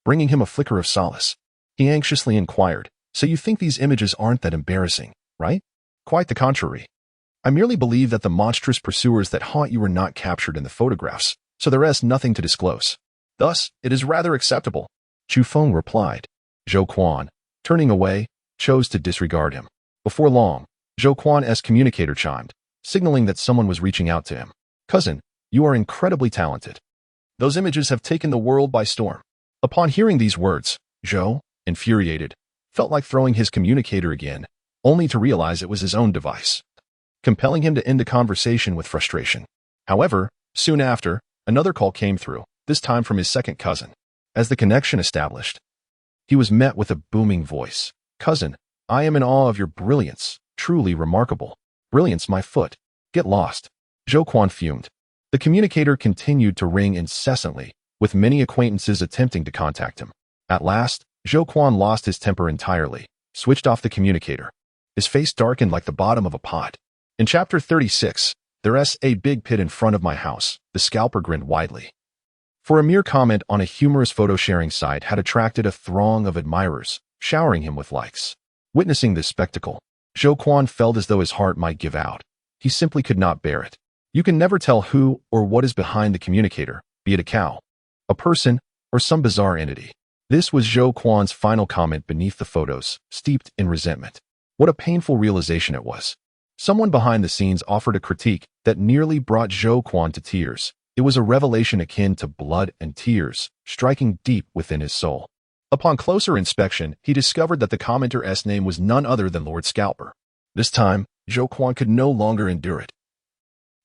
bringing him a flicker of solace. He anxiously inquired, "So you think these images aren't that embarrassing, right?" "Quite the contrary. I merely believe that the monstrous pursuers that haunt you were not captured in the photographs, so there is nothing to disclose. Thus, it is rather acceptable," Chu Feng replied. Zhou Quan, turning away, chose to disregard him. Before long, Zhou Quan's communicator chimed, signaling that someone was reaching out to him. "Cousin, you are incredibly talented. Those images have taken the world by storm." Upon hearing these words, Zhou, infuriated, felt like throwing his communicator again, only to realize it was his own device, compelling him to end the conversation with frustration. However, soon after, another call came through, this time from his second cousin. As the connection established, he was met with a booming voice. "Cousin, I am in awe of your brilliance, truly remarkable." "Brilliance, my foot. Get lost." Zhou Quan fumed. The communicator continued to ring incessantly, with many acquaintances attempting to contact him. At last, Zhou Quan lost his temper entirely, switched off the communicator. His face darkened like the bottom of a pot. In Chapter 36, "There's a big pit in front of my house," the scalper grinned widely. For a mere comment on a humorous photo-sharing site had attracted a throng of admirers, showering him with likes. Witnessing this spectacle, Zhou Quan felt as though his heart might give out. He simply could not bear it. You can never tell who or what is behind the communicator, be it a cow, a person, or some bizarre entity. This was Zhou Quan's final comment beneath the photos, steeped in resentment. What a painful realization it was. Someone behind the scenes offered a critique that nearly brought Zhou Quan to tears. It was a revelation akin to blood and tears, striking deep within his soul. Upon closer inspection, he discovered that the commenter's name was none other than Lord Scalper. This time, Zhou Quan could no longer endure it.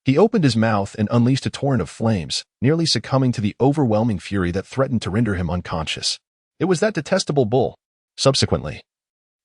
He opened his mouth and unleashed a torrent of flames, nearly succumbing to the overwhelming fury that threatened to render him unconscious. It was that detestable bull. Subsequently,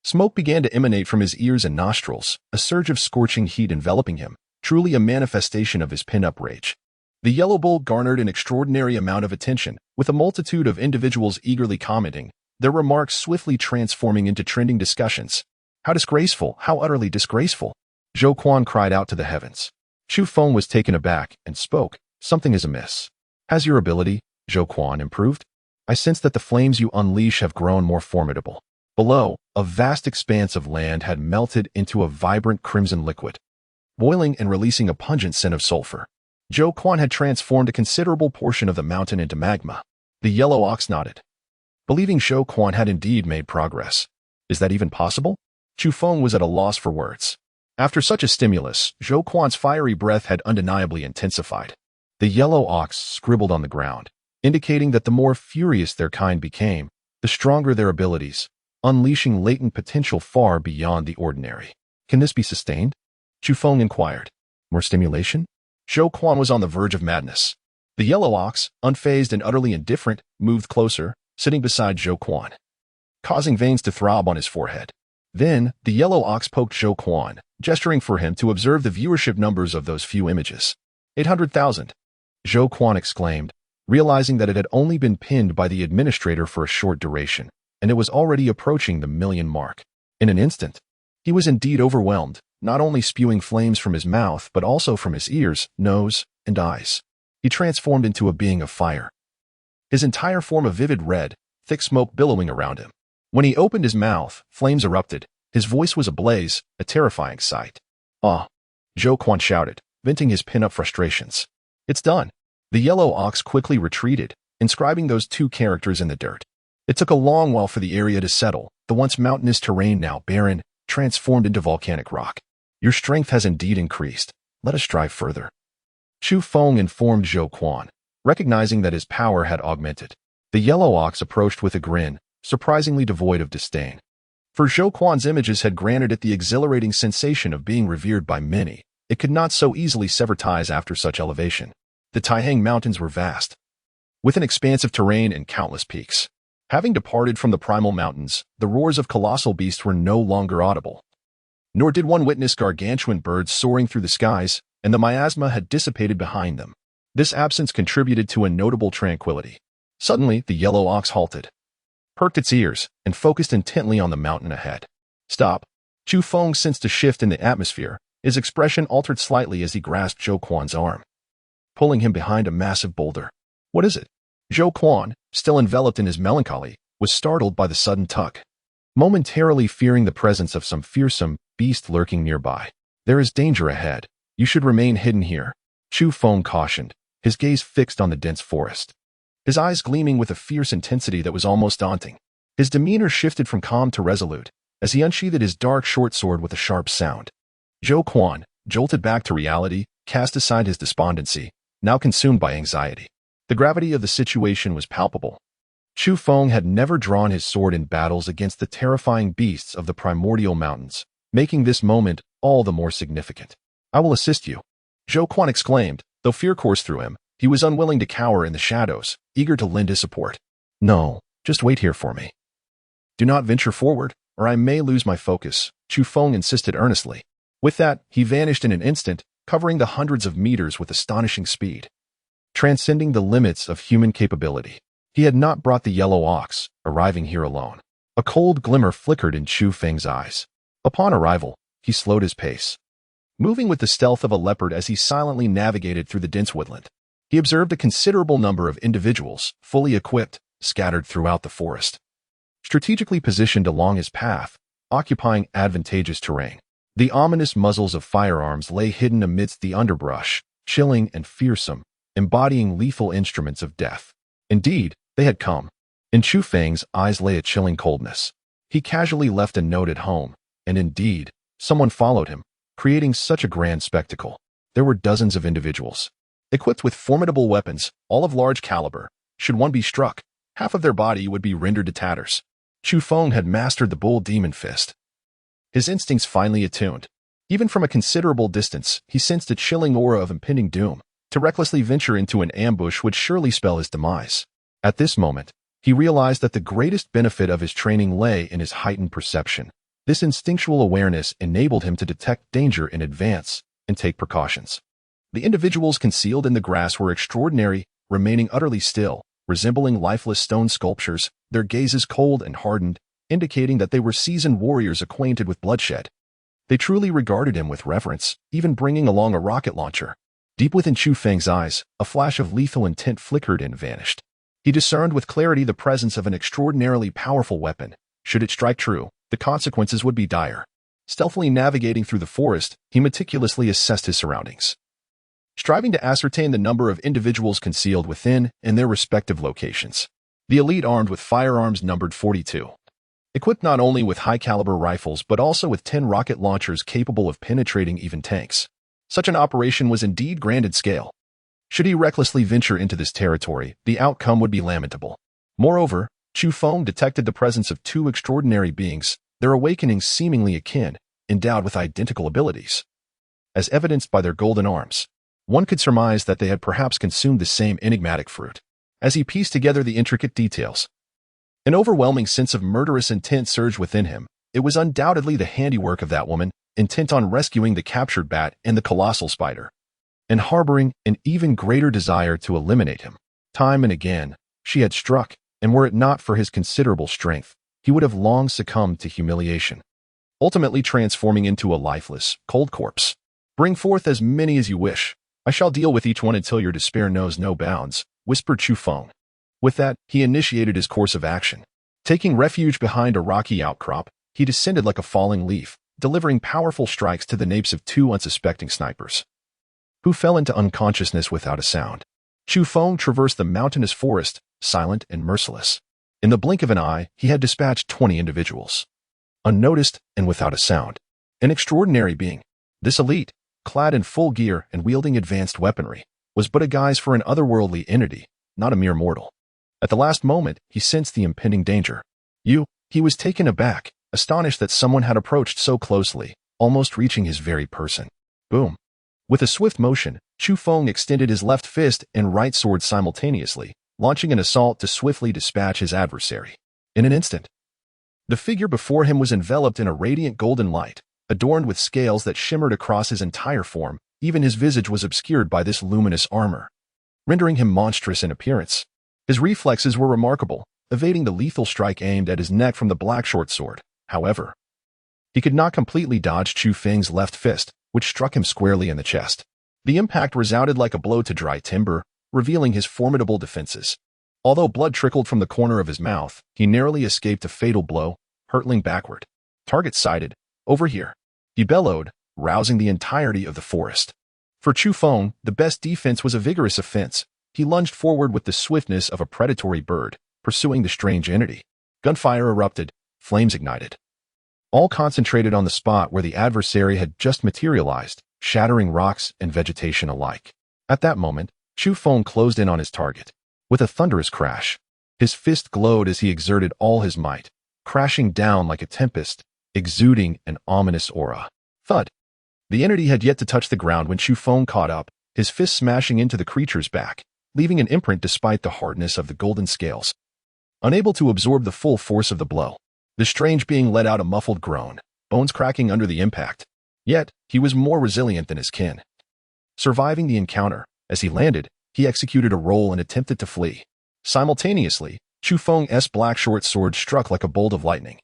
smoke began to emanate from his ears and nostrils, a surge of scorching heat enveloping him, truly a manifestation of his pin-up rage. The yellow bull garnered an extraordinary amount of attention, with a multitude of individuals eagerly commenting, their remarks swiftly transforming into trending discussions. "How disgraceful, how utterly disgraceful!" Zhou Quan cried out to the heavens. Chu Feng was taken aback and spoke, "Something is amiss. Has your ability, Zhou Quan, improved? I sense that the flames you unleash have grown more formidable." Below, a vast expanse of land had melted into a vibrant crimson liquid, boiling and releasing a pungent scent of sulfur. Zhou Quan had transformed a considerable portion of the mountain into magma. The yellow ox nodded, believing Zhou Quan had indeed made progress. Is that even possible? Chu Feng was at a loss for words. After such a stimulus, Zhou Quan's fiery breath had undeniably intensified. The yellow ox scribbled on the ground, indicating that the more furious their kind became, the stronger their abilities, unleashing latent potential far beyond the ordinary. Can this be sustained? Chu Feng inquired. More stimulation? Zhou Quan was on the verge of madness. The yellow ox, unfazed and utterly indifferent, moved closer, sitting beside Zhou Quan, causing veins to throb on his forehead. Then, the yellow ox poked Zhou Quan, gesturing for him to observe the viewership numbers of those few images. 800,000. Zhou Quan exclaimed, realizing that it had only been pinned by the administrator for a short duration, and it was already approaching the 1,000,000 mark. In an instant, he was indeed overwhelmed, not only spewing flames from his mouth but also from his ears, nose, and eyes. He transformed into a being of fire. His entire form a vivid red, thick smoke billowing around him. When he opened his mouth, flames erupted. His voice was ablaze, a terrifying sight. "Ah!" Zhou Quan shouted, venting his pin-up frustrations. "It's done." The yellow ox quickly retreated, inscribing those two characters in the dirt. It took a long while for the area to settle, the once mountainous terrain now barren, transformed into volcanic rock. "Your strength has indeed increased. Let us strive further." Chu Feng informed Zhou Quan, recognizing that his power had augmented. The yellow ox approached with a grin, surprisingly devoid of disdain. For Zhou Quan's images had granted it the exhilarating sensation of being revered by many. It could not so easily sever ties after such elevation. The Taihang Mountains were vast, with an expansive terrain and countless peaks. Having departed from the primal mountains, the roars of colossal beasts were no longer audible. Nor did one witness gargantuan birds soaring through the skies, and the miasma had dissipated behind them. This absence contributed to a notable tranquility. Suddenly, the yellow ox halted, perked its ears, and focused intently on the mountain ahead. "Stop." Chu Feng sensed a shift in the atmosphere. His expression altered slightly as he grasped Zhou Quan's arm, pulling him behind a massive boulder. "What is it?" Zhou Quan, still enveloped in his melancholy, was startled by the sudden tug, momentarily fearing the presence of some fearsome beast lurking nearby. "There is danger ahead. You should remain hidden here," Chu Feng cautioned, his gaze fixed on the dense forest. His eyes gleaming with a fierce intensity that was almost daunting. His demeanor shifted from calm to resolute, as he unsheathed his dark short sword with a sharp sound. Zhou Quan, jolted back to reality, cast aside his despondency, now consumed by anxiety. The gravity of the situation was palpable. Chu Feng had never drawn his sword in battles against the terrifying beasts of the primordial mountains, making this moment all the more significant. "I will assist you," Zhou Quan exclaimed, though fear coursed through him. He was unwilling to cower in the shadows, eager to lend his support. "No, just wait here for me. Do not venture forward, or I may lose my focus," Chu Feng insisted earnestly. With that, he vanished in an instant, covering the hundreds of meters with astonishing speed, transcending the limits of human capability. He had not brought the yellow ox, arriving here alone. A cold glimmer flickered in Chu Feng's eyes. Upon arrival, he slowed his pace, moving with the stealth of a leopard as he silently navigated through the dense woodland. He observed a considerable number of individuals, fully equipped, scattered throughout the forest, strategically positioned along his path, occupying advantageous terrain. The ominous muzzles of firearms lay hidden amidst the underbrush, chilling and fearsome, embodying lethal instruments of death. Indeed, they had come. In Chu Feng's eyes lay a chilling coldness. He casually left a note at home, and indeed, someone followed him, creating such a grand spectacle. There were dozens of individuals, equipped with formidable weapons, all of large caliber. Should one be struck, half of their body would be rendered to tatters. Chu Feng had mastered the bull demon fist. His instincts finely attuned. Even from a considerable distance, he sensed a chilling aura of impending doom. To recklessly venture into an ambush would surely spell his demise. At this moment, he realized that the greatest benefit of his training lay in his heightened perception. This instinctual awareness enabled him to detect danger in advance and take precautions. The individuals concealed in the grass were extraordinary, remaining utterly still, resembling lifeless stone sculptures, their gazes cold and hardened, indicating that they were seasoned warriors acquainted with bloodshed. They truly regarded him with reverence, even bringing along a rocket launcher. Deep within Chu Feng's eyes, a flash of lethal intent flickered and vanished. He discerned with clarity the presence of an extraordinarily powerful weapon. Should it strike true, the consequences would be dire. Stealthily navigating through the forest, he meticulously assessed his surroundings, striving to ascertain the number of individuals concealed within and their respective locations. The elite armed with firearms numbered 42. Equipped not only with high-caliber rifles but also with 10 rocket launchers capable of penetrating even tanks. Such an operation was indeed grand in scale. Should he recklessly venture into this territory, the outcome would be lamentable. Moreover, Chu Feng detected the presence of two extraordinary beings, their awakenings seemingly akin, endowed with identical abilities. As evidenced by their golden arms, one could surmise that they had perhaps consumed the same enigmatic fruit. As he pieced together the intricate details, an overwhelming sense of murderous intent surged within him. It was undoubtedly the handiwork of that woman, intent on rescuing the captured bat and the colossal spider, and harboring an even greater desire to eliminate him. Time and again, she had struck, and were it not for his considerable strength, he would have long succumbed to humiliation, ultimately transforming into a lifeless, cold corpse. "Bring forth as many as you wish. I shall deal with each one until your despair knows no bounds," whispered Chu Feng. With that, he initiated his course of action. Taking refuge behind a rocky outcrop, he descended like a falling leaf, delivering powerful strikes to the napes of two unsuspecting snipers, who fell into unconsciousness without a sound. Chu Feng traversed the mountainous forest, silent and merciless. In the blink of an eye, he had dispatched 20 individuals, unnoticed and without a sound. An extraordinary being. This elite, clad in full gear and wielding advanced weaponry, was but a guise for an otherworldly entity, not a mere mortal. At the last moment, he sensed the impending danger. He was taken aback, astonished that someone had approached so closely, almost reaching his very person. Boom. With a swift motion, Chu Feng extended his left fist and right sword simultaneously, launching an assault to swiftly dispatch his adversary. In an instant, the figure before him was enveloped in a radiant golden light, adorned with scales that shimmered across his entire form. Even his visage was obscured by this luminous armor, rendering him monstrous in appearance. His reflexes were remarkable, evading the lethal strike aimed at his neck from the black short sword. However, he could not completely dodge Chu Feng's left fist, which struck him squarely in the chest. The impact resounded like a blow to dry timber, revealing his formidable defenses. Although blood trickled from the corner of his mouth, he narrowly escaped a fatal blow, hurtling backward. "Target sighted. Over here," he bellowed, rousing the entirety of the forest. For Chu Feng, the best defense was a vigorous offense. He lunged forward with the swiftness of a predatory bird, pursuing the strange entity. Gunfire erupted, flames ignited, all concentrated on the spot where the adversary had just materialized, shattering rocks and vegetation alike. At that moment, Chu Feng closed in on his target. With a thunderous crash, his fist glowed as he exerted all his might, crashing down like a tempest, exuding an ominous aura. Thud! The entity had yet to touch the ground when Chu Feng caught up, his fist smashing into the creature's back, leaving an imprint despite the hardness of the golden scales. Unable to absorb the full force of the blow, the strange being let out a muffled groan, bones cracking under the impact. Yet, he was more resilient than his kin. Surviving the encounter, as he landed, he executed a roll and attempted to flee. Simultaneously, Chu Feng's black short sword struck like a bolt of lightning.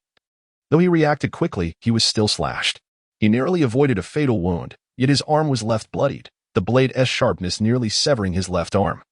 Though he reacted quickly, he was still slashed. He narrowly avoided a fatal wound, yet his arm was left bloodied, the blade's sharpness nearly severing his left arm,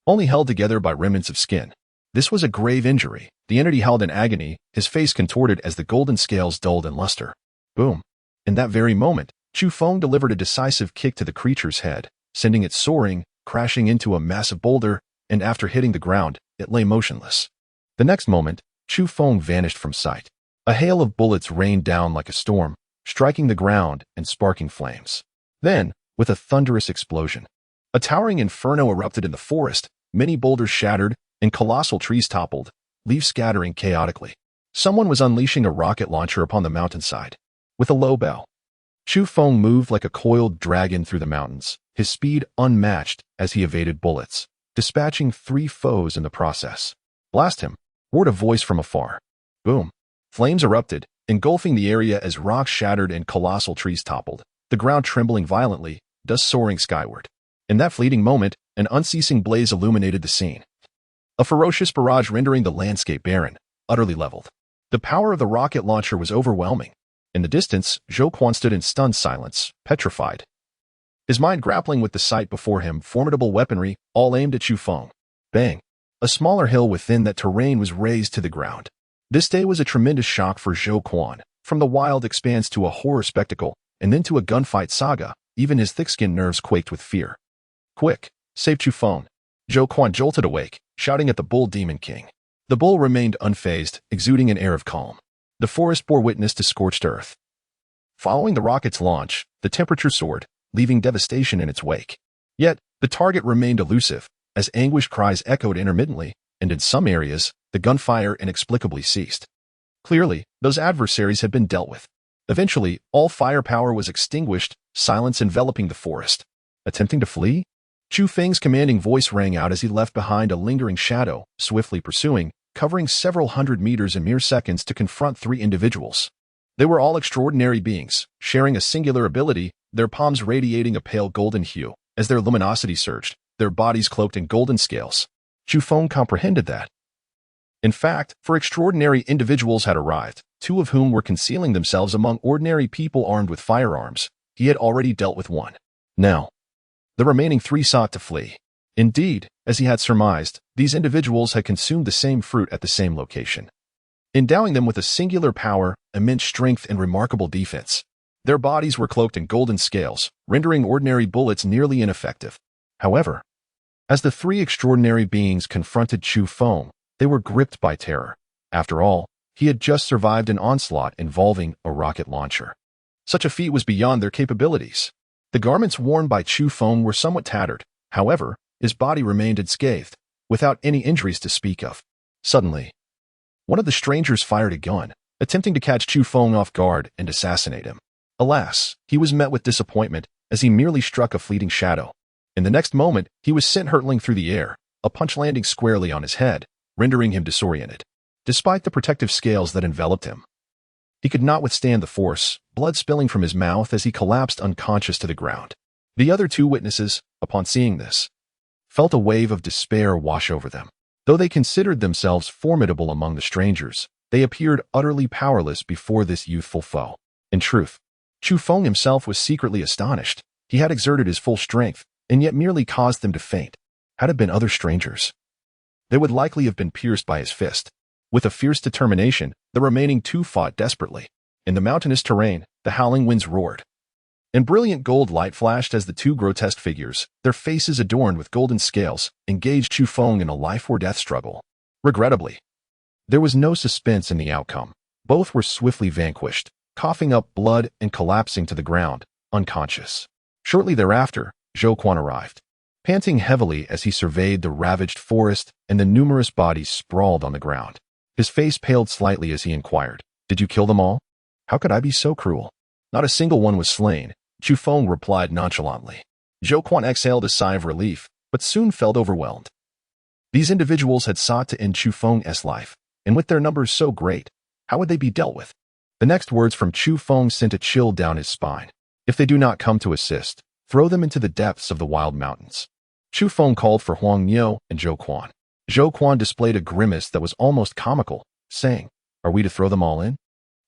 only held together by remnants of skin. This was a grave injury. The entity howled in agony, his face contorted as the golden scales dulled in luster. Boom. In that very moment, Chu Feng delivered a decisive kick to the creature's head, sending it soaring, crashing into a massive boulder, and after hitting the ground, it lay motionless. The next moment, Chu Feng vanished from sight. A hail of bullets rained down like a storm, striking the ground and sparking flames. Then, with a thunderous explosion, a towering inferno erupted in the forest. Many boulders shattered, and colossal trees toppled, leaves scattering chaotically. Someone was unleashing a rocket launcher upon the mountainside. With a low bow, Chu Feng moved like a coiled dragon through the mountains, his speed unmatched as he evaded bullets, dispatching 3 foes in the process. "Blast him!" roared a voice from afar. Boom. Flames erupted, engulfing the area as rocks shattered and colossal trees toppled, the ground trembling violently, dust soaring skyward. In that fleeting moment, an unceasing blaze illuminated the scene. A ferocious barrage rendering the landscape barren, utterly leveled. The power of the rocket launcher was overwhelming. In the distance, Zhou Quan stood in stunned silence, petrified, his mind grappling with the sight before him, formidable weaponry, all aimed at Chu Feng. Bang! A smaller hill within that terrain was razed to the ground. This day was a tremendous shock for Zhou Quan, from the wild expanse to a horror spectacle, and then to a gunfight saga. Even his thick-skinned nerves quaked with fear. "Quick, save Chu Feng!" Zhou Quan jolted awake, shouting at the bull demon king. The bull remained unfazed, exuding an air of calm. The forest bore witness to scorched earth. Following the rocket's launch, the temperature soared, leaving devastation in its wake. Yet, the target remained elusive, as anguished cries echoed intermittently, and in some areas, the gunfire inexplicably ceased. Clearly, those adversaries had been dealt with. Eventually, all firepower was extinguished, silence enveloping the forest. Attempting to flee? Chu Feng's commanding voice rang out as he left behind a lingering shadow, swiftly pursuing, covering several hundred meters in mere seconds to confront 3 individuals. They were all extraordinary beings, sharing a singular ability, their palms radiating a pale golden hue. As their luminosity surged, their bodies cloaked in golden scales, Chu Feng comprehended that. In fact, four extraordinary individuals had arrived, two of whom were concealing themselves among ordinary people armed with firearms. He had already dealt with one. Now, the remaining three sought to flee. Indeed, as he had surmised, these individuals had consumed the same fruit at the same location, endowing them with a singular power, immense strength, and remarkable defense. Their bodies were cloaked in golden scales, rendering ordinary bullets nearly ineffective. However, as the three extraordinary beings confronted Chu Feng, they were gripped by terror. After all, he had just survived an onslaught involving a rocket launcher. Such a feat was beyond their capabilities. The garments worn by Chu Feng were somewhat tattered. However, his body remained unscathed, without any injuries to speak of. Suddenly, one of the strangers fired a gun, attempting to catch Chu Feng off guard and assassinate him. Alas, he was met with disappointment as he merely struck a fleeting shadow. In the next moment, he was sent hurtling through the air, a punch landing squarely on his head, rendering him disoriented. Despite the protective scales that enveloped him, he could not withstand the force, blood spilling from his mouth as he collapsed unconscious to the ground. The other two witnesses, upon seeing this, felt a wave of despair wash over them. Though they considered themselves formidable among the strangers, they appeared utterly powerless before this youthful foe. In truth, Chu Feng himself was secretly astonished. He had exerted his full strength, and yet merely caused them to faint. Had it been other strangers, they would likely have been pierced by his fist. With a fierce determination, the remaining two fought desperately. In the mountainous terrain, the howling winds roared, and brilliant gold light flashed as the two grotesque figures, their faces adorned with golden scales, engaged Chu Feng in a life-or-death struggle. Regrettably, there was no suspense in the outcome. Both were swiftly vanquished, coughing up blood and collapsing to the ground, unconscious. Shortly thereafter, Zhou Quan arrived, panting heavily as he surveyed the ravaged forest and the numerous bodies sprawled on the ground. His face paled slightly as he inquired, "Did you kill them all? How could I be so cruel?" "Not a single one was slain," Chu Feng replied nonchalantly. Zhou Quan exhaled a sigh of relief, but soon felt overwhelmed. These individuals had sought to end Chu Feng's life, and with their numbers so great, how would they be dealt with? The next words from Chu Feng sent a chill down his spine. "If they do not come to assist, throw them into the depths of the wild mountains." Chu Feng called for Huang Niu and Zhou Quan. Zhou Quan displayed a grimace that was almost comical, saying, "Are we to throw them all in?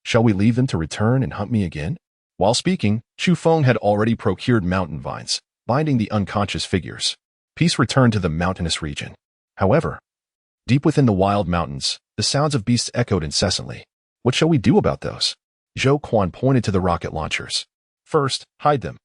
Shall we leave them to return and hunt me again?" While speaking, Chu Feng had already procured mountain vines, binding the unconscious figures. Peace returned to the mountainous region. However, deep within the wild mountains, the sounds of beasts echoed incessantly. "What shall we do about those?" Zhou Quan pointed to the rocket launchers. "First, hide them.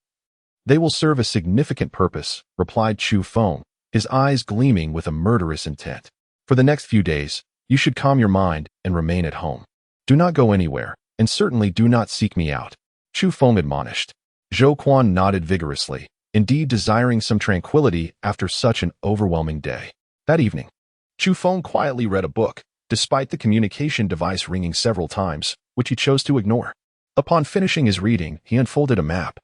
They will serve a significant purpose," replied Chu Feng, his eyes gleaming with a murderous intent. "For the next few days, you should calm your mind and remain at home. Do not go anywhere, and certainly do not seek me out," Chu Feng admonished. Zhou Quan nodded vigorously, indeed desiring some tranquility after such an overwhelming day. That evening, Chu Feng quietly read a book, despite the communication device ringing several times, which he chose to ignore. Upon finishing his reading, he unfolded a map,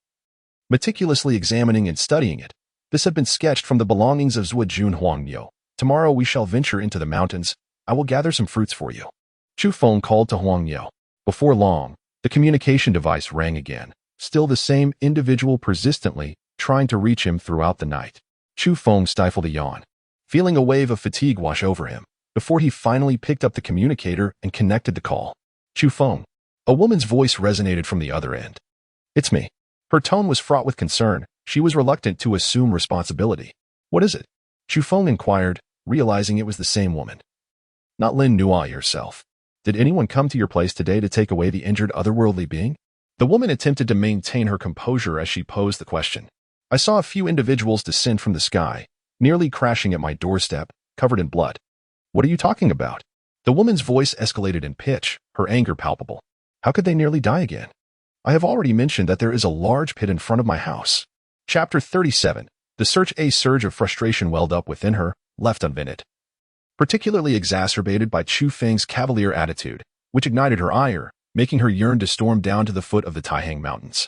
meticulously examining and studying it. This had been sketched from the belongings of Zhuojun Huang Niu. "Tomorrow we shall venture into the mountains. I will gather some fruits for you." Chu Feng called to Huang Niu. Before long, the communication device rang again, still the same individual persistently trying to reach him throughout the night. Chu Feng stifled a yawn, feeling a wave of fatigue wash over him, before he finally picked up the communicator and connected the call. "Chu Feng." A woman's voice resonated from the other end. "It's me." Her tone was fraught with concern. She was reluctant to assume responsibility. "What is it?" Chu Feng inquired, realizing it was the same woman. "Not Lin Nua yourself. Did anyone come to your place today to take away the injured otherworldly being?" The woman attempted to maintain her composure as she posed the question. "I saw a few individuals descend from the sky, nearly crashing at my doorstep, covered in blood." "What are you talking about?" The woman's voice escalated in pitch, her anger palpable. "How could they nearly die again? I have already mentioned that there is a large pit in front of my house." Chapter 37. The search. A surge of frustration welled up within her, left unvented, particularly exacerbated by Chu Feng's cavalier attitude, which ignited her ire, making her yearn to storm down to the foot of the Taihang Mountains.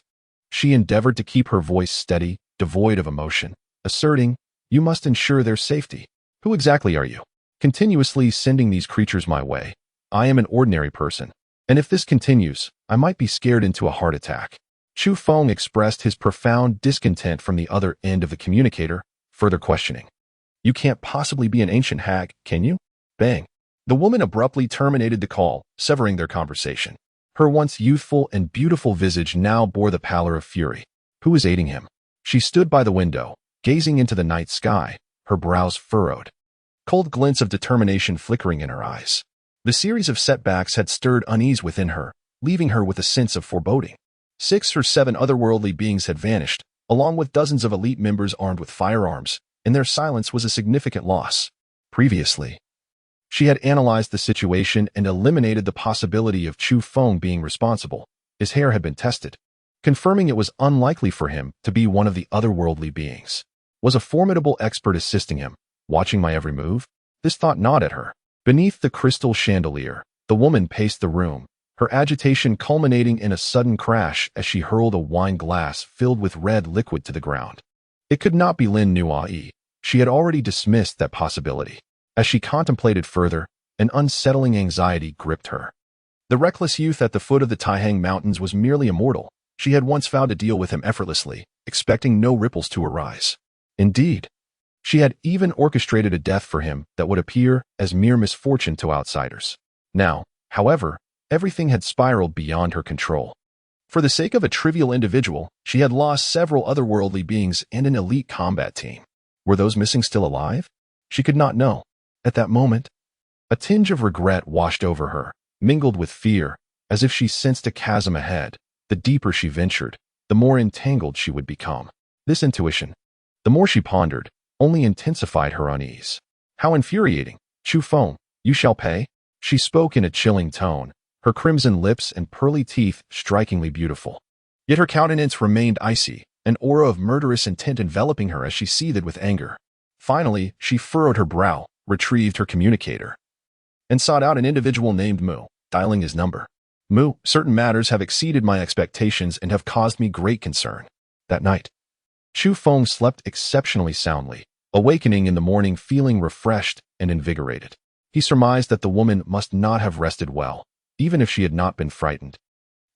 She endeavored to keep her voice steady, devoid of emotion, asserting, "You must ensure their safety. Who exactly are you, continuously sending these creatures my way? I am an ordinary person, and if this continues, I might be scared into a heart attack." Chu Feng expressed his profound discontent from the other end of the communicator, further questioning. You can't possibly be an ancient hag, can you? Bang. The woman abruptly terminated the call, severing their conversation. Her once youthful and beautiful visage now bore the pallor of fury. Who was aiding him? She stood by the window, gazing into the night sky, her brows furrowed. Cold glints of determination flickering in her eyes. The series of setbacks had stirred unease within her, leaving her with a sense of foreboding. 6 or 7 otherworldly beings had vanished, along with dozens of elite members armed with firearms, and their silence was a significant loss. Previously, she had analyzed the situation and eliminated the possibility of Chu Feng being responsible. His hair had been tested, confirming it was unlikely for him to be one of the otherworldly beings. Was a formidable expert assisting him, watching my every move? This thought gnawed at her. Beneath the crystal chandelier, the woman paced the room, her agitation culminating in a sudden crash as she hurled a wine glass filled with red liquid to the ground. It could not be Lin Nuai. She had already dismissed that possibility. As she contemplated further, an unsettling anxiety gripped her. The reckless youth at the foot of the Taihang Mountains was merely immortal. She had once vowed to deal with him effortlessly, expecting no ripples to arise. Indeed, she had even orchestrated a death for him that would appear as mere misfortune to outsiders. Now, however, everything had spiraled beyond her control. For the sake of a trivial individual, she had lost several otherworldly beings and an elite combat team. Were those missing still alive? She could not know. At that moment, a tinge of regret washed over her, mingled with fear, as if she sensed a chasm ahead. The deeper she ventured, the more entangled she would become. This intuition, the more she pondered, only intensified her unease. How infuriating! Chu Feng, you shall pay? She spoke in a chilling tone, her crimson lips and pearly teeth strikingly beautiful. Yet her countenance remained icy, an aura of murderous intent enveloping her as she seethed with anger. Finally, she furrowed her brow, retrieved her communicator, and sought out an individual named Mu, dialing his number. Mu, certain matters have exceeded my expectations and have caused me great concern. That night, Chu Feng slept exceptionally soundly, awakening in the morning feeling refreshed and invigorated. He surmised that the woman must not have rested well, even if she had not been frightened.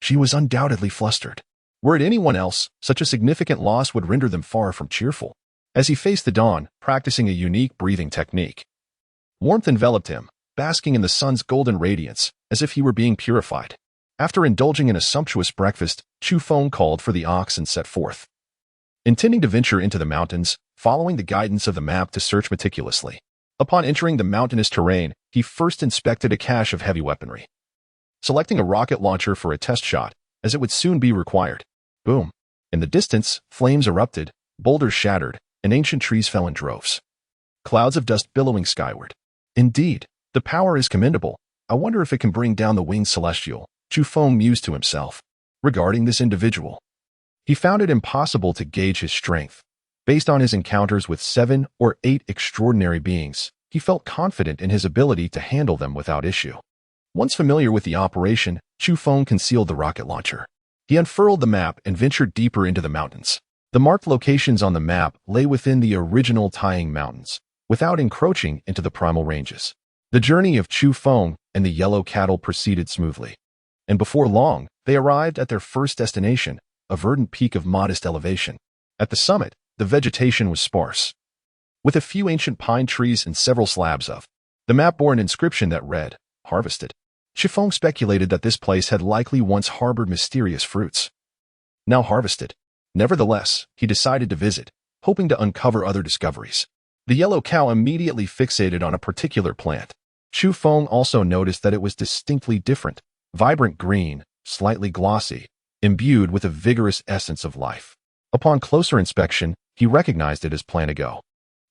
She was undoubtedly flustered. Were it anyone else, such a significant loss would render them far from cheerful. As he faced the dawn, practicing a unique breathing technique, warmth enveloped him, basking in the sun's golden radiance, as if he were being purified. After indulging in a sumptuous breakfast, Chu Feng called for the ox and set forth. Intending to venture into the mountains, following the guidance of the map to search meticulously. Upon entering the mountainous terrain, he first inspected a cache of heavy weaponry, selecting a rocket launcher for a test shot, as it would soon be required. Boom! In the distance, flames erupted, boulders shattered, and ancient trees fell in droves. Clouds of dust billowing skyward. Indeed, the power is commendable. I wonder if it can bring down the winged celestial, Chu Feng mused to himself. Regarding this individual, he found it impossible to gauge his strength. Based on his encounters with 7 or 8 extraordinary beings, he felt confident in his ability to handle them without issue. Once familiar with the operation, Chu Feng concealed the rocket launcher. He unfurled the map and ventured deeper into the mountains. The marked locations on the map lay within the original Taihang Mountains, without encroaching into the primal ranges. The journey of Chu Feng and the yellow cattle proceeded smoothly, and before long, they arrived at their first destination, a verdant peak of modest elevation. At the summit, the vegetation was sparse, with a few ancient pine trees and several slabs of. The map bore an inscription that read, "Harvested." Chu Feng speculated that this place had likely once harbored mysterious fruits, now harvested. Nevertheless, he decided to visit, hoping to uncover other discoveries. The yellow cow immediately fixated on a particular plant. Chu Feng also noticed that it was distinctly different, vibrant green, slightly glossy, imbued with a vigorous essence of life. Upon closer inspection, he recognized it as plantigo,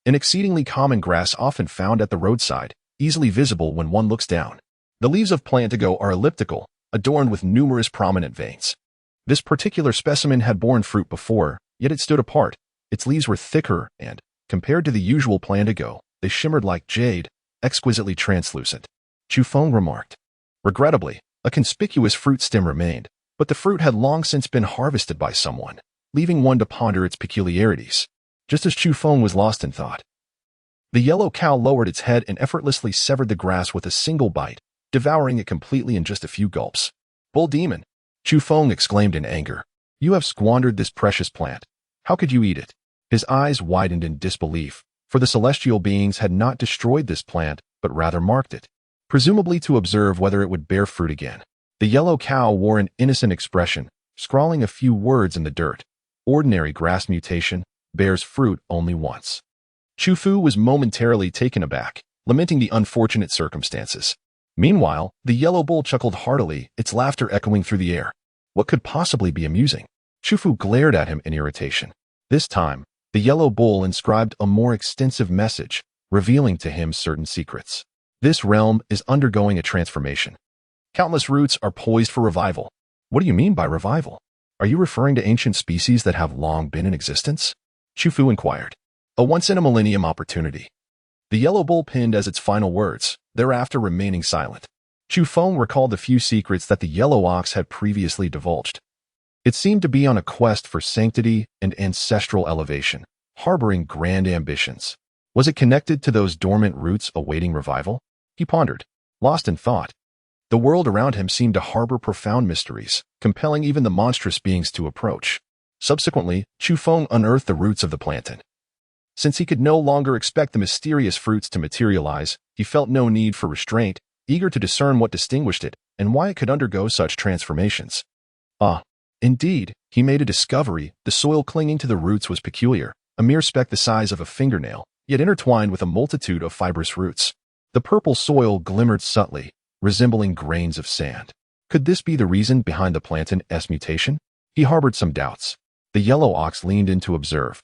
an exceedingly common grass often found at the roadside, easily visible when one looks down. The leaves of plantigo are elliptical, adorned with numerous prominent veins. This particular specimen had borne fruit before, yet it stood apart. Its leaves were thicker and, compared to the usual plantigo, they shimmered like jade, exquisitely translucent. Chu Feng remarked. Regrettably, a conspicuous fruit stem remained, but the fruit had long since been harvested by someone, leaving one to ponder its peculiarities. Just as Chu Feng was lost in thought, the yellow cow lowered its head and effortlessly severed the grass with a single bite, devouring it completely in just a few gulps. "Bull demon!" Chu Feng exclaimed in anger. "You have squandered this precious plant. How could you eat it?" His eyes widened in disbelief, for the celestial beings had not destroyed this plant, but rather marked it, presumably to observe whether it would bear fruit again. The yellow cow wore an innocent expression, scrawling a few words in the dirt. Ordinary grass mutation, bears fruit only once. Chu Fu was momentarily taken aback, lamenting the unfortunate circumstances. Meanwhile, the yellow bull chuckled heartily, its laughter echoing through the air. What could possibly be amusing? Chu Fu glared at him in irritation. This time, the yellow bull inscribed a more extensive message, revealing to him certain secrets. This realm is undergoing a transformation. Countless roots are poised for revival. What do you mean by revival? Are you referring to ancient species that have long been in existence? Chu Fu inquired. A once-in-a-millennium opportunity. The yellow bull pinned as its final words, thereafter remaining silent. Chu Feng recalled the few secrets that the yellow ox had previously divulged. It seemed to be on a quest for sanctity and ancestral elevation, harboring grand ambitions. Was it connected to those dormant roots awaiting revival? He pondered, lost in thought. The world around him seemed to harbor profound mysteries, compelling even the monstrous beings to approach. Subsequently, Chu Feng unearthed the roots of the plantain. Since he could no longer expect the mysterious fruits to materialize, he felt no need for restraint, eager to discern what distinguished it and why it could undergo such transformations. Indeed, he made a discovery. The soil clinging to the roots was peculiar, a mere speck the size of a fingernail, yet intertwined with a multitude of fibrous roots. The purple soil glimmered subtly, resembling grains of sand. Could this be the reason behind the plantain's mutation? He harbored some doubts. The yellow ox leaned in to observe.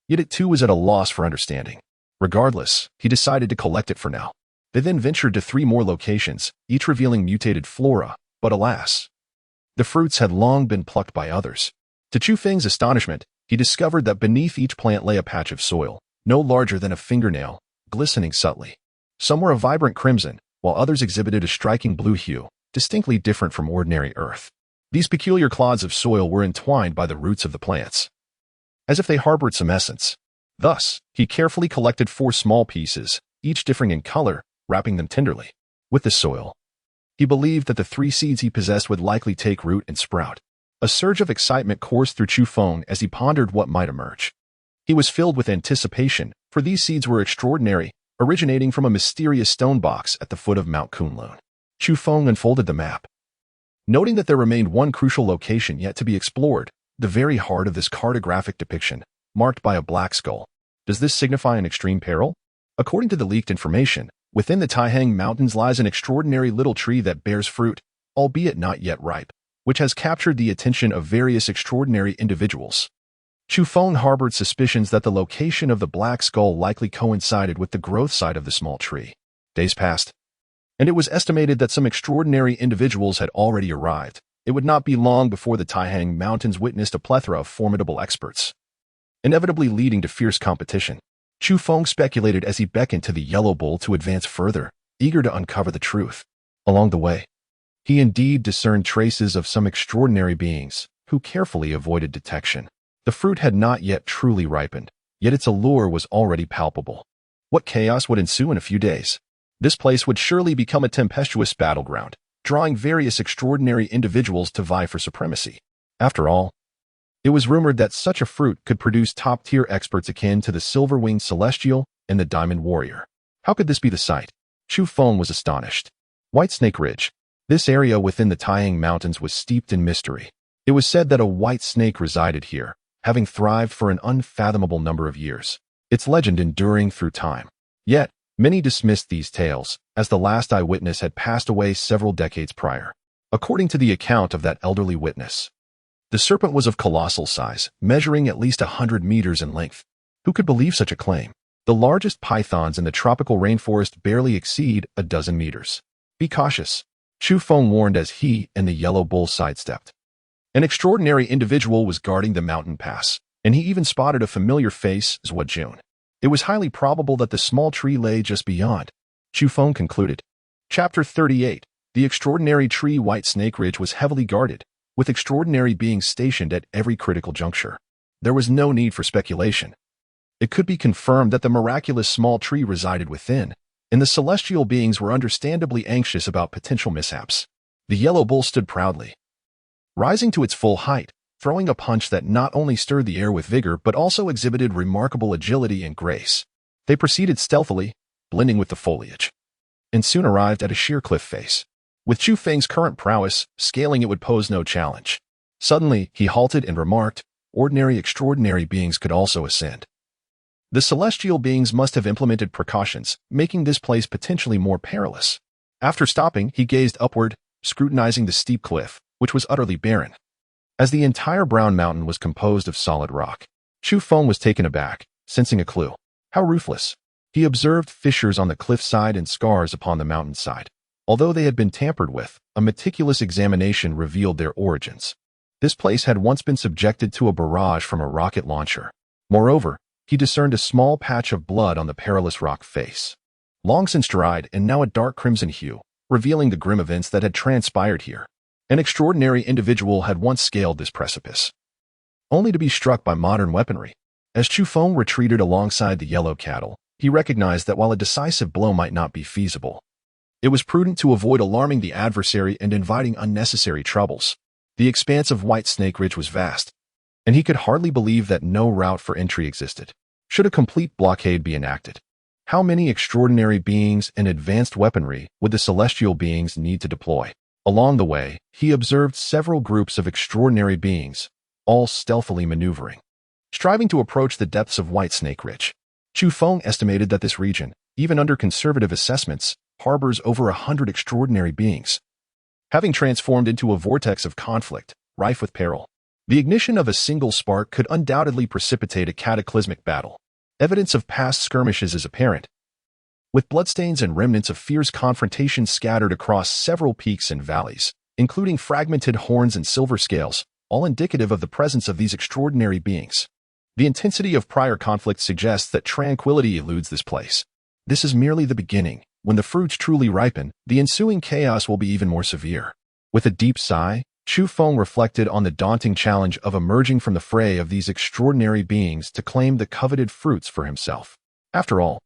Yet it too was at a loss for understanding. Regardless, he decided to collect it for now. They then ventured to 3 more locations, each revealing mutated flora, but alas, the fruits had long been plucked by others. To Chu Feng's astonishment, he discovered that beneath each plant lay a patch of soil, no larger than a fingernail, glistening subtly. Some were a vibrant crimson, while others exhibited a striking blue hue, distinctly different from ordinary earth. These peculiar clods of soil were entwined by the roots of the plants, as if they harbored some essence. Thus, he carefully collected 4 small pieces, each differing in color, wrapping them tenderly with the soil. He believed that the 3 seeds he possessed would likely take root and sprout. A surge of excitement coursed through Chu Feng as he pondered what might emerge. He was filled with anticipation, for these seeds were extraordinary, originating from a mysterious stone box at the foot of Mount Kunlun. Chu Feng unfolded the map, noting that there remained one crucial location yet to be explored, the very heart of this cartographic depiction, marked by a black skull. Does this signify an extreme peril? According to the leaked information, within the Taihang Mountains lies an extraordinary little tree that bears fruit, albeit not yet ripe, which has captured the attention of various extraordinary individuals. Chu Feng harbored suspicions that the location of the black skull likely coincided with the growth site of the small tree. Days passed, and it was estimated that some extraordinary individuals had already arrived. It would not be long before the Taihang Mountains witnessed a plethora of formidable experts, inevitably leading to fierce competition. Chu Feng speculated as he beckoned to the yellow bull to advance further, eager to uncover the truth. Along the way, he indeed discerned traces of some extraordinary beings, who carefully avoided detection. The fruit had not yet truly ripened, yet its allure was already palpable. What chaos would ensue in a few days? This place would surely become a tempestuous battleground, drawing various extraordinary individuals to vie for supremacy. After all, it was rumored that such a fruit could produce top-tier experts akin to the silver-winged celestial and the diamond warrior. How could this be the site? Chu Feng was astonished. White Snake Ridge. This area within the Taihang Mountains was steeped in mystery. It was said that a white snake resided here, having thrived for an unfathomable number of years, its legend enduring through time. Yet, many dismissed these tales, as the last eyewitness had passed away several decades prior. According to the account of that elderly witness, the serpent was of colossal size, measuring at least 100 meters in length. Who could believe such a claim? The largest pythons in the tropical rainforest barely exceed a dozen meters. Be cautious, Chu Feng warned as he and the yellow bull sidestepped. An extraordinary individual was guarding the mountain pass, and he even spotted a familiar face as June. It was highly probable that the small tree lay just beyond. Chu Feng concluded. Chapter 38. The extraordinary tree White Snake Ridge was heavily guarded, with extraordinary beings stationed at every critical juncture. There was no need for speculation. It could be confirmed that the miraculous small tree resided within, and the celestial beings were understandably anxious about potential mishaps. The yellow bull stood proudly, rising to its full height, throwing a punch that not only stirred the air with vigor but also exhibited remarkable agility and grace. They proceeded stealthily, blending with the foliage, and soon arrived at a sheer cliff face. With Chu Feng's current prowess, scaling it would pose no challenge. Suddenly, he halted and remarked, "Ordinary extraordinary beings could also ascend." The celestial beings must have implemented precautions, making this place potentially more perilous. After stopping, he gazed upward, scrutinizing the steep cliff, which was utterly barren. As the entire brown mountain was composed of solid rock, Chu Feng was taken aback, sensing a clue. How ruthless. He observed fissures on the cliffside and scars upon the mountainside. Although they had been tampered with, a meticulous examination revealed their origins. This place had once been subjected to a barrage from a rocket launcher. Moreover, he discerned a small patch of blood on the perilous rock face, long since dried and now a dark crimson hue, revealing the grim events that had transpired here. An extraordinary individual had once scaled this precipice, only to be struck by modern weaponry. As Chu Feng retreated alongside the yellow cattle, he recognized that while a decisive blow might not be feasible, it was prudent to avoid alarming the adversary and inviting unnecessary troubles. The expanse of White Snake Ridge was vast, and he could hardly believe that no route for entry existed. Should a complete blockade be enacted, how many extraordinary beings and advanced weaponry would the celestial beings need to deploy? Along the way, he observed several groups of extraordinary beings, all stealthily maneuvering, striving to approach the depths of White Snake Ridge. Chu Feng estimated that this region, even under conservative assessments, harbors over 100 extraordinary beings, having transformed into a vortex of conflict, rife with peril. The ignition of a single spark could undoubtedly precipitate a cataclysmic battle. Evidence of past skirmishes is apparent, with bloodstains and remnants of fierce confrontation scattered across several peaks and valleys, including fragmented horns and silver scales, all indicative of the presence of these extraordinary beings. The intensity of prior conflict suggests that tranquility eludes this place. This is merely the beginning. When the fruits truly ripen, the ensuing chaos will be even more severe. With a deep sigh, Chu Feng reflected on the daunting challenge of emerging from the fray of these extraordinary beings to claim the coveted fruits for himself. After all,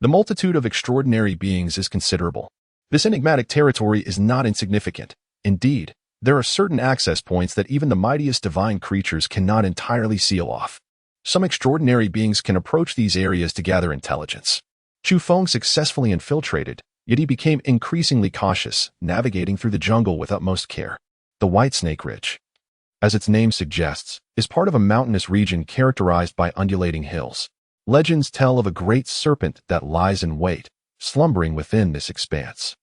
the multitude of extraordinary beings is considerable. This enigmatic territory is not insignificant. Indeed, there are certain access points that even the mightiest divine creatures cannot entirely seal off. Some extraordinary beings can approach these areas to gather intelligence. Chu Feng successfully infiltrated, yet he became increasingly cautious, navigating through the jungle with utmost care. The White Snake Ridge, as its name suggests, is part of a mountainous region characterized by undulating hills. Legends tell of a great serpent that lies in wait, slumbering within this expanse.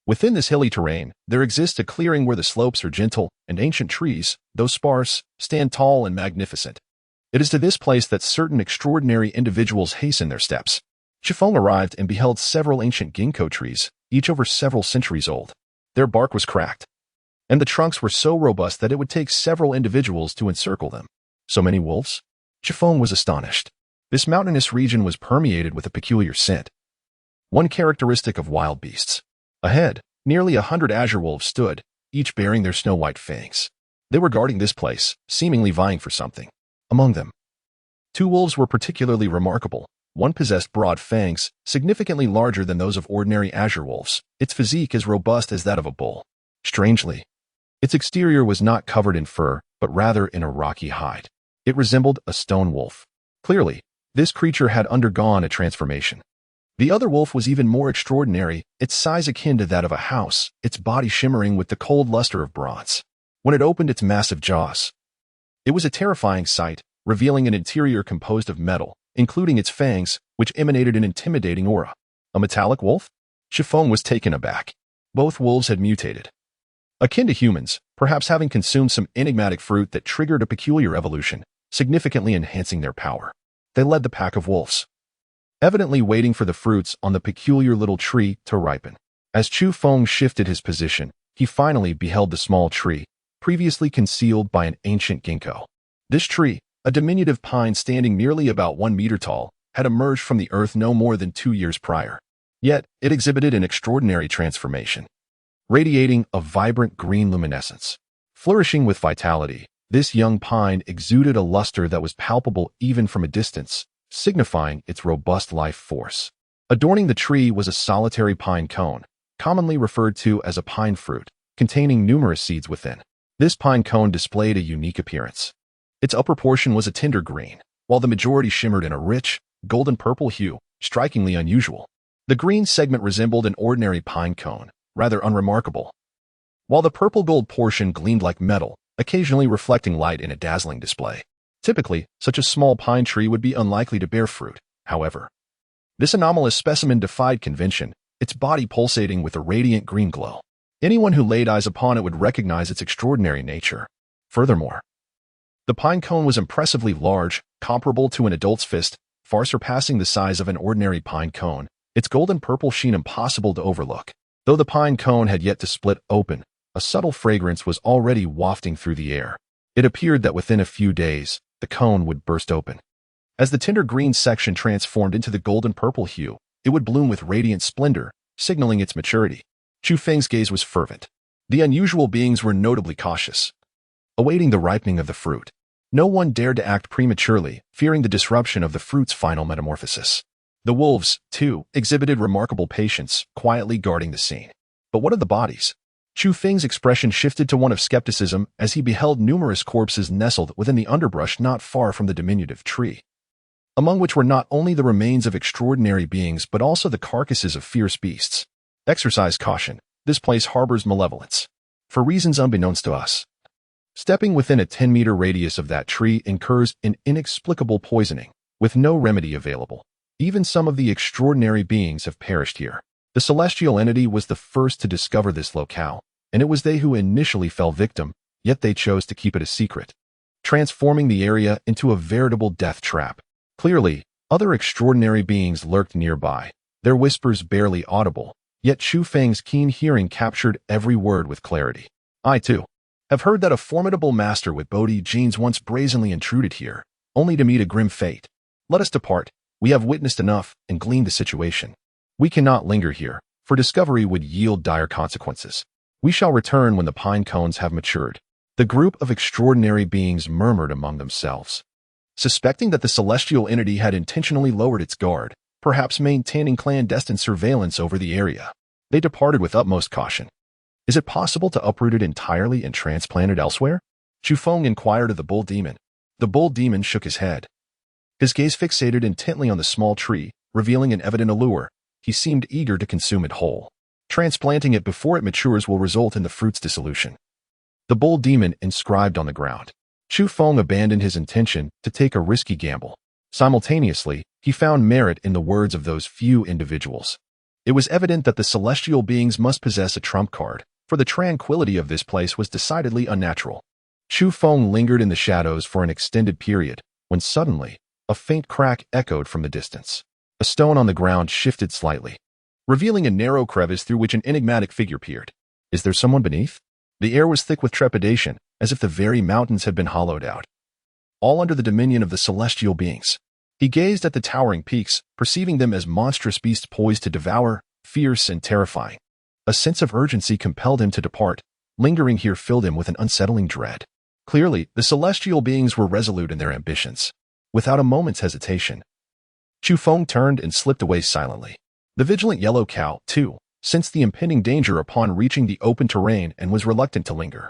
Within this hilly terrain, there exists a clearing where the slopes are gentle, and ancient trees, though sparse, stand tall and magnificent. It is to this place that certain extraordinary individuals hasten their steps. Chu Feng arrived and beheld several ancient ginkgo trees, each over several centuries old. Their bark was cracked, and the trunks were so robust that it would take several individuals to encircle them. So many wolves? Chu Feng was astonished. This mountainous region was permeated with a peculiar scent, one characteristic of wild beasts. Ahead, nearly 100 azure wolves stood, each bearing their snow-white fangs. They were guarding this place, seemingly vying for something. Among them, 2 wolves were particularly remarkable. One possessed broad fangs, significantly larger than those of ordinary azure wolves, its physique as robust as that of a bull. Strangely, its exterior was not covered in fur, but rather in a rocky hide. It resembled a stone wolf. Clearly, this creature had undergone a transformation. The other wolf was even more extraordinary, its size akin to that of a house, its body shimmering with the cold luster of bronze. When it opened its massive jaws, it was a terrifying sight, revealing an interior composed of metal, including its fangs, which emanated an intimidating aura. A metallic wolf? Chu Feng was taken aback. Both wolves had mutated, akin to humans, perhaps having consumed some enigmatic fruit that triggered a peculiar evolution, significantly enhancing their power. They led the pack of wolves, evidently waiting for the fruits on the peculiar little tree to ripen. As Chu Feng shifted his position, he finally beheld the small tree, previously concealed by an ancient ginkgo. This tree, a diminutive pine standing merely about 1 meter tall, had emerged from the earth no more than 2 years prior. Yet, it exhibited an extraordinary transformation, radiating a vibrant green luminescence. Flourishing with vitality, this young pine exuded a luster that was palpable even from a distance, signifying its robust life force. Adorning the tree was a solitary pine cone, commonly referred to as a pine fruit, containing numerous seeds within. This pine cone displayed a unique appearance. Its upper portion was a tender green, while the majority shimmered in a rich, golden-purple hue, strikingly unusual. The green segment resembled an ordinary pine cone, rather unremarkable, while the purple-gold portion gleamed like metal, occasionally reflecting light in a dazzling display. Typically, such a small pine tree would be unlikely to bear fruit, however. This anomalous specimen defied convention, its body pulsating with a radiant green glow. Anyone who laid eyes upon it would recognize its extraordinary nature. Furthermore, the pine cone was impressively large, comparable to an adult's fist, far surpassing the size of an ordinary pine cone, its golden purple sheen impossible to overlook. Though the pine cone had yet to split open, a subtle fragrance was already wafting through the air. It appeared that within a few days, the cone would burst open. As the tender green section transformed into the golden purple hue, it would bloom with radiant splendor, signaling its maturity. Chu Feng's gaze was fervent. The unusual beings were notably cautious, awaiting the ripening of the fruit. No one dared to act prematurely, fearing the disruption of the fruit's final metamorphosis. The wolves, too, exhibited remarkable patience, quietly guarding the scene. But what of the bodies? Chu Feng's expression shifted to one of skepticism as he beheld numerous corpses nestled within the underbrush not far from the diminutive tree, among which were not only the remains of extraordinary beings but also the carcasses of fierce beasts. Exercise caution. This place harbors malevolence. For reasons unbeknownst to us. Stepping within a 10-meter radius of that tree incurs an inexplicable poisoning, with no remedy available. Even some of the extraordinary beings have perished here. The celestial entity was the first to discover this locale, and it was they who initially fell victim, yet they chose to keep it a secret, transforming the area into a veritable death trap. Clearly, other extraordinary beings lurked nearby, their whispers barely audible, yet Chu Feng's keen hearing captured every word with clarity. I, too, have heard that a formidable master with Bodhi genes once brazenly intruded here, only to meet a grim fate. Let us depart. We have witnessed enough and gleaned the situation. We cannot linger here, for discovery would yield dire consequences. We shall return when the pine cones have matured. The group of extraordinary beings murmured among themselves, suspecting that the celestial entity had intentionally lowered its guard, perhaps maintaining clandestine surveillance over the area. They departed with utmost caution. Is it possible to uproot it entirely and transplant it elsewhere? Chu Feng inquired of the bull demon. The bull demon shook his head. His gaze fixated intently on the small tree, revealing an evident allure. He seemed eager to consume it whole. Transplanting it before it matures will result in the fruit's dissolution. The bull demon inscribed on the ground. Chu Feng abandoned his intention to take a risky gamble. Simultaneously, he found merit in the words of those few individuals. It was evident that the celestial beings must possess a trump card, for the tranquility of this place was decidedly unnatural. Chu Feng lingered in the shadows for an extended period, when suddenly, a faint crack echoed from the distance. A stone on the ground shifted slightly, revealing a narrow crevice through which an enigmatic figure peered. Is there someone beneath? The air was thick with trepidation, as if the very mountains had been hollowed out, all under the dominion of the celestial beings. He gazed at the towering peaks, perceiving them as monstrous beasts poised to devour, fierce and terrifying. A sense of urgency compelled him to depart. Lingering here filled him with an unsettling dread. Clearly, the celestial beings were resolute in their ambitions. Without a moment's hesitation, Chu Feng turned and slipped away silently. The vigilant yellow cow, too, sensed the impending danger upon reaching the open terrain and was reluctant to linger.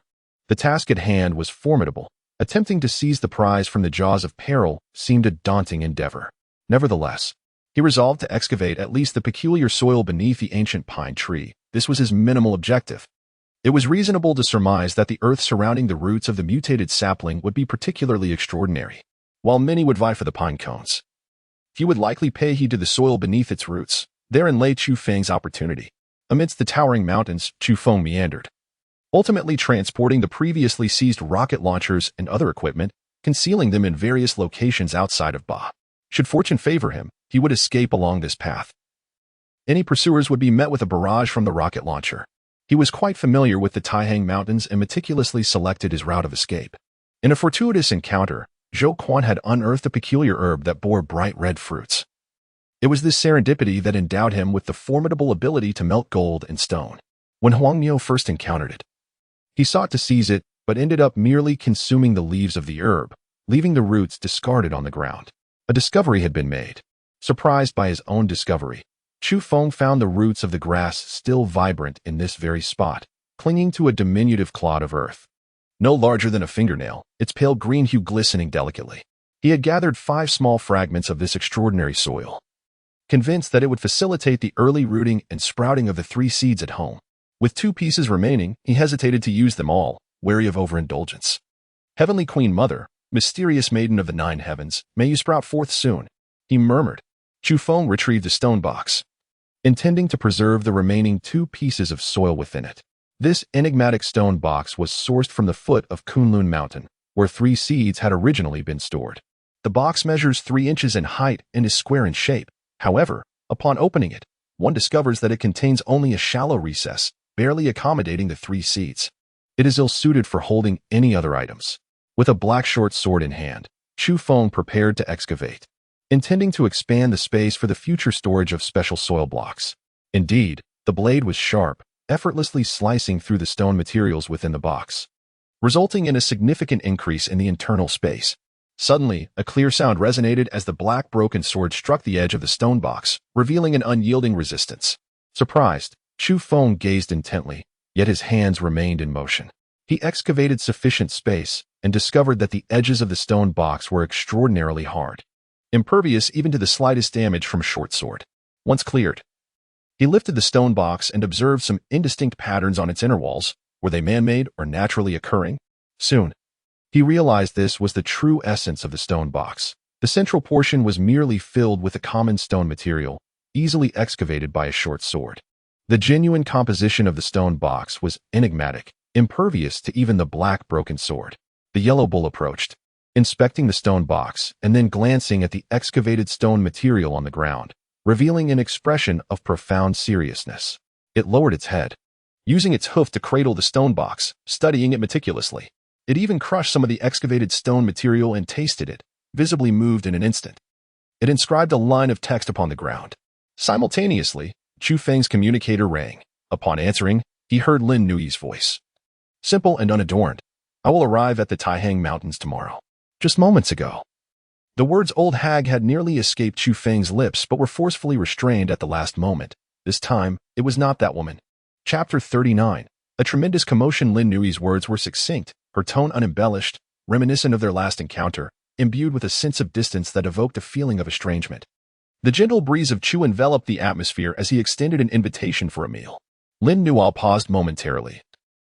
The task at hand was formidable. Attempting to seize the prize from the jaws of peril seemed a daunting endeavor. Nevertheless, he resolved to excavate at least the peculiar soil beneath the ancient pine tree. This was his minimal objective. It was reasonable to surmise that the earth surrounding the roots of the mutated sapling would be particularly extraordinary. While many would vie for the pine cones, he would likely pay heed to the soil beneath its roots. Therein lay Chu Feng's opportunity. Amidst the towering mountains, Chu Feng meandered, ultimately transporting the previously seized rocket launchers and other equipment, concealing them in various locations outside of Ba. Should fortune favor him, he would escape along this path. Any pursuers would be met with a barrage from the rocket launcher. He was quite familiar with the Taihang Mountains and meticulously selected his route of escape. In a fortuitous encounter, Zhou Quan had unearthed a peculiar herb that bore bright red fruits. It was this serendipity that endowed him with the formidable ability to melt gold and stone. When Huang Miao first encountered it, he sought to seize it, but ended up merely consuming the leaves of the herb, leaving the roots discarded on the ground. A discovery had been made. Surprised by his own discovery, Chu Feng found the roots of the grass still vibrant in this very spot, clinging to a diminutive clod of earth. No larger than a fingernail, its pale green hue glistening delicately. He had gathered 5 small fragments of this extraordinary soil, convinced that it would facilitate the early rooting and sprouting of the 3 seeds at home. With 2 pieces remaining, he hesitated to use them all, wary of overindulgence. Heavenly Queen Mother, mysterious maiden of the 9 heavens, may you sprout forth soon, he murmured. Chu Feng retrieved the stone box, intending to preserve the remaining 2 pieces of soil within it. This enigmatic stone box was sourced from the foot of Kunlun Mountain, where 3 seeds had originally been stored. The box measures 3 inches in height and is square in shape. However, upon opening it, one discovers that it contains only a shallow recess, barely accommodating the 3 seeds. It is ill-suited for holding any other items. With a black short sword in hand, Chu Feng prepared to excavate, intending to expand the space for the future storage of special soil blocks. Indeed, the blade was sharp, effortlessly slicing through the stone materials within the box, resulting in a significant increase in the internal space. Suddenly, a clear sound resonated as the black broken sword struck the edge of the stone box, revealing an unyielding resistance. Surprised, Chu Feng gazed intently, yet his hands remained in motion. He excavated sufficient space and discovered that the edges of the stone box were extraordinarily hard, impervious even to the slightest damage from a short sword. Once cleared, he lifted the stone box and observed some indistinct patterns on its inner walls. Were they man-made or naturally occurring? Soon, he realized this was the true essence of the stone box. The central portion was merely filled with a common stone material, easily excavated by a short sword. The genuine composition of the stone box was enigmatic, impervious to even the black broken sword. The yellow bull approached, inspecting the stone box and then glancing at the excavated stone material on the ground, revealing an expression of profound seriousness. It lowered its head, using its hoof to cradle the stone box, studying it meticulously. It even crushed some of the excavated stone material and tasted it, visibly moved in an instant. It inscribed a line of text upon the ground. Simultaneously, Chu Feng's communicator rang. Upon answering, he heard Lin Nui's voice. Simple and unadorned. I will arrive at the Taihang Mountains tomorrow. Just moments ago. The words old hag had nearly escaped Chu Feng's lips but were forcefully restrained at the last moment. This time, it was not that woman. Chapter 39. A tremendous commotion. Lin Nui's words were succinct, her tone unembellished, reminiscent of their last encounter, imbued with a sense of distance that evoked a feeling of estrangement. The gentle breeze of Chu enveloped the atmosphere as he extended an invitation for a meal. Lin Nuo paused momentarily,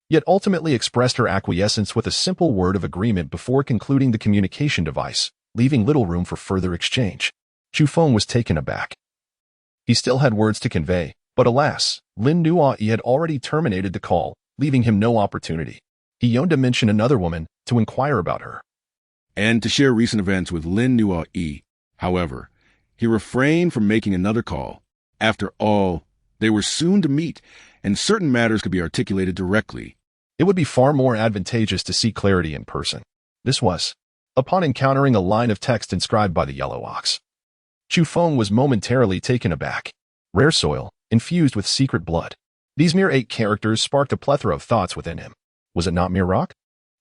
yet ultimately expressed her acquiescence with a simple word of agreement before concluding the communication device, leaving little room for further exchange. Chu Feng was taken aback. He still had words to convey, but alas, Lin Nuo had already terminated the call, leaving him no opportunity. He yearned to mention another woman, to inquire about her, and to share recent events with Lin Nuo. However, he refrained from making another call. After all, they were soon to meet, and certain matters could be articulated directly. It would be far more advantageous to seek clarity in person. This was, upon encountering a line of text inscribed by the Yellow Ox. Chu Feng was momentarily taken aback. Rare soil, infused with secret blood. These mere 8 characters sparked a plethora of thoughts within him. Was it not mere rock?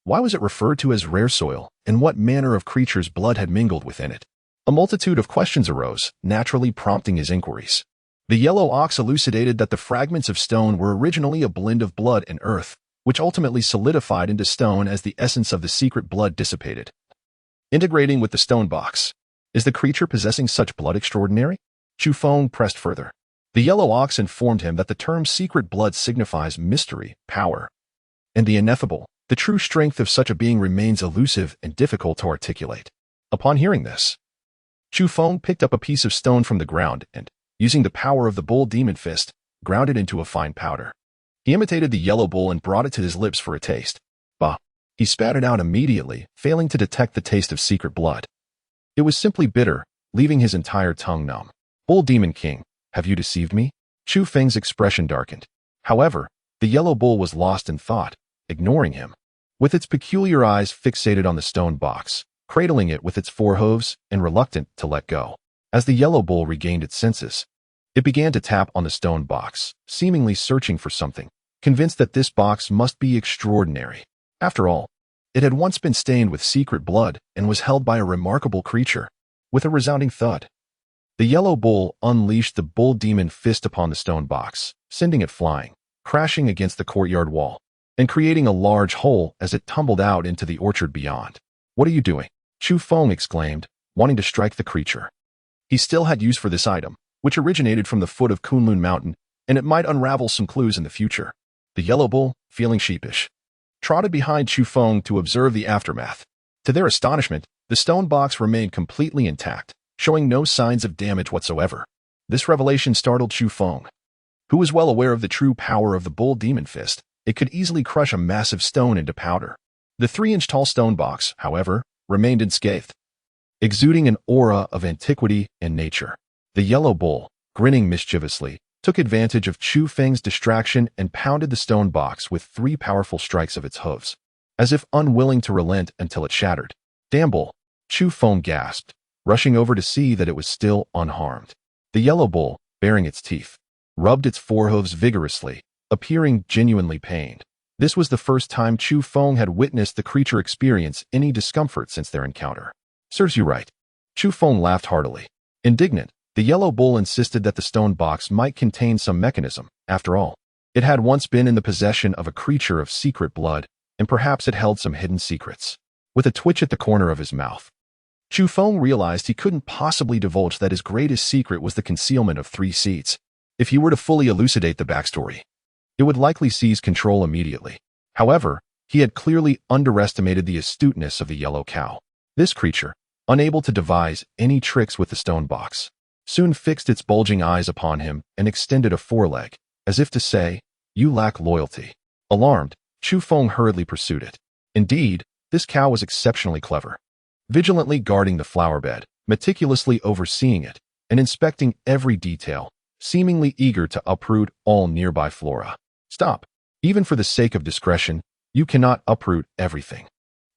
Why was it referred to as rare soil, and what manner of creature's blood had mingled within it? A multitude of questions arose, naturally prompting his inquiries. The Yellow Ox elucidated that the fragments of stone were originally a blend of blood and earth, which ultimately solidified into stone as the essence of the secret blood dissipated, integrating with the stone box. Is the creature possessing such blood extraordinary? Chu Feng pressed further. The Yellow Ox informed him that the term secret blood signifies mystery, power, and the ineffable. The true strength of such a being remains elusive and difficult to articulate. Upon hearing this, Chu Feng picked up a piece of stone from the ground and, using the power of the bull demon fist, ground it into a fine powder. He imitated the yellow bull and brought it to his lips for a taste. Bah! He spat it out immediately, failing to detect the taste of secret blood. It was simply bitter, leaving his entire tongue numb. Bull Demon King, have you deceived me? Chu Feng's expression darkened. However, the yellow bull was lost in thought, ignoring him. With its peculiar eyes fixated on the stone box, cradling it with its 4 hooves and reluctant to let go. As the yellow bull regained its senses, it began to tap on the stone box, seemingly searching for something, convinced that this box must be extraordinary. After all, it had once been stained with secret blood and was held by a remarkable creature. With a resounding thud, the yellow bull unleashed the bull demon fist upon the stone box, sending it flying, crashing against the courtyard wall, and creating a large hole as it tumbled out into the orchard beyond. What are you doing? Chu Feng exclaimed, wanting to strike the creature. He still had use for this item, which originated from the foot of Kunlun Mountain, and it might unravel some clues in the future. The yellow bull, feeling sheepish, trotted behind Chu Feng to observe the aftermath. To their astonishment, the stone box remained completely intact, showing no signs of damage whatsoever. This revelation startled Chu Feng, who was well aware of the true power of the bull demon fist. It could easily crush a massive stone into powder. The 3-inch-tall stone box, however, remained unscathed, exuding an aura of antiquity and nature. The yellow bull, grinning mischievously, took advantage of Chu Feng's distraction and pounded the stone box with 3 powerful strikes of its hooves, as if unwilling to relent until it shattered. Damn bull, Chu Feng gasped, rushing over to see that it was still unharmed. The yellow bull, baring its teeth, rubbed its forehooves vigorously, appearing genuinely pained. This was the first time Chu Feng had witnessed the creature experience any discomfort since their encounter. Serves you right. Chu Feng laughed heartily. Indignant, the yellow bull insisted that the stone box might contain some mechanism. After all, it had once been in the possession of a creature of secret blood, and perhaps it held some hidden secrets. With a twitch at the corner of his mouth, Chu Feng realized he couldn't possibly divulge that his greatest secret was the concealment of 3 seeds. If he were to fully elucidate the backstory, it would likely seize control immediately. However, he had clearly underestimated the astuteness of the yellow cow. This creature, unable to devise any tricks with the stone box, soon fixed its bulging eyes upon him and extended a foreleg, as if to say, "You lack loyalty." Alarmed, Chu Feng hurriedly pursued it. Indeed, this cow was exceptionally clever, vigilantly guarding the flower bed, meticulously overseeing it, and inspecting every detail, seemingly eager to uproot all nearby flora. "Stop. Even for the sake of discretion, you cannot uproot everything,"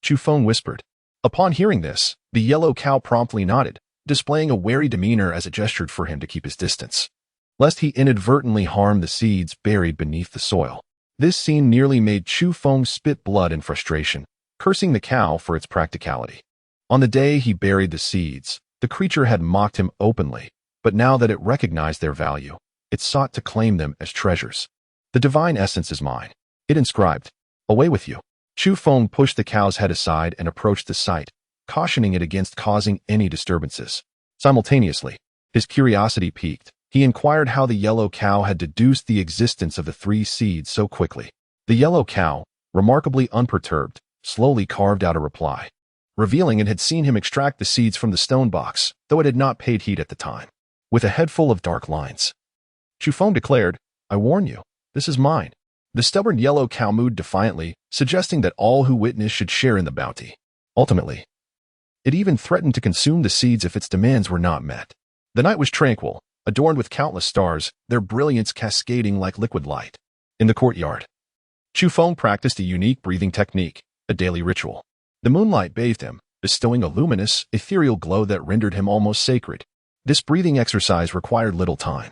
Chu Feng whispered. Upon hearing this, the yellow cow promptly nodded, displaying a wary demeanor as it gestured for him to keep his distance, lest he inadvertently harm the seeds buried beneath the soil. This scene nearly made Chu Feng spit blood in frustration, cursing the cow for its practicality. On the day he buried the seeds, the creature had mocked him openly, but now that it recognized their value, it sought to claim them as treasures. "The divine essence is mine," it inscribed. "Away with you." Chu Feng pushed the cow's head aside and approached the site, cautioning it against causing any disturbances. Simultaneously, his curiosity piqued. He inquired how the yellow cow had deduced the existence of the 3 seeds so quickly. The yellow cow, remarkably unperturbed, slowly carved out a reply, revealing it had seen him extract the seeds from the stone box, though it had not paid heed at the time. With a head full of dark lines, Chu Feng declared, "I warn you, this is mine." The stubborn yellow cow mooed defiantly, suggesting that all who witnessed should share in the bounty. Ultimately, it even threatened to consume the seeds if its demands were not met. The night was tranquil, adorned with countless stars, their brilliance cascading like liquid light. In the courtyard, Chu Feng practiced a unique breathing technique, a daily ritual. The moonlight bathed him, bestowing a luminous, ethereal glow that rendered him almost sacred. This breathing exercise required little time,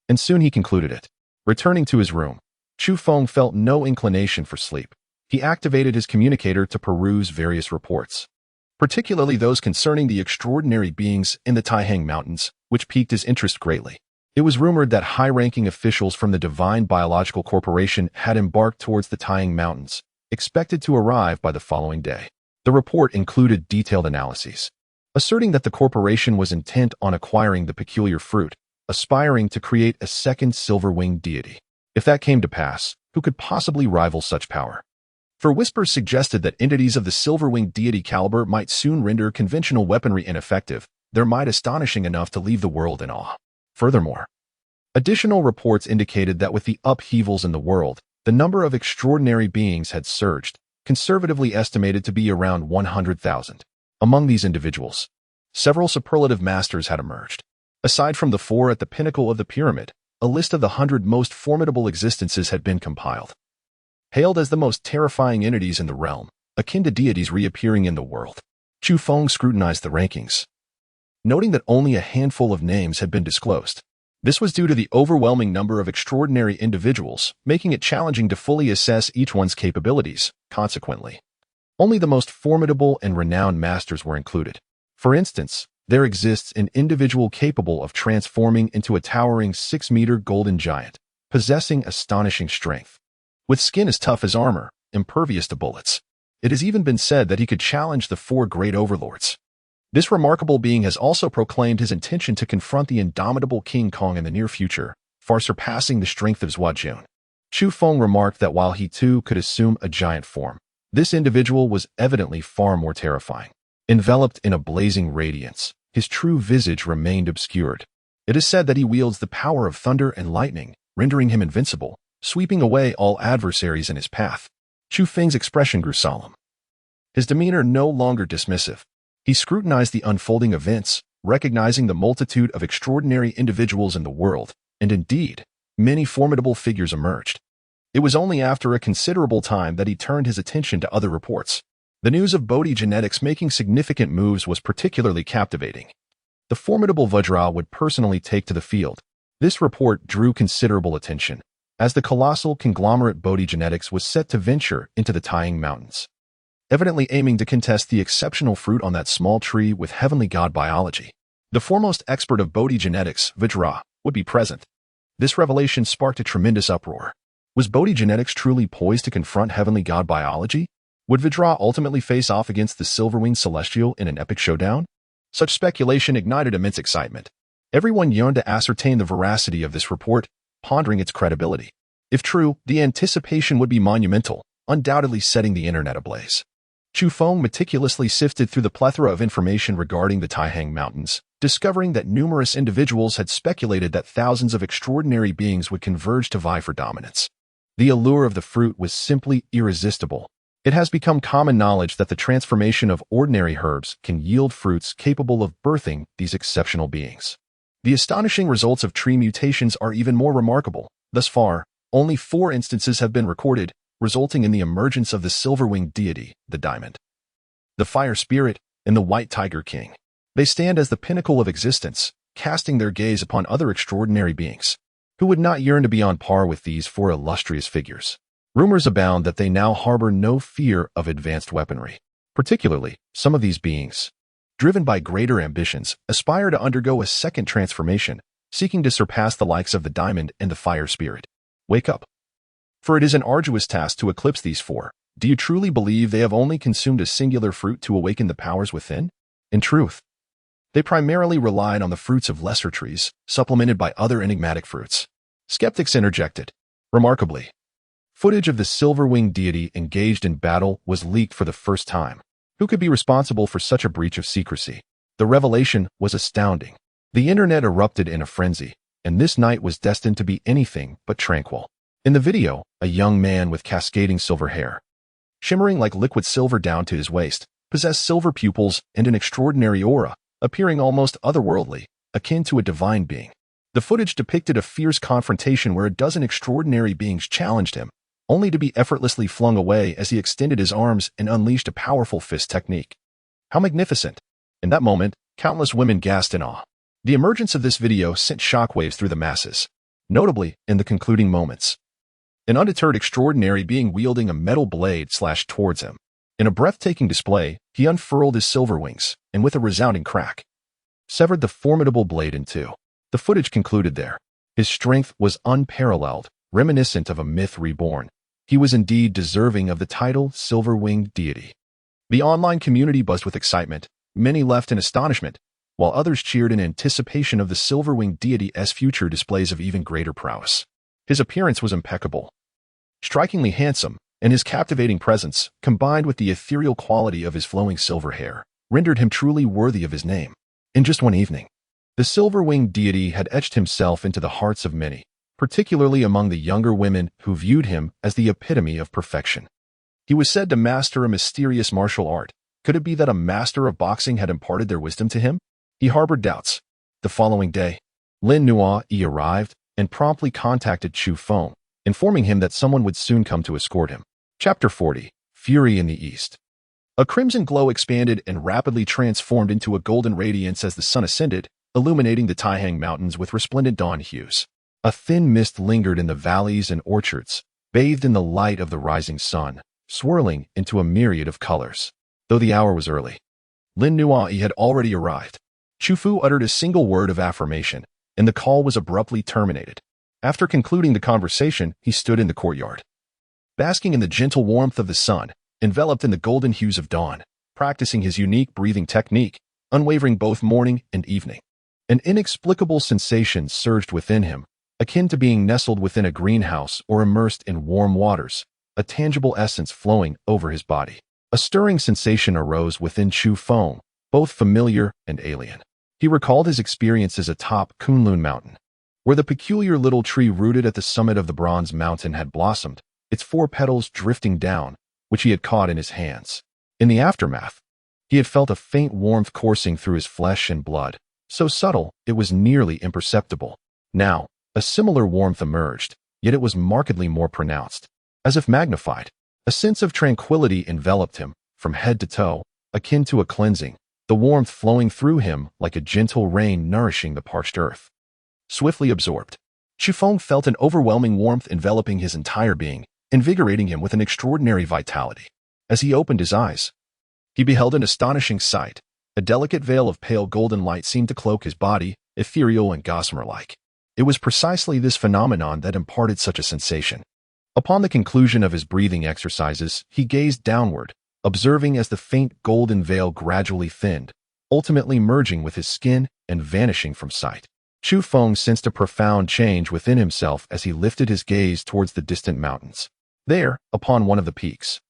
and soon he concluded it. Returning to his room, Chu Feng felt no inclination for sleep. He activated his communicator to peruse various reports, particularly those concerning the extraordinary beings in the Taihang Mountains, which piqued his interest greatly. It was rumored that high-ranking officials from the Divine Biological Corporation had embarked towards the Taihang Mountains, expected to arrive by the following day. The report included detailed analyses, asserting that the corporation was intent on acquiring the peculiar fruit, aspiring to create a second silver-winged deity. If that came to pass, who could possibly rival such power? For whispers suggested that entities of the silver-winged deity caliber might soon render conventional weaponry ineffective, their might astonishing enough to leave the world in awe. Furthermore, additional reports indicated that with the upheavals in the world, the number of extraordinary beings had surged, conservatively estimated to be around 100,000. Among these individuals, several superlative masters had emerged. Aside from the 4 at the pinnacle of the pyramid, a list of the 100 most formidable existences had been compiled. Hailed as the most terrifying entities in the realm, akin to deities reappearing in the world, Chu Feng scrutinized the rankings, noting that only a handful of names had been disclosed. This was due to the overwhelming number of extraordinary individuals, making it challenging to fully assess each one's capabilities. Consequently, only the most formidable and renowned masters were included. For instance, there exists an individual capable of transforming into a towering 6-meter golden giant, possessing astonishing strength. With skin as tough as armor, impervious to bullets, it has even been said that he could challenge the 4 great overlords. This remarkable being has also proclaimed his intention to confront the indomitable King Kong in the near future, far surpassing the strength of Zhuajun. Chu Feng remarked that while he too could assume a giant form, this individual was evidently far more terrifying. Enveloped in a blazing radiance, his true visage remained obscured. It is said that he wields the power of thunder and lightning, rendering him invincible, sweeping away all adversaries in his path. Chu Feng's expression grew solemn. His demeanor no longer dismissive. He scrutinized the unfolding events, recognizing the multitude of extraordinary individuals in the world, and indeed, many formidable figures emerged. It was only after a considerable time that he turned his attention to other reports. The news of Bodhi genetics making significant moves was particularly captivating. The formidable Vajra would personally take to the field. This report drew considerable attention, as the colossal conglomerate Bodhi genetics was set to venture into the Taiyang Mountains, evidently aiming to contest the exceptional fruit on that small tree with heavenly god biology. The foremost expert of Bodhi genetics, Vajra, would be present. This revelation sparked a tremendous uproar. Was Bodhi genetics truly poised to confront heavenly god biology? Would Vajra ultimately face off against the silver-winged celestial in an epic showdown? Such speculation ignited immense excitement. Everyone yearned to ascertain the veracity of this report, pondering its credibility. If true, the anticipation would be monumental, undoubtedly setting the internet ablaze. Chu Feng meticulously sifted through the plethora of information regarding the Taiyang Mountains, discovering that numerous individuals had speculated that thousands of extraordinary beings would converge to vie for dominance. The allure of the fruit was simply irresistible. It has become common knowledge that the transformation of ordinary herbs can yield fruits capable of birthing these exceptional beings. The astonishing results of tree mutations are even more remarkable. Thus far, only 4 instances have been recorded, resulting in the emergence of the silver-winged deity, the diamond, the fire spirit, and the white tiger king. They stand as the pinnacle of existence, casting their gaze upon other extraordinary beings. Who would not yearn to be on par with these 4 illustrious figures? Rumors abound that they now harbor no fear of advanced weaponry. Particularly, some of these beings, driven by greater ambitions, aspire to undergo a second transformation, seeking to surpass the likes of the diamond and the fire spirit. Wake up. For it is an arduous task to eclipse these 4. Do you truly believe they have only consumed a singular fruit to awaken the powers within? In truth, they primarily relied on the fruits of lesser trees, supplemented by other enigmatic fruits. Skeptics interjected. Remarkably, footage of the silver-winged deity engaged in battle was leaked for the first time. Who could be responsible for such a breach of secrecy? The revelation was astounding. The internet erupted in a frenzy, and this night was destined to be anything but tranquil. In the video, a young man with cascading silver hair, shimmering like liquid silver down to his waist, possessed silver pupils and an extraordinary aura, appearing almost otherworldly, akin to a divine being. The footage depicted a fierce confrontation where a dozen extraordinary beings challenged him, only to be effortlessly flung away as he extended his arms and unleashed a powerful fist technique. How magnificent! In that moment, countless women gasped in awe. The emergence of this video sent shockwaves through the masses, notably in the concluding moments. An undeterred extraordinary being wielding a metal blade slashed towards him. In a breathtaking display, he unfurled his silver wings, and with a resounding crack, severed the formidable blade in 2. The footage concluded there. His strength was unparalleled, reminiscent of a myth reborn. He was indeed deserving of the title Silver-Winged Deity. The online community buzzed with excitement. Many left in astonishment, while others cheered in anticipation of the Silver-Winged Deity's future displays of even greater prowess. His appearance was impeccable, strikingly handsome, and his captivating presence, combined with the ethereal quality of his flowing silver hair, rendered him truly worthy of his name. In just one evening, the Silver-Winged Deity had etched himself into the hearts of many, particularly among the younger women who viewed him as the epitome of perfection. He was said to master a mysterious martial art. Could it be that a master of boxing had imparted their wisdom to him? He harbored doubts. The following day, Lin Nuo-yi arrived and promptly contacted Chu Feng, informing him that someone would soon come to escort him. Chapter 40. Fury in the East. A crimson glow expanded and rapidly transformed into a golden radiance as the sun ascended, illuminating the Taiyang Mountains with resplendent dawn hues. A thin mist lingered in the valleys and orchards, bathed in the light of the rising sun, swirling into a myriad of colors. Though the hour was early, Lin Nuo-yi had already arrived. Chu Fu uttered a single word of affirmation, and the call was abruptly terminated. After concluding the conversation, he stood in the courtyard, basking in the gentle warmth of the sun, enveloped in the golden hues of dawn, practicing his unique breathing technique. unwavering both morning and evening. An inexplicable sensation surged within him, akin to being nestled within a greenhouse or immersed in warm waters, a tangible essence flowing over his body. A stirring sensation arose within Chu Feng, both familiar and alien. He recalled his experiences atop Kunlun Mountain, where the peculiar little tree rooted at the summit of the bronze mountain had blossomed, its 4 petals drifting down, which he had caught in his hands. In the aftermath, he had felt a faint warmth coursing through his flesh and blood, so subtle it was nearly imperceptible. Now, a similar warmth emerged, yet it was markedly more pronounced. As if magnified, a sense of tranquility enveloped him, from head to toe, akin to a cleansing, the warmth flowing through him like a gentle rain nourishing the parched earth. Swiftly absorbed, Chu Feng felt an overwhelming warmth enveloping his entire being, invigorating him with an extraordinary vitality. As he opened his eyes, he beheld an astonishing sight. A delicate veil of pale golden light seemed to cloak his body, ethereal and gossamer-like. It was precisely this phenomenon that imparted such a sensation. Upon the conclusion of his breathing exercises, he gazed downward, observing as the faint golden veil gradually thinned, ultimately merging with his skin and vanishing from sight. Chu Feng sensed a profound change within himself as he lifted his gaze towards the distant mountains. There, upon one of the peaks,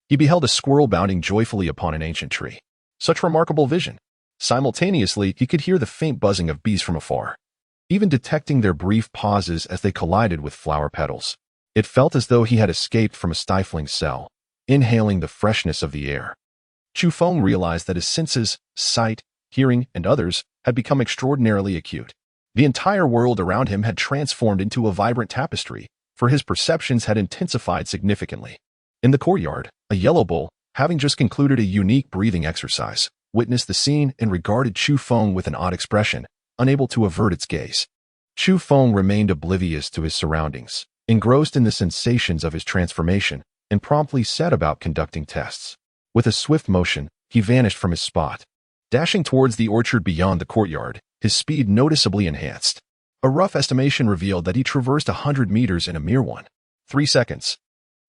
he beheld a squirrel bounding joyfully upon an ancient tree. Such remarkable vision! Simultaneously, he could hear the faint buzzing of bees from afar, even detecting their brief pauses as they collided with flower petals. It felt as though he had escaped from a stifling cell, inhaling the freshness of the air. Chu Feng realized that his senses, sight, hearing, and others, had become extraordinarily acute. The entire world around him had transformed into a vibrant tapestry, for his perceptions had intensified significantly. In the courtyard, a yellow bull, having just concluded a unique breathing exercise, witnessed the scene and regarded Chu Feng with an odd expression, unable to avert its gaze. Chu Feng remained oblivious to his surroundings, engrossed in the sensations of his transformation, and promptly set about conducting tests. With a swift motion, he vanished from his spot. Dashing towards the orchard beyond the courtyard, his speed noticeably enhanced. A rough estimation revealed that he traversed 100 meters in a mere 3 seconds.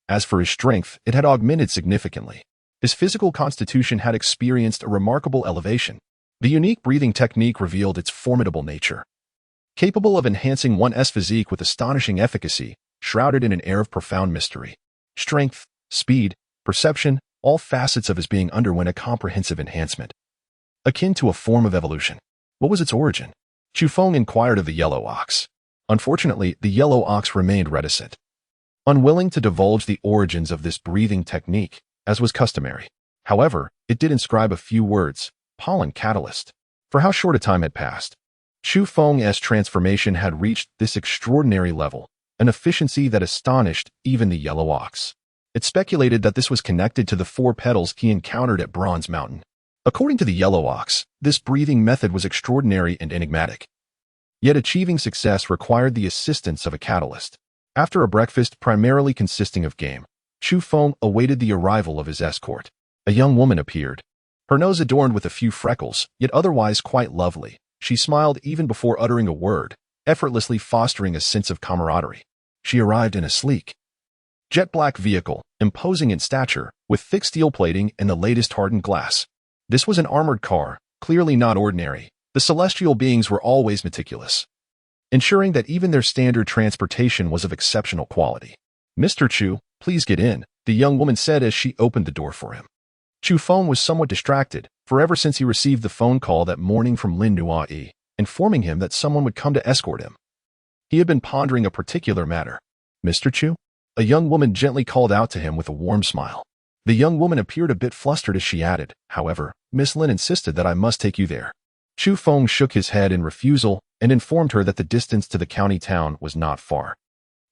As for his strength, it had augmented significantly. His physical constitution had experienced a remarkable elevation. The unique breathing technique revealed its formidable nature. Capable of enhancing one's physique with astonishing efficacy, shrouded in an air of profound mystery. Strength, speed, perception, all facets of his being underwent a comprehensive enhancement, akin to a form of evolution. What was its origin? Chu Feng inquired of the yellow ox. Unfortunately, the yellow ox remained reticent, unwilling to divulge the origins of this breathing technique, as was customary. However, it did inscribe a few words: pollen catalyst. For how short a time had passed, Chu Feng's transformation had reached this extraordinary level, an efficiency that astonished even the yellow ox. It speculated that this was connected to the 4 petals he encountered at Bronze Mountain. According to the yellow ox, this breathing method was extraordinary and enigmatic. Yet achieving success required the assistance of a catalyst. After a breakfast primarily consisting of game, Chu Feng awaited the arrival of his escort. A young woman appeared. Her nose adorned with a few freckles, yet otherwise quite lovely. She smiled even before uttering a word, effortlessly fostering a sense of camaraderie. She arrived in a sleek, jet-black vehicle, imposing in stature, with thick steel plating and the latest hardened glass. This was an armored car, clearly not ordinary. The celestial beings were always meticulous, ensuring that even their standard transportation was of exceptional quality. "Mr. Chu, please get in," the young woman said as she opened the door for him. Chu Feng was somewhat distracted, for ever since he received the phone call that morning from Lin Nuai, informing him that someone would come to escort him, he had been pondering a particular matter. "Mr. Chu?" A young woman gently called out to him with a warm smile. The young woman appeared a bit flustered as she added, "However, Miss Lin insisted that I must take you there." Chu Feng shook his head in refusal and informed her that the distance to the county town was not far.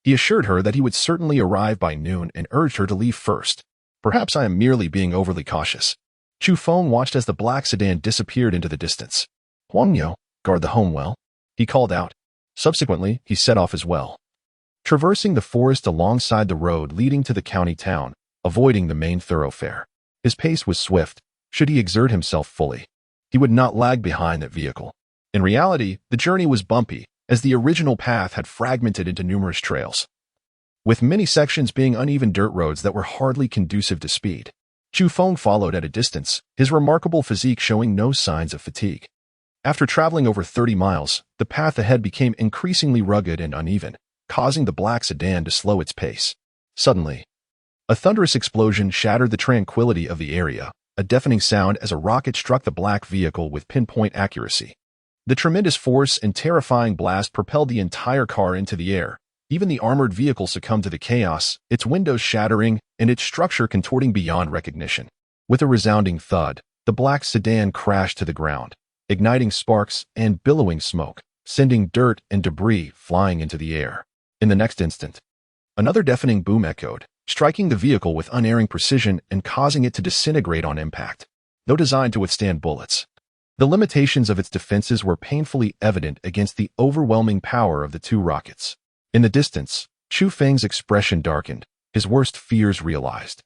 He assured her that he would certainly arrive by noon and urged her to leave first. "Perhaps I am merely being overly cautious." Chu Feng watched as the black sedan disappeared into the distance. "Huang Yao, guard the home well," he called out. Subsequently, he set off as well, traversing the forest alongside the road leading to the county town, avoiding the main thoroughfare. His pace was swift. Should he exert himself fully, he would not lag behind that vehicle. In reality, the journey was bumpy, as the original path had fragmented into numerous trails, with many sections being uneven dirt roads that were hardly conducive to speed. Chu Feng followed at a distance, his remarkable physique showing no signs of fatigue. After traveling over 30 miles, the path ahead became increasingly rugged and uneven, causing the black sedan to slow its pace. Suddenly, a thunderous explosion shattered the tranquility of the area, a deafening sound as a rocket struck the black vehicle with pinpoint accuracy. The tremendous force and terrifying blast propelled the entire car into the air. Even the armored vehicle succumbed to the chaos, its windows shattering and its structure contorting beyond recognition. With a resounding thud, the black sedan crashed to the ground, igniting sparks and billowing smoke, sending dirt and debris flying into the air. In the next instant, another deafening boom echoed, striking the vehicle with unerring precision and causing it to disintegrate on impact. Though designed to withstand bullets, the limitations of its defenses were painfully evident against the overwhelming power of the two rockets. In the distance, Chu Feng's expression darkened, his worst fears realized.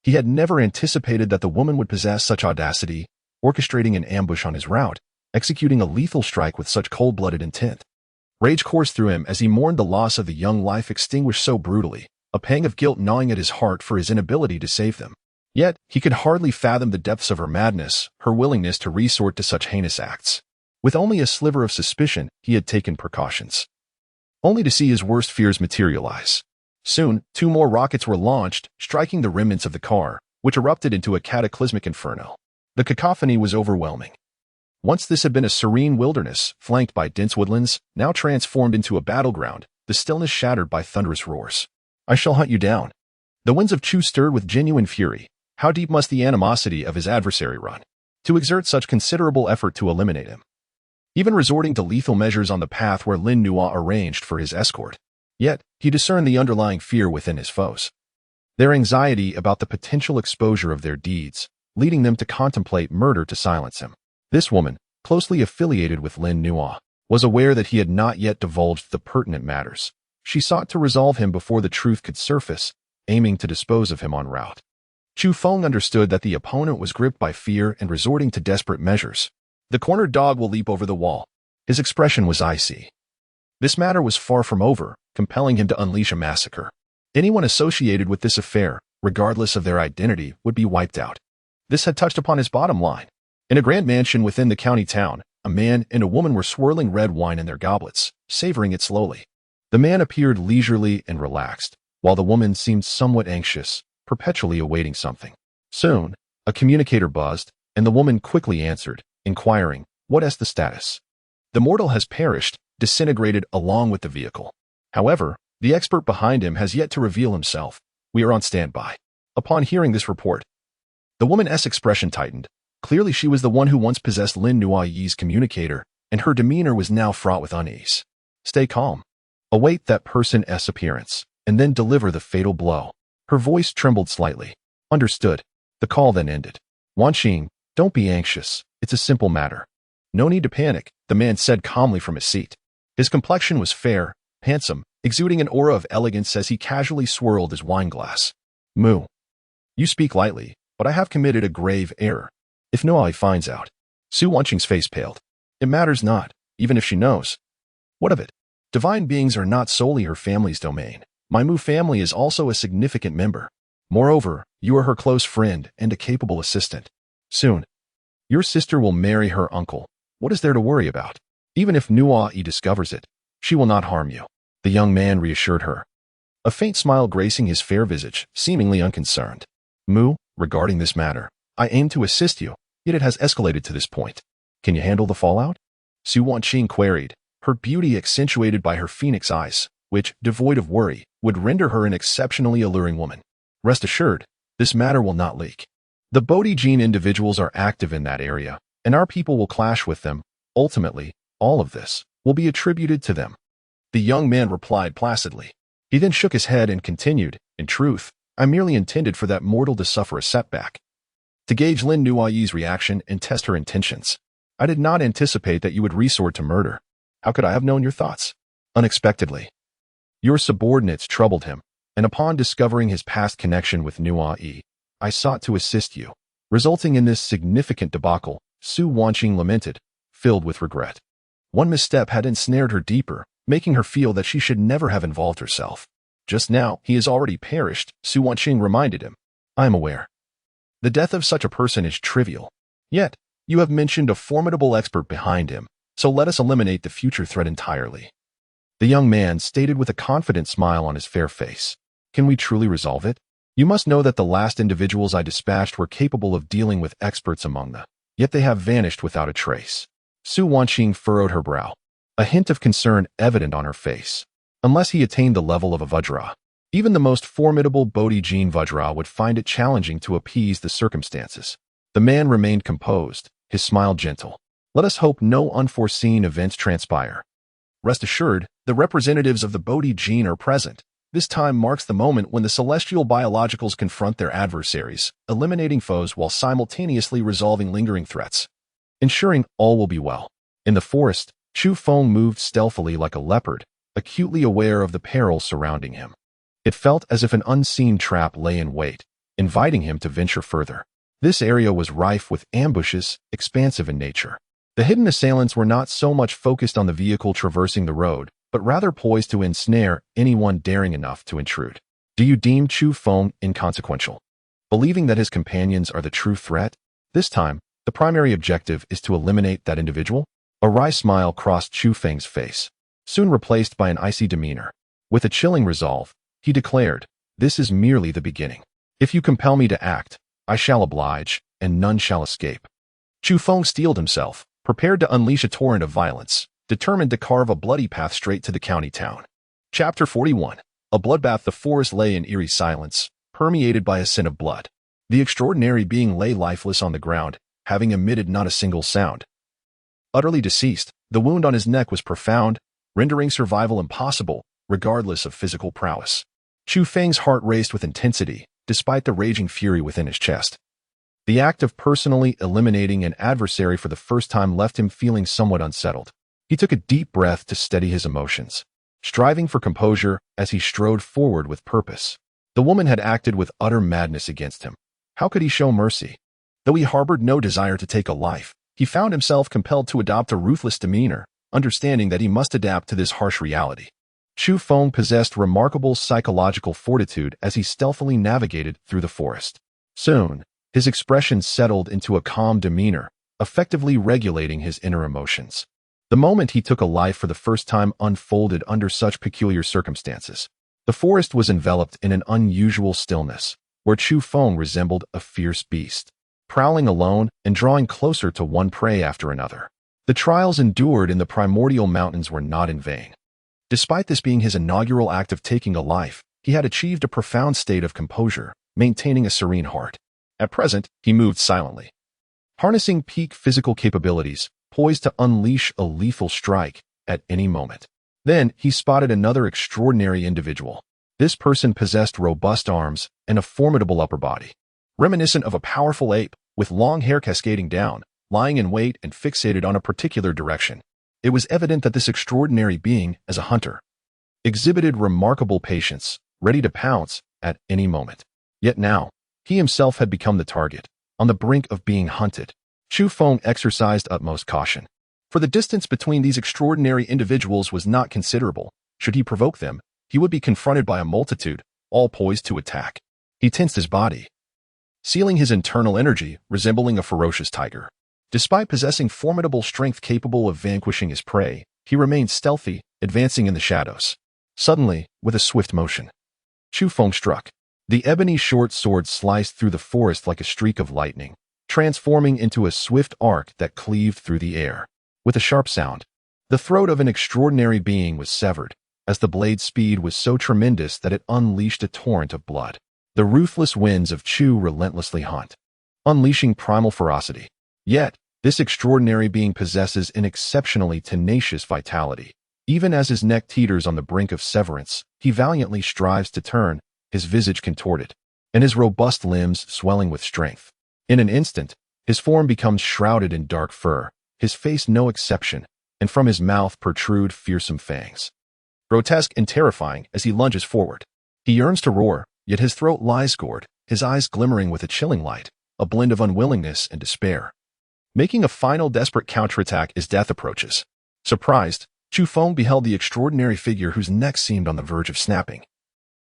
He had never anticipated that the woman would possess such audacity, orchestrating an ambush on his route, executing a lethal strike with such cold-blooded intent. Rage coursed through him as he mourned the loss of the young life extinguished so brutally, a pang of guilt gnawing at his heart for his inability to save them. Yet, he could hardly fathom the depths of her madness, her willingness to resort to such heinous acts. With only a sliver of suspicion, he had taken precautions, only to see his worst fears materialize. Soon, 2 more rockets were launched, striking the remnants of the car, which erupted into a cataclysmic inferno. The cacophony was overwhelming. Once this had been a serene wilderness, flanked by dense woodlands, now transformed into a battleground, the stillness shattered by thunderous roars. "I shall hunt you down." The winds of Chu stirred with genuine fury. How deep must the animosity of his adversary run to exert such considerable effort to eliminate him, even resorting to lethal measures on the path where Lin Nua arranged for his escort? Yet, he discerned the underlying fear within his foes, their anxiety about the potential exposure of their deeds, leading them to contemplate murder to silence him. This woman, closely affiliated with Lin Nua, was aware that he had not yet divulged the pertinent matters. She sought to resolve him before the truth could surface, aiming to dispose of him en route. Chu Feng understood that the opponent was gripped by fear and resorting to desperate measures. The cornered dog will leap over the wall. His expression was icy. This matter was far from over, compelling him to unleash a massacre. Anyone associated with this affair, regardless of their identity, would be wiped out. This had touched upon his bottom line. In a grand mansion within the county town, a man and a woman were swirling red wine in their goblets, savoring it slowly. The man appeared leisurely and relaxed, while the woman seemed somewhat anxious, perpetually awaiting something. Soon, a communicator buzzed, and the woman quickly answered, inquiring, "What is the status?" "The mortal has perished, disintegrated along with the vehicle. However, the expert behind him has yet to reveal himself. We are on standby." Upon hearing this report, the woman's expression tightened. Clearly she was the one who once possessed Lin Nuayi's communicator, and her demeanor was now fraught with unease. "Stay calm. Await that person's appearance, and then deliver the fatal blow." Her voice trembled slightly. "Understood." The call then ended. "Wanqing, don't be anxious. It's a simple matter." "No need to panic," the man said calmly from his seat. His complexion was fair, handsome, exuding an aura of elegance as he casually swirled his wine glass. "Mu, you speak lightly, but I have committed a grave error. If Nuai finds out..." Su Wanqing's face paled. "It matters not, even if she knows." "What of it? Divine beings are not solely her family's domain. My Mu family is also a significant member. Moreover, you are her close friend and a capable assistant. Soon, your sister will marry her uncle. What is there to worry about? Even if Nuai discovers it, she will not harm you," the young man reassured her, a faint smile gracing his fair visage, seemingly unconcerned. "Mu, regarding this matter, I aim to assist you, yet it has escalated to this point. Can you handle the fallout?" Su Wanqing queried, her beauty accentuated by her phoenix eyes, which, devoid of worry, would render her an exceptionally alluring woman. "Rest assured, this matter will not leak. The Bodhi gene individuals are active in that area, and our people will clash with them. Ultimately, all of this will be attributed to them." The young man replied placidly. He then shook his head and continued, "In truth, I merely intended for that mortal to suffer a setback, to gauge Lin Nuayi's reaction and test her intentions. I did not anticipate that you would resort to murder. How could I have known your thoughts?" Unexpectedly, your subordinates troubled him, and upon discovering his past connection with Nuai, I sought to assist you, resulting in this significant debacle. Su Wanqing lamented, filled with regret. One misstep had ensnared her deeper, making her feel that she should never have involved herself. "Just now, he has already perished," Su Wanqing reminded him. "I am aware." The death of such a person is trivial. Yet, you have mentioned a formidable expert behind him, so let us eliminate the future threat entirely. The young man stated with a confident smile on his fair face. Can we truly resolve it? You must know that the last individuals I dispatched were capable of dealing with experts among them, yet they have vanished without a trace. Su Wanqing furrowed her brow, a hint of concern evident on her face. Unless he attained the level of a Vajra, even the most formidable Bodhi Gene Vajra would find it challenging to appease the circumstances. The man remained composed, his smile gentle. Let us hope no unforeseen events transpire. Rest assured, the representatives of the Bodhi Gene are present. This time marks the moment when the celestial biologicals confront their adversaries, eliminating foes while simultaneously resolving lingering threats, ensuring all will be well. In the forest, Chu Feng moved stealthily like a leopard, acutely aware of the peril surrounding him. It felt as if an unseen trap lay in wait, inviting him to venture further. This area was rife with ambushes, expansive in nature. The hidden assailants were not so much focused on the vehicle traversing the road, but rather poised to ensnare anyone daring enough to intrude. Do you deem Chu Feng inconsequential? Believing that his companions are the true threat? This time, the primary objective is to eliminate that individual? A wry smile crossed Chu Feng's face, soon replaced by an icy demeanor. With a chilling resolve, he declared, "This is merely the beginning. If you compel me to act, I shall oblige, and none shall escape." Chu Feng steeled himself, prepared to unleash a torrent of violence, determined to carve a bloody path straight to the county town. Chapter 41. A bloodbath. The forest lay in eerie silence, permeated by a scent of blood. The extraordinary being lay lifeless on the ground, having emitted not a single sound. Utterly deceased, the wound on his neck was profound, rendering survival impossible, regardless of physical prowess. Chu Feng's heart raced with intensity, despite the raging fury within his chest. The act of personally eliminating an adversary for the first time left him feeling somewhat unsettled. He took a deep breath to steady his emotions, striving for composure as he strode forward with purpose. The woman had acted with utter madness against him. How could he show mercy? Though he harbored no desire to take a life, he found himself compelled to adopt a ruthless demeanor, understanding that he must adapt to this harsh reality. Chu Feng possessed remarkable psychological fortitude as he stealthily navigated through the forest. Soon, his expression settled into a calm demeanor, effectively regulating his inner emotions. The moment he took a life for the first time unfolded under such peculiar circumstances. The forest was enveloped in an unusual stillness, where Chu Feng resembled a fierce beast, prowling alone and drawing closer to one prey after another. The trials endured in the primordial mountains were not in vain. Despite this being his inaugural act of taking a life, he had achieved a profound state of composure, maintaining a serene heart. At present, he moved silently, harnessing peak physical capabilities, poised to unleash a lethal strike at any moment. Then, he spotted another extraordinary individual. This person possessed robust arms and a formidable upper body, reminiscent of a powerful ape, with long hair cascading down, lying in wait and fixated on a particular direction. It was evident that this extraordinary being, as a hunter, exhibited remarkable patience, ready to pounce at any moment. Yet now, he himself had become the target, on the brink of being hunted. Chu Feng exercised utmost caution, for the distance between these extraordinary individuals was not considerable. Should he provoke them, he would be confronted by a multitude, all poised to attack. He tensed his body, sealing his internal energy, resembling a ferocious tiger. Despite possessing formidable strength capable of vanquishing his prey, he remained stealthy, advancing in the shadows. Suddenly, with a swift motion, Chu Feng struck. The ebony short sword sliced through the forest like a streak of lightning, transforming into a swift arc that cleaved through the air. With a sharp sound, the throat of an extraordinary being was severed, as the blade's speed was so tremendous that it unleashed a torrent of blood. The ruthless winds of Chu relentlessly hunt, unleashing primal ferocity. Yet, this extraordinary being possesses an exceptionally tenacious vitality. Even as his neck teeters on the brink of severance, he valiantly strives to turn, his visage contorted, and his robust limbs swelling with strength. In an instant, his form becomes shrouded in dark fur, his face no exception, and from his mouth protrude fearsome fangs. Grotesque and terrifying as he lunges forward. He yearns to roar, yet his throat lies gored, his eyes glimmering with a chilling light, a blend of unwillingness and despair. Making a final desperate counterattack as death approaches. Surprised, Chu Feng beheld the extraordinary figure whose neck seemed on the verge of snapping,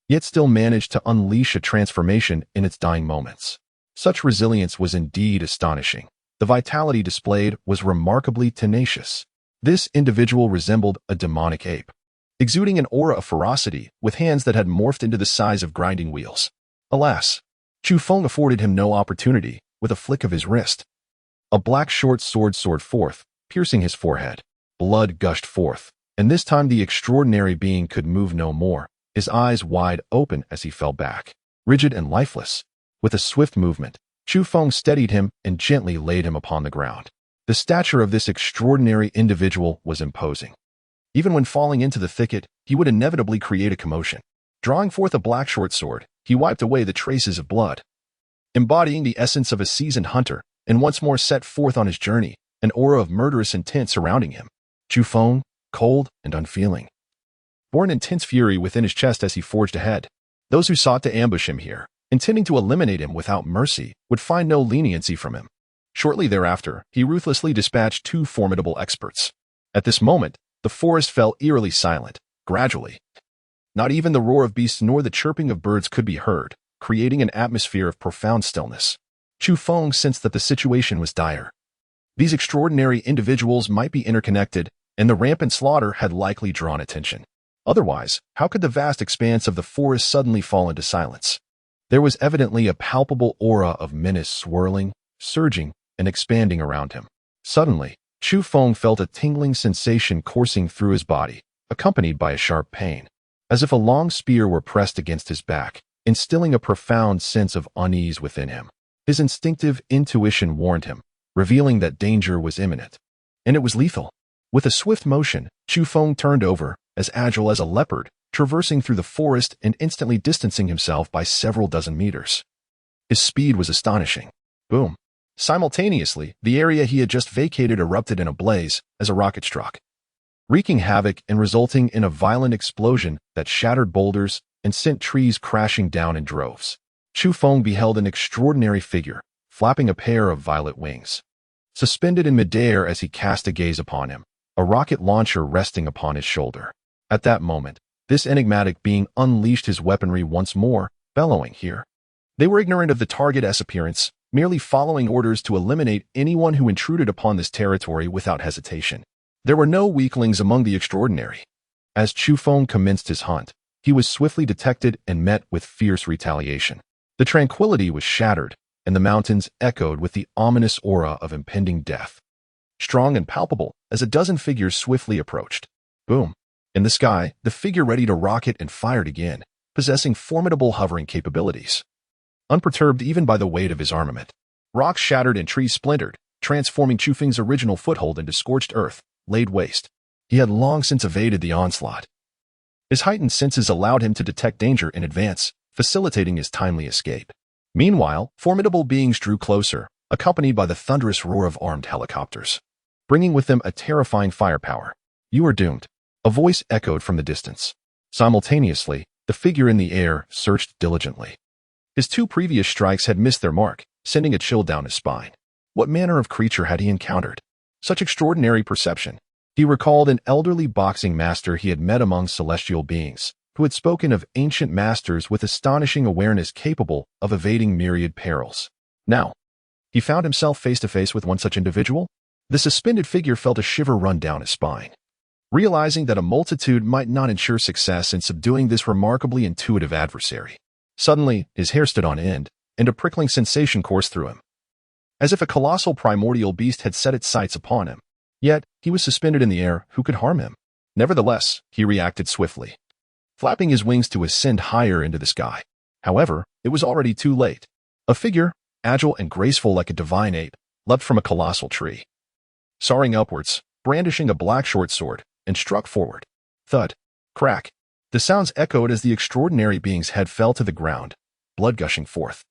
yet still managed to unleash a transformation in its dying moments. Such resilience was indeed astonishing. The vitality displayed was remarkably tenacious. This individual resembled a demonic ape, exuding an aura of ferocity with hands that had morphed into the size of grinding wheels. Alas, Chu Feng afforded him no opportunity. With a flick of his wrist, a black short sword soared forth, piercing his forehead. Blood gushed forth, and this time the extraordinary being could move no more, his eyes wide open as he fell back, rigid and lifeless. With a swift movement, Chu Feng steadied him and gently laid him upon the ground. The stature of this extraordinary individual was imposing. Even when falling into the thicket, he would inevitably create a commotion. Drawing forth a black short sword, he wiped away the traces of blood. Embodying the essence of a seasoned hunter, and once more set forth on his journey, an aura of murderous intent surrounding him. Chu Feng, cold and unfeeling, bore an intense fury within his chest as he forged ahead. Those who sought to ambush him here, intending to eliminate him without mercy, would find no leniency from him. Shortly thereafter, he ruthlessly dispatched 2 formidable experts. At this moment, the forest fell eerily silent. Gradually, not even the roar of beasts nor the chirping of birds could be heard, creating an atmosphere of profound stillness. Chu Feng sensed that the situation was dire. These extraordinary individuals might be interconnected, and the rampant slaughter had likely drawn attention. Otherwise, how could the vast expanse of the forest suddenly fall into silence? There was evidently a palpable aura of menace swirling, surging, and expanding around him. Suddenly, Chu Feng felt a tingling sensation coursing through his body, accompanied by a sharp pain, as if a long spear were pressed against his back, instilling a profound sense of unease within him. His instinctive intuition warned him, revealing that danger was imminent. And it was lethal. With a swift motion, Chu Feng turned over, as agile as a leopard, traversing through the forest and instantly distancing himself by several dozen meters. His speed was astonishing. Boom. Simultaneously, the area he had just vacated erupted in a blaze as a rocket struck, wreaking havoc and resulting in a violent explosion that shattered boulders and sent trees crashing down in droves. Chu Feng beheld an extraordinary figure, flapping a pair of violet wings. Suspended in midair as he cast a gaze upon him, a rocket launcher resting upon his shoulder. At that moment, this enigmatic being unleashed his weaponry once more, bellowing here. They were ignorant of the target's appearance, merely following orders to eliminate anyone who intruded upon this territory without hesitation. There were no weaklings among the extraordinary. As Chu Feng commenced his hunt, he was swiftly detected and met with fierce retaliation. The tranquility was shattered, and the mountains echoed with the ominous aura of impending death. Strong and palpable, as a dozen figures swiftly approached. Boom. In the sky, the figure ready to rocket and fired again, possessing formidable hovering capabilities. Unperturbed even by the weight of his armament, rocks shattered and trees splintered, transforming Chu Feng's original foothold into scorched earth, laid waste. He had long since evaded the onslaught. His heightened senses allowed him to detect danger in advance, facilitating his timely escape. Meanwhile, formidable beings drew closer, accompanied by the thunderous roar of armed helicopters, bringing with them a terrifying firepower. "You are doomed," a voice echoed from the distance. Simultaneously, the figure in the air searched diligently. His 2 previous strikes had missed their mark, sending a chill down his spine. What manner of creature had he encountered? Such extraordinary perception. He recalled an elderly boxing master he had met among celestial beings, who had spoken of ancient masters with astonishing awareness capable of evading myriad perils. Now, he found himself face to face with one such individual. The suspended figure felt a shiver run down his spine, realizing that a multitude might not ensure success in subduing this remarkably intuitive adversary. Suddenly, his hair stood on end, and a prickling sensation coursed through him, as if a colossal primordial beast had set its sights upon him. Yet, he was suspended in the air. Who could harm him? Nevertheless, he reacted swiftly, flapping his wings to ascend higher into the sky. However, it was already too late. A figure, agile and graceful like a divine ape, leapt from a colossal tree, soaring upwards, brandishing a black short sword, and struck forward. Thud. Crack. The sounds echoed as the extraordinary being's head fell to the ground, blood gushing forth.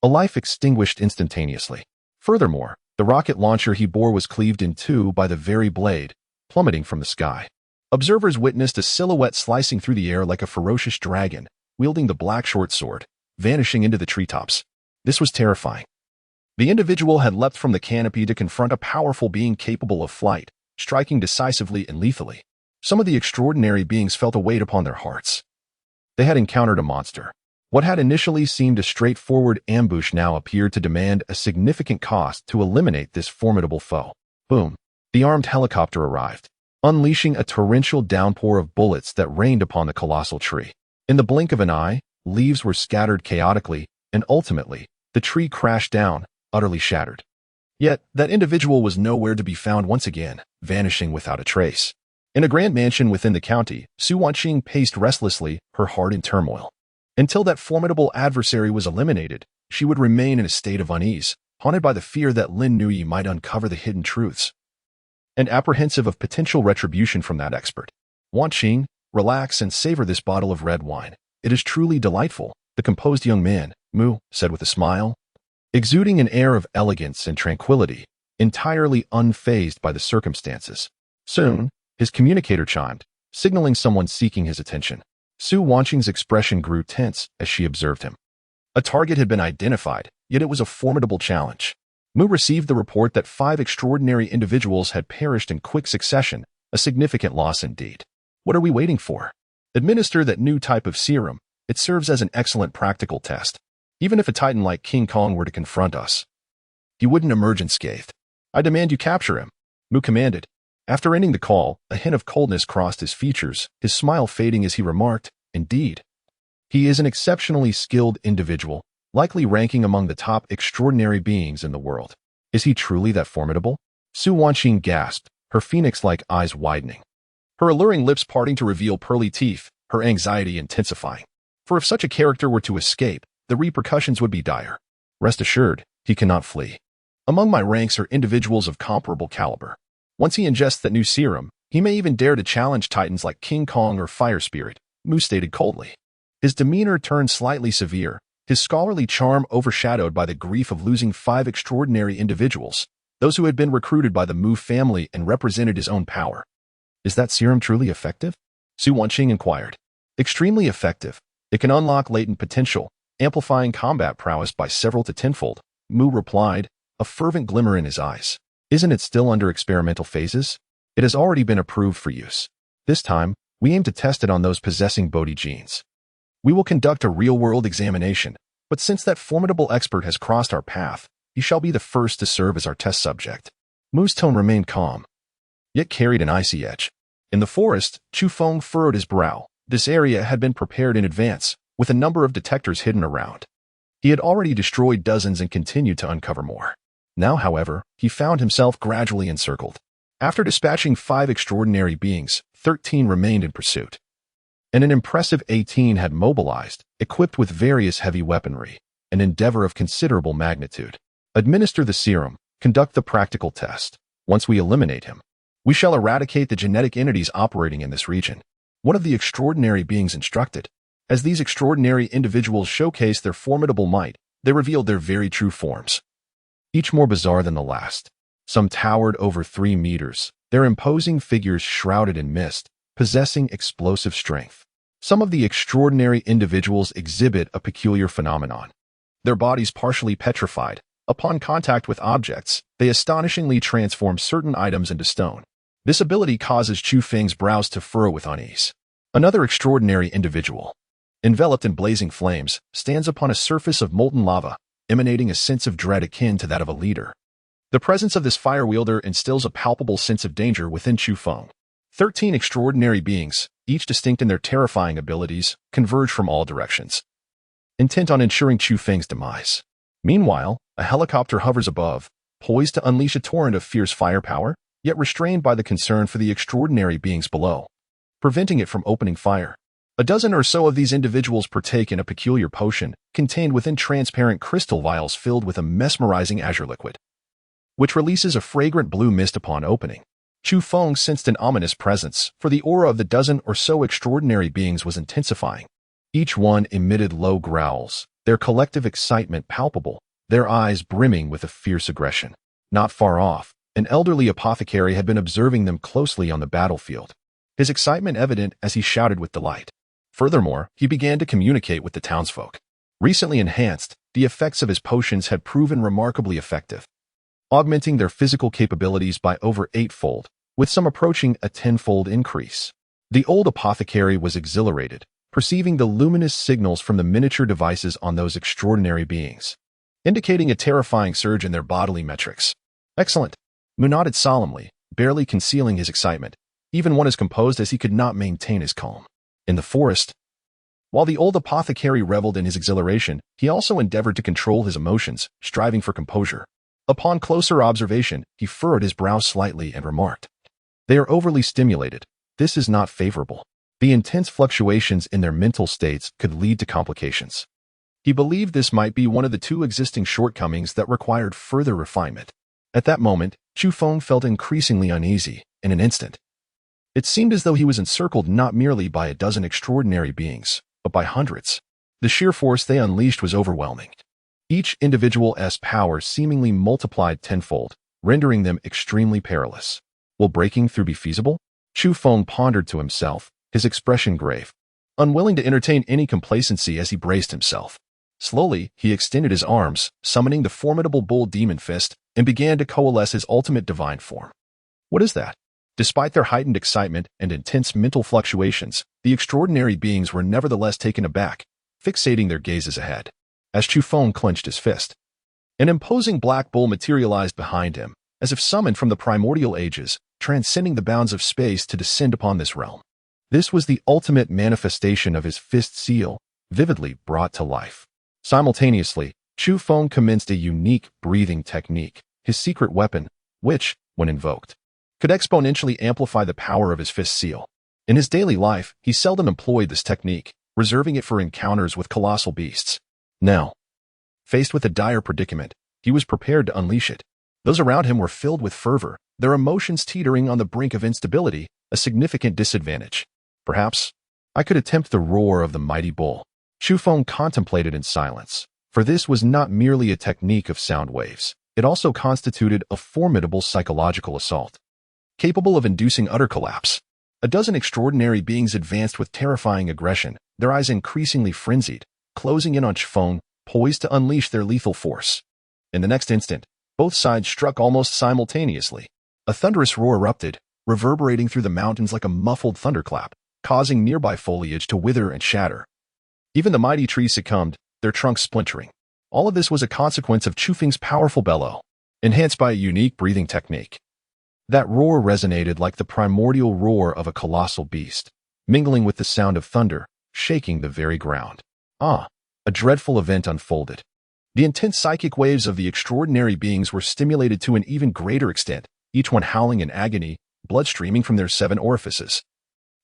A life extinguished instantaneously. Furthermore, the rocket launcher he bore was cleaved in 2 by the very blade, plummeting from the sky. Observers witnessed a silhouette slicing through the air like a ferocious dragon, wielding the black short sword, vanishing into the treetops. This was terrifying. The individual had leapt from the canopy to confront a powerful being capable of flight, striking decisively and lethally. Some of the extraordinary beings felt a weight upon their hearts. They had encountered a monster, What had initially seemed a straightforward ambush now appeared to demand a significant cost to eliminate this formidable foe. Boom! The armed helicopter arrived, unleashing a torrential downpour of bullets that rained upon the colossal tree. In the blink of an eye, leaves were scattered chaotically, and ultimately, the tree crashed down, utterly shattered. Yet, that individual was nowhere to be found once again, vanishing without a trace. In a grand mansion within the county, Su Wanqing paced restlessly, her heart in turmoil. Until that formidable adversary was eliminated, she would remain in a state of unease, haunted by the fear that Lin Nuyi might uncover the hidden truths, and apprehensive of potential retribution from that expert. Wanqing, relax and savor this bottle of red wine. It is truly delightful, the composed young man, Mu, said with a smile, exuding an air of elegance and tranquility, entirely unfazed by the circumstances. Soon, his communicator chimed, signaling someone seeking his attention. Su Wanqing's expression grew tense as she observed him. A target had been identified, yet it was a formidable challenge. Mu received the report that 5 extraordinary individuals had perished in quick succession, a significant loss indeed. What are we waiting for? Administer that new type of serum. It serves as an excellent practical test. Even if a titan like King Kong were to confront us, he wouldn't emerge unscathed. I demand you capture him, Mu commanded. After ending the call, a hint of coldness crossed his features, his smile fading as he remarked, indeed. He is an exceptionally skilled individual, likely ranking among the top extraordinary beings in the world. Is he truly that formidable? Su Wanqing gasped, her phoenix-like eyes widening. Her alluring lips parting to reveal pearly teeth, her anxiety intensifying. For if such a character were to escape, the repercussions would be dire. Rest assured, he cannot flee. Among my ranks are individuals of comparable caliber. Once he ingests that new serum, he may even dare to challenge titans like King Kong or Fire Spirit, Mu stated coldly. His demeanor turned slightly severe, his scholarly charm overshadowed by the grief of losing 5 extraordinary individuals, those who had been recruited by the Mu family and represented his own power. Is that serum truly effective? Su Wanqing inquired. Extremely effective. It can unlock latent potential, amplifying combat prowess by several to tenfold, Mu replied, a fervent glimmer in his eyes. Isn't it still under experimental phases? It has already been approved for use. This time, we aim to test it on those possessing Bodhi genes. We will conduct a real-world examination, but since that formidable expert has crossed our path, he shall be the first to serve as our test subject. Mu's tone remained calm, yet carried an icy edge. In the forest, Chu Feng furrowed his brow. This area had been prepared in advance, with a number of detectors hidden around. He had already destroyed dozens and continued to uncover more. Now, however, he found himself gradually encircled. After dispatching 5 extraordinary beings, 13 remained in pursuit. And an impressive 18 had mobilized, equipped with various heavy weaponry, an endeavor of considerable magnitude. Administer the serum, conduct the practical test. Once we eliminate him, we shall eradicate the genetic entities operating in this region. One of the extraordinary beings instructed. As these extraordinary individuals showcased their formidable might, they revealed their very true forms. Each more bizarre than the last. Some towered over 3 meters, their imposing figures shrouded in mist, possessing explosive strength. Some of the extraordinary individuals exhibit a peculiar phenomenon. Their bodies partially petrified, upon contact with objects, they astonishingly transform certain items into stone. This ability causes Chu Feng's brows to furrow with unease. Another extraordinary individual, enveloped in blazing flames, stands upon a surface of molten lava, emanating a sense of dread akin to that of a leader. The presence of this fire wielder instills a palpable sense of danger within Chu Feng. 13 extraordinary beings, each distinct in their terrifying abilities, converge from all directions, intent on ensuring Chu Feng's demise. Meanwhile, a helicopter hovers above, poised to unleash a torrent of fierce firepower, yet restrained by the concern for the extraordinary beings below, preventing it from opening fire. A dozen or so of these individuals partake in a peculiar potion, contained within transparent crystal vials filled with a mesmerizing azure liquid, which releases a fragrant blue mist upon opening. Chu Feng sensed an ominous presence, for the aura of the dozen or so extraordinary beings was intensifying. Each one emitted low growls, their collective excitement palpable, their eyes brimming with a fierce aggression. Not far off, an elderly apothecary had been observing them closely on the battlefield, his excitement evident as he shouted with delight. Furthermore, he began to communicate with the townsfolk. Recently enhanced, the effects of his potions had proven remarkably effective, augmenting their physical capabilities by over 8-fold, with some approaching a 10-fold increase. The old apothecary was exhilarated, perceiving the luminous signals from the miniature devices on those extraordinary beings, indicating a terrifying surge in their bodily metrics. Excellent. Mu nodded solemnly, barely concealing his excitement, even one as composed as he could not maintain his calm. In the forest, while the old apothecary reveled in his exhilaration, he also endeavored to control his emotions, striving for composure. Upon closer observation, he furrowed his brow slightly and remarked, "They are overly stimulated. This is not favorable. The intense fluctuations in their mental states could lead to complications." He believed this might be one of the two existing shortcomings that required further refinement. At that moment, Chu Feng felt increasingly uneasy. In an instant, it seemed as though he was encircled not merely by a dozen extraordinary beings, but by hundreds. The sheer force they unleashed was overwhelming. Each individual's power seemingly multiplied tenfold, rendering them extremely perilous. Will breaking through be feasible? Chu Feng pondered to himself, his expression grave, unwilling to entertain any complacency as he braced himself. Slowly, he extended his arms, summoning the formidable bull demon fist, and began to coalesce his ultimate divine form. What is that? Despite their heightened excitement and intense mental fluctuations, the extraordinary beings were nevertheless taken aback, fixating their gazes ahead. As Chu Feng clenched his fist, an imposing black bull materialized behind him, as if summoned from the primordial ages, transcending the bounds of space to descend upon this realm. This was the ultimate manifestation of his fist seal, vividly brought to life. Simultaneously, Chu Feng commenced a unique breathing technique, his secret weapon, which, when invoked, could exponentially amplify the power of his fist seal. In his daily life, he seldom employed this technique, reserving it for encounters with colossal beasts. Now, faced with a dire predicament, he was prepared to unleash it. Those around him were filled with fervor, their emotions teetering on the brink of instability, a significant disadvantage. Perhaps I could attempt the roar of the mighty bull. Chu Feng contemplated in silence, for this was not merely a technique of sound waves. It also constituted a formidable psychological assault, capable of inducing utter collapse. A dozen extraordinary beings advanced with terrifying aggression, their eyes increasingly frenzied, closing in on Chu Feng, poised to unleash their lethal force. In the next instant, both sides struck almost simultaneously. A thunderous roar erupted, reverberating through the mountains like a muffled thunderclap, causing nearby foliage to wither and shatter. Even the mighty trees succumbed, their trunks splintering. All of this was a consequence of Chu Feng's powerful bellow, enhanced by a unique breathing technique. That roar resonated like the primordial roar of a colossal beast, mingling with the sound of thunder, shaking the very ground. A dreadful event unfolded. The intense psychic waves of the extraordinary beings were stimulated to an even greater extent, each one howling in agony, blood streaming from their 7 orifices,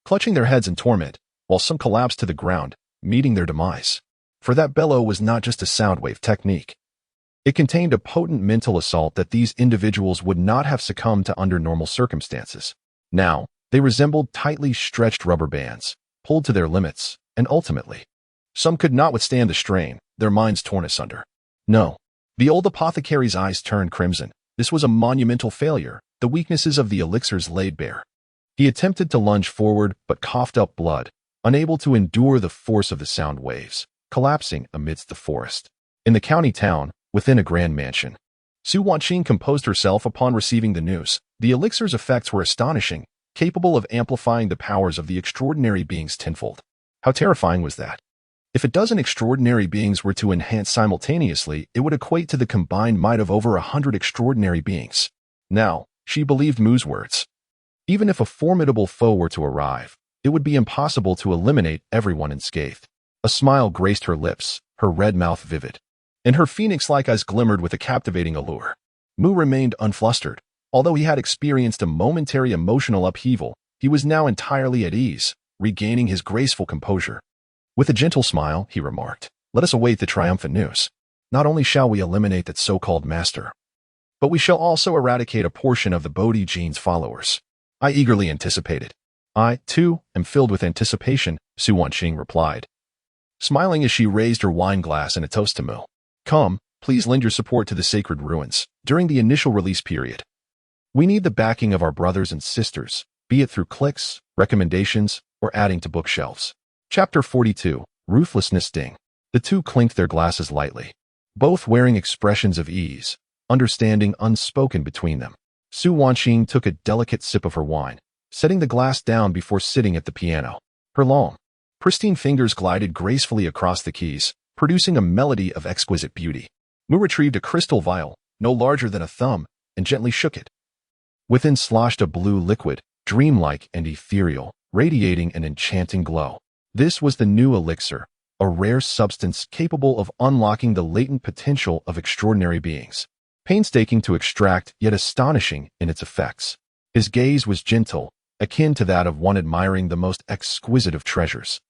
clutching their heads in torment, while some collapsed to the ground, meeting their demise. For that bellow was not just a sound wave technique. It contained a potent mental assault that these individuals would not have succumbed to under normal circumstances. Now, they resembled tightly stretched rubber bands, pulled to their limits, and ultimately, some could not withstand the strain, their minds torn asunder. No. The old apothecary's eyes turned crimson. This was a monumental failure, the weaknesses of the elixirs laid bare. He attempted to lunge forward, but coughed up blood, unable to endure the force of the sound waves, collapsing amidst the forest. In the county town, within a grand mansion, Su Wanqing composed herself upon receiving the news. The elixir's effects were astonishing, capable of amplifying the powers of the extraordinary beings tenfold. How terrifying was that? If a dozen extraordinary beings were to enhance simultaneously, it would equate to the combined might of over 100 extraordinary beings. Now, she believed Mu's words. Even if a formidable foe were to arrive, it would be impossible to eliminate everyone unscathed. A smile graced her lips, her red mouth vivid, and her phoenix-like eyes glimmered with a captivating allure. Mu remained unflustered. Although he had experienced a momentary emotional upheaval, he was now entirely at ease, regaining his graceful composure. With a gentle smile, he remarked, "Let us await the triumphant news. Not only shall we eliminate that so-called master, but we shall also eradicate a portion of the Bodhi gene's followers." I eagerly anticipated. "I, too, am filled with anticipation," Su Wanqing replied, smiling as she raised her wine glass in a toast to Mu. "Come, please lend your support to the sacred ruins during the initial release period. We need the backing of our brothers and sisters, be it through clicks, recommendations, or adding to bookshelves." Chapter 42, Ruthlessness Sting. The two clinked their glasses lightly, both wearing expressions of ease, understanding unspoken between them. Su Wanqing took a delicate sip of her wine, setting the glass down before sitting at the piano. Her long, Pristine fingers glided gracefully across the keys, producing a melody of exquisite beauty. Mu retrieved a crystal vial, no larger than a thumb, and gently shook it. Within sloshed a blue liquid, dreamlike and ethereal, radiating an enchanting glow. This was the new elixir, a rare substance capable of unlocking the latent potential of extraordinary beings. Painstaking to extract, yet astonishing in its effects. His gaze was gentle, akin to that of one admiring the most exquisite of treasures.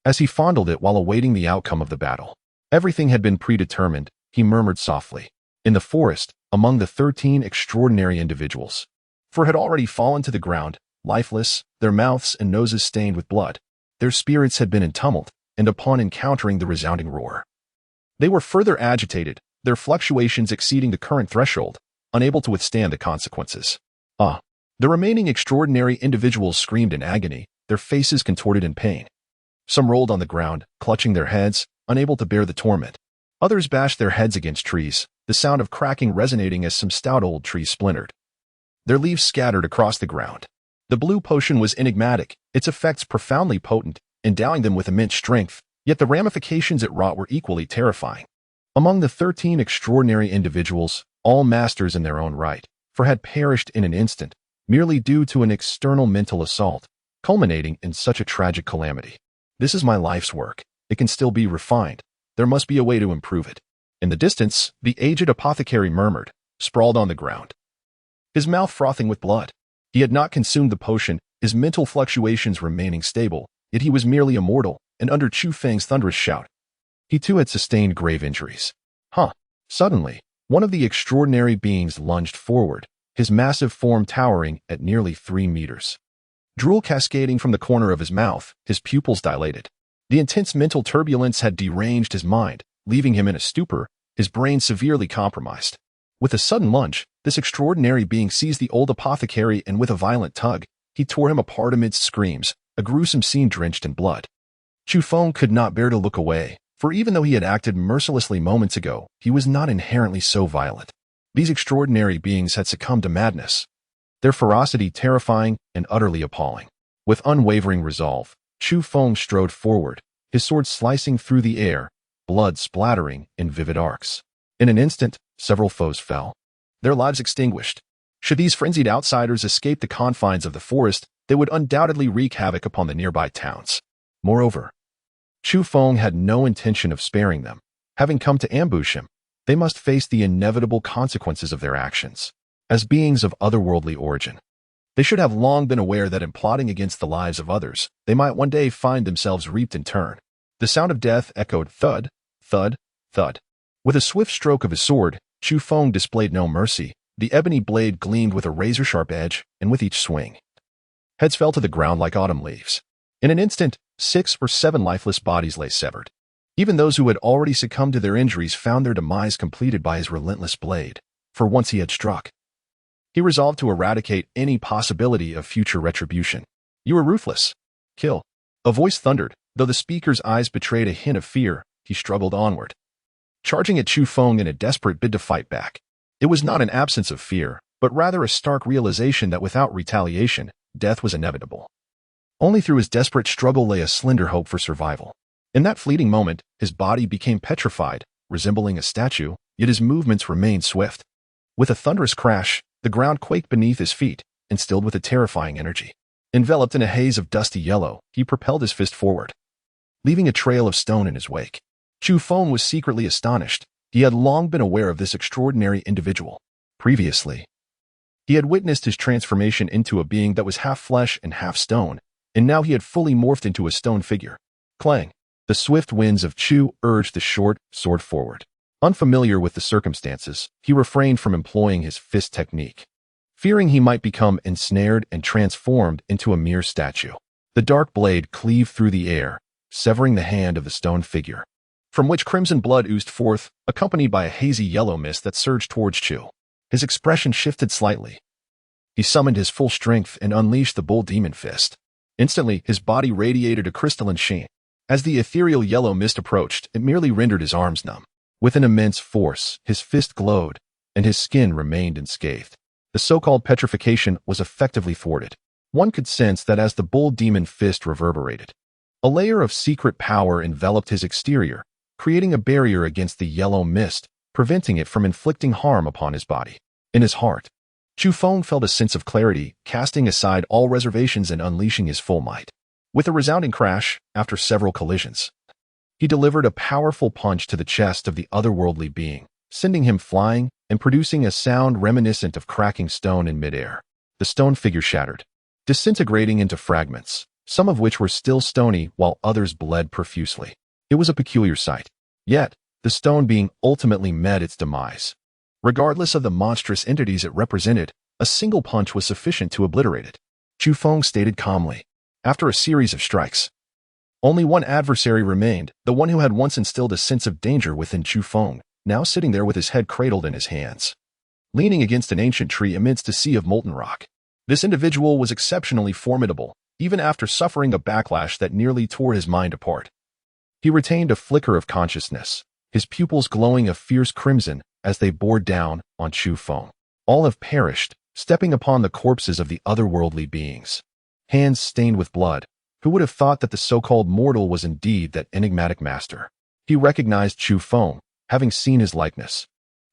As he fondled it while awaiting the outcome of the battle, everything had been predetermined, he murmured softly. In the forest, among the 13 extraordinary individuals, 4 had already fallen to the ground, lifeless, their mouths and noses stained with blood. Their spirits had been in tumult, and upon encountering the resounding roar, they were further agitated, their fluctuations exceeding the current threshold, unable to withstand the consequences. The remaining extraordinary individuals screamed in agony, their faces contorted in pain. Some rolled on the ground, clutching their heads, unable to bear the torment. Others bashed their heads against trees, the sound of cracking resonating as some stout old trees splintered. Their leaves scattered across the ground. The blue potion was enigmatic, its effects profoundly potent, endowing them with immense strength, yet the ramifications it wrought were equally terrifying. Among the 13 extraordinary individuals, all masters in their own right, 4 had perished in an instant, merely due to an external mental assault, culminating in such a tragic calamity. This is my life's work. It can still be refined. There must be a way to improve it. In the distance, the aged apothecary murmured, sprawled on the ground, his mouth frothing with blood. He had not consumed the potion, his mental fluctuations remaining stable, yet he was merely immortal, and under Chu Feng's thunderous shout, he too had sustained grave injuries. Suddenly, one of the extraordinary beings lunged forward, his massive form towering at nearly 3 meters. Drool cascading from the corner of his mouth, his pupils dilated. The intense mental turbulence had deranged his mind, leaving him in a stupor, his brain severely compromised. With a sudden lunge, this extraordinary being seized the old apothecary and with a violent tug, he tore him apart amidst screams, a gruesome scene drenched in blood. Chu Feng could not bear to look away, for even though he had acted mercilessly moments ago, he was not inherently so violent. These extraordinary beings had succumbed to madness, their ferocity terrifying and utterly appalling. With unwavering resolve, Chu Feng strode forward, his sword slicing through the air, blood splattering in vivid arcs. In an instant, several foes fell, their lives extinguished. Should these frenzied outsiders escape the confines of the forest, they would undoubtedly wreak havoc upon the nearby towns. Moreover, Chu Feng had no intention of sparing them. Having come to ambush him, they must face the inevitable consequences of their actions. As beings of otherworldly origin, they should have long been aware that in plotting against the lives of others, they might one day find themselves reaped in turn. The sound of death echoed thud, thud, thud. With a swift stroke of his sword, Chu Feng displayed no mercy. The ebony blade gleamed with a razor-sharp edge, and with each swing, heads fell to the ground like autumn leaves. In an instant, 6 or 7 lifeless bodies lay severed. Even those who had already succumbed to their injuries found their demise completed by his relentless blade, for once he had struck. He resolved to eradicate any possibility of future retribution. You are ruthless. Kill. A voice thundered, though the speaker's eyes betrayed a hint of fear. He struggled onward, charging at Chu Feng in a desperate bid to fight back. It was not an absence of fear, but rather a stark realization that without retaliation, death was inevitable. Only through his desperate struggle lay a slender hope for survival. In that fleeting moment, his body became petrified, resembling a statue, yet his movements remained swift. With a thunderous crash, the ground quaked beneath his feet, instilled with a terrifying energy. Enveloped in a haze of dusty yellow, he propelled his fist forward, leaving a trail of stone in his wake. Chu Feng was secretly astonished. He had long been aware of this extraordinary individual. Previously, he had witnessed his transformation into a being that was half flesh and half stone, and now he had fully morphed into a stone figure. Clang! The swift winds of Chu urged the short sword forward. Unfamiliar with the circumstances, he refrained from employing his fist technique, fearing he might become ensnared and transformed into a mere statue. The dark blade cleaved through the air, severing the hand of the stone figure, from which crimson blood oozed forth, accompanied by a hazy yellow mist that surged towards Chu. His expression shifted slightly. He summoned his full strength and unleashed the bull demon fist. Instantly, his body radiated a crystalline sheen. As the ethereal yellow mist approached, it merely rendered his arms numb. With an immense force, his fist glowed, and his skin remained unscathed. The so-called petrification was effectively thwarted. One could sense that as the bull demon fist reverberated, A layer of secret power enveloped his exterior, creating a barrier against the yellow mist, preventing it from inflicting harm upon his body. In his heart, Chu Feng felt a sense of clarity, casting aside all reservations and unleashing his full might. With a resounding crash, after several collisions, he delivered a powerful punch to the chest of the otherworldly being, sending him flying and producing a sound reminiscent of cracking stone in midair. The stone figure shattered, disintegrating into fragments, some of which were still stony while others bled profusely. It was a peculiar sight. Yet, the stone being ultimately met its demise. Regardless of the monstrous entities it represented, a single punch was sufficient to obliterate it. Chu Feng stated calmly. After a series of strikes, only one adversary remained, the one who had once instilled a sense of danger within Chu Feng, now sitting there with his head cradled in his hands, leaning against an ancient tree amidst a sea of molten rock. This individual was exceptionally formidable, even after suffering a backlash that nearly tore his mind apart. He retained a flicker of consciousness, his pupils glowing a fierce crimson as they bore down on Chu Feng. All have perished, stepping upon the corpses of the otherworldly beings. Hands stained with blood. Who would have thought that the so-called mortal was indeed that enigmatic master? He recognized Chu Feng, having seen his likeness.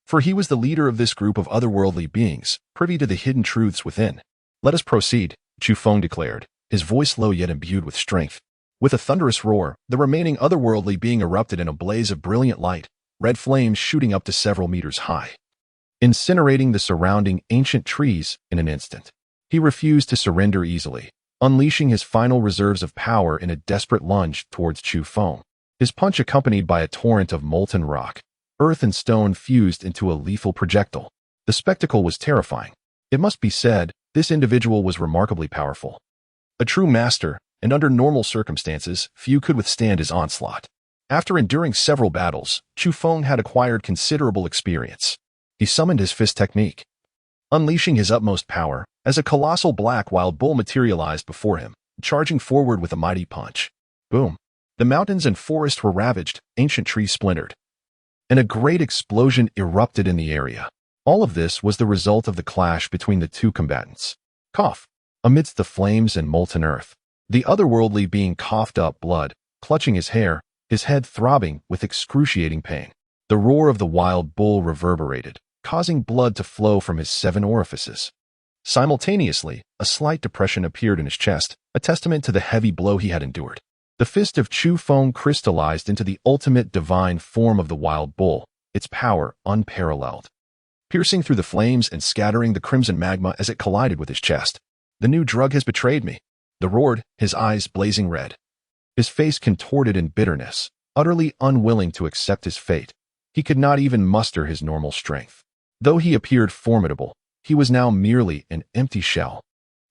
For he was the leader of this group of otherworldly beings, privy to the hidden truths within. Let us proceed, Chu Feng declared, his voice low yet imbued with strength. With a thunderous roar, the remaining otherworldly being erupted in a blaze of brilliant light, red flames shooting up to several meters high, incinerating the surrounding ancient trees in an instant. He refused to surrender easily, unleashing his final reserves of power in a desperate lunge towards Chu Feng. His punch accompanied by a torrent of molten rock, earth and stone fused into a lethal projectile. The spectacle was terrifying. It must be said, this individual was remarkably powerful. A true master, and under normal circumstances, few could withstand his onslaught. After enduring several battles, Chu Feng had acquired considerable experience. He summoned his fist technique, unleashing his utmost power, as a colossal black wild bull materialized before him, charging forward with a mighty punch. Boom! The mountains and forest were ravaged, ancient trees splintered, and a great explosion erupted in the area. All of this was the result of the clash between the two combatants. Cough! Amidst the flames and molten earth, the otherworldly being coughed up blood, clutching his hair, his head throbbing with excruciating pain. The roar of the wild bull reverberated, causing blood to flow from his 7 orifices. Simultaneously, a slight depression appeared in his chest, a testament to the heavy blow he had endured. The fist of Chu Feng crystallized into the ultimate divine form of the wild bull, its power unparalleled, piercing through the flames and scattering the crimson magma as it collided with his chest. The new drug has betrayed me, the roared, his eyes blazing red. His face contorted in bitterness, utterly unwilling to accept his fate. He could not even muster his normal strength. Though he appeared formidable, he was now merely an empty shell.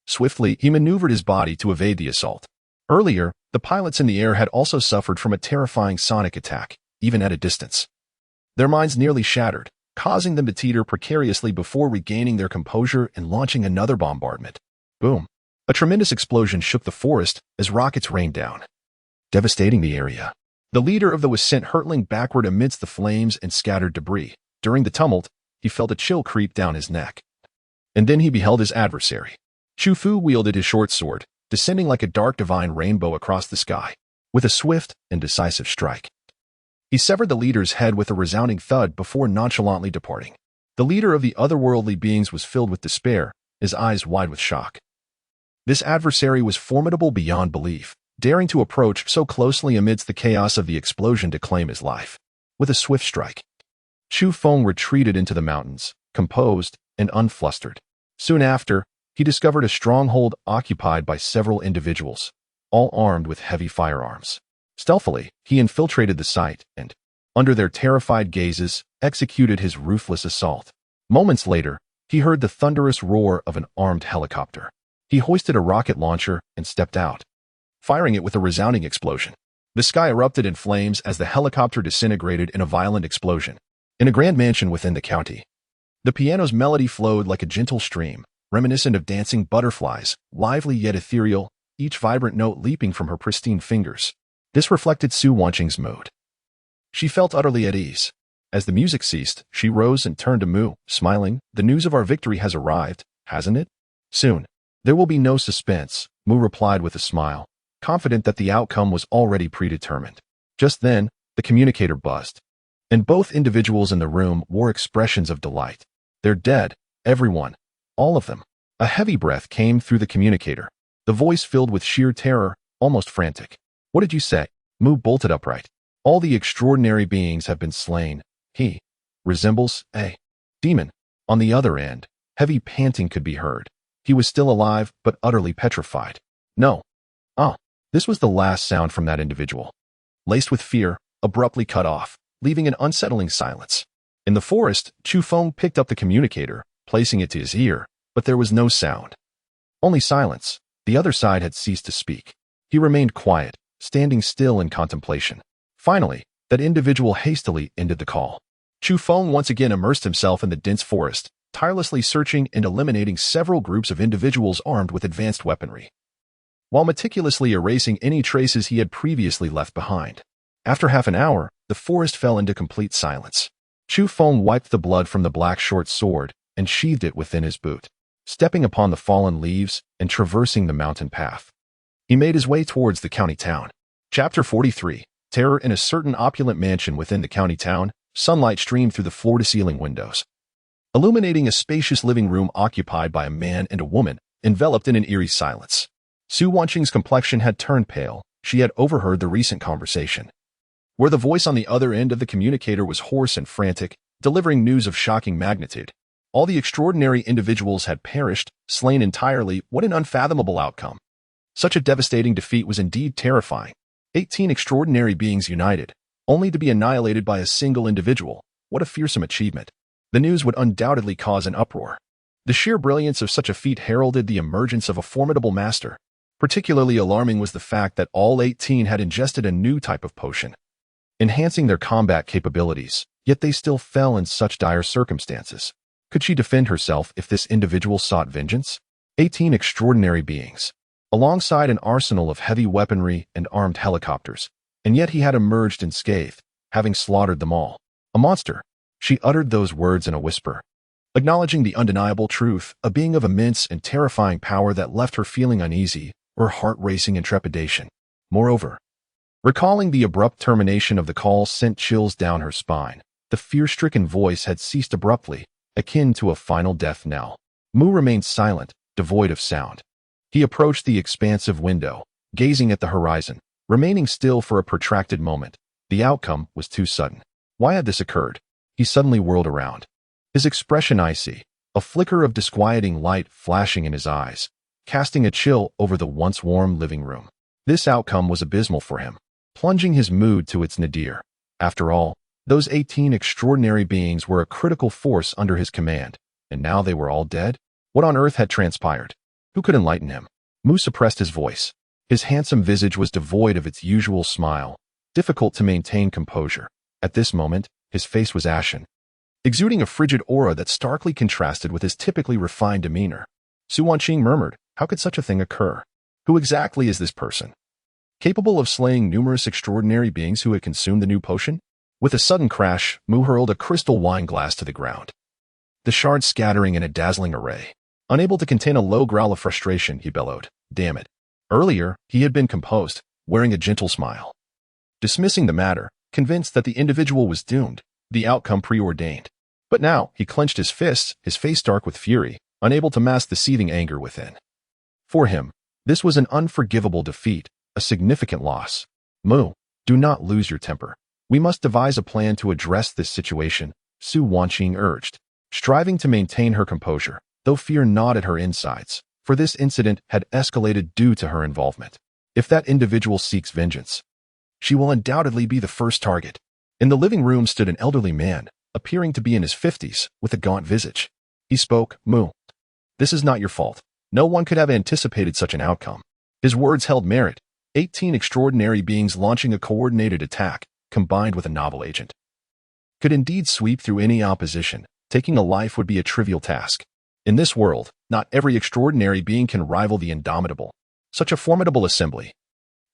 Swiftly, he maneuvered his body to evade the assault. Earlier, the pilots in the air had also suffered from a terrifying sonic attack, even at a distance. Their minds nearly shattered, causing them to teeter precariously before regaining their composure and launching another bombardment. Boom! A tremendous explosion shook the forest as rockets rained down, devastating the area. The leader of the was sent hurtling backward amidst the flames and scattered debris. During the tumult, he felt a chill creep down his neck. And then he beheld his adversary. Chu Fu wielded his short sword, descending like a dark divine rainbow across the sky, with a swift and decisive strike. He severed the leader's head with a resounding thud before nonchalantly departing. The leader of the otherworldly beings was filled with despair, his eyes wide with shock. This adversary was formidable beyond belief, daring to approach so closely amidst the chaos of the explosion to claim his life. With a swift strike, Chu Feng retreated into the mountains, composed and unflustered. Soon after, he discovered a stronghold occupied by several individuals, all armed with heavy firearms. Stealthily, he infiltrated the site and, under their terrified gazes, executed his ruthless assault. Moments later, he heard the thunderous roar of an armed helicopter. He hoisted a rocket launcher and stepped out, firing it with a resounding explosion. The sky erupted in flames as the helicopter disintegrated in a violent explosion. In a grand mansion within the county, the piano's melody flowed like a gentle stream, reminiscent of dancing butterflies, lively yet ethereal, each vibrant note leaping from her pristine fingers. This reflected Su Wanqing's mood. She felt utterly at ease. As the music ceased, she rose and turned to Mu, smiling. The news of our victory has arrived, hasn't it? Soon. There will be no suspense, Mu replied with a smile. confident that the outcome was already predetermined. Just then, the communicator buzzed, and both individuals in the room wore expressions of delight. They're dead, everyone, all of them. A heavy breath came through the communicator, the voice filled with sheer terror, almost frantic. What did you say? Mu bolted upright. All the extraordinary beings have been slain. He resembles a demon. On the other end, heavy panting could be heard. He was still alive, but utterly petrified. No. This was the last sound from that individual. Laced with fear, abruptly cut off, leaving an unsettling silence. In the forest, Chu Feng picked up the communicator, placing it to his ear, but there was no sound. Only silence. The other side had ceased to speak. He remained quiet, standing still in contemplation. Finally, that individual hastily ended the call. Chu Feng once again immersed himself in the dense forest, tirelessly searching and eliminating several groups of individuals armed with advanced weaponry, while meticulously erasing any traces he had previously left behind. After half an hour, the forest fell into complete silence. Chu Feng wiped the blood from the black short sword and sheathed it within his boot. Stepping upon the fallen leaves and traversing the mountain path, he made his way towards the county town. Chapter 43. Terror in a certain opulent mansion within the county town. Sunlight streamed through the floor-to-ceiling windows, illuminating a spacious living room occupied by a man and a woman, enveloped in an eerie silence. Su Wanqing's complexion had turned pale. She had overheard the recent conversation, where the voice on the other end of the communicator was hoarse and frantic, delivering news of shocking magnitude. All the extraordinary individuals had perished, slain entirely. What an unfathomable outcome. Such a devastating defeat was indeed terrifying. 18 extraordinary beings united, only to be annihilated by a single individual. What a fearsome achievement. The news would undoubtedly cause an uproar. The sheer brilliance of such a feat heralded the emergence of a formidable master. Particularly alarming was the fact that all 18 had ingested a new type of potion, enhancing their combat capabilities, yet they still fell in such dire circumstances. Could she defend herself if this individual sought vengeance? 18 extraordinary beings, alongside an arsenal of heavy weaponry and armed helicopters, and yet he had emerged unscathed, having slaughtered them all. A monster. She uttered those words in a whisper, acknowledging the undeniable truth, a being of immense and terrifying power that left her feeling uneasy, her heart racing in trepidation. Moreover, recalling the abrupt termination of the call sent chills down her spine. The fear-stricken voice had ceased abruptly, akin to a final death knell. Mu remained silent, devoid of sound. He approached the expansive window, gazing at the horizon, remaining still for a protracted moment. The outcome was too sudden. Why had this occurred? He suddenly whirled around, his expression icy, a flicker of disquieting light flashing in his eyes, casting a chill over the once warm living room. This outcome was abysmal for him, plunging his mood to its nadir. After all, those 18 extraordinary beings were a critical force under his command, and now they were all dead? What on earth had transpired? Who could enlighten him? Mu suppressed his voice. His handsome visage was devoid of its usual smile, difficult to maintain composure. At this moment, his face was ashen, exuding a frigid aura that starkly contrasted with his typically refined demeanor. Su Wanqing murmured, "How could such a thing occur? Who exactly is this person? Capable of slaying numerous extraordinary beings who had consumed the new potion?" With a sudden crash, Mu hurled a crystal wine glass to the ground, the shards scattering in a dazzling array. Unable to contain a low growl of frustration, he bellowed, "Damn it." Earlier, he had been composed, wearing a gentle smile, dismissing the matter, convinced that the individual was doomed, the outcome preordained. But now, he clenched his fists, his face dark with fury, unable to mask the seething anger within. For him, this was an unforgivable defeat, a significant loss. "Mu, do not lose your temper. We must devise a plan to address this situation," Su Wanqing urged, striving to maintain her composure, though fear gnawed at her insides, for this incident had escalated due to her involvement. If that individual seeks vengeance, she will undoubtedly be the first target. In the living room stood an elderly man, appearing to be in his 50s, with a gaunt visage. He spoke, "Mu, this is not your fault. No one could have anticipated such an outcome." His words held merit. 18 extraordinary beings launching a coordinated attack, combined with a novel agent, could indeed sweep through any opposition. Taking a life would be a trivial task. In this world, not every extraordinary being can rival the indomitable. Such a formidable assembly,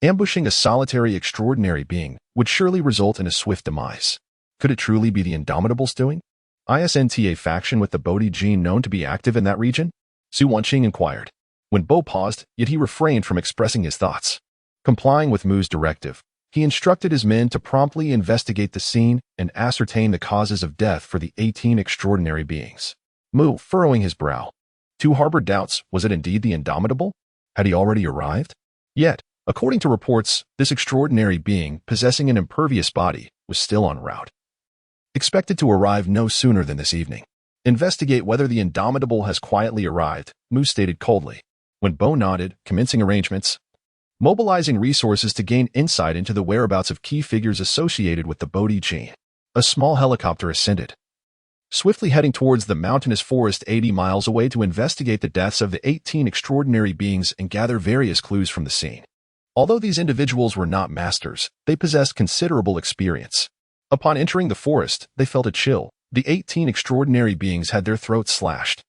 ambushing a solitary extraordinary being, would surely result in a swift demise. Could it truly be the Indomitable's doing? Isn't a faction with the Bodhi gene known to be active in that region? Su Wanqing inquired. When Bo paused, yet he refrained from expressing his thoughts. Complying with Mu's directive, he instructed his men to promptly investigate the scene and ascertain the causes of death for the 18 extraordinary beings. Mu, furrowing his brow, too harbored doubts, was it indeed the Indomitable? Had he already arrived? Yet, according to reports, this extraordinary being, possessing an impervious body, was still en route. Expected to arrive no sooner than this evening. Investigate whether the Indomitable has quietly arrived, Mu stated coldly. When Bo nodded, commencing arrangements, mobilizing resources to gain insight into the whereabouts of key figures associated with the Bodhi gene. A small helicopter ascended, swiftly heading towards the mountainous forest 80 miles away to investigate the deaths of the 18 extraordinary beings and gather various clues from the scene. Although these individuals were not masters, they possessed considerable experience. Upon entering the forest, they felt a chill. The 18 extraordinary beings had their throats slashed,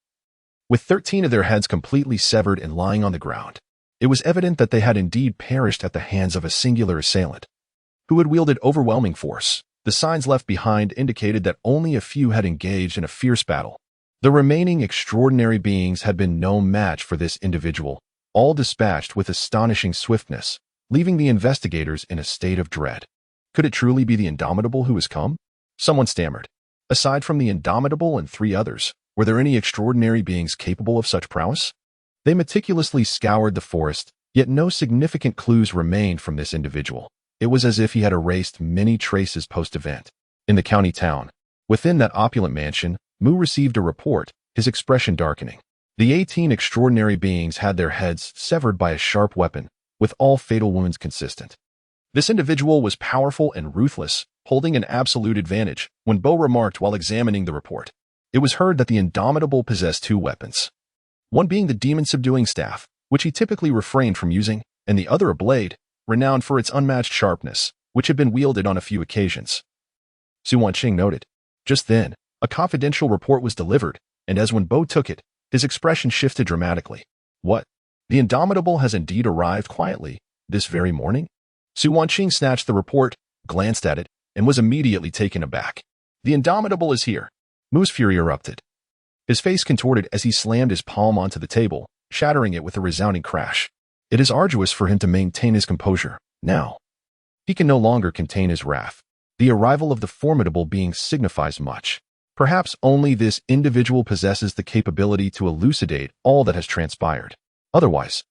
with 13 of their heads completely severed and lying on the ground. It was evident that they had indeed perished at the hands of a singular assailant, who had wielded overwhelming force. The signs left behind indicated that only a few had engaged in a fierce battle. The remaining extraordinary beings had been no match for this individual, all dispatched with astonishing swiftness, leaving the investigators in a state of dread. Could it truly be the Indomitable who has come? Someone stammered. Aside from the Indomitable and 3 others, were there any extraordinary beings capable of such prowess? They meticulously scoured the forest, yet no significant clues remained from this individual. It was as if he had erased many traces post-event. In the county town, within that opulent mansion, Mu received a report, his expression darkening. The 18 extraordinary beings had their heads severed by a sharp weapon, with all fatal wounds consistent. This individual was powerful and ruthless, holding an absolute advantage. When Bo remarked while examining the report, it was heard that the Indomitable possessed 2 weapons. One being the demon-subduing staff, which he typically refrained from using, and the other a blade, renowned for its unmatched sharpness, which had been wielded on a few occasions. Su Wanqing noted. Just then, a confidential report was delivered, and as when Bo took it, his expression shifted dramatically. What? The Indomitable has indeed arrived quietly, this very morning? Su Wanqing snatched the report, glanced at it, and was immediately taken aback. The Indomitable is here. Mu's fury erupted. His face contorted as he slammed his palm onto the table, shattering it with a resounding crash. It is arduous for him to maintain his composure, now. He can no longer contain his wrath. The arrival of the formidable being signifies much. Perhaps only this individual possesses the capability to elucidate all that has transpired. Otherwise,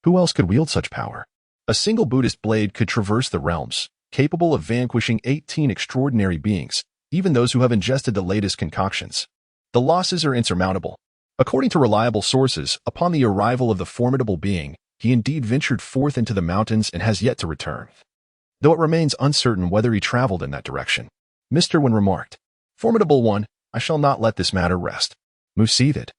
who else could wield such power? A single Buddhist blade could traverse the realms, capable of vanquishing 18 extraordinary beings, even those who have ingested the latest concoctions. The losses are insurmountable. According to reliable sources, upon the arrival of the formidable being, he indeed ventured forth into the mountains and has yet to return, though it remains uncertain whether he traveled in that direction. Mr. Wen remarked, Formidable one, I shall not let this matter rest. Mu seethed,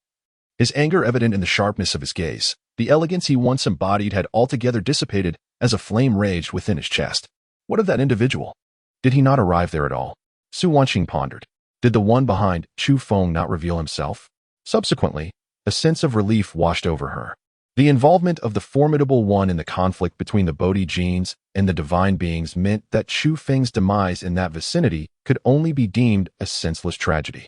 his anger evident in the sharpness of his gaze. The elegance he once embodied had altogether dissipated as a flame raged within his chest. What of that individual? Did he not arrive there at all? Su Wanqing pondered. Did the one behind Chu Feng not reveal himself? Subsequently, a sense of relief washed over her. The involvement of the formidable one in the conflict between the Bodhi genes and the divine beings meant that Chu Feng's demise in that vicinity could only be deemed a senseless tragedy.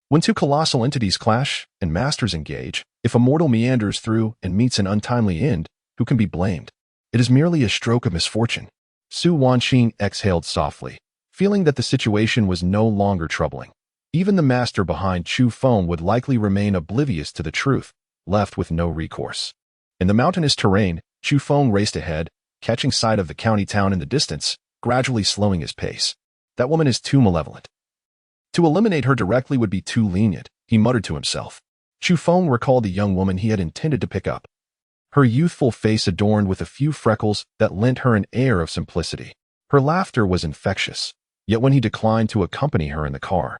When 2 colossal entities clash and masters engage, if a mortal meanders through and meets an untimely end, who can be blamed? It is merely a stroke of misfortune. Su Wanqing exhaled softly, feeling that the situation was no longer troubling. Even the master behind Chu Feng would likely remain oblivious to the truth, left with no recourse. In the mountainous terrain, Chu Feng raced ahead, catching sight of the county town in the distance, gradually slowing his pace. That woman is too malevolent. To eliminate her directly would be too lenient, he muttered to himself. Chu Feng recalled the young woman he had intended to pick up, her youthful face adorned with a few freckles that lent her an air of simplicity. Her laughter was infectious, yet when he declined to accompany her in the car,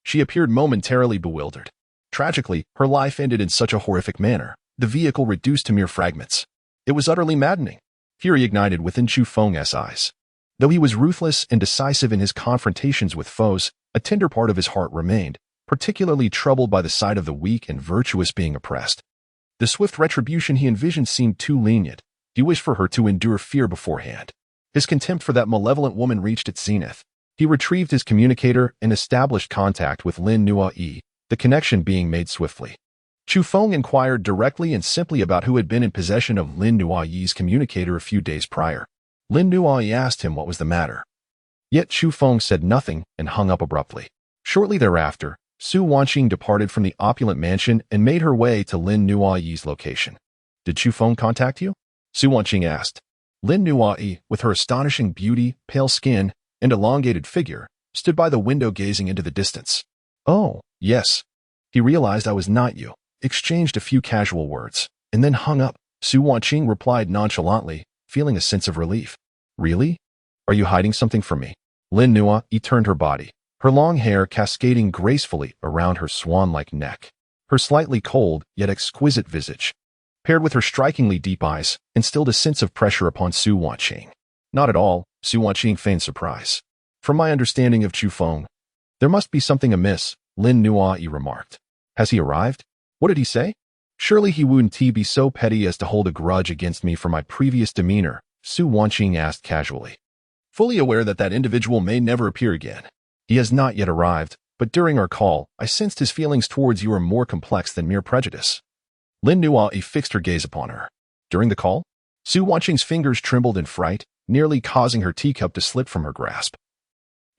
she appeared momentarily bewildered. Tragically, her life ended in such a horrific manner, the vehicle reduced to mere fragments. It was utterly maddening. Fury ignited within Chu Feng's eyes. Though he was ruthless and decisive in his confrontations with foes, a tender part of his heart remained, particularly troubled by the sight of the weak and virtuous being oppressed. The swift retribution he envisioned seemed too lenient. He wished for her to endure fear beforehand. His contempt for that malevolent woman reached its zenith. He retrieved his communicator and established contact with Lin Nuai, the connection being made swiftly. Chu Feng inquired directly and simply about who had been in possession of Lin Nuayi's communicator a few days prior. Lin Nuayi asked him what was the matter. Yet Chu Feng said nothing and hung up abruptly. Shortly thereafter, Su Wanqing departed from the opulent mansion and made her way to Lin Nuayi's location. Did Chu Feng contact you? Su Wanqing asked. Lin Nuayi, with her astonishing beauty, pale skin, and elongated figure, stood by the window gazing into the distance. Oh, yes. He realized I was not you, exchanged a few casual words, and then hung up. Su Wanqing replied nonchalantly, feeling a sense of relief. Really? Are you hiding something from me? Lin Nuayi turned her body, her long hair cascading gracefully around her swan-like neck. Her slightly cold yet exquisite visage, paired with her strikingly deep eyes, instilled a sense of pressure upon Su Wanqing. Not at all, Su Wanqing feigned surprise. From my understanding of Chu Feng, there must be something amiss, Lin Nuayi remarked. Has he arrived? What did he say? Surely he wouldn't be so petty as to hold a grudge against me for my previous demeanor, Su Wanqing asked casually. Fully aware that that individual may never appear again. He has not yet arrived, but during our call, I sensed his feelings towards you are more complex than mere prejudice. Lin Nuayi fixed her gaze upon her. During the call, Su Wanqing's fingers trembled in fright, nearly causing her teacup to slip from her grasp.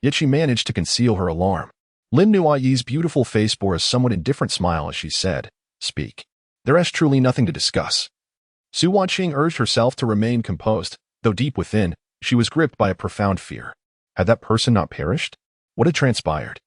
Yet she managed to conceal her alarm. Lin Nuayi's beautiful face bore a somewhat indifferent smile as she said, Speak. There is truly nothing to discuss. Su Wanqing urged herself to remain composed, though deep within, she was gripped by a profound fear. Had that person not perished? What had transpired?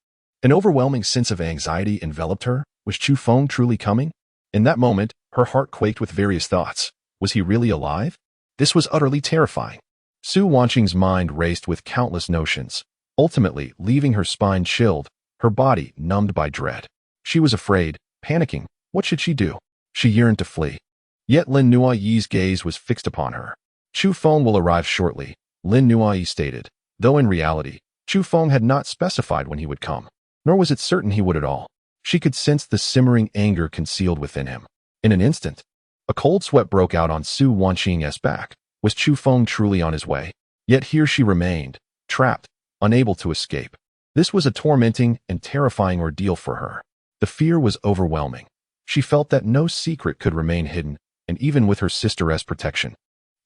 An overwhelming sense of anxiety enveloped her. Was Chu Feng truly coming? In that moment, her heart quaked with various thoughts. Was he really alive? This was utterly terrifying. Su Wanqing's mind raced with countless notions, ultimately leaving her spine chilled, her body numbed by dread. She was afraid, panicking. What should she do? She yearned to flee. Yet Lin Nuayi's gaze was fixed upon her. Chu Feng will arrive shortly, Lin Nuayi stated, though in reality, Chu Feng had not specified when he would come, nor was it certain he would at all. She could sense the simmering anger concealed within him. In an instant, a cold sweat broke out on Su Wanqing's back. Was Chu Feng truly on his way? Yet here she remained, trapped, unable to escape. This was a tormenting and terrifying ordeal for her. The fear was overwhelming. She felt that no secret could remain hidden, and even with her sister's protection,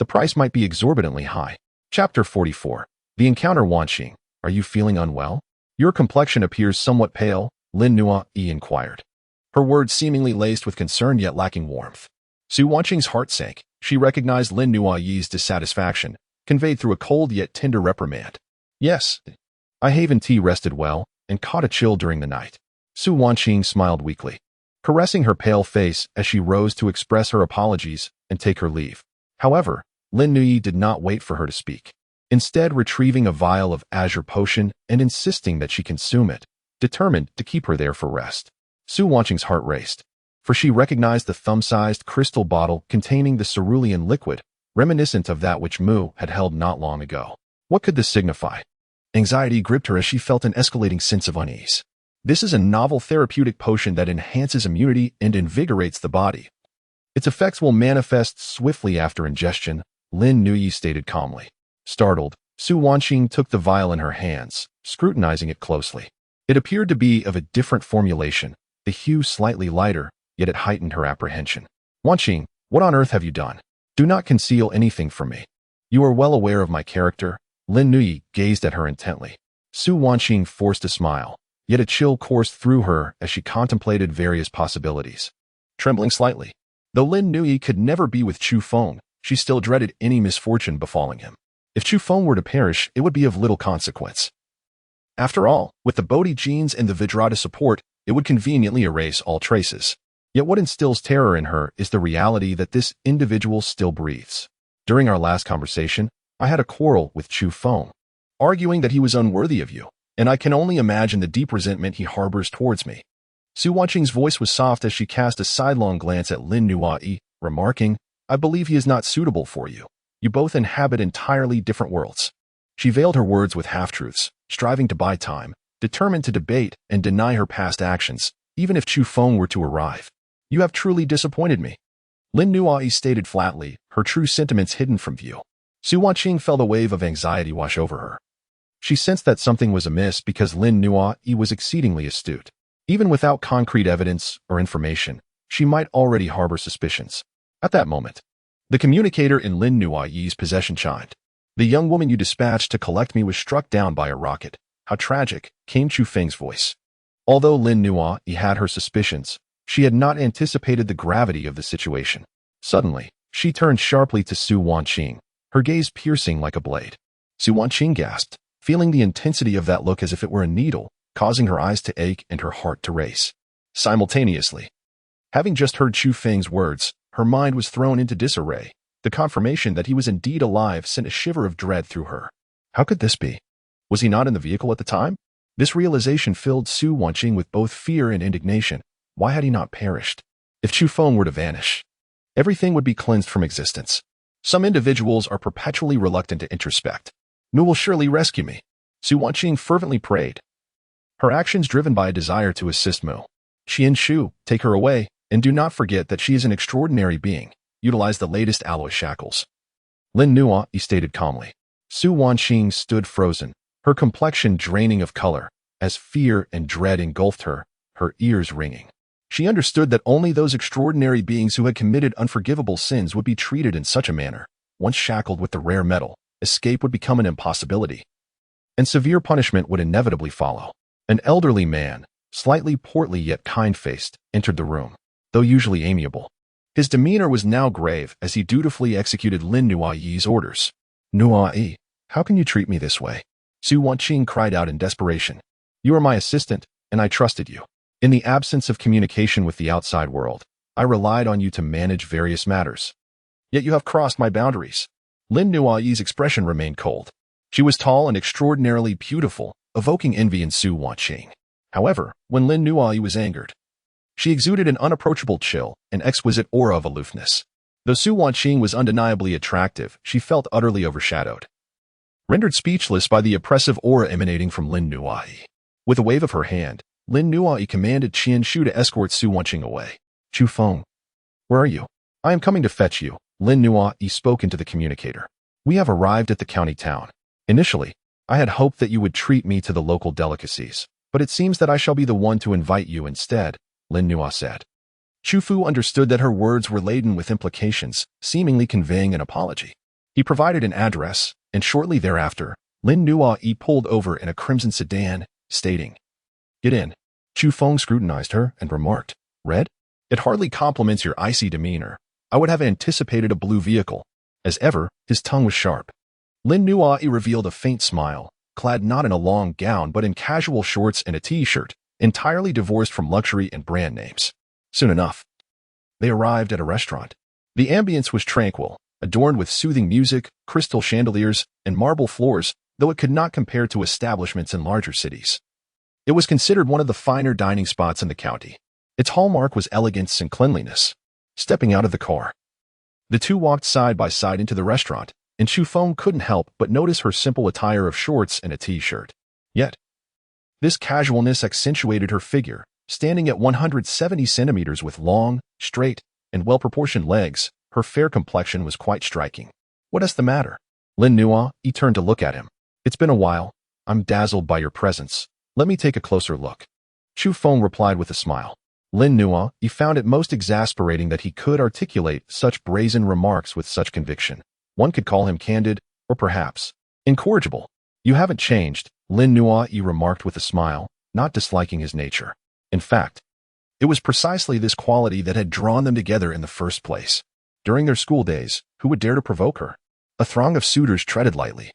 the price might be exorbitantly high. Chapter 44. The Encounter. Wanqing, are you feeling unwell? Your complexion appears somewhat pale, Lin Nuayi inquired. Her words seemingly laced with concern yet lacking warmth. Su Wanqing's heart sank. She recognized Lin Nuayi's dissatisfaction, conveyed through a cold yet tender reprimand. Yes, I haven't rested well, and caught a chill during the night. Su Wanqing smiled weakly, caressing her pale face as she rose to express her apologies and take her leave. However, Lin Nuayi did not wait for her to speak. Instead, retrieving a vial of azure potion and insisting that she consume it, determined to keep her there for rest. Su Wanqing's heart raced, for she recognized the thumb-sized crystal bottle containing the cerulean liquid, reminiscent of that which Mu had held not long ago. What could this signify? Anxiety gripped her as she felt an escalating sense of unease. This is a novel therapeutic potion that enhances immunity and invigorates the body. Its effects will manifest swiftly after ingestion, Lin Nuayi stated calmly. Startled, Su Wanqing took the vial in her hands, scrutinizing it closely. It appeared to be of a different formulation, the hue slightly lighter, yet it heightened her apprehension. Wanqing, what on earth have you done? Do not conceal anything from me. You are well aware of my character. Lin Nuayi gazed at her intently. Su Wanqing forced a smile, yet a chill coursed through her as she contemplated various possibilities. Trembling slightly, though Lin Nuayi could never be with Chu Feng, she still dreaded any misfortune befalling him. If Chu Feng were to perish, it would be of little consequence. After all, with the Bodhi genes and the Vajrata support, it would conveniently erase all traces. Yet what instills terror in her is the reality that this individual still breathes. During our last conversation, I had a quarrel with Chu Feng, arguing that he was unworthy of you, and I can only imagine the deep resentment he harbors towards me. Su Wanqing's voice was soft as she cast a sidelong glance at Lin Nuayi, remarking, I believe he is not suitable for you. You both inhabit entirely different worlds. She veiled her words with half-truths, striving to buy time, determined to debate and deny her past actions, even if Chu Feng were to arrive. You have truly disappointed me. Lin Nuayi stated flatly, her true sentiments hidden from view. Su Wanqing felt a wave of anxiety wash over her. She sensed that something was amiss because Lin Nuayi was exceedingly astute. Even without concrete evidence or information, she might already harbor suspicions. At that moment, the communicator in Lin Nuayi's possession chimed. The young woman you dispatched to collect me was struck down by a rocket. How tragic, came Chu Feng's voice. Although Lin Nuayi had her suspicions, she had not anticipated the gravity of the situation. Suddenly, she turned sharply to Su Wanqing, her gaze piercing like a blade. Su Wanqing gasped, feeling the intensity of that look as if it were a needle, causing her eyes to ache and her heart to race. Simultaneously, having just heard Chu Feng's words, her mind was thrown into disarray. The confirmation that he was indeed alive sent a shiver of dread through her. How could this be? Was he not in the vehicle at the time? This realization filled Su Wanqing with both fear and indignation. Why had he not perished? If Chu Feng were to vanish, everything would be cleansed from existence. Some individuals are perpetually reluctant to introspect. Nu will surely rescue me, Su Wanqing fervently prayed, her actions driven by a desire to assist Mu. Qian Shu, take her away, and do not forget that she is an extraordinary being. Utilize the latest alloy shackles. Lin Nuayi stated calmly. Su Wanqing stood frozen, her complexion draining of color, as fear and dread engulfed her, her ears ringing. She understood that only those extraordinary beings who had committed unforgivable sins would be treated in such a manner. Once shackled with the rare metal, escape would become an impossibility, and severe punishment would inevitably follow. An elderly man, slightly portly yet kind-faced, entered the room, though usually amiable. His demeanor was now grave as he dutifully executed Lin Nuayi's orders. Nuayi, how can you treat me this way? Su Wanqing cried out in desperation. You are my assistant, and I trusted you. In the absence of communication with the outside world, I relied on you to manage various matters. Yet you have crossed my boundaries. Lin Nuayi's expression remained cold. She was tall and extraordinarily beautiful, evoking envy in Su Wanqing. However, when Lin Nuayi was angered, she exuded an unapproachable chill, an exquisite aura of aloofness. Though Su Wanqing was undeniably attractive, she felt utterly overshadowed, rendered speechless by the oppressive aura emanating from Lin Nuayi. With a wave of her hand, Lin Nuayi commanded Qian Shu to escort Su Wanqing away. Chu Feng, where are you? I am coming to fetch you, Lin Nuayi spoke into the communicator. We have arrived at the county town. Initially, I had hoped that you would treat me to the local delicacies, but it seems that I shall be the one to invite you instead, Lin Nuayi said. Chu Fu understood that her words were laden with implications, seemingly conveying an apology. He provided an address, and shortly thereafter, Lin Nuayi pulled over in a crimson sedan, stating, Get in. Chu Feng scrutinized her and remarked, Red? It hardly complements your icy demeanor. I would have anticipated a blue vehicle. As ever, his tongue was sharp. Lin Nuayi revealed a faint smile, clad not in a long gown but in casual shorts and a t-shirt, entirely divorced from luxury and brand names. Soon enough, they arrived at a restaurant. The ambience was tranquil, adorned with soothing music, crystal chandeliers, and marble floors, though it could not compare to establishments in larger cities. It was considered one of the finer dining spots in the county. Its hallmark was elegance and cleanliness. Stepping out of the car, the two walked side by side into the restaurant, and Chu Feng couldn't help but notice her simple attire of shorts and a t-shirt. Yet, this casualness accentuated her figure, standing at 170 centimeters with long, straight, and well-proportioned legs. Her fair complexion was quite striking. What is the matter? Lin Nuayi turned to look at him. It's been a while. I'm dazzled by your presence. Let me take a closer look. Chu Feng replied with a smile. Lin Nuayi found it most exasperating that he could articulate such brazen remarks with such conviction. One could call him candid, or perhaps incorrigible. You haven't changed, Lin Nuayi remarked with a smile, not disliking his nature. In fact, it was precisely this quality that had drawn them together in the first place. During their school days, who would dare to provoke her? A throng of suitors treaded lightly.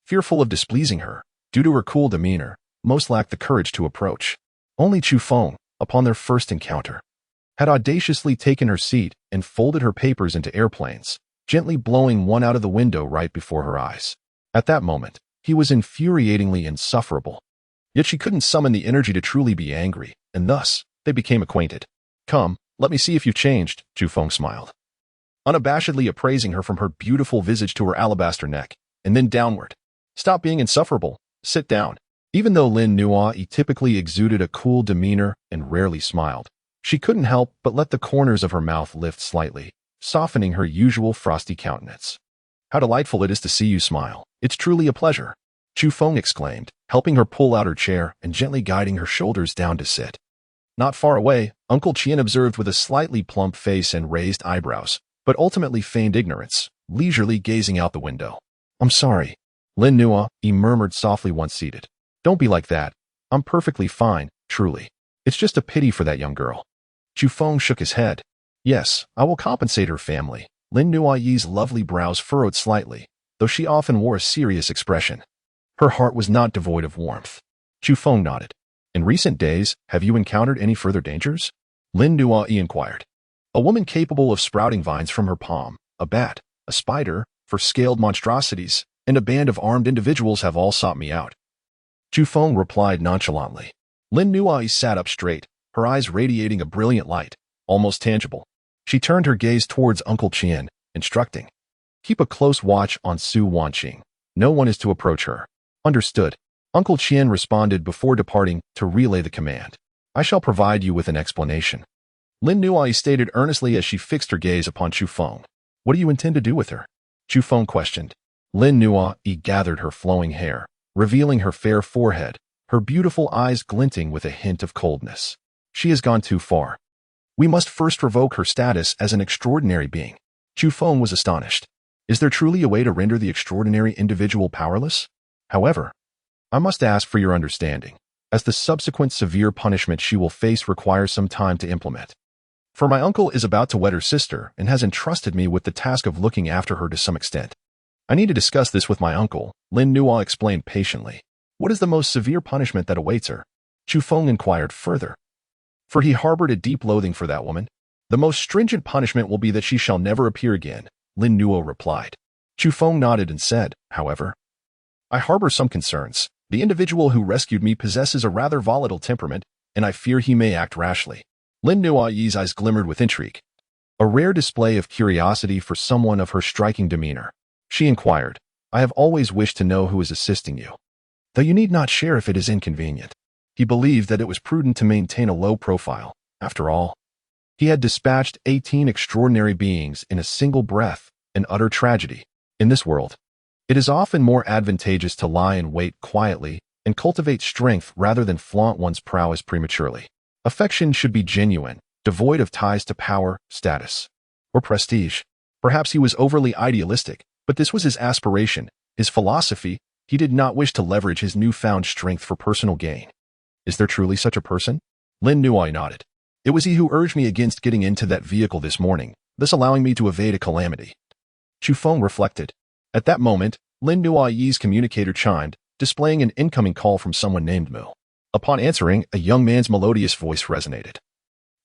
Fearful of displeasing her, due to her cool demeanor, most lacked the courage to approach. Only Chu Feng, upon their first encounter, had audaciously taken her seat and folded her papers into airplanes, gently blowing one out of the window right before her eyes. At that moment, he was infuriatingly insufferable. Yet she couldn't summon the energy to truly be angry, and thus, they became acquainted. Come, let me see if you've changed, Chu Feng smiled, unabashedly appraising her from her beautiful visage to her alabaster neck, and then downward. Stop being insufferable. Sit down. Even though Lin Nuayi typically exuded a cool demeanor and rarely smiled, she couldn't help but let the corners of her mouth lift slightly, softening her usual frosty countenance. How delightful it is to see you smile. It's truly a pleasure, Chu Feng exclaimed, helping her pull out her chair and gently guiding her shoulders down to sit. Not far away, Uncle Qian observed with a slightly plump face and raised eyebrows, but ultimately feigned ignorance, leisurely gazing out the window. I'm sorry. Lin Nua, he murmured softly once seated. Don't be like that. I'm perfectly fine, truly. It's just a pity for that young girl. Chu Feng shook his head. Yes, I will compensate her family. Lin Nuayi's lovely brows furrowed slightly, though she often wore a serious expression. Her heart was not devoid of warmth. Chu Feng nodded. In recent days, have you encountered any further dangers? Lin Nuayi inquired. A woman capable of sprouting vines from her palm, a bat, a spider, for scaled monstrosities, and a band of armed individuals have all sought me out. Chu Feng replied nonchalantly. Lin Nuayi sat up straight, her eyes radiating a brilliant light, almost tangible. She turned her gaze towards Uncle Qian, instructing. Keep a close watch on Su Wanqing. No one is to approach her. Understood. Uncle Qian responded before departing to relay the command. I shall provide you with an explanation. Lin Nuayi stated earnestly as she fixed her gaze upon Chu Feng. What do you intend to do with her? Chu Feng questioned. Lin Nuayi gathered her flowing hair, revealing her fair forehead, her beautiful eyes glinting with a hint of coldness. She has gone too far. We must first revoke her status as an extraordinary being. Chu Feng was astonished. Is there truly a way to render the extraordinary individual powerless? However, I must ask for your understanding, as the subsequent severe punishment she will face requires some time to implement. For my uncle is about to wed her sister and has entrusted me with the task of looking after her to some extent. I need to discuss this with my uncle, Lin Nua explained patiently. What is the most severe punishment that awaits her? Chu Feng inquired further. For he harbored a deep loathing for that woman. The most stringent punishment will be that she shall never appear again, Lin Nua replied. Chu Feng nodded and said, however, I harbor some concerns. The individual who rescued me possesses a rather volatile temperament, and I fear he may act rashly. Lin Nuayi's eyes glimmered with intrigue. A rare display of curiosity for someone of her striking demeanor. She inquired, I have always wished to know who is assisting you. Though you need not share if it is inconvenient. He believed that it was prudent to maintain a low profile. After all, he had dispatched 18 extraordinary beings in a single breath, an utter tragedy. In this world, it is often more advantageous to lie in wait quietly and cultivate strength rather than flaunt one's prowess prematurely. Affection should be genuine, devoid of ties to power, status, or prestige. Perhaps he was overly idealistic, but this was his aspiration, his philosophy. He did not wish to leverage his newfound strength for personal gain. Is there truly such a person? Lin Nuai nodded. It was he who urged me against getting into that vehicle this morning, thus allowing me to evade a calamity. Chu Feng reflected. At that moment, Lin Nuai's communicator chimed, displaying an incoming call from someone named Mu. Upon answering, a young man's melodious voice resonated.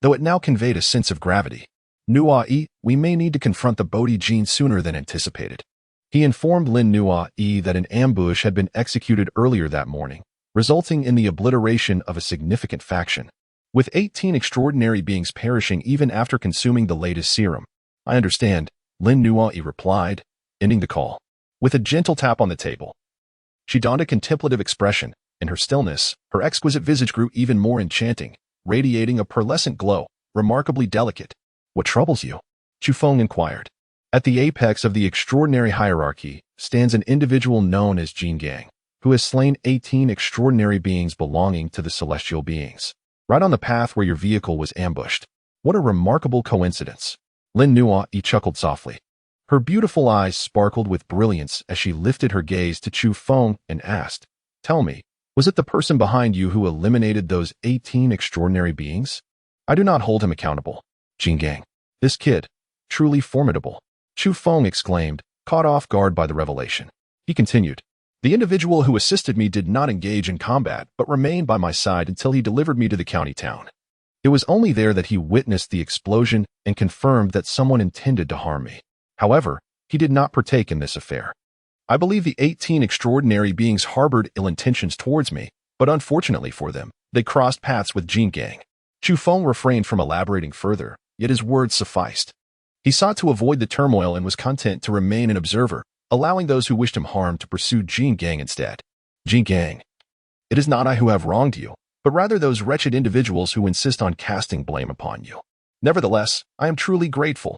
Though it now conveyed a sense of gravity. Nuai, we may need to confront the Bodhi gene sooner than anticipated. He informed Lin Nuai that an ambush had been executed earlier that morning, resulting in the obliteration of a significant faction. With 18 extraordinary beings perishing even after consuming the latest serum. I understand, Lin Nuai replied, ending the call. With a gentle tap on the table. She donned a contemplative expression. In her stillness, her exquisite visage grew even more enchanting, radiating a pearlescent glow, remarkably delicate. What troubles you? Chu Feng inquired. At the apex of the extraordinary hierarchy stands an individual known as Jin Gang, who has slain 18 extraordinary beings belonging to the celestial beings. Right on the path where your vehicle was ambushed. What a remarkable coincidence. Lin Nuai chuckled softly. Her beautiful eyes sparkled with brilliance as she lifted her gaze to Chu Feng and asked, Tell me, was it the person behind you who eliminated those 18 extraordinary beings? I do not hold him accountable. Jin Gang. This kid. Truly formidable. Chu Feng exclaimed, caught off guard by the revelation. He continued. The individual who assisted me did not engage in combat, but remained by my side until he delivered me to the county town. It was only there that he witnessed the explosion and confirmed that someone intended to harm me. However, he did not partake in this affair. I believe the 18 extraordinary beings harbored ill intentions towards me, but unfortunately for them, they crossed paths with Jin Gang. Chu Feng refrained from elaborating further, yet his words sufficed. He sought to avoid the turmoil and was content to remain an observer, allowing those who wished him harm to pursue Jin Gang instead. Jin Gang. It is not I who have wronged you, but rather those wretched individuals who insist on casting blame upon you. Nevertheless, I am truly grateful.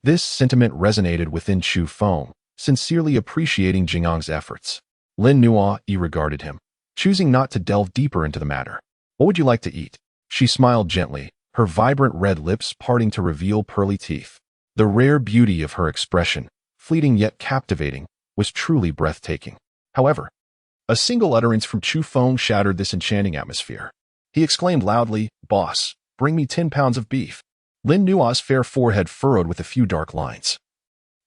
This sentiment resonated within Chu Feng, sincerely appreciating Jingang's efforts. Lin Nuai regarded him, choosing not to delve deeper into the matter. What would you like to eat? She smiled gently, her vibrant red lips parting to reveal pearly teeth. The rare beauty of her expression, fleeting yet captivating, was truly breathtaking. However, a single utterance from Chu Feng shattered this enchanting atmosphere. He exclaimed loudly, "Boss, bring me 10 pounds of beef." Lin Nua's fair forehead furrowed with a few dark lines.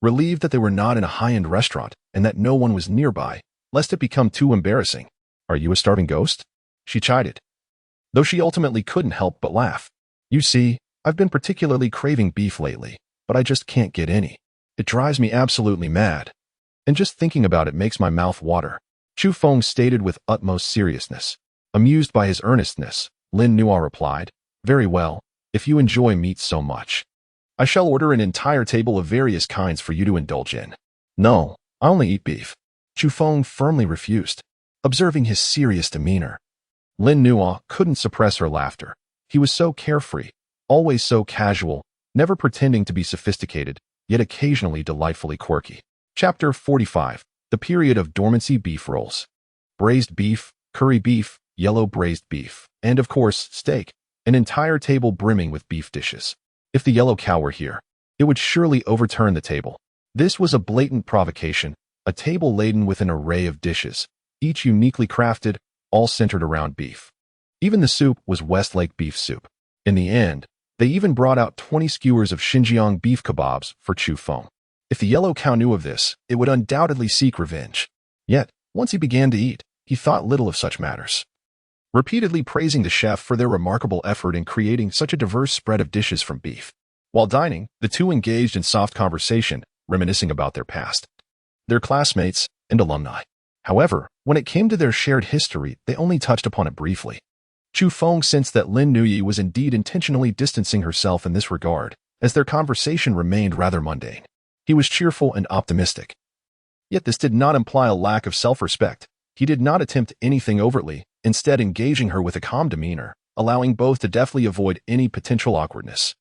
Relieved that they were not in a high-end restaurant and that no one was nearby, lest it become too embarrassing. "Are you a starving ghost?" she chided, though she ultimately couldn't help but laugh. "You see, I've been particularly craving beef lately, but I just can't get any. It drives me absolutely mad. And just thinking about it makes my mouth water," Chu Feng stated with utmost seriousness. Amused by his earnestness, Lin Nua replied, "Very well, if you enjoy meat so much. I shall order an entire table of various kinds for you to indulge in." "No, I only eat beef." Chu Feng firmly refused, observing his serious demeanor. Lin Nua couldn't suppress her laughter. He was so carefree, always so casual, never pretending to be sophisticated, yet occasionally delightfully quirky. Chapter 45. The Period of Dormancy Beef Rolls. Braised beef, curry beef, yellow braised beef, and of course, steak. An entire table brimming with beef dishes. If the yellow cow were here, it would surely overturn the table. This was a blatant provocation, a table laden with an array of dishes, each uniquely crafted, all centered around beef. Even the soup was Westlake beef soup. In the end, they even brought out 20 skewers of Xinjiang beef kebabs for Chu Feng. If the yellow cow knew of this, it would undoubtedly seek revenge. Yet, once he began to eat, he thought little of such matters. Repeatedly praising the chef for their remarkable effort in creating such a diverse spread of dishes from beef. While dining, the two engaged in soft conversation, reminiscing about their past, their classmates, and alumni. However, when it came to their shared history, they only touched upon it briefly. Chu Feng sensed that Lin Nuyi was indeed intentionally distancing herself in this regard, as their conversation remained rather mundane. He was cheerful and optimistic. Yet this did not imply a lack of self-respect. He did not attempt anything overtly, instead engaging her with a calm demeanor, allowing both to deftly avoid any potential awkwardness.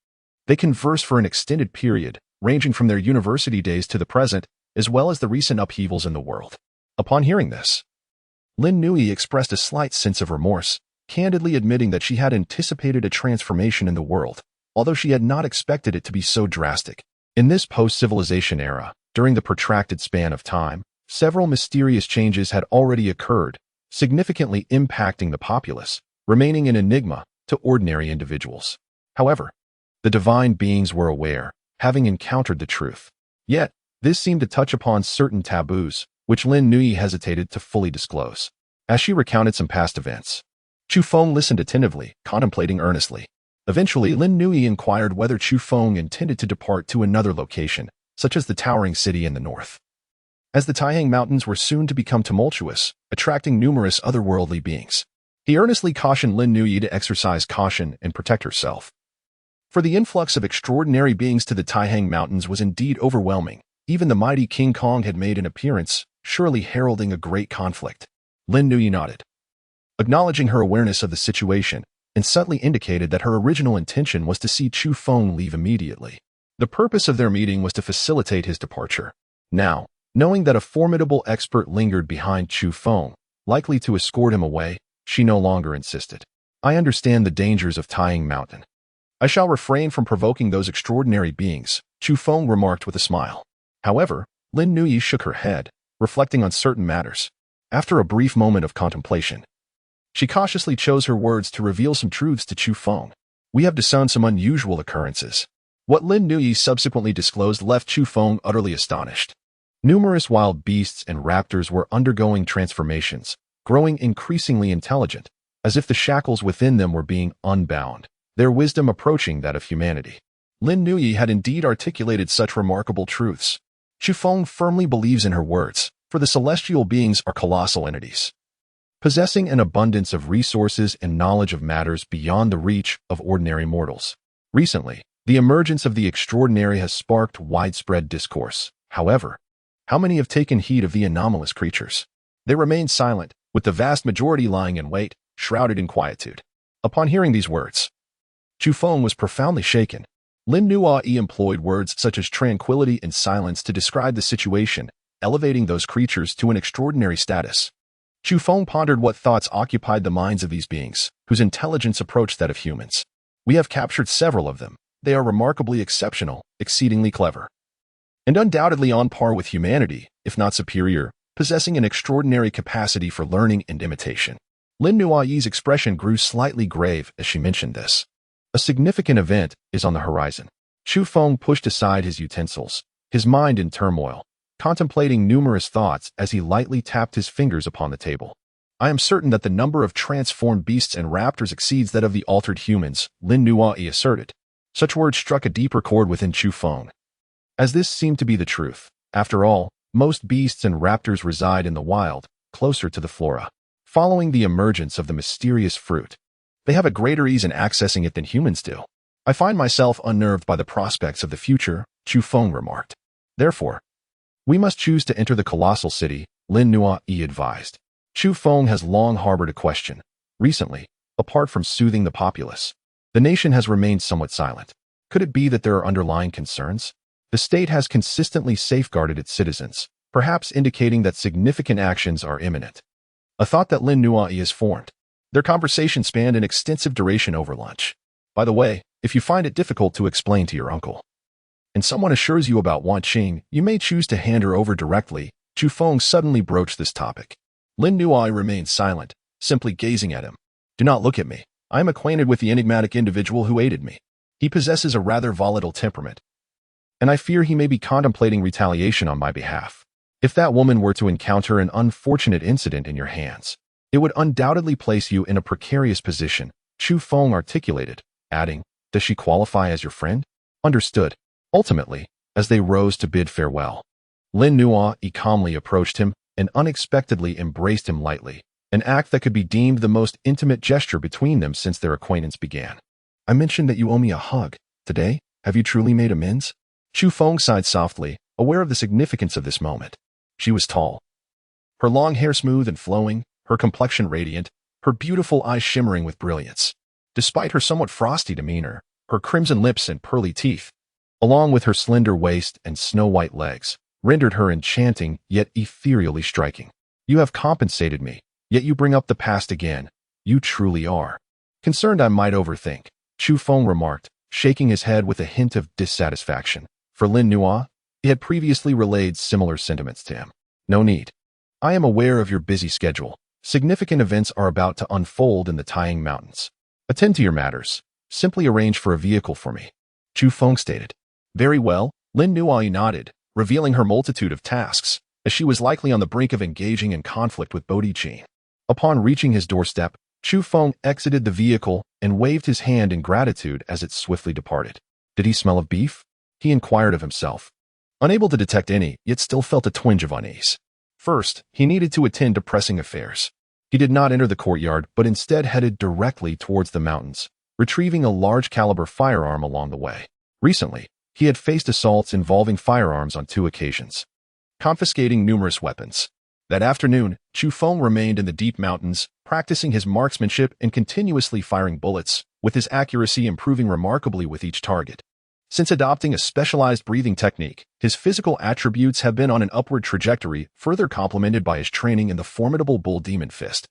They conversed for an extended period, ranging from their university days to the present, as well as the recent upheavals in the world. Upon hearing this, Lin Nui expressed a slight sense of remorse, candidly admitting that she had anticipated a transformation in the world, although she had not expected it to be so drastic. In this post-civilization era, during the protracted span of time, several mysterious changes had already occurred, significantly impacting the populace, remaining an enigma to ordinary individuals. However, the divine beings were aware, having encountered the truth. Yet, this seemed to touch upon certain taboos, which Lin Nui hesitated to fully disclose. As she recounted some past events, Chu Feng listened attentively, contemplating earnestly. Eventually, Lin Nui inquired whether Chu Feng intended to depart to another location, such as the towering city in the north. As the Taihang Mountains were soon to become tumultuous, attracting numerous otherworldly beings, he earnestly cautioned Lin Nui to exercise caution and protect herself. For the influx of extraordinary beings to the Taihang Mountains was indeed overwhelming. Even the mighty King Kong had made an appearance, surely heralding a great conflict. Lin Nui nodded, acknowledging her awareness of the situation, and subtly indicated that her original intention was to see Chu Feng leave immediately. The purpose of their meeting was to facilitate his departure. Now, knowing that a formidable expert lingered behind Chu Feng, likely to escort him away, she no longer insisted. "I understand the dangers of Taihang Mountain. I shall refrain from provoking those extraordinary beings," Chu Feng remarked with a smile. However, Lin Nui shook her head, reflecting on certain matters. After a brief moment of contemplation, she cautiously chose her words to reveal some truths to Chu Feng. "We have discerned some unusual occurrences." What Lin Nui subsequently disclosed left Chu Feng utterly astonished. Numerous wild beasts and raptors were undergoing transformations, growing increasingly intelligent, as if the shackles within them were being unbound, their wisdom approaching that of humanity. Lin Nui had indeed articulated such remarkable truths. Chu Feng firmly believes in her words, for the celestial beings are colossal entities, possessing an abundance of resources and knowledge of matters beyond the reach of ordinary mortals. Recently, the emergence of the extraordinary has sparked widespread discourse. However, how many have taken heed of the anomalous creatures? They remain silent, with the vast majority lying in wait, shrouded in quietude. Upon hearing these words, Chu Feng was profoundly shaken. Lin Nua employed words such as tranquility and silence to describe the situation, elevating those creatures to an extraordinary status. Chu Feng pondered what thoughts occupied the minds of these beings, whose intelligence approached that of humans. We have captured several of them. They are remarkably exceptional, exceedingly clever, and undoubtedly on par with humanity, if not superior, possessing an extraordinary capacity for learning and imitation. Lin Nuai's expression grew slightly grave as she mentioned this. A significant event is on the horizon. Chu Feng pushed aside his utensils, his mind in turmoil, contemplating numerous thoughts as he lightly tapped his fingers upon the table. I am certain that the number of transformed beasts and raptors exceeds that of the altered humans, Lin Nuai asserted. Such words struck a deeper chord within Chu Feng. As this seemed to be the truth, after all, most beasts and raptors reside in the wild, closer to the flora. Following the emergence of the mysterious fruit, they have a greater ease in accessing it than humans do. I find myself unnerved by the prospects of the future, Chu Feng remarked. Therefore, we must choose to enter the colossal city, Lin Nuai advised. Chu Feng has long harbored a question. Recently, apart from soothing the populace, the nation has remained somewhat silent. Could it be that there are underlying concerns? The state has consistently safeguarded its citizens, perhaps indicating that significant actions are imminent. A thought that Lin Nuai has formed. Their conversation spanned an extensive duration over lunch. By the way, if you find it difficult to explain to your uncle, and someone assures you about Wan Qing, you may choose to hand her over directly. Chu Feng suddenly broached this topic. Lin Nuai remained silent, simply gazing at him. Do not look at me. I am acquainted with the enigmatic individual who aided me. He possesses a rather volatile temperament, and I fear he may be contemplating retaliation on my behalf. If that woman were to encounter an unfortunate incident in your hands, it would undoubtedly place you in a precarious position, Chu Feng articulated, adding, does she qualify as your friend? Understood. Ultimately, as they rose to bid farewell, Lin Nuai calmly approached him and unexpectedly embraced him lightly, an act that could be deemed the most intimate gesture between them since their acquaintance began. I mentioned that you owe me a hug. Today, have you truly made amends? Chu Feng sighed softly, aware of the significance of this moment. She was tall, her long hair smooth and flowing, her complexion radiant, her beautiful eyes shimmering with brilliance. Despite her somewhat frosty demeanor, her crimson lips and pearly teeth, along with her slender waist and snow-white legs, rendered her enchanting yet ethereally striking. You have compensated me, yet you bring up the past again. You truly are. Concerned I might overthink, Chu Feng remarked, shaking his head with a hint of dissatisfaction. For Lin Nuai, he had previously relayed similar sentiments to him. No need. I am aware of your busy schedule. Significant events are about to unfold in the Taiying Mountains. Attend to your matters. Simply arrange for a vehicle for me. Chu Feng stated. Very well, Lin Nuai nodded, revealing her multitude of tasks, as she was likely on the brink of engaging in conflict with Bodhi. Upon reaching his doorstep, Chu Feng exited the vehicle and waved his hand in gratitude as it swiftly departed. Did he smell of beef? He inquired of himself. Unable to detect any, yet still felt a twinge of unease. First, he needed to attend to pressing affairs. He did not enter the courtyard, but instead headed directly towards the mountains, retrieving a large-caliber firearm along the way. Recently, he had faced assaults involving firearms on 2 occasions, confiscating numerous weapons. That afternoon, Chu Feng remained in the deep mountains, practicing his marksmanship and continuously firing bullets, with his accuracy improving remarkably with each target. Since adopting a specialized breathing technique, his physical attributes have been on an upward trajectory, further complemented by his training in the formidable bull demon fist,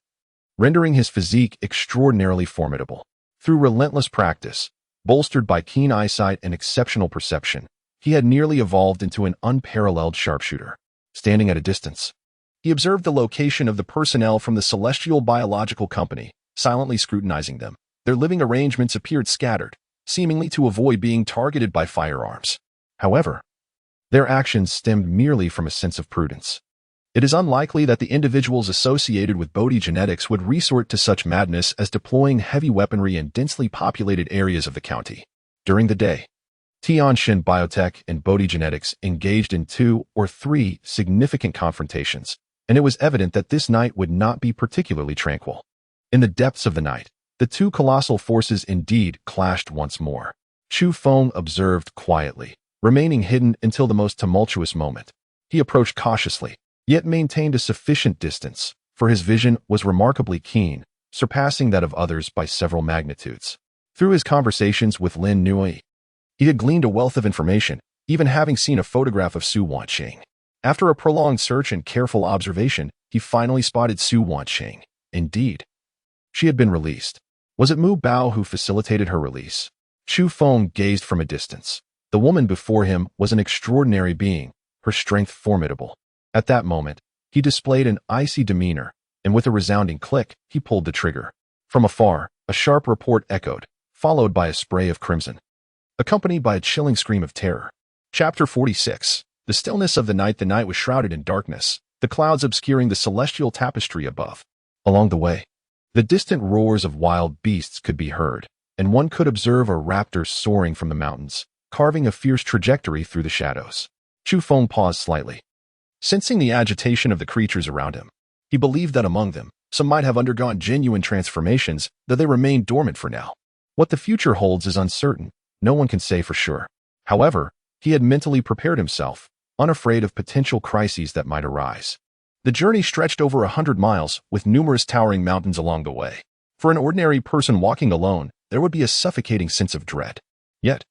rendering his physique extraordinarily formidable. Through relentless practice, bolstered by keen eyesight and exceptional perception, he had nearly evolved into an unparalleled sharpshooter. Standing at a distance, he observed the location of the personnel from the Celestial Biological Company, silently scrutinizing them. Their living arrangements appeared scattered, seemingly to avoid being targeted by firearms. However, their actions stemmed merely from a sense of prudence. It is unlikely that the individuals associated with Bodhi genetics would resort to such madness as deploying heavy weaponry in densely populated areas of the county. During the day, Tianshan Biotech and Bodhi genetics engaged in 2 or 3 significant confrontations, and it was evident that this night would not be particularly tranquil. In the depths of the night, the 2 colossal forces indeed clashed once more. Chu Feng observed quietly, remaining hidden until the most tumultuous moment. He approached cautiously, yet maintained a sufficient distance, for his vision was remarkably keen, surpassing that of others by several magnitudes. Through his conversations with Lin Nuai, he had gleaned a wealth of information, even having seen a photograph of Su Wanqing. After a prolonged search and careful observation, he finally spotted Su Wanqing. Indeed, she had been released. Was it Mu Bao who facilitated her release? Chu Feng gazed from a distance. The woman before him was an extraordinary being, her strength formidable. At that moment, he displayed an icy demeanor, and with a resounding click, he pulled the trigger. From afar, a sharp report echoed, followed by a spray of crimson, accompanied by a chilling scream of terror. Chapter 46. The stillness of the night. The night was shrouded in darkness, the clouds obscuring the celestial tapestry above. Along the way, the distant roars of wild beasts could be heard, and one could observe a raptor soaring from the mountains, carving a fierce trajectory through the shadows. Chu Feng paused slightly, sensing the agitation of the creatures around him. He believed that among them, some might have undergone genuine transformations, though they remain dormant for now. What the future holds is uncertain. No one can say for sure. However, he had mentally prepared himself, unafraid of potential crises that might arise. The journey stretched over 100 miles, with numerous towering mountains along the way. For an ordinary person walking alone, there would be a suffocating sense of dread. Yet,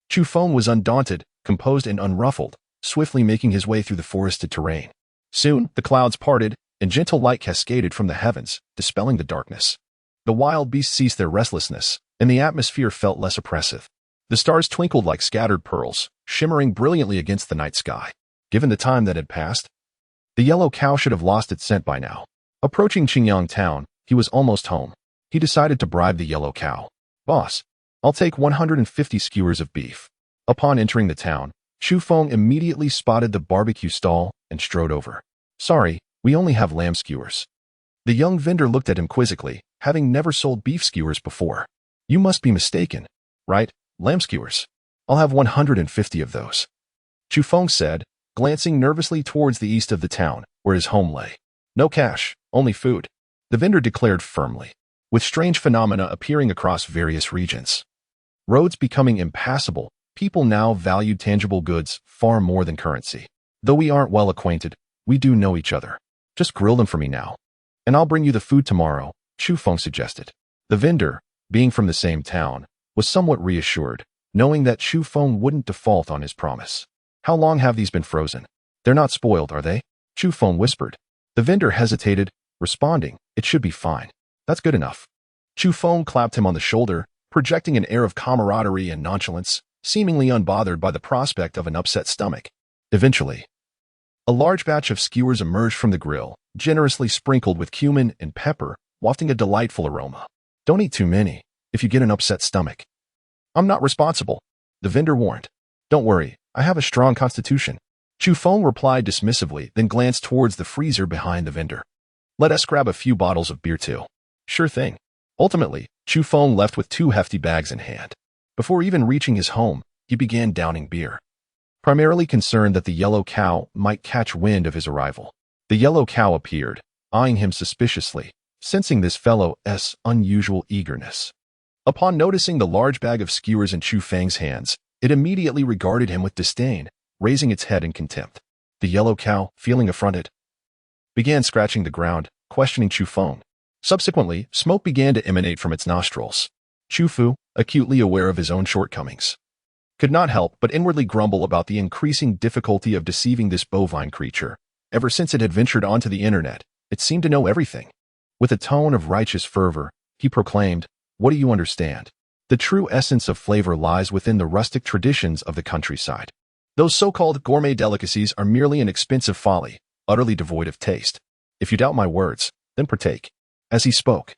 Chu Feng was undaunted, composed and unruffled, swiftly making his way through the forested terrain. Soon, the clouds parted, and gentle light cascaded from the heavens, dispelling the darkness. The wild beasts ceased their restlessness, and the atmosphere felt less oppressive. The stars twinkled like scattered pearls, shimmering brilliantly against the night sky. Given the time that had passed, the yellow cow should have lost its scent by now. Approaching Qingyang town, he was almost home. He decided to bribe the yellow cow. "Boss, I'll take 150 skewers of beef." Upon entering the town, Chu Feng immediately spotted the barbecue stall and strode over. "Sorry, we only have lamb skewers." The young vendor looked at him quizzically, having never sold beef skewers before. "You must be mistaken, right? Lamb skewers. I'll have 150 of those," Chu Feng said, glancing nervously towards the east of the town, where his home lay. "No cash, only food," the vendor declared firmly, with strange phenomena appearing across various regions. Roads becoming impassable, people now valued tangible goods far more than currency. "Though we aren't well acquainted, we do know each other. Just grill them for me now, and I'll bring you the food tomorrow," Chu Feng suggested. The vendor, being from the same town, was somewhat reassured, knowing that Chu Feng wouldn't default on his promise. "How long have these been frozen? They're not spoiled, are they?" Chu Feng whispered. The vendor hesitated, responding, "It should be fine. That's good enough." Chu Feng clapped him on the shoulder, projecting an air of camaraderie and nonchalance, seemingly unbothered by the prospect of an upset stomach. Eventually, a large batch of skewers emerged from the grill, generously sprinkled with cumin and pepper, wafting a delightful aroma. "Don't eat too many, if you get an upset stomach." "I'm not responsible," the vendor warned. "Don't worry, I have a strong constitution," Chu Feng replied dismissively, then glanced towards the freezer behind the vendor. "Let us grab a few bottles of beer too." "Sure thing." Ultimately, Chu Feng left with 2 hefty bags in hand. Before even reaching his home, he began downing beer, primarily concerned that the yellow cow might catch wind of his arrival. The yellow cow appeared, eyeing him suspiciously, sensing this fellow's unusual eagerness. Upon noticing the large bag of skewers in Chu Feng's hands, it immediately regarded him with disdain, raising its head in contempt. The yellow cow, feeling affronted, began scratching the ground, questioning Chu Feng. Subsequently, smoke began to emanate from its nostrils. Chu Fu, acutely aware of his own shortcomings, could not help but inwardly grumble about the increasing difficulty of deceiving this bovine creature. Ever since it had ventured onto the internet, it seemed to know everything. With a tone of righteous fervor, he proclaimed, "What do you understand? The true essence of flavor lies within the rustic traditions of the countryside. Those so-called gourmet delicacies are merely an expensive folly, utterly devoid of taste. If you doubt my words, then partake." As he spoke,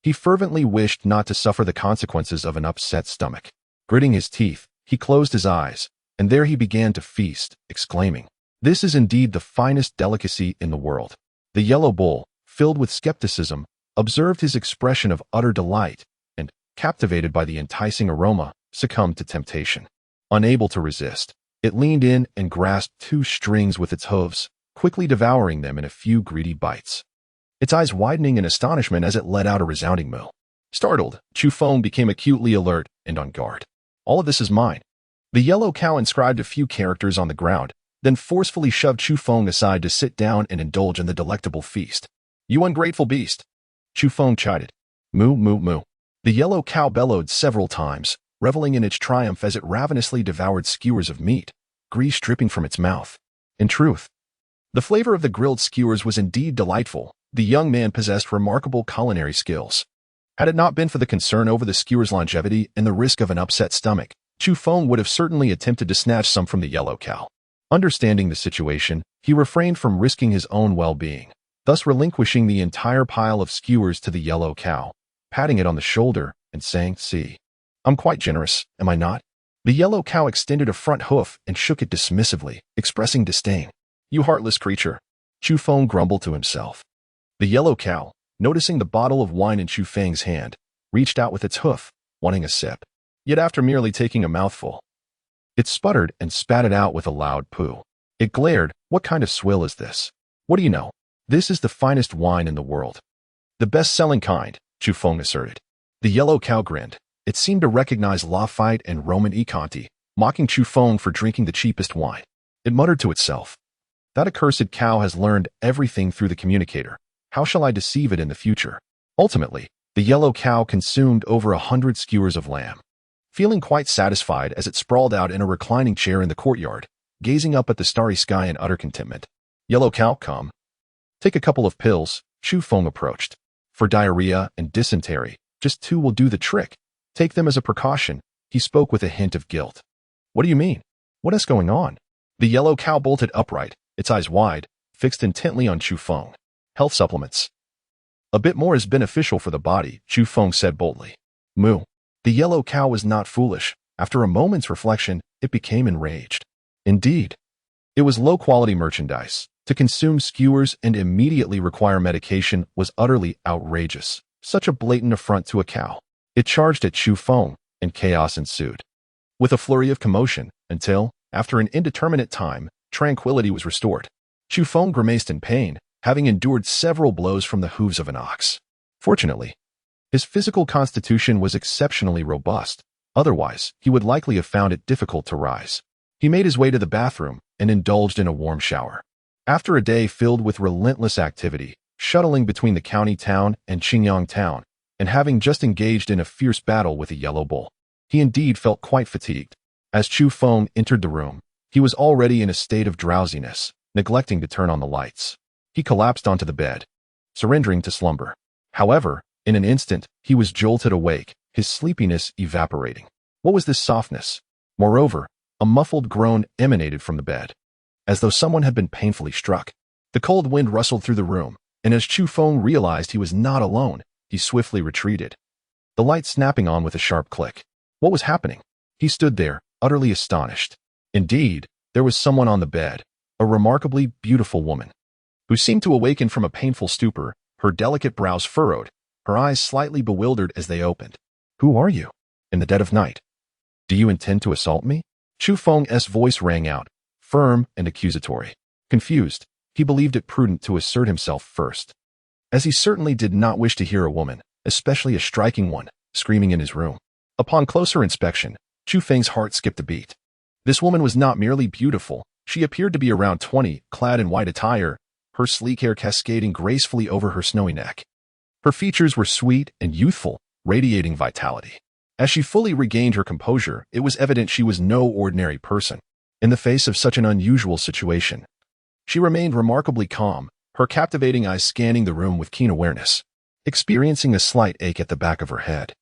he fervently wished not to suffer the consequences of an upset stomach. Gritting his teeth, he closed his eyes, and there he began to feast, exclaiming, "This is indeed the finest delicacy in the world." The yellow bull, filled with skepticism, observed his expression of utter delight, and, captivated by the enticing aroma, succumbed to temptation. Unable to resist, it leaned in and grasped 2 strings with its hooves, quickly devouring them in a few greedy bites, its eyes widening in astonishment as it let out a resounding moo. Startled, Chu Feng became acutely alert and on guard. "All of this is mine." The yellow cow inscribed a few characters on the ground, then forcefully shoved Chu Feng aside to sit down and indulge in the delectable feast. "You ungrateful beast," Chu Feng chided. "Moo, moo, moo." The yellow cow bellowed several times, reveling in its triumph as it ravenously devoured skewers of meat, grease dripping from its mouth. In truth, the flavor of the grilled skewers was indeed delightful. The young man possessed remarkable culinary skills. Had it not been for the concern over the skewer's longevity and the risk of an upset stomach, Chu Feng would have certainly attempted to snatch some from the yellow cow. Understanding the situation, he refrained from risking his own well-being, thus relinquishing the entire pile of skewers to the yellow cow, patting it on the shoulder and saying, "See, I'm quite generous, am I not?" The yellow cow extended a front hoof and shook it dismissively, expressing disdain. "You heartless creature," Chu Feng grumbled to himself. The yellow cow, noticing the bottle of wine in Chu Feng's hand, reached out with its hoof, wanting a sip. Yet after merely taking a mouthful, it sputtered and spat it out with a loud poo. It glared, "What kind of swill is this? What do you know? This is the finest wine in the world. The best-selling kind," Chu Feng asserted. The yellow cow grinned. It seemed to recognize Lafite and Roman Icanti, mocking Chu Feng for drinking the cheapest wine. It muttered to itself, "That accursed cow has learned everything through the communicator. How shall I deceive it in the future?" Ultimately, the yellow cow consumed over 100 skewers of lamb. Feeling quite satisfied as it sprawled out in a reclining chair in the courtyard, gazing up at the starry sky in utter contentment. "Yellow cow, come. Take a couple of pills," Chu Feng approached. "For diarrhea and dysentery, just 2 will do the trick. Take them as a precaution," he spoke with a hint of guilt. "What do you mean? What is going on?" The yellow cow bolted upright, its eyes wide, fixed intently on Chu Feng. "Health supplements. A bit more is beneficial for the body," Chu Feng said boldly. "Moo." The yellow cow was not foolish. After a moment's reflection, it became enraged. Indeed, it was low-quality merchandise. To consume skewers and immediately require medication was utterly outrageous. Such a blatant affront to a cow. It charged at Chu Feng, and chaos ensued. With a flurry of commotion, until, after an indeterminate time, tranquility was restored. Chu Feng grimaced in pain, having endured several blows from the hooves of an ox. Fortunately, his physical constitution was exceptionally robust. Otherwise, he would likely have found it difficult to rise. He made his way to the bathroom and indulged in a warm shower. After a day filled with relentless activity, shuttling between the county town and Qingyang town, and having just engaged in a fierce battle with a yellow bull, he indeed felt quite fatigued. As Chu Feng entered the room, he was already in a state of drowsiness, neglecting to turn on the lights. He collapsed onto the bed, surrendering to slumber. However, in an instant, he was jolted awake, his sleepiness evaporating. What was this softness? Moreover, a muffled groan emanated from the bed, as though someone had been painfully struck. The cold wind rustled through the room, and as Chu Feng realized he was not alone, he swiftly retreated, the light snapping on with a sharp click. What was happening? He stood there, utterly astonished. Indeed, there was someone on the bed, a remarkably beautiful woman, who seemed to awaken from a painful stupor, her delicate brows furrowed, her eyes slightly bewildered as they opened. "Who are you? In the dead of night? Do you intend to assault me?" Chu Feng's voice rang out, firm and accusatory. Confused, he believed it prudent to assert himself first, as he certainly did not wish to hear a woman, especially a striking one, screaming in his room. Upon closer inspection, Chu Feng's heart skipped a beat. This woman was not merely beautiful, she appeared to be around 20, clad in white attire, her sleek hair cascading gracefully over her snowy neck. Her features were sweet and youthful, radiating vitality. As she fully regained her composure, it was evident she was no ordinary person. In the face of such an unusual situation, she remained remarkably calm, her captivating eyes scanning the room with keen awareness. Experiencing a slight ache at the back of her head,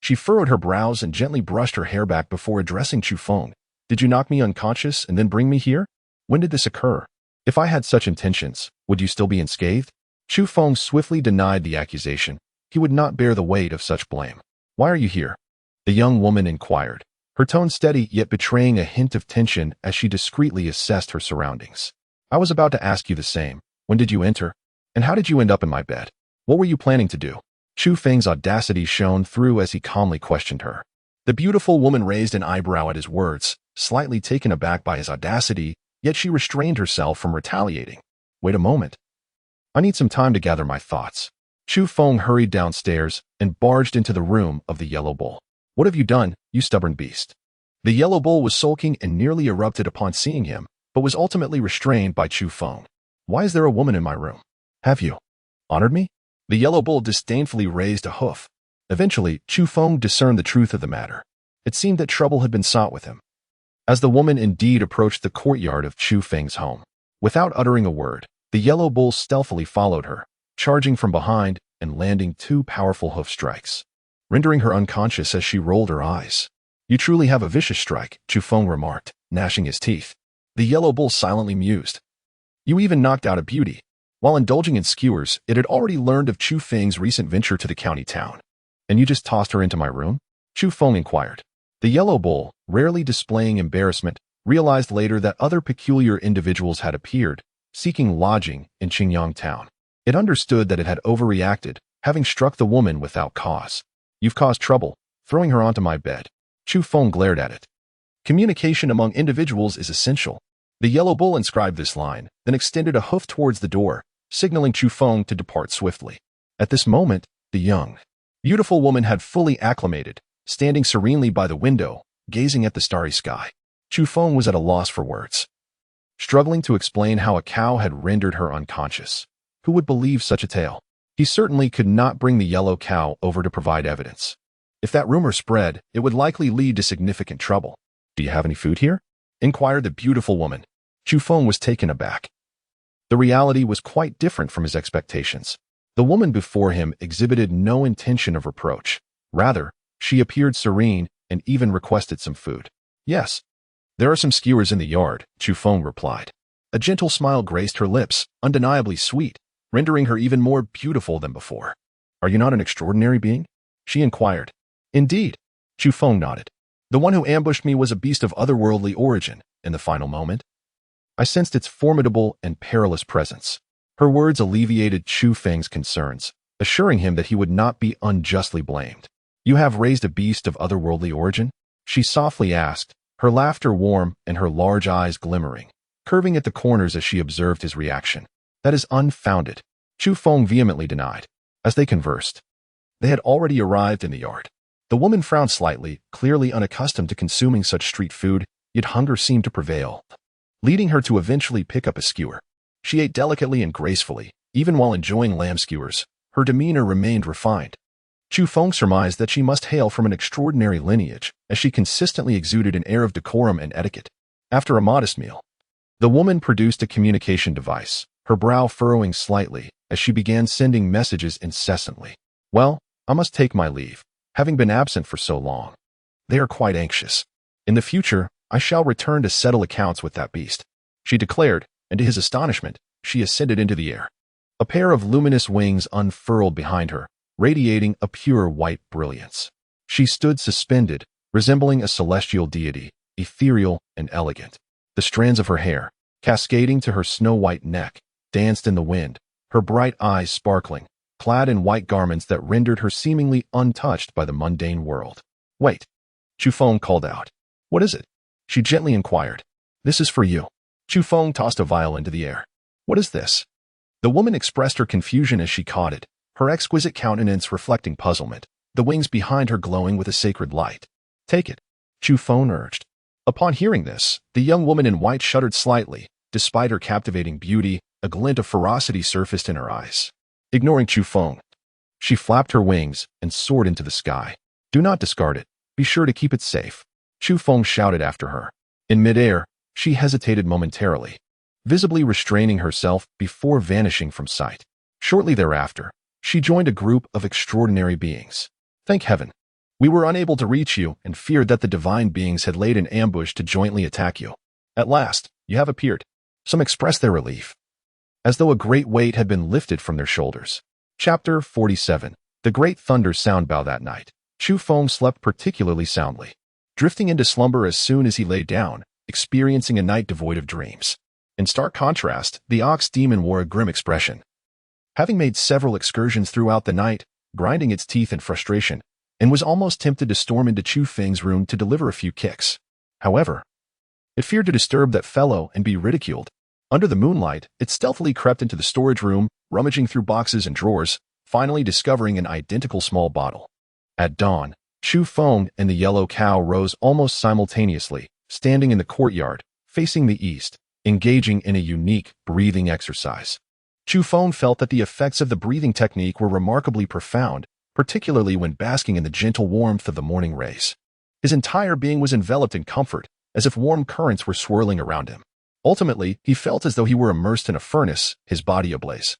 she furrowed her brows and gently brushed her hair back before addressing Chu Feng. "Did you knock me unconscious and then bring me here? When did this occur? If I had such intentions, would you still be unscathed?" Chu Feng swiftly denied the accusation. He would not bear the weight of such blame. "Why are you here?" the young woman inquired, her tone steady yet betraying a hint of tension as she discreetly assessed her surroundings. "I was about to ask you the same. When did you enter? And how did you end up in my bed? What were you planning to do?" Chu Feng's audacity shone through as he calmly questioned her. The beautiful woman raised an eyebrow at his words, slightly taken aback by his audacity, yet she restrained herself from retaliating. "Wait a moment. I need some time to gather my thoughts." Chu Feng hurried downstairs and barged into the room of the yellow bull. "What have you done, you stubborn beast?" The yellow bull was sulking and nearly erupted upon seeing him, but was ultimately restrained by Chu Feng. "Why is there a woman in my room? Have you honored me?" The yellow bull disdainfully raised a hoof. Eventually, Chu Feng discerned the truth of the matter. It seemed that trouble had been sought with him, as the woman indeed approached the courtyard of Chu Feng's home. Without uttering a word, the yellow bull stealthily followed her, charging from behind and landing 2 powerful hoof strikes, rendering her unconscious as she rolled her eyes. "You truly have a vicious strike," Chu Feng remarked, gnashing his teeth. The yellow bull silently mused. "You even knocked out a beauty." While indulging in skewers, it had already learned of Chu Feng's recent venture to the county town. "And you just tossed her into my room?" Chu Feng inquired. The yellow bull, rarely displaying embarrassment, realized later that other peculiar individuals had appeared, seeking lodging in Qingyang town. It understood that it had overreacted, having struck the woman without cause. "You've caused trouble, throwing her onto my bed." Chu Feng glared at it. Communication among individuals is essential. The yellow bull inscribed this line, then extended a hoof towards the door, signaling Chu Feng to depart swiftly. At this moment, the young, beautiful woman had fully acclimated, standing serenely by the window, gazing at the starry sky. Chu Feng was at a loss for words, struggling to explain how a cow had rendered her unconscious. Who would believe such a tale? He certainly could not bring the yellow cow over to provide evidence. If that rumor spread, it would likely lead to significant trouble. "Do you have any food here?" inquired the beautiful woman. Chu Feng was taken aback. The reality was quite different from his expectations. The woman before him exhibited no intention of reproach. Rather, she appeared serene and even requested some food. "Yes, there are some skewers in the yard," Chu Feng replied. A gentle smile graced her lips, undeniably sweet, rendering her even more beautiful than before. "Are you not an extraordinary being?" she inquired. "Indeed," Chu Feng nodded. "The one who ambushed me was a beast of otherworldly origin." In the final moment, I sensed its formidable and perilous presence. Her words alleviated Chu Feng's concerns, assuring him that he would not be unjustly blamed. "You have raised a beast of otherworldly origin?" she softly asked, her laughter warm and her large eyes glimmering, curving at the corners as she observed his reaction. "That is unfounded," Chu Feng vehemently denied. As they conversed, they had already arrived in the yard. The woman frowned slightly, clearly unaccustomed to consuming such street food, yet hunger seemed to prevail, leading her to eventually pick up a skewer. She ate delicately and gracefully. Even while enjoying lamb skewers, her demeanor remained refined. Chu Feng surmised that she must hail from an extraordinary lineage, as she consistently exuded an air of decorum and etiquette. After a modest meal, the woman produced a communication device, her brow furrowing slightly as she began sending messages incessantly. "Well, I must take my leave, having been absent for so long. They are quite anxious. In the future, I shall return to settle accounts with that beast," she declared, and to his astonishment, she ascended into the air. A pair of luminous wings unfurled behind her, radiating a pure white brilliance. She stood suspended, resembling a celestial deity, ethereal and elegant. The strands of her hair, cascading to her snow-white neck, danced in the wind, her bright eyes sparkling, clad in white garments that rendered her seemingly untouched by the mundane world. "Wait," Chu Feng called out. "What is it?" she gently inquired. "This is for you." Chu Feng tossed a vial into the air. "What is this?" The woman expressed her confusion as she caught it, her exquisite countenance reflecting puzzlement, the wings behind her glowing with a sacred light. "Take it," Chu Feng urged. Upon hearing this, the young woman in white shuddered slightly. Despite her captivating beauty, a glint of ferocity surfaced in her eyes. Ignoring Chu Feng, she flapped her wings and soared into the sky. "Do not discard it. Be sure to keep it safe," Chu Feng shouted after her. In midair, she hesitated momentarily, visibly restraining herself before vanishing from sight. Shortly thereafter, she joined a group of extraordinary beings. "Thank heaven. We were unable to reach you and feared that the divine beings had laid an ambush to jointly attack you. At last, you have appeared." Some expressed their relief, as though a great weight had been lifted from their shoulders. Chapter 47. The Great Thunder Sound Bow. That night, Chu Feng slept particularly soundly, drifting into slumber as soon as he lay down, experiencing a night devoid of dreams. In stark contrast, the ox demon wore a grim expression. Having made several excursions throughout the night, grinding its teeth in frustration, and was almost tempted to storm into Chu Feng's room to deliver a few kicks. However, it feared to disturb that fellow and be ridiculed. Under the moonlight, it stealthily crept into the storage room, rummaging through boxes and drawers, finally discovering an identical small bottle. At dawn, Chu Feng and the yellow cow rose almost simultaneously, standing in the courtyard, facing the east, engaging in a unique breathing exercise. Chu Feng felt that the effects of the breathing technique were remarkably profound, particularly when basking in the gentle warmth of the morning rays. His entire being was enveloped in comfort, as if warm currents were swirling around him. Ultimately, he felt as though he were immersed in a furnace, his body ablaze,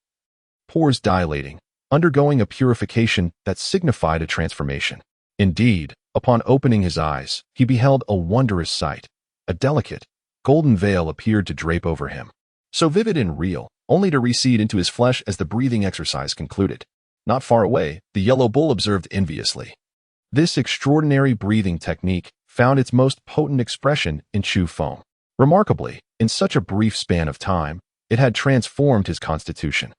pores dilating, undergoing a purification that signified a transformation. Indeed, upon opening his eyes, he beheld a wondrous sight. A delicate, golden veil appeared to drape over him, so vivid and real, only to recede into his flesh as the breathing exercise concluded. Not far away, the yellow bull observed enviously. This extraordinary breathing technique found its most potent expression in Chu Feng. Remarkably, in such a brief span of time, it had transformed his constitution.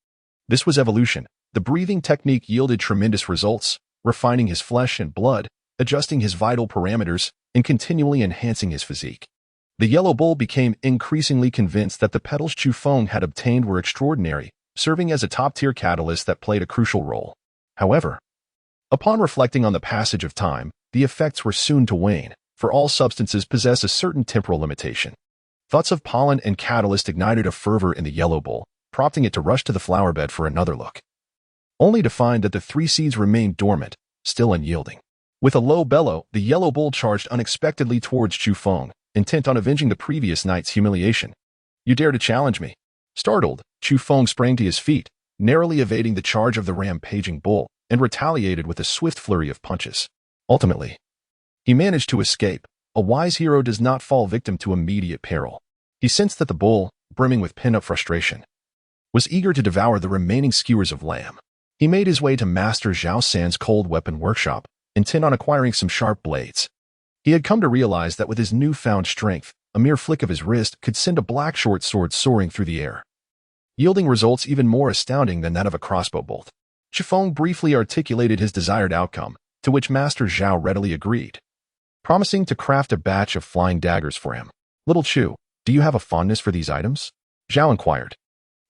This was evolution. The breathing technique yielded tremendous results, refining his flesh and blood, adjusting his vital parameters, and continually enhancing his physique. The yellow bull became increasingly convinced that the petals Chu Feng had obtained were extraordinary, serving as a top-tier catalyst that played a crucial role. However, upon reflecting on the passage of time, the effects were soon to wane, for all substances possess a certain temporal limitation. Thoughts of pollen and catalyst ignited a fervor in the yellow bull, prompting it to rush to the flower bed for another look, only to find that the 3 seeds remained dormant, still unyielding. With a low bellow, the yellow bull charged unexpectedly towards Chu Feng, intent on avenging the previous night's humiliation. "You dare to challenge me?" Startled, Chu Feng sprang to his feet, narrowly evading the charge of the rampaging bull, and retaliated with a swift flurry of punches. Ultimately, he managed to escape. A wise hero does not fall victim to immediate peril. He sensed that the bull, brimming with pent-up frustration, was eager to devour the remaining skewers of lamb. He made his way to Master Zhao San's cold weapon workshop, intent on acquiring some sharp blades. He had come to realize that with his newfound strength, a mere flick of his wrist could send a black short sword soaring through the air, yielding results even more astounding than that of a crossbow bolt. Chu Feng briefly articulated his desired outcome, to which Master Zhao readily agreed, promising to craft a batch of flying daggers for him. "Little Chu, do you have a fondness for these items?" Zhao inquired,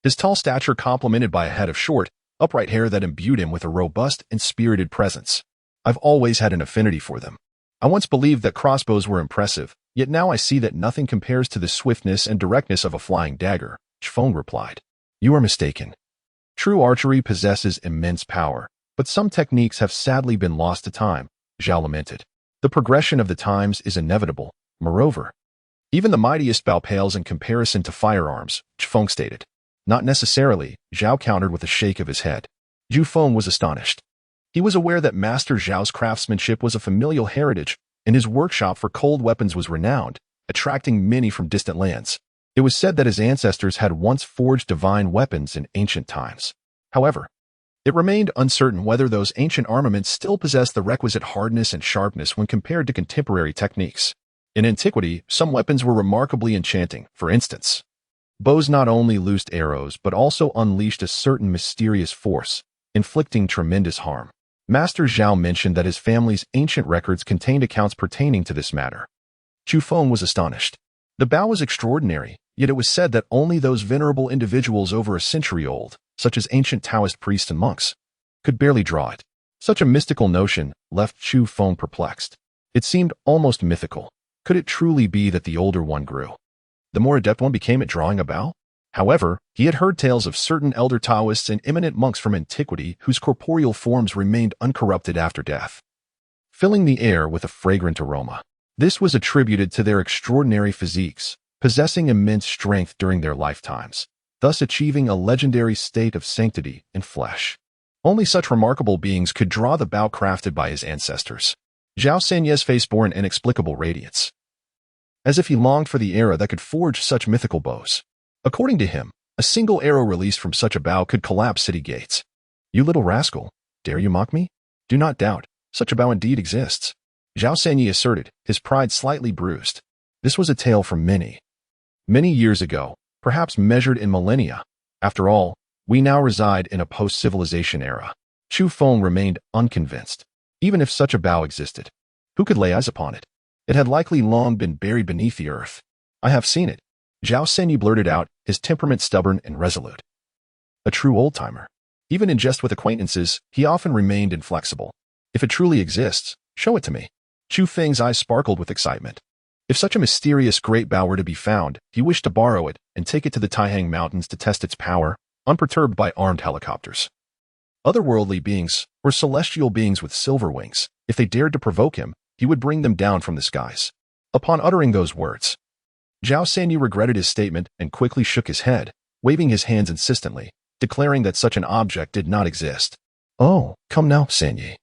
his tall stature complemented by a head of short, upright hair that imbued him with a robust and spirited presence. "I've always had an affinity for them. I once believed that crossbows were impressive, yet now I see that nothing compares to the swiftness and directness of a flying dagger," Chu Feng replied. "You are mistaken. True archery possesses immense power, but some techniques have sadly been lost to time," Zhao lamented. "The progression of the times is inevitable. Moreover, even the mightiest bow pales in comparison to firearms," Chu Feng stated. "Not necessarily," Zhao countered with a shake of his head. Chu Feng was astonished. He was aware that Master Zhao's craftsmanship was a familial heritage, and his workshop for cold weapons was renowned, attracting many from distant lands. It was said that his ancestors had once forged divine weapons in ancient times. However, it remained uncertain whether those ancient armaments still possessed the requisite hardness and sharpness when compared to contemporary techniques. In antiquity, some weapons were remarkably enchanting. For instance, bows not only loosed arrows but also unleashed a certain mysterious force, inflicting tremendous harm. Master Zhao mentioned that his family's ancient records contained accounts pertaining to this matter. Chu Feng was astonished. The bow was extraordinary, yet it was said that only those venerable individuals over a century old, such as ancient Taoist priests and monks, could barely draw it. Such a mystical notion left Chu Feng perplexed. It seemed almost mythical. Could it truly be that the older one grew, the more adept one became at drawing a bow? However, he had heard tales of certain elder Taoists and eminent monks from antiquity whose corporeal forms remained uncorrupted after death, filling the air with a fragrant aroma. This was attributed to their extraordinary physiques, possessing immense strength during their lifetimes, thus achieving a legendary state of sanctity in flesh. Only such remarkable beings could draw the bow crafted by his ancestors. Zhao Sanye's face bore an inexplicable radiance, as if he longed for the era that could forge such mythical bows. According to him, a single arrow released from such a bow could collapse city gates. "You little rascal, dare you mock me? Do not doubt, such a bow indeed exists," Zhao Sanye asserted, his pride slightly bruised. This was a tale from many years ago, perhaps measured in millennia. After all, we now reside in a post-civilization era. Chu Feng remained unconvinced. Even if such a bow existed, who could lay eyes upon it? It had likely long been buried beneath the earth. "I have seen it," Zhao Sanyi blurted out, his temperament stubborn and resolute. A true old-timer. Even in jest with acquaintances, he often remained inflexible. "If it truly exists, show it to me." Chu Feng's eyes sparkled with excitement. If such a mysterious great bow were to be found, he wished to borrow it and take it to the Taihang Mountains to test its power, unperturbed by armed helicopters. Otherworldly beings, or celestial beings with silver wings, if they dared to provoke him, he would bring them down from the skies. Upon uttering those words, Zhao Sanyi regretted his statement and quickly shook his head, waving his hands insistently, declaring that such an object did not exist. Oh, come now, Sanye.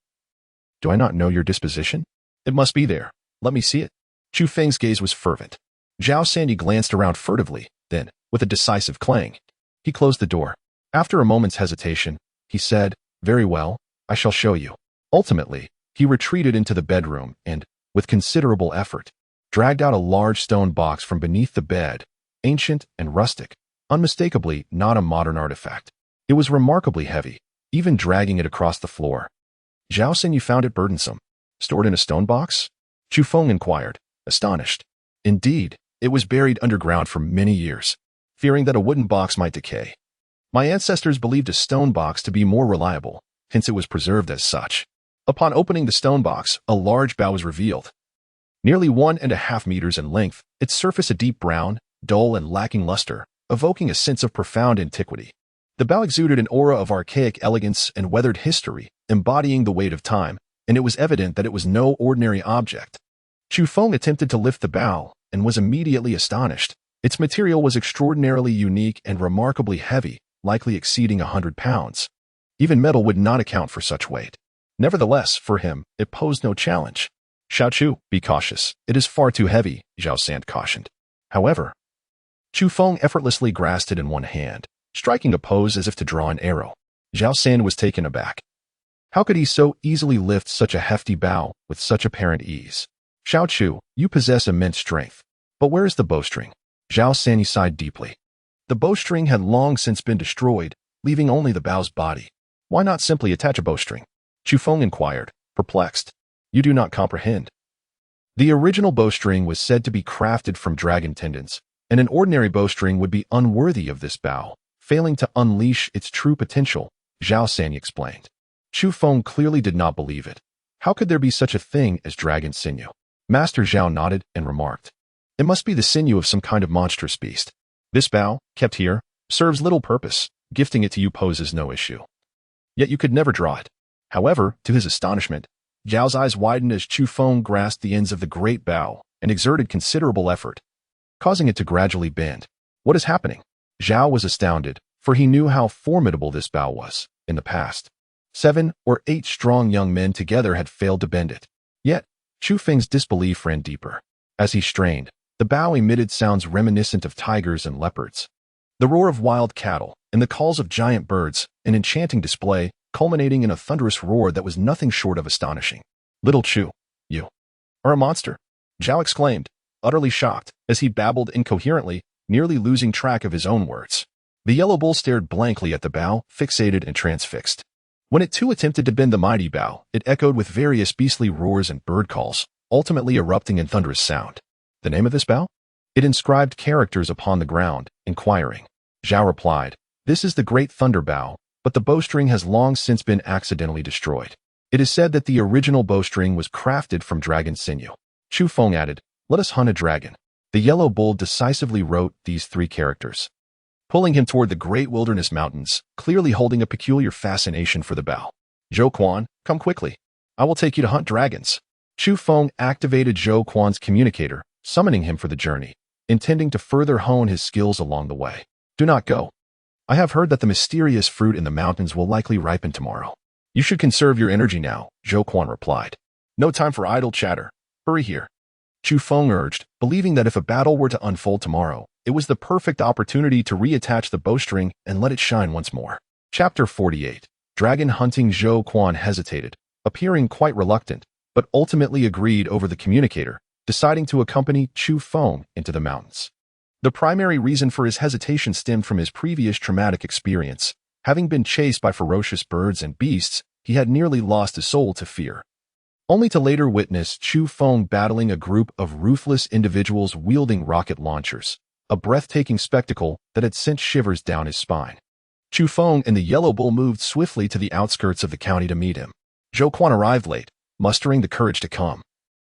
Do I not know your disposition? It must be there. Let me see it. Chu Feng's gaze was fervent. Zhao Sanye glanced around furtively, then, with a decisive clang, he closed the door. After a moment's hesitation, he said, "Very well, I shall show you." Ultimately, he retreated into the bedroom and, with considerable effort, dragged out a large stone box from beneath the bed, ancient and rustic, unmistakably not a modern artifact. It was remarkably heavy, even dragging it across the floor. Zhao Sanye found it burdensome. Stored in a stone box? Chu Feng inquired, astonished. Indeed, it was buried underground for many years, fearing that a wooden box might decay. My ancestors believed a stone box to be more reliable, hence it was preserved as such. Upon opening the stone box, a large bow was revealed. Nearly 1.5 meters in length, its surface a deep brown, dull and lacking luster, evoking a sense of profound antiquity. The bow exuded an aura of archaic elegance and weathered history, embodying the weight of time, and it was evident that it was no ordinary object. Chu Feng attempted to lift the bow, and was immediately astonished. Its material was extraordinarily unique and remarkably heavy, likely exceeding 100 pounds. Even metal would not account for such weight. Nevertheless, for him, it posed no challenge. "Xiao Chu, be cautious. It is far too heavy," Zhao San cautioned. However, Chu Feng effortlessly grasped it in one hand, striking a pose as if to draw an arrow. Zhao San was taken aback. How could he so easily lift such a hefty bow with such apparent ease? "Xiao Chu, you possess immense strength. But where is the bowstring?" Zhao San sighed deeply. The bowstring had long since been destroyed, leaving only the bow's body. Why not simply attach a bowstring? Chu Feng inquired, perplexed. "You do not comprehend." The original bowstring was said to be crafted from dragon tendons, and an ordinary bowstring would be unworthy of this bow, failing to unleash its true potential, Zhao San explained. Chu Feng clearly did not believe it. How could there be such a thing as dragon sinew? Master Zhao nodded and remarked, "It must be the sinew of some kind of monstrous beast. This bow, kept here, serves little purpose. Gifting it to you poses no issue. Yet you could never draw it." However, to his astonishment, Zhao's eyes widened as Chu Feng grasped the ends of the great bow and exerted considerable effort, causing it to gradually bend. "What is happening?" Zhao was astounded, for he knew how formidable this bow was in the past. 7 or 8 strong young men together had failed to bend it. Yet, Chu Feng's disbelief ran deeper. As he strained, the bow emitted sounds reminiscent of tigers and leopards. The roar of wild cattle and the calls of giant birds, an enchanting display, culminating in a thunderous roar that was nothing short of astonishing. "Little Chu, you are a monster," Zhao exclaimed, utterly shocked, as he babbled incoherently, nearly losing track of his own words. The yellow bull stared blankly at the bow, fixated and transfixed. When it too attempted to bend the mighty bow, it echoed with various beastly roars and bird calls, ultimately erupting in thunderous sound. The name of this bow? It inscribed characters upon the ground, inquiring. Zhao replied, "This is the Great Thunder Bow, but the bowstring has long since been accidentally destroyed. It is said that the original bowstring was crafted from dragon sinew." Chu Feng added, "Let us hunt a dragon." The yellow bull decisively wrote these 3 characters, pulling him toward the great wilderness mountains, clearly holding a peculiar fascination for the bow. "Zhou Quan, come quickly. I will take you to hunt dragons." Chu Feng activated Zhou Quan's communicator, summoning him for the journey, intending to further hone his skills along the way. "Do not go. I have heard that the mysterious fruit in the mountains will likely ripen tomorrow. You should conserve your energy now," Zhou Quan replied. "No time for idle chatter. Hurry here." Chu Feng urged, believing that if a battle were to unfold tomorrow, it was the perfect opportunity to reattach the bowstring and let it shine once more. Chapter 48. Dragon Hunting. Zhou Quan hesitated, appearing quite reluctant, but ultimately agreed over the communicator, deciding to accompany Chu Feng into the mountains. The primary reason for his hesitation stemmed from his previous traumatic experience. Having been chased by ferocious birds and beasts, he had nearly lost his soul to fear, only to later witness Chu Feng battling a group of ruthless individuals wielding rocket launchers, a breathtaking spectacle that had sent shivers down his spine. Chu Feng and the yellow bull moved swiftly to the outskirts of the county to meet him. Zhou Quan arrived late, mustering the courage to come,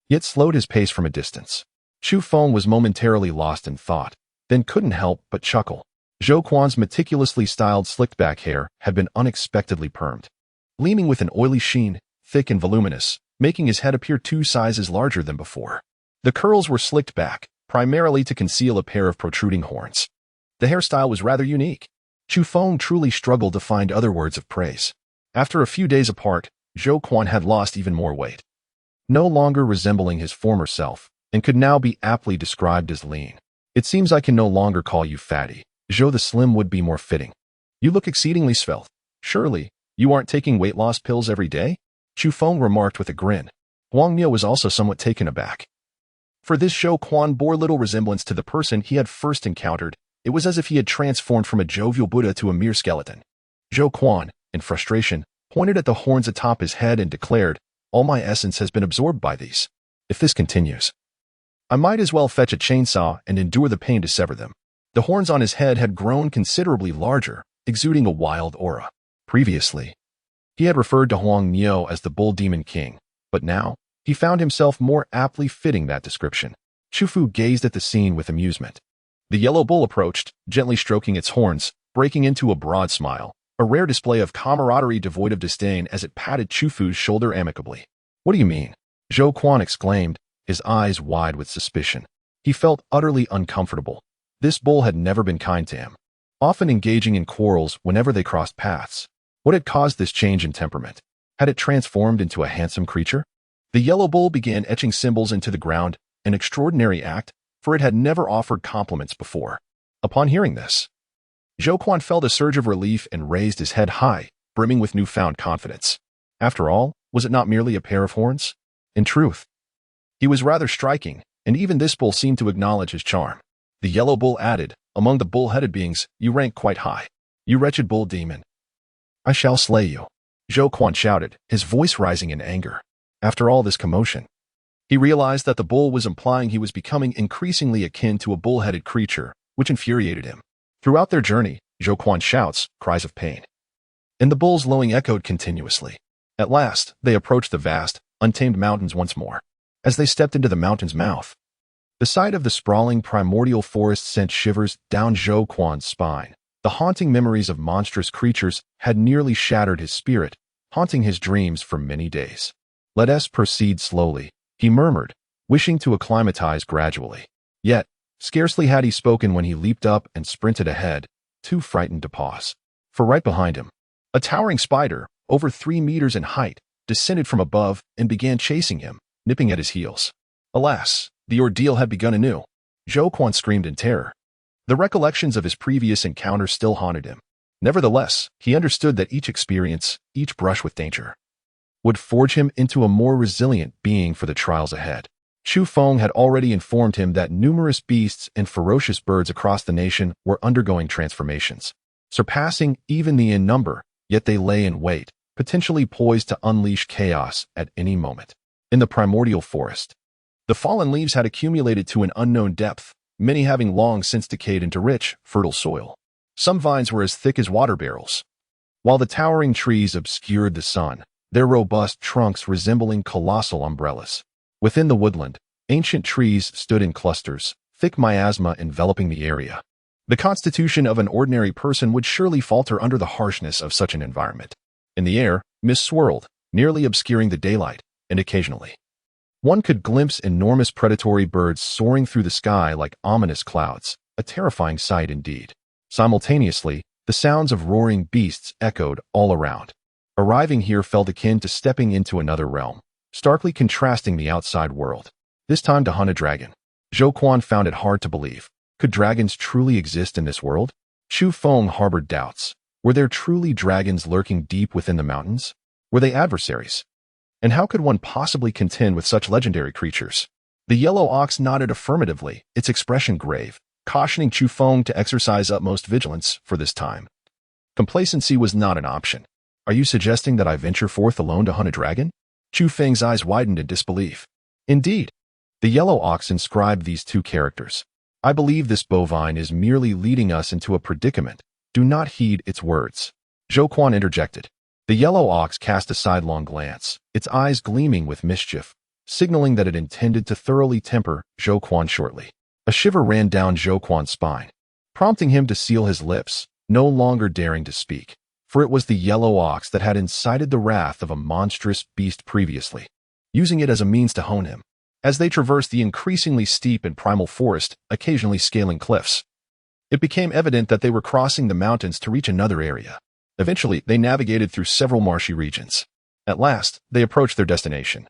yet slowed his pace from a distance. Chu Feng was momentarily lost in thought, then couldn't help but chuckle. Zhou Quan's meticulously styled slicked-back hair had been unexpectedly permed, gleaming with an oily sheen, thick and voluminous, making his head appear 2 sizes larger than before. The curls were slicked back, primarily to conceal a pair of protruding horns. The hairstyle was rather unique. Chu Feng truly struggled to find other words of praise. After a few days apart, Zhou Quan had lost even more weight, no longer resembling his former self, and could now be aptly described as lean. It seems I can no longer call you fatty. Zhou the Slim would be more fitting. You look exceedingly svelte. Surely, you aren't taking weight loss pills every day? Chu Feng remarked with a grin. Huang Niu was also somewhat taken aback. For this Zhou Quan bore little resemblance to the person he had first encountered. It was as if he had transformed from a jovial Buddha to a mere skeleton. Zhou Quan, in frustration, pointed at the horns atop his head and declared, "All my essence has been absorbed by these. If this continues, I might as well fetch a chainsaw and endure the pain to sever them." The horns on his head had grown considerably larger, exuding a wild aura. Previously, he had referred to Huang Niu as the Bull Demon King, but now, he found himself more aptly fitting that description. Chu Fu gazed at the scene with amusement. The yellow bull approached, gently stroking its horns, breaking into a broad smile, a rare display of camaraderie devoid of disdain as it patted Chu Fu's shoulder amicably. "What do you mean?" Zhou Quan exclaimed, his eyes wide with suspicion. He felt utterly uncomfortable. This bull had never been kind to him, often engaging in quarrels whenever they crossed paths. What had caused this change in temperament? Had it transformed into a handsome creature? The yellow bull began etching symbols into the ground, an extraordinary act, for it had never offered compliments before. Upon hearing this, Zhou Quan felt a surge of relief and raised his head high, brimming with newfound confidence. After all, was it not merely a pair of horns? In truth, he was rather striking, and even this bull seemed to acknowledge his charm. The yellow bull added, "Among the bull-headed beings, you rank quite high. You wretched bull demon. I shall slay you," Zhou Quan shouted, his voice rising in anger. After all this commotion, he realized that the bull was implying he was becoming increasingly akin to a bull-headed creature, which infuriated him. Throughout their journey, Zhou Quan's shouts, cries of pain, and the bull's lowing echoed continuously. At last, they approached the vast, untamed mountains once more. As they stepped into the mountain's mouth, the sight of the sprawling primordial forest sent shivers down Zhou Quan's spine. The haunting memories of monstrous creatures had nearly shattered his spirit, haunting his dreams for many days. "Let us proceed slowly," he murmured, wishing to acclimatize gradually. Yet, scarcely had he spoken when he leaped up and sprinted ahead, too frightened to pause. For right behind him, a towering spider, over 3 meters in height, descended from above and began chasing him, nipping at his heels. Alas, the ordeal had begun anew. Zhou Quan screamed in terror. The recollections of his previous encounter still haunted him. Nevertheless, he understood that each experience, each brush with danger, would forge him into a more resilient being for the trials ahead. Chu Feng had already informed him that numerous beasts and ferocious birds across the nation were undergoing transformations, surpassing even the in number, yet they lay in wait, potentially poised to unleash chaos at any moment. In the primordial forest, the fallen leaves had accumulated to an unknown depth, many having long since decayed into rich, fertile soil. Some vines were as thick as water barrels, while the towering trees obscured the sun, their robust trunks resembling colossal umbrellas. Within the woodland, ancient trees stood in clusters, thick miasma enveloping the area. The constitution of an ordinary person would surely falter under the harshness of such an environment. In the air, mist swirled, nearly obscuring the daylight, and occasionally, one could glimpse enormous predatory birds soaring through the sky like ominous clouds, a terrifying sight indeed. Simultaneously, the sounds of roaring beasts echoed all around. Arriving here felt akin to stepping into another realm, starkly contrasting the outside world. This time to hunt a dragon. Zhou Quan found it hard to believe. Could dragons truly exist in this world? Chu Feng harbored doubts. Were there truly dragons lurking deep within the mountains? Were they adversaries? And how could one possibly contend with such legendary creatures? The yellow ox nodded affirmatively, its expression grave, cautioning Chu Feng to exercise utmost vigilance for this time. Complacency was not an option. "Are you suggesting that I venture forth alone to hunt a dragon?" Chu Feng's eyes widened in disbelief. Indeed, the yellow ox inscribed these two characters. "I believe this bovine is merely leading us into a predicament. Do not heed its words." Zhou Quan interjected. The yellow ox cast a sidelong glance, its eyes gleaming with mischief, signaling that it intended to thoroughly temper Zhou Quan shortly. A shiver ran down Zhou Quan's spine, prompting him to seal his lips, no longer daring to speak, for it was the yellow ox that had incited the wrath of a monstrous beast previously, using it as a means to hone him. As they traversed the increasingly steep and primal forest, occasionally scaling cliffs, it became evident that they were crossing the mountains to reach another area, Eventually, they navigated through several marshy regions. At last, they approached their destination.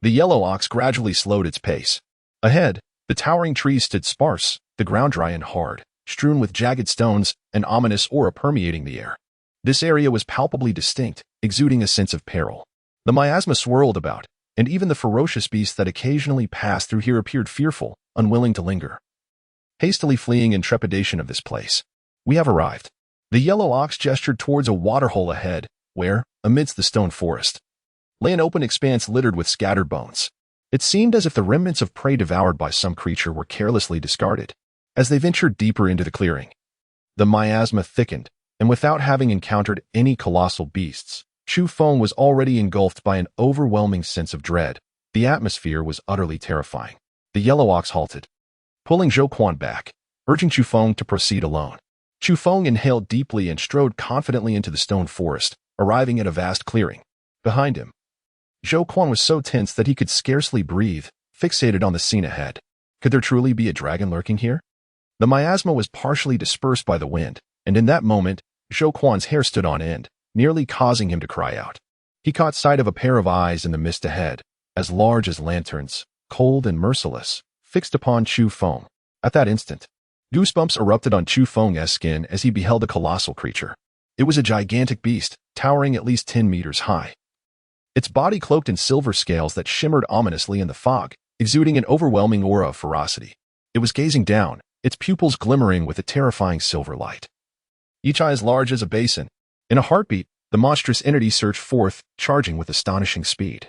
The yellow ox gradually slowed its pace. Ahead, the towering trees stood sparse, the ground dry and hard, strewn with jagged stones, an ominous aura permeating the air. This area was palpably distinct, exuding a sense of peril. The miasma swirled about, and even the ferocious beasts that occasionally passed through here appeared fearful, unwilling to linger. Hastily fleeing in trepidation of this place, we have arrived. The yellow ox gestured towards a waterhole ahead, where, amidst the stone forest, lay an open expanse littered with scattered bones. It seemed as if the remnants of prey devoured by some creature were carelessly discarded. As they ventured deeper into the clearing, the miasma thickened, and without having encountered any colossal beasts, Chu Feng was already engulfed by an overwhelming sense of dread. The atmosphere was utterly terrifying. The yellow ox halted, pulling Zhou Quan back, urging Chu Feng to proceed alone. Chu Feng inhaled deeply and strode confidently into the stone forest, arriving at a vast clearing. Behind him, Zhou Quan was so tense that he could scarcely breathe, fixated on the scene ahead. Could there truly be a dragon lurking here? The miasma was partially dispersed by the wind, and in that moment, Zhou Quan's hair stood on end, nearly causing him to cry out. He caught sight of a pair of eyes in the mist ahead, as large as lanterns, cold and merciless, fixed upon Chu Feng. At that instant, goosebumps erupted on Chu Feng's skin as he beheld a colossal creature. It was a gigantic beast, towering at least 10 meters high. Its body cloaked in silver scales that shimmered ominously in the fog, exuding an overwhelming aura of ferocity. It was gazing down, its pupils glimmering with a terrifying silver light. Each eye as large as a basin. In a heartbeat, the monstrous entity surged forth, charging with astonishing speed,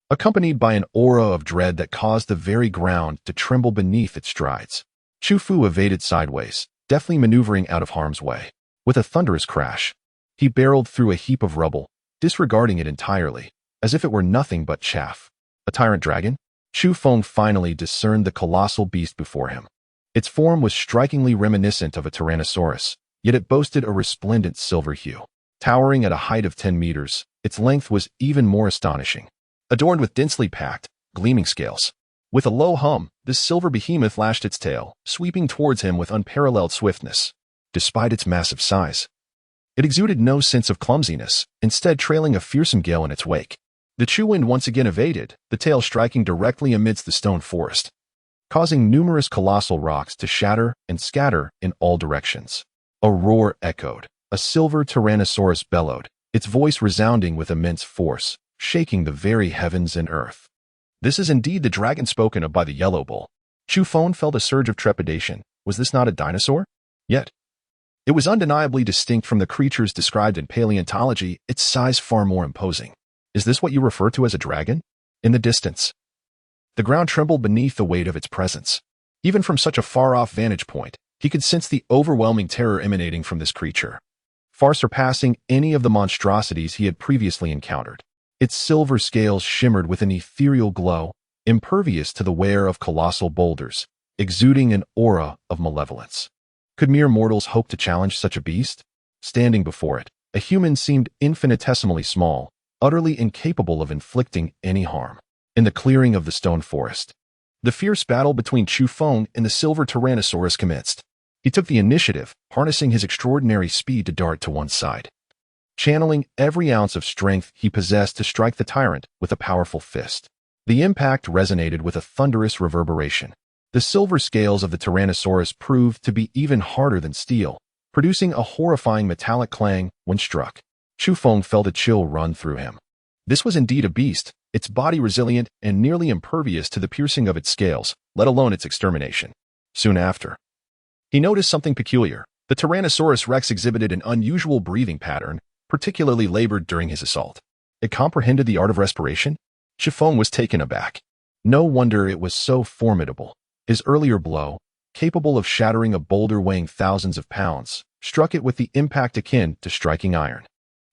accompanied by an aura of dread that caused the very ground to tremble beneath its strides. Chu Fu evaded sideways, deftly maneuvering out of harm's way. With a thunderous crash, he barreled through a heap of rubble, disregarding it entirely, as if it were nothing but chaff. A tyrant dragon? Chu Feng finally discerned the colossal beast before him. Its form was strikingly reminiscent of a tyrannosaurus, yet it boasted a resplendent silver hue. Towering at a height of 10 meters, its length was even more astonishing, adorned with densely packed, gleaming scales. With a low hum, this silver behemoth lashed its tail, sweeping towards him with unparalleled swiftness. Despite its massive size, it exuded no sense of clumsiness, instead trailing a fearsome gale in its wake. The Chu wind once again evaded, the tail striking directly amidst the stone forest, causing numerous colossal rocks to shatter and scatter in all directions. A roar echoed. A silver tyrannosaurus bellowed, its voice resounding with immense force, shaking the very heavens and earth. This is indeed the dragon spoken of by the yellow bull. Chu Feng felt a surge of trepidation. Was this not a dinosaur? Yet, it was undeniably distinct from the creatures described in paleontology, its size far more imposing. Is this what you refer to as a dragon? In the distance, the ground trembled beneath the weight of its presence. Even from such a far-off vantage point, he could sense the overwhelming terror emanating from this creature, far surpassing any of the monstrosities he had previously encountered. Its silver scales shimmered with an ethereal glow, impervious to the wear of colossal boulders, exuding an aura of malevolence. Could mere mortals hope to challenge such a beast? Standing before it, a human seemed infinitesimally small, utterly incapable of inflicting any harm. In the clearing of the stone forest, the fierce battle between Chu Feng and the silver tyrannosaurus commenced. He took the initiative, harnessing his extraordinary speed to dart to one side, channeling every ounce of strength he possessed to strike the tyrant with a powerful fist. The impact resonated with a thunderous reverberation. The silver scales of the Tyrannosaurus proved to be even harder than steel, producing a horrifying metallic clang when struck. Chu Feng felt a chill run through him. This was indeed a beast, its body resilient and nearly impervious to the piercing of its scales, let alone its extermination. Soon after, he noticed something peculiar. The Tyrannosaurus Rex exhibited an unusual breathing pattern, particularly labored during his assault. It comprehended the art of respiration? Chu Feng was taken aback. No wonder it was so formidable. His earlier blow, capable of shattering a boulder weighing thousands of pounds, struck it with the impact akin to striking iron.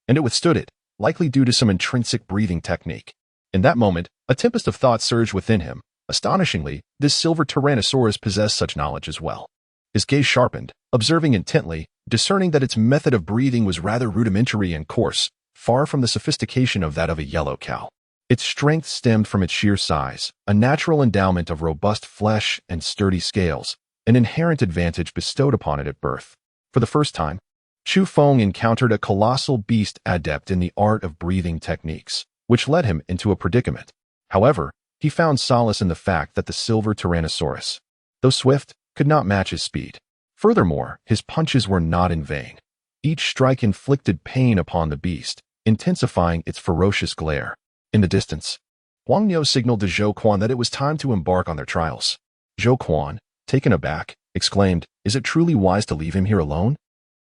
And it withstood it, likely due to some intrinsic breathing technique. In that moment, a tempest of thought surged within him. Astonishingly, this silver Tyrannosaurus possessed such knowledge as well. His gaze sharpened, observing intently, discerning that its method of breathing was rather rudimentary and coarse, far from the sophistication of that of a yellow cow. Its strength stemmed from its sheer size, a natural endowment of robust flesh and sturdy scales, an inherent advantage bestowed upon it at birth. For the first time, Chu Feng encountered a colossal beast adept in the art of breathing techniques, which led him into a predicament. However, he found solace in the fact that the silver Tyrannosaurus, though swift, could not match his speed. Furthermore, his punches were not in vain. Each strike inflicted pain upon the beast, intensifying its ferocious glare. In the distance, Huang Niu signaled to Zhou Quan that it was time to embark on their trials. Zhou Quan, taken aback, exclaimed, "Is it truly wise to leave him here alone?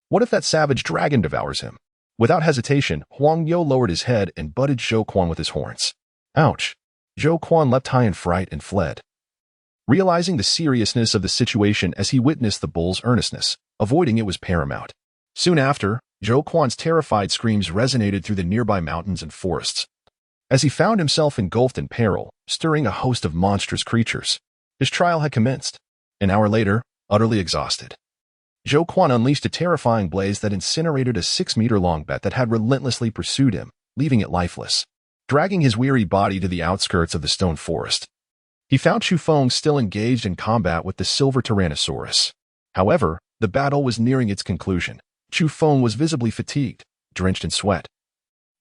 What if that savage dragon devours him?" Without hesitation, Huang Niu lowered his head and butted Zhou Quan with his horns. Ouch! Zhou Quan leapt high in fright and fled. Realizing the seriousness of the situation as he witnessed the bull's earnestness, avoiding it was paramount. Soon after, Zhou Quan's terrified screams resonated through the nearby mountains and forests, as he found himself engulfed in peril, stirring a host of monstrous creatures. His trial had commenced. An hour later, utterly exhausted, Zhou Quan unleashed a terrifying blaze that incinerated a 6-meter-long bat that had relentlessly pursued him, leaving it lifeless. Dragging his weary body to the outskirts of the stone forest, he found Chu Feng still engaged in combat with the silver Tyrannosaurus. However, the battle was nearing its conclusion. Chu Feng was visibly fatigued, drenched in sweat,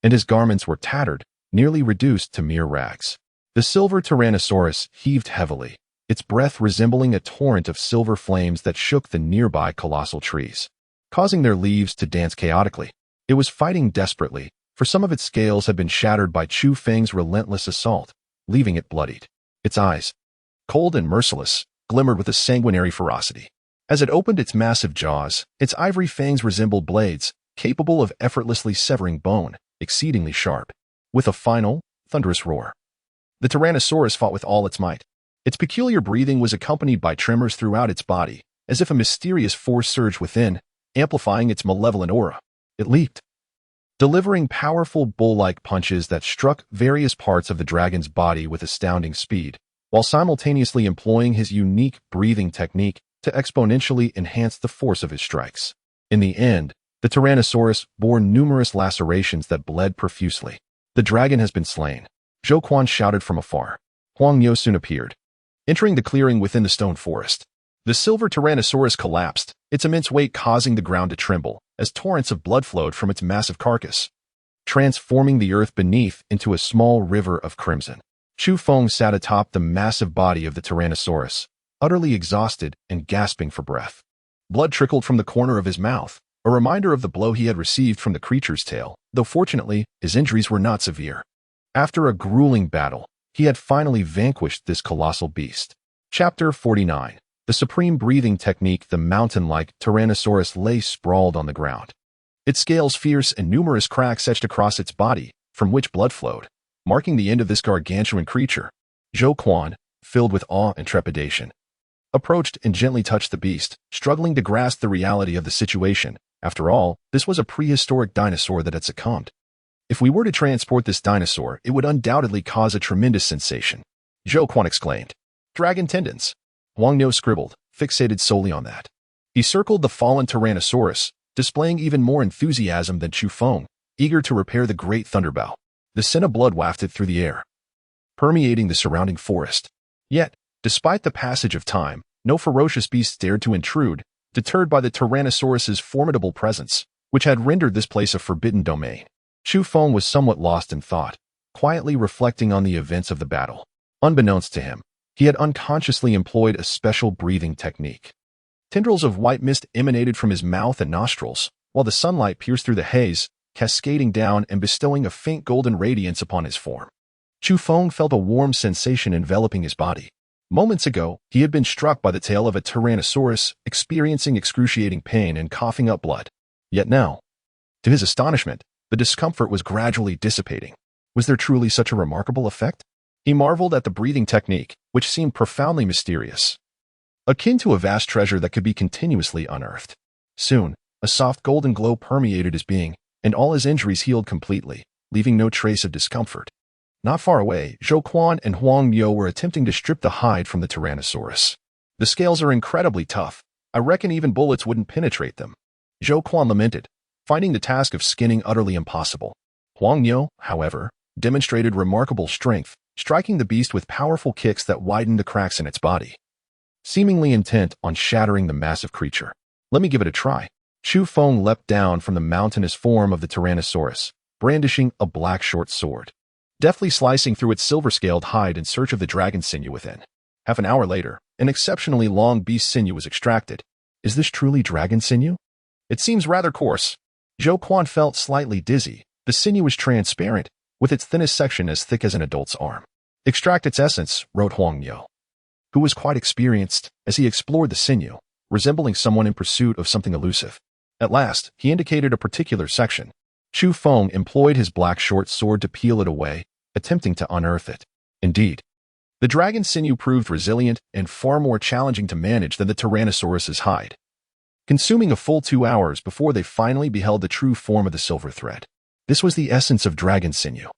and his garments were tattered, nearly reduced to mere rags. The silver Tyrannosaurus heaved heavily, its breath resembling a torrent of silver flames that shook the nearby colossal trees, causing their leaves to dance chaotically. It was fighting desperately, for some of its scales had been shattered by Chu Feng's relentless assault, leaving it bloodied. Its eyes, cold and merciless, glimmered with a sanguinary ferocity. As it opened its massive jaws, its ivory fangs resembled blades, capable of effortlessly severing bone, exceedingly sharp. With a final, thunderous roar, the Tyrannosaurus fought with all its might. Its peculiar breathing was accompanied by tremors throughout its body, as if a mysterious force surged within, amplifying its malevolent aura. It leaped, delivering powerful bull-like punches that struck various parts of the dragon's body with astounding speed, while simultaneously employing his unique breathing technique to exponentially enhance the force of his strikes. In the end, the Tyrannosaurus bore numerous lacerations that bled profusely. "The dragon has been slain," Zhou Quan shouted from afar. Huang Niu soon appeared, entering the clearing within the stone forest. The silver Tyrannosaurus collapsed, its immense weight causing the ground to tremble, as torrents of blood flowed from its massive carcass, transforming the earth beneath into a small river of crimson. Chu Feng sat atop the massive body of the Tyrannosaurus, utterly exhausted and gasping for breath. Blood trickled from the corner of his mouth, a reminder of the blow he had received from the creature's tail, though fortunately, his injuries were not severe. After a grueling battle, he had finally vanquished this colossal beast. Chapter 49. The supreme breathing technique. The mountain-like Tyrannosaurus lay sprawled on the ground, its scales fierce and numerous cracks etched across its body, from which blood flowed, marking the end of this gargantuan creature. Zhou Quan, filled with awe and trepidation, approached and gently touched the beast, struggling to grasp the reality of the situation. After all, this was a prehistoric dinosaur that had succumbed. If we were to transport this dinosaur, it would undoubtedly cause a tremendous sensation, Zhou Quan exclaimed. "Dragon tendons," Huang Niu scribbled, fixated solely on that. He circled the fallen Tyrannosaurus, displaying even more enthusiasm than Chu Feng, eager to repair the great thunderbow. The scent of blood wafted through the air, permeating the surrounding forest. Yet, despite the passage of time, no ferocious beast dared to intrude, deterred by the Tyrannosaurus's formidable presence, which had rendered this place a forbidden domain. Chu Feng was somewhat lost in thought, quietly reflecting on the events of the battle. Unbeknownst to him, he had unconsciously employed a special breathing technique. Tendrils of white mist emanated from his mouth and nostrils, while the sunlight pierced through the haze, cascading down and bestowing a faint golden radiance upon his form. Chu Feng felt a warm sensation enveloping his body. Moments ago, he had been struck by the tail of a Tyrannosaurus, experiencing excruciating pain and coughing up blood. Yet now, to his astonishment, the discomfort was gradually dissipating. Was there truly such a remarkable effect? He marveled at the breathing technique, which seemed profoundly mysterious, akin to a vast treasure that could be continuously unearthed. Soon, a soft golden glow permeated his being, and all his injuries healed completely, leaving no trace of discomfort. Not far away, Zhou Quan and Huang Niu were attempting to strip the hide from the Tyrannosaurus. "The scales are incredibly tough. I reckon even bullets wouldn't penetrate them," Zhou Quan lamented, finding the task of skinning utterly impossible. Huang Niu, however, demonstrated remarkable strength, striking the beast with powerful kicks that widened the cracks in its body, seemingly intent on shattering the massive creature. "Let me give it a try," Chu Feng leapt down from the mountainous form of the Tyrannosaurus, brandishing a black short sword, deftly slicing through its silver-scaled hide in search of the dragon sinew within. Half an hour later, an exceptionally long beast sinew was extracted. Is this truly dragon sinew? It seems rather coarse. Zhou Quan felt slightly dizzy. The sinew was transparent, with its thinnest section as thick as an adult's arm. Extract its essence, wrote Huang Yo, who was quite experienced as he explored the sinew, resembling someone in pursuit of something elusive. At last, he indicated a particular section. Chu Feng employed his black short sword to peel it away, attempting to unearth it. Indeed, the dragon sinew proved resilient and far more challenging to manage than the Tyrannosaurus's hide, consuming a full 2 hours before they finally beheld the true form of the silver thread. This was the essence of dragon sinew.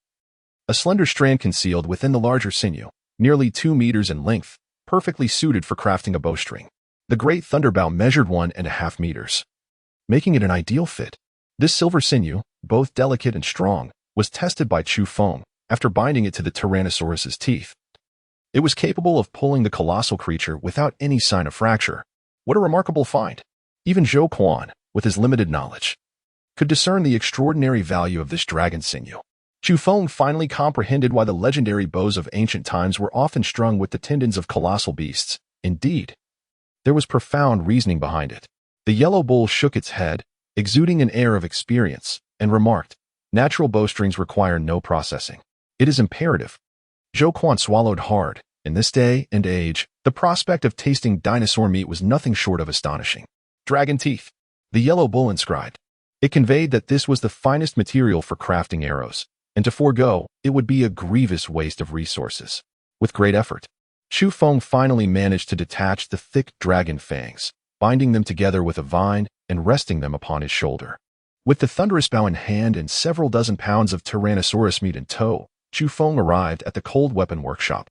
A slender strand concealed within the larger sinew, nearly 2 meters in length, perfectly suited for crafting a bowstring. The great thunderbow measured 1.5 meters, making it an ideal fit. This silver sinew, both delicate and strong, was tested by Chu Feng after binding it to the Tyrannosaurus's teeth. It was capable of pulling the colossal creature without any sign of fracture. What a remarkable find! Even Zhou Quan, with his limited knowledge, could discern the extraordinary value of this dragon sinew. Chu Feng finally comprehended why the legendary bows of ancient times were often strung with the tendons of colossal beasts. Indeed, there was profound reasoning behind it. The yellow bull shook its head, exuding an air of experience, and remarked, "Natural bowstrings require no processing. It is imperative." Zhou Quan swallowed hard. In this day and age, the prospect of tasting dinosaur meat was nothing short of astonishing. Dragon teeth, the yellow bull inscribed. It conveyed that this was the finest material for crafting arrows, and to forego it would be a grievous waste of resources. With great effort, Chu Feng finally managed to detach the thick dragon fangs, binding them together with a vine and resting them upon his shoulder. With the thunderous bow in hand and several dozen pounds of Tyrannosaurus meat in tow, Chu Feng arrived at the cold weapon workshop.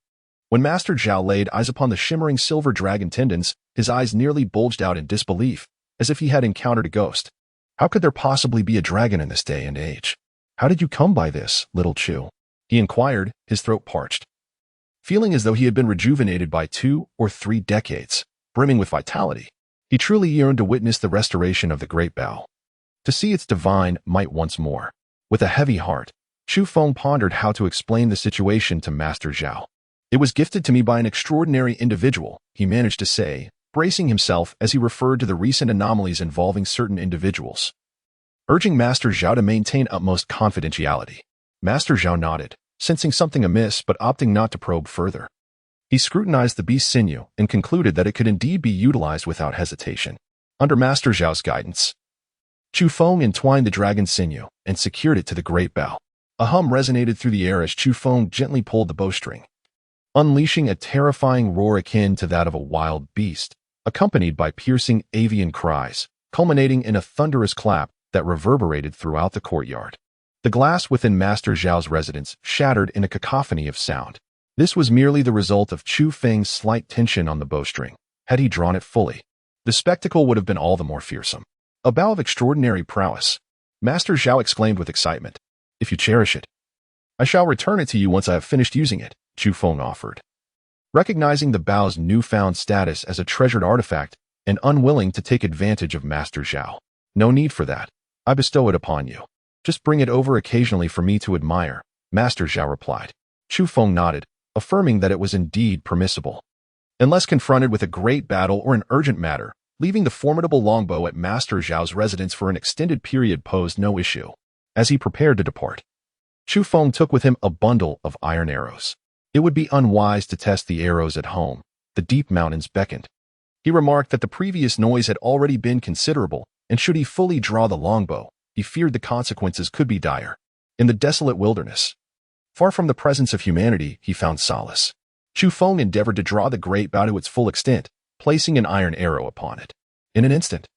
When Master Zhao laid eyes upon the shimmering silver dragon tendons, his eyes nearly bulged out in disbelief, as if he had encountered a ghost. How could there possibly be a dragon in this day and age? How did you come by this, little Chu? He inquired, his throat parched, feeling as though he had been rejuvenated by 2 or 3 decades, brimming with vitality. He truly yearned to witness the restoration of the great bow, to see its divine might once more. With a heavy heart, Chu Feng pondered how to explain the situation to Master Zhao. "It was gifted to me by an extraordinary individual," he managed to say, bracing himself as he referred to the recent anomalies involving certain individuals, urging Master Zhao to maintain utmost confidentiality. Master Zhao nodded, sensing something amiss but opting not to probe further. He scrutinized the beast sinew and concluded that it could indeed be utilized without hesitation. Under Master Zhao's guidance, Chu Feng entwined the dragon sinew and secured it to the great bow. A hum resonated through the air as Chu Feng gently pulled the bowstring, unleashing a terrifying roar akin to that of a wild beast, accompanied by piercing avian cries, culminating in a thunderous clap that reverberated throughout the courtyard. The glass within Master Zhao's residence shattered in a cacophony of sound. This was merely the result of Chu Feng's slight tension on the bowstring. Had he drawn it fully, the spectacle would have been all the more fearsome. "A bow of extraordinary prowess," Master Zhao exclaimed with excitement. "If you cherish it, I shall return it to you once I have finished using it," Chu Feng offered, recognizing the bow's newfound status as a treasured artifact and unwilling to take advantage of Master Zhao. "No need for that. I bestow it upon you. Just bring it over occasionally for me to admire," Master Zhao replied. Chu Feng nodded, affirming that it was indeed permissible. Unless confronted with a great battle or an urgent matter, leaving the formidable longbow at Master Zhao's residence for an extended period posed no issue. As he prepared to depart, Chu Feng took with him a bundle of iron arrows. It would be unwise to test the arrows at home. The deep mountains beckoned. He remarked that the previous noise had already been considerable, and should he fully draw the longbow, he feared the consequences could be dire. In the desolate wilderness, far from the presence of humanity, he found solace. Chu Feng endeavored to draw the great bow to its full extent, placing an iron arrow upon it. In an instant,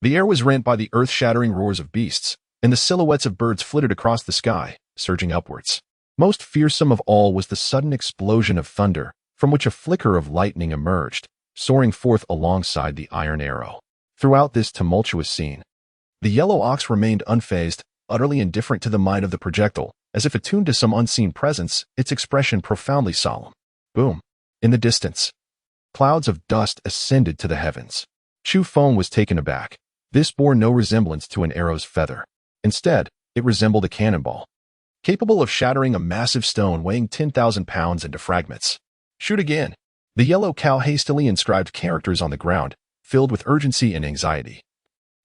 the air was rent by the earth-shattering roars of beasts, and the silhouettes of birds flitted across the sky, surging upwards. Most fearsome of all was the sudden explosion of thunder, from which a flicker of lightning emerged, soaring forth alongside the iron arrow. Throughout this tumultuous scene, the yellow ox remained unfazed, utterly indifferent to the might of the projectile, as if attuned to some unseen presence, its expression profoundly solemn. Boom! In the distance, clouds of dust ascended to the heavens. Chu Feng was taken aback. This bore no resemblance to an arrow's feather. Instead, it resembled a cannonball, capable of shattering a massive stone weighing 10,000 pounds into fragments. Shoot again. The yellow cow hastily inscribed characters on the ground, filled with urgency and anxiety,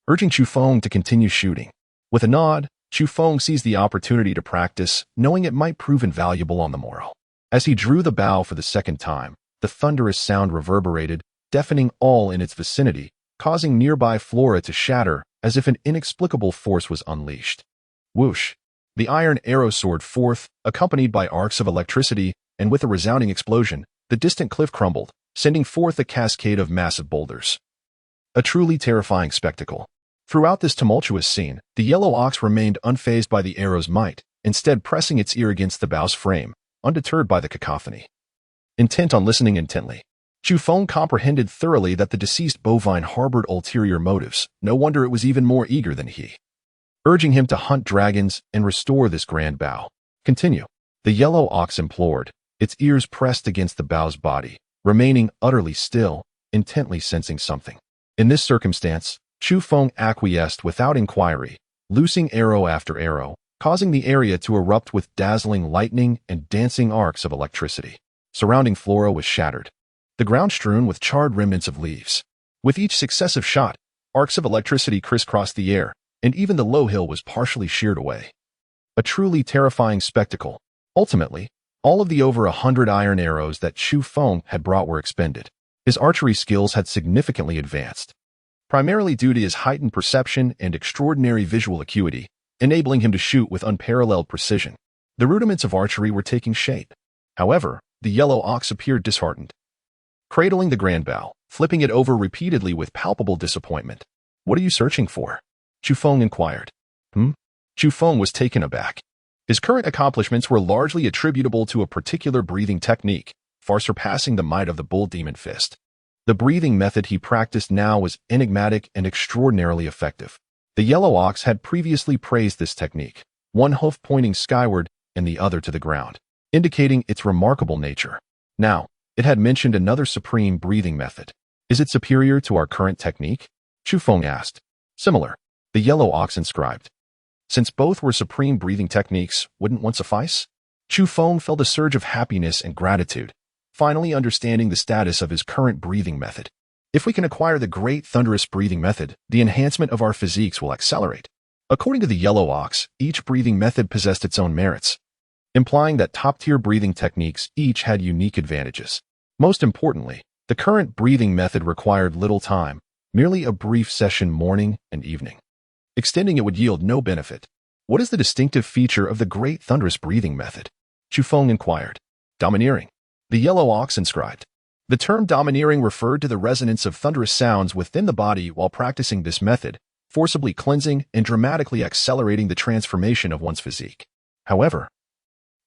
urging Chu Feng to continue shooting. With a nod, Chu Feng seized the opportunity to practice, knowing it might prove invaluable on the morrow. As he drew the bow for the second time, the thunderous sound reverberated, deafening all in its vicinity, causing nearby flora to shatter as if an inexplicable force was unleashed. Whoosh! The iron arrow soared forth, accompanied by arcs of electricity, and with a resounding explosion, the distant cliff crumbled, sending forth a cascade of massive boulders. A truly terrifying spectacle. Throughout this tumultuous scene, the yellow ox remained unfazed by the arrow's might, instead pressing its ear against the bow's frame, undeterred by the cacophony. Intent on listening intently, Chu Feng comprehended thoroughly that the deceased bovine harbored ulterior motives. No wonder it was even more eager than he, urging him to hunt dragons and restore this grand bow. Continue. The yellow ox implored, its ears pressed against the bow's body, remaining utterly still, intently sensing something. In this circumstance, Chu Feng acquiesced without inquiry, loosing arrow after arrow, causing the area to erupt with dazzling lightning and dancing arcs of electricity. Surrounding flora was shattered, the ground strewn with charred remnants of leaves. With each successive shot, arcs of electricity crisscrossed the air, and even the low hill was partially sheared away. A truly terrifying spectacle. Ultimately, all of the over 100 iron arrows that Chu Feng had brought were expended. His archery skills had significantly advanced, primarily due to his heightened perception and extraordinary visual acuity, enabling him to shoot with unparalleled precision. The rudiments of archery were taking shape. However, the yellow ox appeared disheartened, cradling the grand bow, flipping it over repeatedly with palpable disappointment. "What are you searching for?" Chu Feng inquired. Chu Feng was taken aback. His current accomplishments were largely attributable to a particular breathing technique, far surpassing the might of the bull demon fist. The breathing method he practiced now was enigmatic and extraordinarily effective. The yellow ox had previously praised this technique, one hoof pointing skyward and the other to the ground, indicating its remarkable nature. Now, it had mentioned another supreme breathing method. "Is it superior to our current technique?" Chu Feng asked. "Similar," the yellow ox inscribed. Since both were supreme breathing techniques, wouldn't one suffice? Chu Feng felt a surge of happiness and gratitude, finally understanding the status of his current breathing method. If we can acquire the great thunderous breathing method, the enhancement of our physiques will accelerate. According to the yellow ox, each breathing method possessed its own merits, implying that top-tier breathing techniques each had unique advantages. Most importantly, the current breathing method required little time, merely a brief session morning and evening. Extending it would yield no benefit. "What is the distinctive feature of the great thunderous breathing method?" Chu Feng inquired. "Domineering," the yellow ox inscribed. The term domineering referred to the resonance of thunderous sounds within the body while practicing this method, forcibly cleansing and dramatically accelerating the transformation of one's physique. However,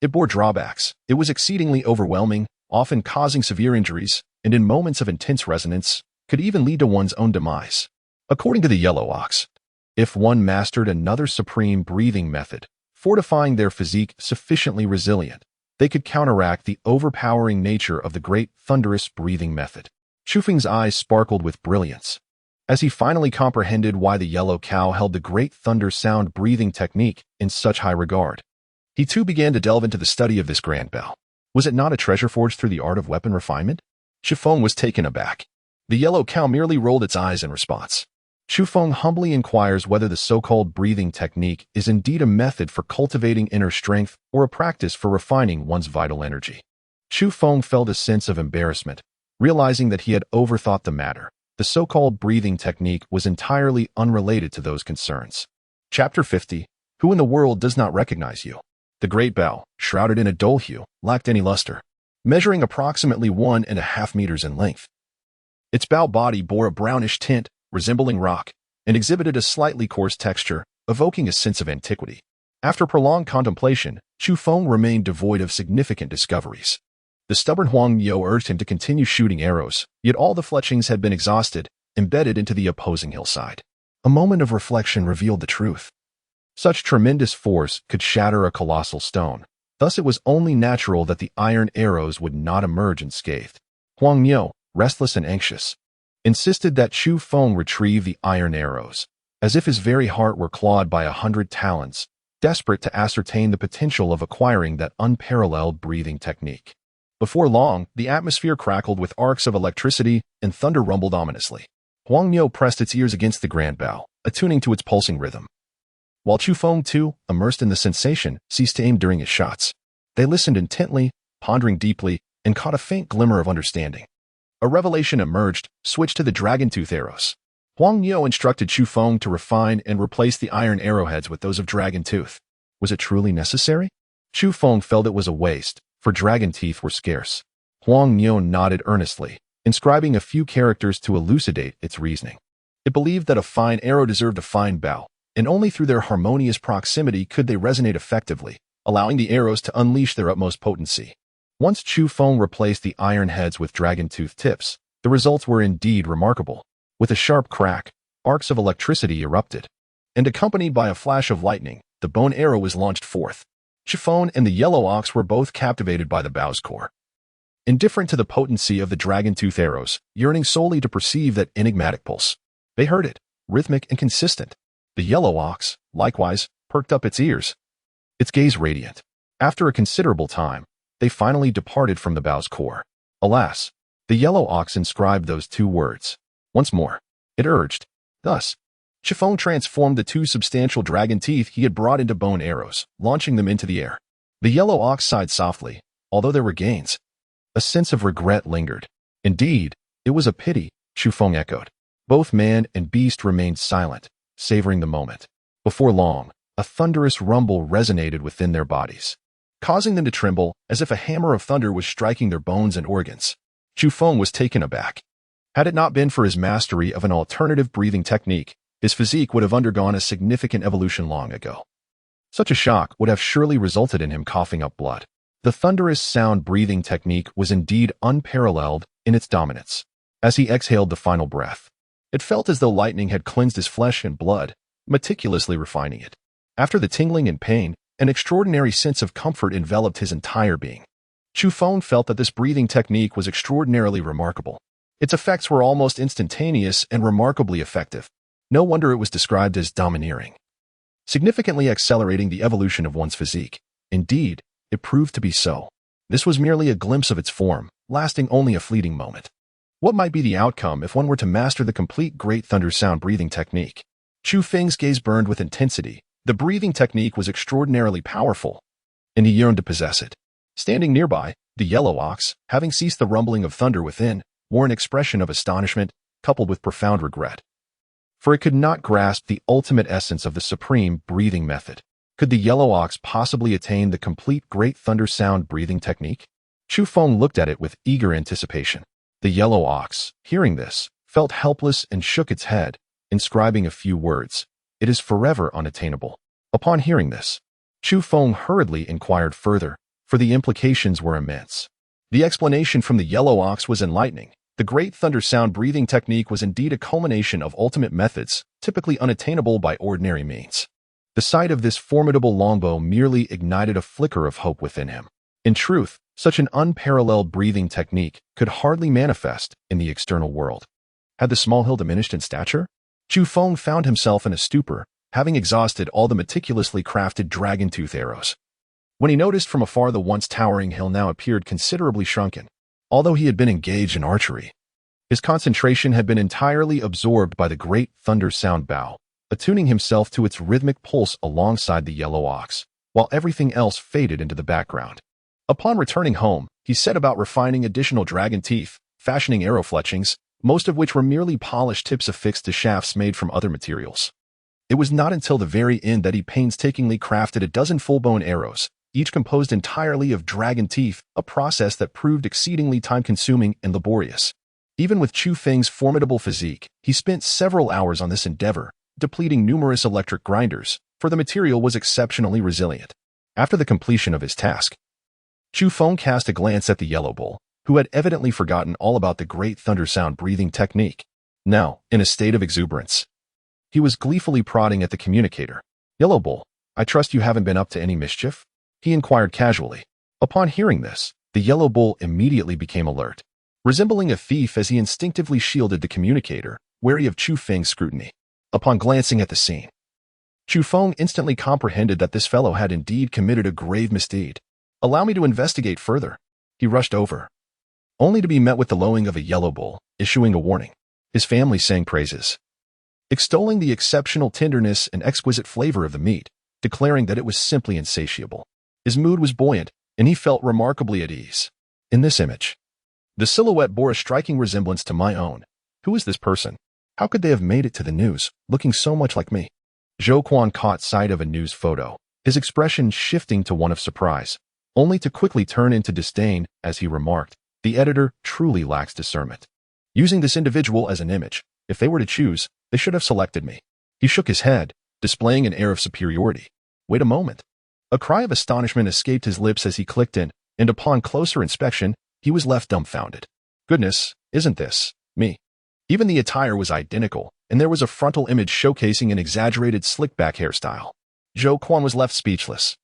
it bore drawbacks. It was exceedingly overwhelming, often causing severe injuries, and in moments of intense resonance, could even lead to one's own demise. According to the yellow ox, if one mastered another supreme breathing method, fortifying their physique sufficiently resilient, they could counteract the overpowering nature of the great thunderous breathing method. Chu Feng's eyes sparkled with brilliance, as he finally comprehended why the yellow cow held the great thunder sound breathing technique in such high regard. He too began to delve into the study of this grand bell. Was it not a treasure forged through the art of weapon refinement? Chu Feng was taken aback. The yellow cow merely rolled its eyes in response. Chu Feng humbly inquires whether the so-called breathing technique is indeed a method for cultivating inner strength or a practice for refining one's vital energy. Chu Feng felt a sense of embarrassment, realizing that he had overthought the matter. The so-called breathing technique was entirely unrelated to those concerns. Chapter 50. Who in the world does not recognize you? The great bell, shrouded in a dull hue, lacked any luster, measuring approximately 1.5 meters in length. Its bow body bore a brownish tint, resembling rock, and exhibited a slightly coarse texture, evoking a sense of antiquity. After prolonged contemplation, Chu Feng remained devoid of significant discoveries. The stubborn Huang Yao urged him to continue shooting arrows, yet all the fletchings had been exhausted, embedded into the opposing hillside. A moment of reflection revealed the truth. Such tremendous force could shatter a colossal stone. Thus it was only natural that the iron arrows would not emerge unscathed. Huang Yao, restless and anxious, insisted that Chu Feng retrieve the iron arrows, as if his very heart were clawed by 100 talons, desperate to ascertain the potential of acquiring that unparalleled breathing technique. Before long, the atmosphere crackled with arcs of electricity and thunder rumbled ominously. Huang Miao pressed its ears against the grand bow, attuning to its pulsing rhythm. While Chu Feng, too, immersed in the sensation, ceased to aim during his shots. They listened intently, pondering deeply, and caught a faint glimmer of understanding. A revelation emerged, switched to the dragon-tooth arrows. Huang Miao instructed Chu Feng to refine and replace the iron arrowheads with those of dragon tooth. Was it truly necessary? Chu Feng felt it was a waste, for dragon teeth were scarce. Huang Miao nodded earnestly, inscribing a few characters to elucidate its reasoning. It believed that a fine arrow deserved a fine bow, and only through their harmonious proximity could they resonate effectively, allowing the arrows to unleash their utmost potency. Once Chu Feng replaced the iron heads with dragon tooth tips, the results were indeed remarkable. With a sharp crack, arcs of electricity erupted, and accompanied by a flash of lightning, the bone arrow was launched forth. Chu Feng and the yellow ox were both captivated by the bow's core. Indifferent to the potency of the dragon tooth arrows, yearning solely to perceive that enigmatic pulse. They heard it, rhythmic and consistent. The yellow ox, likewise, perked up its ears, its gaze radiant. After a considerable time, they finally departed from the bow's core. Alas, the yellow ox inscribed those two words. Once more, it urged. Thus, Chu Feng transformed the two substantial dragon teeth he had brought into bone arrows, launching them into the air. The yellow ox sighed softly, although there were gains. A sense of regret lingered. Indeed, it was a pity, Chu Feng echoed. Both man and beast remained silent, savoring the moment. Before long, a thunderous rumble resonated within their bodies, causing them to tremble as if a hammer of thunder was striking their bones and organs. Chu Feng was taken aback. Had it not been for his mastery of an alternative breathing technique, his physique would have undergone a significant evolution long ago. Such a shock would have surely resulted in him coughing up blood. The thunderous sound breathing technique was indeed unparalleled in its dominance. As he exhaled the final breath, it felt as though lightning had cleansed his flesh and blood, meticulously refining it. After the tingling and pain, an extraordinary sense of comfort enveloped his entire being. Chu Feng felt that this breathing technique was extraordinarily remarkable. Its effects were almost instantaneous and remarkably effective. No wonder it was described as domineering, significantly accelerating the evolution of one's physique. Indeed, it proved to be so. This was merely a glimpse of its form, lasting only a fleeting moment. What might be the outcome if one were to master the complete Great Thunder Sound breathing technique? Chu Feng's gaze burned with intensity. The breathing technique was extraordinarily powerful, and he yearned to possess it. Standing nearby, the yellow ox, having ceased the rumbling of thunder within, wore an expression of astonishment, coupled with profound regret. For it could not grasp the ultimate essence of the supreme breathing method. Could the yellow ox possibly attain the complete Great Thunder Sound breathing technique? Chu Feng looked at it with eager anticipation. The yellow ox, hearing this, felt helpless and shook its head, inscribing a few words. It is forever unattainable. Upon hearing this, Chu Feng hurriedly inquired further, for the implications were immense. The explanation from the yellow ox was enlightening. The Great Thunder Sound breathing technique was indeed a culmination of ultimate methods, typically unattainable by ordinary means. The sight of this formidable longbow merely ignited a flicker of hope within him. In truth, such an unparalleled breathing technique could hardly manifest in the external world. Had the small hill diminished in stature? Chu Feng found himself in a stupor, having exhausted all the meticulously crafted dragon tooth arrows. When he noticed from afar the once towering hill now appeared considerably shrunken. Although he had been engaged in archery, his concentration had been entirely absorbed by the Great Thunder Sound bow, attuning himself to its rhythmic pulse alongside the yellow ox, while everything else faded into the background. Upon returning home, he set about refining additional dragon teeth, fashioning arrow fletchings, most of which were merely polished tips affixed to shafts made from other materials. It was not until the very end that he painstakingly crafted a dozen full-bone arrows, each composed entirely of dragon teeth, a process that proved exceedingly time-consuming and laborious. Even with Chu Feng's formidable physique, he spent several hours on this endeavor, depleting numerous electric grinders, for the material was exceptionally resilient. After the completion of his task, Chu Feng cast a glance at the yellow bull, who had evidently forgotten all about the Great Thunder Sound breathing technique. Now, in a state of exuberance, he was gleefully prodding at the communicator. "Yellow bull, I trust you haven't been up to any mischief?" he inquired casually. Upon hearing this, the yellow bull immediately became alert, resembling a thief as he instinctively shielded the communicator, wary of Chu Feng's scrutiny. Upon glancing at the scene, Chu Feng instantly comprehended that this fellow had indeed committed a grave misdeed. "Allow me to investigate further." He rushed over, only to be met with the lowing of a yellow bull, issuing a warning. His family sang praises, extolling the exceptional tenderness and exquisite flavor of the meat, declaring that it was simply insatiable. His mood was buoyant, and he felt remarkably at ease. In this image, the silhouette bore a striking resemblance to my own. Who is this person? How could they have made it to the news, looking so much like me? Zhou Quan caught sight of a news photo, his expression shifting to one of surprise, only to quickly turn into disdain as he remarked, "The editor truly lacks discernment. Using this individual as an image, if they were to choose, they should have selected me." He shook his head, displaying an air of superiority. Wait a moment. A cry of astonishment escaped his lips as he clicked in, and upon closer inspection, he was left dumbfounded. Goodness, isn't this me? Even the attire was identical, and there was a frontal image showcasing an exaggerated slick-back hairstyle. Zhou Quan was left speechless,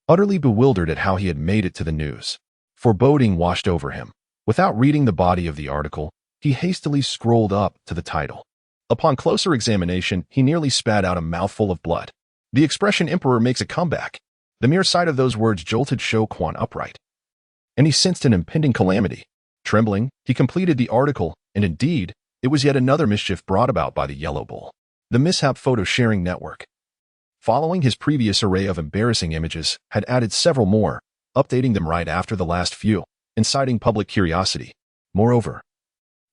utterly bewildered at how he had made it to the news. Foreboding washed over him. Without reading the body of the article, he hastily scrolled up to the title. Upon closer examination, he nearly spat out a mouthful of blood. The expression "Emperor makes a comeback." The mere sight of those words jolted Zhou Quan upright, and he sensed an impending calamity. Trembling, he completed the article, and indeed, it was yet another mischief brought about by the Yellow Bull. The mishap photo-sharing network, following his previous array of embarrassing images, had added several more, updating them right after the last few, inciting public curiosity. Moreover,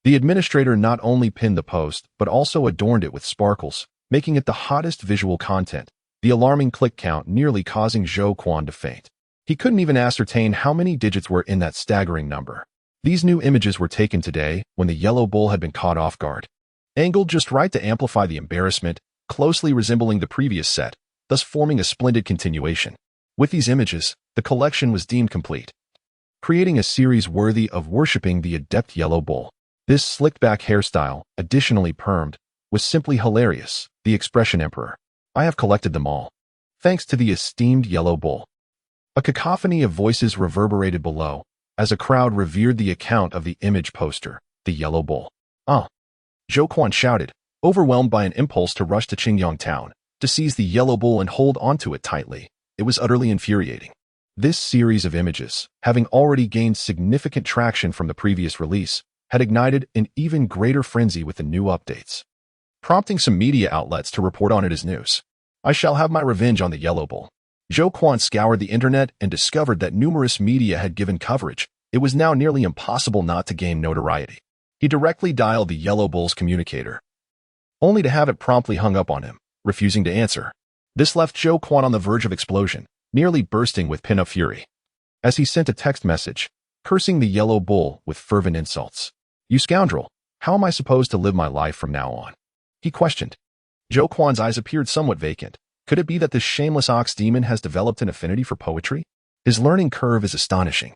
the administrator not only pinned the post, but also adorned it with sparkles, making it the hottest visual content, the alarming click count nearly causing Zhou Quan to faint. He couldn't even ascertain how many digits were in that staggering number. These new images were taken today when the Yellow Bull had been caught off guard, angled just right to amplify the embarrassment, closely resembling the previous set, thus forming a splendid continuation. With these images, the collection was deemed complete, creating a series worthy of worshipping the adept Yellow Bull. This slicked-back hairstyle, additionally permed, was simply hilarious. The expression "Emperor." I have collected them all, thanks to the esteemed Yellow Bull. A cacophony of voices reverberated below, as a crowd revered the account of the image poster, the Yellow Bull. "Ah!" Zhou Quan shouted, overwhelmed by an impulse to rush to Qingyang town, to seize the Yellow Bull and hold onto it tightly. It was utterly infuriating. This series of images, having already gained significant traction from the previous release, had ignited an even greater frenzy with the new updates, prompting some media outlets to report on it as news. I shall have my revenge on the Yellow Bull. Zhou Quan scoured the internet and discovered that numerous media had given coverage. It was now nearly impossible not to gain notoriety. He directly dialed the Yellow Bull's communicator, only to have it promptly hung up on him, refusing to answer. This left Zhou Quan on the verge of explosion, nearly bursting with pent-up fury, as he sent a text message, cursing the Yellow Bull with fervent insults. "You scoundrel, how am I supposed to live my life from now on?" he questioned. Zhou Quan's eyes appeared somewhat vacant. Could it be that this shameless ox demon has developed an affinity for poetry? His learning curve is astonishing.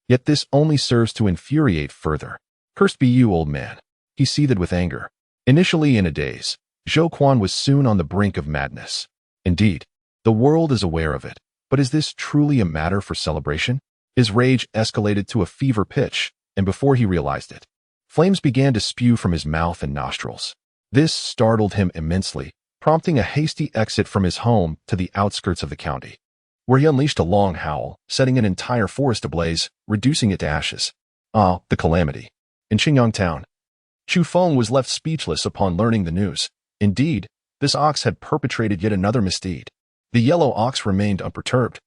Yet this only serves to infuriate further. "Cursed be you, old man." He seethed with anger. Initially in a daze, Zhou Quan was soon on the brink of madness. Indeed, the world is aware of it, but is this truly a matter for celebration? His rage escalated to a fever pitch, and before he realized it, flames began to spew from his mouth and nostrils. This startled him immensely, prompting a hasty exit from his home to the outskirts of the county, where he unleashed a long howl, setting an entire forest ablaze, reducing it to ashes. Ah, the calamity. In Qingyang town, Chu Feng was left speechless upon learning the news. Indeed, this ox had perpetrated yet another misdeed. The yellow ox remained unperturbed,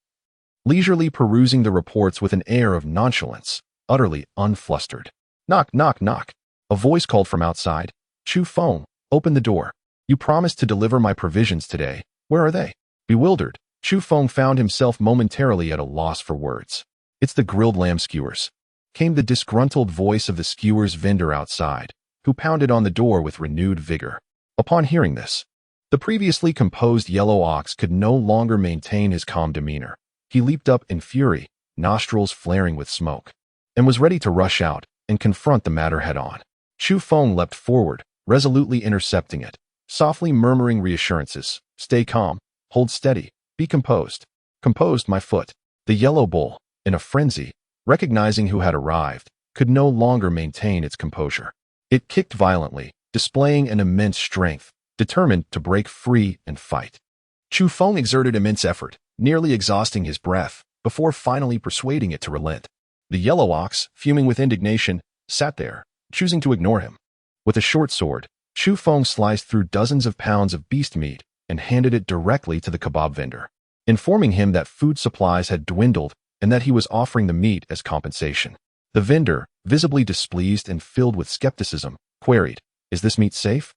leisurely perusing the reports with an air of nonchalance, utterly unflustered. "Knock, knock, knock." A voice called from outside. "Chu Feng, open the door. You promised to deliver my provisions today. Where are they?" Bewildered, Chu Feng found himself momentarily at a loss for words. "It's the grilled lamb skewers," came the disgruntled voice of the skewers vendor outside, who pounded on the door with renewed vigor. Upon hearing this, the previously composed yellow ox could no longer maintain his calm demeanor. He leaped up in fury, nostrils flaring with smoke, and was ready to rush out and confront the matter head-on. Chu Feng leapt forward, resolutely intercepting it, softly murmuring reassurances. "Stay calm, hold steady, be composed." "Composed, my foot." The Yellow Bull, in a frenzy, recognizing who had arrived, could no longer maintain its composure. It kicked violently, displaying an immense strength, determined to break free and fight. Chu Feng exerted immense effort, nearly exhausting his breath, before finally persuading it to relent. The yellow ox, fuming with indignation, sat there, choosing to ignore him. With a short sword, Chu Feng sliced through dozens of pounds of beast meat and handed it directly to the kebab vendor, informing him that food supplies had dwindled and that he was offering the meat as compensation. The vendor, visibly displeased and filled with skepticism, queried, "Is this meat safe?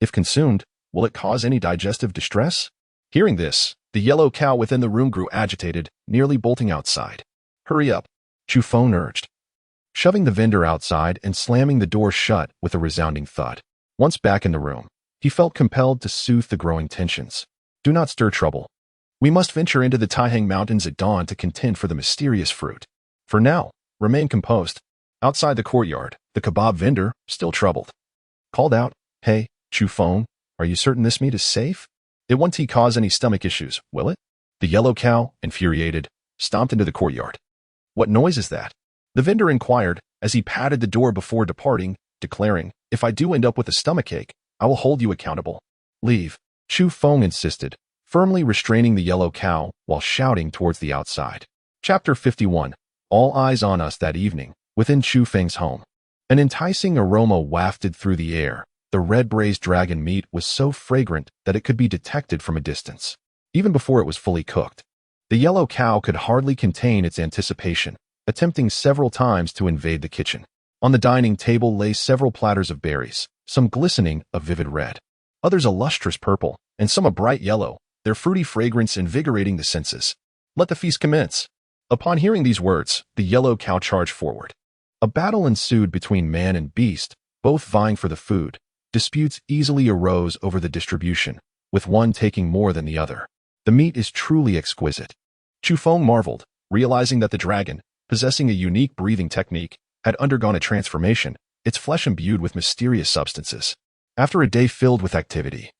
If consumed, will it cause any digestive distress?" Hearing this, the yellow cow within the room grew agitated, nearly bolting outside. "Hurry up," Chu Feng urged, shoving the vendor outside and slamming the door shut with a resounding thud. Once back in the room, he felt compelled to soothe the growing tensions. "Do not stir trouble. We must venture into the Taihang Mountains at dawn to contend for the mysterious fruit. For now, remain composed." Outside the courtyard, the kebab vendor, still troubled, called out, "Hey, Chu Feng, are you certain this meat is safe? It won't cause any stomach issues, will it?" The yellow cow, infuriated, stomped into the courtyard. "What noise is that?" the vendor inquired as he patted the door before departing, declaring, "If I do end up with a stomachache, I will hold you accountable. Leave," Chu Feng insisted, firmly restraining the yellow cow while shouting towards the outside. Chapter 51. All eyes on us that evening, within Chu Feng's home. An enticing aroma wafted through the air. The red-braised dragon meat was so fragrant that it could be detected from a distance, even before it was fully cooked. The yellow cow could hardly contain its anticipation, attempting several times to invade the kitchen. On the dining table lay several platters of berries, some glistening a vivid red, others a lustrous purple, and some a bright yellow, their fruity fragrance invigorating the senses. "Let the feast commence." Upon hearing these words, the yellow cow charged forward. A battle ensued between man and beast, both vying for the food. Disputes easily arose over the distribution, with one taking more than the other. The meat is truly exquisite. Chu Feng marveled, realizing that the dragon, possessing a unique breathing technique, had undergone a transformation, its flesh imbued with mysterious substances. After a day filled with activity,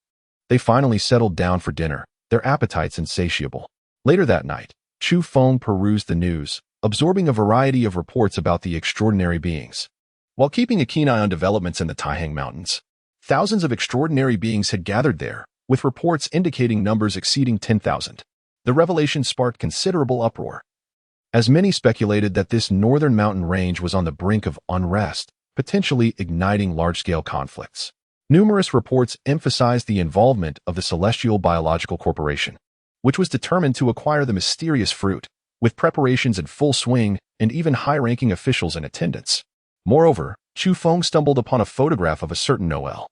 they finally settled down for dinner, their appetites insatiable. Later that night, Chu Feng perused the news, absorbing a variety of reports about the extraordinary beings. While keeping a keen eye on developments in the Taihang Mountains, thousands of extraordinary beings had gathered there, with reports indicating numbers exceeding 10,000. The revelation sparked considerable uproar, as many speculated that this northern mountain range was on the brink of unrest, potentially igniting large-scale conflicts. Numerous reports emphasized the involvement of the Celestial Biological Corporation, which was determined to acquire the mysterious fruit, with preparations in full swing and even high-ranking officials in attendance. Moreover, Chu Feng stumbled upon a photograph of a certain Noel,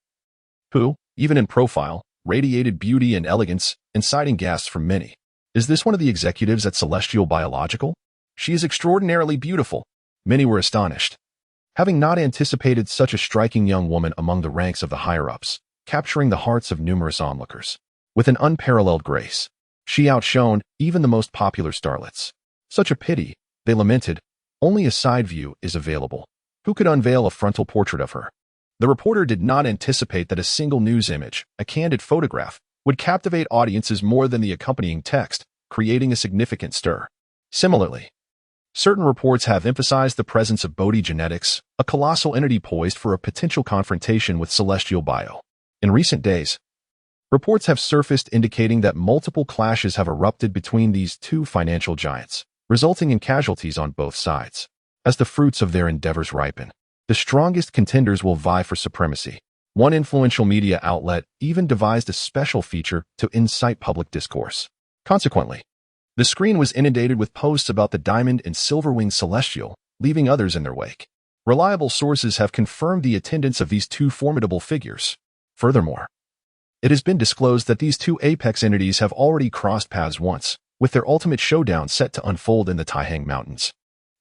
who, even in profile, radiated beauty and elegance, inciting gasps from many. "Is this one of the executives at Celestial Biological? She is extraordinarily beautiful." Many were astonished, having not anticipated such a striking young woman among the ranks of the higher-ups, capturing the hearts of numerous onlookers. With an unparalleled grace, she outshone even the most popular starlets. "Such a pity," they lamented, "only a side view is available. Who could unveil a frontal portrait of her?" The reporter did not anticipate that a single news image, a candid photograph, would captivate audiences more than the accompanying text, creating a significant stir. Similarly, certain reports have emphasized the presence of Bodhi genetics, a colossal entity poised for a potential confrontation with Celestial Bio. In recent days, reports have surfaced indicating that multiple clashes have erupted between these two financial giants, resulting in casualties on both sides. As the fruits of their endeavors ripen, the strongest contenders will vie for supremacy. One influential media outlet even devised a special feature to incite public discourse. Consequently, the screen was inundated with posts about the diamond and silver-winged celestial, leaving others in their wake. Reliable sources have confirmed the attendance of these two formidable figures. Furthermore, it has been disclosed that these two apex entities have already crossed paths once, with their ultimate showdown set to unfold in the Taihang Mountains.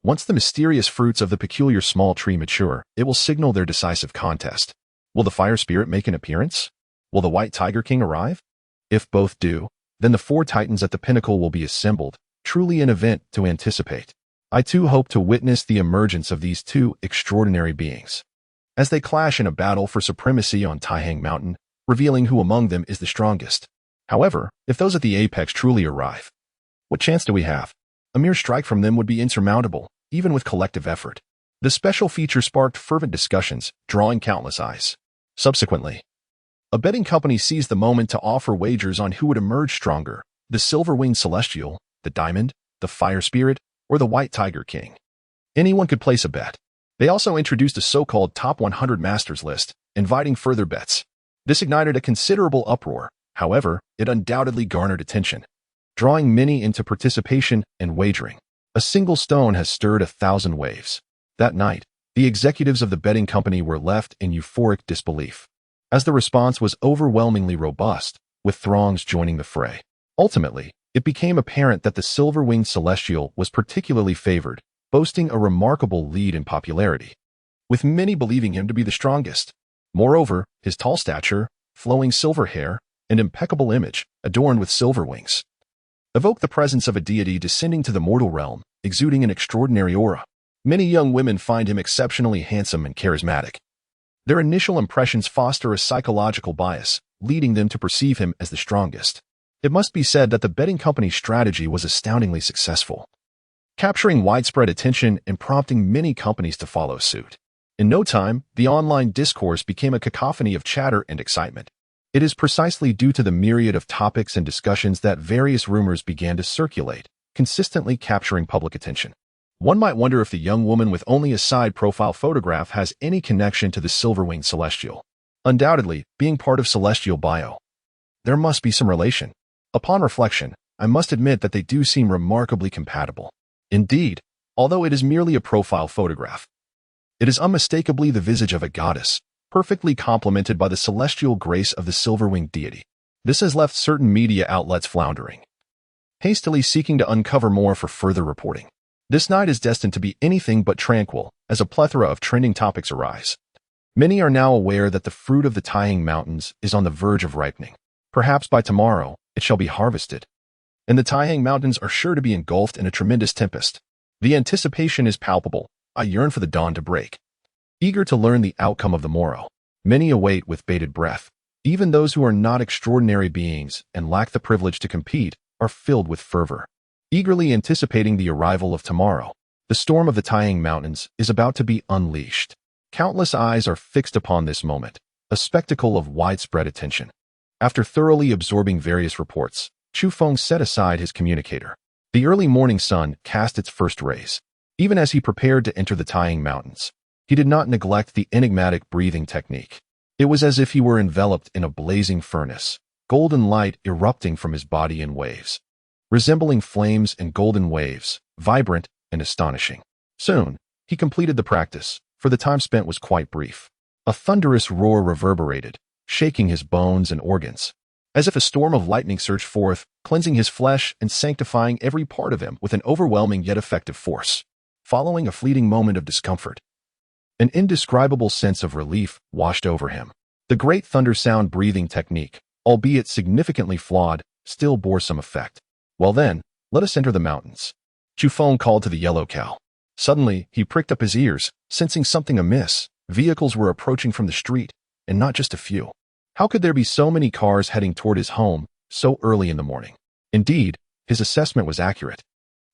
Once the mysterious fruits of the peculiar small tree mature, it will signal their decisive contest. Will the fire spirit make an appearance? Will the white tiger king arrive? If both do, then the four titans at the pinnacle will be assembled, truly an event to anticipate. I too hope to witness the emergence of these two extraordinary beings, as they clash in a battle for supremacy on Taihang Mountain, revealing who among them is the strongest. However, if those at the apex truly arrive, what chance do we have? A mere strike from them would be insurmountable, even with collective effort. The special feature sparked fervent discussions, drawing countless eyes. Subsequently, A betting company seized the moment to offer wagers on who would emerge stronger, the silver-winged celestial, the diamond, the fire spirit, or the white tiger king. Anyone could place a bet. They also introduced a so-called top 100 masters list, inviting further bets. This ignited a considerable uproar. However, it undoubtedly garnered attention, drawing many into participation and wagering. A single stone has stirred 1,000 waves. That night, the executives of the betting company were left in euphoric disbelief, as the response was overwhelmingly robust, with throngs joining the fray. Ultimately, it became apparent that the silver-winged celestial was particularly favored, boasting a remarkable lead in popularity, with many believing him to be the strongest. Moreover, his tall stature, flowing silver hair, and impeccable image, adorned with silver wings, evoke the presence of a deity descending to the mortal realm, exuding an extraordinary aura. Many young women find him exceptionally handsome and charismatic. Their initial impressions foster a psychological bias, leading them to perceive him as the strongest. It must be said that the betting company's strategy was astoundingly successful, capturing widespread attention and prompting many companies to follow suit. In no time, the online discourse became a cacophony of chatter and excitement. It is precisely due to the myriad of topics and discussions that various rumors began to circulate, consistently capturing public attention. One might wonder if the young woman with only a side-profile photograph has any connection to the silver-winged celestial. Undoubtedly, being part of celestial bio, there must be some relation. Upon reflection, I must admit that they do seem remarkably compatible. Indeed, although it is merely a profile photograph, it is unmistakably the visage of a goddess, perfectly complemented by the celestial grace of the silver-winged deity. This has left certain media outlets floundering, hastily seeking to uncover more for further reporting. This night is destined to be anything but tranquil, as a plethora of trending topics arise. Many are now aware that the fruit of the Taihang Mountains is on the verge of ripening. Perhaps by tomorrow, it shall be harvested. And the Taihang Mountains are sure to be engulfed in a tremendous tempest. The anticipation is palpable. I yearn for the dawn to break. Eager to learn the outcome of the morrow, many await with bated breath. Even those who are not extraordinary beings and lack the privilege to compete are filled with fervor, eagerly anticipating the arrival of tomorrow. The storm of the Taihang Mountains is about to be unleashed. Countless eyes are fixed upon this moment, a spectacle of widespread attention. After thoroughly absorbing various reports, Chu Feng set aside his communicator. The early morning sun cast its first rays. Even as he prepared to enter the Taihang Mountains, he did not neglect the enigmatic breathing technique. It was as if he were enveloped in a blazing furnace, golden light erupting from his body in waves, resembling flames and golden waves, vibrant and astonishing. Soon, he completed the practice, for the time spent was quite brief. A thunderous roar reverberated, shaking his bones and organs, as if a storm of lightning surged forth, cleansing his flesh and sanctifying every part of him with an overwhelming yet effective force. Following a fleeting moment of discomfort, an indescribable sense of relief washed over him. The great thunder sound breathing technique, albeit significantly flawed, still bore some effect. Well then, let us enter the mountains. Chu Feng called to the yellow cow. Suddenly, he pricked up his ears, sensing something amiss. Vehicles were approaching from the street, and not just a few. How could there be so many cars heading toward his home so early in the morning? Indeed, his assessment was accurate,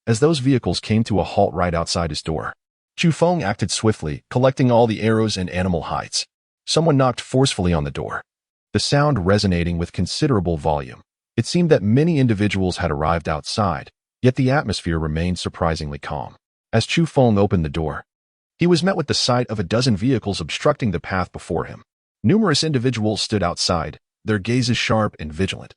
as those vehicles came to a halt right outside his door. Chu Feng acted swiftly, collecting all the arrows and animal hides. Someone knocked forcefully on the door, the sound resonating with considerable volume. It seemed that many individuals had arrived outside, yet the atmosphere remained surprisingly calm. As Chu Feng opened the door, he was met with the sight of a dozen vehicles obstructing the path before him. Numerous individuals stood outside, their gazes sharp and vigilant,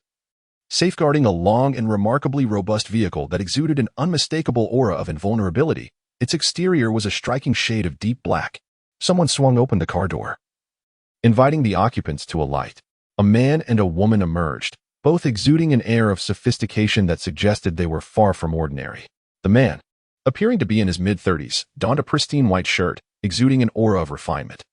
safeguarding a long and remarkably robust vehicle that exuded an unmistakable aura of invulnerability. Its exterior was a striking shade of deep black. Someone swung open the car door, inviting the occupants to alight. A man and a woman emerged, both exuding an air of sophistication that suggested they were far from ordinary. The man, appearing to be in his mid-30s, donned a pristine white shirt, exuding an aura of refinement.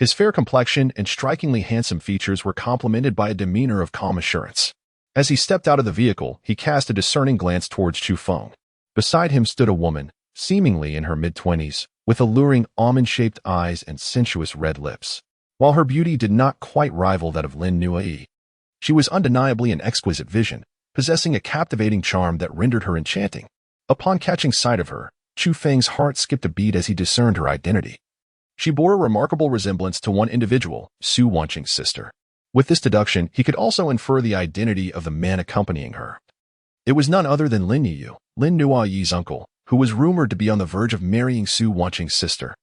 His fair complexion and strikingly handsome features were complemented by a demeanor of calm assurance. As he stepped out of the vehicle, he cast a discerning glance towards Chu Feng. Beside him stood a woman, seemingly in her mid-20s, with alluring almond-shaped eyes and sensuous red lips. While her beauty did not quite rival that of Lin Nuai, she was undeniably an exquisite vision, possessing a captivating charm that rendered her enchanting. Upon catching sight of her, Chu Feng's heart skipped a beat as he discerned her identity. She bore a remarkable resemblance to one individual, Su Wanqing's sister. With this deduction, he could also infer the identity of the man accompanying her. It was none other than Lin Yu, Lin Nuayi's uncle, who was rumored to be on the verge of marrying Su Wanqing's sister.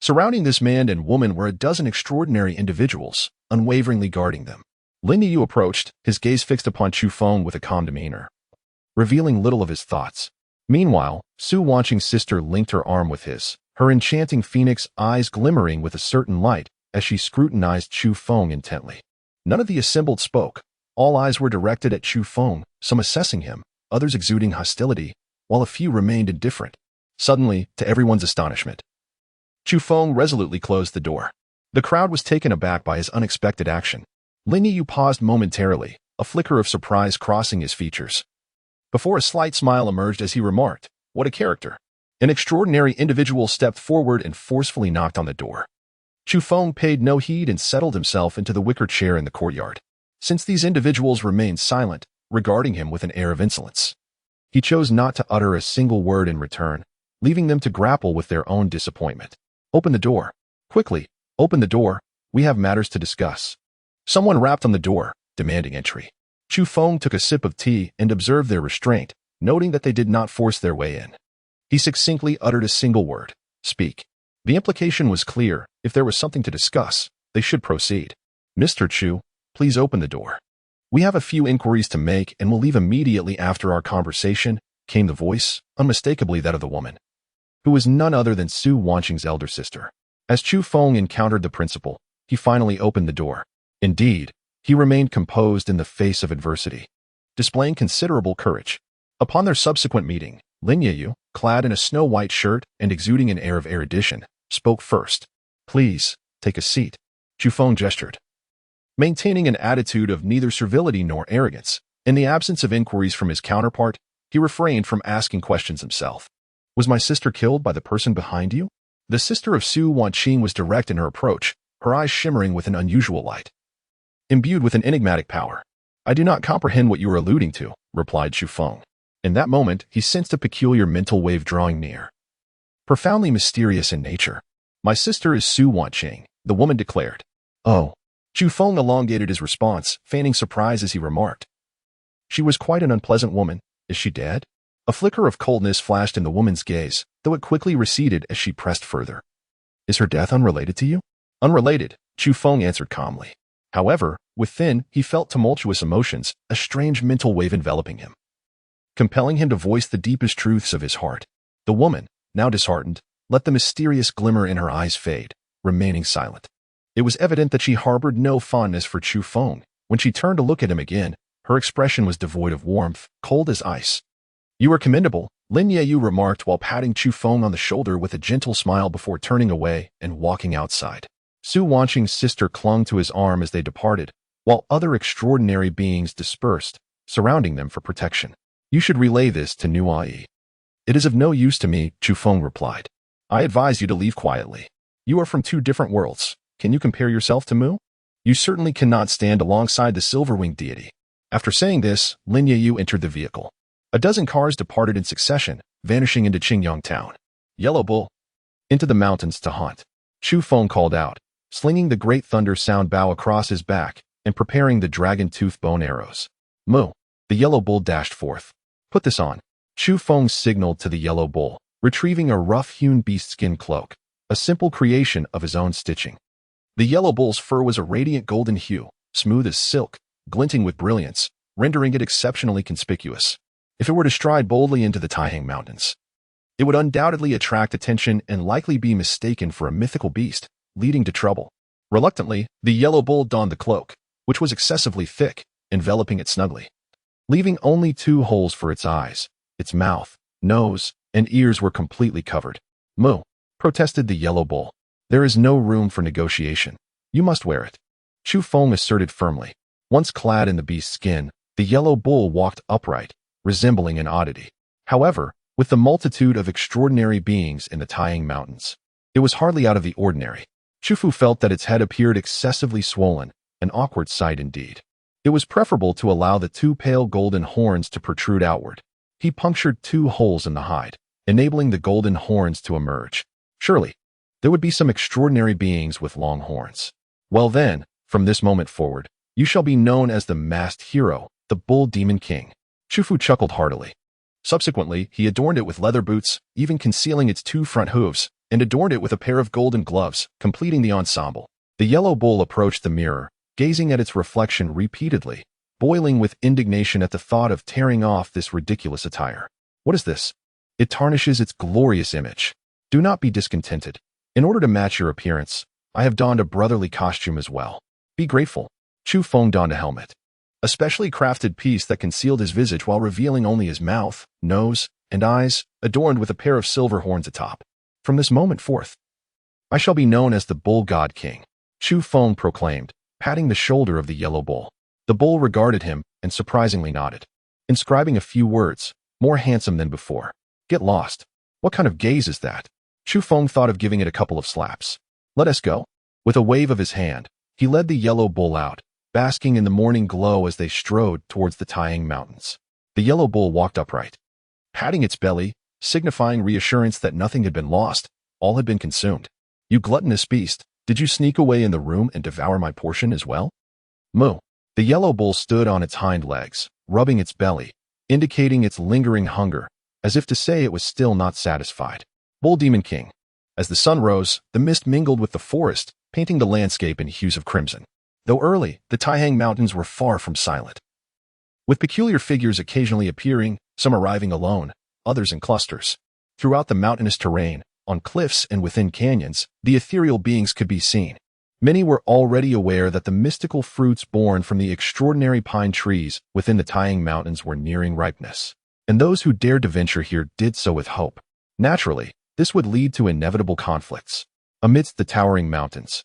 Surrounding this man and woman were a dozen extraordinary individuals, unwaveringly guarding them. Lin Yu approached, his gaze fixed upon Chu Feng with a calm demeanor, revealing little of his thoughts. Meanwhile, Su Wanqing's sister linked her arm with his, her enchanting phoenix eyes glimmering with a certain light as she scrutinized Chu Feng intently. None of the assembled spoke. All eyes were directed at Chu Feng, some assessing him, others exuding hostility, while a few remained indifferent. Suddenly, to everyone's astonishment, Chu Feng resolutely closed the door. The crowd was taken aback by his unexpected action. Lin Yu paused momentarily, a flicker of surprise crossing his features, before a slight smile emerged as he remarked, "What a character." An extraordinary individual stepped forward and forcefully knocked on the door. Chu Feng paid no heed and settled himself into the wicker chair in the courtyard. Since these individuals remained silent, regarding him with an air of insolence, he chose not to utter a single word in return, leaving them to grapple with their own disappointment. "Open the door. Quickly, open the door. We have matters to discuss." Someone rapped on the door, demanding entry. Chu Feng took a sip of tea and observed their restraint, noting that they did not force their way in. He succinctly uttered a single word, "Speak." The implication was clear. If there was something to discuss, they should proceed. "Mr. Chu, please open the door. We have a few inquiries to make and will leave immediately after our conversation," came the voice, unmistakably that of the woman, who was none other than Su Wanqing's elder sister. As Chu Feng encountered the principal, he finally opened the door. Indeed, he remained composed in the face of adversity, displaying considerable courage. Upon their subsequent meeting, Lin Yu, clad in a snow-white shirt and exuding an air of erudition, spoke first. "Please, take a seat." Chu Feng gestured, maintaining an attitude of neither servility nor arrogance. In the absence of inquiries from his counterpart, he refrained from asking questions himself. "Was my sister killed by the person behind you?" The sister of Su Wanqing was direct in her approach, her eyes shimmering with an unusual light, imbued with an enigmatic power. "I do not comprehend what you are alluding to," replied Chu Feng. In that moment, he sensed a peculiar mental wave drawing near, profoundly mysterious in nature. "My sister is Su Wanqing," the woman declared. "Oh." Chu Feng elongated his response, feigning surprise as he remarked, "She was quite an unpleasant woman. Is she dead?" A flicker of coldness flashed in the woman's gaze, though it quickly receded as she pressed further. "Is her death unrelated to you?" "Unrelated," Chu Feng answered calmly. However, within, he felt tumultuous emotions, a strange mental wave enveloping him, compelling him to voice the deepest truths of his heart. The woman, now disheartened, let the mysterious glimmer in her eyes fade, remaining silent. It was evident that she harbored no fondness for Chu Feng. When she turned to look at him again, her expression was devoid of warmth, cold as ice. "You are commendable," Lin Yu remarked while patting Chu Feng on the shoulder with a gentle smile before turning away and walking outside. Su Wanqing's sister clung to his arm as they departed, while other extraordinary beings dispersed, surrounding them for protection. "You should relay this to Nuai." "It is of no use to me," Chu Feng replied. "I advise you to leave quietly. You are from two different worlds. Can you compare yourself to Mu? You certainly cannot stand alongside the silver-winged deity." After saying this, Lin Yu entered the vehicle. A dozen cars departed in succession, vanishing into Qingyang town. "Yellow Bull, into the mountains to hunt," Chu Feng called out, slinging the great thunder sound bow across his back and preparing the dragon-tooth bone arrows. "Mu." The Yellow Bull dashed forth. "Put this on." Chu Feng signaled to the Yellow Bull, retrieving a rough-hewn beast-skin cloak, a simple creation of his own stitching. The Yellow Bull's fur was a radiant golden hue, smooth as silk, glinting with brilliance, rendering it exceptionally conspicuous. If it were to stride boldly into the Taihang Mountains, it would undoubtedly attract attention and likely be mistaken for a mythical beast, leading to trouble. Reluctantly, the Yellow Bull donned the cloak, which was excessively thick, enveloping it snugly, leaving only 2 holes for its eyes. Its mouth, nose, and ears were completely covered. "Mu," protested the Yellow Bull. "There is no room for negotiation. You must wear it," Chu Feng asserted firmly. Once clad in the beast's skin, the Yellow Bull walked upright, resembling an oddity. However, with the multitude of extraordinary beings in the Taihang Mountains, it was hardly out of the ordinary. Chu Fu felt that its head appeared excessively swollen, an awkward sight indeed. It was preferable to allow the 2 pale golden horns to protrude outward. He punctured 2 holes in the hide, enabling the golden horns to emerge. Surely, there would be some extraordinary beings with long horns. Well then, from this moment forward, You shall be known as the masked hero, the Bull Demon King." Chu Fu chuckled heartily. Subsequently, he adorned it with leather boots, even concealing its 2 front hooves, and adorned it with a pair of golden gloves, completing the ensemble. The yellow bull approached the mirror, gazing at its reflection repeatedly, boiling with indignation at the thought of tearing off this ridiculous attire. "What is this? It tarnishes its glorious image. Do not be discontented. In order to match your appearance, I have donned a brotherly costume as well. Be grateful." Chu Feng donned a helmet, a specially crafted piece that concealed his visage while revealing only his mouth, nose, and eyes, adorned with a pair of silver horns atop. "From this moment forth, I shall be known as the Bull God King," Chu Feng proclaimed, patting the shoulder of the yellow bull. The bull regarded him and surprisingly nodded, inscribing a few words, more handsome than before. "Get lost. What kind of gaze is that?" Chu Feng thought of giving it a couple of slaps. "Let us go." With a wave of his hand, he led the yellow bull out, basking in the morning glow as they strode towards the Taiyang Mountains. The yellow bull walked upright, patting its belly, signifying reassurance that nothing had been lost, all had been consumed. "You gluttonous beast, did you sneak away in the room and devour my portion as well?" "Moo." The yellow bull stood on its hind legs, rubbing its belly, indicating its lingering hunger, as if to say it was still not satisfied. Bull Demon King. As the sun rose, the mist mingled with the forest, painting the landscape in hues of crimson. Though early, the Taiyang Mountains were far from silent, with peculiar figures occasionally appearing, some arriving alone, others in clusters. Throughout the mountainous terrain, on cliffs and within canyons, the ethereal beings could be seen. Many were already aware that the mystical fruits born from the extraordinary pine trees within the Taiyang Mountains were nearing ripeness, and those who dared to venture here did so with hope. Naturally, this would lead to inevitable conflicts. Amidst the towering mountains,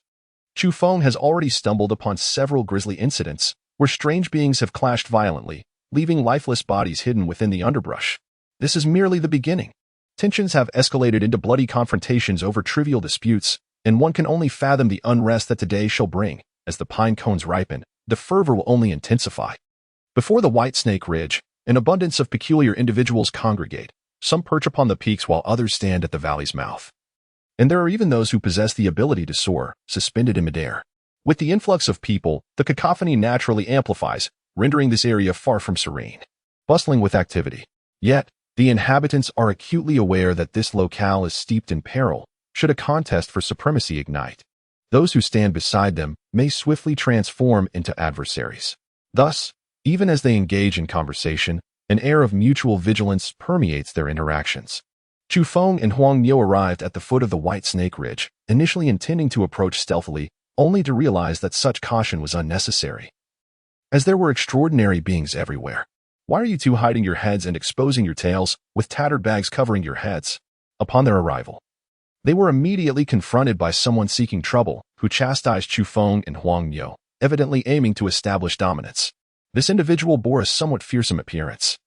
Chu Feng has already stumbled upon several grisly incidents where strange beings have clashed violently, leaving lifeless bodies hidden within the underbrush. This is merely the beginning. Tensions have escalated into bloody confrontations over trivial disputes, and one can only fathom the unrest that today shall bring. As the pine cones ripen, the fervor will only intensify. Before the White Snake Ridge, an abundance of peculiar individuals congregate. Some perch upon the peaks while others stand at the valley's mouth. And there are even those who possess the ability to soar, suspended in midair. With the influx of people, the cacophony naturally amplifies, rendering this area far from serene, bustling with activity. Yet, the inhabitants are acutely aware that this locale is steeped in peril, should a contest for supremacy ignite. Those who stand beside them may swiftly transform into adversaries. Thus, even as they engage in conversation, an air of mutual vigilance permeates their interactions. Chu Feng and Huang Niu arrived at the foot of the White Snake Ridge, initially intending to approach stealthily, only to realize that such caution was unnecessary, as there were extraordinary beings everywhere. "Why are you two hiding your heads and exposing your tails, with tattered bags covering your heads?" Upon their arrival, they were immediately confronted by someone seeking trouble, who chastised Chu Feng and Huang Niu, evidently aiming to establish dominance. This individual bore a somewhat fearsome appearance,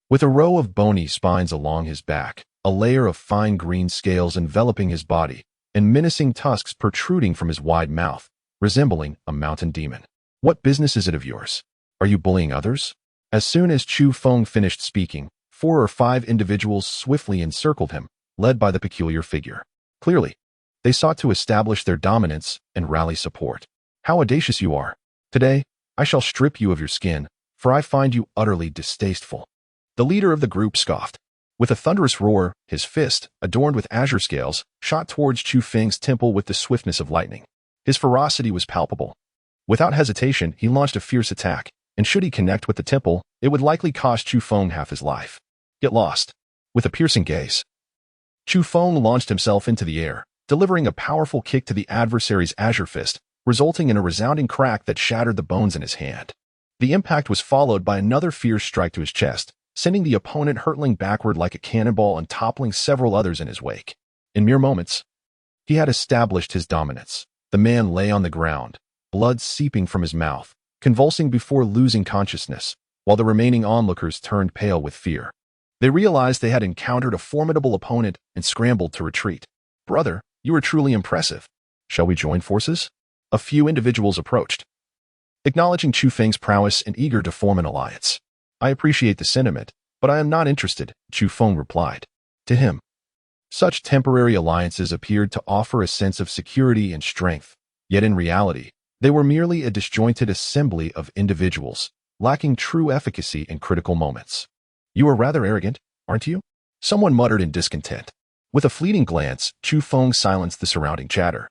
with a row of bony spines along his back, a layer of fine green scales enveloping his body, and menacing tusks protruding from his wide mouth, resembling a mountain demon. "What business is it of yours? Are you bullying others?" As soon as Chu Feng finished speaking, 4 or 5 individuals swiftly encircled him, led by the peculiar figure. Clearly, they sought to establish their dominance and rally support. "How audacious you are! Today, I shall strip you of your skin, for I find you utterly distasteful." The leader of the group scoffed. With a thunderous roar, his fist, adorned with azure scales, shot towards Chu Feng's temple with the swiftness of lightning. His ferocity was palpable. Without hesitation, he launched a fierce attack, and should he connect with the temple, it would likely cost Chu Feng half his life. "Get lost." With a piercing gaze, Chu Feng launched himself into the air, delivering a powerful kick to the adversary's azure fist, resulting in a resounding crack that shattered the bones in his hand. The impact was followed by another fierce strike to his chest, sending the opponent hurtling backward like a cannonball and toppling several others in his wake. In mere moments, he had established his dominance. The man lay on the ground, blood seeping from his mouth, convulsing before losing consciousness, while the remaining onlookers turned pale with fear. They realized they had encountered a formidable opponent and scrambled to retreat. "Brother, you are truly impressive. Shall we join forces?" A few individuals approached, acknowledging Chu Feng's prowess and eager to form an alliance. "I appreciate the sentiment, but I am not interested," Chu Feng replied. To him, such temporary alliances appeared to offer a sense of security and strength, yet in reality, They were merely a disjointed assembly of individuals, lacking true efficacy in critical moments. "You are rather arrogant, aren't you?" someone muttered in discontent. With a fleeting glance, Chu Feng silenced the surrounding chatter,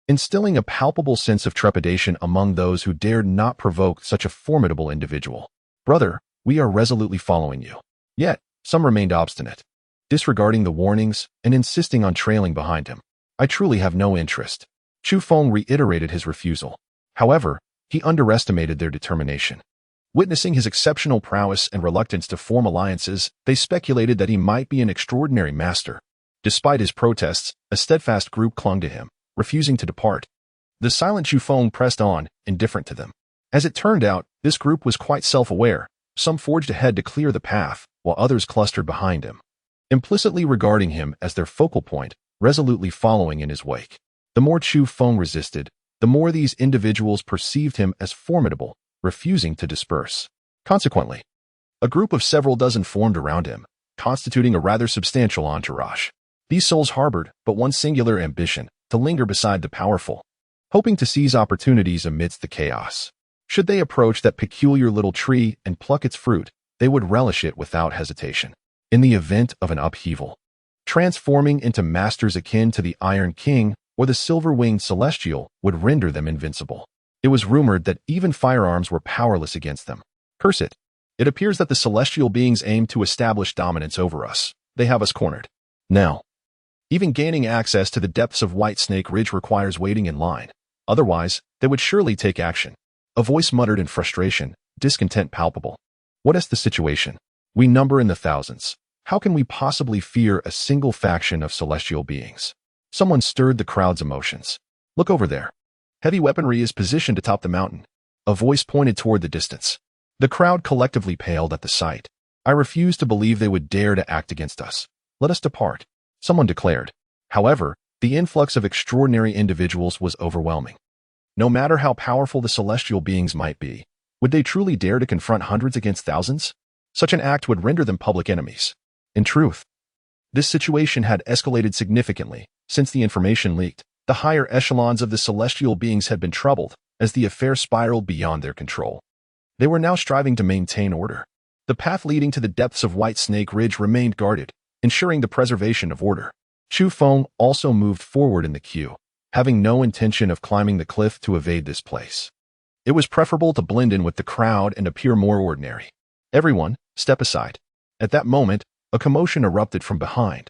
instilling a palpable sense of trepidation among those who dared not provoke such a formidable individual. "Brother, we are resolutely following you." Yet, some remained obstinate, disregarding the warnings and insisting on trailing behind him. "I truly have no interest." Chu Feng reiterated his refusal. However, he underestimated their determination. Witnessing his exceptional prowess and reluctance to form alliances, they speculated that he might be an extraordinary master. Despite his protests, a steadfast group clung to him, refusing to depart. The silent Chu Feng pressed on, indifferent to them. As it turned out, this group was quite self-aware. Some forged ahead to clear the path, while others clustered behind him, implicitly regarding him as their focal point, resolutely following in his wake. The more Chu Feng resisted, the more these individuals perceived him as formidable, refusing to disperse. Consequently, a group of several dozen formed around him, constituting a rather substantial entourage. These souls harbored but one singular ambition: to linger beside the powerful, hoping to seize opportunities amidst the chaos. Should they approach that peculiar little tree and pluck its fruit, they would relish it without hesitation. In the event of an upheaval, transforming into masters akin to the Iron King or the silver-winged Celestial would render them invincible. It was rumored that even firearms were powerless against them. Curse it. It appears that the celestial beings aim to establish dominance over us. They have us cornered. Now, even gaining access to the depths of White Snake Ridge requires waiting in line. Otherwise, they would surely take action. A voice muttered in frustration, discontent palpable. "What is the situation? We number in the thousands. How can we possibly fear a single faction of celestial beings?" Someone stirred the crowd's emotions. "Look over there. Heavy weaponry is positioned atop the mountain." A voice pointed toward the distance. The crowd collectively paled at the sight. "I refuse to believe they would dare to act against us. Let us depart," someone declared. However, the influx of extraordinary individuals was overwhelming. No matter how powerful the celestial beings might be, would they truly dare to confront hundreds against thousands? Such an act would render them public enemies. In truth, this situation had escalated significantly since the information leaked. The higher echelons of the celestial beings had been troubled as the affair spiraled beyond their control. They were now striving to maintain order. The path leading to the depths of White Snake Ridge remained guarded, ensuring the preservation of order. Chu Feng also moved forward in the queue, having no intention of climbing the cliff to evade this place. It was preferable to blend in with the crowd and appear more ordinary. "Everyone, step aside." At that moment, a commotion erupted from behind,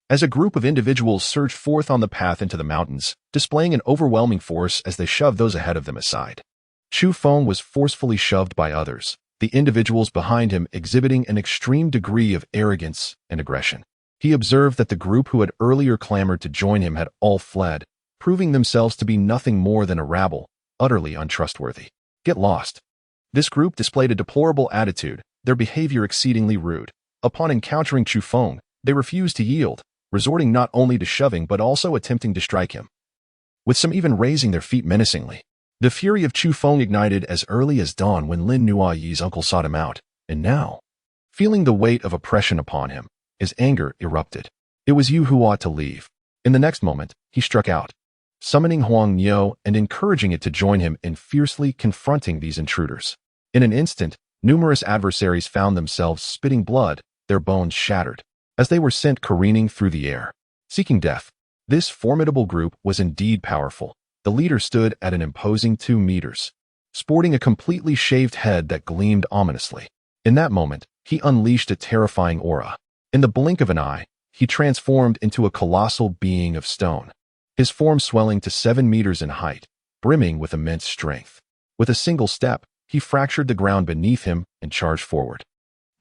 as a group of individuals surged forth on the path into the mountains, displaying an overwhelming force as they shoved those ahead of them aside. Chu Feng was forcefully shoved by others, the individuals behind him exhibiting an extreme degree of arrogance and aggression. He observed that the group who had earlier clamored to join him had all fled, proving themselves to be nothing more than a rabble, utterly untrustworthy. "Get lost." This group displayed a deplorable attitude, their behavior exceedingly rude. Upon encountering Chu Feng, they refused to yield, resorting not only to shoving but also attempting to strike him, with some even raising their feet menacingly. The fury of Chu Feng ignited as early as dawn when Lin Nuayi's uncle sought him out, and now, feeling the weight of oppression upon him, his anger erupted. "It was you who ought to leave." In the next moment, he struck out, summoning Huang Niu and encouraging it to join him in fiercely confronting these intruders. In an instant, numerous adversaries found themselves spitting blood, their bones shattered, as they were sent careening through the air, seeking death. This formidable group was indeed powerful. The leader stood at an imposing 2 meters, sporting a completely shaved head that gleamed ominously. In that moment, he unleashed a terrifying aura. In the blink of an eye, he transformed into a colossal being of stone, his form swelling to 7 meters in height, brimming with immense strength. With a single step, he fractured the ground beneath him and charged forward.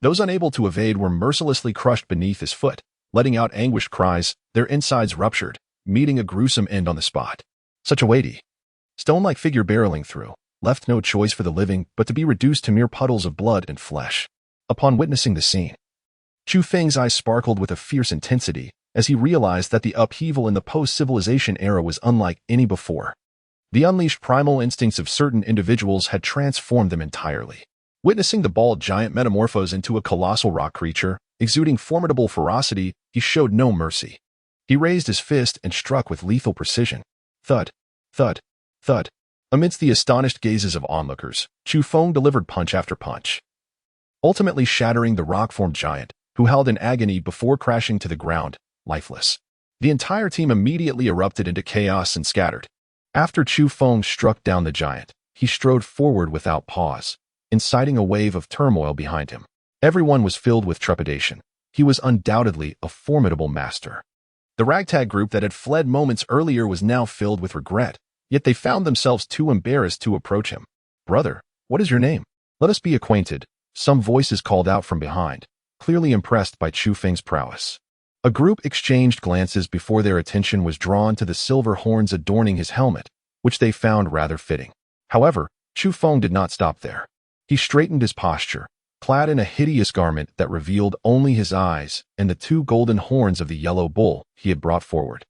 Those unable to evade were mercilessly crushed beneath his foot, letting out anguished cries, their insides ruptured, meeting a gruesome end on the spot. Such a weighty, stone-like figure barreling through, left no choice for the living but to be reduced to mere puddles of blood and flesh. Upon witnessing the scene, Chu Feng's eyes sparkled with a fierce intensity as he realized that the upheaval in the post-civilization era was unlike any before. The unleashed primal instincts of certain individuals had transformed them entirely. Witnessing the bald giant metamorphose into a colossal rock creature, exuding formidable ferocity, he showed no mercy. He raised his fist and struck with lethal precision. Thud, thud, thud. Amidst the astonished gazes of onlookers, Chu Feng delivered punch after punch, ultimately shattering the rock-formed giant, who held in agony before crashing to the ground, lifeless. The entire team immediately erupted into chaos and scattered. After Chu Feng struck down the giant, he strode forward without pause, inciting a wave of turmoil behind him. Everyone was filled with trepidation. He was undoubtedly a formidable master. The ragtag group that had fled moments earlier was now filled with regret, yet they found themselves too embarrassed to approach him. "Brother, what is your name? Let us be acquainted," some voices called out from behind, clearly impressed by Chu Feng's prowess. A group exchanged glances before their attention was drawn to the silver horns adorning his helmet, which they found rather fitting. However, Chu Feng did not stop there. He straightened his posture, clad in a hideous garment that revealed only his eyes and the 2 golden horns of the yellow bull he had brought forward.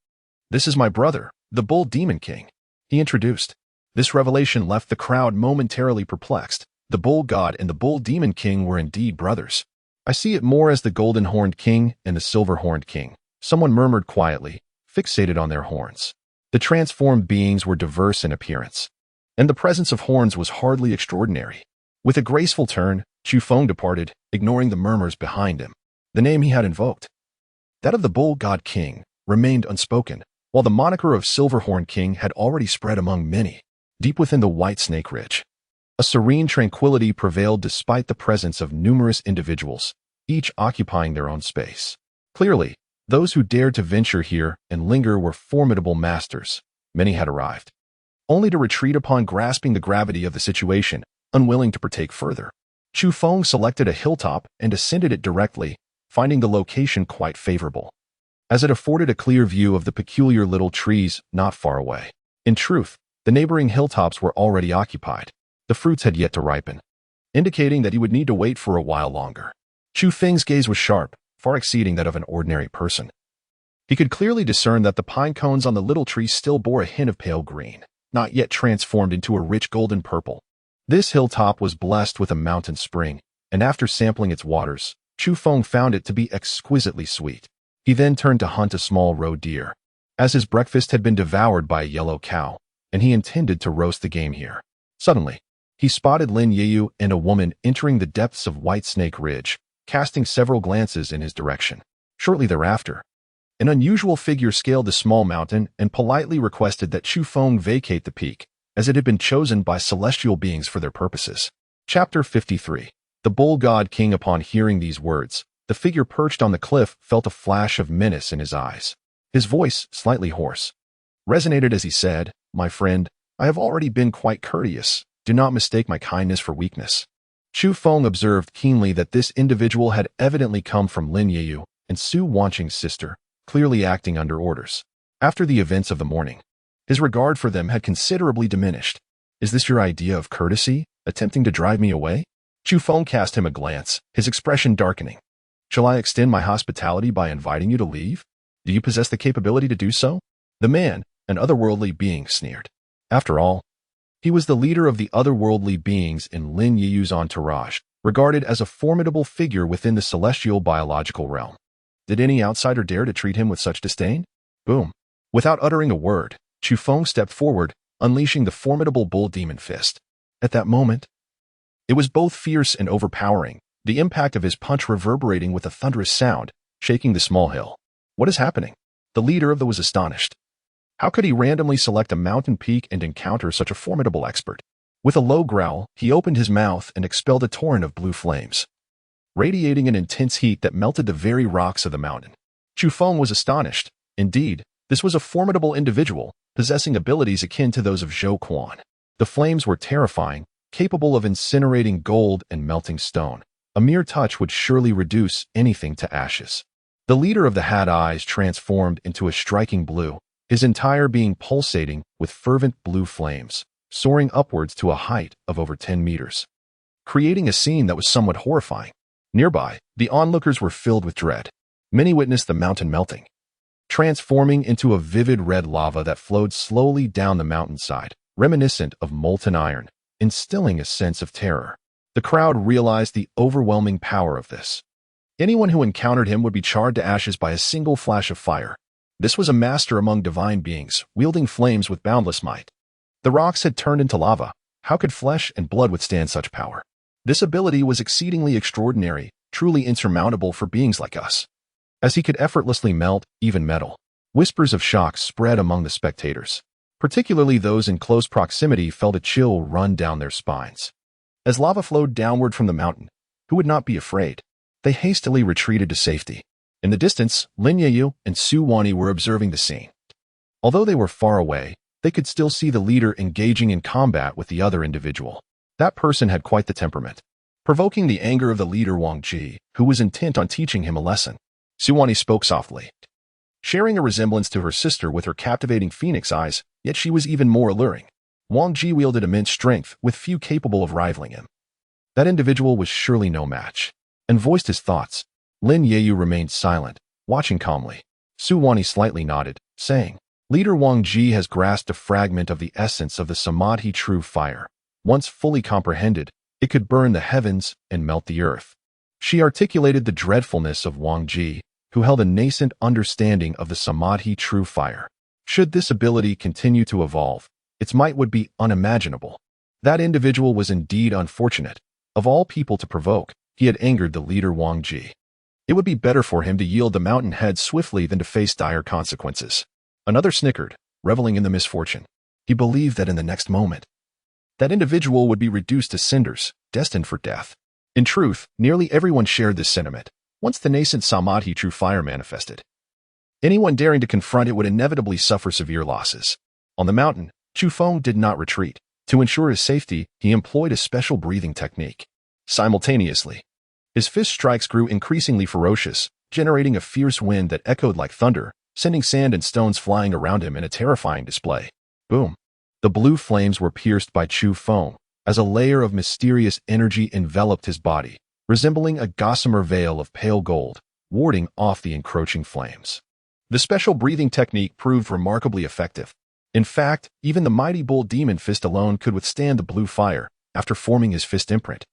"This is my brother, the Bull Demon King," he introduced. This revelation left the crowd momentarily perplexed. The Bull God and the Bull Demon King were indeed brothers. "I see it more as the Golden-Horned King and the Silver-Horned King," someone murmured quietly, fixated on their horns. The transformed beings were diverse in appearance, and the presence of horns was hardly extraordinary. With a graceful turn, Chu Feng departed, ignoring the murmurs behind him. The name he had invoked, that of the Bull God King, remained unspoken, while the moniker of Silver-Horned King had already spread among many, deep within the White Snake Ridge. A serene tranquility prevailed despite the presence of numerous individuals, each occupying their own space. Clearly, those who dared to venture here and linger were formidable masters. Many had arrived, only to retreat upon grasping the gravity of the situation, unwilling to partake further. Chu Feng selected a hilltop and ascended it directly, finding the location quite favorable, as it afforded a clear view of the peculiar little trees not far away. In truth, the neighboring hilltops were already occupied. The fruits had yet to ripen, indicating that he would need to wait for a while longer. Chu Feng's gaze was sharp, far exceeding that of an ordinary person. He could clearly discern that the pine cones on the little tree still bore a hint of pale green, not yet transformed into a rich golden purple. This hilltop was blessed with a mountain spring, and after sampling its waters, Chu Feng found it to be exquisitely sweet. He then turned to hunt a small roe deer, as his breakfast had been devoured by a yellow cow, and he intended to roast the game here. Suddenly, he spotted Lin Yao and a woman entering the depths of White Snake Ridge, casting several glances in his direction. Shortly thereafter, an unusual figure scaled the small mountain and politely requested that Chu Feng vacate the peak, as it had been chosen by celestial beings for their purposes. Chapter 53. The Bull God King. Upon hearing these words, the figure perched on the cliff felt a flash of menace in his eyes. His voice, slightly hoarse, resonated as he said, "My friend, I have already been quite courteous. Do not mistake my kindness for weakness." Chu Feng observed keenly that this individual had evidently come from Lin Yao and Su Wanqing's sister, clearly acting under orders. After the events of the morning, his regard for them had considerably diminished. "Is this your idea of courtesy, attempting to drive me away?" Chu Feng cast him a glance, his expression darkening. "Shall I extend my hospitality by inviting you to leave? Do you possess the capability to do so?" The man, an otherworldly being, sneered. After all, he was the leader of the otherworldly beings in Lin Yao's entourage, regarded as a formidable figure within the celestial biological realm. Did any outsider dare to treat him with such disdain? Boom. Without uttering a word, Chu Feng stepped forward, unleashing the formidable bull demon fist. At that moment, it was both fierce and overpowering, the impact of his punch reverberating with a thunderous sound, shaking the small hill. "What is happening?" The leader of the was astonished. How could he randomly select a mountain peak and encounter such a formidable expert? With a low growl, he opened his mouth and expelled a torrent of blue flames, radiating an intense heat that melted the very rocks of the mountain. Chu Feng was astonished. Indeed, this was a formidable individual, possessing abilities akin to those of Zhou Quan. The flames were terrifying, capable of incinerating gold and melting stone. A mere touch would surely reduce anything to ashes. The leader of the Had Eyes transformed into a striking blue, his entire being pulsating with fervent blue flames, soaring upwards to a height of over 10 meters, creating a scene that was somewhat horrifying. Nearby, the onlookers were filled with dread. Many witnessed the mountain melting, transforming into a vivid red lava that flowed slowly down the mountainside, reminiscent of molten iron, instilling a sense of terror. The crowd realized the overwhelming power of this. Anyone who encountered him would be charred to ashes by a single flash of fire. This was a master among divine beings, wielding flames with boundless might. The rocks had turned into lava. How could flesh and blood withstand such power? This ability was exceedingly extraordinary, truly insurmountable for beings like us. As he could effortlessly melt even metal, whispers of shock spread among the spectators. Particularly those in close proximity felt a chill run down their spines. As lava flowed downward from the mountain, who would not be afraid? They hastily retreated to safety. In the distance, Lin Yayu and Su Wani were observing the scene. Although they were far away, they could still see the leader engaging in combat with the other individual. That person had quite the temperament, provoking the anger of the leader Wang Ji, who was intent on teaching him a lesson. Su Wani spoke softly, sharing a resemblance to her sister with her captivating phoenix eyes, yet she was even more alluring. Wang Ji wielded immense strength, with few capable of rivaling him. That individual was surely no match, and voiced his thoughts. Lin Yayu remained silent, watching calmly. Su Wani slightly nodded, saying, Leader Wang Ji has grasped a fragment of the essence of the Samadhi true fire. Once fully comprehended, it could burn the heavens and melt the earth. She articulated the dreadfulness of Wang Ji, who held a nascent understanding of the Samadhi true fire. Should this ability continue to evolve, its might would be unimaginable. That individual was indeed unfortunate. Of all people to provoke, he had angered the leader Wang Ji. It would be better for him to yield the mountain head swiftly than to face dire consequences. Another snickered, reveling in the misfortune. He believed that in the next moment, that individual would be reduced to cinders, destined for death. In truth, nearly everyone shared this sentiment, once the nascent Samadhi true fire manifested. Anyone daring to confront it would inevitably suffer severe losses. On the mountain, Chu Feng did not retreat. To ensure his safety, he employed a special breathing technique. Simultaneously, his fist strikes grew increasingly ferocious, generating a fierce wind that echoed like thunder, sending sand and stones flying around him in a terrifying display. Boom! The blue flames were pierced by Chu Feng, as a layer of mysterious energy enveloped his body, resembling a gossamer veil of pale gold, warding off the encroaching flames. The special breathing technique proved remarkably effective. In fact, even the mighty bull demon fist alone could withstand the blue fire, after forming his fist imprint.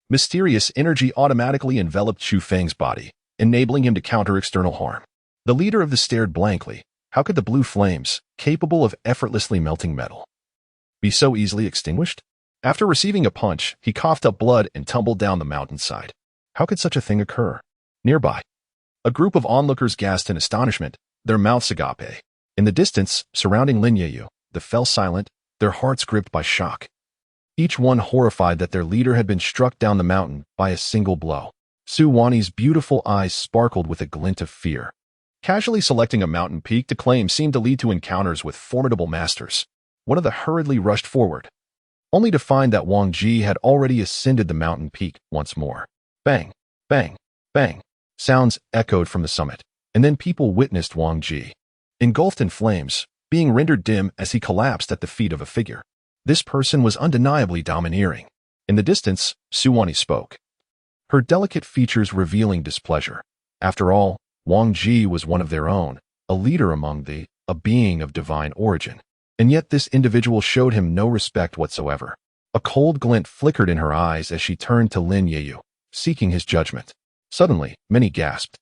Mysterious energy automatically enveloped Chu Feng's body, enabling him to counter external harm. The leader of the stared blankly. How could the blue flames, capable of effortlessly melting metal, be so easily extinguished? After receiving a punch, he coughed up blood and tumbled down the mountainside. How could such a thing occur? Nearby, a group of onlookers gasped in astonishment, their mouths agape. In the distance, surrounding Lin Yayu, they fell silent, their hearts gripped by shock. Each one horrified that their leader had been struck down the mountain by a single blow. Su Wani's beautiful eyes sparkled with a glint of fear. Casually selecting a mountain peak to claim seemed to lead to encounters with formidable masters. One of them hurriedly rushed forward, only to find that Wang Ji had already ascended the mountain peak once more. Bang, bang, bang. Sounds echoed from the summit, and then people witnessed Wang Ji, engulfed in flames, being rendered dim as he collapsed at the feet of a figure. This person was undeniably domineering. In the distance, Su Wani spoke, her delicate features revealing displeasure. After all, Wang Ji was one of their own, a leader among a being of divine origin. And yet this individual showed him no respect whatsoever. A cold glint flickered in her eyes as she turned to Lin Yayu, seeking his judgment. Suddenly, many gasped,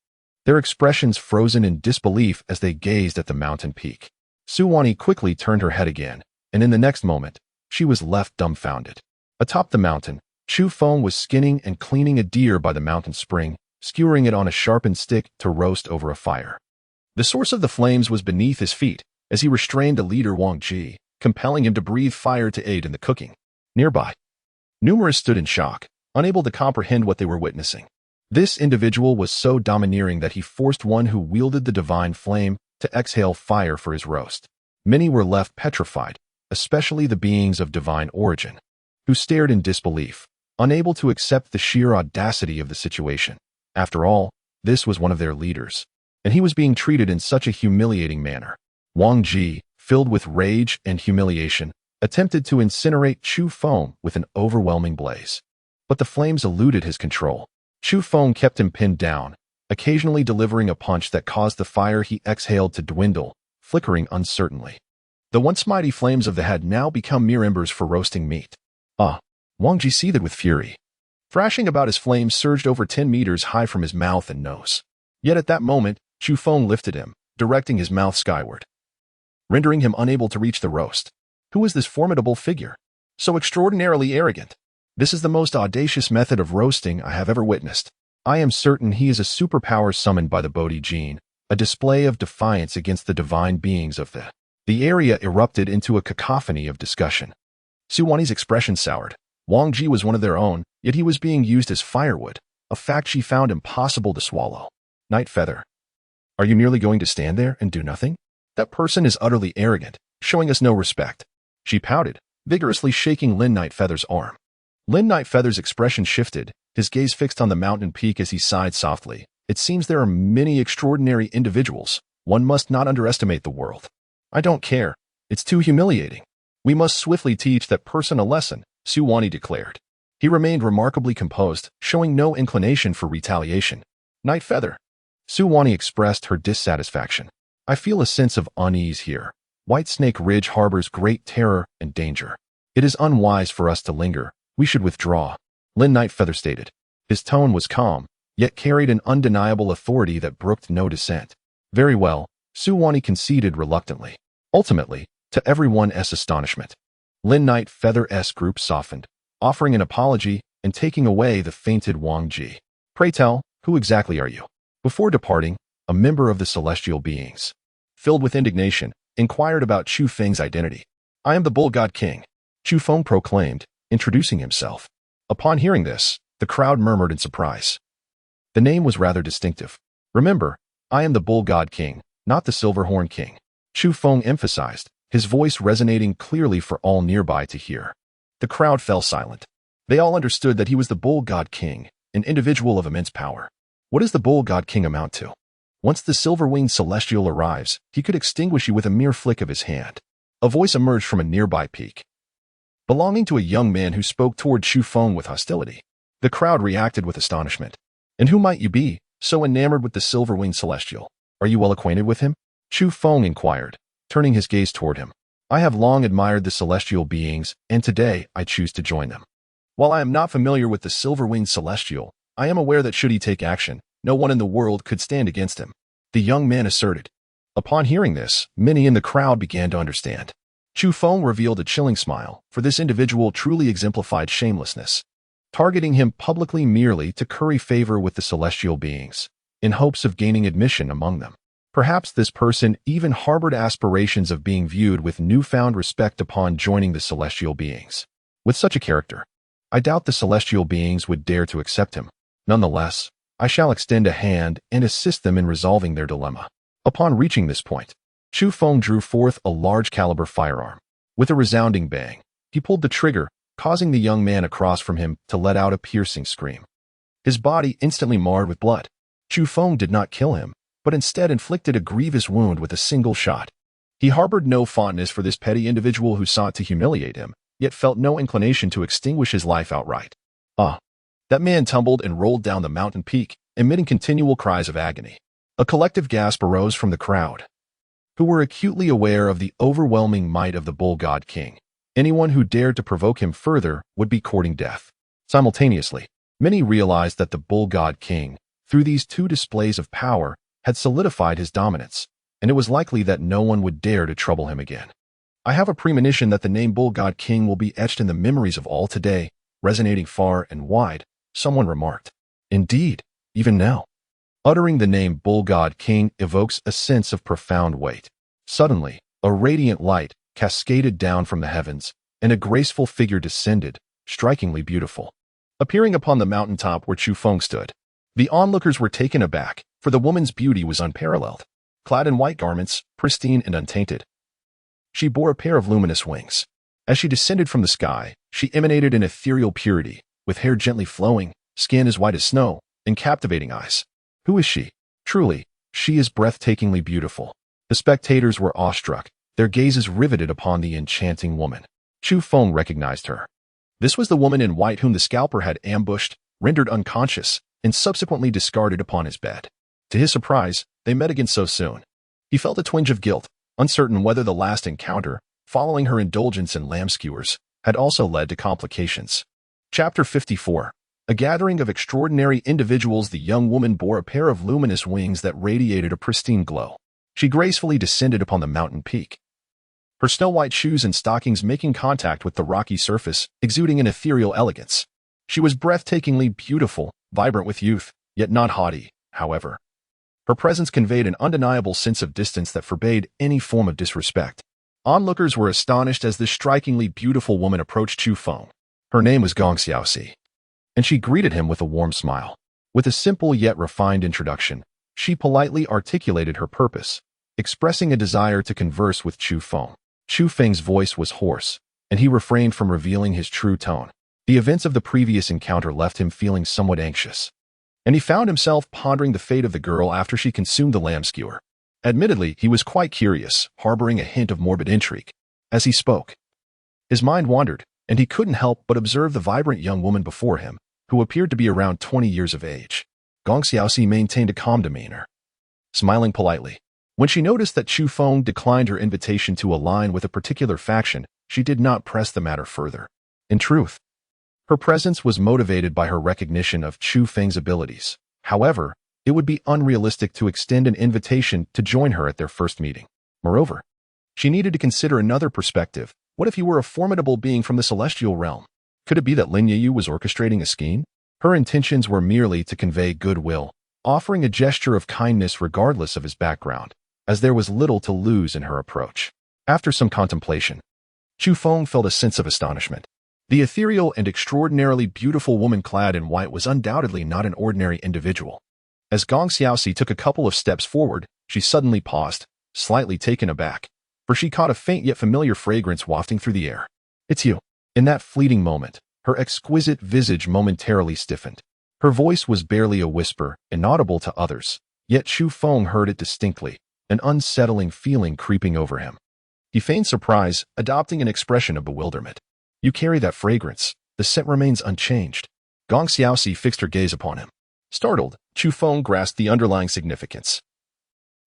their expressions frozen in disbelief as they gazed at the mountain peak. Su Wani quickly turned her head again, and in the next moment, she was left dumbfounded. Atop the mountain, Chu Feng was skinning and cleaning a deer by the mountain spring, skewering it on a sharpened stick to roast over a fire. The source of the flames was beneath his feet, as he restrained the leader Wang Ji, compelling him to breathe fire to aid in the cooking. Nearby, numerous stood in shock, unable to comprehend what they were witnessing. This individual was so domineering that he forced one who wielded the divine flame to exhale fire for his roast. Many were left petrified, especially the beings of divine origin, who stared in disbelief, unable to accept the sheer audacity of the situation. After all, this was one of their leaders, and he was being treated in such a humiliating manner. Wang Ji, filled with rage and humiliation, attempted to incinerate Chu Feng with an overwhelming blaze. But the flames eluded his control. Chu Feng kept him pinned down, occasionally delivering a punch that caused the fire he exhaled to dwindle, flickering uncertainly. The once mighty flames of the head now become mere embers for roasting meat. Wang Ji seethed with fury. Thrashing about his flames surged over 10 meters high from his mouth and nose. Yet at that moment, Chu Feng lifted him, directing his mouth skyward, rendering him unable to reach the roast. Who is this formidable figure? So extraordinarily arrogant. This is the most audacious method of roasting I have ever witnessed. I am certain he is a superpower summoned by the Bodhi gene, a display of defiance against the divine beings of The area erupted into a cacophony of discussion. Su Wani's expression soured. Wang Ji was one of their own, yet he was being used as firewood, a fact she found impossible to swallow. Night Feather. Are you merely going to stand there and do nothing? That person is utterly arrogant, showing us no respect. She pouted, vigorously shaking Lin Night Feather's arm. Lin Night Feather's expression shifted, his gaze fixed on the mountain peak as he sighed softly. It seems there are many extraordinary individuals. One must not underestimate the world. I don't care. It's too humiliating. We must swiftly teach that person a lesson, Su Wani declared. He remained remarkably composed, showing no inclination for retaliation. Night Feather. Su Wani expressed her dissatisfaction. I feel a sense of unease here. White Snake Ridge harbors great terror and danger. It is unwise for us to linger. We should withdraw, Lin Night Feather stated. His tone was calm, yet carried an undeniable authority that brooked no dissent. Very well, Su Wani conceded reluctantly. Ultimately, to everyone's astonishment, Lin Night Feather's group softened, offering an apology and taking away the fainted Wang Ji. Pray tell, who exactly are you? Before departing, a member of the celestial beings, filled with indignation, inquired about Chu Feng's identity. I am the Bull God King, Chu Feng proclaimed, introducing himself. Upon hearing this, the crowd murmured in surprise. The name was rather distinctive. Remember, I am the Bull God King, not the Silverhorn King, Chu Feng emphasized, his voice resonating clearly for all nearby to hear. The crowd fell silent. They all understood that he was the Bull God King, an individual of immense power. What does the Bull God King amount to? Once the silver-winged celestial arrives, he could extinguish you with a mere flick of his hand. A voice emerged from a nearby peak, belonging to a young man who spoke toward Chu Feng with hostility. The crowd reacted with astonishment. And who might you be, so enamored with the silver-winged celestial? Are you well acquainted with him? Chu Feng inquired, turning his gaze toward him. I have long admired the celestial beings, and today I choose to join them. While I am not familiar with the silver-winged celestial, I am aware that should he take action, no one in the world could stand against him, the young man asserted. Upon hearing this, many in the crowd began to understand. Chu Feng revealed a chilling smile, for this individual truly exemplified shamelessness, targeting him publicly merely to curry favor with the celestial beings, in hopes of gaining admission among them. Perhaps this person even harbored aspirations of being viewed with newfound respect upon joining the celestial beings. With such a character, I doubt the celestial beings would dare to accept him. Nonetheless, I shall extend a hand and assist them in resolving their dilemma. Upon reaching this point, Chu Feng drew forth a large-caliber firearm. With a resounding bang, he pulled the trigger, causing the young man across from him to let out a piercing scream. His body instantly marred with blood. Chu Feng did not kill him, but instead inflicted a grievous wound with a single shot. He harbored no fondness for this petty individual who sought to humiliate him, yet felt no inclination to extinguish his life outright. That man tumbled and rolled down the mountain peak, emitting continual cries of agony. A collective gasp arose from the crowd, who were acutely aware of the overwhelming might of the Bull God King. Anyone who dared to provoke him further would be courting death. Simultaneously, many realized that the Bull God King, through these two displays of power, had solidified his dominance, and it was likely that no one would dare to trouble him again. I have a premonition that the name Bull God King will be etched in the memories of all today, resonating far and wide, someone remarked. Indeed, even now. Uttering the name Bull God King evokes a sense of profound weight. Suddenly, a radiant light cascaded down from the heavens, and a graceful figure descended, strikingly beautiful. Appearing upon the mountaintop where Chu Feng stood, the onlookers were taken aback, for the woman's beauty was unparalleled. Clad in white garments, pristine and untainted, she bore a pair of luminous wings. As she descended from the sky, she emanated an ethereal purity, with hair gently flowing, skin as white as snow, and captivating eyes. Who is she? Truly, she is breathtakingly beautiful. The spectators were awestruck, their gazes riveted upon the enchanting woman. Chu Feng recognized her. This was the woman in white whom the scalper had ambushed, rendered unconscious, and subsequently discarded upon his bed. To his surprise, they met again so soon. He felt a twinge of guilt, uncertain whether the last encounter, following her indulgence in lamb skewers, had also led to complications. Chapter 54. A gathering of extraordinary individuals. The young woman bore a pair of luminous wings that radiated a pristine glow. She gracefully descended upon the mountain peak, her snow-white shoes and stockings making contact with the rocky surface, exuding an ethereal elegance. She was breathtakingly beautiful, vibrant with youth, yet not haughty, however. Her presence conveyed an undeniable sense of distance that forbade any form of disrespect. Onlookers were astonished as this strikingly beautiful woman approached Chu Feng. Her name was Gong Xiaoxi, and she greeted him with a warm smile. With a simple yet refined introduction, she politely articulated her purpose, expressing a desire to converse with Chu Feng. Chu Feng's voice was hoarse, and he refrained from revealing his true tone. The events of the previous encounter left him feeling somewhat anxious, and he found himself pondering the fate of the girl after she consumed the lamb skewer. Admittedly, he was quite curious, harboring a hint of morbid intrigue. As he spoke, his mind wandered, and he couldn't help but observe the vibrant young woman before him, who appeared to be around 20 years of age. Gong Xiaoxi maintained a calm demeanor, smiling politely. When she noticed that Chu Feng declined her invitation to align with a particular faction, she did not press the matter further. In truth, her presence was motivated by her recognition of Chu Feng's abilities. However, it would be unrealistic to extend an invitation to join her at their first meeting. Moreover, she needed to consider another perspective. What if he were a formidable being from the celestial realm? Could it be that Lin Yiyu was orchestrating a scheme? Her intentions were merely to convey goodwill, offering a gesture of kindness regardless of his background, as there was little to lose in her approach. After some contemplation, Chu Feng felt a sense of astonishment. The ethereal and extraordinarily beautiful woman clad in white was undoubtedly not an ordinary individual. As Gong Xiaoxi took a couple of steps forward, she suddenly paused, slightly taken aback, for she caught a faint yet familiar fragrance wafting through the air. "It's you." In that fleeting moment, her exquisite visage momentarily stiffened. Her voice was barely a whisper, inaudible to others, yet Chu Feng heard it distinctly, an unsettling feeling creeping over him. He feigned surprise, adopting an expression of bewilderment. "You carry that fragrance. The scent remains unchanged." Gong Xiaoxi fixed her gaze upon him. Startled, Chu Feng grasped the underlying significance.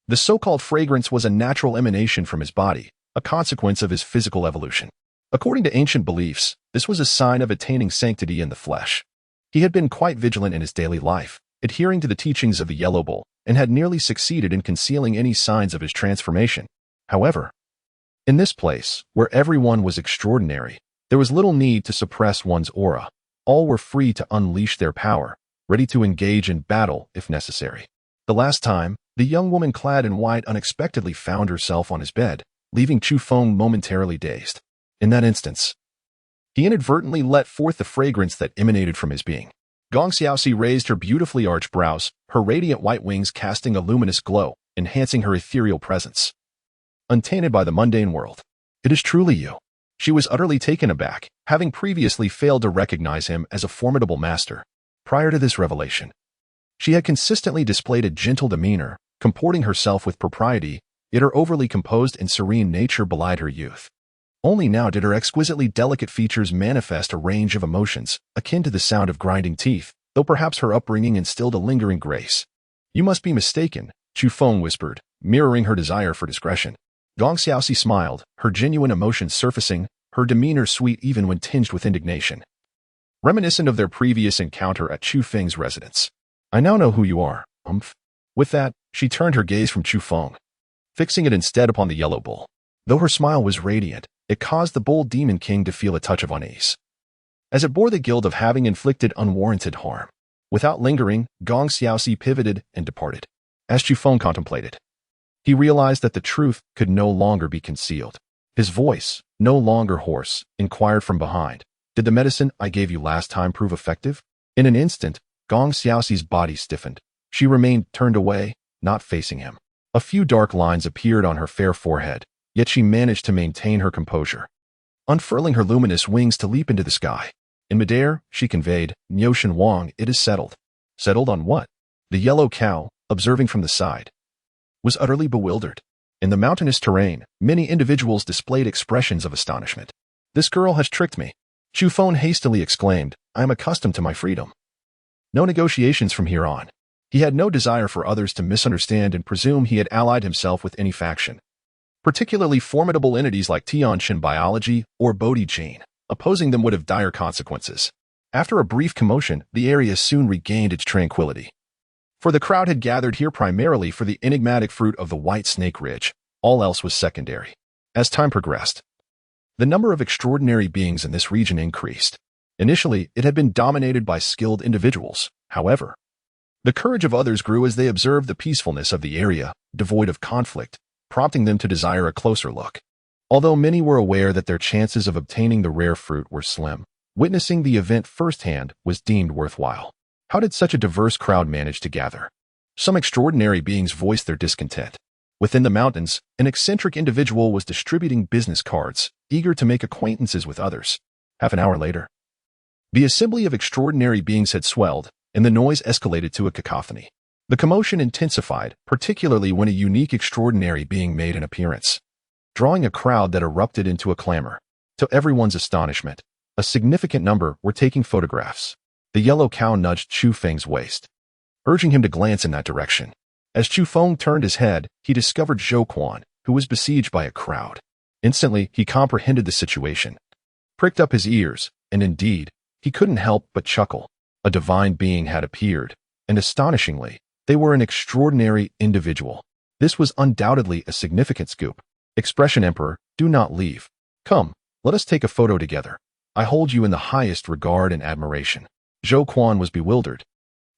The so-called fragrance was a natural emanation from his body, a consequence of his physical evolution. According to ancient beliefs, this was a sign of attaining sanctity in the flesh. He had been quite vigilant in his daily life, adhering to the teachings of the Yellow Bull, and had nearly succeeded in concealing any signs of his transformation. However, in this place, where everyone was extraordinary, there was little need to suppress one's aura. All were free to unleash their power, ready to engage in battle if necessary. The last time, the young woman clad in white unexpectedly found herself on his bed, leaving Chu Feng momentarily dazed. In that instance, he inadvertently let forth the fragrance that emanated from his being. Gong Xiaoxi raised her beautifully arched brows, her radiant white wings casting a luminous glow, enhancing her ethereal presence. Untainted by the mundane world. "It is truly you." She was utterly taken aback, having previously failed to recognize him as a formidable master. Prior to this revelation, she had consistently displayed a gentle demeanor, comporting herself with propriety, yet her overly composed and serene nature belied her youth. Only now did her exquisitely delicate features manifest a range of emotions, akin to the sound of grinding teeth, though perhaps her upbringing instilled a lingering grace. "You must be mistaken," Chu Feng whispered, mirroring her desire for discretion. Gong Xiaoxi smiled, her genuine emotions surfacing, her demeanor sweet even when tinged with indignation. Reminiscent of their previous encounter at Chu Feng's residence. "I now know who you are, umph." With that, she turned her gaze from Chu Feng, fixing it instead upon the Yellow Bull. Though her smile was radiant, it caused the Bull Demon King to feel a touch of unease, as it bore the guilt of having inflicted unwarranted harm. Without lingering, Gong Xiaoxi pivoted and departed. As Chu Feng contemplated, he realized that the truth could no longer be concealed. His voice, no longer hoarse, inquired from behind, "Did the medicine I gave you last time prove effective?" In an instant, Gong Xiaoxi's body stiffened. She remained turned away, not facing him. A few dark lines appeared on her fair forehead, yet she managed to maintain her composure, unfurling her luminous wings to leap into the sky. In midair, she conveyed, "Nioshan Wang, it is settled." Settled on what? The yellow cow, observing from the side, was utterly bewildered. In the mountainous terrain, many individuals displayed expressions of astonishment. "This girl has tricked me," Chu Feng hastily exclaimed. "I am accustomed to my freedom. No negotiations from here on." He had no desire for others to misunderstand and presume he had allied himself with any faction, particularly formidable entities like Tianshan Biology or Bodhi Chain. Opposing them would have dire consequences. After a brief commotion, the area soon regained its tranquility. For the crowd had gathered here primarily for the enigmatic fruit of the White Snake Ridge. All else was secondary. As time progressed, the number of extraordinary beings in this region increased. Initially, it had been dominated by skilled individuals. However, the courage of others grew as they observed the peacefulness of the area, devoid of conflict, prompting them to desire a closer look. Although many were aware that their chances of obtaining the rare fruit were slim, witnessing the event firsthand was deemed worthwhile. How did such a diverse crowd manage to gather? Some extraordinary beings voiced their discontent. Within the mountains, an eccentric individual was distributing business cards, eager to make acquaintances with others. Half an hour later, the assembly of extraordinary beings had swelled, and the noise escalated to a cacophony. The commotion intensified, particularly when a unique extraordinary being made an appearance, drawing a crowd that erupted into a clamor. To everyone's astonishment, a significant number were taking photographs. The yellow cow nudged Chu Feng's waist, urging him to glance in that direction. As Chu Feng turned his head, he discovered Zhou Quan, who was besieged by a crowd. Instantly, he comprehended the situation, pricked up his ears, and indeed, he couldn't help but chuckle. A divine being had appeared, and astonishingly, they were an extraordinary individual. This was undoubtedly a significant scoop. Expression Emperor, do not leave. Come, let us take a photo together. I hold you in the highest regard and admiration. Zhou Quan was bewildered.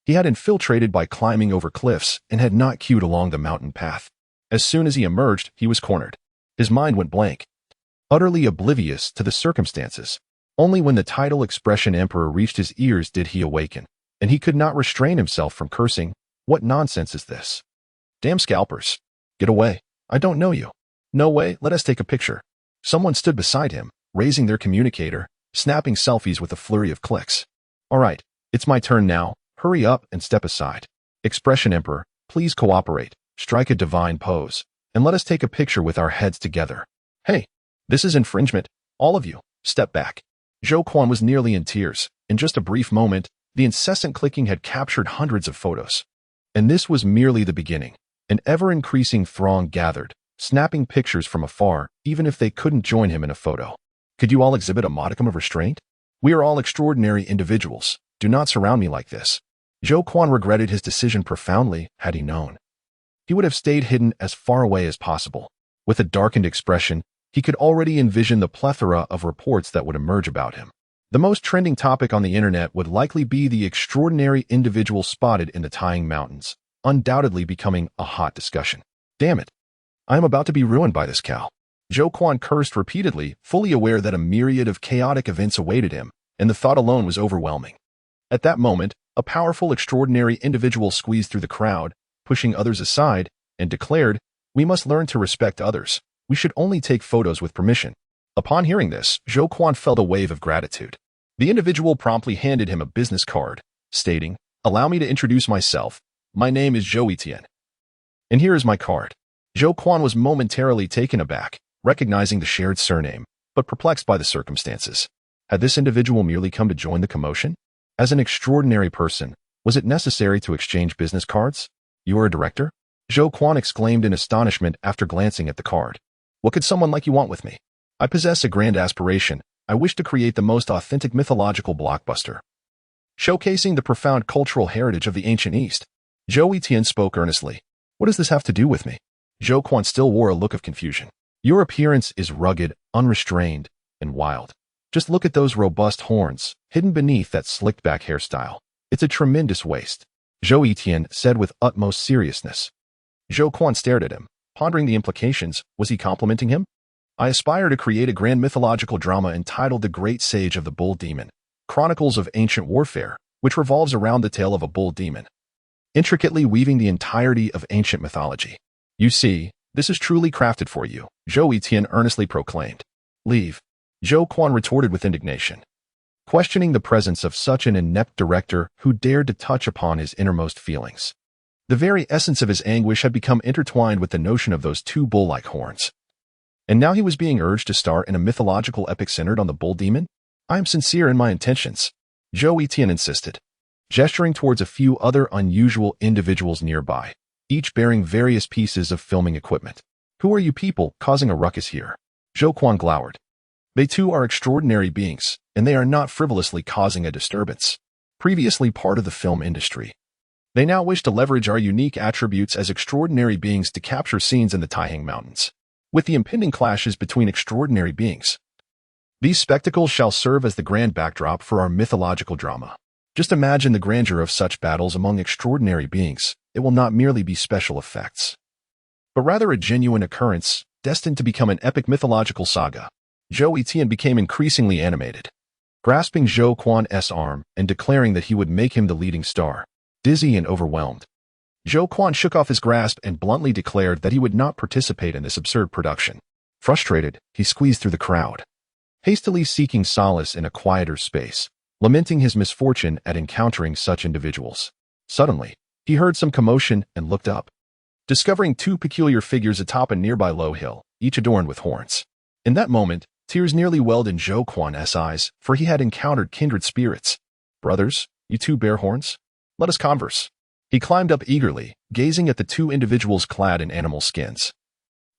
He had infiltrated by climbing over cliffs and had not queued along the mountain path. As soon as he emerged, he was cornered. His mind went blank, utterly oblivious to the circumstances. Only when the title Expression Emperor reached his ears did he awaken, and he could not restrain himself from cursing. What nonsense is this? Damn scalpers. Get away. I don't know you. No way, let us take a picture. Someone stood beside him, raising their communicator, snapping selfies with a flurry of clicks. All right, it's my turn now. Hurry up and step aside. Expression Emperor, please cooperate, strike a divine pose, and let us take a picture with our heads together. Hey, this is infringement. All of you, step back. Zhou Quan was nearly in tears. In just a brief moment, the incessant clicking had captured hundreds of photos. And this was merely the beginning. An ever-increasing throng gathered, snapping pictures from afar, even if they couldn't join him in a photo. Could you all exhibit a modicum of restraint? We are all extraordinary individuals. Do not surround me like this. Zhou Quan regretted his decision profoundly. Had he known, he would have stayed hidden as far away as possible. With a darkened expression, he could already envision the plethora of reports that would emerge about him. The most trending topic on the internet would likely be the extraordinary individual spotted in the Taiying Mountains, undoubtedly becoming a hot discussion. Damn it. I am about to be ruined by this cow. Zhou Quan cursed repeatedly, fully aware that a myriad of chaotic events awaited him, and the thought alone was overwhelming. At that moment, a powerful extraordinary individual squeezed through the crowd, pushing others aside, and declared, "We must learn to respect others. We should only take photos with permission." Upon hearing this, Zhou Quan felt a wave of gratitude. The individual promptly handed him a business card, stating, "Allow me to introduce myself. My name is Zhou Etienne. And here is my card." Zhou Quan was momentarily taken aback, recognizing the shared surname, but perplexed by the circumstances. Had this individual merely come to join the commotion? As an extraordinary person, was it necessary to exchange business cards? "You are a director?" Zhou Quan exclaimed in astonishment after glancing at the card. "What could someone like you want with me?" "I possess a grand aspiration. I wish to create the most authentic mythological blockbuster, showcasing the profound cultural heritage of the ancient East." Zhou Etienne spoke earnestly. "What does this have to do with me?" Zhou Quan still wore a look of confusion. "Your appearance is rugged, unrestrained, and wild. Just look at those robust horns, hidden beneath that slicked-back hairstyle. It's a tremendous waist," Zhou Etienne said with utmost seriousness. Zhou Quan stared at him, pondering the implications. Was he complimenting him? "I aspire to create a grand mythological drama entitled The Great Sage of the Bull Demon, Chronicles of Ancient Warfare, which revolves around the tale of a bull demon, intricately weaving the entirety of ancient mythology. You see, this is truly crafted for you," Zhou Etienne earnestly proclaimed. "Leave," Zhou Quan retorted with indignation, questioning the presence of such an inept director who dared to touch upon his innermost feelings. The very essence of his anguish had become intertwined with the notion of those two bull-like horns. And now he was being urged to star in a mythological epic centered on the bull demon? "I am sincere in my intentions," Zhou Etienne insisted, gesturing towards a few other unusual individuals nearby, each bearing various pieces of filming equipment. "Who are you people causing a ruckus here?" Zhou Quan glowered. "They too are extraordinary beings, and they are not frivolously causing a disturbance. Previously part of the film industry, they now wish to leverage our unique attributes as extraordinary beings to capture scenes in the Taiying Mountains. with the impending clashes between extraordinary beings. These spectacles shall serve as the grand backdrop for our mythological drama. Just imagine the grandeur of such battles among extraordinary beings. It will not merely be special effects, but rather a genuine occurrence, destined to become an epic mythological saga. Zhou Etian became increasingly animated, grasping Zhou Quan's arm and declaring that he would make him the leading star. Dizzy and overwhelmed, Zhou Quan shook off his grasp and bluntly declared that he would not participate in this absurd production. Frustrated, he squeezed through the crowd, hastily seeking solace in a quieter space, lamenting his misfortune at encountering such individuals. Suddenly, he heard some commotion and looked up, discovering two peculiar figures atop a nearby low hill, each adorned with horns. In that moment, tears nearly welled in Zhou Quan's eyes, for he had encountered kindred spirits. "Brothers, you two bear horns? Let us converse." He climbed up eagerly, gazing at the two individuals clad in animal skins,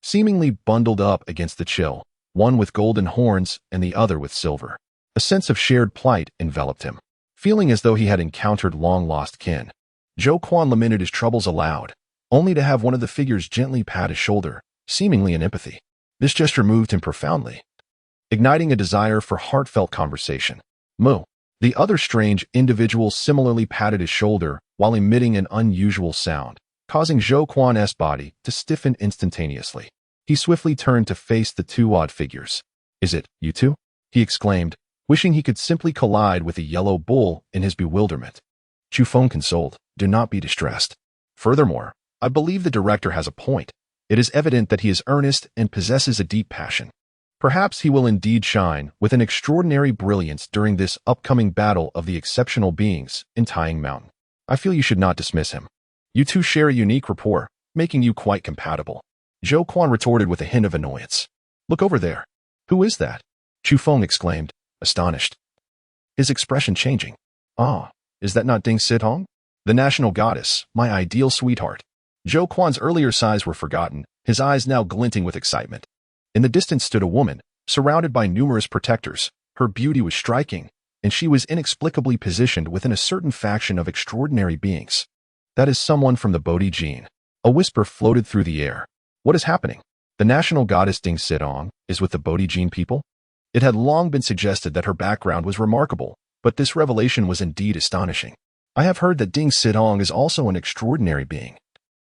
seemingly bundled up against the chill, one with golden horns and the other with silver. A sense of shared plight enveloped him, feeling as though he had encountered long-lost kin. Zhou Quan lamented his troubles aloud, only to have one of the figures gently pat his shoulder, seemingly in empathy. This gesture moved him profoundly, igniting a desire for heartfelt conversation. Moo. The other strange individual similarly patted his shoulder while emitting an unusual sound, causing Zhou Quan's body to stiffen instantaneously. He swiftly turned to face the two odd figures. "Is it you two?" he exclaimed, wishing he could simply collide with a yellow bull in his bewilderment. Chu Feng consoled, "Do not be distressed. Furthermore, I believe the director has a point. It is evident that he is earnest and possesses a deep passion. Perhaps he will indeed shine with an extraordinary brilliance during this upcoming battle of the exceptional beings in Tying Mountain. I feel you should not dismiss him. You two share a unique rapport, making you quite compatible." Zhou Quan retorted with a hint of annoyance. "Look over there. Who is that?" Chu Feng exclaimed, astonished, his expression changing. "Ah, is that not Ding Sidhong? The national goddess, my ideal sweetheart." Zhou Quan's earlier sighs were forgotten, his eyes now glinting with excitement. In the distance stood a woman, surrounded by numerous protectors. Her beauty was striking, and she was inexplicably positioned within a certain faction of extraordinary beings. "That is someone from the Bodhi gene." A whisper floated through the air. "What is happening? The national goddess Ding Sidong is with the Bodhi gene people?" It had long been suggested that her background was remarkable, but this revelation was indeed astonishing. "I have heard that Ding Sidong is also an extraordinary being,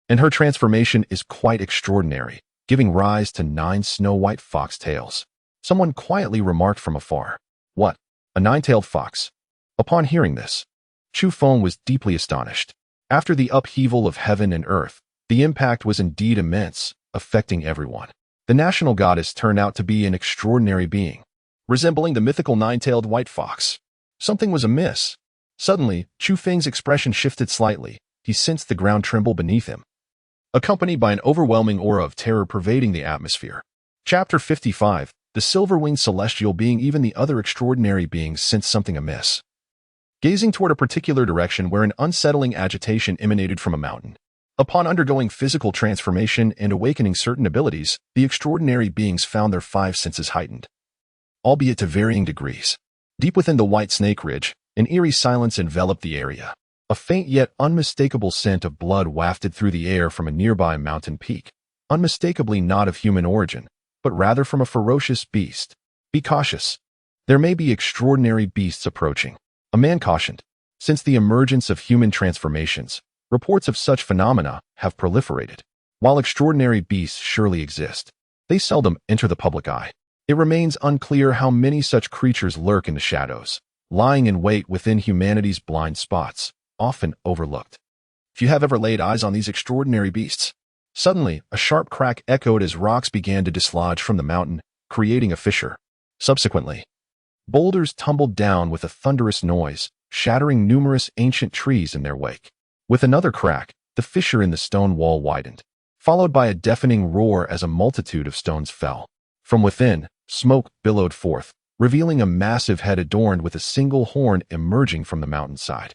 and her transformation is quite extraordinary, giving rise to 9 snow-white fox tails." Someone quietly remarked from afar. "What? A 9-tailed fox?" Upon hearing this, Chu Feng was deeply astonished. After the upheaval of heaven and earth, the impact was indeed immense, affecting everyone. The national goddess turned out to be an extraordinary being, resembling the mythical 9-tailed white fox. Something was amiss. Suddenly, Chu Feng's expression shifted slightly. He sensed the ground tremble beneath him, accompanied by an overwhelming aura of terror pervading the atmosphere. Chapter 55. The silver-winged celestial being. Even the other extraordinary beings sensed something amiss, gazing toward a particular direction where an unsettling agitation emanated from a mountain. Upon undergoing physical transformation and awakening certain abilities, the extraordinary beings found their 5 senses heightened, albeit to varying degrees. Deep within the White Snake Ridge, an eerie silence enveloped the area. A faint yet unmistakable scent of blood wafted through the air from a nearby mountain peak, unmistakably not of human origin, but rather from a ferocious beast. "Be cautious. There may be extraordinary beasts approaching," a man cautioned. Since the emergence of human transformations, reports of such phenomena have proliferated. While extraordinary beasts surely exist, they seldom enter the public eye. It remains unclear how many such creatures lurk in the shadows, lying in wait within humanity's blind spots, often overlooked. If you have ever laid eyes on these extraordinary beasts. Suddenly, a sharp crack echoed as rocks began to dislodge from the mountain, creating a fissure. Subsequently, boulders tumbled down with a thunderous noise, shattering numerous ancient trees in their wake. With another crack, the fissure in the stone wall widened, followed by a deafening roar as a multitude of stones fell. From within, smoke billowed forth, revealing a massive head adorned with a single horn emerging from the mountainside.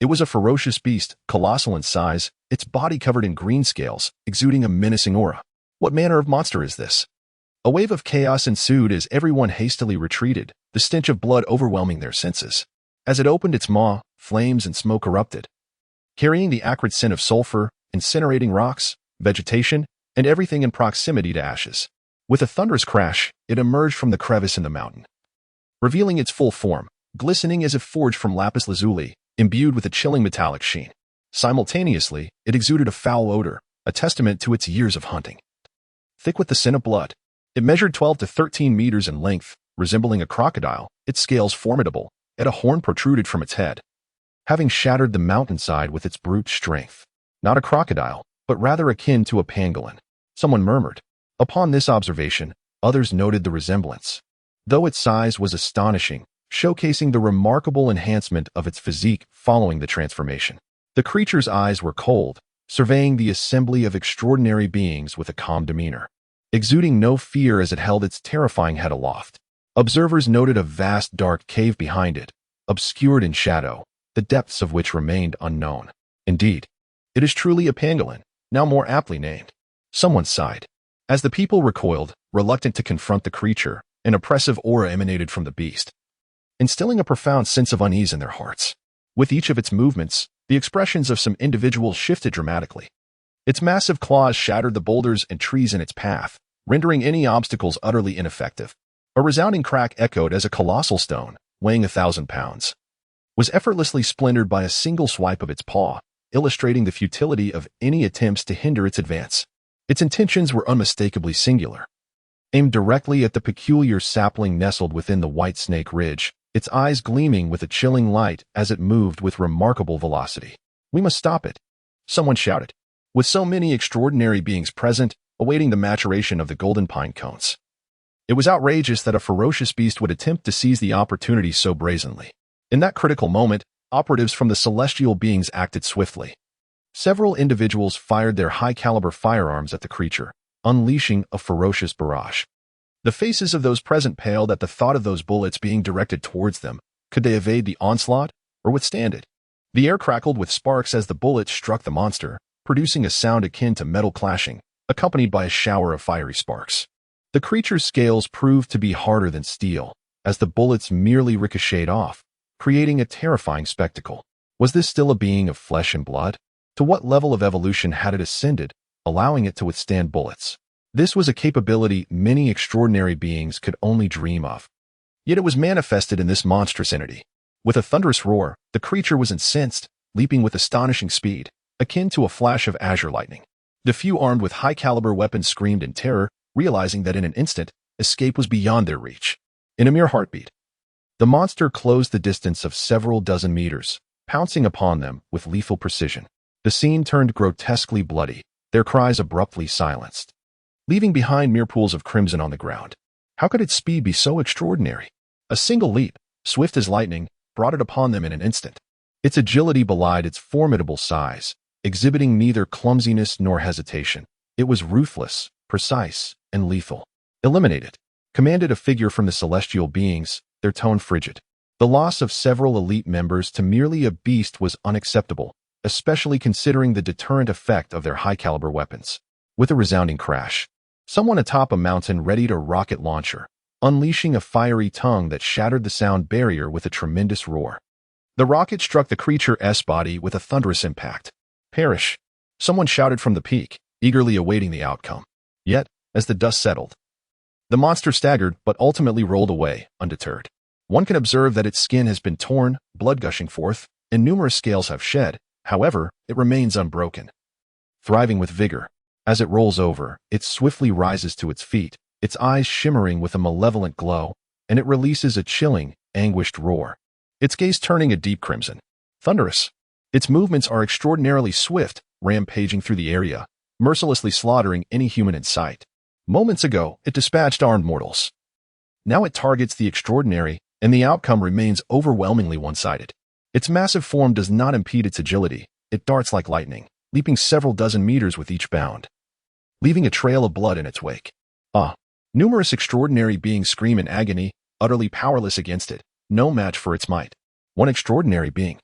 It was a ferocious beast, colossal in size, its body covered in green scales, exuding a menacing aura. What manner of monster is this? A wave of chaos ensued as everyone hastily retreated, the stench of blood overwhelming their senses. As it opened its maw, flames and smoke erupted, carrying the acrid scent of sulfur, incinerating rocks, vegetation, and everything in proximity to ashes. With a thunderous crash, it emerged from the crevice in the mountain, revealing its full form, glistening as if forged from lapis lazuli, imbued with a chilling metallic sheen. Simultaneously, it exuded a foul odor, a testament to its years of hunting. Thick with the scent of blood, it measured 12 to 13 meters in length, resembling a crocodile, its scales formidable, yet a horn protruded from its head, having shattered the mountainside with its brute strength. Not a crocodile, but rather akin to a pangolin, someone murmured. Upon this observation, others noted the resemblance, though its size was astonishing, showcasing the remarkable enhancement of its physique following the transformation. The creature's eyes were cold, surveying the assembly of extraordinary beings with a calm demeanor, exuding no fear as it held its terrifying head aloft. Observers noted a vast dark cave behind it, obscured in shadow, the depths of which remained unknown. Indeed, it is truly a pangolin, now more aptly named. Someone sighed. As the people recoiled, reluctant to confront the creature, an oppressive aura emanated from the beast, instilling a profound sense of unease in their hearts. With each of its movements, the expressions of some individuals shifted dramatically. Its massive claws shattered the boulders and trees in its path, rendering any obstacles utterly ineffective. A resounding crack echoed as a colossal stone, weighing 1,000 pounds, was effortlessly splintered by a single swipe of its paw, illustrating the futility of any attempts to hinder its advance. Its intentions were unmistakably singular. Aimed directly at the peculiar sapling nestled within the White Snake Ridge, its eyes gleaming with a chilling light as it moved with remarkable velocity. "We must stop it," someone shouted. With so many extraordinary beings present, awaiting the maturation of the golden pine cones, it was outrageous that a ferocious beast would attempt to seize the opportunity so brazenly. In that critical moment, operatives from the celestial beings acted swiftly. Several individuals fired their high-caliber firearms at the creature, unleashing a ferocious barrage. The faces of those present paled at the thought of those bullets being directed towards them. Could they evade the onslaught, or withstand it? The air crackled with sparks as the bullets struck the monster, producing a sound akin to metal clashing, accompanied by a shower of fiery sparks. The creature's scales proved to be harder than steel, as the bullets merely ricocheted off, creating a terrifying spectacle. Was this still a being of flesh and blood? To what level of evolution had it ascended, allowing it to withstand bullets? This was a capability many extraordinary beings could only dream of. Yet it was manifested in this monstrous entity. With a thunderous roar, the creature was incensed, leaping with astonishing speed, akin to a flash of azure lightning. The few armed with high-caliber weapons screamed in terror, realizing that in an instant, escape was beyond their reach. In a mere heartbeat, the monster closed the distance of several dozen meters, pouncing upon them with lethal precision. The scene turned grotesquely bloody, their cries abruptly silenced, leaving behind mere pools of crimson on the ground. How could its speed be so extraordinary? A single leap, swift as lightning, brought it upon them in an instant. Its agility belied its formidable size, exhibiting neither clumsiness nor hesitation. It was ruthless, precise, and lethal. "Eliminate it," commanded a figure from the celestial beings, their tone frigid. The loss of several elite members to merely a beast was unacceptable, especially considering the deterrent effect of their high-caliber weapons. With a resounding crash, someone atop a mountain readied a rocket launcher, unleashing a fiery tongue that shattered the sound barrier with a tremendous roar. The rocket struck the creature's body with a thunderous impact. "Perish," someone shouted from the peak, eagerly awaiting the outcome. Yet, as the dust settled, the monster staggered but ultimately rolled away, undeterred. One can observe that its skin has been torn, blood gushing forth, and numerous scales have shed. However, it remains unbroken, thriving with vigor. As it rolls over, it swiftly rises to its feet, its eyes shimmering with a malevolent glow, and it releases a chilling, anguished roar, its gaze turning a deep crimson. Thunderous. Its movements are extraordinarily swift, rampaging through the area, mercilessly slaughtering any human in sight. Moments ago, it dispatched armed mortals. Now it targets the extraordinary, and the outcome remains overwhelmingly one-sided. Its massive form does not impede its agility. It darts like lightning, leaping several dozen meters with each bound, leaving a trail of blood in its wake. Numerous extraordinary beings scream in agony, utterly powerless against it, no match for its might. One extraordinary being,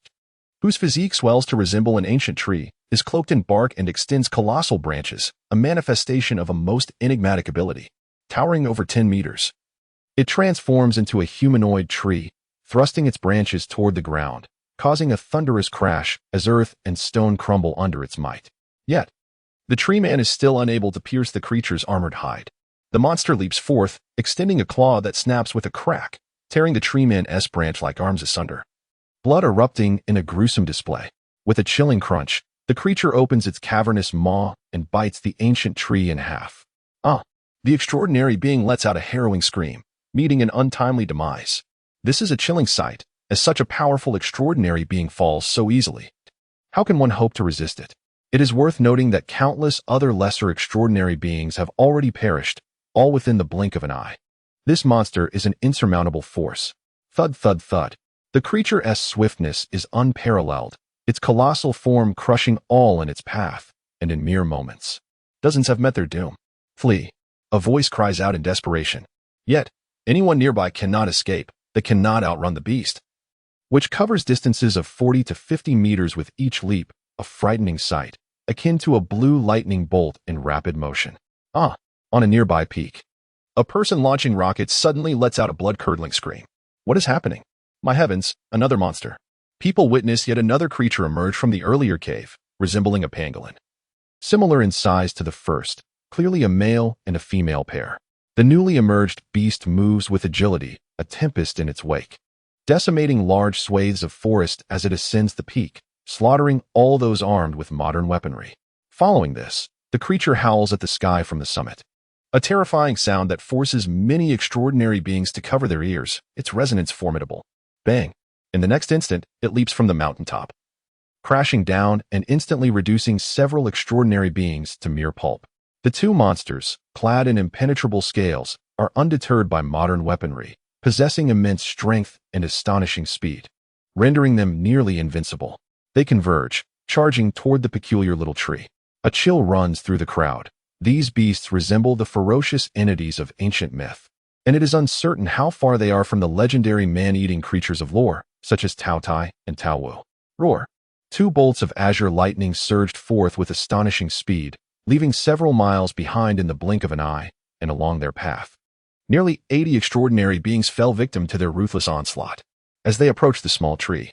whose physique swells to resemble an ancient tree, is cloaked in bark and extends colossal branches, a manifestation of a most enigmatic ability. Towering over 10 meters, it transforms into a humanoid tree, thrusting its branches toward the ground, causing a thunderous crash as earth and stone crumble under its might. Yet, the tree man is still unable to pierce the creature's armored hide. The monster leaps forth, extending a claw that snaps with a crack, tearing the tree man's branch-like arms asunder. Blood erupting in a gruesome display. With a chilling crunch, the creature opens its cavernous maw and bites the ancient tree in half. The extraordinary being lets out a harrowing scream, meeting an untimely demise. This is a chilling sight, as such a powerful extraordinary being falls so easily. How can one hope to resist it? It is worth noting that countless other lesser extraordinary beings have already perished, all within the blink of an eye. This monster is an insurmountable force. Thud, thud, thud. The creature's swiftness is unparalleled, its colossal form crushing all in its path, and in mere moments. Dozens have met their doom. Flee. A voice cries out in desperation. Yet, anyone nearby cannot escape, they cannot outrun the beast, which covers distances of 40 to 50 meters with each leap, a frightening sight, akin to a blue lightning bolt in rapid motion. On a nearby peak, a person launching rockets suddenly lets out a blood-curdling scream. What is happening? My heavens, another monster. People witness yet another creature emerge from the earlier cave, resembling a pangolin. Similar in size to the first, clearly a male and a female pair. The newly emerged beast moves with agility, a tempest in its wake, decimating large swathes of forest as it ascends the peak, slaughtering all those armed with modern weaponry. Following this, the creature howls at the sky from the summit. A terrifying sound that forces many extraordinary beings to cover their ears, its resonance formidable. Bang! In the next instant, it leaps from the mountaintop, crashing down and instantly reducing several extraordinary beings to mere pulp. The two monsters, clad in impenetrable scales, are undeterred by modern weaponry, possessing immense strength and astonishing speed, rendering them nearly invincible. They converge, charging toward the peculiar little tree. A chill runs through the crowd. These beasts resemble the ferocious entities of ancient myth, and it is uncertain how far they are from the legendary man-eating creatures of lore, such as Tao Tai and Tao Wu. Roar! Two bolts of azure lightning surged forth with astonishing speed, leaving several miles behind in the blink of an eye and along their path. Nearly 80 extraordinary beings fell victim to their ruthless onslaught as they approached the small tree,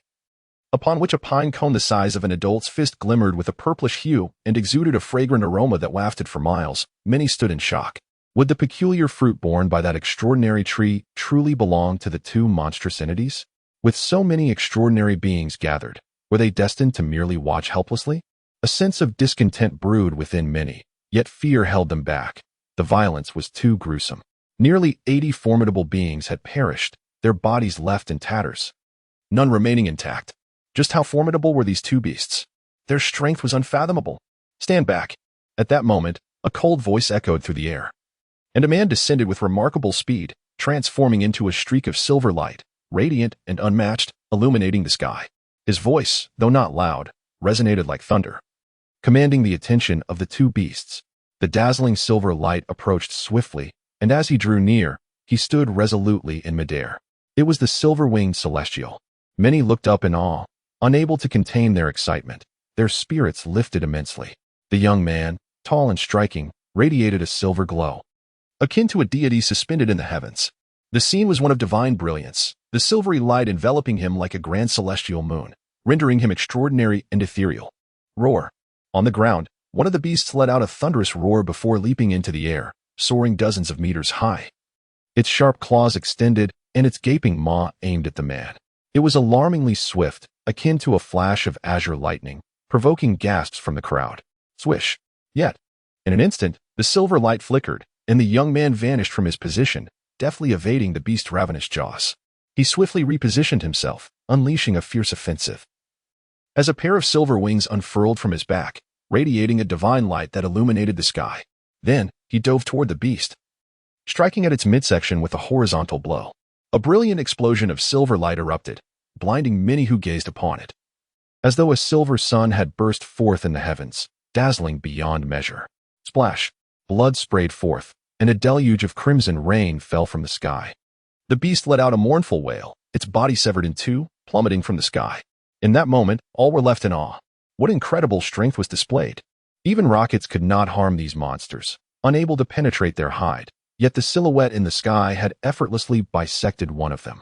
upon which a pine cone the size of an adult's fist glimmered with a purplish hue and exuded a fragrant aroma that wafted for miles. Many stood in shock. Would the peculiar fruit borne by that extraordinary tree truly belong to the two monstrous entities? With so many extraordinary beings gathered, were they destined to merely watch helplessly? A sense of discontent brewed within many, yet fear held them back. The violence was too gruesome. Nearly 80 formidable beings had perished, their bodies left in tatters, none remaining intact. Just how formidable were these two beasts? Their strength was unfathomable. Stand back. At that moment, a cold voice echoed through the air, and a man descended with remarkable speed, transforming into a streak of silver light, radiant and unmatched, illuminating the sky. His voice, though not loud, resonated like thunder, commanding the attention of the two beasts. The dazzling silver light approached swiftly, and as he drew near, he stood resolutely in midair. It was the silver-winged celestial. Many looked up in awe, unable to contain their excitement. Their spirits lifted immensely. The young man, tall and striking, radiated a silver glow, akin to a deity suspended in the heavens. The scene was one of divine brilliance, the silvery light enveloping him like a grand celestial moon, rendering him extraordinary and ethereal. Roar! On the ground, one of the beasts let out a thunderous roar before leaping into the air, soaring dozens of meters high. Its sharp claws extended, and its gaping maw aimed at the man. It was alarmingly swift, akin to a flash of azure lightning, provoking gasps from the crowd. Swish! Yet, in an instant, the silver light flickered, and the young man vanished from his position, deftly evading the beast's ravenous jaws. He swiftly repositioned himself, unleashing a fierce offensive, as a pair of silver wings unfurled from his back, radiating a divine light that illuminated the sky. Then, he dove toward the beast, striking at its midsection with a horizontal blow. A brilliant explosion of silver light erupted, blinding many who gazed upon it, as though a silver sun had burst forth in the heavens, dazzling beyond measure. Splash! Blood sprayed forth, and a deluge of crimson rain fell from the sky. The beast let out a mournful wail, its body severed in two, plummeting from the sky. In that moment, all were left in awe. What incredible strength was displayed! Even rockets could not harm these monsters, unable to penetrate their hide, yet the silhouette in the sky had effortlessly bisected one of them.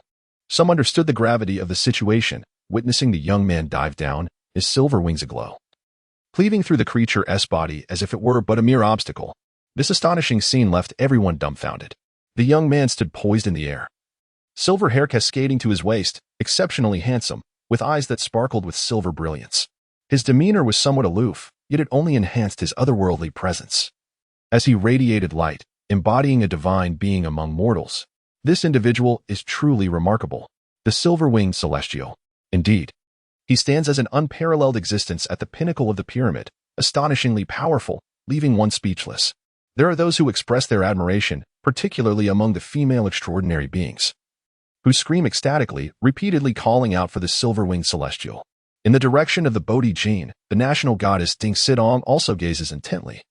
Some understood the gravity of the situation, witnessing the young man dive down, his silver wings aglow, cleaving through the creature's body as if it were but a mere obstacle. This astonishing scene left everyone dumbfounded. The young man stood poised in the air, silver hair cascading to his waist, exceptionally handsome, with eyes that sparkled with silver brilliance. His demeanor was somewhat aloof, yet it only enhanced his otherworldly presence. As he radiated light, embodying a divine being among mortals, this individual is truly remarkable. The silver-winged celestial. Indeed, he stands as an unparalleled existence at the pinnacle of the pyramid, astonishingly powerful, leaving one speechless. There are those who express their admiration, particularly among the female extraordinary beings, who scream ecstatically, repeatedly calling out for the silver-winged celestial. In the direction of the Bodhi Jin, the national goddess Ding Sidong also gazes intently,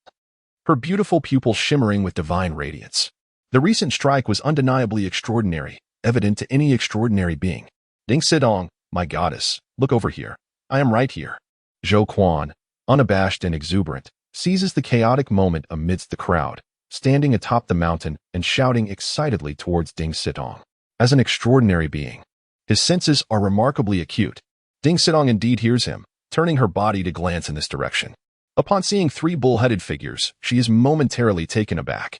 her beautiful pupils shimmering with divine radiance. The recent strike was undeniably extraordinary, evident to any extraordinary being. Ding Sidong, my goddess, look over here. I am right here. Zhou Quan, unabashed and exuberant, seizes the chaotic moment amidst the crowd, standing atop the mountain and shouting excitedly towards Ding Sidong. As an extraordinary being, his senses are remarkably acute. Ding Sidong indeed hears him, turning her body to glance in this direction. Upon seeing three bull-headed figures, she is momentarily taken aback,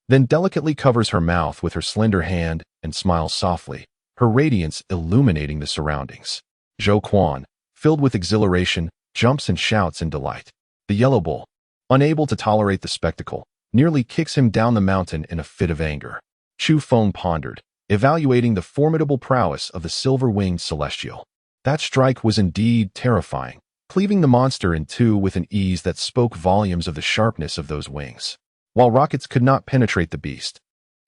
then delicately covers her mouth with her slender hand and smiles softly, her radiance illuminating the surroundings. Zhou Quan, filled with exhilaration, jumps and shouts in delight. The yellow bull, unable to tolerate the spectacle, nearly kicks him down the mountain in a fit of anger. Chu Feng pondered, evaluating the formidable prowess of the silver-winged celestial. That strike was indeed terrifying, cleaving the monster in two with an ease that spoke volumes of the sharpness of those wings. While rockets could not penetrate the beast,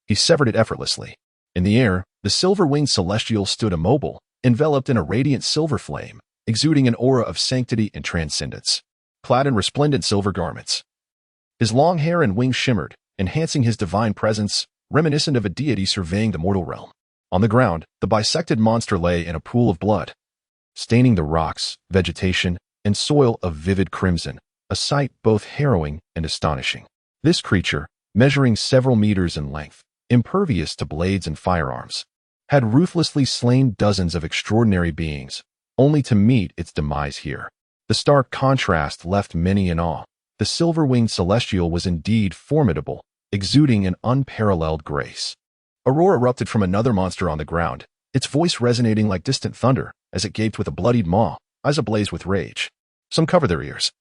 he severed it effortlessly. In the air, the silver-winged celestial stood immobile, enveloped in a radiant silver flame, exuding an aura of sanctity and transcendence. Clad in resplendent silver garments, his long hair and wings shimmered, enhancing his divine presence, reminiscent of a deity surveying the mortal realm. On the ground, the bisected monster lay in a pool of blood, staining the rocks, vegetation, and soil of vivid crimson, a sight both harrowing and astonishing. This creature, measuring several meters in length, impervious to blades and firearms, had ruthlessly slain dozens of extraordinary beings, only to meet its demise here. The stark contrast left many in awe. The silver-winged celestial was indeed formidable, exuding an unparalleled grace. A roar erupted from another monster on the ground, its voice resonating like distant thunder as it gaped with a bloodied maw, eyes ablaze with rage. Some covered their ears,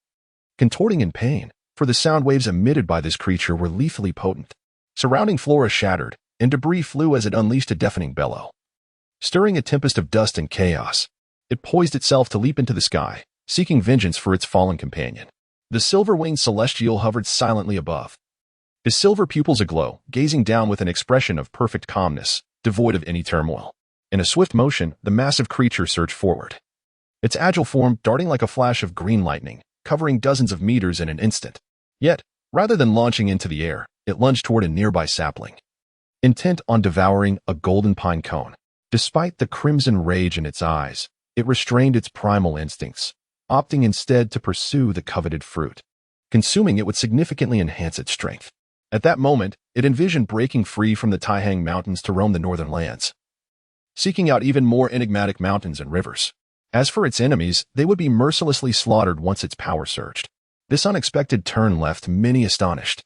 contorting in pain, for the sound waves emitted by this creature were lethally potent. Surrounding flora shattered, and debris flew as it unleashed a deafening bellow. Stirring a tempest of dust and chaos, it poised itself to leap into the sky, seeking vengeance for its fallen companion. The silver-winged celestial hovered silently above, his silver pupils aglow, gazing down with an expression of perfect calmness, devoid of any turmoil. In a swift motion, the massive creature surged forward, its agile form darting like a flash of green lightning, covering dozens of meters in an instant. Yet, rather than launching into the air, it lunged toward a nearby sapling, intent on devouring a golden pine cone. Despite the crimson rage in its eyes, it restrained its primal instincts, opting instead to pursue the coveted fruit. Consuming it would significantly enhance its strength. At that moment, it envisioned breaking free from the Taihang Mountains to roam the northern lands, seeking out even more enigmatic mountains and rivers. As for its enemies, they would be mercilessly slaughtered once its power surged. This unexpected turn left many astonished.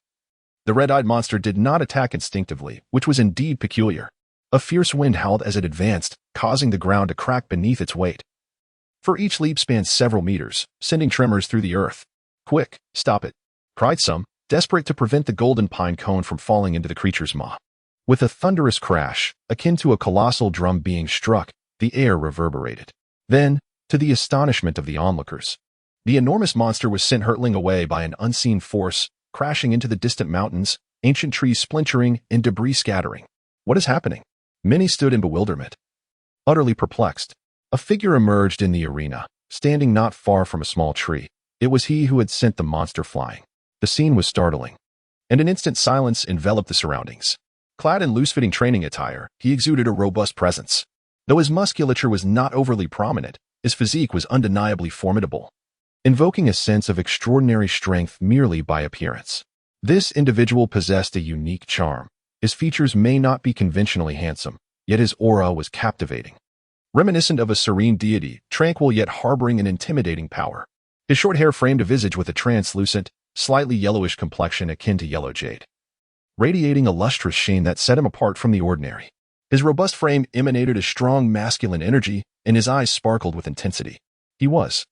The red-eyed monster did not attack instinctively, which was indeed peculiar. A fierce wind howled as it advanced, causing the ground to crack beneath its weight. For each leap spanned several meters, sending tremors through the earth. "Quick, stop it," cried some, desperate to prevent the golden pine cone from falling into the creature's maw. With a thunderous crash, akin to a colossal drum being struck, the air reverberated. Then, to the astonishment of the onlookers, the enormous monster was sent hurtling away by an unseen force, crashing into the distant mountains, ancient trees splintering and debris scattering. What is happening? Many stood in bewilderment, utterly perplexed. A figure emerged in the arena, standing not far from a small tree. It was he who had sent the monster flying. The scene was startling, and an instant silence enveloped the surroundings. Clad in loose-fitting training attire, he exuded a robust presence. Though his musculature was not overly prominent, his physique was undeniably formidable, invoking a sense of extraordinary strength merely by appearance. This individual possessed a unique charm. His features may not be conventionally handsome, yet his aura was captivating, reminiscent of a serene deity, tranquil yet harboring an intimidating power. His short hair framed a visage with a translucent, slightly yellowish complexion akin to yellow jade, radiating a lustrous sheen that set him apart from the ordinary. His robust frame emanated a strong masculine energy, and his eyes sparkled with intensity. He was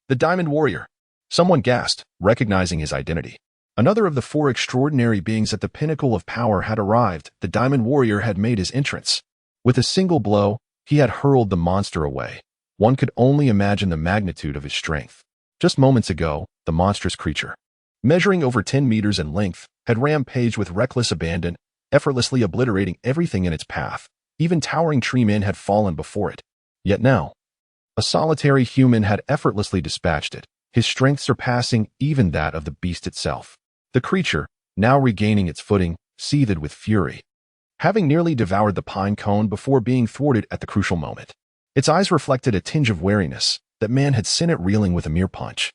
the Diamond Warrior. Someone gasped, recognizing his identity. Another of the four extraordinary beings at the pinnacle of power had arrived. The Diamond Warrior had made his entrance. With a single blow, he had hurled the monster away. One could only imagine the magnitude of his strength. Just moments ago, the monstrous creature, measuring over 10 meters in length, had rampaged with reckless abandon, effortlessly obliterating everything in its path. Even towering tree men had fallen before it. Yet now, a solitary human had effortlessly dispatched it, his strength surpassing even that of the beast itself. The creature, now regaining its footing, seethed with fury, having nearly devoured the pine cone before being thwarted at the crucial moment. Its eyes reflected a tinge of wariness that man had sent it reeling with a mere punch,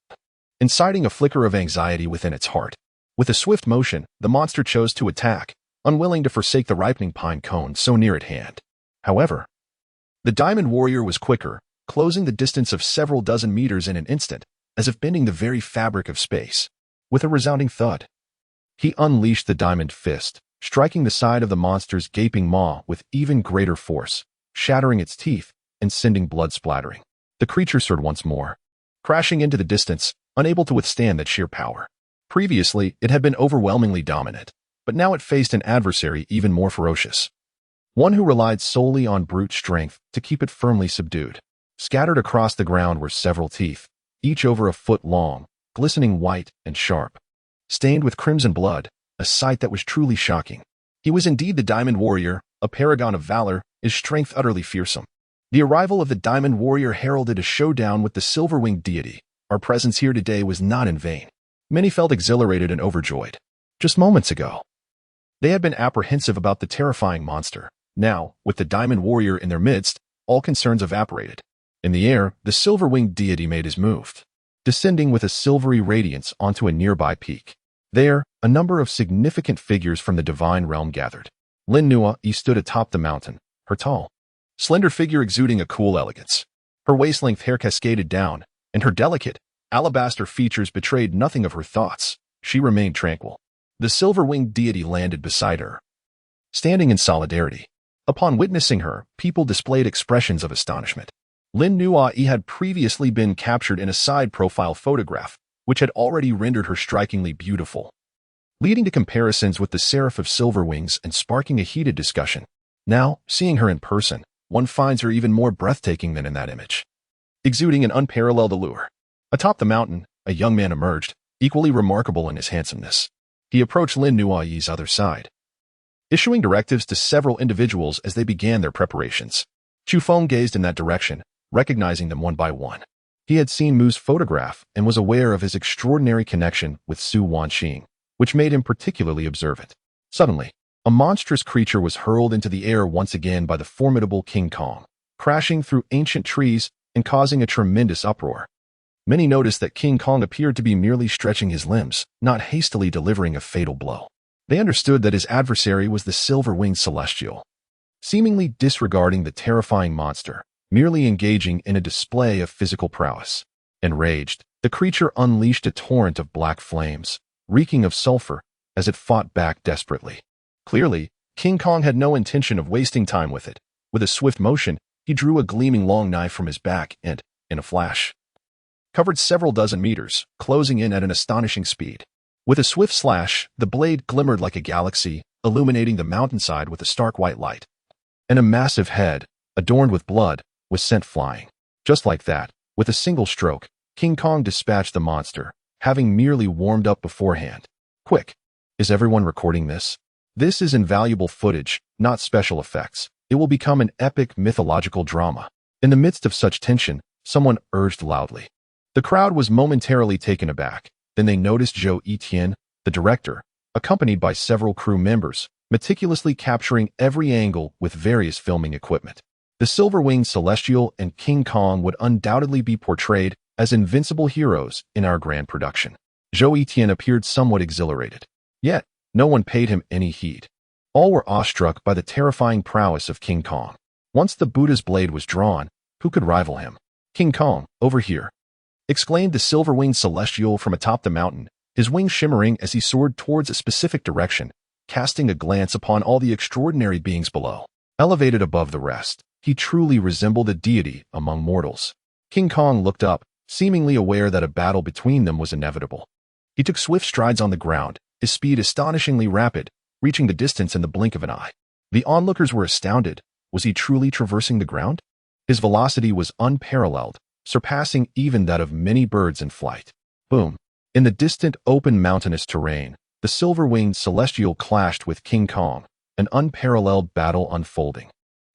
inciting a flicker of anxiety within its heart. With a swift motion, the monster chose to attack, unwilling to forsake the ripening pine cone so near at hand. However, the Diamond Warrior was quicker, closing the distance of several dozen meters in an instant, as if bending the very fabric of space. With a resounding thud, he unleashed the diamond fist, striking the side of the monster's gaping maw with even greater force, shattering its teeth and sending blood splattering. The creature soared once more, crashing into the distance, unable to withstand that sheer power. Previously, it had been overwhelmingly dominant, but now it faced an adversary even more ferocious. One who relied solely on brute strength to keep it firmly subdued. Scattered across the ground were several teeth, each over a foot long, glistening white and sharp, stained with crimson blood, a sight that was truly shocking. He was indeed the Diamond Warrior, a paragon of valor, his strength utterly fearsome. The arrival of the Diamond Warrior heralded a showdown with the silver-winged deity. Our presence here today was not in vain. Many felt exhilarated and overjoyed. Just moments ago, they had been apprehensive about the terrifying monster. Now, with the Diamond Warrior in their midst, all concerns evaporated. In the air, the silver-winged deity made his move, descending with a silvery radiance onto a nearby peak. There, a number of significant figures from the divine realm gathered. Lin Nua stood atop the mountain, her tall, slender figure exuding a cool elegance. Her waist-length hair cascaded down, and her delicate, alabaster features betrayed nothing of her thoughts. She remained tranquil. The silver-winged deity landed beside her, standing in solidarity. Upon witnessing her, people displayed expressions of astonishment. Lin Nua had previously been captured in a side-profile photograph, which had already rendered her strikingly beautiful, leading to comparisons with the Seraph of Silver Wings and sparking a heated discussion. Now, seeing her in person, one finds her even more breathtaking than in that image, exuding an unparalleled allure. Atop the mountain, a young man emerged, equally remarkable in his handsomeness. He approached Lin Nua's other side, issuing directives to several individuals as they began their preparations. Chu Feng gazed in that direction, recognizing them one by one. He had seen Mu's photograph and was aware of his extraordinary connection with Su Wanxing, which made him particularly observant. Suddenly, a monstrous creature was hurled into the air once again by the formidable King Kong, crashing through ancient trees and causing a tremendous uproar. Many noticed that King Kong appeared to be merely stretching his limbs, not hastily delivering a fatal blow. They understood that his adversary was the silver-winged celestial, seemingly disregarding the terrifying monster, merely engaging in a display of physical prowess. Enraged, the creature unleashed a torrent of black flames, reeking of sulfur, as it fought back desperately. Clearly, King Kong had no intention of wasting time with it. With a swift motion, he drew a gleaming long knife from his back and, in a flash, covered several dozen meters, closing in at an astonishing speed. With a swift slash, the blade glimmered like a galaxy, illuminating the mountainside with a stark white light. And a massive head, adorned with blood, was sent flying. Just like that, with a single stroke, King Kong dispatched the monster, having merely warmed up beforehand. Quick! Is everyone recording this? This is invaluable footage, not special effects. It will become an epic mythological drama. In the midst of such tension, someone urged loudly. The crowd was momentarily taken aback. Then they noticed Zhou Etienne, the director, accompanied by several crew members, meticulously capturing every angle with various filming equipment. The silver-winged celestial and King Kong would undoubtedly be portrayed as invincible heroes in our grand production. Zhou Etienne appeared somewhat exhilarated. Yet, no one paid him any heed. All were awestruck by the terrifying prowess of King Kong. Once the Buddha's blade was drawn, who could rival him? King Kong, over here! Exclaimed the silver-winged celestial from atop the mountain, his wings shimmering as he soared towards a specific direction, casting a glance upon all the extraordinary beings below. Elevated above the rest, he truly resembled a deity among mortals. King Kong looked up, seemingly aware that a battle between them was inevitable. He took swift strides on the ground, his speed astonishingly rapid, reaching the distance in the blink of an eye. The onlookers were astounded. Was he truly traversing the ground? His velocity was unparalleled, surpassing even that of many birds in flight. Boom! In the distant open mountainous terrain, the silver-winged celestial clashed with King Kong, an unparalleled battle unfolding.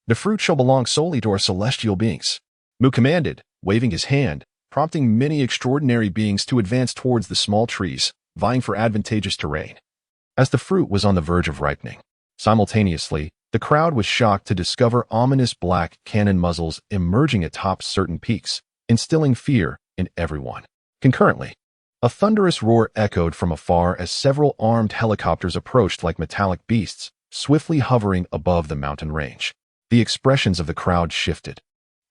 The fruit shall belong solely to our celestial beings, Mu commanded, waving his hand, prompting many extraordinary beings to advance towards the small trees, vying for advantageous terrain. As the fruit was on the verge of ripening, simultaneously, the crowd was shocked to discover ominous black cannon muzzles emerging atop certain peaks, instilling fear in everyone. Concurrently, a thunderous roar echoed from afar as several armed helicopters approached like metallic beasts, swiftly hovering above the mountain range. The expressions of the crowd shifted.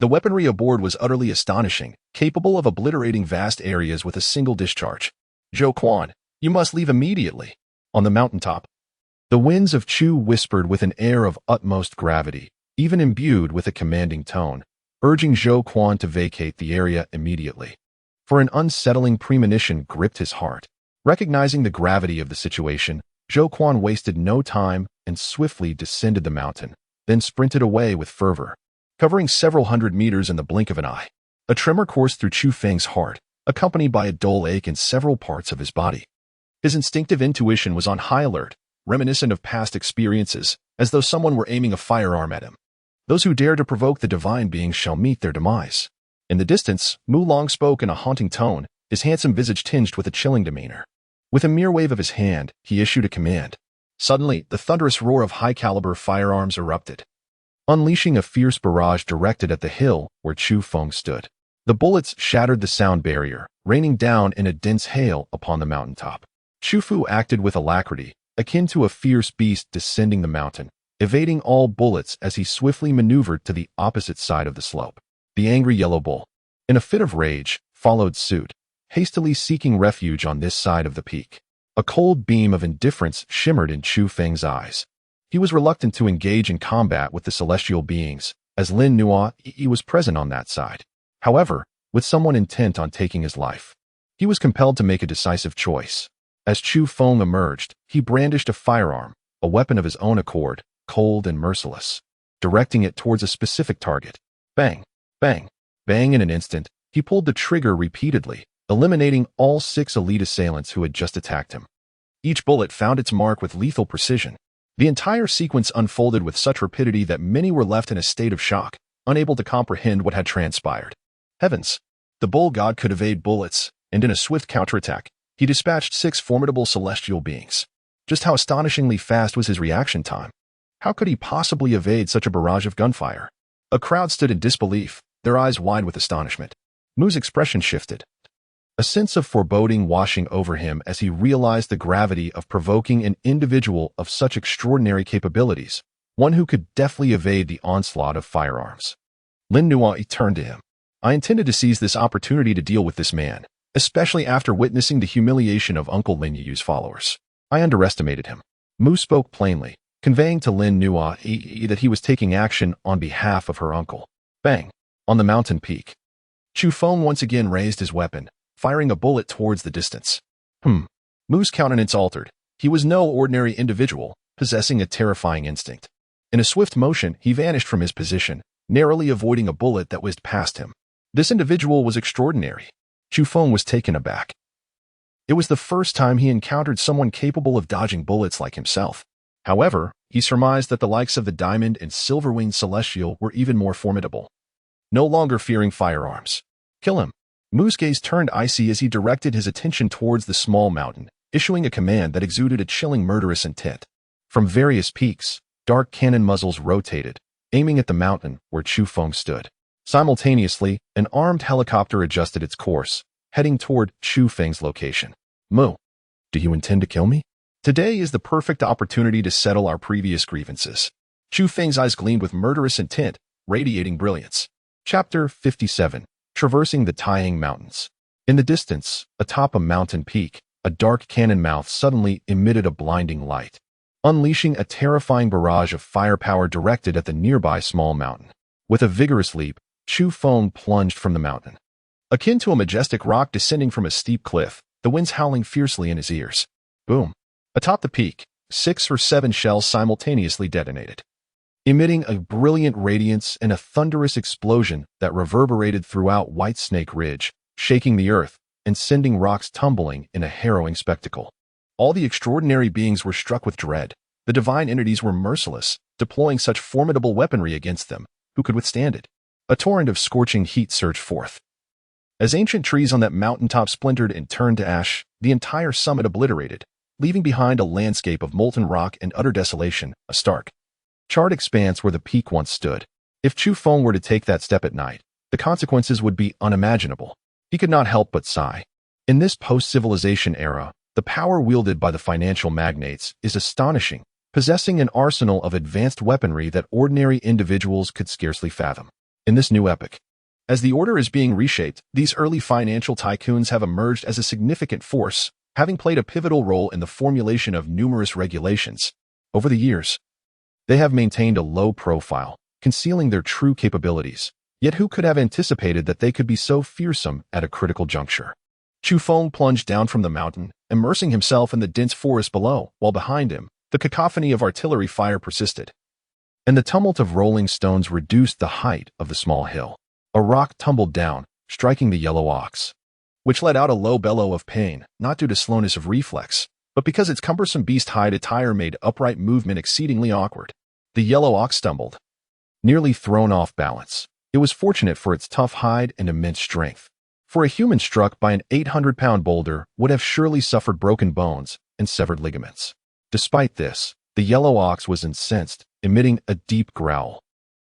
The weaponry aboard was utterly astonishing, capable of obliterating vast areas with a single discharge. "Zhou Quan, you must leave immediately." On the mountaintop, the winds of Chu whispered with an air of utmost gravity, even imbued with a commanding tone, urging Zhou Quan to vacate the area immediately. For an unsettling premonition gripped his heart. Recognizing the gravity of the situation, Zhou Quan wasted no time and swiftly descended the mountain, then sprinted away with fervor, covering several hundred meters in the blink of an eye. A tremor coursed through Chu Feng's heart, accompanied by a dull ache in several parts of his body. His instinctive intuition was on high alert, reminiscent of past experiences, as though someone were aiming a firearm at him. Those who dare to provoke the divine beings shall meet their demise. In the distance, Mu Long spoke in a haunting tone, his handsome visage tinged with a chilling demeanor. With a mere wave of his hand, he issued a command. Suddenly, the thunderous roar of high-caliber firearms erupted, unleashing a fierce barrage directed at the hill where Chu Feng stood. The bullets shattered the sound barrier, raining down in a dense hail upon the mountaintop. Chu Fu acted with alacrity, akin to a fierce beast descending the mountain, evading all bullets as he swiftly maneuvered to the opposite side of the slope. The angry yellow bull, in a fit of rage, followed suit, hastily seeking refuge on this side of the peak. A cold beam of indifference shimmered in Chu Feng's eyes. He was reluctant to engage in combat with the celestial beings, as Lin Nuo Yi was present on that side. However, with someone intent on taking his life, he was compelled to make a decisive choice. As Chu Feng emerged, he brandished a firearm, a weapon of his own accord, cold and merciless, directing it towards a specific target. Bang! Bang! Bang! In an instant, he pulled the trigger repeatedly, eliminating all 6 elite assailants who had just attacked him. Each bullet found its mark with lethal precision. The entire sequence unfolded with such rapidity that many were left in a state of shock, unable to comprehend what had transpired. Heavens! The bull god could evade bullets, and in a swift counterattack, he dispatched 6 formidable celestial beings. Just how astonishingly fast was his reaction time? How could he possibly evade such a barrage of gunfire? A crowd stood in disbelief, their eyes wide with astonishment. Mu's expression shifted, a sense of foreboding washing over him as he realized the gravity of provoking an individual of such extraordinary capabilities, one who could deftly evade the onslaught of firearms. Lin Nuo Yi turned to him. "I intended to seize this opportunity to deal with this man, especially after witnessing the humiliation of Uncle Lin Yu's followers. I underestimated him." Mu spoke plainly, conveying to Lin Nuo Yi that he was taking action on behalf of her uncle. Bang! On the mountain peak, Chu Feng once again raised his weapon, firing a bullet towards the distance. Mu's countenance altered. He was no ordinary individual, possessing a terrifying instinct. In a swift motion, he vanished from his position, narrowly avoiding a bullet that whizzed past him. This individual was extraordinary. Chu Feng was taken aback. It was the first time he encountered someone capable of dodging bullets like himself. However, he surmised that the likes of the diamond and silver-winged celestial were even more formidable. No longer fearing firearms. "Kill him." Mu's gaze turned icy as he directed his attention towards the small mountain, issuing a command that exuded a chilling murderous intent. From various peaks, dark cannon muzzles rotated, aiming at the mountain where Chu Feng stood. Simultaneously, an armed helicopter adjusted its course, heading toward Chu Feng's location. "Mu, do you intend to kill me? Today is the perfect opportunity to settle our previous grievances." Chu Feng's eyes gleamed with murderous intent, radiating brilliance. Chapter 57. Traversing the Taiyang Mountains. In the distance, atop a mountain peak, a dark cannon mouth suddenly emitted a blinding light, unleashing a terrifying barrage of firepower directed at the nearby small mountain. With a vigorous leap, Chu Feng plunged from the mountain. Akin to a majestic rock descending from a steep cliff, the winds howling fiercely in his ears. Boom! Atop the peak, 6 or 7 shells simultaneously detonated, emitting a brilliant radiance and a thunderous explosion that reverberated throughout White Snake Ridge, shaking the earth and sending rocks tumbling in a harrowing spectacle. All the extraordinary beings were struck with dread. The divine entities were merciless, deploying such formidable weaponry against them. Who could withstand it? A torrent of scorching heat surged forth. As ancient trees on that mountaintop splintered and turned to ash, the entire summit obliterated, leaving behind a landscape of molten rock and utter desolation, a stark, charred expanse where the peak once stood. If Chu Feng were to take that step at night, the consequences would be unimaginable. He could not help but sigh. In this post-civilization era, the power wielded by the financial magnates is astonishing, possessing an arsenal of advanced weaponry that ordinary individuals could scarcely fathom. In this new epoch, as the order is being reshaped, these early financial tycoons have emerged as a significant force, having played a pivotal role in the formulation of numerous regulations. Over the years, they have maintained a low profile, concealing their true capabilities. Yet who could have anticipated that they could be so fearsome at a critical juncture? Chu Feng plunged down from the mountain, immersing himself in the dense forest below, while behind him, the cacophony of artillery fire persisted, and the tumult of rolling stones reduced the height of the small hill. A rock tumbled down, striking the yellow ox, which let out a low bellow of pain, not due to slowness of reflex, but because its cumbersome beast-hide attire made upright movement exceedingly awkward. The yellow ox stumbled, nearly thrown off balance. It was fortunate for its tough hide and immense strength, for a human struck by an 800-pound boulder would have surely suffered broken bones and severed ligaments. Despite this, the yellow ox was incensed, emitting a deep growl,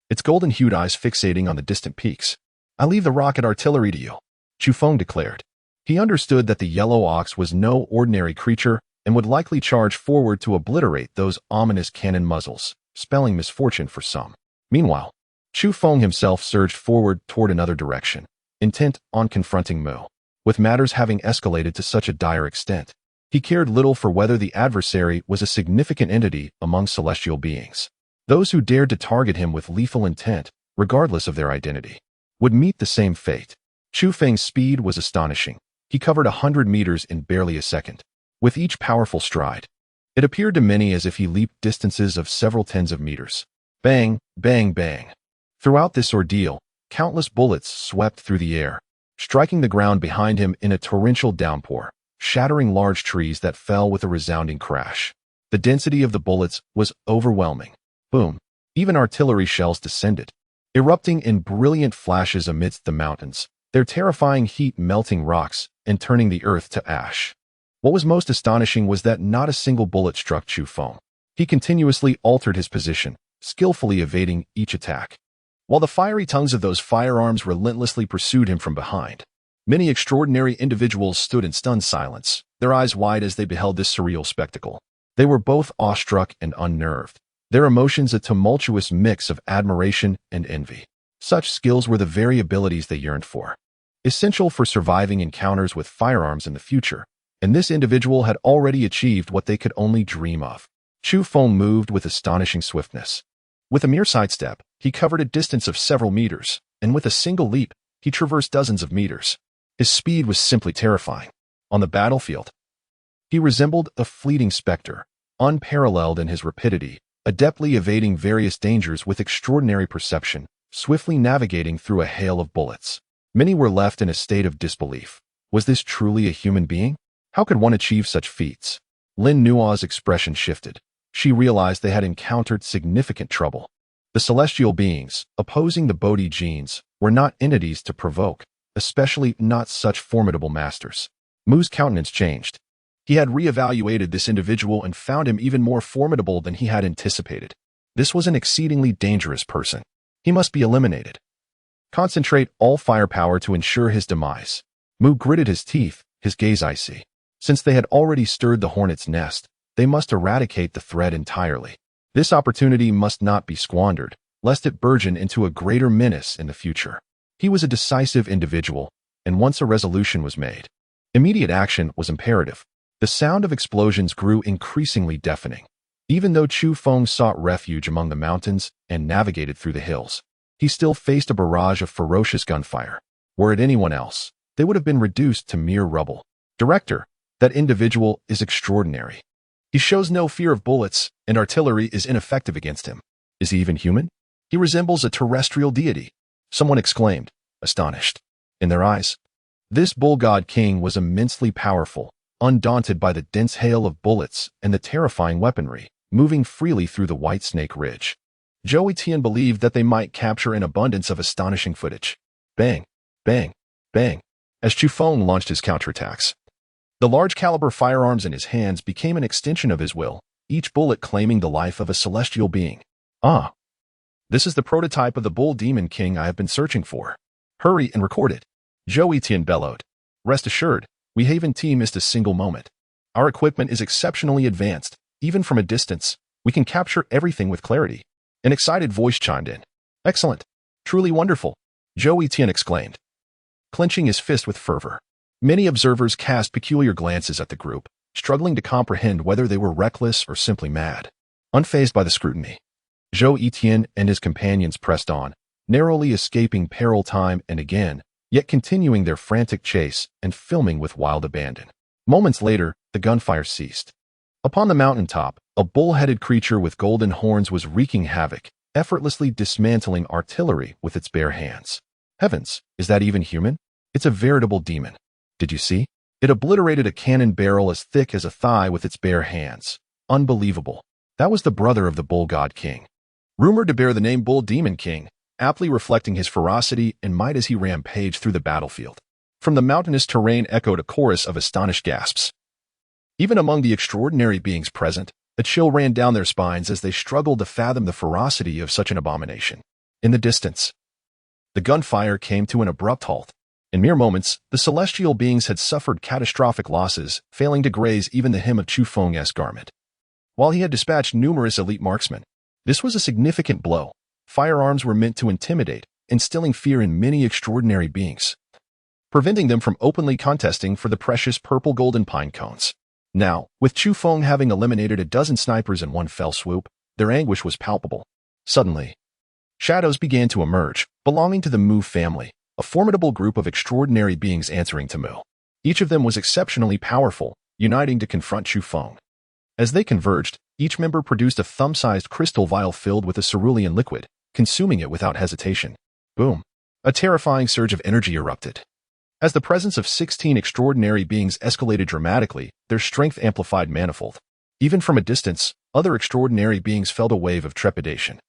its golden-hued eyes fixating on the distant peaks. "I leave the rocket artillery to you," Chu Feng declared. He understood that the yellow ox was no ordinary creature and would likely charge forward to obliterate those ominous cannon muzzles, spelling misfortune for some. Meanwhile, Chu Feng himself surged forward toward another direction, intent on confronting Mu. With matters having escalated to such a dire extent, he cared little for whether the adversary was a significant entity among celestial beings. Those who dared to target him with lethal intent, regardless of their identity, would meet the same fate. Chu Feng's speed was astonishing. He covered 100 meters in barely a second. With each powerful stride, it appeared to many as if he leaped distances of several tens of meters. Bang, bang, bang. Throughout this ordeal, countless bullets swept through the air, striking the ground behind him in a torrential downpour, shattering large trees that fell with a resounding crash. The density of the bullets was overwhelming. Boom. Even artillery shells descended, erupting in brilliant flashes amidst the mountains, their terrifying heat melting rocks and turning the earth to ash. What was most astonishing was that not a single bullet struck Chu Feng. He continuously altered his position, skillfully evading each attack, while the fiery tongues of those firearms relentlessly pursued him from behind. Many extraordinary individuals stood in stunned silence, their eyes wide as they beheld this surreal spectacle. They were both awestruck and unnerved, their emotions a tumultuous mix of admiration and envy. Such skills were the very abilities they yearned for, essential for surviving encounters with firearms in the future, and this individual had already achieved what they could only dream of. Chu Feng moved with astonishing swiftness. With a mere sidestep, he covered a distance of several meters, and with a single leap, he traversed dozens of meters. His speed was simply terrifying. On the battlefield, he resembled a fleeting specter, unparalleled in his rapidity, adeptly evading various dangers with extraordinary perception, swiftly navigating through a hail of bullets. Many were left in a state of disbelief. Was this truly a human being? How could one achieve such feats? Lin Nua's expression shifted. She realized they had encountered significant trouble. The celestial beings, opposing the Bodhi genes, were not entities to provoke, especially not such formidable masters. Mu's countenance changed. He had reevaluated this individual and found him even more formidable than he had anticipated. This was an exceedingly dangerous person. He must be eliminated. Concentrate all firepower to ensure his demise. Mu gritted his teeth, his gaze icy. Since they had already stirred the hornet's nest, they must eradicate the threat entirely. This opportunity must not be squandered, lest it burgeon into a greater menace in the future. He was a decisive individual, and once a resolution was made, immediate action was imperative. The sound of explosions grew increasingly deafening. Even though Chu Feng sought refuge among the mountains and navigated through the hills, he still faced a barrage of ferocious gunfire. Were it anyone else, they would have been reduced to mere rubble. Director, that individual is extraordinary. He shows no fear of bullets, and artillery is ineffective against him. Is he even human? He resembles a terrestrial deity, someone exclaimed, astonished. In their eyes, this bull god king was immensely powerful, undaunted by the dense hail of bullets and the terrifying weaponry, moving freely through the White Snake Ridge. Zhou Tian believed that they might capture an abundance of astonishing footage. Bang, bang, bang, as Chu Feng launched his counterattacks. The large-caliber firearms in his hands became an extension of his will, each bullet claiming the life of a celestial being. Ah, this is the prototype of the bull demon king I have been searching for. Hurry and record it. Zhou Tian bellowed. Rest assured, we haven't missed a single moment. Our equipment is exceptionally advanced. Even from a distance, we can capture everything with clarity. An excited voice chimed in. Excellent. Truly wonderful, Zhou Tian exclaimed, clenching his fist with fervor. Many observers cast peculiar glances at the group, struggling to comprehend whether they were reckless or simply mad. Unfazed by the scrutiny, Zhou Tian and his companions pressed on, narrowly escaping peril time and again, yet continuing their frantic chase and filming with wild abandon. Moments later, the gunfire ceased. Upon the mountaintop, a bull-headed creature with golden horns was wreaking havoc, effortlessly dismantling artillery with its bare hands. Heavens, is that even human? It's a veritable demon. Did you see? It obliterated a cannon barrel as thick as a thigh with its bare hands. Unbelievable. That was the brother of the bull god king, rumored to bear the name Bull Demon King, aptly reflecting his ferocity and might as he rampaged through the battlefield. From the mountainous terrain echoed a chorus of astonished gasps. Even among the extraordinary beings present, a chill ran down their spines as they struggled to fathom the ferocity of such an abomination. In the distance, the gunfire came to an abrupt halt. In mere moments, the celestial beings had suffered catastrophic losses, failing to graze even the hem of Chu Feng's garment. While he had dispatched numerous elite marksmen, this was a significant blow. Firearms were meant to intimidate, instilling fear in many extraordinary beings, preventing them from openly contesting for the precious purple golden pine cones. Now, with Chu Feng having eliminated a dozen snipers in one fell swoop, their anguish was palpable. Suddenly, shadows began to emerge, belonging to the Mu family, a formidable group of extraordinary beings answering to Mu. Each of them was exceptionally powerful, uniting to confront Chu Feng. As they converged, each member produced a thumb-sized crystal vial filled with a cerulean liquid, consuming it without hesitation. Boom! A terrifying surge of energy erupted. As the presence of 16 extraordinary beings escalated dramatically, their strength amplified manifold. Even from a distance, other extraordinary beings felt a wave of trepidation,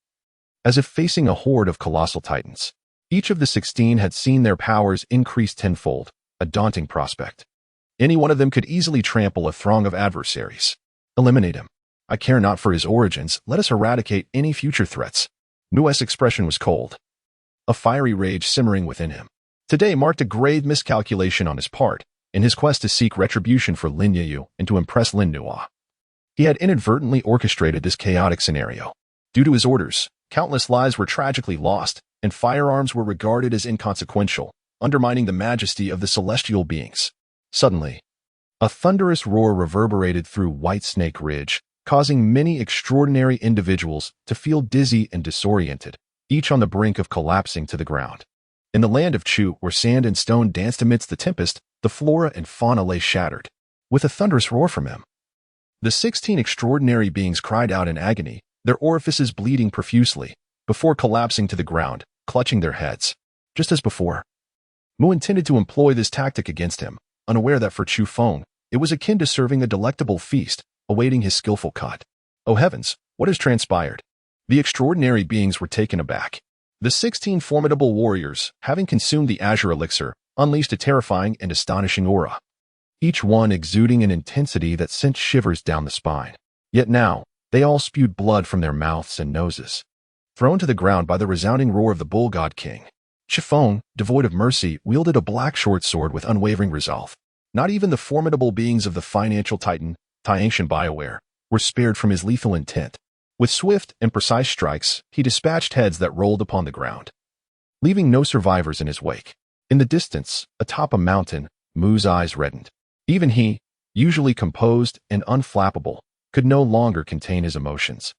as if facing a horde of colossal titans. Each of the 16 had seen their powers increase tenfold, a daunting prospect. Any one of them could easily trample a throng of adversaries. Eliminate him. I care not for his origins, let us eradicate any future threats. Mu's expression was cold, a fiery rage simmering within him. Today marked a grave miscalculation on his part, in his quest to seek retribution for Lin Yu and to impress Lin Nuo. He had inadvertently orchestrated this chaotic scenario. Due to his orders, countless lives were tragically lost, and firearms were regarded as inconsequential, undermining the majesty of the celestial beings. Suddenly, a thunderous roar reverberated through White Snake Ridge, causing many extraordinary individuals to feel dizzy and disoriented, each on the brink of collapsing to the ground. In the land of Chu, where sand and stone danced amidst the tempest, the flora and fauna lay shattered. With a thunderous roar from him, the 16 extraordinary beings cried out in agony, their orifices bleeding profusely, before collapsing to the ground, clutching their heads. Just as before, Mu intended to employ this tactic against him, unaware that for Chu Feng, it was akin to serving a delectable feast, awaiting his skillful cut. Oh heavens, what has transpired? The extraordinary beings were taken aback. The 16 formidable warriors, having consumed the azure elixir, unleashed a terrifying and astonishing aura, each one exuding an intensity that sent shivers down the spine. Yet now, they all spewed blood from their mouths and noses. Thrown to the ground by the resounding roar of the bull god king, Chu Feng, devoid of mercy, wielded a black short sword with unwavering resolve. Not even the formidable beings of the financial titan, Tianshan BioWare, were spared from his lethal intent. With swift and precise strikes, he dispatched heads that rolled upon the ground, leaving no survivors in his wake. In the distance, atop a mountain, Mu's eyes reddened. Even he, usually composed and unflappable, could no longer contain his emotions,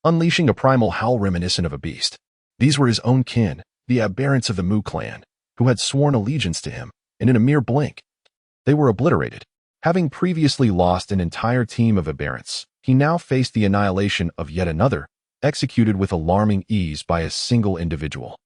unleashing a primal howl reminiscent of a beast. These were his own kin, the aberrants of the Mu clan, who had sworn allegiance to him, and in a mere blink, they were obliterated. Having previously lost an entire team of aberrants, he now faced the annihilation of yet another, executed with alarming ease by a single individual.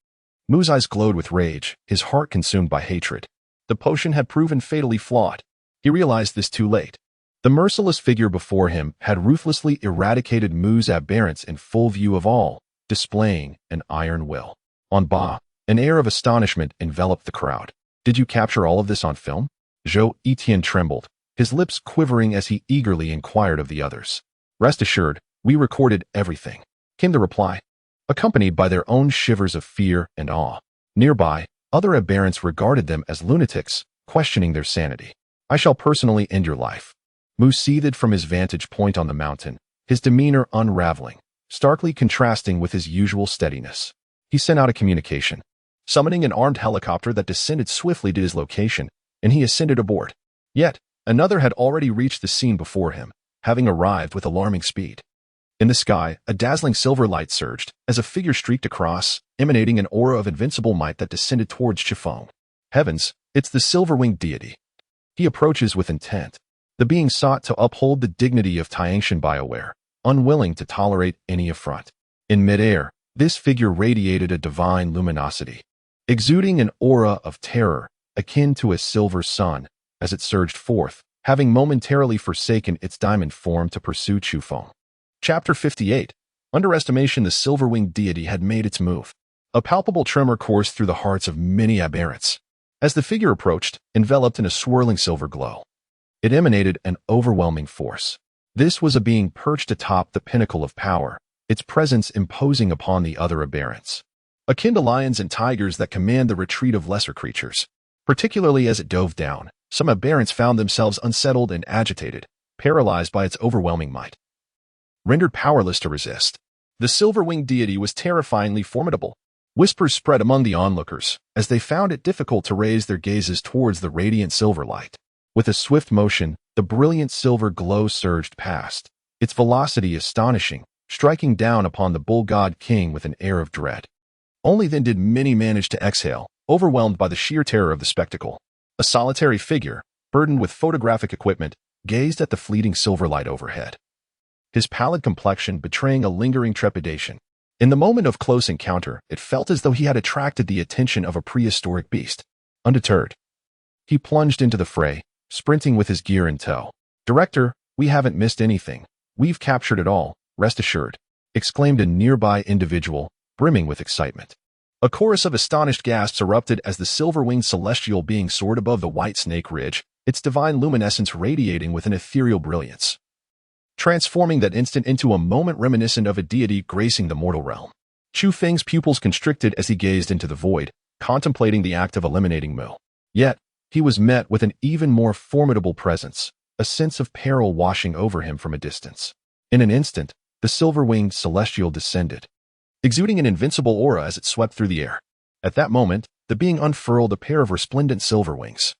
Mu's eyes glowed with rage, his heart consumed by hatred. The potion had proven fatally flawed. He realized this too late. The merciless figure before him had ruthlessly eradicated Mu's aberrants in full view of all, displaying an iron will. On Ba, an air of astonishment enveloped the crowd. "Did you capture all of this on film?" Zhou Etienne trembled, his lips quivering as he eagerly inquired of the others. "Rest assured, we recorded everything," came the reply, accompanied by their own shivers of fear and awe. Nearby, other aberrants regarded them as lunatics, questioning their sanity. "I shall personally end your life." Mu seethed from his vantage point on the mountain, his demeanor unraveling, starkly contrasting with his usual steadiness. He sent out a communication, summoning an armed helicopter that descended swiftly to his location, and he ascended aboard. Yet, another had already reached the scene before him, having arrived with alarming speed. In the sky, a dazzling silver light surged, as a figure streaked across, emanating an aura of invincible might that descended towards Chu Feng. Heavens, it's the silver-winged deity. He approaches with intent. The being sought to uphold the dignity of Tiangshan BioWare, unwilling to tolerate any affront. In midair, this figure radiated a divine luminosity, exuding an aura of terror, akin to a silver sun, as it surged forth, having momentarily forsaken its diamond form to pursue Chu Feng. Chapter 58. Underestimation. The silver-winged deity had made its move. A palpable tremor coursed through the hearts of many aberrants. As the figure approached, enveloped in a swirling silver glow, it emanated an overwhelming force. This was a being perched atop the pinnacle of power, its presence imposing upon the other aberrants. Akin to lions and tigers that command the retreat of lesser creatures. Particularly as it dove down, some aberrants found themselves unsettled and agitated, paralyzed by its overwhelming might, rendered powerless to resist. The silver-winged deity was terrifyingly formidable. Whispers spread among the onlookers, as they found it difficult to raise their gazes towards the radiant silver light. With a swift motion, the brilliant silver glow surged past, its velocity astonishing, striking down upon the bull god king with an air of dread. Only then did many manage to exhale, overwhelmed by the sheer terror of the spectacle. A solitary figure, burdened with photographic equipment, gazed at the fleeting silver light overhead, his pallid complexion betraying a lingering trepidation. In the moment of close encounter, it felt as though he had attracted the attention of a prehistoric beast. Undeterred, he plunged into the fray, sprinting with his gear in tow. "Director, we haven't missed anything. We've captured it all, rest assured," exclaimed a nearby individual, brimming with excitement. A chorus of astonished gasps erupted as the silver-winged celestial being soared above the white snake ridge, its divine luminescence radiating with an ethereal brilliance, transforming that instant into a moment reminiscent of a deity gracing the mortal realm. Chu Feng's pupils constricted as he gazed into the void, contemplating the act of eliminating Mu. Yet, he was met with an even more formidable presence, a sense of peril washing over him from a distance. In an instant, the silver-winged celestial descended, exuding an invincible aura as it swept through the air. At that moment, the being unfurled a pair of resplendent silver wings,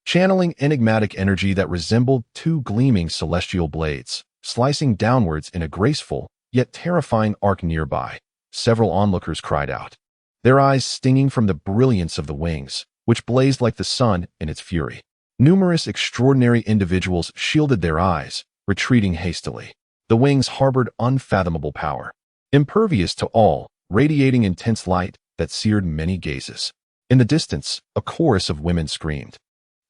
channeling enigmatic energy that resembled two gleaming celestial blades, slicing downwards in a graceful, yet terrifying arc nearby. Several onlookers cried out, their eyes stinging from the brilliance of the wings, which blazed like the sun in its fury. Numerous extraordinary individuals shielded their eyes, retreating hastily. The wings harbored unfathomable power, impervious to all, radiating intense light that seared many gazes. In the distance, a chorus of women screamed.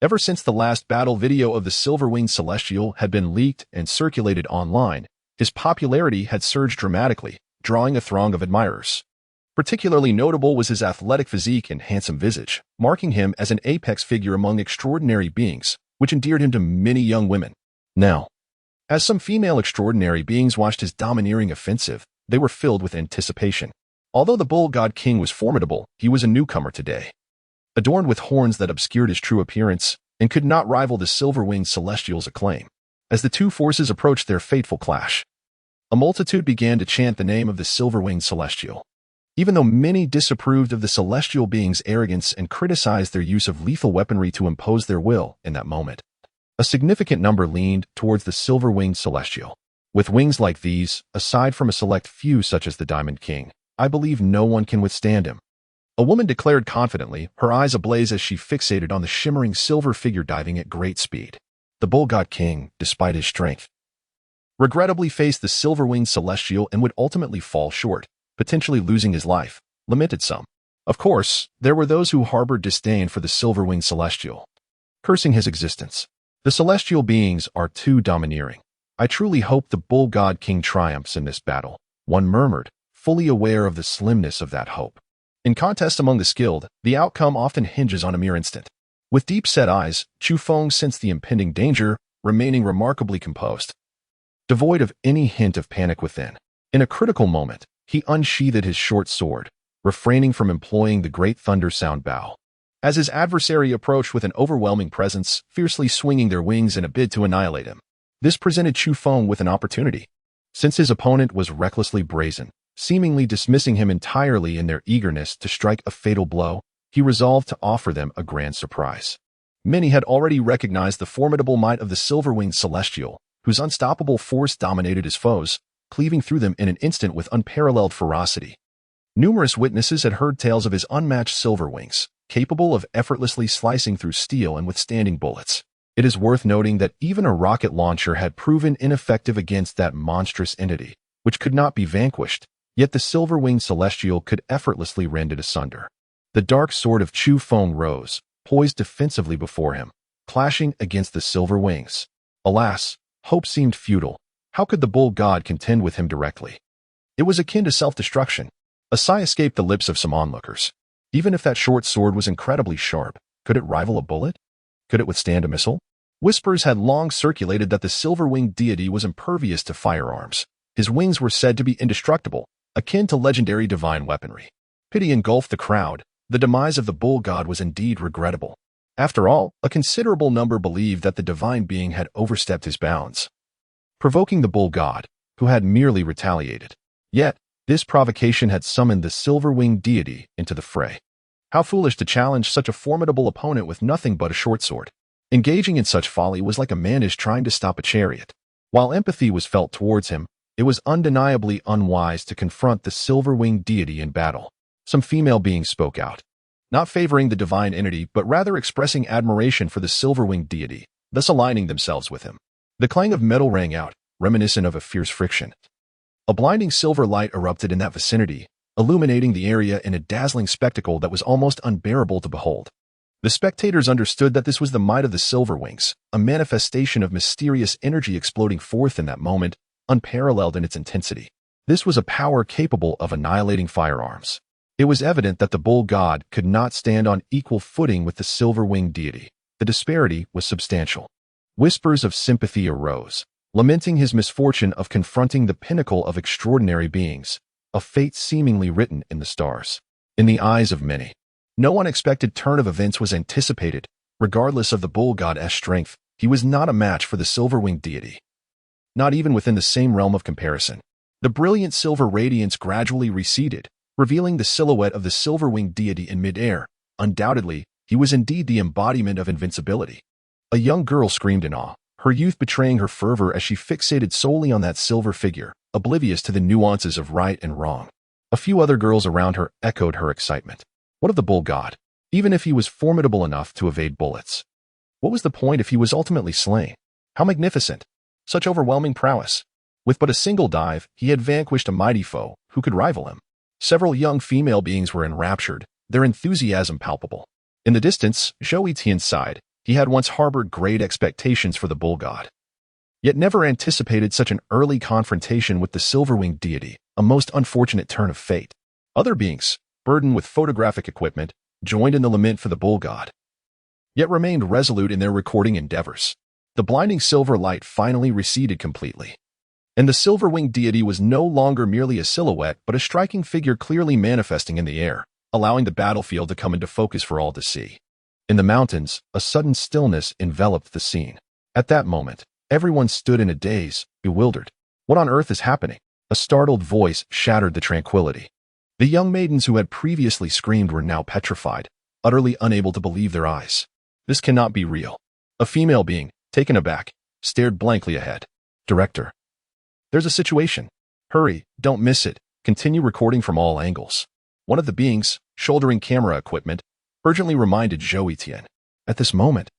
Ever since the last battle video of the silver-winged celestial had been leaked and circulated online, his popularity had surged dramatically, drawing a throng of admirers. Particularly notable was his athletic physique and handsome visage, marking him as an apex figure among extraordinary beings, which endeared him to many young women. Now, as some female extraordinary beings watched his domineering offensive, they were filled with anticipation. Although the bull god king was formidable, he was a newcomer today, adorned with horns that obscured his true appearance, and could not rival the silver-winged celestial's acclaim. As the two forces approached their fateful clash, a multitude began to chant the name of the silver-winged celestial. Even though many disapproved of the celestial being's arrogance and criticized their use of lethal weaponry to impose their will in that moment, A significant number leaned towards the silver-winged celestial. With wings like these, aside from a select few such as the Diamond King, I believe no one can withstand him. A woman declared confidently, her eyes ablaze as she fixated on the shimmering silver figure diving at great speed. The Bull God King, despite his strength, regrettably faced the silver-winged celestial and would ultimately fall short, potentially losing his life, lamented some. Of course, there were those who harbored disdain for the silver-winged celestial, cursing his existence. The celestial beings are too domineering. I truly hope the Bull God King triumphs in this battle, one murmured, fully aware of the slimness of that hope. In contests among the skilled, the outcome often hinges on a mere instant. With deep-set eyes, Chu Feng sensed the impending danger, remaining remarkably composed, devoid of any hint of panic within. In a critical moment, he unsheathed his short sword, refraining from employing the great thunder sound bow. As his adversary approached with an overwhelming presence, fiercely swinging their wings in a bid to annihilate him. This presented Chu Feng with an opportunity. Since his opponent was recklessly brazen, seemingly dismissing him entirely in their eagerness to strike a fatal blow, he resolved to offer them a grand surprise. Many had already recognized the formidable might of the silver-winged celestial, whose unstoppable force dominated his foes, cleaving through them in an instant with unparalleled ferocity. Numerous witnesses had heard tales of his unmatched silver wings, capable of effortlessly slicing through steel and withstanding bullets. It is worth noting that even a rocket launcher had proven ineffective against that monstrous entity, which could not be vanquished, yet the silver-winged celestial could effortlessly rend it asunder. The dark sword of Chu Feng rose, poised defensively before him, clashing against the silver wings. Alas, hope seemed futile. How could the bull god contend with him directly? It was akin to self-destruction. A sigh escaped the lips of some onlookers. Even if that short sword was incredibly sharp, could it rival a bullet? Could it withstand a missile? Whispers had long circulated that the silver-winged deity was impervious to firearms. His wings were said to be indestructible, akin to legendary divine weaponry. Pity engulfed the crowd. The demise of the bull god was indeed regrettable. After all, a considerable number believed that the divine being had overstepped his bounds, provoking the bull god, who had merely retaliated. Yet, this provocation had summoned the silver-winged deity into the fray. How foolish to challenge such a formidable opponent with nothing but a short sword. Engaging in such folly was like a mannish trying to stop a chariot. While empathy was felt towards him, it was undeniably unwise to confront the silver-winged deity in battle. Some female beings spoke out, not favoring the divine entity but rather expressing admiration for the silver-winged deity, thus aligning themselves with him. The clang of metal rang out, reminiscent of a fierce friction. A blinding silver light erupted in that vicinity, illuminating the area in a dazzling spectacle that was almost unbearable to behold. The spectators understood that this was the might of the silver wings, a manifestation of mysterious energy exploding forth in that moment, unparalleled in its intensity. This was a power capable of annihilating firearms. It was evident that the bull god could not stand on equal footing with the silver-winged deity. The disparity was substantial. Whispers of sympathy arose, lamenting his misfortune of confronting the pinnacle of extraordinary beings, a fate seemingly written in the stars. In the eyes of many, no unexpected turn of events was anticipated. Regardless of the bull god's strength, he was not a match for the silver-winged deity. Not even within the same realm of comparison. The brilliant silver radiance gradually receded, revealing the silhouette of the silver-winged deity in midair. Undoubtedly, he was indeed the embodiment of invincibility. A young girl screamed in awe, her youth betraying her fervor as she fixated solely on that silver figure, oblivious to the nuances of right and wrong. A few other girls around her echoed her excitement. What of the bull god? Even if he was formidable enough to evade bullets, what was the point if he was ultimately slain? How magnificent! Such overwhelming prowess. With but a single dive, he had vanquished a mighty foe who could rival him. Several young female beings were enraptured, their enthusiasm palpable. In the distance, Zhou Tian sighed. He had once harbored great expectations for the bull god, yet never anticipated such an early confrontation with the silver-winged deity, a most unfortunate turn of fate. Other beings, burdened with photographic equipment, joined in the lament for the bull god, yet remained resolute in their recording endeavors. The blinding silver light finally receded completely, and the silver-winged deity was no longer merely a silhouette but a striking figure clearly manifesting in the air, allowing the battlefield to come into focus for all to see. In the mountains, a sudden stillness enveloped the scene. At that moment, everyone stood in a daze, bewildered. What on earth is happening? A startled voice shattered the tranquility. The young maidens who had previously screamed were now petrified, utterly unable to believe their eyes. This cannot be real. A female being, taken aback, stared blankly ahead. Director. There's a situation. Hurry, don't miss it. Continue recording from all angles. One of the beings, shouldering camera equipment, urgently reminded Zhou Tian. At this moment,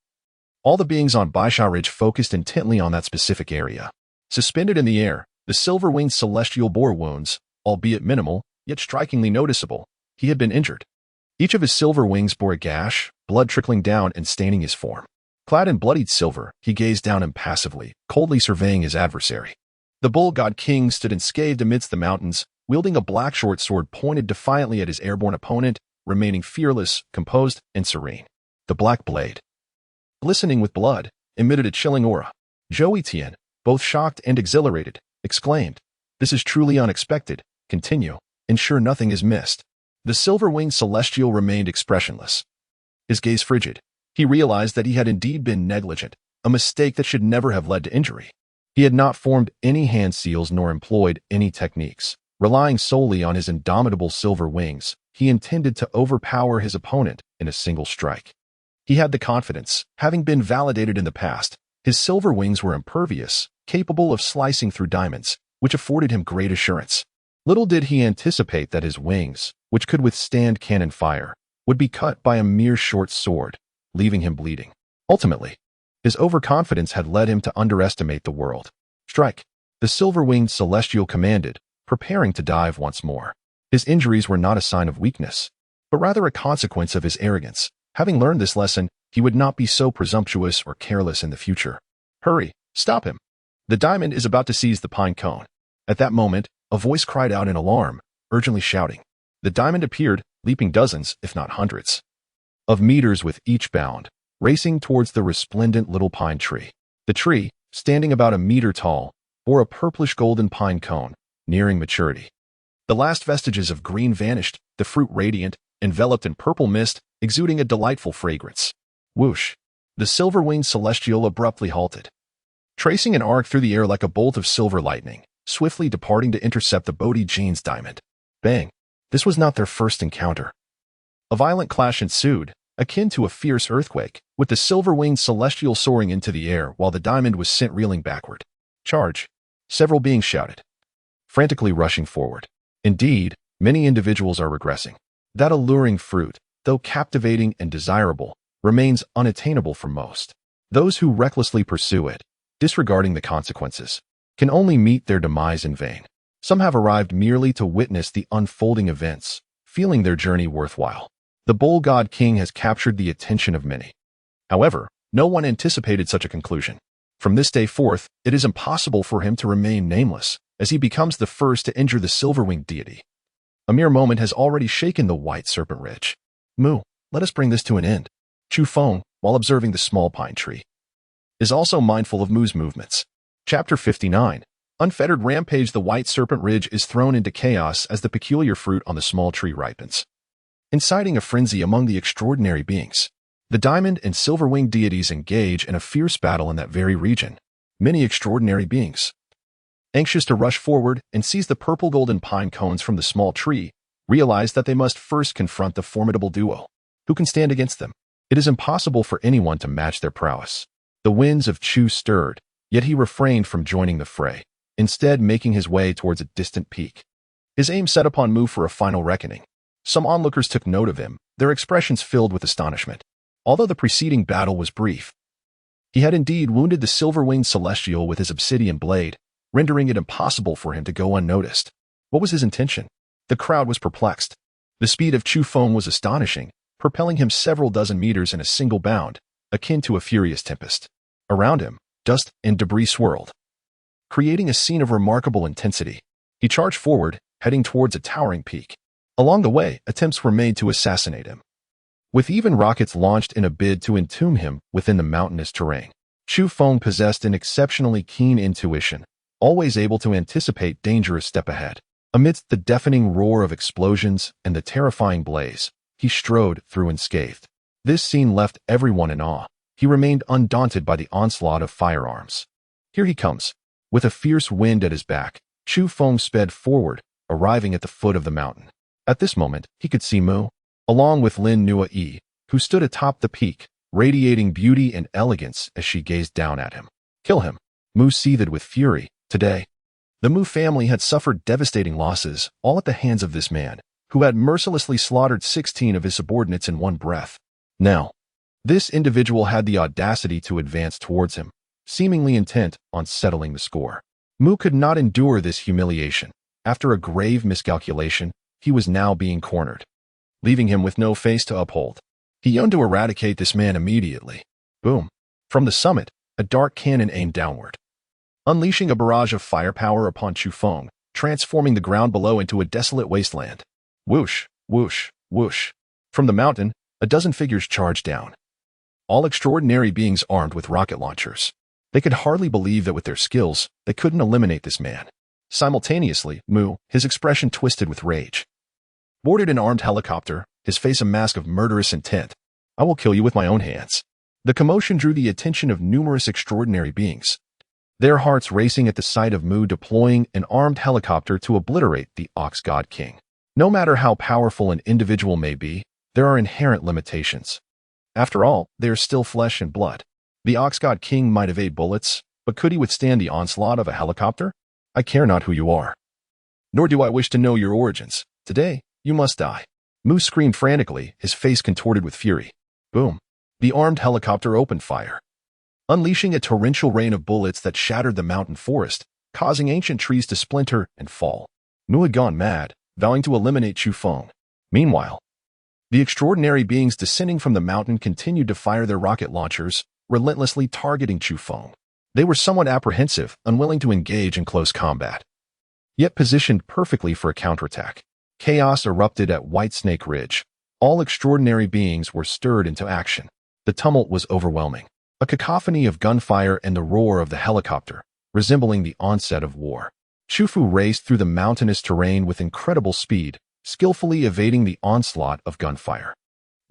all the beings on Baisha Ridge focused intently on that specific area. Suspended in the air, the silver-winged celestial bore wounds, albeit minimal, yet strikingly noticeable. He had been injured. Each of his silver wings bore a gash, blood trickling down and staining his form. Clad in bloodied silver, he gazed down impassively, coldly surveying his adversary. The bull god king stood enscathed amidst the mountains, wielding a black short sword pointed defiantly at his airborne opponent, remaining fearless, composed, and serene. The black blade, glistening with blood, emitted a chilling aura. Zhou Tian, both shocked and exhilarated, exclaimed, "This is truly unexpected. Continue. Ensure nothing is missed." The silver-winged celestial remained expressionless. His gaze frigid. He realized that he had indeed been negligent, a mistake that should never have led to injury. He had not formed any hand seals nor employed any techniques. Relying solely on his indomitable silver wings, he intended to overpower his opponent in a single strike. He had the confidence, having been validated in the past. His silver wings were impervious, capable of slicing through diamonds, which afforded him great assurance. Little did he anticipate that his wings, which could withstand cannon fire, would be cut by a mere short sword, leaving him bleeding. Ultimately, his overconfidence had led him to underestimate the world. Strike! The silver-winged celestial commanded, preparing to dive once more. His injuries were not a sign of weakness, but rather a consequence of his arrogance. Having learned this lesson, he would not be so presumptuous or careless in the future. Hurry, stop him. The diamond is about to seize the pine cone. At that moment, a voice cried out in alarm, urgently shouting. The diamond appeared, leaping dozens, if not hundreds, of meters with each bound, racing towards the resplendent little pine tree. The tree, standing about a meter tall, bore a purplish-golden pine cone, nearing maturity. The last vestiges of green vanished, the fruit radiant, enveloped in purple mist, exuding a delightful fragrance. Whoosh! The silver-winged celestial abruptly halted, tracing an arc through the air like a bolt of silver lightning, swiftly departing to intercept the Bodhi Jane's diamond. Bang! This was not their first encounter. A violent clash ensued, akin to a fierce earthquake, with the silver-winged celestial soaring into the air while the diamond was sent reeling backward. Charge! Several beings shouted, frantically rushing forward. Indeed, many individuals are regressing. That alluring fruit, though captivating and desirable, remains unattainable for most. Those who recklessly pursue it, disregarding the consequences, can only meet their demise in vain. Some have arrived merely to witness the unfolding events, feeling their journey worthwhile. The bull god king has captured the attention of many. However, no one anticipated such a conclusion. From this day forth, it is impossible for him to remain nameless, as he becomes the first to injure the silver-winged deity. A mere moment has already shaken the white serpent ridge. Mu, let us bring this to an end. Chu Feng, while observing the small pine tree, is also mindful of Mu's movements. Chapter 59. Unfettered rampage. The white serpent ridge is thrown into chaos as the peculiar fruit on the small tree ripens, inciting a frenzy among the extraordinary beings. The diamond and silver-winged deities engage in a fierce battle in that very region. Many extraordinary beings, anxious to rush forward and seize the purple-golden pine cones from the small tree, realize that they must first confront the formidable duo. Who can stand against them? It is impossible for anyone to match their prowess. The winds of Chu stirred, yet he refrained from joining the fray, instead making his way towards a distant peak. His aim set upon Mu for a final reckoning. Some onlookers took note of him, their expressions filled with astonishment. Although the preceding battle was brief, he had indeed wounded the silver-winged celestial with his obsidian blade, rendering it impossible for him to go unnoticed. What was his intention? The crowd was perplexed. The speed of Chu Feng was astonishing, propelling him several dozen meters in a single bound, akin to a furious tempest. Around him, dust and debris swirled, creating a scene of remarkable intensity. He charged forward, heading towards a towering peak. Along the way, attempts were made to assassinate him, with even rockets launched in a bid to entomb him within the mountainous terrain. Chu Feng possessed an exceptionally keen intuition, always able to anticipate danger a step ahead. Amidst the deafening roar of explosions and the terrifying blaze, he strode through unscathed. This scene left everyone in awe. He remained undaunted by the onslaught of firearms. Here he comes. With a fierce wind at his back, Chu Feng sped forward, arriving at the foot of the mountain. At this moment, he could see Mu, along with Lin Nua Yi, who stood atop the peak, radiating beauty and elegance as she gazed down at him. Kill him. Mu seethed with fury. Today, the Mu family had suffered devastating losses, all at the hands of this man, who had mercilessly slaughtered 16 of his subordinates in one breath. Now, this individual had the audacity to advance towards him, seemingly intent on settling the score. Mu could not endure this humiliation. After a grave miscalculation, he was now being cornered, leaving him with no face to uphold. He yearned to eradicate this man immediately. Boom. From the summit, a dark cannon aimed downward, unleashing a barrage of firepower upon Chu Feng, transforming the ground below into a desolate wasteland. Whoosh, whoosh, whoosh. From the mountain, a dozen figures charged down, all extraordinary beings armed with rocket launchers. They could hardly believe that with their skills, they couldn't eliminate this man. Simultaneously, Mu, his expression twisted with rage, boarded an armed helicopter, his face a mask of murderous intent. I will kill you with my own hands. The commotion drew the attention of numerous extraordinary beings, their hearts racing at the sight of Mu deploying an armed helicopter to obliterate the Ox God King. No matter how powerful an individual may be, there are inherent limitations. After all, they are still flesh and blood. The Ox God King might evade bullets, but could he withstand the onslaught of a helicopter? I care not who you are, nor do I wish to know your origins. Today, you must die. Mu screamed frantically, his face contorted with fury. Boom. The armed helicopter opened fire, unleashing a torrential rain of bullets that shattered the mountain forest, causing ancient trees to splinter and fall. Mu had gone mad, vowing to eliminate Chu Feng. Meanwhile, the extraordinary beings descending from the mountain continued to fire their rocket launchers, relentlessly targeting Chu Feng. They were somewhat apprehensive, unwilling to engage in close combat, yet positioned perfectly for a counterattack. Chaos erupted at White Snake Ridge. All extraordinary beings were stirred into action. The tumult was overwhelming, a cacophony of gunfire and the roar of the helicopter, resembling the onset of war. Chu Fu raced through the mountainous terrain with incredible speed, skillfully evading the onslaught of gunfire.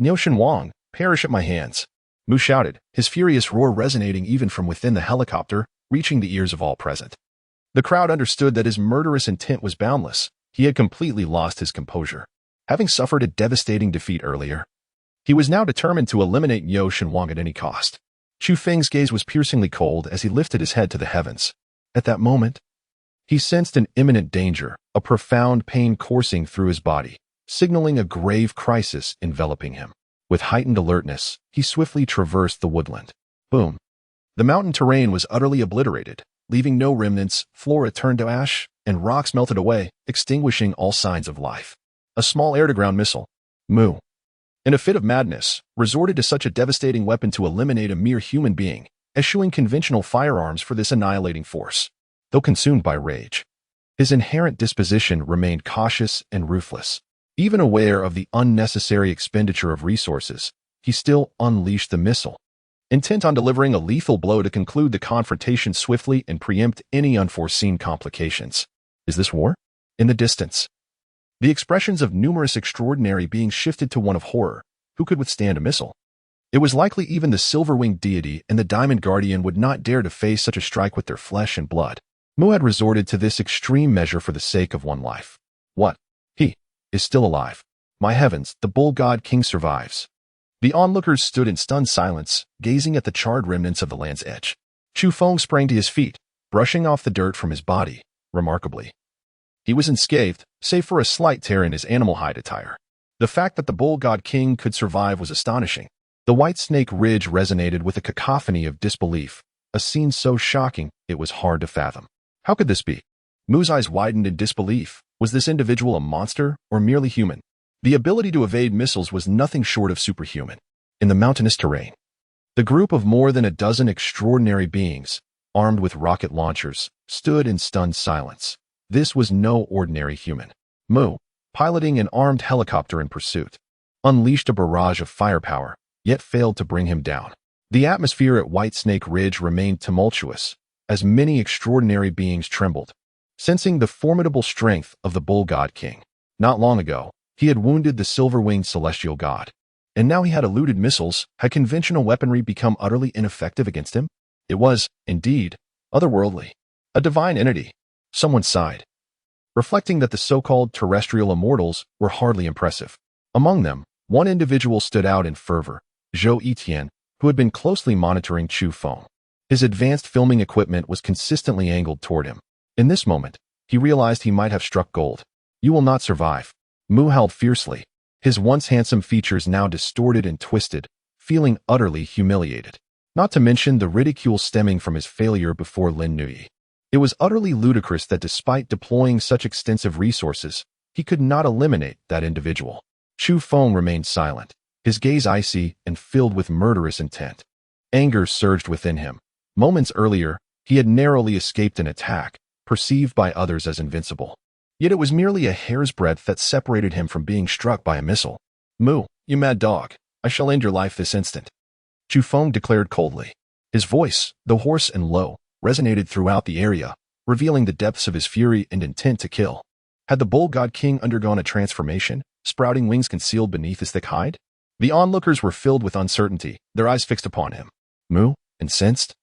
Niaoshan Wang, perish at my hands. Mu shouted, his furious roar resonating even from within the helicopter, reaching the ears of all present. The crowd understood that his murderous intent was boundless. He had completely lost his composure. Having suffered a devastating defeat earlier, he was now determined to eliminate Niaoshan Wang at any cost. Chu Feng's gaze was piercingly cold as he lifted his head to the heavens. At that moment, he sensed an imminent danger, a profound pain coursing through his body, signaling a grave crisis enveloping him. With heightened alertness, he swiftly traversed the woodland. Boom. The mountain terrain was utterly obliterated, leaving no remnants, flora turned to ash, and rocks melted away, extinguishing all signs of life. A small air-to-ground missile. Mu, in a fit of madness, resorted to such a devastating weapon to eliminate a mere human being, eschewing conventional firearms for this annihilating force. Though consumed by rage, his inherent disposition remained cautious and ruthless. Even aware of the unnecessary expenditure of resources, he still unleashed the missile, intent on delivering a lethal blow to conclude the confrontation swiftly and preempt any unforeseen complications. Is this war? In the distance, the expressions of numerous extraordinary beings shifted to one of horror. Who could withstand a missile? It was likely even the silver-winged deity and the Diamond Guardian would not dare to face such a strike with their flesh and blood. Mu had resorted to this extreme measure for the sake of one life. What? He is still alive. My heavens, the Bull God King survives. The onlookers stood in stunned silence, gazing at the charred remnants of the land's edge. Chu Feng sprang to his feet, brushing off the dirt from his body. Remarkably, he was unscathed, save for a slight tear in his animal hide attire. The fact that the Bull God King could survive was astonishing. The White Snake Ridge resonated with a cacophony of disbelief, a scene so shocking it was hard to fathom. How could this be? Mu's eyes widened in disbelief. Was this individual a monster or merely human? The ability to evade missiles was nothing short of superhuman. In the mountainous terrain, the group of more than a dozen extraordinary beings, armed with rocket launchers, stood in stunned silence. This was no ordinary human. Mu, piloting an armed helicopter in pursuit, unleashed a barrage of firepower, yet failed to bring him down. The atmosphere at White Snake Ridge remained tumultuous, as many extraordinary beings trembled, sensing the formidable strength of the Bull God King. Not long ago, he had wounded the silver-winged celestial god, and now he had eluded missiles. Had conventional weaponry become utterly ineffective against him? It was, indeed, otherworldly, a divine entity. Someone sighed, reflecting that the so-called terrestrial immortals were hardly impressive. Among them, one individual stood out in fervor, Zhou Yitian, who had been closely monitoring Chu Feng. His advanced filming equipment was consistently angled toward him. In this moment, he realized he might have struck gold. "You will not survive." Mu howled fiercely, his once handsome features now distorted and twisted, feeling utterly humiliated. Not to mention the ridicule stemming from his failure before Lin Nui. It was utterly ludicrous that despite deploying such extensive resources, he could not eliminate that individual. Chu Feng remained silent, his gaze icy and filled with murderous intent. Anger surged within him. Moments earlier, he had narrowly escaped an attack, perceived by others as invincible. Yet it was merely a hair's breadth that separated him from being struck by a missile. "Mu, you mad dog, I shall end your life this instant," Chu Feng declared coldly. His voice, though hoarse and low, resonated throughout the area, revealing the depths of his fury and intent to kill. Had the bull god king undergone a transformation, sprouting wings concealed beneath his thick hide? The onlookers were filled with uncertainty, their eyes fixed upon him. Mu, incensed,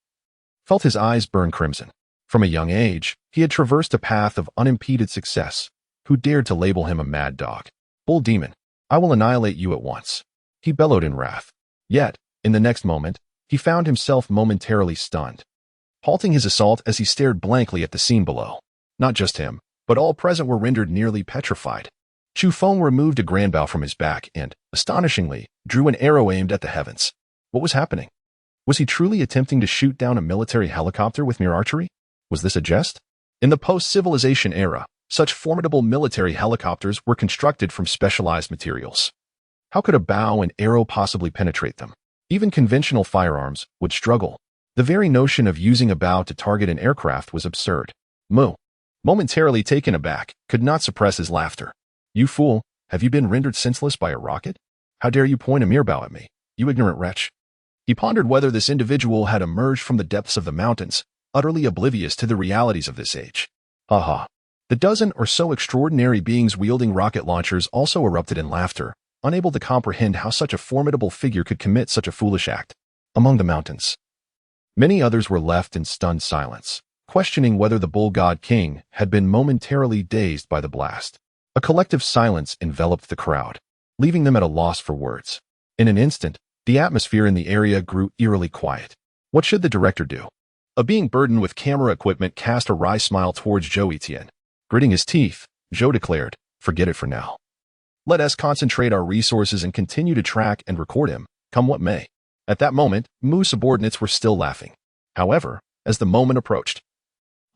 felt his eyes burn crimson. From a young age, he had traversed a path of unimpeded success. Who dared to label him a mad dog? "Bull demon, I will annihilate you at once," he bellowed in wrath. Yet, in the next moment, he found himself momentarily stunned, halting his assault as he stared blankly at the scene below. Not just him, but all present were rendered nearly petrified. Chu Feng removed a grand bow from his back and, astonishingly, drew an arrow aimed at the heavens. What was happening? Was he truly attempting to shoot down a military helicopter with mere archery? Was this a jest? In the post-civilization era, such formidable military helicopters were constructed from specialized materials. How could a bow and arrow possibly penetrate them? Even conventional firearms would struggle. The very notion of using a bow to target an aircraft was absurd. Mu, momentarily taken aback, could not suppress his laughter. "You fool, have you been rendered senseless by a rocket? How dare you point a mere bow at me, you ignorant wretch?" He pondered whether this individual had emerged from the depths of the mountains, utterly oblivious to the realities of this age. Ha ha. The dozen or so extraordinary beings wielding rocket launchers also erupted in laughter, unable to comprehend how such a formidable figure could commit such a foolish act. Among the mountains, many others were left in stunned silence, questioning whether the bull god king had been momentarily dazed by the blast. A collective silence enveloped the crowd, leaving them at a loss for words. In an instant, the atmosphere in the area grew eerily quiet. What should the director do? A being burdened with camera equipment cast a wry smile towards Zhou Etienne. Gritting his teeth, Zhou declared, "Forget it for now. Let us concentrate our resources and continue to track and record him, come what may." At that moment, Mu's subordinates were still laughing. However, as the moment approached,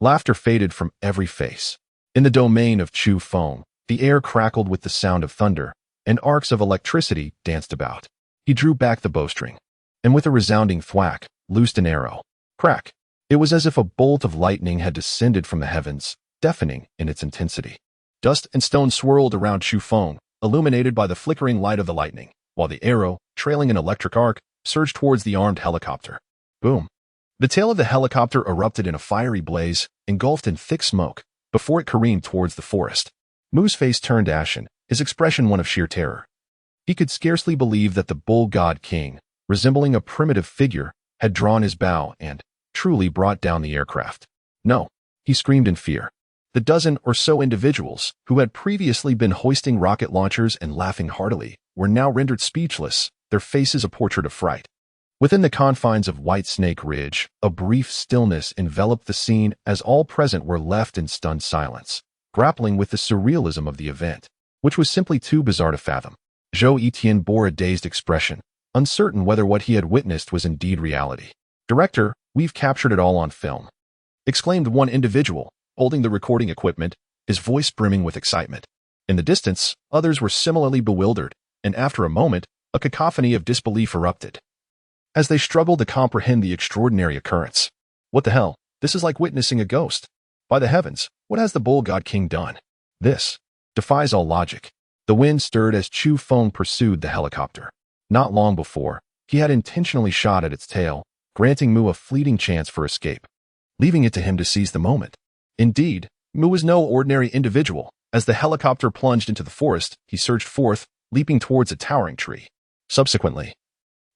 laughter faded from every face. In the domain of Chu Feng, the air crackled with the sound of thunder, and arcs of electricity danced about. He drew back the bowstring, and with a resounding thwack, loosed an arrow. Crack! It was as if a bolt of lightning had descended from the heavens, deafening in its intensity. Dust and stone swirled around Chu Feng, illuminated by the flickering light of the lightning, while the arrow, trailing an electric arc, surged towards the armed helicopter. Boom! The tail of the helicopter erupted in a fiery blaze, engulfed in thick smoke, before it careened towards the forest. Mu's face turned ashen, his expression one of sheer terror. He could scarcely believe that the bull god king, resembling a primitive figure, had drawn his bow and, truly brought down the aircraft. No, he screamed in fear. The dozen or so individuals, who had previously been hoisting rocket launchers and laughing heartily, were now rendered speechless, their faces a portrait of fright. Within the confines of White Snake Ridge, a brief stillness enveloped the scene as all present were left in stunned silence, grappling with the surrealism of the event, which was simply too bizarre to fathom. Zhou Etienne bore a dazed expression, uncertain whether what he had witnessed was indeed reality. "Director, we've captured it all on film," exclaimed one individual, holding the recording equipment, his voice brimming with excitement. In the distance, others were similarly bewildered, and after a moment, a cacophony of disbelief erupted, as they struggled to comprehend the extraordinary occurrence. What the hell? This is like witnessing a ghost. By the heavens, what has the bull god king done? This defies all logic. The wind stirred as Chu Feng pursued the helicopter. Not long before, he had intentionally shot at its tail, granting Mu a fleeting chance for escape, leaving it to him to seize the moment. Indeed, Mu was no ordinary individual. As the helicopter plunged into the forest, he surged forth, leaping towards a towering tree. Subsequently,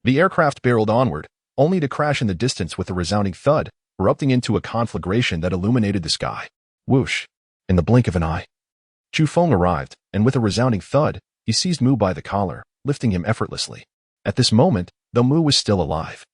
the aircraft barreled onward, only to crash in the distance with a resounding thud, erupting into a conflagration that illuminated the sky. Whoosh! In the blink of an eye, Chu Feng arrived, and with a resounding thud, he seized Mu by the collar, lifting him effortlessly. At this moment, though Mu was still alive.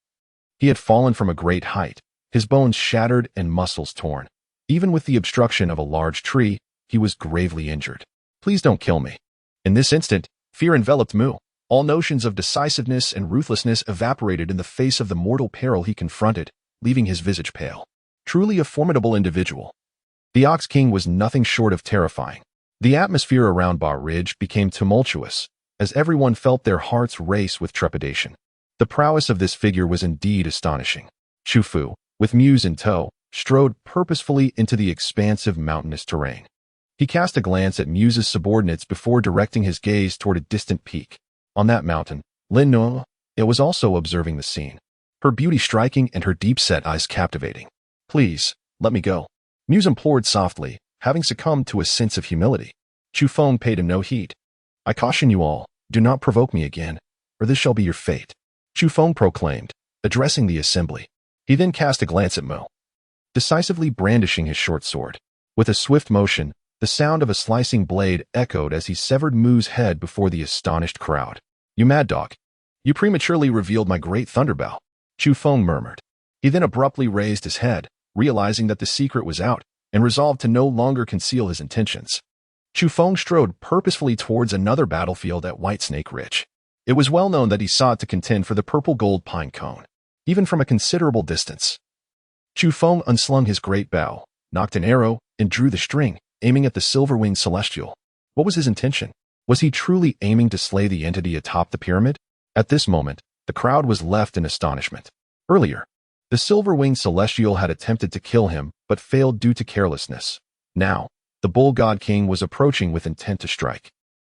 He had fallen from a great height, his bones shattered and muscles torn. Even with the obstruction of a large tree, he was gravely injured. Please don't kill me. In this instant, fear enveloped Mu. All notions of decisiveness and ruthlessness evaporated in the face of the mortal peril he confronted, leaving his visage pale. Truly a formidable individual. The Ox King was nothing short of terrifying. The atmosphere around Barrow Ridge became tumultuous, as everyone felt their hearts race with trepidation. The prowess of this figure was indeed astonishing. Chu Fu, with Muse in tow, strode purposefully into the expansive mountainous terrain. He cast a glance at Muse's subordinates before directing his gaze toward a distant peak. On that mountain, Lin Nuo was also observing the scene, her beauty striking and her deep-set eyes captivating. Please, let me go, Muse implored softly, having succumbed to a sense of humility. Chu Feng paid him no heed. I caution you all, do not provoke me again, or this shall be your fate, Chu Feng proclaimed, addressing the assembly. He then cast a glance at Mu, decisively brandishing his short sword. With a swift motion, the sound of a slicing blade echoed as he severed Mu's head before the astonished crowd. You mad dog. You prematurely revealed my great thunderbow, Chu Feng murmured. He then abruptly raised his head, realizing that the secret was out, and resolved to no longer conceal his intentions. Chu Feng strode purposefully towards another battlefield at Whitesnake Ridge. It was well known that he sought to contend for the purple gold pine cone, even from a considerable distance. Chu Feng unslung his great bow, nocked an arrow, and drew the string, aiming at the silver-winged celestial. What was his intention? Was he truly aiming to slay the entity atop the pyramid? At this moment, the crowd was left in astonishment. Earlier, the silver-winged celestial had attempted to kill him, but failed due to carelessness. Now, the Bull God King was approaching with intent to strike.